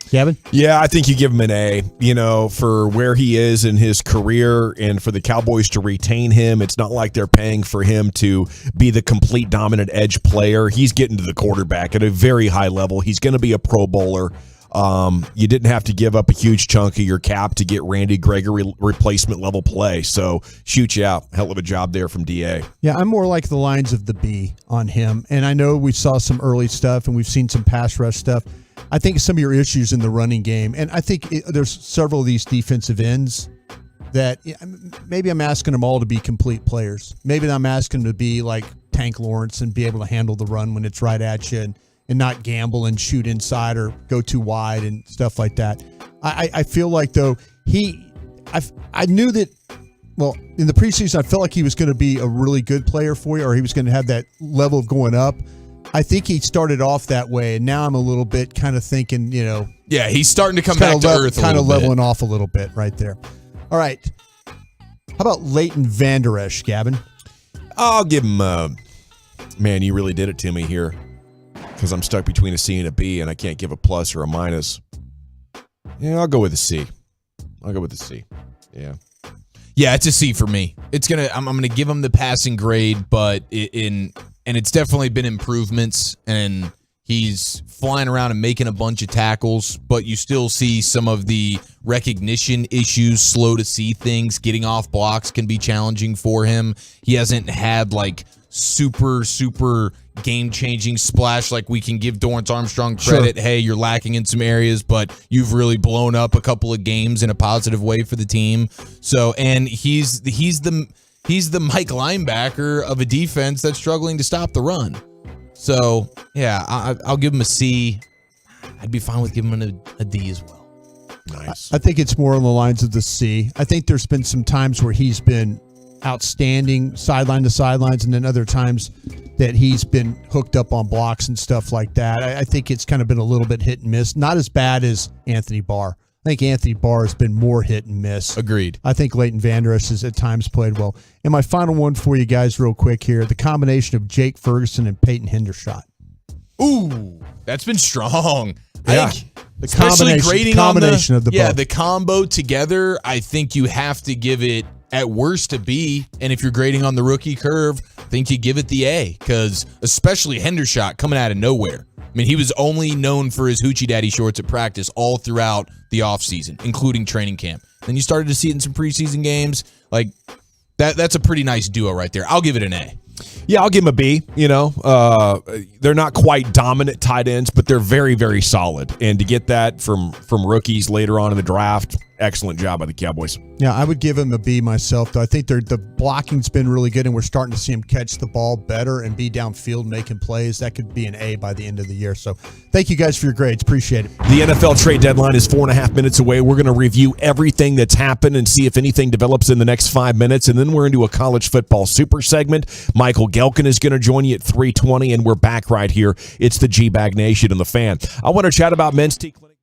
Gavin? Yeah, I think you give him an A, for where he is in his career and for the Cowboys to retain him. It's not like they're paying for him to be the complete dominant edge player. He's getting to the quarterback at a very high level. He's going to be a Pro Bowler. You didn't have to give up a huge chunk of your cap to get Randy Gregory replacement level play. So shoot you out. Hell of a job there from DA. Yeah, I'm more like the lines of the B on him. And I know we saw some early stuff and we've seen some pass rush stuff. I think some of your issues in the running game, and I think there's several of these defensive ends that maybe I'm asking them all to be complete players. Maybe I'm asking them to be like Tank Lawrence and be able to handle the run when it's right at you and not gamble and shoot inside or go too wide and stuff like that. I feel like, though, I knew that. Well, in the preseason, I felt like he was going to be a really good player for you, or he was going to have that level of going up. I think he started off that way, and now I'm a little bit kind of thinking, Yeah, he's starting to come back to earth a kind of little bit. leveling off a little bit right there. All right. How about Leighton Vander Esch, Gavin? I'll give him man, you really did it to me here because I'm stuck between a C and a B, and I can't give a plus or a minus. Yeah, I'll go with a C. Yeah. Yeah, it's a C for me. I'm gonna give him the passing grade, but and it's definitely been improvements, and he's flying around and making a bunch of tackles, but you still see some of the recognition issues, slow to see things, getting off blocks can be challenging for him. He hasn't had like super game-changing splash like we can give Dorrance Armstrong credit. Sure. Hey, you're lacking in some areas, but you've really blown up a couple of games in a positive way for the team. So, and he's the Mike linebacker of a defense that's struggling to stop the run. So, yeah, I'll give him a C. I'd be fine with giving him a D as well. Nice. I think it's more on the lines of the C. I think there's been some times where he's been outstanding sideline to sidelines, and then other times that he's been hooked up on blocks and stuff like that. I think it's kind of been a little bit hit and miss. Not as bad as Anthony Barr. I think Anthony Barr has been more hit and miss. Agreed. I think Leighton Vander Esch has at times played well. And my final one for you guys real quick here, the combination of Jake Ferguson and Peyton Hendershot. Ooh, that's been strong. Yeah. I think especially grading combination of the both. the combo together, I think you have to give it at worst a B, and if you're grading on the rookie curve, I think you give it the A, because especially Hendershot coming out of nowhere. I mean, he was only known for his hoochie daddy shorts at practice all throughout the offseason, including training camp. Then you started to see it in some preseason games. Like, that's a pretty nice duo right there. I'll give it an A. Yeah, I'll give him a B. They're not quite dominant tight ends, but they're very, very solid. And to get that from rookies later on in the draft, excellent job by the Cowboys. Yeah, I would give him a B myself, though. I think the blocking's been really good, and we're starting to see him catch the ball better and be downfield making plays. That could be an A by the end of the year. So thank you guys for your grades. Appreciate it. The NFL trade deadline is 4.5 minutes away. We're going to review everything that's happened and see if anything develops in the next 5 minutes. And then we're into a college football super segment. Michael Gelkin is going to join you at 3:20, and we're back right here. It's the G-Bag Nation and the Fan. I want to chat about Men's T Clinic.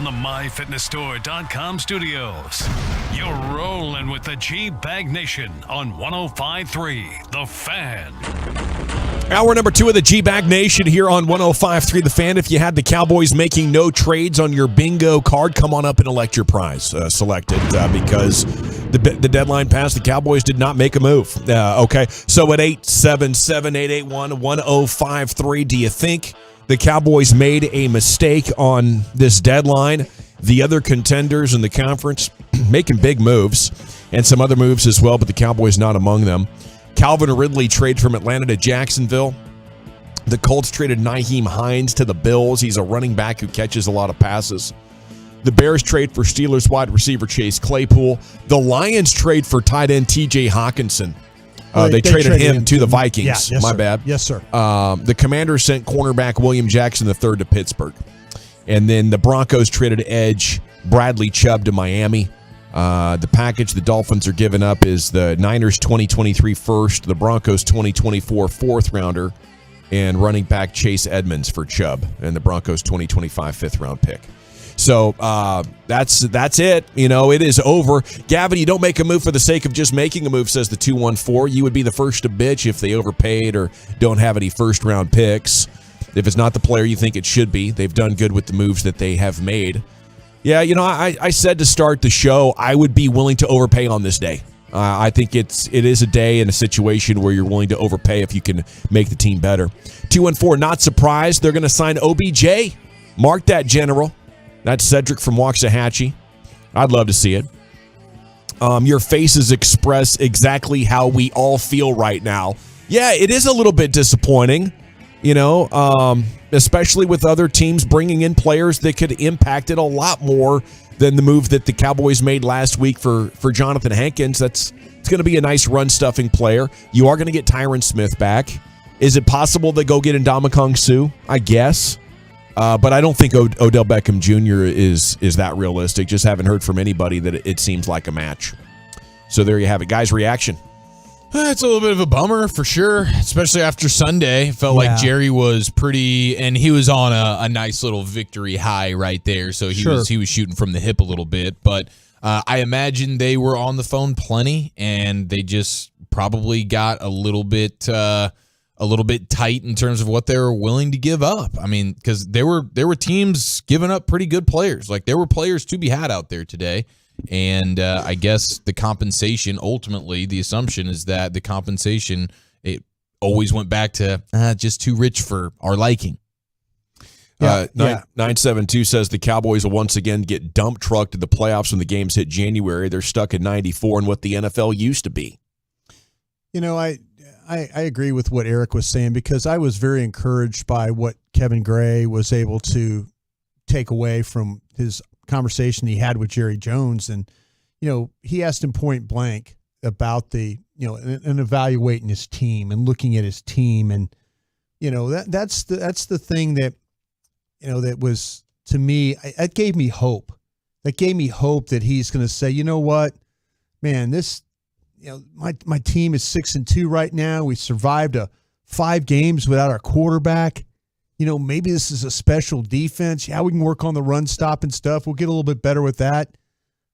from the MyFitnessStore.com studios, you're rolling with the G-Bag Nation on 105.3 The Fan. Hour number 2 of the G-Bag Nation here on 105.3 The Fan. If you had the Cowboys making no trades on your bingo card, come on up and elect your prize selected because the deadline passed. The Cowboys did not make a move. Okay, so at 877-881-1053, do you think the Cowboys made a mistake on this deadline? The other contenders in the conference making big moves and some other moves as well, but the Cowboys not among them. Calvin Ridley trade from Atlanta to Jacksonville. The Colts traded Nyheim Hines to the Bills. He's a running back who catches a lot of passes. The Bears trade for Steelers wide receiver Chase Claypool. The Lions trade for tight end T.J. Hawkinson. They traded him to the Vikings. Yeah, yes, My sir. bad. Yes, sir. The Commanders sent cornerback William Jackson III to Pittsburgh. And then the Broncos traded edge Bradley Chubb to Miami. The package the Dolphins are giving up is the Niners 2023 first, the Broncos 2024 fourth rounder, and running back Chase Edmonds for Chubb, and the Broncos 2025 fifth round pick. So that's it. You know, it is over. Gavin, you don't make a move for the sake of just making a move, says the 214. You would be the first to bitch if they overpaid or don't have any first round picks. If it's not the player you think it should be, they've done good with the moves that they have made. Yeah, you know, I said to start the show, I would be willing to overpay on this day. I think it is a day and a situation where you're willing to overpay if you can make the team better. 214, not surprised. They're going to sign OBJ. Mark that, General. That's Cedric from Waxahachie. I'd love to see it. Your faces express exactly how we all feel right now. Yeah, it is a little bit disappointing, you know, especially with other teams bringing in players that could impact it a lot more than the move that the Cowboys made last week for Jonathan Hankins. It's going to be a nice run-stuffing player. You are going to get Tyron Smith back. Is it possible they go get Ndamukong Suh? I guess. But I don't think Odell Beckham Jr. is that realistic. Just haven't heard from anybody that it seems like a match. So there you have it. Guys, reaction? It's a little bit of a bummer for sure, especially after Sunday. It felt like Jerry was pretty, and he was on a nice little victory high right there. So he was shooting from the hip a little bit. But I imagine they were on the phone plenty, and they just probably got a little bit tight in terms of what they were willing to give up. I mean, because there were teams giving up pretty good players. Like there were players to be had out there today. And I guess the compensation, ultimately, the assumption is that the compensation, it always went back to just too rich for our liking. 972 says the Cowboys will once again get dump trucked to the playoffs when the games hit January. They're stuck at 94 and what the NFL used to be. You know, I agree with what Eric was saying because I was very encouraged by what Kevin Gray was able to take away from his conversation he had with Jerry Jones. And, you know, he asked him point blank about and evaluating his team and looking at his team. And, you know, that's the thing that, you know, that was, to me, it gave me hope. That gave me hope that he's going to say, you know what, man, this, you know, my team is 6-2 right now. We survived 5 games without our quarterback. You know, maybe this is a special defense. Yeah, we can work on the run stop and stuff. We'll get a little bit better with that.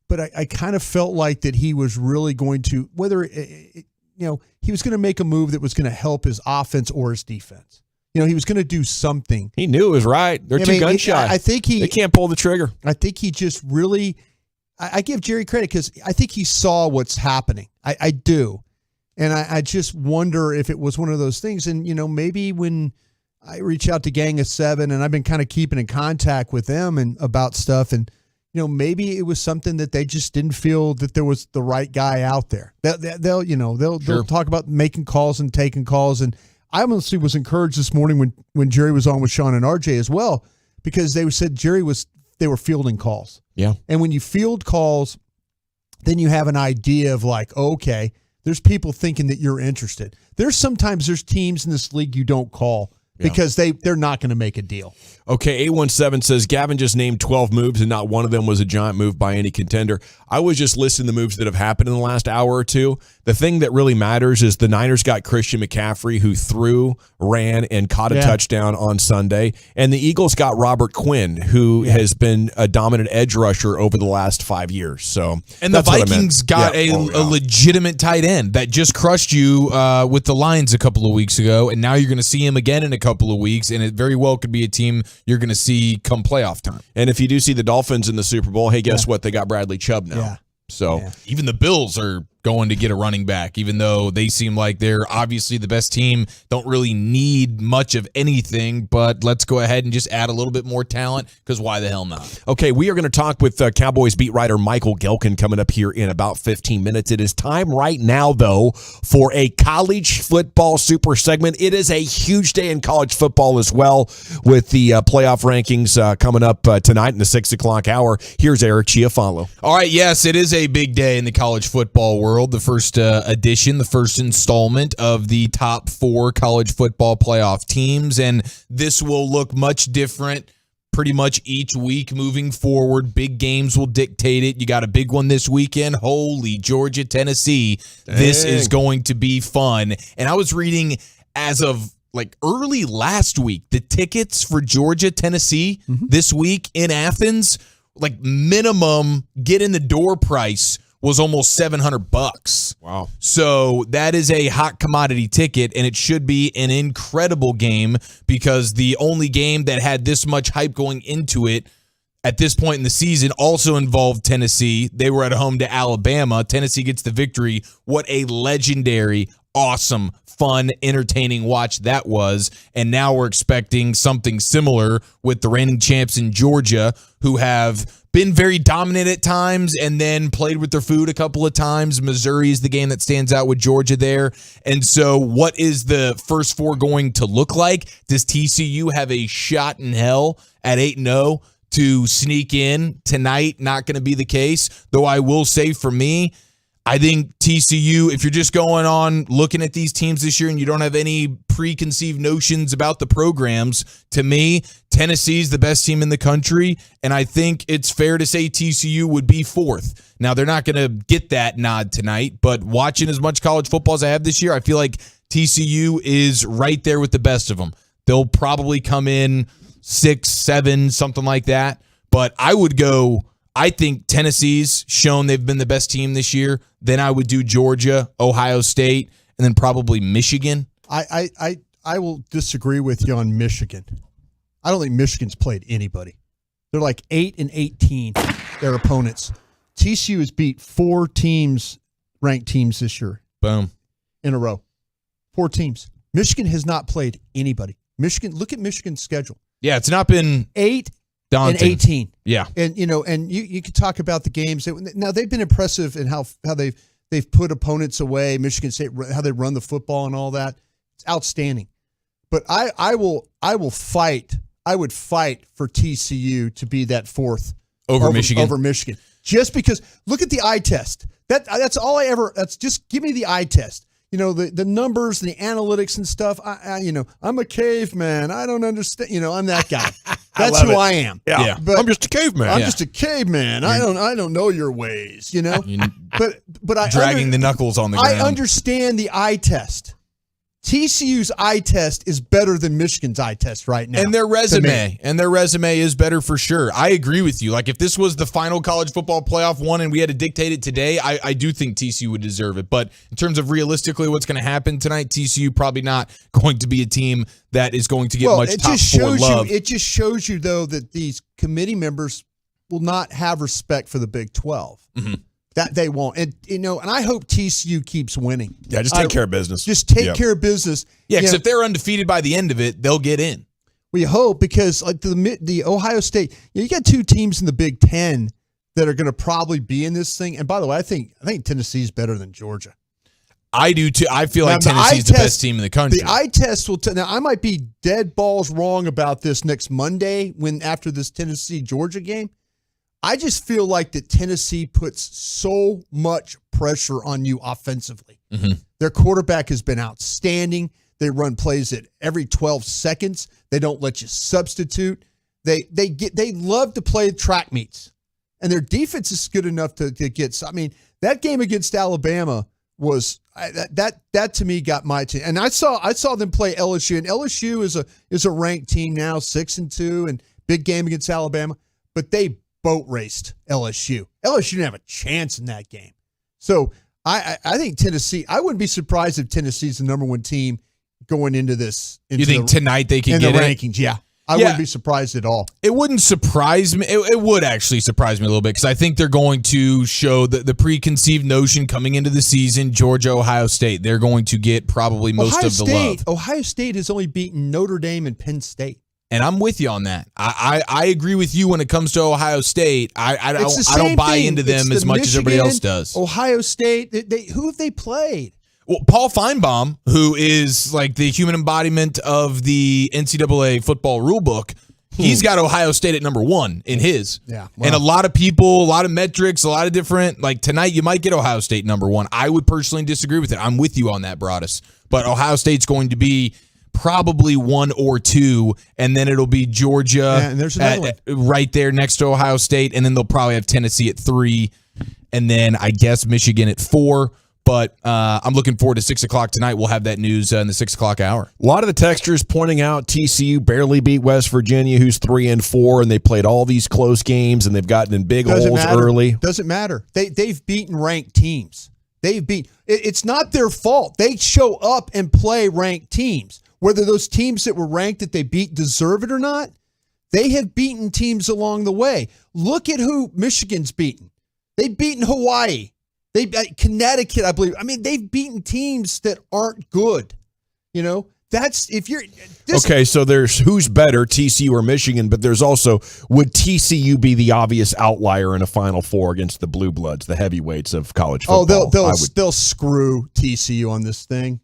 But I kind of felt like that he was really going to, he was going to make a move that was going to help his offense or his defense. You know, he was going to do something. He knew it was right. They're too gun shy. I think they can't pull the trigger. I think he just really, I give Jerry credit because I think he saw what's happening. I do. And I just wonder if it was one of those things. And, you know, maybe when I reach out to Gang of Seven and I've been kind of keeping in contact with them and about stuff. And, you know, maybe it was something that they just didn't feel that there was the right guy out there. They'll talk about making calls and taking calls. And I honestly was encouraged this morning when Jerry was on with Sean and RJ as well, because they said they were fielding calls. Yeah. And when you field calls, then you have an idea of like, okay, there's people thinking that you're interested. There's teams in this league you don't call because they're not going to make a deal. Okay, 817 says Gavin just named 12 moves and not one of them was a giant move by any contender. I was just listing the moves that have happened in the last hour or two. The thing that really matters is the Niners got Christian McCaffrey, who threw, ran, and caught a touchdown on Sunday. And the Eagles got Robert Quinn, who has been a dominant edge rusher over the last 5 years. So, and the Vikings got a legitimate tight end that just crushed you with the Lions a couple of weeks ago, and now you're going to see him again in a couple of weeks, and it very well could be a team you're going to see come playoff time. And if you do see the Dolphins in the Super Bowl, hey, guess what? They got Bradley Chubb now. Yeah. So even the Bills are going to get a running back, even though they seem like they're obviously the best team, don't really need much of anything, but let's go ahead and just add a little bit more talent, because why the hell not? Okay, we are going to talk with Cowboys beat writer Michael Gelkin coming up here in about 15 minutes. It is time right now, though, for a college football super segment. It is a huge day in college football as well, with the playoff rankings coming up tonight in the 6 o'clock hour. Here's Eric Chiafalo. All right, yes, it is a big day in the college football world. The first edition, the first installment of the top 4 college football playoff teams, and this will look much different pretty much each week moving forward. Big games will dictate it. You got a big one this weekend. Holy Georgia, Tennessee. Dang. This is going to be fun. And I was reading as of like early last week, the tickets for Georgia, Tennessee this week in Athens, like minimum get in the door price was almost $700. Wow. So that is a hot commodity ticket, and it should be an incredible game, because the only game that had this much hype going into it at this point in the season also involved Tennessee. They were at home to Alabama. Tennessee gets the victory. What a legendary, awesome, fun, entertaining watch that was. And now we're expecting something similar with the reigning champs in Georgia, who have been very dominant at times and then played with their food a couple of times. Missouri is the game that stands out with Georgia there. And so what is the first 4 going to look like? Does TCU have a shot in hell at 8-0 to sneak in tonight? Not going to be the case. Though I will say, for me, I think TCU, if you're just going on looking at these teams this year and you don't have any preconceived notions about the programs, to me, Tennessee's the best team in the country, and I think it's fair to say TCU would be 4th. Now, they're not going to get that nod tonight, but watching as much college football as I have this year, I feel like TCU is right there with the best of them. They'll probably come in 6, 7, something like that, but I would go, I think Tennessee's shown they've been the best team this year. Then I would do Georgia, Ohio State, and then probably Michigan. I will disagree with you on Michigan. I don't think Michigan's played anybody. They're like 8-18, their opponents. TCU has beat 4 teams, ranked teams this year. Boom. In a row. 4 teams. Michigan has not played anybody. Michigan, look at Michigan's schedule. Yeah, it's not been 8 daunting. and 18. Yeah. And you could talk about the games. Now they've been impressive in how they've put opponents away, Michigan State, how they run the football and all that. It's outstanding. But I will fight. I would fight for TCU to be that 4th over Michigan. Over Michigan. Just because, look at the eye test. That's all I ever. That's just give me the eye test. The numbers and the analytics and stuff. I'm a caveman. I don't understand. I'm that guy. That's who I am. Yeah. But I'm just a caveman. I'm just a caveman. I don't know your ways. But I dragging the knuckles on the ground. I understand the eye test. TCU's eye test is better than Michigan's eye test right now. And their resume is better for sure. I agree with you. Like, if this was the final college football playoff one and we had to dictate it today, I do think TCU would deserve it. But in terms of realistically what's going to happen tonight, TCU probably not going to be a team that is going to get much top 4 love. It just shows you, though, that these committee members will not have respect for the Big 12. Mm-hmm. That they won't. And I hope TCU keeps winning. Yeah, just take care of business. Just take care of business. Yeah, because if they're undefeated by the end of it, they'll get in. We hope, because like the Ohio State, you got 2 teams in the Big 10 that are going to probably be in this thing. And by the way, I think Tennessee's better than Georgia. I do too. I feel like Tennessee's the best team in the country. The eye test will now I might be dead balls wrong about this next Monday after this Tennessee Georgia game. I just feel like that Tennessee puts so much pressure on you offensively. Mm-hmm. Their quarterback has been outstanding. They run plays at every 12 seconds. They don't let you substitute. They love to play track meets, and their defense is good enough to get. I mean, that game against Alabama was that to me got my attention. And I saw them play LSU, and LSU is a ranked team now, 6-2, and big game against Alabama. But they boat raced LSU. LSU didn't have a chance in that game. So I think Tennessee. I wouldn't be surprised if Tennessee's the number one team going into this. You think tonight they can get the it? rankings? Yeah. I wouldn't be surprised at all. It wouldn't surprise me. It would actually surprise me a little bit because I think they're going to show the preconceived notion coming into the season, Georgia, Ohio State. They're going to get probably most of the love. Ohio State has only beaten Notre Dame and Penn State. And I'm with you on that. I agree with you when it comes to Ohio State. I don't buy into them as much as everybody else does. Ohio State, who have they played? Well, Paul Feinbaum, who is like the human embodiment of the NCAA football rulebook, he's got Ohio State at number 1 in his. Yeah. And a lot of people, a lot of metrics, a lot of different, like tonight you might get Ohio State number 1. I would personally disagree with it. I'm with you on that, Broadus. But Ohio State's going to be probably 1 or 2, and then it'll be Georgia and there's another right there next to Ohio State, and then they'll probably have Tennessee at 3, and then I guess Michigan at 4. But I'm looking forward to 6 o'clock tonight. We'll have that news in the 6 o'clock hour. A lot of the texters pointing out TCU barely beat West Virginia, who's 3-4, and they played all these close games, and they've gotten in big holes early. Doesn't matter. They've beaten ranked teams. It's not their fault. They show up and play ranked teams. Whether those teams that were ranked that they beat deserve it or not, they have beaten teams along the way. Look at who Michigan's beaten. They've beaten Hawaii. Connecticut, I believe. I mean, they've beaten teams that aren't good. You know, that's if you're okay. So there's who's better, TCU or Michigan, but there's also would TCU be the obvious outlier in a Final Four against the Blue Bloods, the heavyweights of college football? They'll screw TCU on this thing.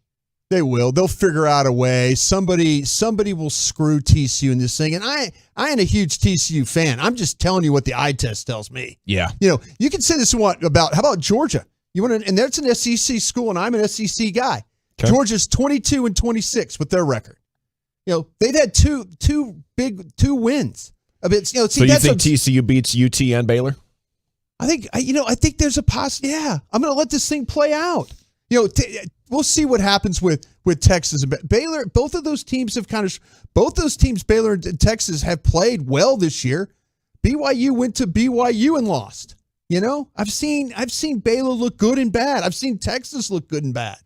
They will. They'll figure out a way. Somebody will screw TCU in this thing. And I ain't a huge TCU fan. I'm just telling you what the eye test tells me. Yeah. You know, you can say this how about Georgia? And that's an SEC school, and I'm an SEC guy. Okay. Georgia's 22-26 with their record. You know, they've had two wins. So you think TCU beats UT and Baylor? I think there's a possibility. Yeah, I'm going to let this thing play out. You know, we'll see what happens with Texas and Baylor. Both of those teams, Baylor and Texas, have played well this year. BYU went to BYU and lost. You know, I've seen Baylor look good and bad. I've seen Texas look good and bad.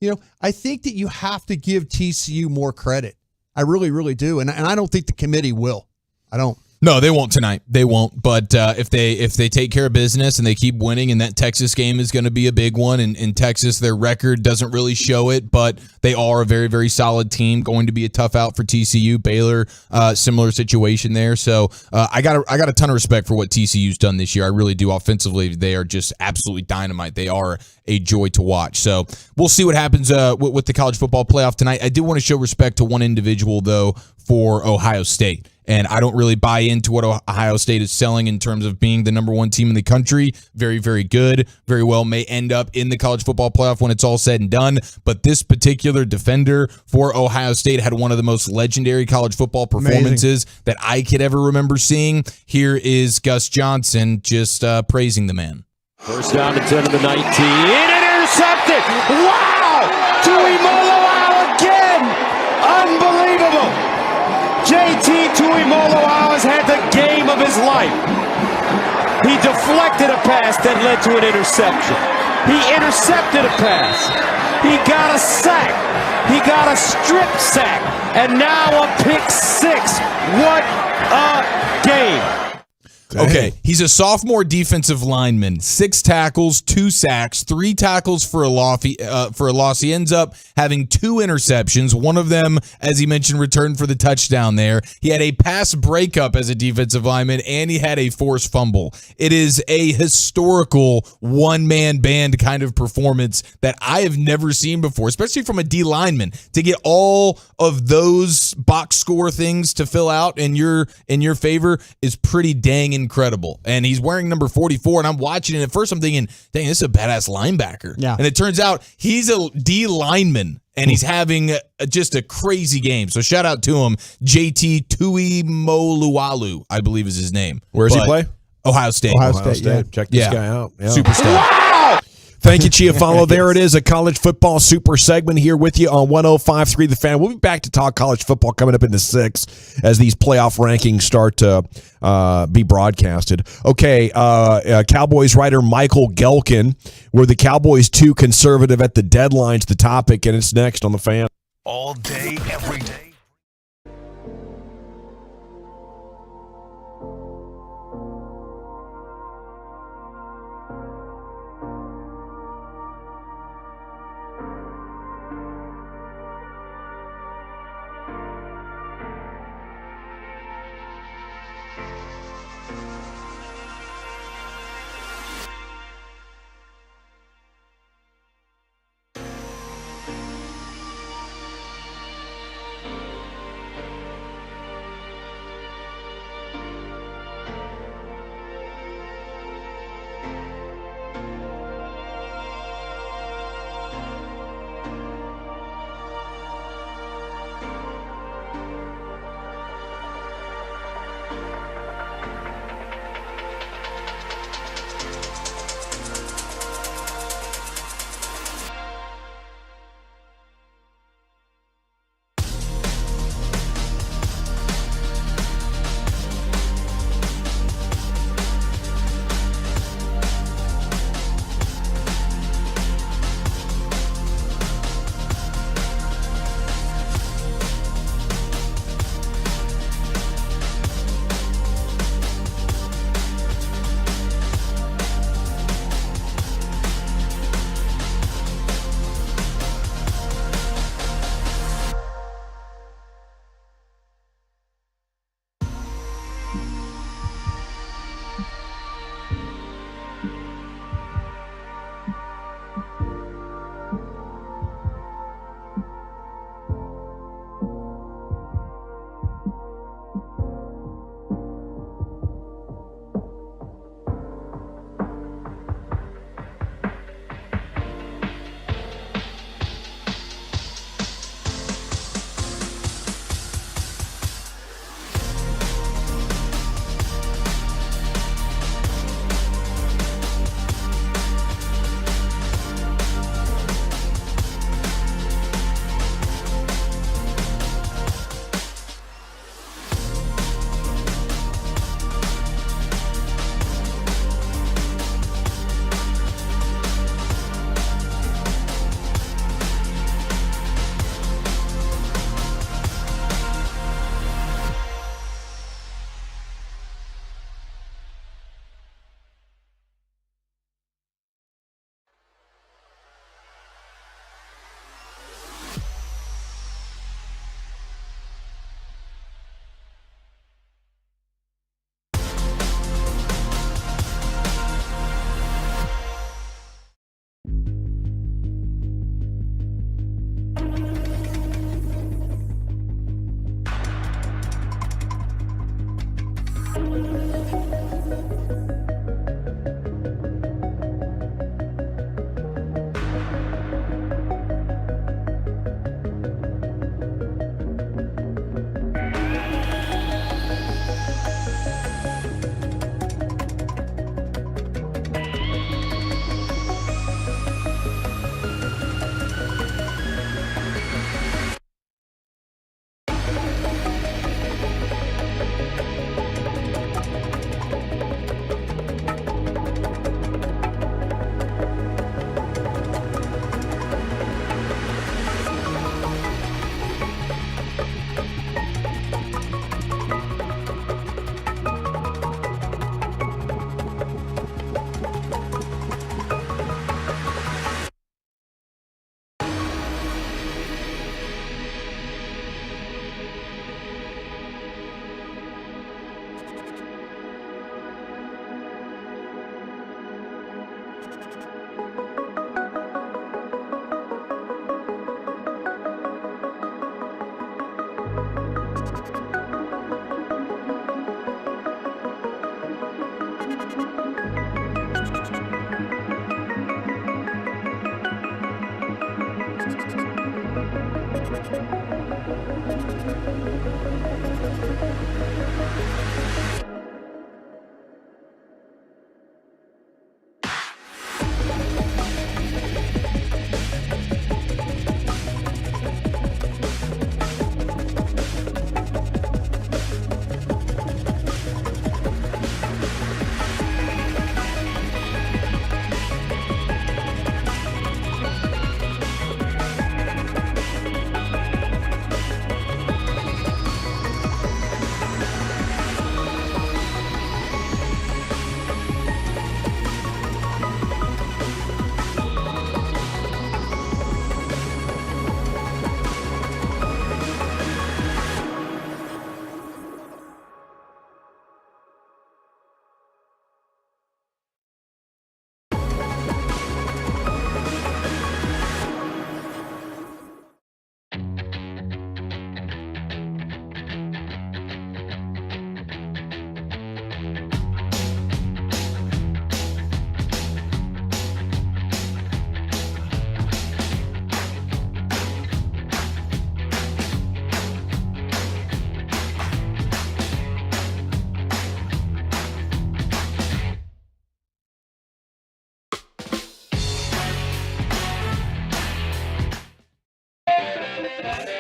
You know, I think that you have to give TCU more credit. I really, really do, and I don't think the committee will. I don't. No, they won't tonight. They won't. But if they take care of business and they keep winning, and that Texas game is going to be a big one. And in Texas, their record doesn't really show it, but they are a very, very solid team. Going to be a tough out for TCU. Baylor, similar situation there. So I got a ton of respect for what TCU's done this year. I really do. Offensively, they are just absolutely dynamite. They are a joy to watch. So we'll see what happens with the college football playoff tonight. I do want to show respect to one individual, though, for Ohio State. And I don't really buy into what Ohio State is selling in terms of being the number 1 team in the country. Very, very good. Very well may end up in the college football playoff when it's all said and done. But this particular defender for Ohio State had one of the most legendary college football performances that I could ever remember seeing. Here is Gus Johnson just praising the man. First down and 10 to the 19. Intercepted. Wow! Tuimoloau again. Unbelievable. JT Tuimoloau has had the game of his life. He deflected a pass that led to an interception. He intercepted a pass. He got a sack. He got a strip sack. And now a pick 6. What a game. Okay, he's a sophomore defensive lineman. 6 tackles, 2 sacks, 3 tackles for a loss. He ends up having 2 interceptions. One of them, as he mentioned, returned for the touchdown there. He had a pass breakup as a defensive lineman, and he had a forced fumble. It is a historical one-man band kind of performance that I have never seen before, especially from a D lineman. To get all of those box score things to fill out in your favor is pretty dang incredible. And he's wearing number 44, and I'm watching it. At first, I'm thinking, dang, this is a badass linebacker. Yeah. And it turns out he's a D lineman, and he's having just a crazy game. So shout out to him. JT Tuimoloalu, I believe is his name. Where does he play? Ohio State. Ohio State. Yeah. Check this guy out. Yeah. Superstar. Thank you, Chiafalo. There it is, a college football super segment here with you on 105.3 The Fan. We'll be back to talk college football coming up in the 6 as these playoff rankings start to be broadcasted. Okay, Cowboys writer Michael Gelkin, were the Cowboys too conservative at the deadline's the topic, and it's next on The Fan. All day, every day.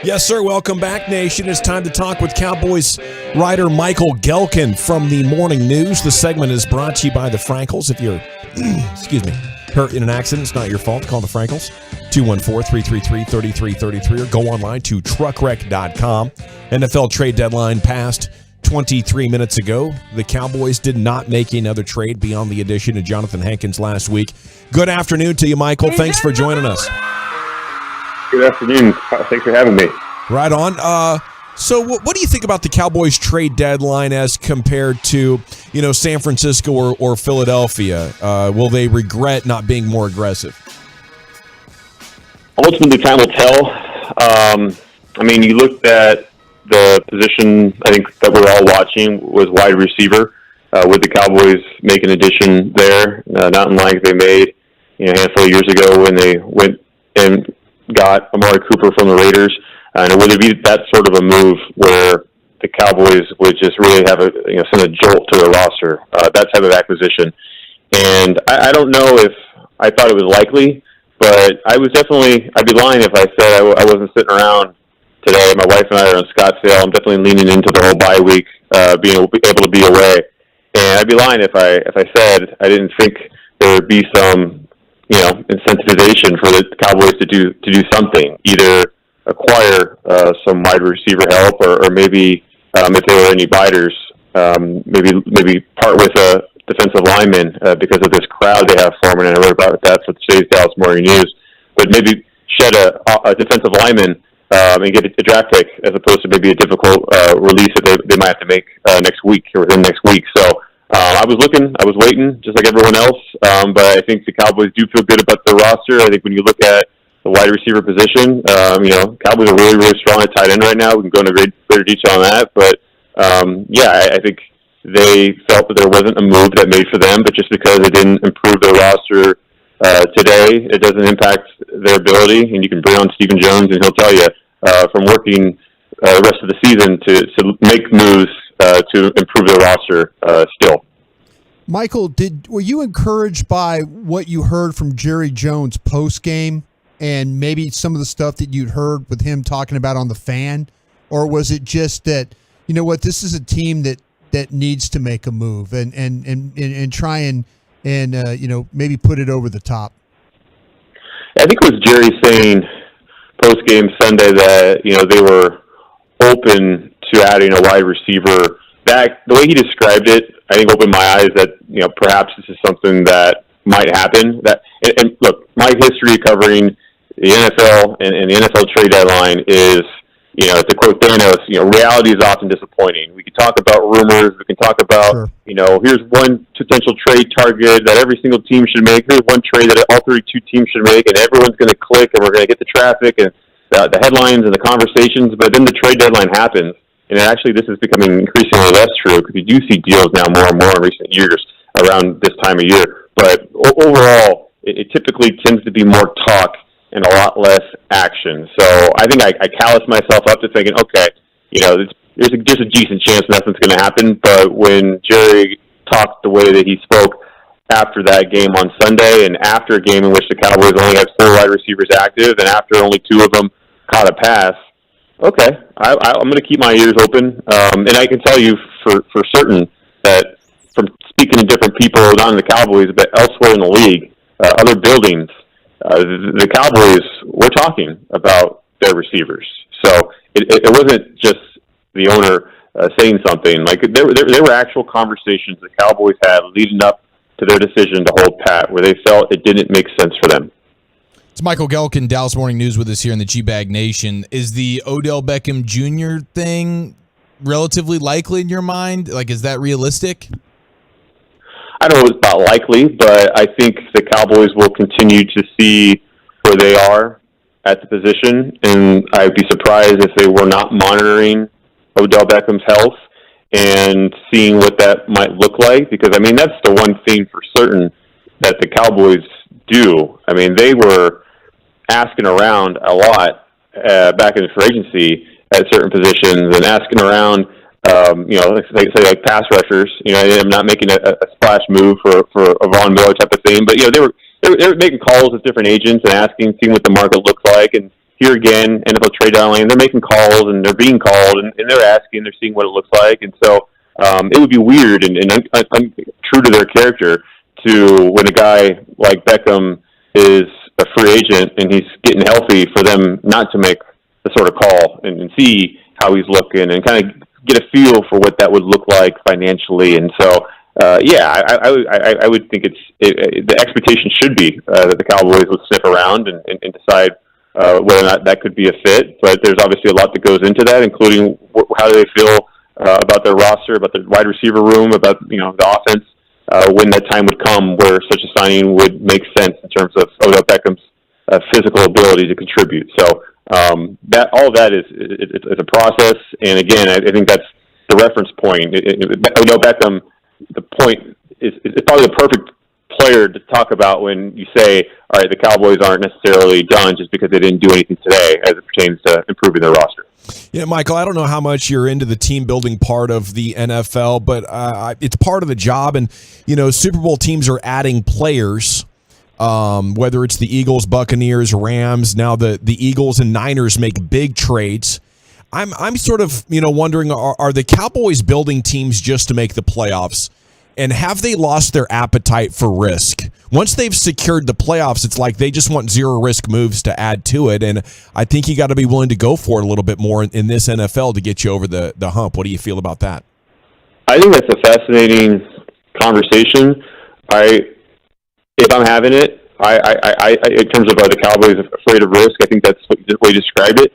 Yes, sir. Welcome back, Nation. It's time to talk with Cowboys writer Michael Gelkin from the Morning News. The segment is brought to you by the Frankels. If you're, excuse me, hurt in an accident, it's not your fault. Call the Frankels, 214-333-3333, or go online to truckwreck.com. NFL trade deadline passed 23 minutes ago. The Cowboys did not make another trade beyond the addition of Jonathan Hankins last week. Good afternoon to you, Michael. Thanks for joining us. Good afternoon. Thanks for having me. Right on. So what do you think about the Cowboys trade deadline as compared to, San Francisco or Philadelphia? Will they regret not being more aggressive? Ultimately, time will tell. You looked at the position, I think, that we're all watching was wide receiver, with the Cowboys make an addition there, not unlike they made a handful of years ago when they went and got Amari Cooper from the Raiders. And would it be that sort of a move where the Cowboys would just really have send a jolt to their roster, that type of acquisition? And I don't know if I thought it was likely, but I'd be lying if I said I wasn't sitting around today. My wife and I are in Scottsdale. I'm definitely leaning into the whole bye week, being able to be away. And I'd be lying if I said I didn't think there would be some incentivization for the Cowboys to do something, either acquire some wide receiver help, or maybe if there were any biters, maybe part with a defensive lineman because of this crowd they have forming. And I wrote about that for today's Dallas Morning News. But maybe shed a defensive lineman and get a draft pick as opposed to maybe a difficult release that they might have to make next week or within next week. So I was waiting just like everyone else. But I think the Cowboys do feel good about their roster. I think when you look at the wide receiver position, Cowboys are really, really strong at tight end right now. We can go into greater detail on that. But, I think they felt that there wasn't a move that made for them, but just because it didn't improve their roster today, it doesn't impact their ability. And you can bring on Stephen Jones, and he'll tell you from working the rest of the season to make moves to improve their roster still. Michael, were you encouraged by what you heard from Jerry Jones post-game and maybe some of the stuff that you'd heard with him talking about on the Fan? Or was it just that, this is a team that needs to make a move and try and maybe put it over the top? I think it was Jerry saying post-game Sunday that, they were open to adding a wide receiver. That the way he described it, I think opened my eyes that, perhaps this is something that might happen. And look, my history covering the NFL and the NFL trade deadline is, to quote Thanos, reality is often disappointing. We can talk about rumors. We can talk about, here's one potential trade target that every single team should make. Here's one trade that all 32 teams should make, and everyone's going to click, and we're going to get the traffic and the headlines and the conversations. But then the trade deadline happens, and actually this is becoming increasingly less true because you do see deals now more and more in recent years around this time of year. But overall, it typically tends to be more talk and a lot less action. So I think I callous myself up to thinking, okay, there's a decent chance nothing's going to happen. But when Jerry talked the way that he spoke after that game on Sunday, and after a game in which the Cowboys only had 4 wide receivers active, and after only 2 of them caught a pass, okay, I'm going to keep my ears open. And I can tell you for certain that from speaking to different people, not in the Cowboys, but elsewhere in the league, other buildings, the Cowboys were talking about their receivers. So it wasn't just the owner saying something. Like there were actual conversations the Cowboys had leading up to their decision to hold pat, where they felt it didn't make sense for them. It's Michael Gelkin, Dallas Morning News, with us here in the G-Bag Nation. Is the Odell Beckham Jr. thing relatively likely in your mind? Like, is that realistic? I don't know if it's not likely, but I think the Cowboys will continue to see where they are at the position, and I'd be surprised if they were not monitoring Odell Beckham's health and seeing what that might look like, because, that's the one thing for certain that the Cowboys do. They were asking around a lot back in free agency at certain positions and asking around like pass rushers. I'm not making a splash move for a Von Miller type of thing, but they were making calls with different agents and seeing what the market looked like. And here again, NFL trade deadline, they're making calls and they're being called and they're asking, they're seeing what it looks like. And so it would be weird and true to their character to, when a guy like Beckham is a free agent and he's getting healthy, for them not to make the sort of call and see how he's looking and kind of get a feel for what that would look like financially. And so, I would think the expectation should be that the Cowboys would sniff around and decide whether or not that could be a fit. But there's obviously a lot that goes into that, including how do they feel about their roster, about the wide receiver room, about the offense, when that time would come where such a signing would make sense in terms of Odell Beckham's physical ability to contribute. So all of that is a process, and again, I think that's the reference point. Odell Beckham, the point is probably the perfect player to talk about when you say, all right, the Cowboys aren't necessarily done just because they didn't do anything today as it pertains to improving their roster. Yeah, Michael, I don't know how much you're into the team building part of the NFL, but it's part of the job. And, Super Bowl teams are adding players, whether it's the Eagles, Buccaneers, Rams. Now the Eagles and Niners make big trades. I'm sort of, wondering, are the Cowboys building teams just to make the playoffs? And have they lost their appetite for risk? Once they've secured the playoffs, it's like they just want zero risk moves to add to it. And I think you got to be willing to go for it a little bit more in this NFL to get you over the hump. What do you feel about that? I think that's a fascinating conversation. If I'm having it, I in terms of the Cowboys afraid of risk, I think that's the way you described it.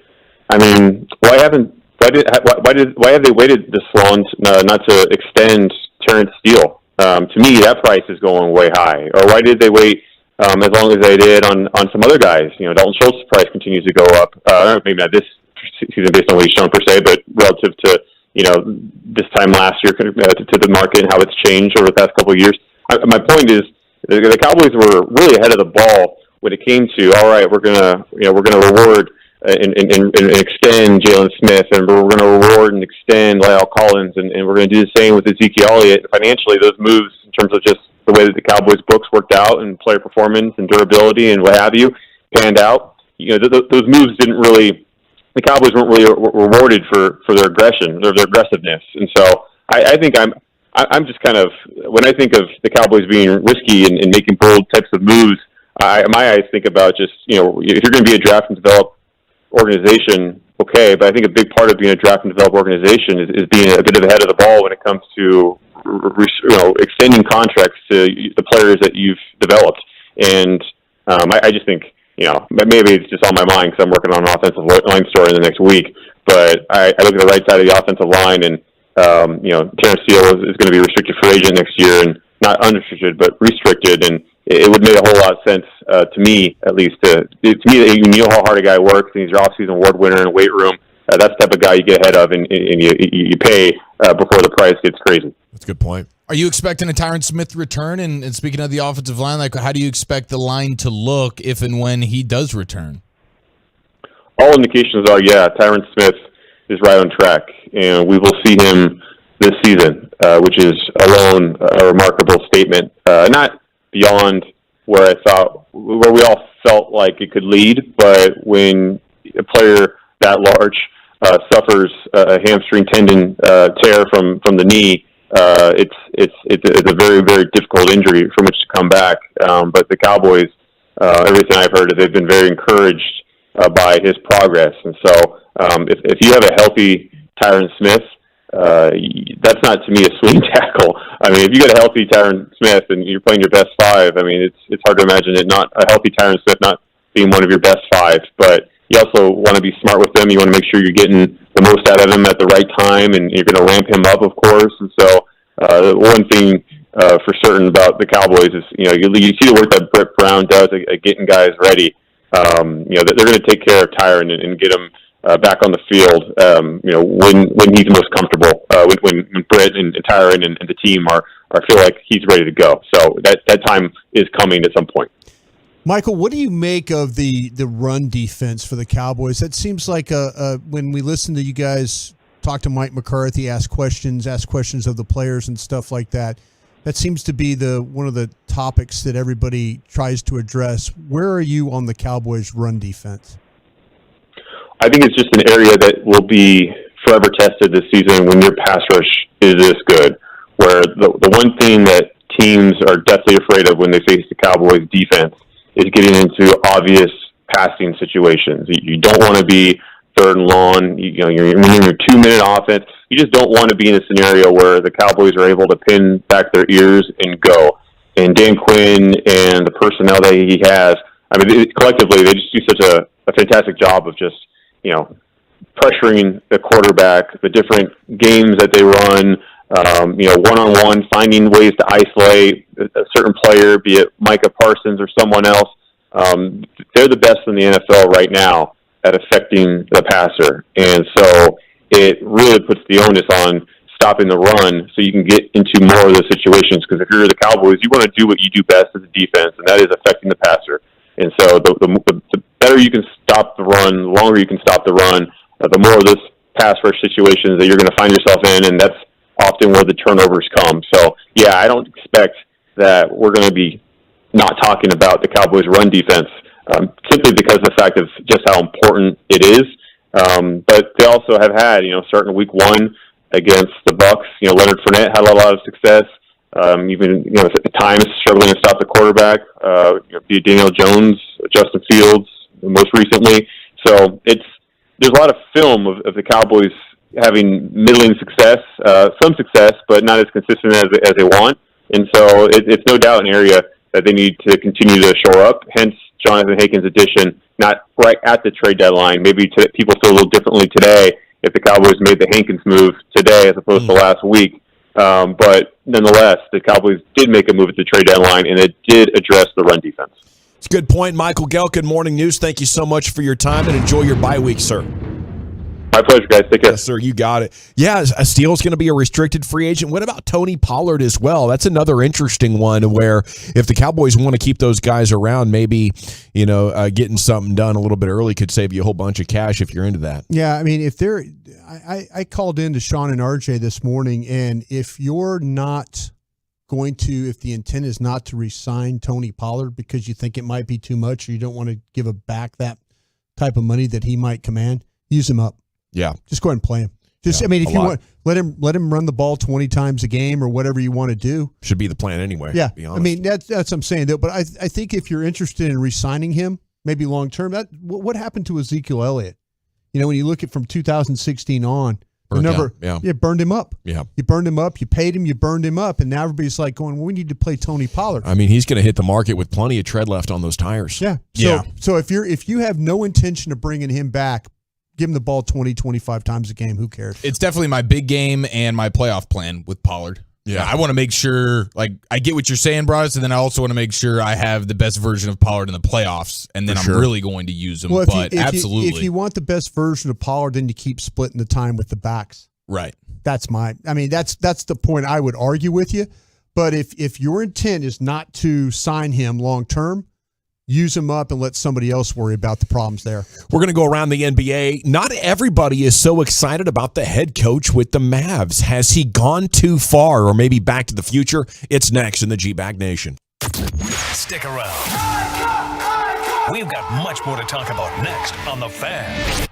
I mean, why have they waited this long not to extend Terrence Steele? To me, that price is going way high. Or why did they wait as long as they did on some other guys? Dalton Schultz's price continues to go up. Maybe not this season based on what he's shown per se, but relative to this time last year to the market and how it's changed over the past couple of years. My point is the Cowboys were really ahead of the ball when it came to, all right, we're gonna reward and extend Jalen Smith, and we're going to reward and extend Lyle Collins, and we're going to do the same with Ezekiel Elliott. Financially, those moves, in terms of just the way that the Cowboys' books worked out and player performance and durability and what have you, panned out. Those moves didn't really. The Cowboys weren't really rewarded for their aggression or their aggressiveness, and so I think I'm just kind of, when I think of the Cowboys being risky and making bold types of moves, my eyes think about just if you're going to be a draft and develop organization, okay, but I think a big part of being a draft and develop organization is being a bit of ahead of the ball when it comes to extending contracts to the players that you've developed. And I just think maybe it's just on my mind because I'm working on an offensive line story in the next week. But I look at the right side of the offensive line, and Terrence Steele is going to be restricted free agent next year, and not unrestricted but restricted, and it would make a whole lot of sense to me, at least. To me, you know how hard a guy works, and he's your off-season award winner in a weight room. That's the type of guy you get ahead of, and you pay before the price gets crazy. That's a good point. Are you expecting a Tyron Smith return? And speaking of the offensive line, how do you expect the line to look if and when he does return? All indications are, Tyron Smith is right on track, and we will see him this season, which is alone a remarkable statement. Not beyond where we all felt like it could lead, but when a player that large suffers a hamstring tendon tear from the knee, it's a very, very difficult injury from which to come back. But the Cowboys, everything I've heard, they've been very encouraged by his progress. And so if you have a healthy Tyron Smith, that's not, to me, a swing tackle. I mean, if you got a healthy Tyron Smith and you're playing your best five, I mean, it's hard to imagine it not a healthy Tyron Smith not being one of your best five. But you also want to be smart with them. You want to make sure you're getting the most out of him at the right time, and you're going to ramp him up, of course. And so one thing for certain about the Cowboys is, you see the work that Brett Brown does at getting guys ready. They're going to take care of Tyron and get him back on the field, when he's most comfortable, when Brett and Tyron and the team are feel like he's ready to go. So that time is coming at some point. Queso, what do you make of the run defense for the Cowboys? That seems like when we listen to you guys talk to Mike McCarthy, ask questions of the players and stuff like that, that seems to be one of the topics that everybody tries to address. Where are you on the Cowboys' run defense? I think it's just an area that will be forever tested this season when your pass rush is this good, where the one thing that teams are deathly afraid of when they face the Cowboys defense is getting into obvious passing situations. You don't want to be third and long. You're in your 2-minute offense. You just don't want to be in a scenario where the Cowboys are able to pin back their ears and go. And Dan Quinn and the personnel that he has, I mean, collectively, they just do such a fantastic job of just, pressuring the quarterback, the different games that they run, one-on-one, finding ways to isolate a certain player, be it Micah Parsons or someone else. They're the best in the NFL right now at affecting the passer. And so it really puts the onus on stopping the run so you can get into more of those situations. Because if you're the Cowboys, you want to do what you do best as a defense, and that is affecting the passer. And so the better you can stop the run, the longer you can stop the run, the more of this pass rush situations that you're going to find yourself in, and that's often where the turnovers come. So, yeah, I don't expect that we're going to be not talking about the Cowboys' run defense simply because of the fact of just how important it is. But they also have had, starting week 1 against the Bucs, Leonard Fournette had a lot of success. Even, at times struggling to stop the quarterback, be Daniel Jones, Justin Fields, most recently. So there's a lot of film of the Cowboys having middling success, some success, but not as consistent as they want. And so it's no doubt an area that they need to continue to shore up. Hence, Jonathan Hankins' addition, not right at the trade deadline. Maybe people feel a little differently today if the Cowboys made the Hankins move today as opposed to last week. But nonetheless, the Cowboys did make a move at the trade deadline, and it did address the run defense. It's a good point. Michael Gelkin, Morning News, thank you so much for your time, and enjoy your bye week, sir. My pleasure, guys. Take care. Yes, sir. You got it. Yeah, Steele's going to be a restricted free agent. What about Tony Pollard as well? That's another interesting one where if the Cowboys want to keep those guys around, maybe, getting something done a little bit early could save you a whole bunch of cash if you're into that. Yeah, I mean, I called in to Sean and RJ this morning, and if you're not going to, if the intent is not to re-sign Tony Pollard because you think it might be too much or you don't want to give back that type of money that he might command, use him up. Yeah. Just go ahead and play him. If you want, let him run the ball 20 times a game or whatever you want to do. Should be the plan anyway. Yeah. To be honest. I mean, that's what I'm saying, though. But I think if you're interested in re-signing him, maybe long term, what happened to Ezekiel Elliott? When you look at from 2016 on, burned him up. Yeah. You burned him up, you paid him, you burned him up, and now everybody's like going, well, we need to play Tony Pollard. I mean, he's going to hit the market with plenty of tread left on those tires. Yeah. So if you have no intention of bringing him back, give him the ball 20, 25 times a game. Who cares? It's definitely my big game and my playoff plan with Pollard. Yeah, I want to make sure, I get what you're saying, Broadus, and then I also want to make sure I have the best version of Pollard in the playoffs, and then I'm really going to use him. Well, absolutely. If you want the best version of Pollard, then you keep splitting the time with the backs. Right. That's the point I would argue with you. But if your intent is not to sign him long term, use him up and let somebody else worry about the problems there. We're going to go around the NBA. Not everybody is so excited about the head coach with the Mavs. Has he gone too far or maybe back to the future? It's next in the G-Bag Nation. Stick around. We've got much more to talk about next on The Fan.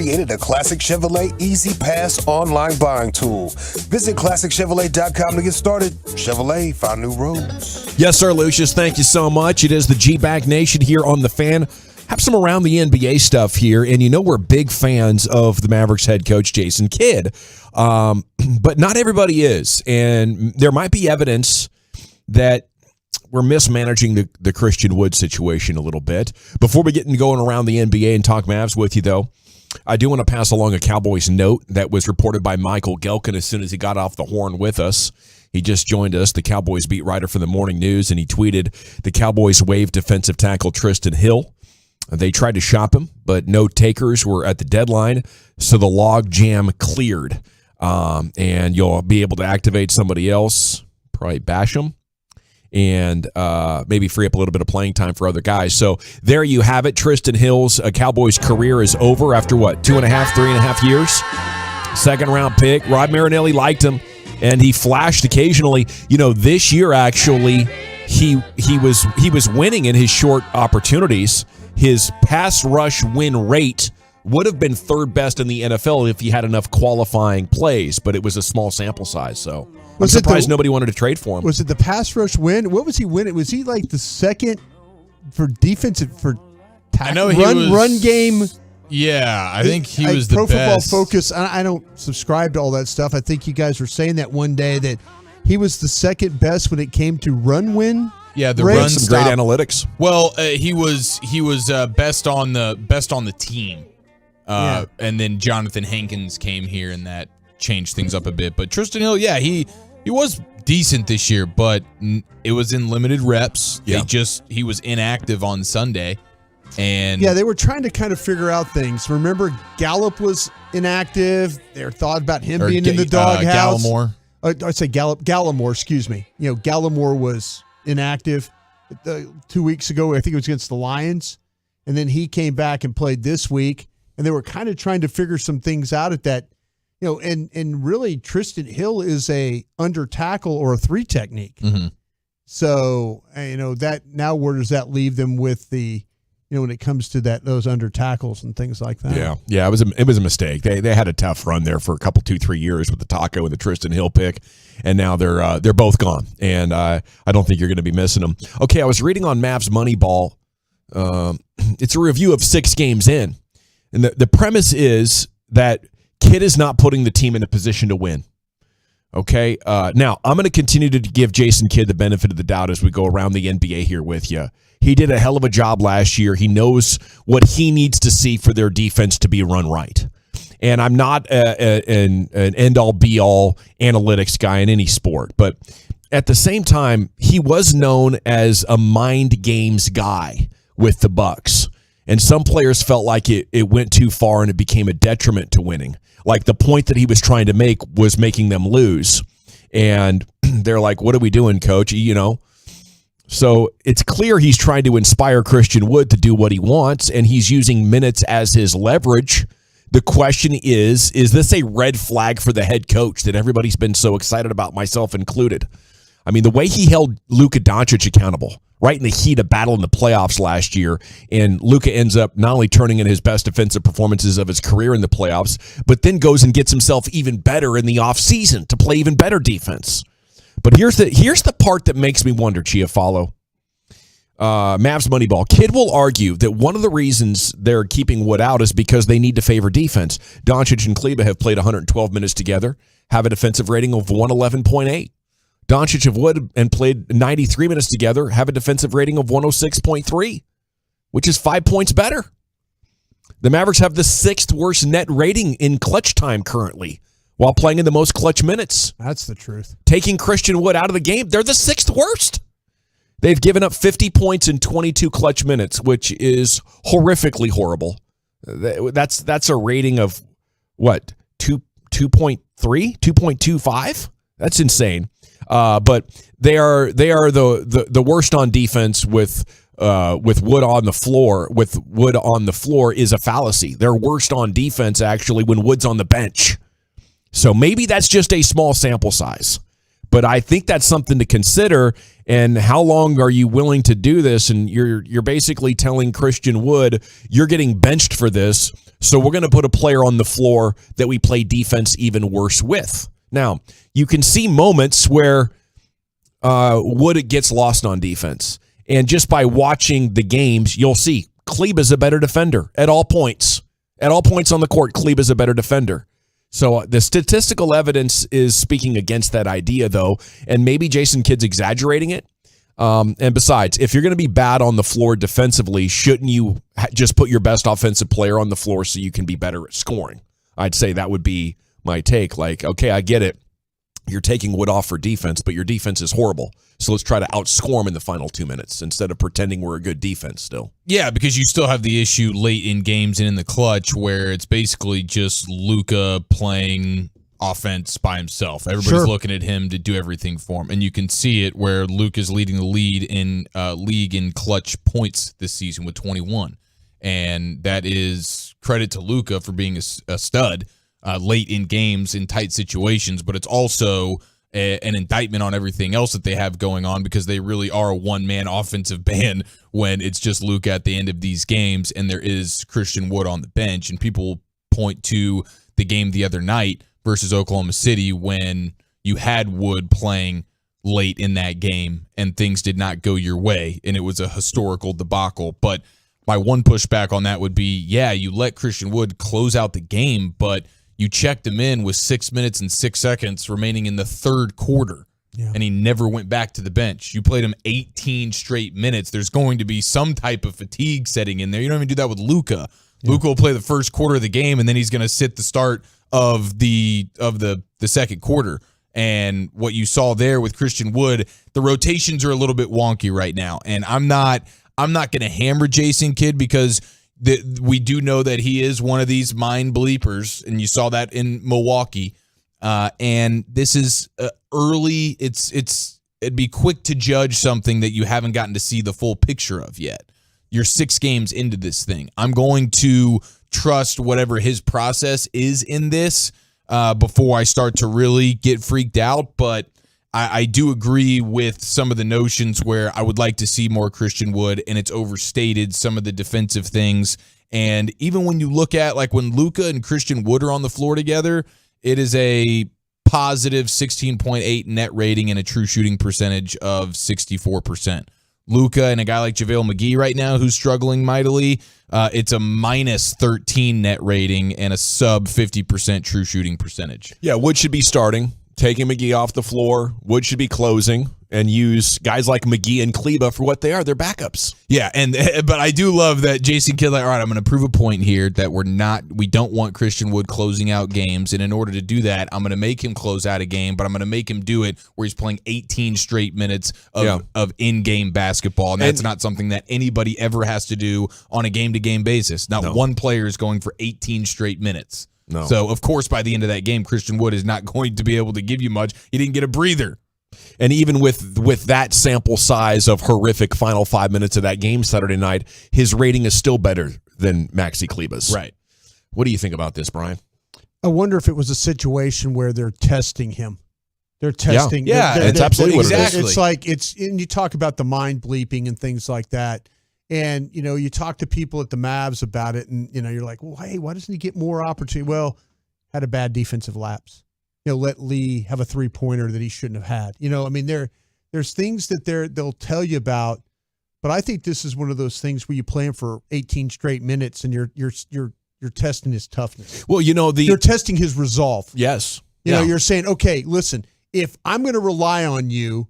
created a Classic Chevrolet Easy Pass online buying tool. Visit ClassicChevrolet.com to get started. Chevrolet, find new roads. Yes, sir, Lucius. Thank you so much. It is the G-Bag Nation here on The Fan. Have some around the NBA stuff here, and you know we're big fans of the Mavericks head coach, Jason Kidd. But not everybody is, and there might be evidence that we're mismanaging the Christian Wood situation a little bit. Before we get going around the NBA and talk Mavs with you, though, I do want to pass along a Cowboys note that was reported by Michael Gelkin as soon as he got off the horn with us. He just joined us, the Cowboys beat writer for the Morning News, and he tweeted, the Cowboys waived defensive tackle Tristan Hill. They tried to shop him, but no takers were at the deadline, so the log jam cleared. And you'll be able to activate somebody else, probably Basham, and maybe free up a little bit of playing time for other guys. So there you have it. Tristan Hill's Cowboys career is over after, 3.5 years? Second-round pick. Rod Marinelli liked him, and he flashed occasionally. You know, this year, actually, he was winning in his short opportunities. His pass rush win rate would have been third best in the NFL if he had enough qualifying plays, but it was a small sample size, so I'm surprised nobody wanted to trade for him. Was it the pass rush win? What was he winning? Was he like the second for defensive for I know he run game? Yeah, I think he was the Pro best. Football Focus. I don't subscribe to all that stuff. I think you guys were saying that one day that he was the second best when it came to run win. Yeah, the rate. run Some stop. great analytics. Well, he was best on the team, and then Jonathan Hankins came here, and that changed things up a bit. But Tristan Hill, yeah, he was decent this year, but it was in limited reps. Yeah. He was inactive on Sunday, and yeah, they were trying to kind of figure out things. Remember, Gallup was inactive. They thought about him being in the doghouse. Gallimore. I'd say Gallimore. Excuse me. You know, Gallimore was inactive 2 weeks ago. I think it was against the Lions, and then he came back and played this week. And they were kind of trying to figure some things out at that, you know. And really, Tristan Hill is a under tackle or a 3 technique. Mm-hmm. So you know that now where does that leave them with the, you know, when it comes to those under tackles and things like that? Yeah, it was a mistake. They had a tough run there for a couple 2-3 years with the Taco and the Tristan Hill pick, and now they're both gone. And I don't think you're going to be missing them. Okay, I was reading on Mavs Moneyball. It's a review of 6 games in, and the premise is that Kidd is not putting the team in a position to win. Okay, now I'm going to continue to give Jason Kidd the benefit of the doubt as we go around the NBA here with you. He did a hell of a job last year. He knows what he needs to see for their defense to be run right. And I'm not an end-all, be-all analytics guy in any sport. But at the same time, he was known as a mind games guy with the Bucks. And some players felt like it went too far and it became a detriment to winning. Like the point that he was trying to make was making them lose. And they're like, what are we doing, coach? You know? So it's clear he's trying to inspire Christian Wood to do what he wants, and he's using minutes as his leverage. The question is this a red flag for the head coach that everybody's been so excited about, myself included? I mean, the way he held Luka Doncic accountable right in the heat of battle in the playoffs last year, and Luka ends up not only turning in his best defensive performances of his career in the playoffs, but then goes and gets himself even better in the offseason to play even better defense. But here's the part that makes me wonder, Chiafalo. Mavs Moneyball. Kidd will argue that one of the reasons they're keeping Wood out is because they need to favor defense. Doncic and Kleba have played 112 minutes together, have a defensive rating of 111.8. Doncic have Wood and played 93 minutes together, have a defensive rating of 106.3, which is 5 points better. The Mavericks have the 6th worst net rating in clutch time currently, while playing in the most clutch minutes. That's the truth. Taking Christian Wood out of the game, they're the 6th worst. They've given up 50 points in 22 clutch minutes, which is horrifically horrible. That's a rating of, what, 2.3? 2.25? That's insane. But they are the worst on defense with Wood on the floor. With Wood on the floor is a fallacy. They're worst on defense, actually, when Wood's on the bench. So maybe that's just a small sample size. But I think that's something to consider. And how long are you willing to do this? And you're basically telling Christian Wood, you're getting benched for this, so we're going to put a player on the floor that we play defense even worse with. Now, you can see moments where Wood gets lost on defense. And just by watching the games, you'll see Kleba's a better defender at all points. At all points on the court, Kleba's a better defender. So the statistical evidence is speaking against that idea, though, and maybe Jason Kidd's exaggerating it. And besides, if you're going to be bad on the floor defensively, shouldn't you just put your best offensive player on the floor so you can be better at scoring? I'd say that would be my take. Like, okay, I get it. You're taking Wood off for defense, but your defense is horrible. So let's try to outscore them in the final 2 minutes instead of pretending we're a good defense still. Yeah, because you still have the issue late in games and in the clutch where it's basically just Luka playing offense by himself. Everybody's looking at him to do everything for him. And you can see it where Luka is leading the lead in league in clutch points this season with 21. And that is credit to Luka for being a stud late in games in tight situations, but it's also an indictment on everything else that they have going on because they really are a one-man offensive band when it's just Luka at the end of these games and there is Christian Wood on the bench. And people point to the game the other night versus Oklahoma City when you had Wood playing late in that game and things did not go your way and it was a historical debacle. But my one pushback on that would be, yeah, you let Christian Wood close out the game, but you checked him in with 6 minutes and 6 seconds remaining in the third quarter, and he never went back to the bench. You played him 18 straight minutes. There's going to be some type of fatigue setting in there. You don't even do that with Luka. Yeah. Luka will play the first quarter of the game, and then he's going to sit the start of the second quarter. And what you saw there with Christian Wood, the rotations are a little bit wonky right now. And I'm not going to hammer Jason Kidd because we do know that he is one of these mind bleepers, and you saw that in Milwaukee. And this is early. It'd be quick to judge something that you haven't gotten to see the full picture of yet. You're 6 games into this thing. I'm going to trust whatever his process is in this before I start to really get freaked out. But I do agree with some of the notions where I would like to see more Christian Wood, and it's overstated some of the defensive things. And even when you look at like when Luka and Christian Wood are on the floor together, it is a positive 16.8 net rating and a true shooting percentage of 64%. Luka and a guy like JaVale McGee right now who's struggling mightily, it's a minus 13 net rating and a sub 50% true shooting percentage. Yeah, Wood should be starting. Taking McGee off the floor, Wood should be closing, and use guys like McGee and Kleba for what they are. They're backups. Yeah, but I do love that Jason Kidd, like, all right, I'm going to prove a point here that we don't want Christian Wood closing out games, and in order to do that, I'm going to make him close out a game, but I'm going to make him do it where he's playing 18 straight minutes of in-game basketball, and that's not something that anybody ever has to do on a game-to-game basis. Not one player is going for 18 straight minutes. No. So, of course, by the end of that game, Christian Wood is not going to be able to give you much. He didn't get a breather. And even with that sample size of horrific final 5 minutes of that game Saturday night, his rating is still better than Maxi Kleba's. Right. What do you think about this, Brian? I wonder if it was a situation where they're testing him. They're testing. Yeah, it's absolutely what it is. It's like and you talk about the mind bleeping and things like that. And, you talk to people at the Mavs about it, and, you're like, well, hey, why doesn't he get more opportunity? Well, had a bad defensive lapse. Let Lee have a three-pointer that he shouldn't have had. There's things that they'll tell you about, but I think this is one of those things where you play him for 18 straight minutes and you're testing his toughness. Well, you're testing his resolve. Yes. You're saying, okay, listen, if I'm going to rely on you,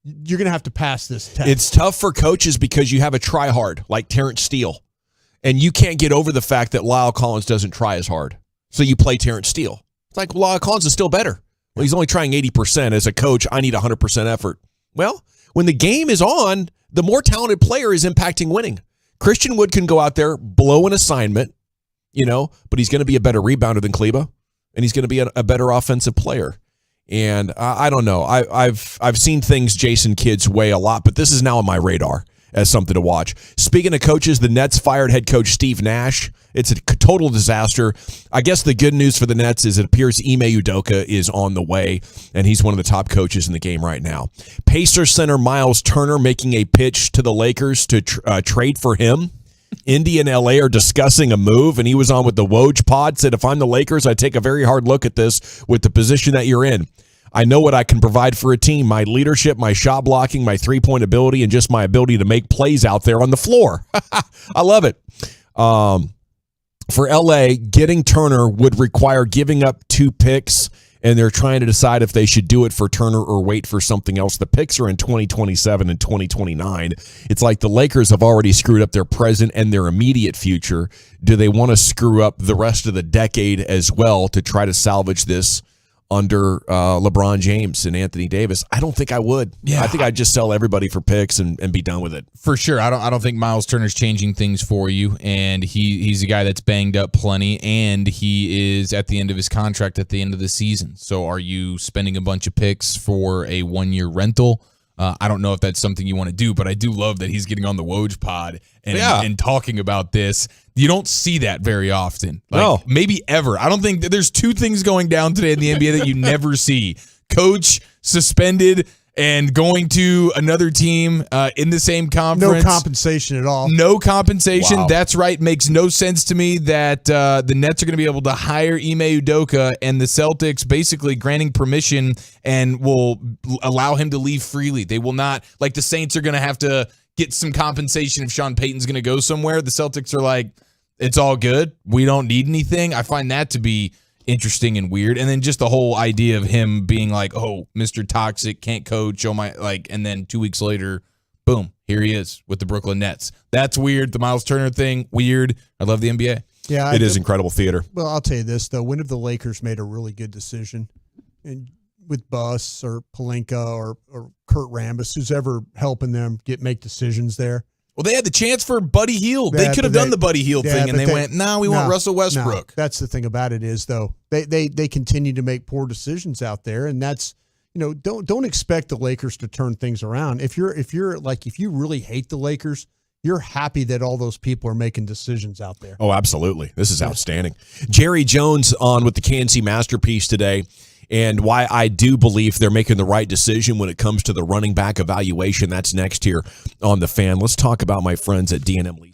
you're going to have to pass this test. It's tough for coaches because you have a try-hard like Terrence Steele, and you can't get over the fact that Lyle Collins doesn't try as hard. So you play Terrence Steele. It's like, Lyle Collins is still better. Well, he's only trying 80%. As a coach, I need 100% effort. Well, when the game is on, the more talented player is impacting winning. Christian Wood can go out there, blow an assignment, but he's going to be a better rebounder than Kleba, and he's going to be a better offensive player. And I don't know. I've seen things Jason Kidd's way a lot, but this is now on my radar. as something to watch. Speaking of coaches, the Nets fired head coach Steve Nash. It's a total disaster. I guess the good news for the Nets is it appears Ime Udoka is on the way, and he's one of the top coaches in the game right now. Pacers center Miles Turner making a pitch to the Lakers to trade for him. Indy and LA are discussing a move, and he was on with the Woj pod, said, if I'm the Lakers, I take a very hard look at this with the position that you're in. I know what I can provide for a team, my leadership, my shot blocking, my three-point ability, and just my ability to make plays out there on the floor. I love it. For LA, getting Turner would require giving up 2 picks, and they're trying to decide if they should do it for Turner or wait for something else. The picks are in 2027 and 2029. It's like the Lakers have already screwed up their present and their immediate future. Do they want to screw up the rest of the decade as well to try to salvage this under LeBron James and Anthony Davis? I don't think I would. Yeah. I think I'd just sell everybody for picks and be done with it. For sure. I don't think Miles Turner's changing things for you, and he's a guy that's banged up plenty, and he is at the end of his contract at the end of the season. So are you spending a bunch of picks for a 1-year rental? I don't know if that's something you want to do, but I do love that he's getting on the Woj pod and talking about this. You don't see that very often. No. Maybe ever. I don't think that there's 2 things going down today in the NBA that you never see. Coach suspended and going to another team in the same conference. No compensation at all. No compensation. Wow. That's right. Makes no sense to me that the Nets are going to be able to hire Ime Udoka and the Celtics basically granting permission and will allow him to leave freely. They will not, like the Saints are going to have to get some compensation if Sean Payton's going to go somewhere. The Celtics are like, it's all good. We don't need anything. I find that to be interesting and weird. And then just the whole idea of him being like, oh, Mr. Toxic, can't coach, oh my, like, and then 2 weeks later, boom, here he is with the Brooklyn Nets. That's weird. The Miles Turner thing, weird. I love the NBA. Yeah, it is incredible theater. Well, I'll tell you this, though. When have the Lakers made a really good decision? And with Buss or Pelinka or Kurt Rambis, who's ever helping them make decisions there? Well, they had the chance for Buddy Hield. They could have done the Buddy Hield thing, and they went, no, we want Russell Westbrook. No. That's the thing about it is, though, they continue to make poor decisions out there, and that's, don't expect the Lakers to turn things around. If you really hate the Lakers, you're happy that all those people are making decisions out there. Oh, absolutely. This is outstanding. Jerry Jones on with the Kansas Masterpiece today, and why I do believe they're making the right decision when it comes to the running back evaluation. That's next here on The Fan. Let's talk about my friends at D&M Leasing.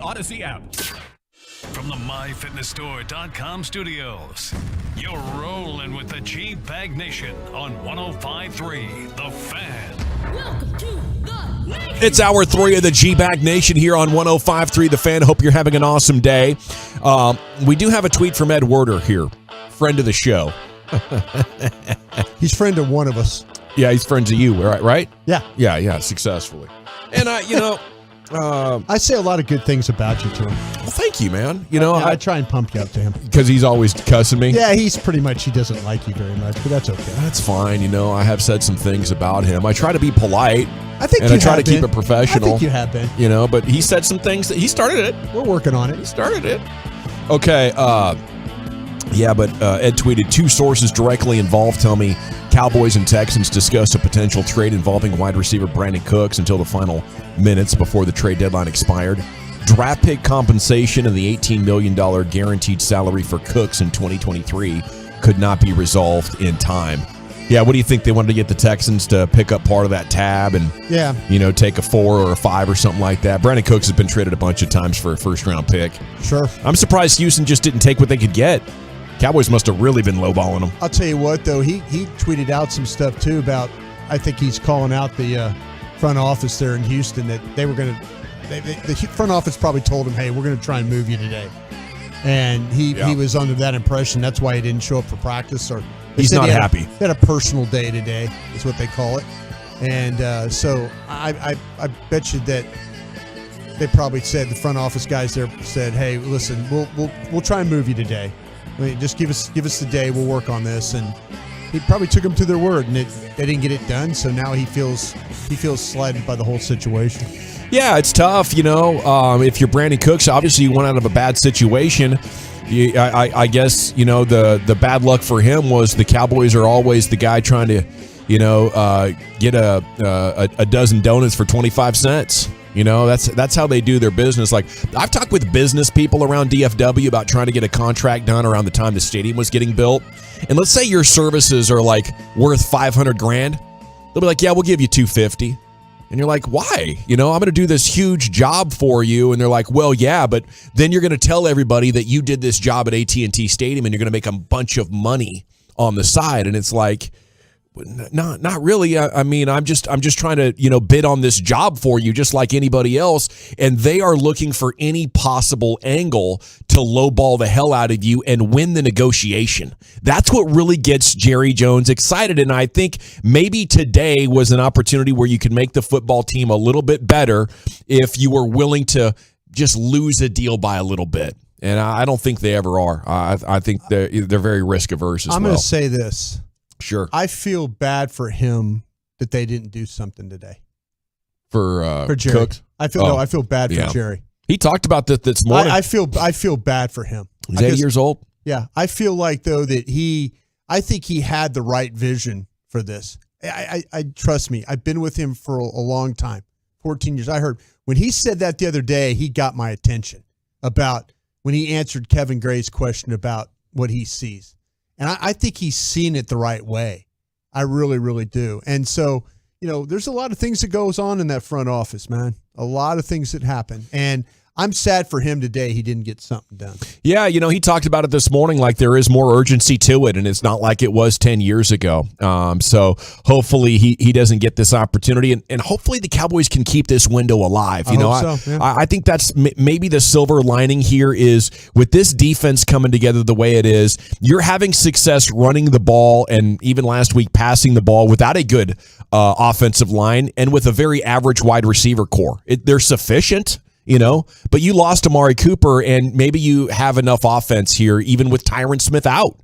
Odyssey app. From the MyFitnessStore.com studios, you're rolling with the G-Bag Nation on 105.3 The Fan. Welcome to the Nation. It's hour 3 of the G-Bag Nation here on 105.3 The Fan. Hope you're having an awesome day. We do have a tweet from Ed Werder here, friend of the show. He's friend of one of us. Yeah, he's friends of you, right? Yeah. Yeah, successfully. And, I say a lot of good things about you to him. Well, thank you, man. I try and pump you up to him. Because he's always cussing me? Yeah, he doesn't like you very much, but that's okay. That's fine. I have said some things about him. I try to be polite. I think I try to keep it professional. I think you have been. But he said some things that he started it. We're working on it. He started it. Okay. But Ed tweeted, 2 sources directly involved tell me Cowboys and Texans discuss a potential trade involving wide receiver Brandon Cooks until the final minutes before the trade deadline expired. Draft pick compensation and the $18 million guaranteed salary for Cooks in 2023 could not be resolved in time. Yeah, what do you think? They wanted to get the Texans to pick up part of that tab and take a 4 or a 5 or something like that. Brandon Cooks has been traded a bunch of times for a first-round pick. Sure. I'm surprised Houston just didn't take what they could get. Cowboys must have really been lowballing them. I'll tell you what, though, he tweeted out some stuff, too, about, I think he's calling out the front office there in Houston that they were going to, the front office probably told him, hey, we're going to try and move you today. And he was under that impression. That's why he didn't show up for practice. Or he's not happy. He had a personal day today, is what they call it. And so I bet you that they probably said, the front office guys there said, hey, listen, we'll try and move you today. I mean, just give us the day. We'll work on this. And he probably took them to their word, and they didn't get it done. So now he feels slighted by the whole situation. Yeah, it's tough. If you're Brandon Cooks, obviously you went out of a bad situation. I guess the bad luck for him was the Cowboys are always the guy trying to get a dozen donuts for 25 cents. That's how they do their business. Like, I've talked with business people around DFW about trying to get a contract done around the time the stadium was getting built. And let's say your services are like worth $500,000. They'll be like, yeah, we'll give you $250,000. And you're like, why? I'm going to do this huge job for you. And they're like, well, yeah, but then you're going to tell everybody that you did this job at AT&T Stadium and you're going to make a bunch of money on the side. And it's like, not really. I mean, I'm just trying to, bid on this job for you just like anybody else. And they are looking for any possible angle to lowball the hell out of you and win the negotiation. That's what really gets Jerry Jones excited. And I think maybe today was an opportunity where you could make the football team a little bit better if you were willing to just lose a deal by a little bit. And I don't think they ever are. I think they're very risk averse as well. I'm going to say this. Sure. I feel bad for him that they didn't do something today. For Jerry. Cooks? I feel bad for Jerry. He talked about this morning. I feel bad for him. He's 8 years old. Yeah. I feel like, though, that I think he had the right vision for this. I trust me. I've been with him for a long time, 14 years. I heard when he said that the other day, he got my attention about when he answered Kevin Gray's question about what he sees. And I think he's seen it the right way. I really, really do. And so, there's a lot of things that goes on in that front office, man. A lot of things that happen. And I'm sad for him today he didn't get something done. Yeah, he talked about it this morning like there is more urgency to it, and it's not like it was 10 years ago. So hopefully he doesn't get this opportunity, and hopefully the Cowboys can keep this window alive. I think that's maybe the silver lining here is with this defense coming together the way it is, you're having success running the ball and even last week passing the ball without a good offensive line and with a very average wide receiver core. They're sufficient. But you lost Amari Cooper, and maybe you have enough offense here, even with Tyron Smith out.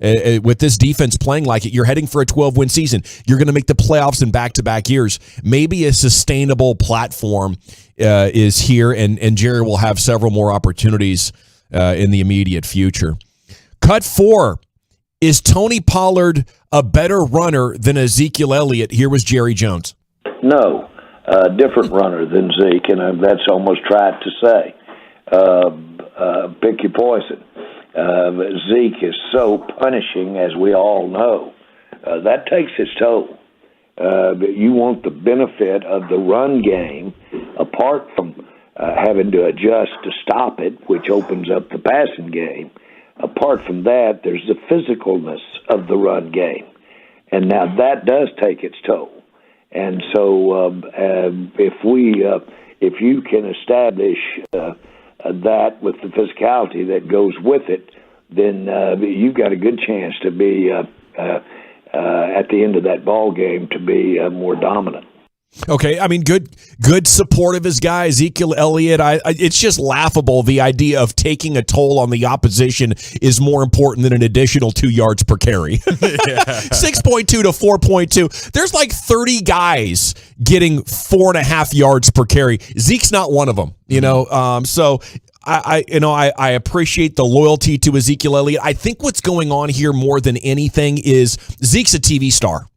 With this defense playing like it, you're heading for a 12-win season. You're going to make the playoffs in back-to-back years. Maybe a sustainable platform is here, and Jerry will have several more opportunities in the immediate future. Cut 4. Is Tony Pollard a better runner than Ezekiel Elliott? Here was Jerry Jones. No. Different runner than Zeke, and that's almost tried to say. Pick your poison. Zeke is so punishing, as we all know. That takes its toll. You want the benefit of the run game, apart from having to adjust to stop it, which opens up the passing game. Apart from that, there's the physicalness of the run game. And now that does take its toll. And so if you can establish that with the physicality that goes with it, then you've got a good chance to be at the end of that ball game to be more dominant. Okay, I mean, good support of his guy, Ezekiel Elliott. It's just laughable. The idea of taking a toll on the opposition is more important than an additional 2 yards per carry. 6.2 to 4.2. There's like 30 guys getting 4.5 yards per carry. Zeke's not one of them, you know. So I appreciate the loyalty to Ezekiel Elliott. I think what's going on here more than anything is Zeke's a TV star.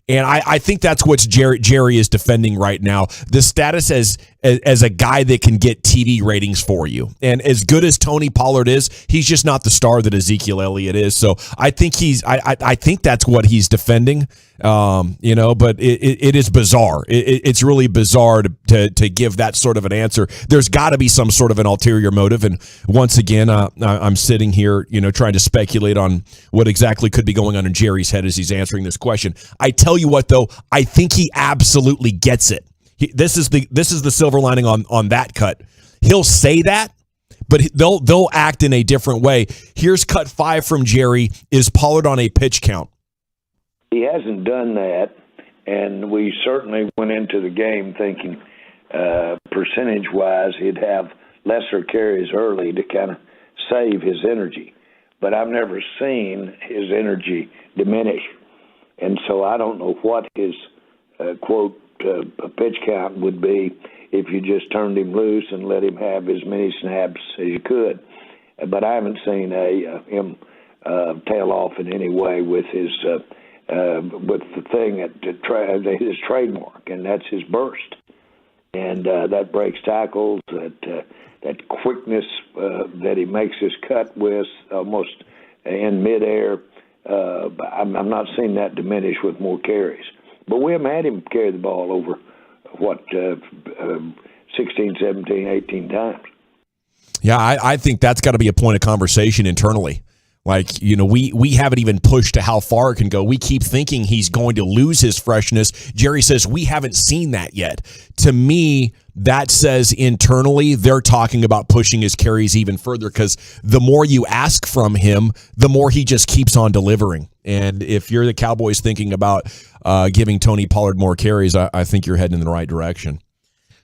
And I think that's what Jerry is defending right now. The status as a guy that can get TV ratings for you. And as good as Tony Pollard is, he's just not the star that Ezekiel Elliott is. So I think I think that's what he's defending. You know, but it is bizarre. It's really bizarre to give that sort of an answer. There's got to be some sort of an ulterior motive. And once again, I'm sitting here, you know, trying to speculate on what exactly could be going on in Jerry's head as he's answering this question. I tell you what, though, I think he absolutely gets it. This is the silver lining on that cut. He'll say that, but they'll act in a different way. Here's cut 5 from Jerry. Is Pollard on a pitch count? He hasn't done that, and we certainly went into the game thinking percentage-wise he'd have lesser carries early to kind of save his energy. But I've never seen his energy diminish, and so I don't know what his, quote, pitch count would be if you just turned him loose and let him have as many snaps as you could. But I haven't seen him tail off in any way with his with the thing his trademark, and that's his burst, and that breaks tackles, that quickness that he makes his cut with almost in midair. I'm not seeing that diminish with more carries. But we haven't had him carry the ball over, 16, 17, 18 times. Yeah, I think that's got to be a point of conversation internally. Like, you know, we haven't even pushed to how far it can go. We keep thinking he's going to lose his freshness. Jerry says we haven't seen that yet. To me, that says internally they're talking about pushing his carries even further, because the more you ask from him, the more he just keeps on delivering. And if you're the Cowboys thinking about giving Tony Pollard more carries, I think you're heading in the right direction.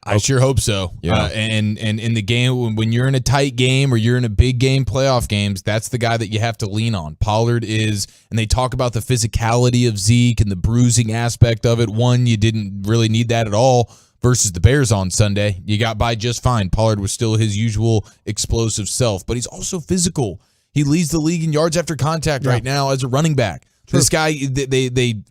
I sure hope so. Yeah. And in the game, when you're in a tight game or you're in a big game, playoff games, that's the guy that you have to lean on. Pollard is, and they talk about the physicality of Zeke and the bruising aspect of it. One, you didn't really need that at all versus the Bears on Sunday. You got by just fine. Pollard was still his usual explosive self, but he's also physical. He leads the league in yards after contact right now as a running back. True. This guy,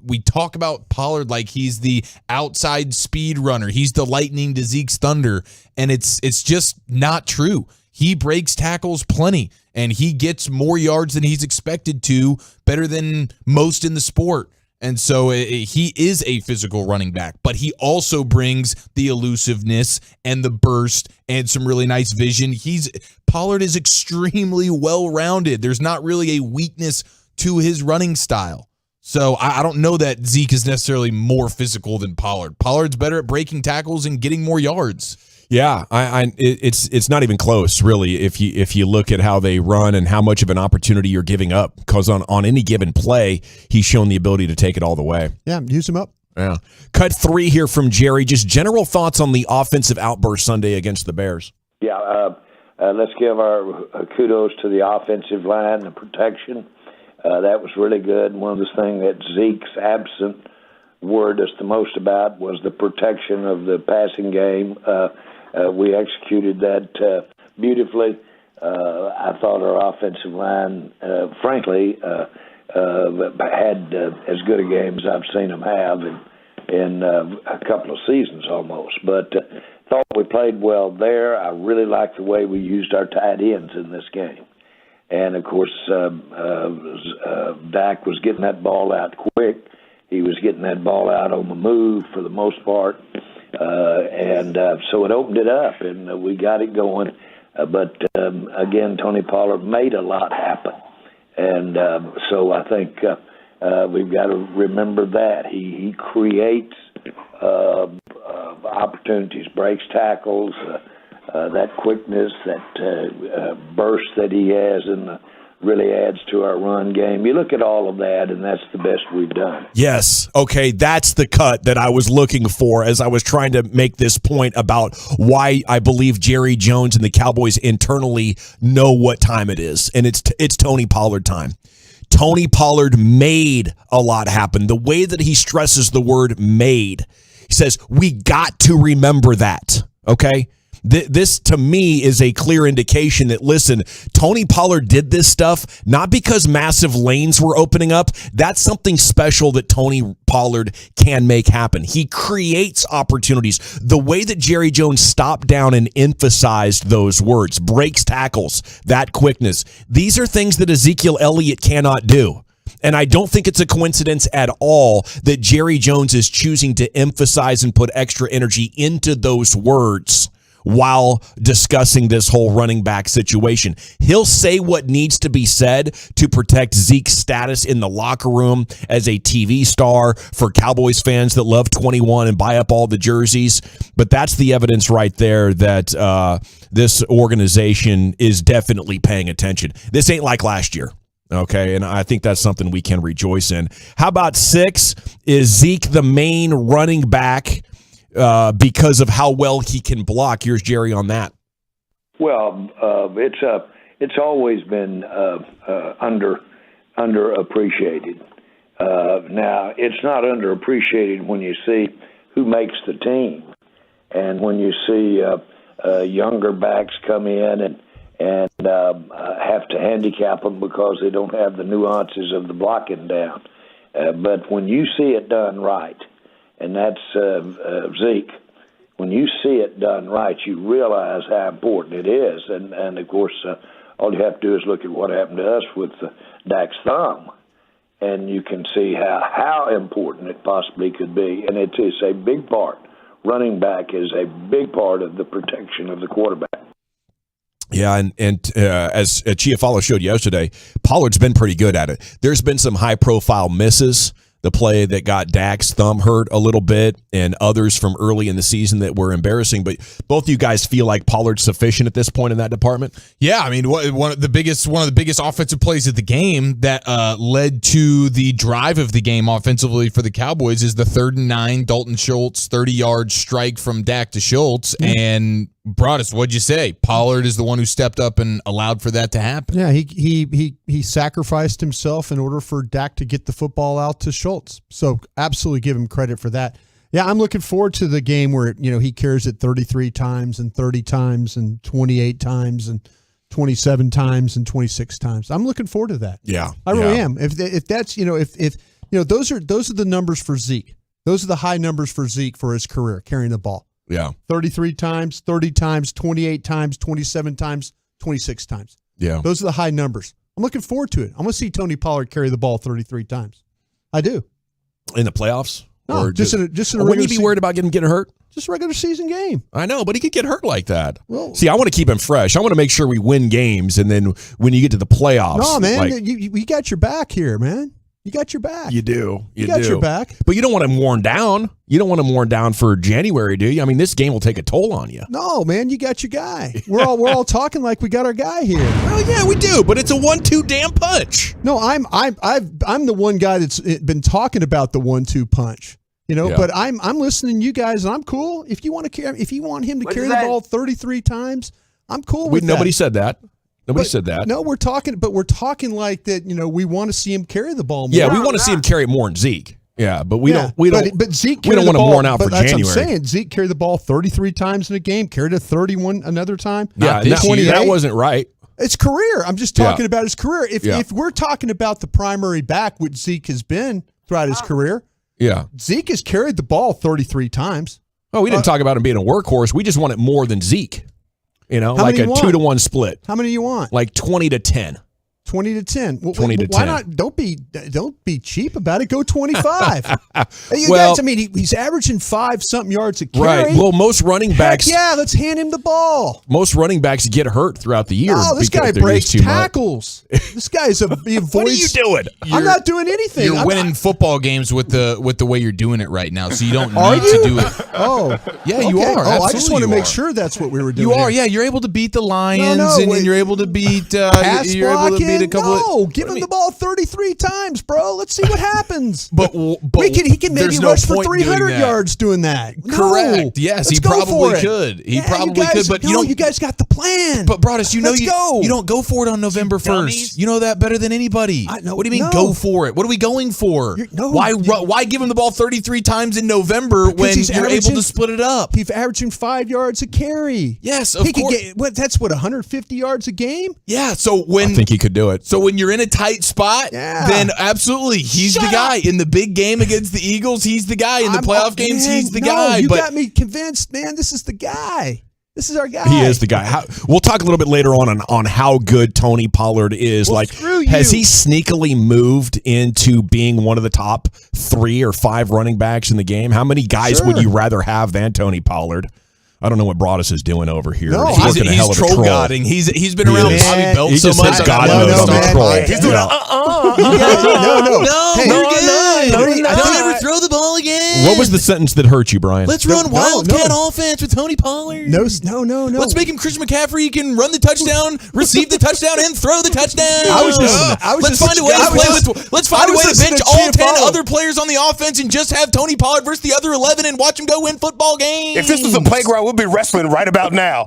we talk about Pollard like he's the outside speed runner. He's the lightning to Zeke's thunder, and it's just not true. He breaks tackles plenty, and he gets more yards than he's expected to, better than most in the sport. And so he is a physical running back, but he also brings the elusiveness and the burst and some really nice vision. Pollard is extremely well-rounded. There's not really a weakness to his running style. So I don't know that Zeke is necessarily more physical than Pollard. Pollard's better at breaking tackles and getting more yards. Yeah, it's not even close, really, if you look at how they run and how much of an opportunity you're giving up. Because on any given play, he's shown the ability to take it all the way. Yeah, use him up. Yeah. Cut 3 here from Jerry. Just general thoughts on the offensive outburst Sunday against the Bears. Yeah, let's give our kudos to the offensive line, the protection. That was really good. One of the things that Zeke's absent worried us the most about was the protection of the passing game. We executed that beautifully. I thought our offensive line, frankly, had as good a game as I've seen them have in a couple of seasons almost. But thought we played well there. I really liked the way we used our tight ends in this game. And, of course, Dak was getting that ball out quick. He was getting that ball out on the move for the most part. So it opened it up, and we got it going. But again, Tony Pollard made a lot happen. And so I think we've got to remember that. He creates opportunities, breaks tackles, that quickness, that burst that he has, and really adds to our run game. You look at all of that, and that's the best we've done. Yes. Okay, that's the cut that I was looking for as I was trying to make this point about why I believe Jerry Jones and the Cowboys internally know what time it is, and it's Tony Pollard time. Tony Pollard made a lot happen. The way that he stresses the word made, he says, we got to remember that, okay? This, to me, is a clear indication that, listen, Tony Pollard did this stuff not because massive lanes were opening up. That's something special that Tony Pollard can make happen. He creates opportunities. The way that Jerry Jones stopped down and emphasized those words, breaks tackles, that quickness, these are things that Ezekiel Elliott cannot do. And I don't think it's a coincidence at all that Jerry Jones is choosing to emphasize and put extra energy into those words while discussing this whole running back situation. He'll say what needs to be said to protect Zeke's status in the locker room as a TV star for Cowboys fans that love 21 and buy up all the jerseys. But that's the evidence right there that this organization is definitely paying attention. This ain't like last year. Okay, and I think that's something we can rejoice in. How about 6? Is Zeke the main running back because of how well he can block? Here's Jerry on that. Well, it's always been underappreciated. Now, it's not underappreciated when you see who makes the team, and when you see younger backs come in and have to handicap them because they don't have the nuances of the blocking down. But when you see it done right, and that's Zeke, when you see it done right, you realize how important it is. And of course, all you have to do is look at what happened to us with Dak's thumb, and you can see how important it possibly could be. And it is a big part. Running back is a big part of the protection of the quarterback. Yeah, and as Chiafalo showed yesterday, Pollard's been pretty good at it. There's been some high-profile misses. The play that got Dak's thumb hurt a little bit, and others from early in the season that were embarrassing. But both of you guys feel like Pollard's sufficient at this point in that department? Yeah, I mean, one of the biggest offensive plays of the game that led to the drive of the game offensively for the Cowboys is the 3rd and 9 Dalton Schultz 30-yard strike from Dak to Schultz, and brought us. What'd you say? Pollard is the one who stepped up and allowed for that to happen. Yeah, he sacrificed himself in order for Dak to get the football out to Schultz. So absolutely give him credit for that. Yeah, I'm looking forward to the game where he carries it 33 times and 30 times and 28 times and 27 times and 26 times. I'm looking forward to that. Yeah, I really am. If that's if those are the numbers for Zeke. Those are the high numbers for Zeke for his career carrying the ball. Yeah. 33 times, 30 times, 28 times, 27 times, 26 times. Yeah. Those are the high numbers. I'm looking forward to it. I'm going to see Tony Pollard carry the ball 33 times. I do. In the playoffs? No, or just in a wouldn't he be worried about getting hurt? Just a regular season game. I know, but he could get hurt like that. Well, see, I want to keep him fresh. I want to make sure we win games, and then when you get to the playoffs. No, man, you got your back here, man. You got your back. You do. You got your back. But you don't want him worn down. You don't want him worn down for January, do you? I mean, this game will take a toll on you. No, man, you got your guy. We're all talking like we got our guy here. Well, yeah, we do, but it's a 1-2 damn punch. No, I'm the one guy that's been talking about the 1-2 punch. But I'm listening to you guys, and I'm cool. If you want him to carry the ball 33 times, I'm cool with that. Nobody said that. Nobody said that. No, we're talking like that. We want to see him carry the ball more. Yeah, we want to see him carry it more than Zeke. Yeah, but we don't. But Zeke, we don't want him worn out for January. That's what I'm saying. Zeke carried the ball 33 times in a game. Carried it 31 another time. Yeah, that wasn't right. It's career. I'm just talking about his career. If we're talking about the primary back, which Zeke has been throughout his career, Zeke has carried the ball 33 times. Oh, we didn't talk about him being a workhorse. We just want it more than Zeke. Like a 2-to-1 split. How many do you want? Like 20-10. 20-10. Well, 20-10. Why not? Don't be cheap about it. Go 25. You Well- guys, I mean, he's averaging 5-something yards a carry. Right. Well, most running backs. Heck yeah, let's hand him the ball. Most running backs get hurt throughout the year. Oh, this because guy they're breaks used too much. tackles. This guy's a he avoids. What are you doing? I'm not doing anything. You're I'm winning football games with the way you're doing it right now, so you don't Are need you? to do it. Oh, Yeah, you okay. are. Oh, I just Absolutely want to you make are. sure that's what we were doing. You are, here. yeah. You're able to beat the Lions, No, and wait. you're able to beat. Pass you're able to beat a blocking? couple. No, give him the ball 33 times, bro. Let's see what happens. But he can maybe there's no rush for point in doing 300 that. yards doing that. No. Correct. Yes, Let's he go probably for it. could. He Yeah, probably you guys, could. But no, you don't. you guys got the plan. But Broadus, you know Let's go. you don't go for it on November 1st. You know that better than anybody. know. What do you mean No. go for it? What are we going for? Why give him the ball 33 times in November Because when he's you're able averaging- to split it up? He's averaging 5 yards a carry. Yes, of he course. could get that's what 150 yards a game. Yeah, so when I think he could do it. So when you're in a tight spot, Yeah. then absolutely he's the guy. In the big game against the Eagles, he's the guy. In the playoff games, he's the guy. You But got me convinced, man. This is the guy. This is our guy. He is the guy. We'll talk a little bit later on how good Tony Pollard is. Well, like, screw you. has he sneakily moved into being one of the top 3 or 5 running backs in the game? How many guys would Sure. you rather have than Tony Pollard? I don't know what Broadus is doing over here. No, he's working a hell of a troll. godding. He's been around is. Bobby Belt He so just much. says I God got knows no, I'm a man. troll. He's doing Yeah. No. Hey, you're good. Don't Don't ever throw the ball again. What was the sentence that hurt you, Brian? Let's run Wildcat offense with Tony Pollard. No. Let's make him Christian McCaffrey. He can run the touchdown, receive the touchdown, and throw the touchdown. Let's find a way to bench all 10 other players on the offense and just have Tony Pollard versus the other 11 and watch him go win football games. If this was a playground, we'd be wrestling right about now.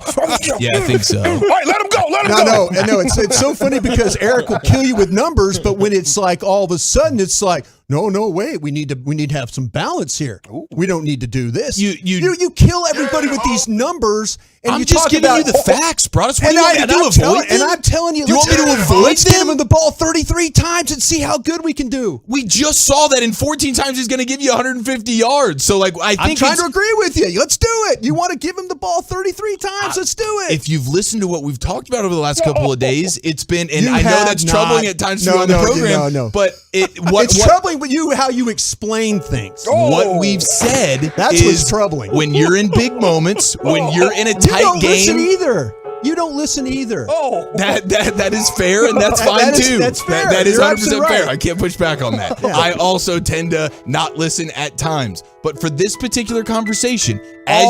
Yeah, I think so. All right, let him go. Let him go. No. It's so funny because Eric will kill you with numbers, but when it's like all of a sudden it's like, no, wait, we need to have some balance here. We don't need to do this. You kill everybody with these numbers, and I'm you just talk giving about you the facts, Broadus. What do you want me to do? Avoid them? And I'm telling you, Do you want me to avoid let's get them? him the ball 33 times and see how good we can do. We just saw that in 14 times he's going to give you 150 yards. So, like, I think I'm trying to agree with you. Let's do it. You want to give him the ball 33 times? Let's do it. If you've listened to what we've talked about over the last couple of days, it's been, and You I know have that's not. troubling at times for No, you on the no, program, no. but it's troubling with you how you explain things. What we've said That's is what's troubling. when you're in big moments, when you're in a You tight don't listen game. either. You don't listen either. That is fair, and that's fine too. That's fair. That is You're 100% absolutely fair. right. I can't push back on that. I also tend to not listen at times, but for this particular conversation, as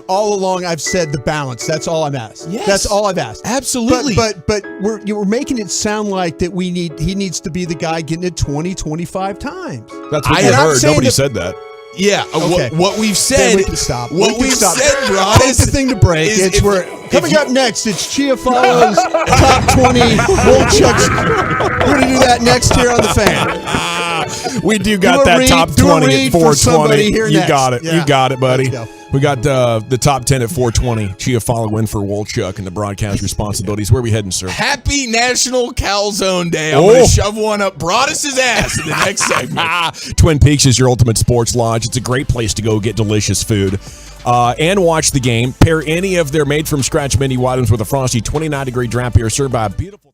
all along, I've said the balance. That's all I've asked. Yes. That's all I've asked. Absolutely. But we're making it sound like that he needs to be the guy getting it 20, 25 times. That's what you heard. Nobody said that. Yeah, Okay. what we've said. Then we can stop. What we've said, Broad, Take the thing to break. is Coming up next, it's Chia Follows Top 20 Wolchuk's. We're going to do that next here on the Fan. We do got that top 20 at 420. You got it. You got it, buddy. We got the top 10 at 420. Chia follow in for Wolchuk and the broadcast responsibilities. Where are we heading, sir? Happy National Calzone Day. I'm going to shove one up Broadus' ass in the next segment. Twin Peaks is your ultimate sports lodge. It's a great place to go get delicious food and watch the game. Pair any of their made-from-scratch menu items with a frosty 29-degree draft beer served by a beautiful...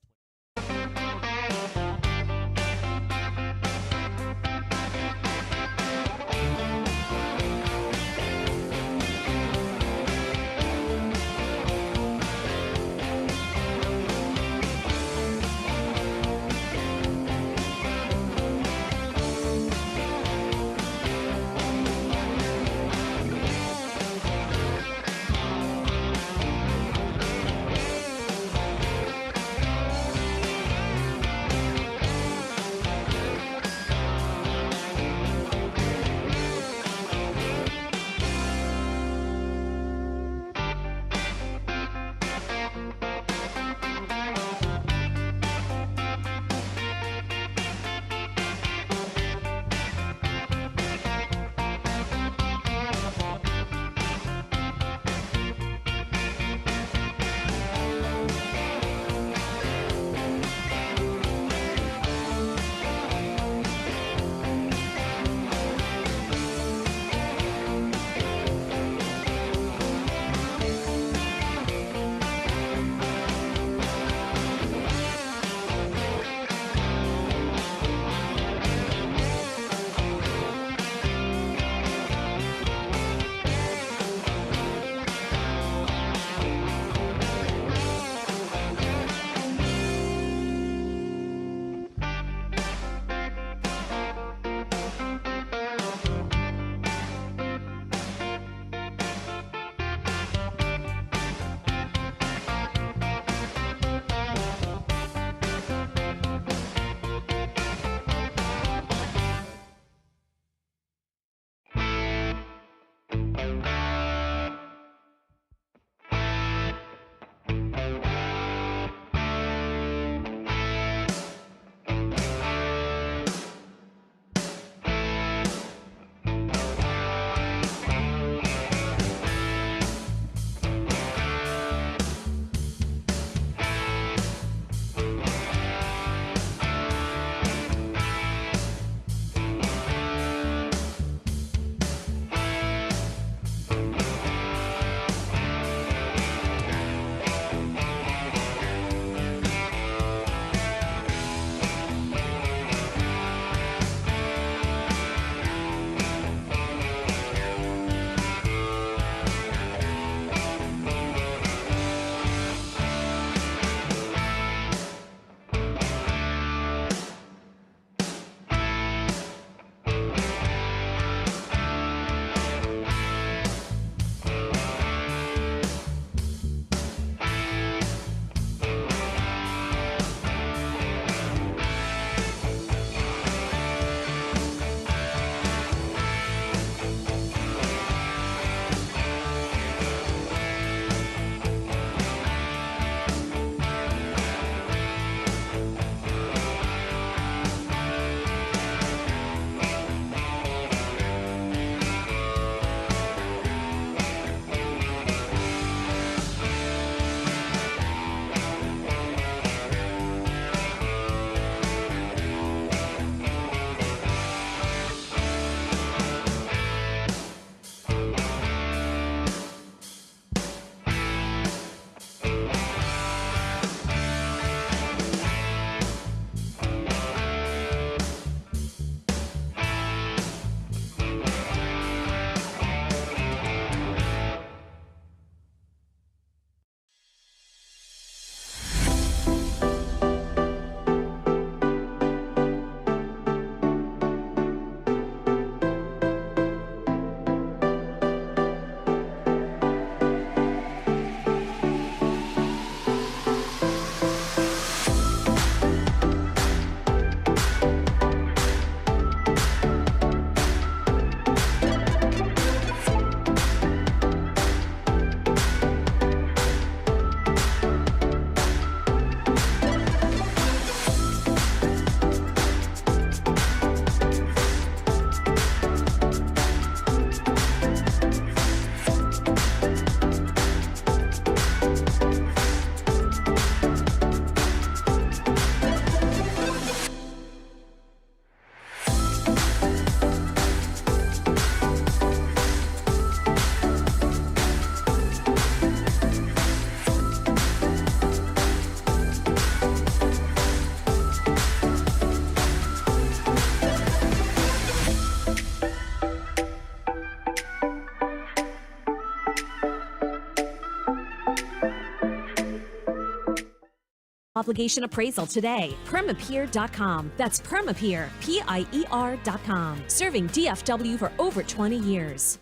Obligation appraisal today. Permapeer.com. That's Permapeer, PIER.com. Serving DFW for over 20 years.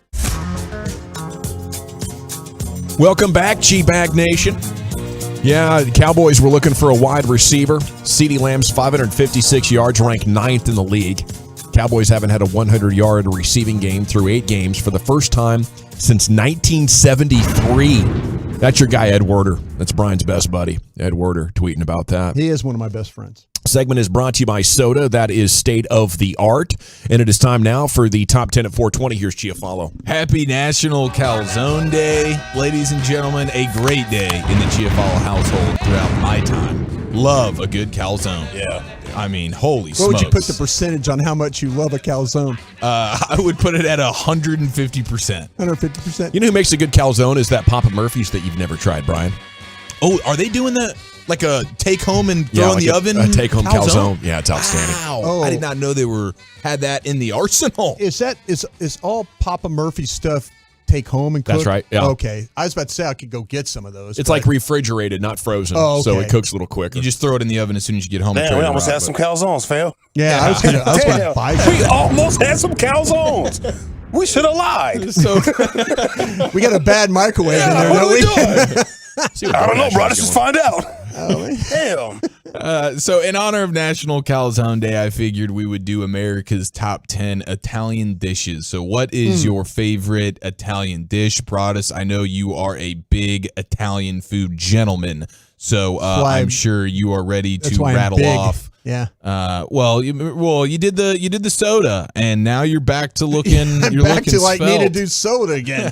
Welcome back, G-Bag Nation. Yeah, the Cowboys were looking for a wide receiver. CeeDee Lamb's 556 yards, ranked 9th in the league. Cowboys haven't had a 100-yard receiving game through 8 games for the first time since 1973. That's your guy, Ed Werder. That's Brian's best buddy, Ed Werder, tweeting about that. He is one of my best friends. Segment is brought to you by Soda. That is State of the Art. And it is time now for the top 10 at 420. Here's Giafalo. Happy National Calzone Day, ladies and gentlemen. A great day in the Giafalo household throughout my time. Love a good calzone. Yeah. I mean, holy smokes. What would you put the percentage on how much you love a calzone? I would put it at 150%. 150%. You know who makes a good calzone is that Papa Murphy's that you've never tried, Brian. Oh, are they doing that? Like a take home and throw in the oven? A take home calzone. Yeah, it's outstanding. Wow. Oh. I did not know they had that in the arsenal. Is all Papa Murphy stuff take home and cook? That's right. Yeah. Okay. I was about to say I could go get some of those. It's like refrigerated, not frozen. Oh, okay. So it cooks a little quicker. You just throw it in the oven as soon as you get home. Damn, we almost had some calzones, Phil. Yeah, I was gonna buy some. We almost had some calzones. We should have lied. So we got a bad microwave in there, don't we? I don't know, bro. Let's just find out. Damn. So in honor of National Calzone Day, I figured we would do America's top 10 Italian dishes. So what is your favorite Italian dish? Broadus, I know you are a big Italian food gentleman. So I'm sure you are ready to rattle off. Yeah. Well, you did the soda, and now you're back to looking. I'm you're back looking to like svelte. need to do soda again.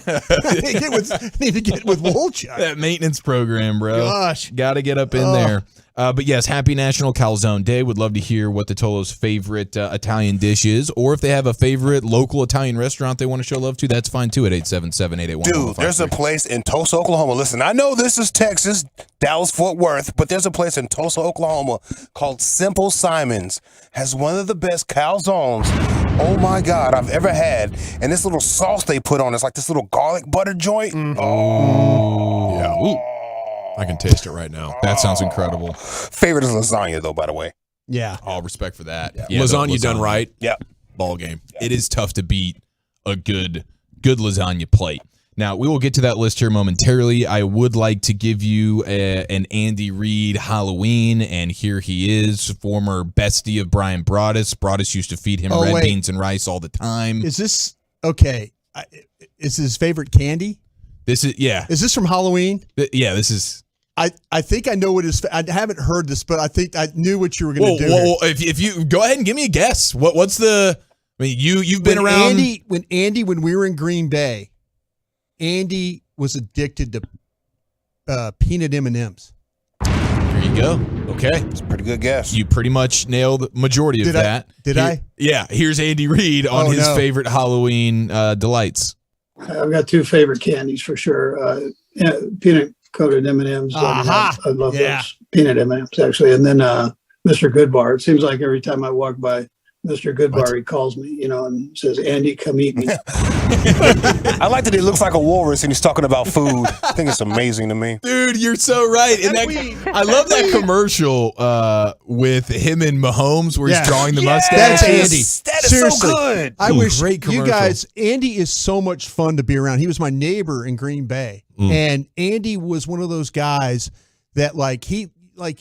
need to get with Wolchuk. That maintenance program, bro. Gosh, got to get up in there. But yes, happy National Calzone Day. Would love to hear what the Tolo's favorite Italian dish is, or if they have a favorite local Italian restaurant they want to show love to. That's fine too at 877-881. Dude, there's a place in Tulsa, Oklahoma. Listen, I know this is Texas, Dallas-Fort Worth, but there's a place in Tulsa, Oklahoma called Simple Simon's. Has one of the best calzones, oh my God, I've ever had. And this little sauce they put on, it's like this little garlic butter joint. Oh, yeah. Ooh. I can taste it right now. That sounds incredible. Favorite is lasagna, though, by the way. Yeah. All respect for that. Yeah, lasagna done right. Yep. Ball game. It is tough to beat a good lasagna plate. Now, we will get to that list here momentarily. I would like to give you an Andy Reid Halloween, and here he is, former bestie of Brian Broadus. Broadus used to feed him red beans and rice all the time. Is this okay? Is his favorite candy? This is Is this from Halloween? Yeah, this is. I think I know what his. I haven't heard this, but I think I knew what you were going to do. Well, if you go ahead and give me a guess, what's the? I mean, you've been around. When we were in Green Bay, Andy was addicted to peanut M&Ms. There you go. Okay, it's a pretty good guess. You pretty much nailed the majority of that. Did I? Yeah. Here's Andy Reid on his favorite Halloween delights. I've got 2 favorite candies for sure. Peanut coated M&Ms. I love those peanut M&Ms actually. And then Mr. Goodbar. It seems like every time I walk by Mr. Goodbar, he calls me, and says, "Andy, come eat me." I like that he looks like a walrus and he's talking about food. I think it's amazing to me. Dude, you're so right. And I love that commercial with him and Mahomes where he's drawing the mustache. That's Andy. That is Seriously, so good. I wish great you commercial. guys, Andy is so much fun to be around. He was my neighbor in Green Bay. And Andy was one of those guys that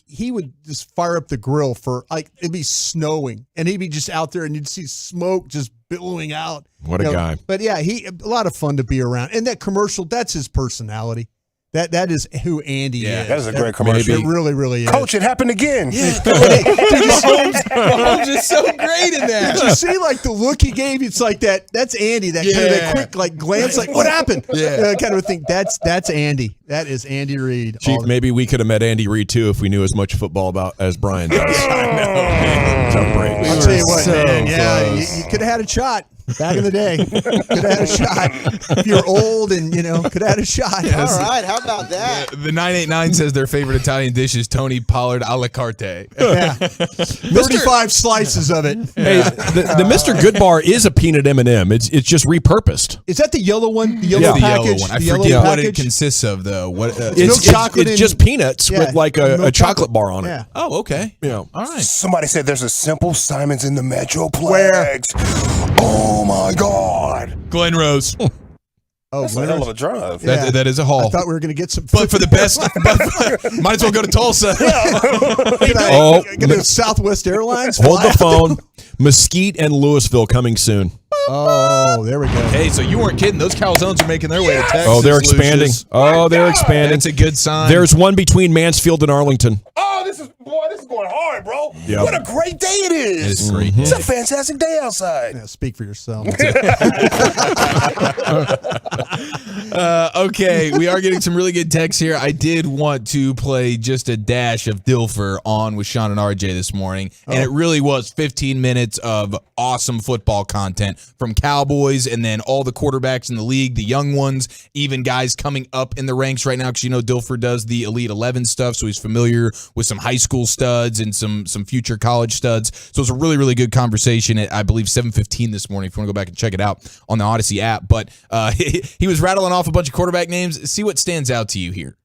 he would just fire up the grill for it'd be snowing and he'd be just out there and you'd see smoke just billowing out. What a guy. But yeah, a lot of fun to be around. And that commercial, that's his personality. That is who Andy is. That is a great commercial. It really, really is. Coach, it happened again. Yeah. Mahomes is so great in that. Did you see the look he gave? It's like that. That's Andy. That kind of that quick glance, what happened? Yeah. Kind of a thing. That's Andy. That is Andy Reid. Chief, maybe we could have met Andy Reid too if we knew as much football about as Brian does. I know. I'll tell you what, man. Yeah, you could have had a shot. Back in the day, could have had a shot. If you're old and, could have had a shot. Yes. All right, how about that? The 989 says their favorite Italian dish is Tony Pollard a la carte. Yeah. 35 slices of it. Hey, the Mr. Goodbar is a peanut M&M. It's just repurposed. Is that the yellow one? The yellow package? I The yellow forget what it package? consists of, though. What? It's chocolate It's and- just peanuts Yeah, with like no a chocolate bar on it. Yeah. Oh, okay. Yeah. All right. Somebody said there's a Simple Simons in the Metroplex. Oh my God. Glen Rose. Oh, That's a hell of a drive. That is a haul. I thought we were going to get some. But for the best, might as well go to Tulsa. Oh, Get a Southwest Airlines. hold fly the phone. Mesquite and Louisville coming soon. Oh, there we go. Hey, so you weren't kidding. Those calzones are making their way to Texas. Oh, they're expanding. Lucius. Oh, they're expanding. That's a good sign. There's one between Mansfield and Arlington. Oh, this is going hard, bro. Yep. What a great day it is. It's great. It's a fantastic day outside. Yeah, speak for yourself. Okay, we are getting some really good texts here. I did want to play just a dash of Dilfer on with Sean and RJ this morning, and it really was 15 minutes of awesome football content from Cowboys and then all the quarterbacks in the league, the young ones, even guys coming up in the ranks right now, because you know Dilfer does the Elite 11 stuff, so he's familiar with some high school studs and some future college studs. So it's a really, really good conversation at, I believe, 7:15 this morning if you want to go back and check it out on the Odyssey app. But he was rattling off a bunch of quarterback names. See what stands out to you here.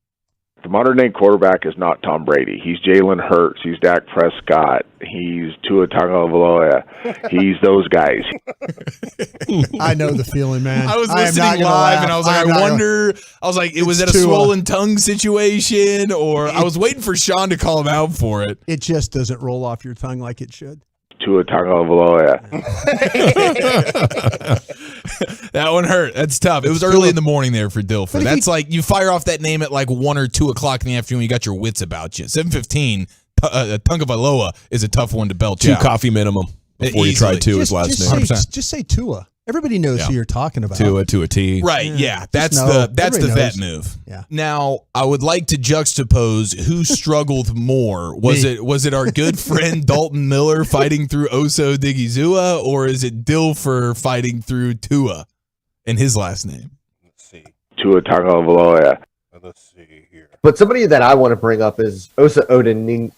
The modern-day quarterback is not Tom Brady. He's Jalen Hurts. He's Dak Prescott. He's Tua Tagovailoa. He's those guys. I know the feeling, man. I was am listening not gonna live, laugh. and I was like, I'm I not wonder. I was like, was it a Tua. swollen tongue situation, or I was waiting for Sean to call him out for it. It just doesn't roll off your tongue like it should. Tua Tagovailoa. That one hurt. That's tough. It was early in the morning there for Dilfer. But if That's like you fire off that name at like 1 or 2 o'clock in the afternoon. You got your wits about you. 7:15. Tagovailoa is a tough one to belch Two out. coffee minimum before you Easily. try to his last name. Just say Tua. Everybody knows who you're talking about. To a T. Right, yeah. That's know. the Everybody vet knows. move. Yeah. Now, I would like to juxtapose who struggled more. Was it our good friend Dalton Miller fighting through Oso Digizua, or is it Dilfer fighting through Tua and his last name? Tua Tagovailoa. Let's see here. But somebody that I want to bring up is Osa Odigizua.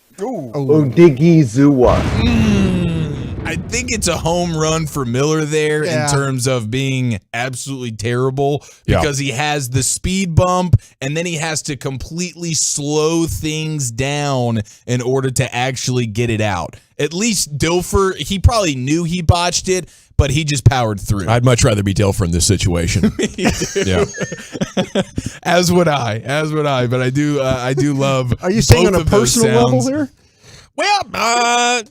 I think it's a home run for Miller there in terms of being absolutely terrible because he has the speed bump and then he has to completely slow things down in order to actually get it out. At least Dilfer, he probably knew he botched it, but he just powered through. I'd much rather be Dilfer in this situation. Yeah. As would I. But I do love. Are you saying both on a of those personal level sounds. here? Well, I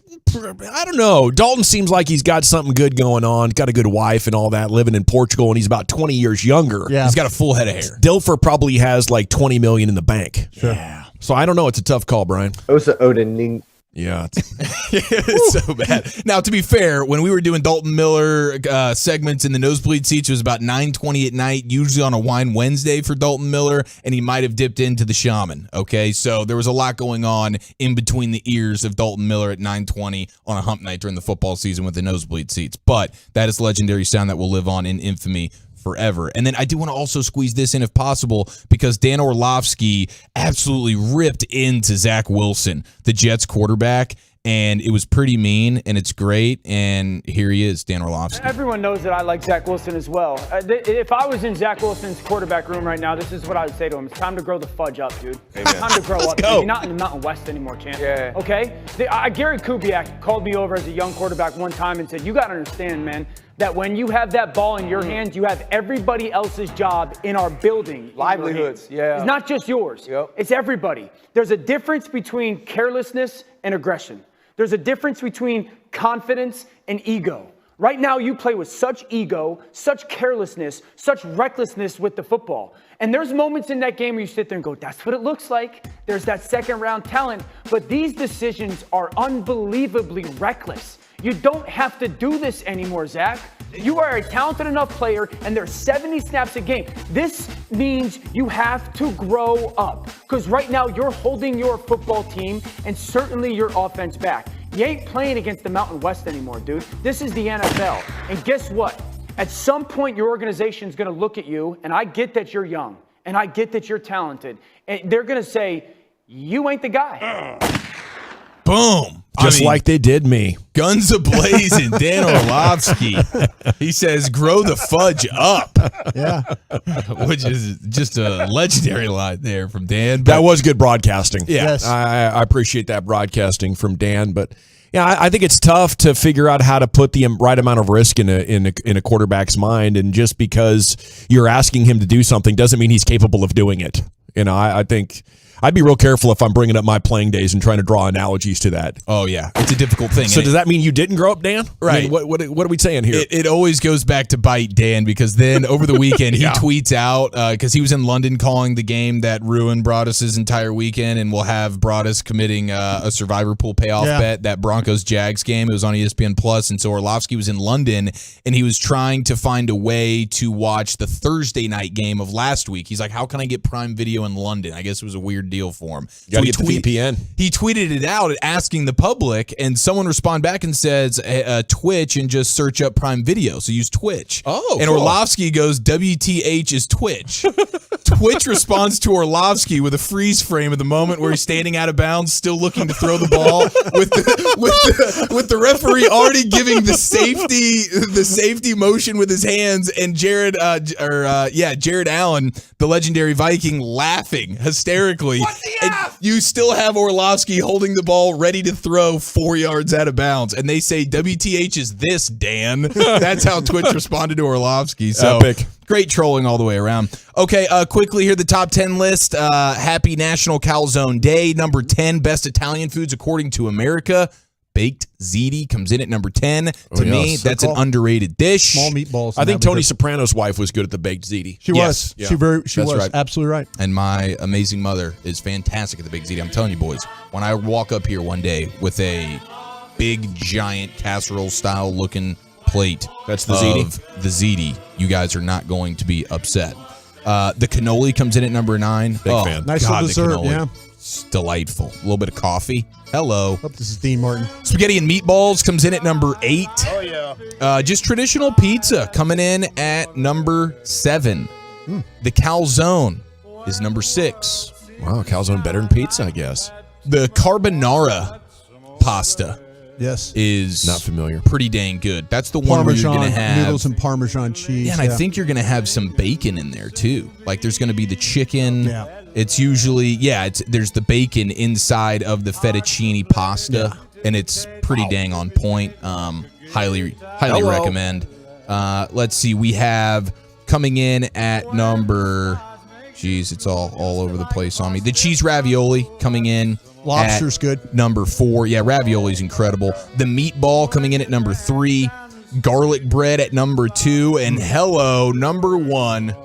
don't know. Dalton seems like he's got something good going on. Got a good wife and all that, living in Portugal, and he's about 20 years younger. Yeah. He's got a full head of hair. Dilfer probably has like $20 million in the bank. Sure. Yeah. So I don't know. It's a tough call, Brian. Osa Odening. Yeah. It's so bad. Now, to be fair, when we were doing Dalton Miller segments in the nosebleed seats, it was about 9:20 at night, usually on a Wine Wednesday for Dalton Miller, and he might have dipped into the Shaman. Okay, so there was a lot going on in between the ears of Dalton Miller at 9:20 on a hump night during the football season with the nosebleed seats. But that is legendary sound that will live on in infamy forever. And then I do want to also squeeze this in if possible, because Dan Orlovsky absolutely ripped into Zach Wilson, the Jets quarterback, and it was pretty mean, and it's great. And here he is, Dan Orlovsky. Everyone knows that I like Zach Wilson as well. If I was in Zach Wilson's quarterback room right now, this is what I would say to him. It's time to grow the fudge up, dude. It's time to grow up. Dude. You're not in the Mountain West anymore, champ. Yeah. Okay? Gary Kubiak called me over as a young quarterback one time and said, you got to understand, man, that when you have that ball in your hands, you have everybody else's job in our building. Livelihoods, yeah. It's not just yours. Yep. It's everybody. There's a difference between carelessness and aggression. There's a difference between confidence and ego. Right now, you play with such ego, such carelessness, such recklessness with the football. And there's moments in that game where you sit there and go, that's what it looks like. There's that second-round talent. But these decisions are unbelievably reckless. You don't have to do this anymore, Zach. You are a talented enough player, and there's 70 snaps a game. This means you have to grow up, because right now you're holding your football team and certainly your offense back. You ain't playing against the Mountain West anymore, dude. This is the NFL. And guess what? At some point, your organization's going to look at you, and I get that you're young, and I get that you're talented, and they're going to say, you ain't the guy. Boom. Just like they did me. Guns a-blazing, Dan Orlovsky. He says, grow the fudge up. Yeah. Which is just a legendary line there from Dan. That was good broadcasting. Yeah. Yes. I appreciate that broadcasting from Dan. But, yeah, I think it's tough to figure out how to put the right amount of risk in a quarterback's mind. And just because you're asking him to do something doesn't mean he's capable of doing it. I think I'd be real careful if I'm bringing up my playing days and trying to draw analogies to that. Oh, yeah. It's a difficult thing. So does that mean you didn't grow up, Dan? Right. I mean, what are we saying here? It always goes back to bite Dan, because then over the weekend he tweets out, because he was in London calling the game that ruined Broadus' entire weekend, and will have Broadus committing a survivor pool payoff bet, that Broncos-Jags game. It was on ESPN Plus, and so Orlovsky was in London, and he was trying to find a way to watch the Thursday night game of last week. He's like, how can I get Prime Video in London? I guess it was a weird deal for him. You got to get the VPN. He tweeted it out asking the public, and someone responded back and says, Twitch, and just search up Prime Video. So use Twitch. Oh, and cool. Orlovsky goes, WTH is Twitch. Twitch responds to Orlovsky with a freeze frame of the moment where he's standing out of bounds, still looking to throw the ball, with the referee already giving the safety motion with his hands, and Jared Allen, the legendary Viking, laughing hysterically. And you still have Orlovsky holding the ball ready to throw 4 yards out of bounds. And they say, WTH is this, Dan. That's how Twitch responded to Orlovsky. So epic. Great trolling all the way around. Okay, quickly here, the top 10 list. Happy National Calzone Day. Number 10, best Italian foods according to America. Baked ziti comes in at number 10. To me, that's an underrated dish. Small meatballs. I think Tony Soprano's wife was good at the baked ziti. She was. Yeah. She was. Right. Absolutely right. And my amazing mother is fantastic at the baked ziti. I'm telling you, boys, when I walk up here one day with a big, giant casserole-style looking plate, that's the ziti. The ziti, you guys are not going to be upset. The cannoli comes in at number 9. Big fan. Nice little dessert, yeah. It's delightful. A little bit of coffee. Hello. Hope this is Dean Martin. Spaghetti and meatballs comes in at number 8. Oh, yeah. Just traditional pizza coming in at number 7. The calzone is number 6. Wow, calzone better than pizza, I guess. The carbonara pasta. Yes. Is not familiar. Pretty dang good. That's the one Parmesan, where you're going to have noodles and Parmesan cheese. Yeah, and I think you're going to have some bacon in there too. Like there's going to be the chicken. Yeah. It's usually there's the bacon inside of the fettuccine pasta, and it's pretty dang on point. Highly recommend. Let's see. We have coming in at number. Geez, it's all over the place on me. The cheese ravioli coming in. Lobster's good. Number 4. Yeah, ravioli's incredible. The meatball coming in at number 3. Garlic bread at number 2. And number 1,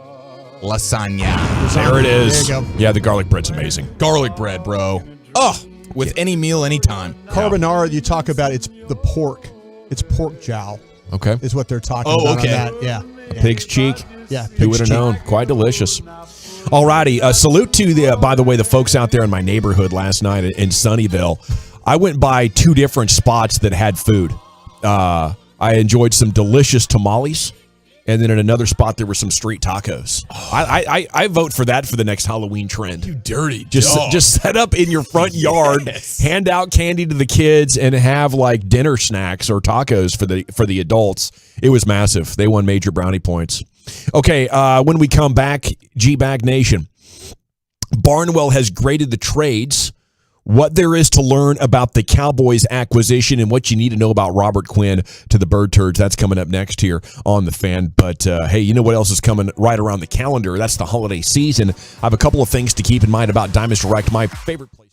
lasagna. There it is. There you go. Yeah, the garlic bread's amazing. Garlic bread, bro. Oh, with any meal, anytime. Carbonara, you talk about, it's the pork. It's pork jowl. Okay. Is what they're talking about on that. Yeah. A pig's cheek. Yeah. Who would have known? Quite delicious. Alrighty, salute to by the way, the folks out there in my neighborhood last night in Sunnyvale. I went by 2 different spots that had food. I enjoyed some delicious tamales, and then in another spot there were some street tacos. I vote for that for the next Halloween trend. You dirty just set up in your front yard, hand out candy to the kids, and have like dinner snacks or tacos for the adults. It was massive. They won major brownie points. Okay, when we come back, G-Bag Nation, Barnwell has graded the trades, what there is to learn about the Cowboys acquisition, and what you need to know about Robert Quinn to the Bird Turds. That's coming up next here on The Fan. But, hey, you know what else is coming right around the calendar? That's the holiday season. I have a couple of things to keep in mind about Diamonds Direct, my favorite place.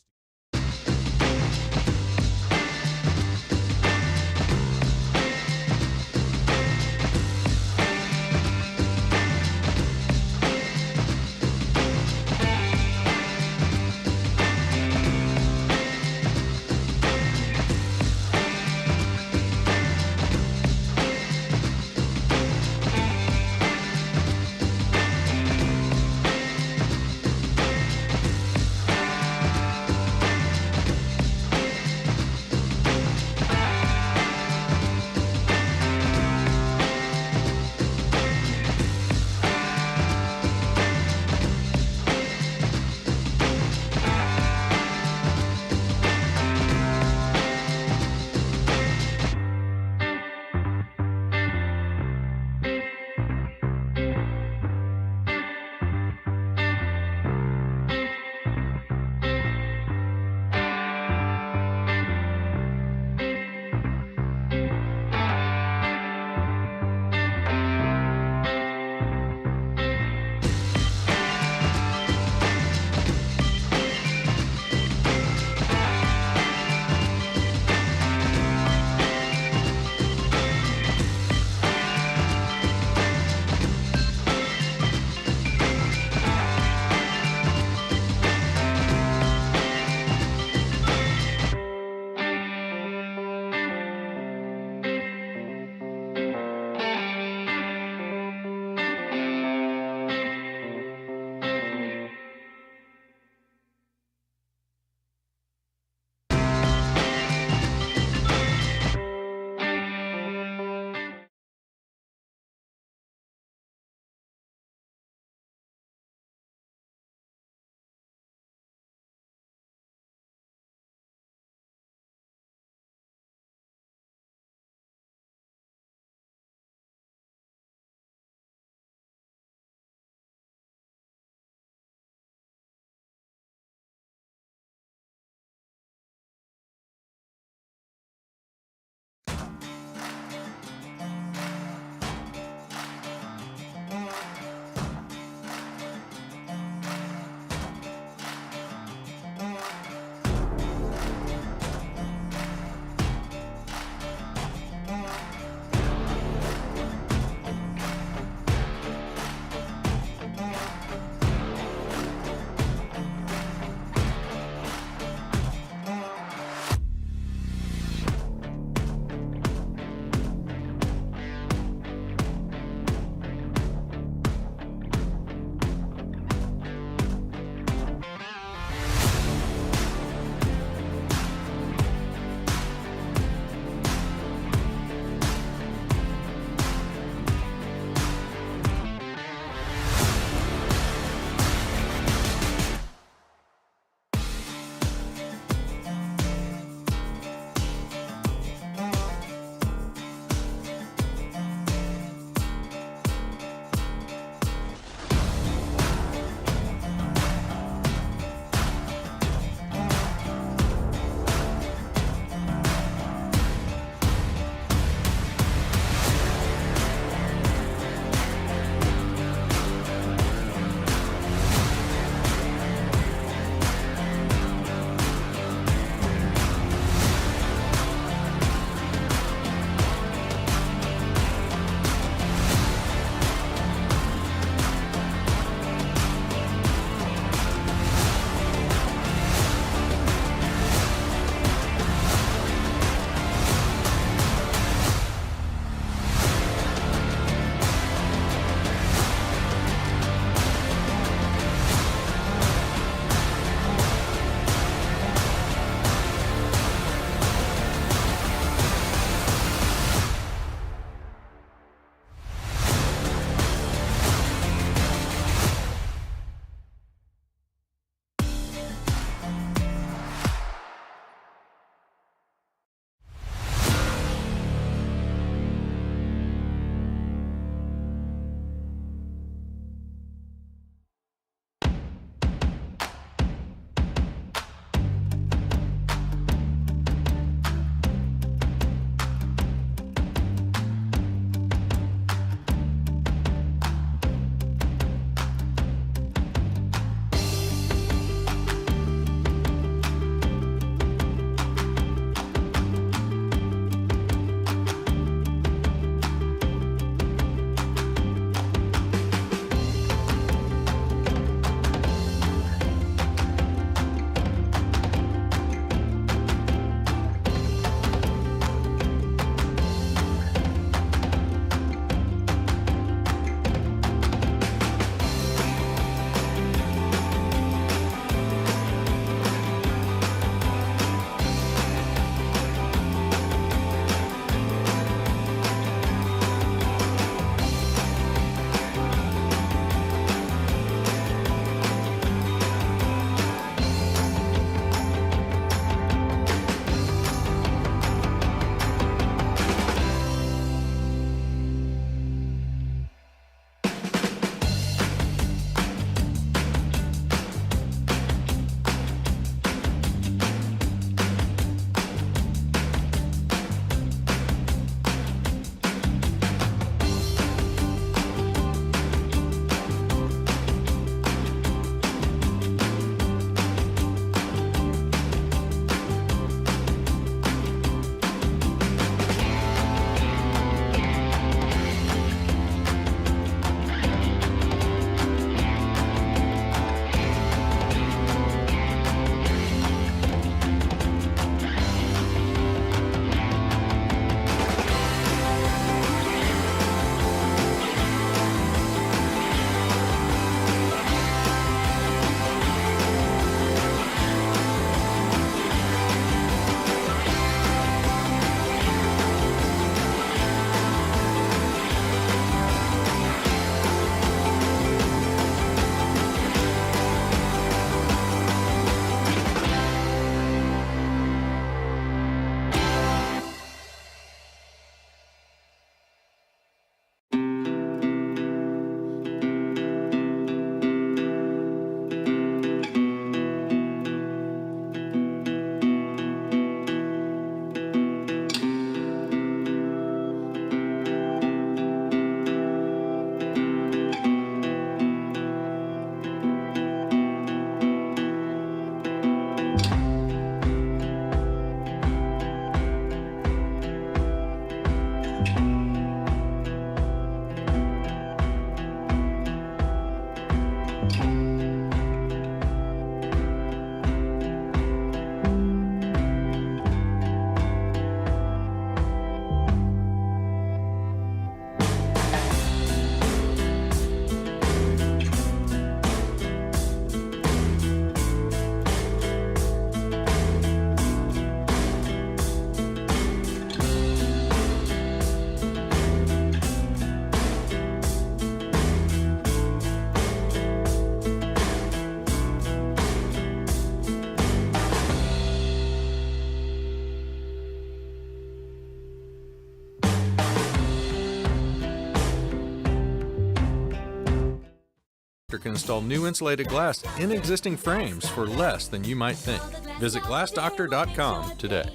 can install new insulated glass in existing frames for less than you might think. Visit glassdoctor.com today.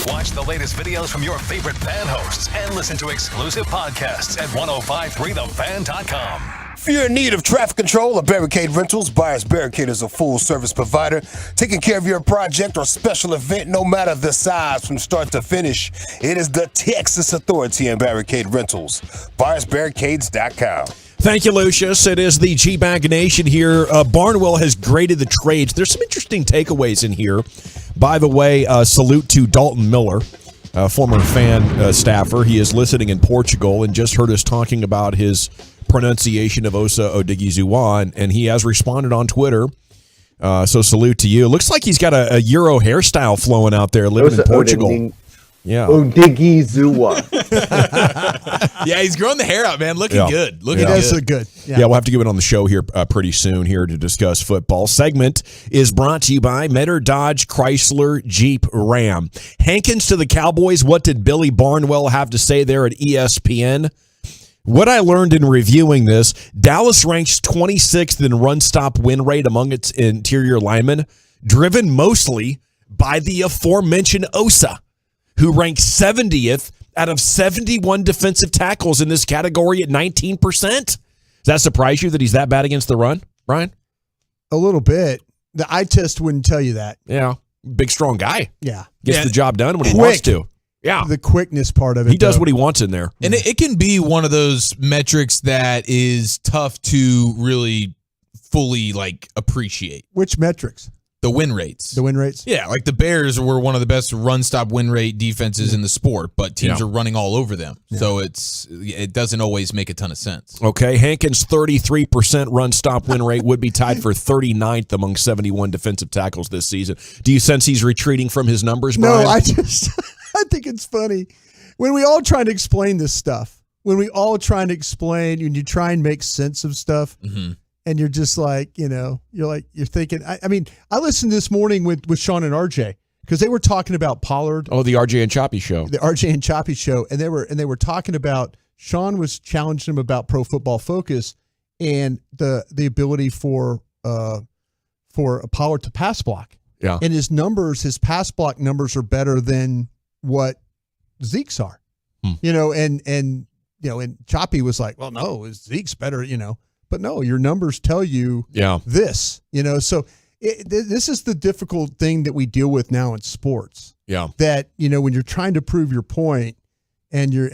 Watch the latest videos from your favorite fan hosts and listen to exclusive podcasts at 1053thefan.com. If you're in need of traffic control or barricade rentals, Buyers Barricade is a full-service provider taking care of your project or special event, no matter the size, from start to finish. It is the Texas authority in barricade rentals. BuyersBarricades.com. Thank you, Lucius. It is the G-Bag Nation here. Barnwell has graded the trades. There's some interesting takeaways in here. By the way, salute to Dalton Miller, former fan staffer. He is listening in Portugal and just heard us talking about his pronunciation of Osa Odigizua, and he has responded on Twitter. So salute to you. Looks like he's got a Euro hairstyle flowing out there living in Portugal. Yeah. Odigizua. Yeah, he's growing the hair out, man. Looking good. Looking He does look good. Yeah, we'll have to give it on the show here pretty soon here to discuss football. Segment is brought to you by Metter Dodge Chrysler Jeep Ram. Hankins to the Cowboys. What did Billy Barnwell have to say there at ESPN? What I learned in reviewing this, Dallas ranks 26th in run-stop win rate among its interior linemen, driven mostly by the aforementioned Osa, who ranks 70th out of 71 defensive tackles in this category at 19%. Does that surprise you that he's that bad against the run, Brian? A little bit. The eye test wouldn't tell you that. Yeah. Big, strong guy. Yeah. Gets the job done when he wants to. Yeah. The quickness part of it. He does what he wants in there. And it can be one of those metrics that is tough to really fully appreciate. Which metrics? The win rates. The win rates? Yeah, like the Bears were one of the best run-stop win rate defenses in the sport, but teams are running all over them. Yeah. So it doesn't always make a ton of sense. Okay, Hankins' 33% run-stop win rate would be tied for 39th among 71 defensive tackles this season. Do you sense he's retreating from his numbers, Brian? No, I think it's funny. When we all try to explain this stuff, when you try and make sense of stuff, and you're just like, you're thinking, I mean, I listened this morning with Sean and RJ because they were talking about Pollard. Oh, the RJ and Choppy show. The RJ and Choppy show. And they were talking about, Sean was challenging him about Pro Football Focus and the ability for Pollard to pass block. Yeah. And his pass block numbers are better than what Zeke's are. And Choppy was like, well, no, Zeke's better, But no, your numbers tell you this, So this is the difficult thing that we deal with now in sports. Yeah. That, when you're trying to prove your point and you're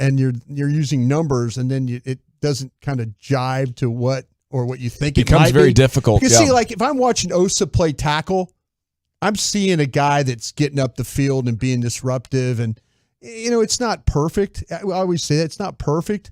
using numbers and then it doesn't kind of jive to what you think it becomes very difficult. Because see, like if I'm watching Osa play tackle, I'm seeing a guy that's getting up the field and being disruptive and, it's not perfect. I always say that it's not perfect.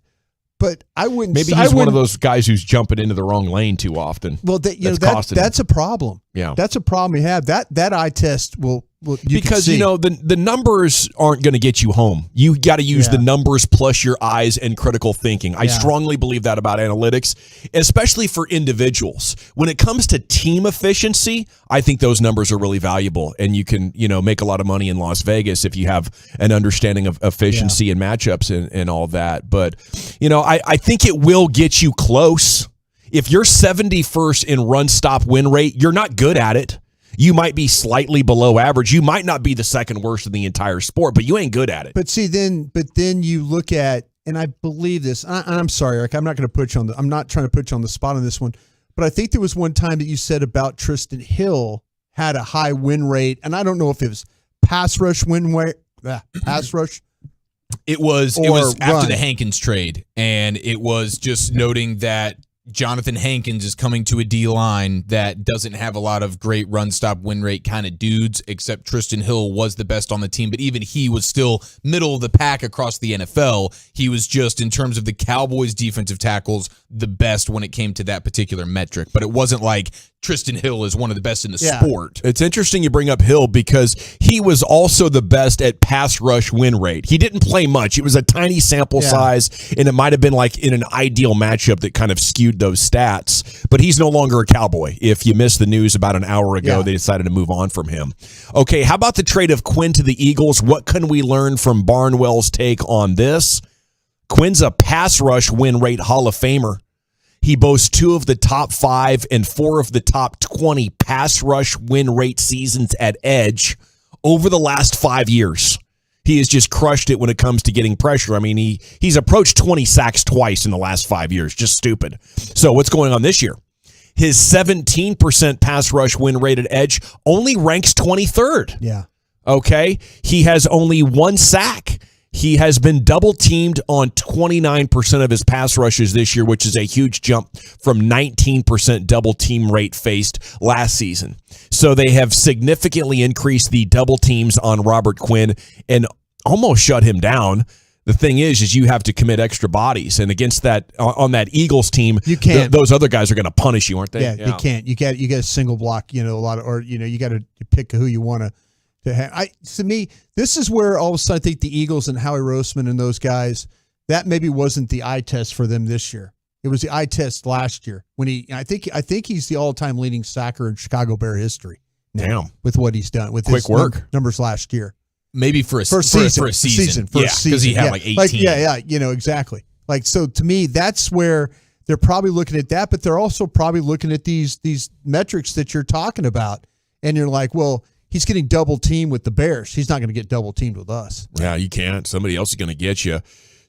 But I wouldn't. Maybe he's one of those guys who's jumping into the wrong lane too often. Well, that's a problem. Yeah, that's a problem we have. That eye test will because the numbers aren't going to get you home. You got to use the numbers plus your eyes and critical thinking. I strongly believe that about analytics, especially for individuals. When it comes to team efficiency, I think those numbers are really valuable, and you can make a lot of money in Las Vegas if you have an understanding of efficiency and matchups and all that. But I think it will get you close. If you're 71st in run stop win rate, you're not good at it. You might be slightly below average. You might not be the second worst in the entire sport, but you ain't good at it. But see, then you look at, and I believe this. I'm sorry, Eric. I'm not going to put you on I'm not trying to put you on the spot on this one. But I think there was one time that you said about Tristan Hill had a high win rate, and I don't know if it was pass rush win rate, pass rush. It was after the Hankins trade, and it was just noting that Jonathan Hankins is coming to a D-line that doesn't have a lot of great run-stop win rate kind of dudes, except Tristan Hill was the best on the team, but even he was still middle of the pack across the NFL. He was just, in terms of the Cowboys' defensive tackles, the best when it came to that particular metric, but it wasn't like Tristan Hill is one of the best in the sport. It's interesting you bring up Hill because he was also the best at pass rush win rate. He didn't play much. It was a tiny sample size, and it might have been like in an ideal matchup that kind of skewed those stats, but he's no longer a Cowboy. If you missed the news about an hour ago, they decided to move on from him. Okay, how about the trade of Quinn to the Eagles? What can we learn from Barnwell's take on this? Quinn's a pass rush win rate Hall of Famer. He boasts 2 of the top 5 and 4 of the top 20 pass rush win rate seasons at edge over the last 5 years. He has just crushed it when it comes to getting pressure. I mean, he's approached 20 sacks twice in the last 5 years. Just stupid. So what's going on this year? His 17% pass rush win rate at edge only ranks 23rd. Yeah. Okay? He has only 1 sack. He has been double teamed on 29% of his pass rushes this year, which is a huge jump from 19% double team rate faced last season. So they have significantly increased the double teams on Robert Quinn and almost shut him down. The thing is you have to commit extra bodies, and against that on that Eagles team, you can't. Those other guys are going to punish you, aren't they? Yeah, you can't. You got a single block. A lot of, or you got to pick who you want to have. To me, this is where all of a sudden I think the Eagles and Howie Roseman and those guys, that maybe wasn't the eye test for them this year. It was the eye test last year when I think he's the all-time leading sacker in Chicago Bear history. Damn, with what he's done with quick his work numbers last year. Maybe for a season. Because he had like 18. Exactly. Like, so to me, that's where they're probably looking at that, but they're also probably looking at these metrics that you're talking about, and you're like, well, he's getting double teamed with the Bears. He's not going to get double teamed with us. Yeah, you can't. Somebody else is going to get you.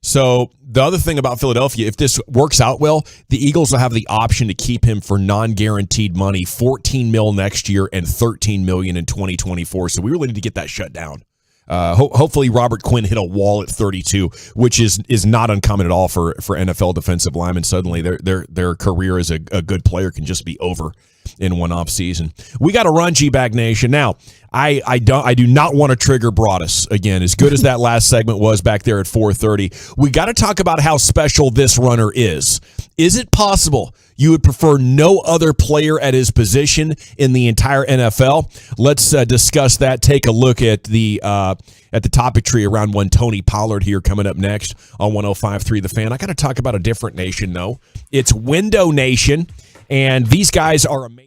So the other thing about Philadelphia, if this works out well, the Eagles will have the option to keep him for non-guaranteed money, $14 million next year and $13 million in 2024. So we really need to get that shut down. Hopefully Robert Quinn hit a wall at 32, which is not uncommon at all for NFL defensive linemen. Suddenly their career as a good player can just be over in one off season. We got to run, G-Bag Nation. Now, I do not want to trigger Broadus again. As good as that last segment was back there at 4:30, we got to talk about how special this runner is. Is it possible you would prefer no other player at his position in the entire NFL? Let's discuss that. Take a look at the topic tree around one Tony Pollard here coming up next on 105.3 The Fan. I got to talk about a different nation, though. It's Window Nation, and these guys are amazing.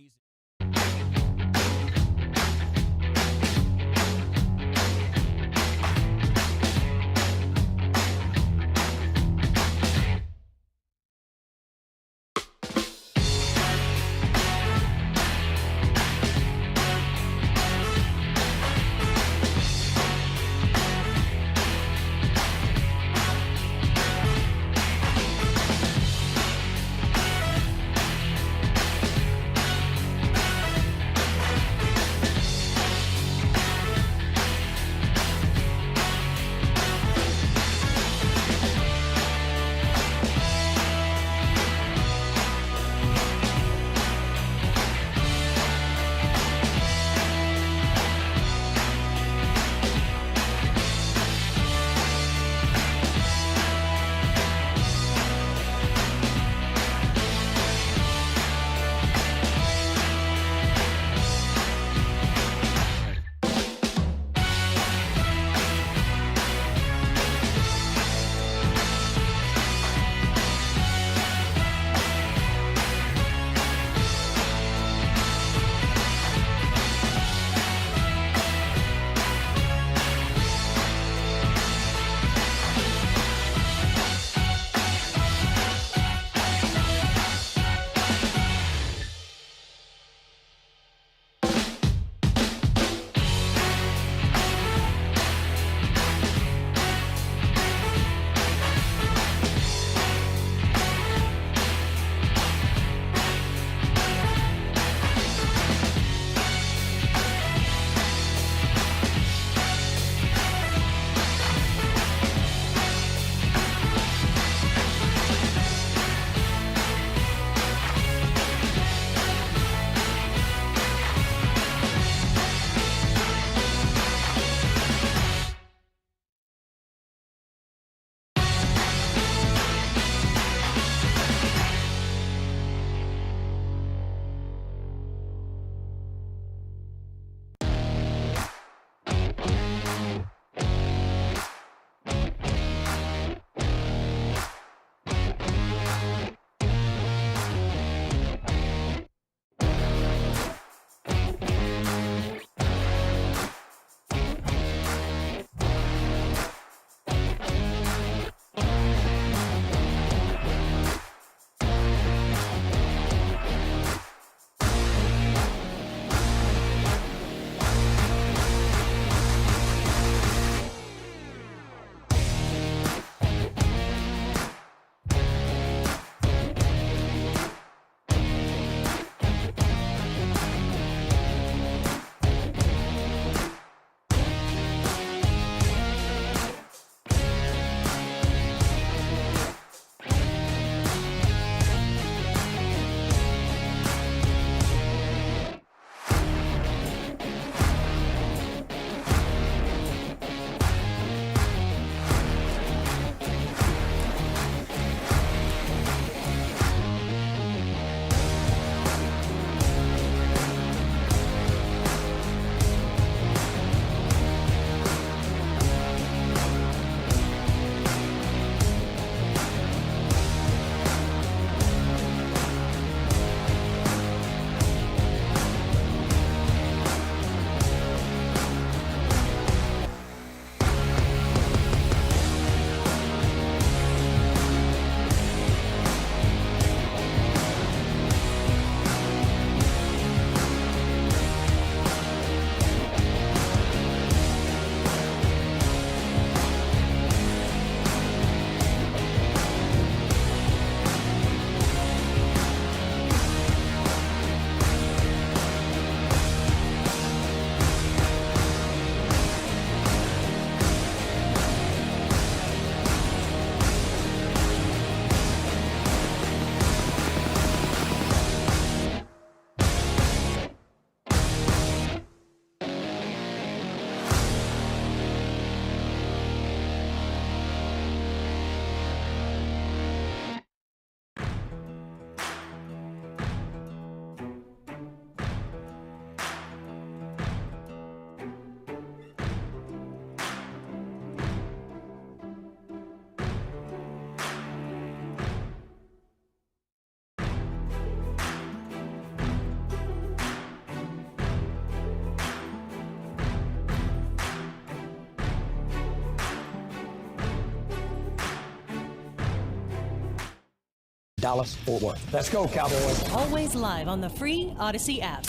Dallas-Fort Worth. Let's go, Cowboys. Always live on the free Odyssey app.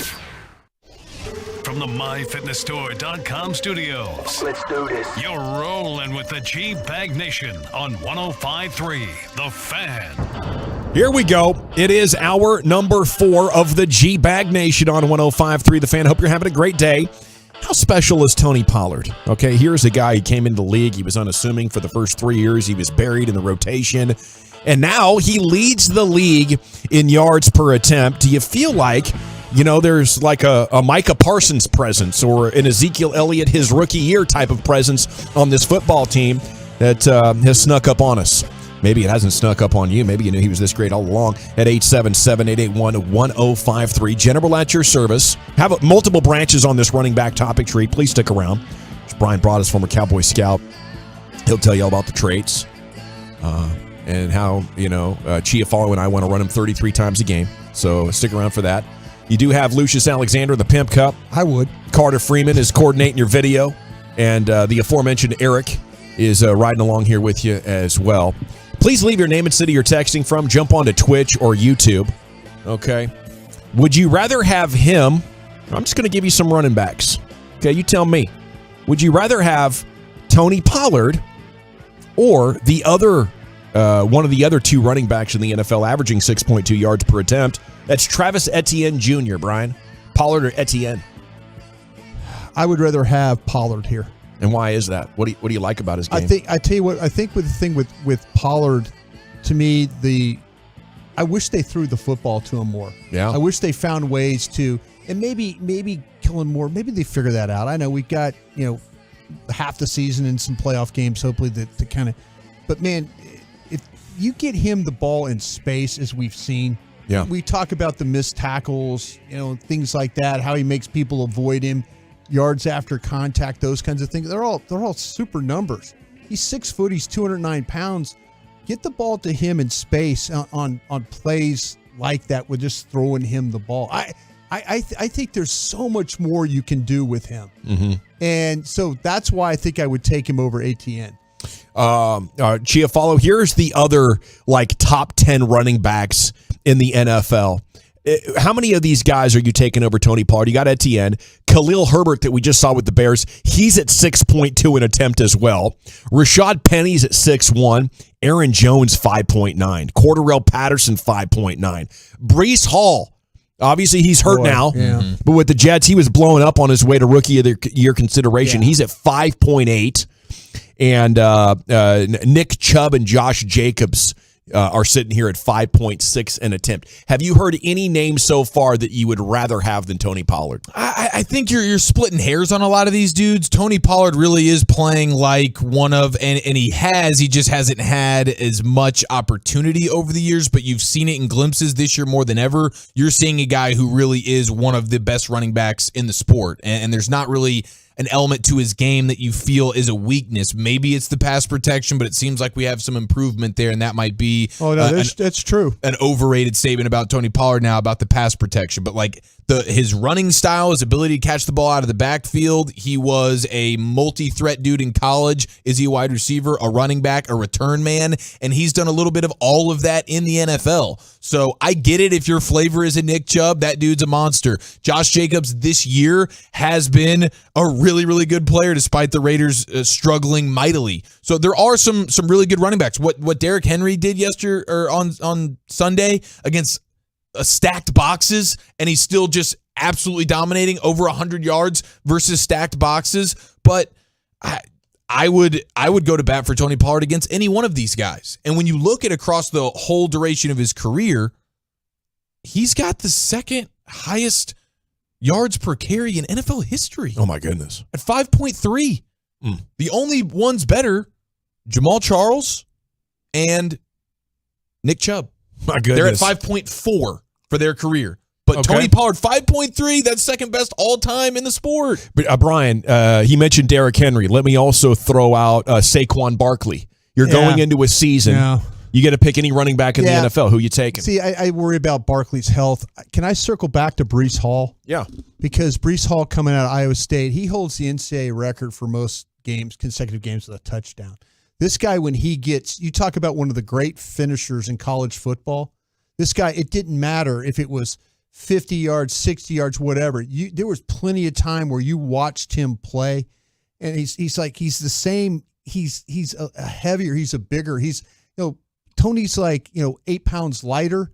From the MyFitnessStore.com studios. Let's do this. You're rolling with the G-Bag Nation on 105.3 The Fan. Here we go. It is hour number 4 of the G-Bag Nation on 105.3 The Fan. Hope you're having a great day. How special is Tony Pollard? Okay, here's a guy who came into the league. He was unassuming for the first 3 years. He was buried in the rotation. And now he leads the league in yards per attempt. Do you feel like, there's like a Micah Parsons presence or an Ezekiel Elliott, his rookie year type of presence on this football team that has snuck up on us? Maybe it hasn't snuck up on you. Maybe you knew he was this great all along. At 877-881-1053. General at your service. Have multiple branches on this running back topic tree. Please stick around. It's Brian Broaddus, former Cowboy scout. He'll tell you all about the traits and how, Chiafalo and I want to run him 33 times a game. So stick around for that. You do have Lucius Alexander, the Pimp Cup. I would. Carter Freeman is coordinating your video. And the aforementioned Eric is riding along here with you as well. Please leave your name and city you're texting from. Jump onto Twitch or YouTube. Okay. Would you rather have him? I'm just going to give you some running backs. Okay, you tell me. Would you rather have Tony Pollard or the other one of the other 2 running backs in the NFL averaging 6.2 yards per attempt? That's Travis Etienne Jr., Brian. Pollard or Etienne? I would rather have Pollard here. And why is that? What do you like about his game? I tell you what, I think with the thing with Pollard, to me, I wish they threw the football to him more. Yeah. I wish they found ways to, and maybe kill him more. Maybe they figure that out. I know we got, half the season and some playoff games, hopefully to kind of, but man, if you get him the ball in space, as we've seen, yeah. We talk about the missed tackles, things like that, how he makes people avoid him. Yards after contact, those kinds of things. They're all super numbers. He's 6 foot. He's 209 pounds. Get the ball to him in space on plays like that with just throwing him the ball. I think there's so much more you can do with him. Mm-hmm. And so that's why I think I would take him over ATN. Chiafalo, here's the other top 10 running backs in the NFL. How many of these guys are you taking over Tony Pollard? You got Etienne. Khalil Herbert that we just saw with the Bears. He's at 6.2 an attempt as well. Rashad Penny's at 6.1. Aaron Jones, 5.9. Cordarrelle Patterson, 5.9. Breece Hall. Obviously, he's hurt now. Yeah. But with the Jets, he was blowing up on his way to Rookie of the Year consideration. Yeah. He's at 5.8. And Nick Chubb and Josh Jacobs are sitting here at 5.6 an attempt. Have you heard any names so far that you would rather have than Tony Pollard? I think you're splitting hairs on a lot of these dudes. Tony Pollard really is playing like one of, and he just hasn't had as much opportunity over the years, but you've seen it in glimpses this year more than ever. You're seeing a guy who really is one of the best running backs in the sport, and there's not really an element to his game that you feel is a weakness. Maybe it's the pass protection, but it seems like we have some improvement there, and that might be that's true. An overrated statement about Tony Pollard now about the pass protection. But his running style, his ability to catch the ball out of the backfield, he was a multi-threat dude in college. Is he a wide receiver, a running back, a return man? And he's done a little bit of all of that in the NFL. So I get it if your flavor is a Nick Chubb. That dude's a monster. Josh Jacobs this year has been a really, really good player despite the Raiders struggling mightily. So there are some really good running backs. What Derrick Henry did yesterday or on Sunday against stacked boxes, and he's still just absolutely dominating over 100 yards versus stacked boxes. But I would go to bat for Tony Pollard against any one of these guys. And when you look at across the whole duration of his career, he's got the second highest yards per carry in NFL history. Oh, my goodness. At 5.3. The only ones better, Jamal Charles and Nick Chubb. My goodness. They're at 5.4 for their career. But Tony Pollard, 5.3, that's second best all time in the sport. But Brian, he mentioned Derrick Henry. Let me also throw out Saquon Barkley. You're going into a season. Yeah. You get to pick any running back in the NFL. Who you taking? See, I worry about Barkley's health. Can I circle back to Breece Hall? Yeah. Because Breece Hall coming out of Iowa State, he holds the NCAA record for most consecutive games with a touchdown. This guy, when he gets, you talk about one of the great finishers in college football, This guy, it didn't matter if it was 50 yards, 60 yards, whatever. There was plenty of time where you watched him play, and he's the same. He's a heavier, he's a bigger. Tony's 8 pounds lighter,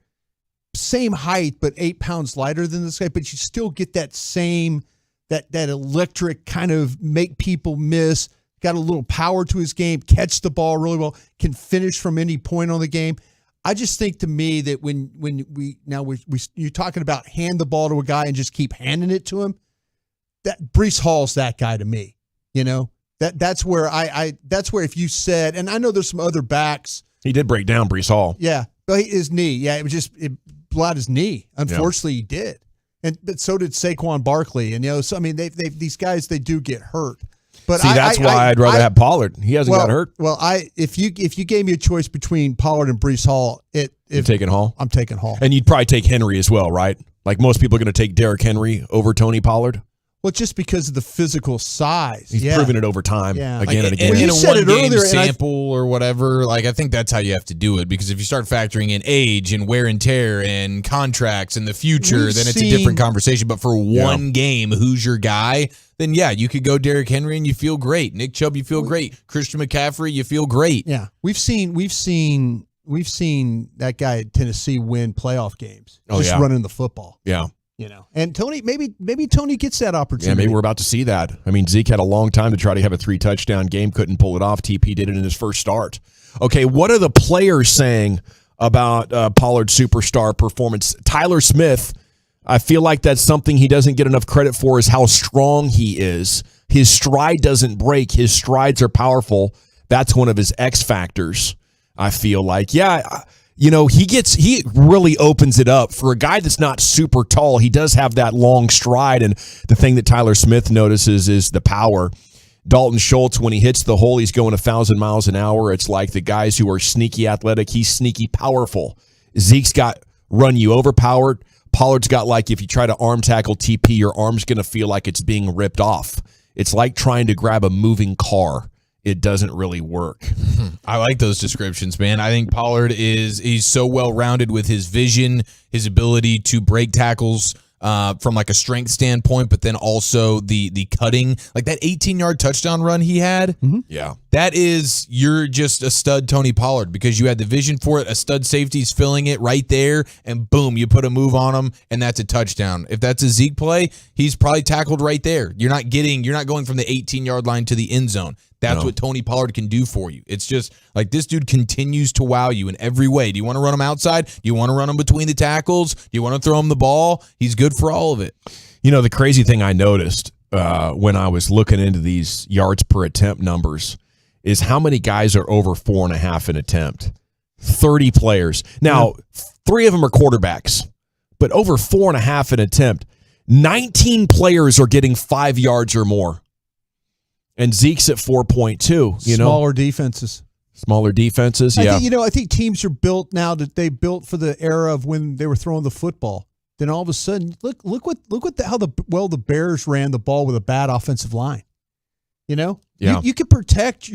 same height, but 8 pounds lighter than this guy. But you still get that same that electric kind of make people miss. Got a little power to his game, catch the ball really well, can finish from any point on the game. I just think to me that when you're talking about hand the ball to a guy and just keep handing it to him, that Breece Hall's that guy to me. That's where that's where if you said, and I know there's some other backs. He did break down Breece Hall. Yeah, but his knee. Yeah, it blew out his knee. Unfortunately, he did, but so did Saquon Barkley. And these guys, they do get hurt. But see, that's why I'd rather have Pollard. He hasn't got hurt. Well, if you gave me a choice between Pollard and Breece Hall, you're taking Hall. I'm taking Hall, and you'd probably take Henry as well, right? Like most people are going to take Derrick Henry over Tony Pollard. Well, just because of the physical size. He's proven it over time again and again. In a one-game sample or whatever, I think that's how you have to do it, because if you start factoring in age and wear and tear and contracts and the future, then it's a different conversation. But for one game, who's your guy? Then, you could go Derrick Henry and you feel great. Nick Chubb, you feel great. Christian McCaffrey, you feel great. Yeah. We've seen that guy at Tennessee win playoff games. Running the football. Yeah. And Tony, maybe Tony gets that opportunity. Yeah, maybe we're about to see that. I mean, Zeke had a long time to try to have a 3-touchdown game, couldn't pull it off. TP did it in his first start. Okay, what are the players saying about Pollard's superstar performance? Tyler Smith, I feel like that's something he doesn't get enough credit for, is how strong he is. His stride doesn't break. His strides are powerful. That's one of his X factors, I feel like. He really opens it up. For a guy that's not super tall, he does have that long stride, and the thing that Tyler Smith notices is the power. Dalton Schultz, when he hits the hole, he's going 1,000 miles an hour. It's like the guys who are sneaky athletic, he's sneaky powerful. Zeke's got run you overpowered. Pollard's got, if you try to arm tackle TP, your arm's going to feel like it's being ripped off. It's like trying to grab a moving car. It doesn't really work. I like those descriptions, man. I think Pollard he's so well-rounded with his vision, his ability to break tackles from a strength standpoint, but then also the cutting. Like that 18-yard touchdown run he had. Mm-hmm. Yeah. You're just a stud Tony Pollard, because you had the vision for it. A stud safety's filling it right there, and boom, you put a move on him, and that's a touchdown. If that's a Zeke play, he's probably tackled right there. You're not going from the 18-yard line to the end zone. That's what Tony Pollard can do for you. It's just this dude continues to wow you in every way. Do you want to run him outside? Do you want to run him between the tackles? Do you want to throw him the ball? He's good for all of it. The crazy thing I noticed when I was looking into these yards per attempt numbers is how many guys are over 4.5 an attempt. 30 players. Now, 3 of them are quarterbacks, but over 4.5 an attempt. 19 players are getting 5 yards or more. And Zeke's at 4.2. Smaller defenses. Yeah. I think teams are built now that they built for the era of when they were throwing the football. Then all of a sudden, look how the Bears ran the ball with a bad offensive line. Yeah. You could protect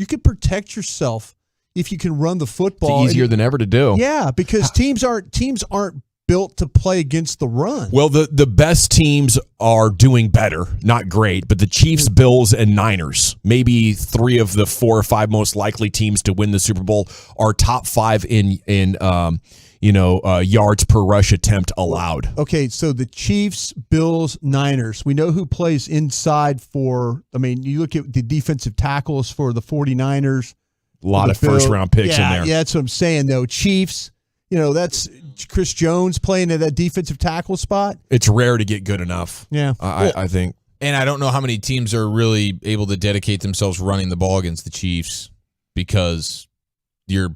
yourself if you can run the football. It's easier than ever to do. Yeah, because teams aren't built to play against the run. Well, the best teams are doing better, not great, but the Chiefs, Bills, and Niners, maybe 3 of the 4 or 5 most likely teams to win the Super Bowl, are top 5 in yards per rush attempt allowed. Okay, so the Chiefs, Bills, Niners. We know who plays inside you look at the defensive tackles for the 49ers. A lot of first-round picks in there. Yeah, that's what I'm saying, though. Chiefs, that's Chris Jones playing at that defensive tackle spot. It's rare to get good enough. Yeah. I think. And I don't know how many teams are really able to dedicate themselves running the ball against the Chiefs, because you're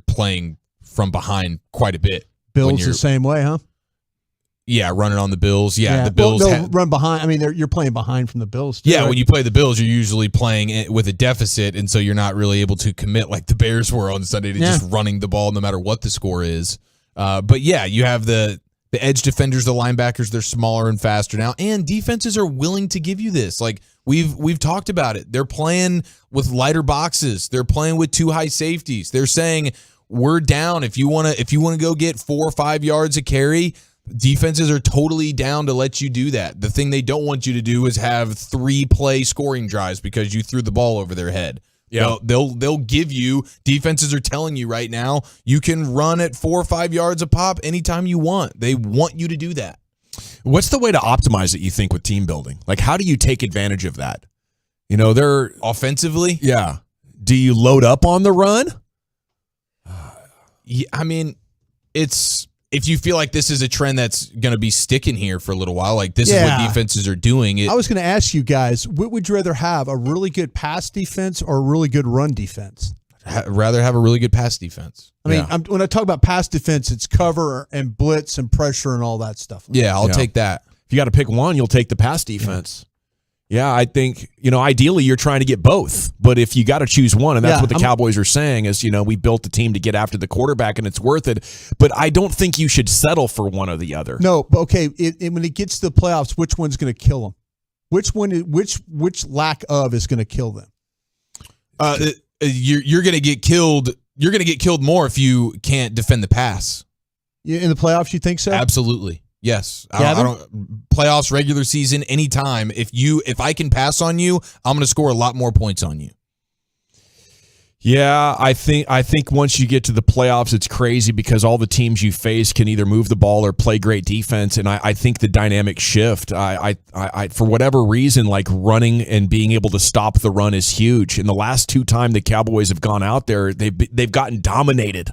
playing from behind quite a bit. Bills the same way, huh? Yeah, running on the Bills. Yeah, the Bills run behind. I mean, you're playing behind from the Bills too, yeah, right? when you play the Bills, you're usually playing with a deficit, and so you're not really able to commit like the Bears were on Sunday to just running the ball no matter what the score is. But yeah, you have the edge defenders, the linebackers, they're smaller and faster now, and defenses are willing to give you this. Like we've talked about it. They're playing with lighter boxes. They're playing with 2 high safeties. They're saying, we're down. If you want to go get 4 or 5 yards a carry, defenses are totally down to let you do that. The thing they don't want you to do is have 3-play scoring drives because you threw the ball over their head. Yeah, they'll give you. Defenses are telling you right now you can run at 4 or 5 yards a pop anytime you want. They want you to do that. What's the way to optimize it, you think, with team building? Like, how do you take advantage of that? You know, they're offensively. Yeah. Do you load up on the run? Yeah, I mean, it's. If you feel like this is a trend that's going to be sticking here for a little while, like this is what defenses are doing. I was going to ask you guys, what would you rather have, a really good pass defense or a really good run defense? Rather have a really good pass defense. I mean, when I talk about pass defense, it's cover and blitz and pressure and all that stuff. Yeah, I'll take that. If you got to pick one, you'll take the pass defense. Yeah, I think, ideally you're trying to get both. But if you got to choose one, and that's what the Cowboys are saying is, we built the team to get after the quarterback and it's worth it. But I don't think you should settle for one or the other. No, but okay, when it gets to the playoffs, which one's going to kill them? Which lack of is going to kill them? You're going to get killed. You're going to get killed more if you can't defend the pass. In the playoffs, you think so? Absolutely. Yes. I don't playoffs, regular season, anytime. If I can pass on you, I'm going to score a lot more points on you. Yeah, I think once you get to the playoffs, it's crazy because all the teams you face can either move the ball or play great defense, and I think the dynamic shift. I for whatever reason, like running and being able to stop the run is huge. And the last 2 times the Cowboys have gone out there, they've gotten dominated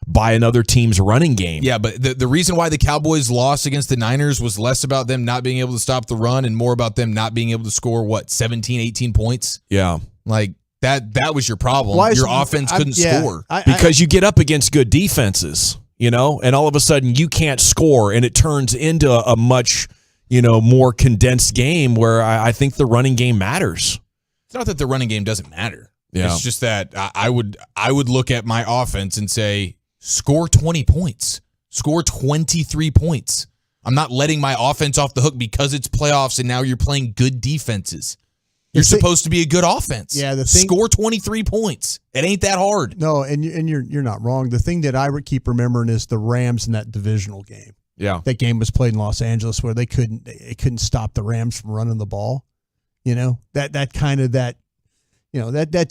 by another team's running game. Yeah, but the reason why the Cowboys lost against the Niners was less about them not being able to stop the run and more about them not being able to score, 17, 18 points? Yeah. Like, that was your problem. Your offense couldn't score. Because you get up against good defenses, and all of a sudden you can't score, and it turns into a much, more condensed game where I think the running game matters. It's not that the running game doesn't matter. Yeah. It's just that I would look at my offense and say, score 20 points. Score 23 points. I'm not letting my offense off the hook because it's playoffs and now you're playing good defenses. You're supposed to be a good offense. Yeah, score 23 points. It ain't that hard. No, and you're not wrong. The thing that I keep remembering is the Rams in that divisional game. Yeah, that game was played in Los Angeles where they couldn't stop the Rams from running the ball. That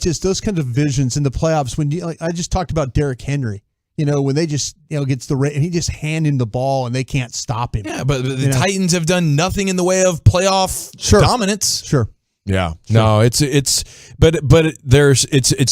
just those kinds of visions in the playoffs when I just talked about Derrick Henry. When they just gets and he just hand him the ball and they can't stop him. Yeah, but the Titans have done nothing in the way of playoff dominance. Sure. Yeah. No, it's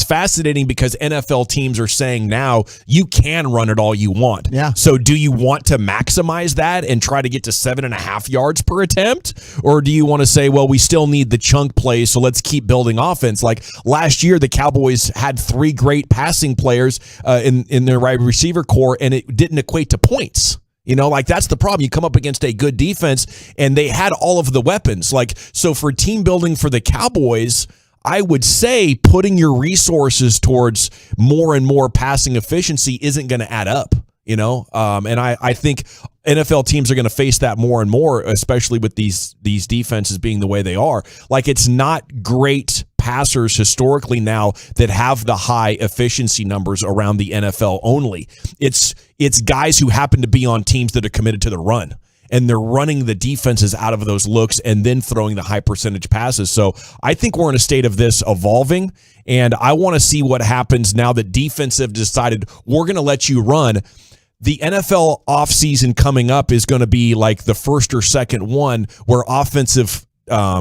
fascinating because NFL teams are saying now you can run it all you want. Yeah. So do you want to maximize that and try to get to 7.5 yards per attempt? Or do you want to say, well, we still need the chunk play, so let's keep building offense? Like last year, the Cowboys had 3 great passing players in their wide receiver core, and it didn't equate to points. That's the problem. You come up against a good defense, and they had all of the weapons. So for team building for the Cowboys, I would say putting your resources towards more and more passing efficiency isn't going to add up. And I think NFL teams are going to face that more and more, especially with these defenses being the way they are. It's not great passers historically now that have the high efficiency numbers around the NFL only. It's guys who happen to be on teams that are committed to the run, and they're running the defenses out of those looks and then throwing the high percentage passes. So I think we're in a state of this evolving, and I want to see what happens now that defense have decided we're going to let you run. The NFL offseason coming up is going to be like the first or second one where offensive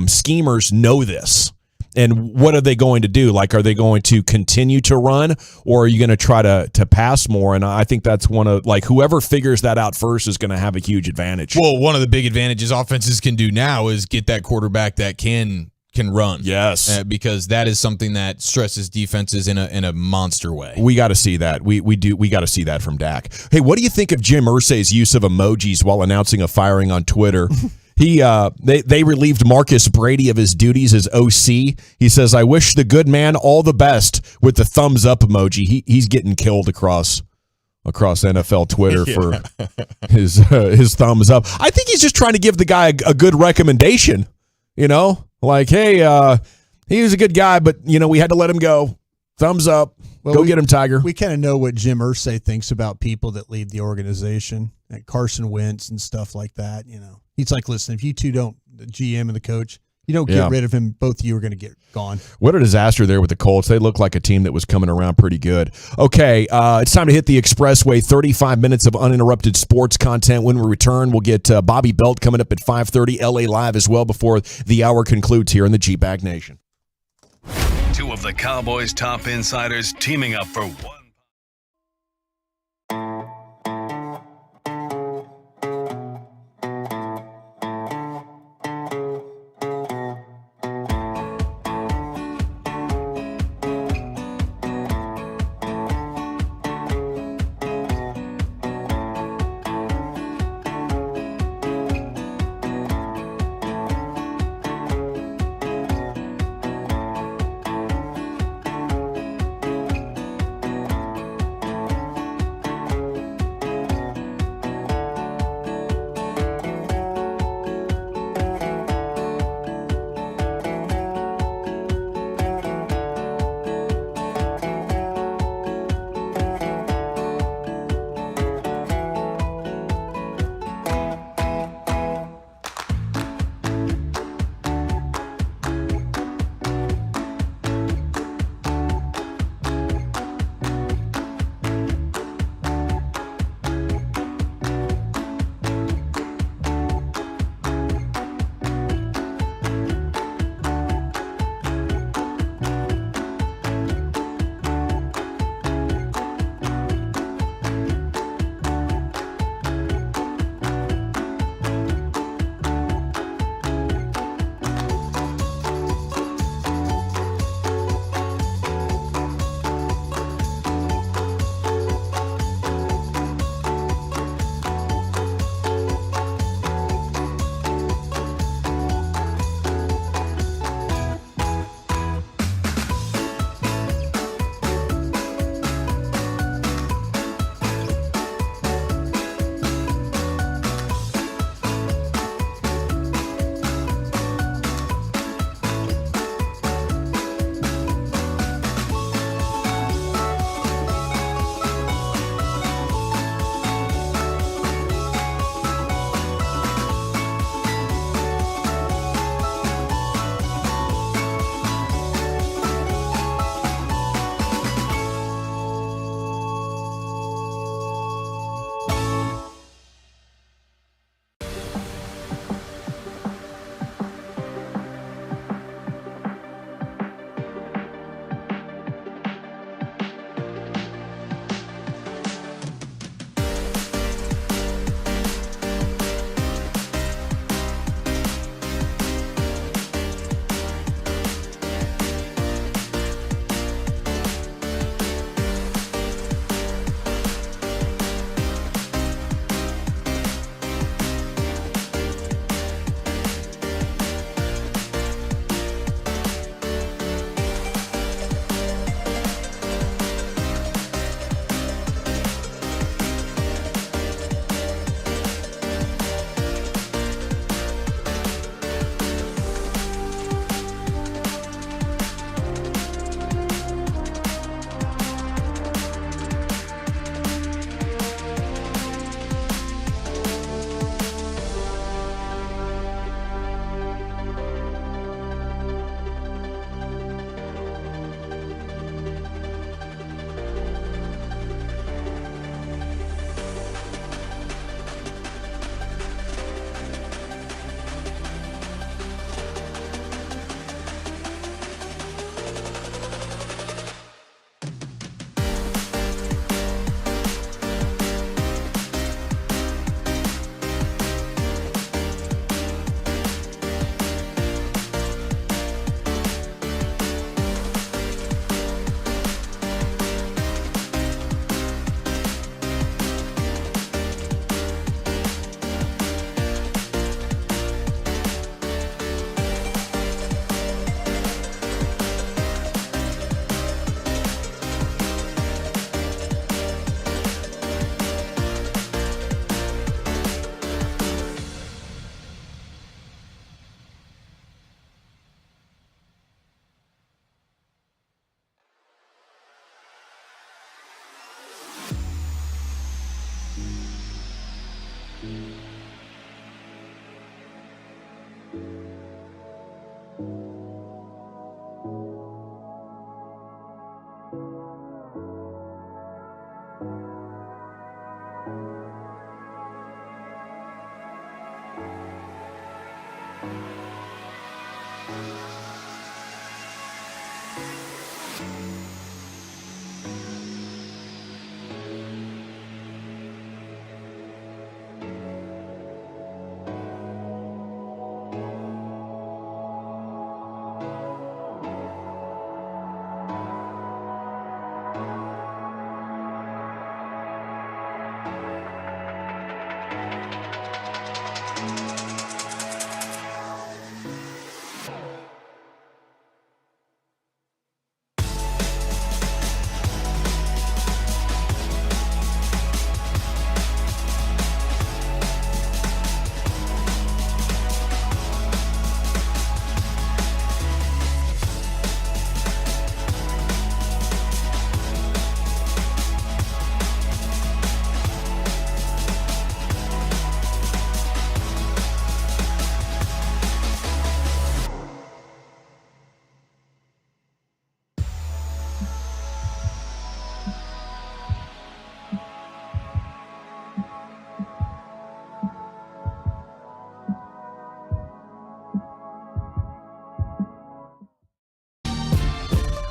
schemers know this. And what are they going to do? Are they going to continue to run, or are you going to try to pass more? And I think that's one of whoever figures that out first is going to have a huge advantage. Well, one of the big advantages offenses can do now is get that quarterback that can run. Yes, because that is something that stresses defenses in a monster way. We got to see that. We got to see that from Dak. Hey, what do you think of Jim Irsay's use of emojis while announcing a firing on Twitter? They relieved Marcus Brady of his duties as OC. He says, "I wish the good man all the best," with the thumbs up emoji. He's getting killed across NFL Twitter for his thumbs up. I think he's just trying to give the guy a good recommendation. Hey, he was a good guy, but we had to let him go. Thumbs up. Go get him, Tiger. We kind of know what Jim Irsay thinks about people that lead the organization, like Carson Wentz and stuff like that. He's like, listen, if you two don't, the GM and the coach, you don't get rid of him, both of you are going to get gone. What a disaster there with the Colts. They look like a team that was coming around pretty good. Okay, it's time to hit the expressway. 35 minutes of uninterrupted sports content. When we return, we'll get Bobby Belt coming up at 5:30, LA Live as well before the hour concludes here in the G-Bag Nation. Two of the Cowboys' top insiders teaming up for one.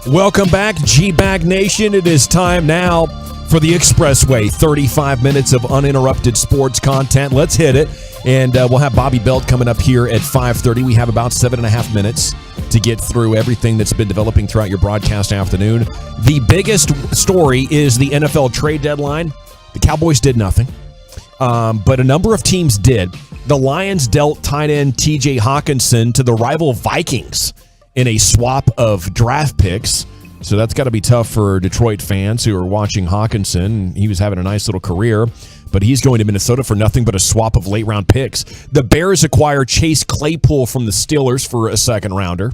Welcome back, G-Bag Nation. It is time now for the Expressway. 35 minutes of uninterrupted sports content. Let's hit it. And we'll have Bobby Belt coming up here at 5:30. We have about 7.5 minutes to get through everything that's been developing throughout your broadcast afternoon. The biggest story is the NFL trade deadline. The Cowboys did nothing, but a number of teams did. The Lions dealt tight end T.J. Hawkinson to the rival Vikings in a swap of draft picks. So that's got to be tough for Detroit fans who are watching Hawkinson. He was having a nice little career, but he's going to Minnesota for nothing but a swap of late-round picks. The Bears acquire Chase Claypool from the Steelers for a second-rounder.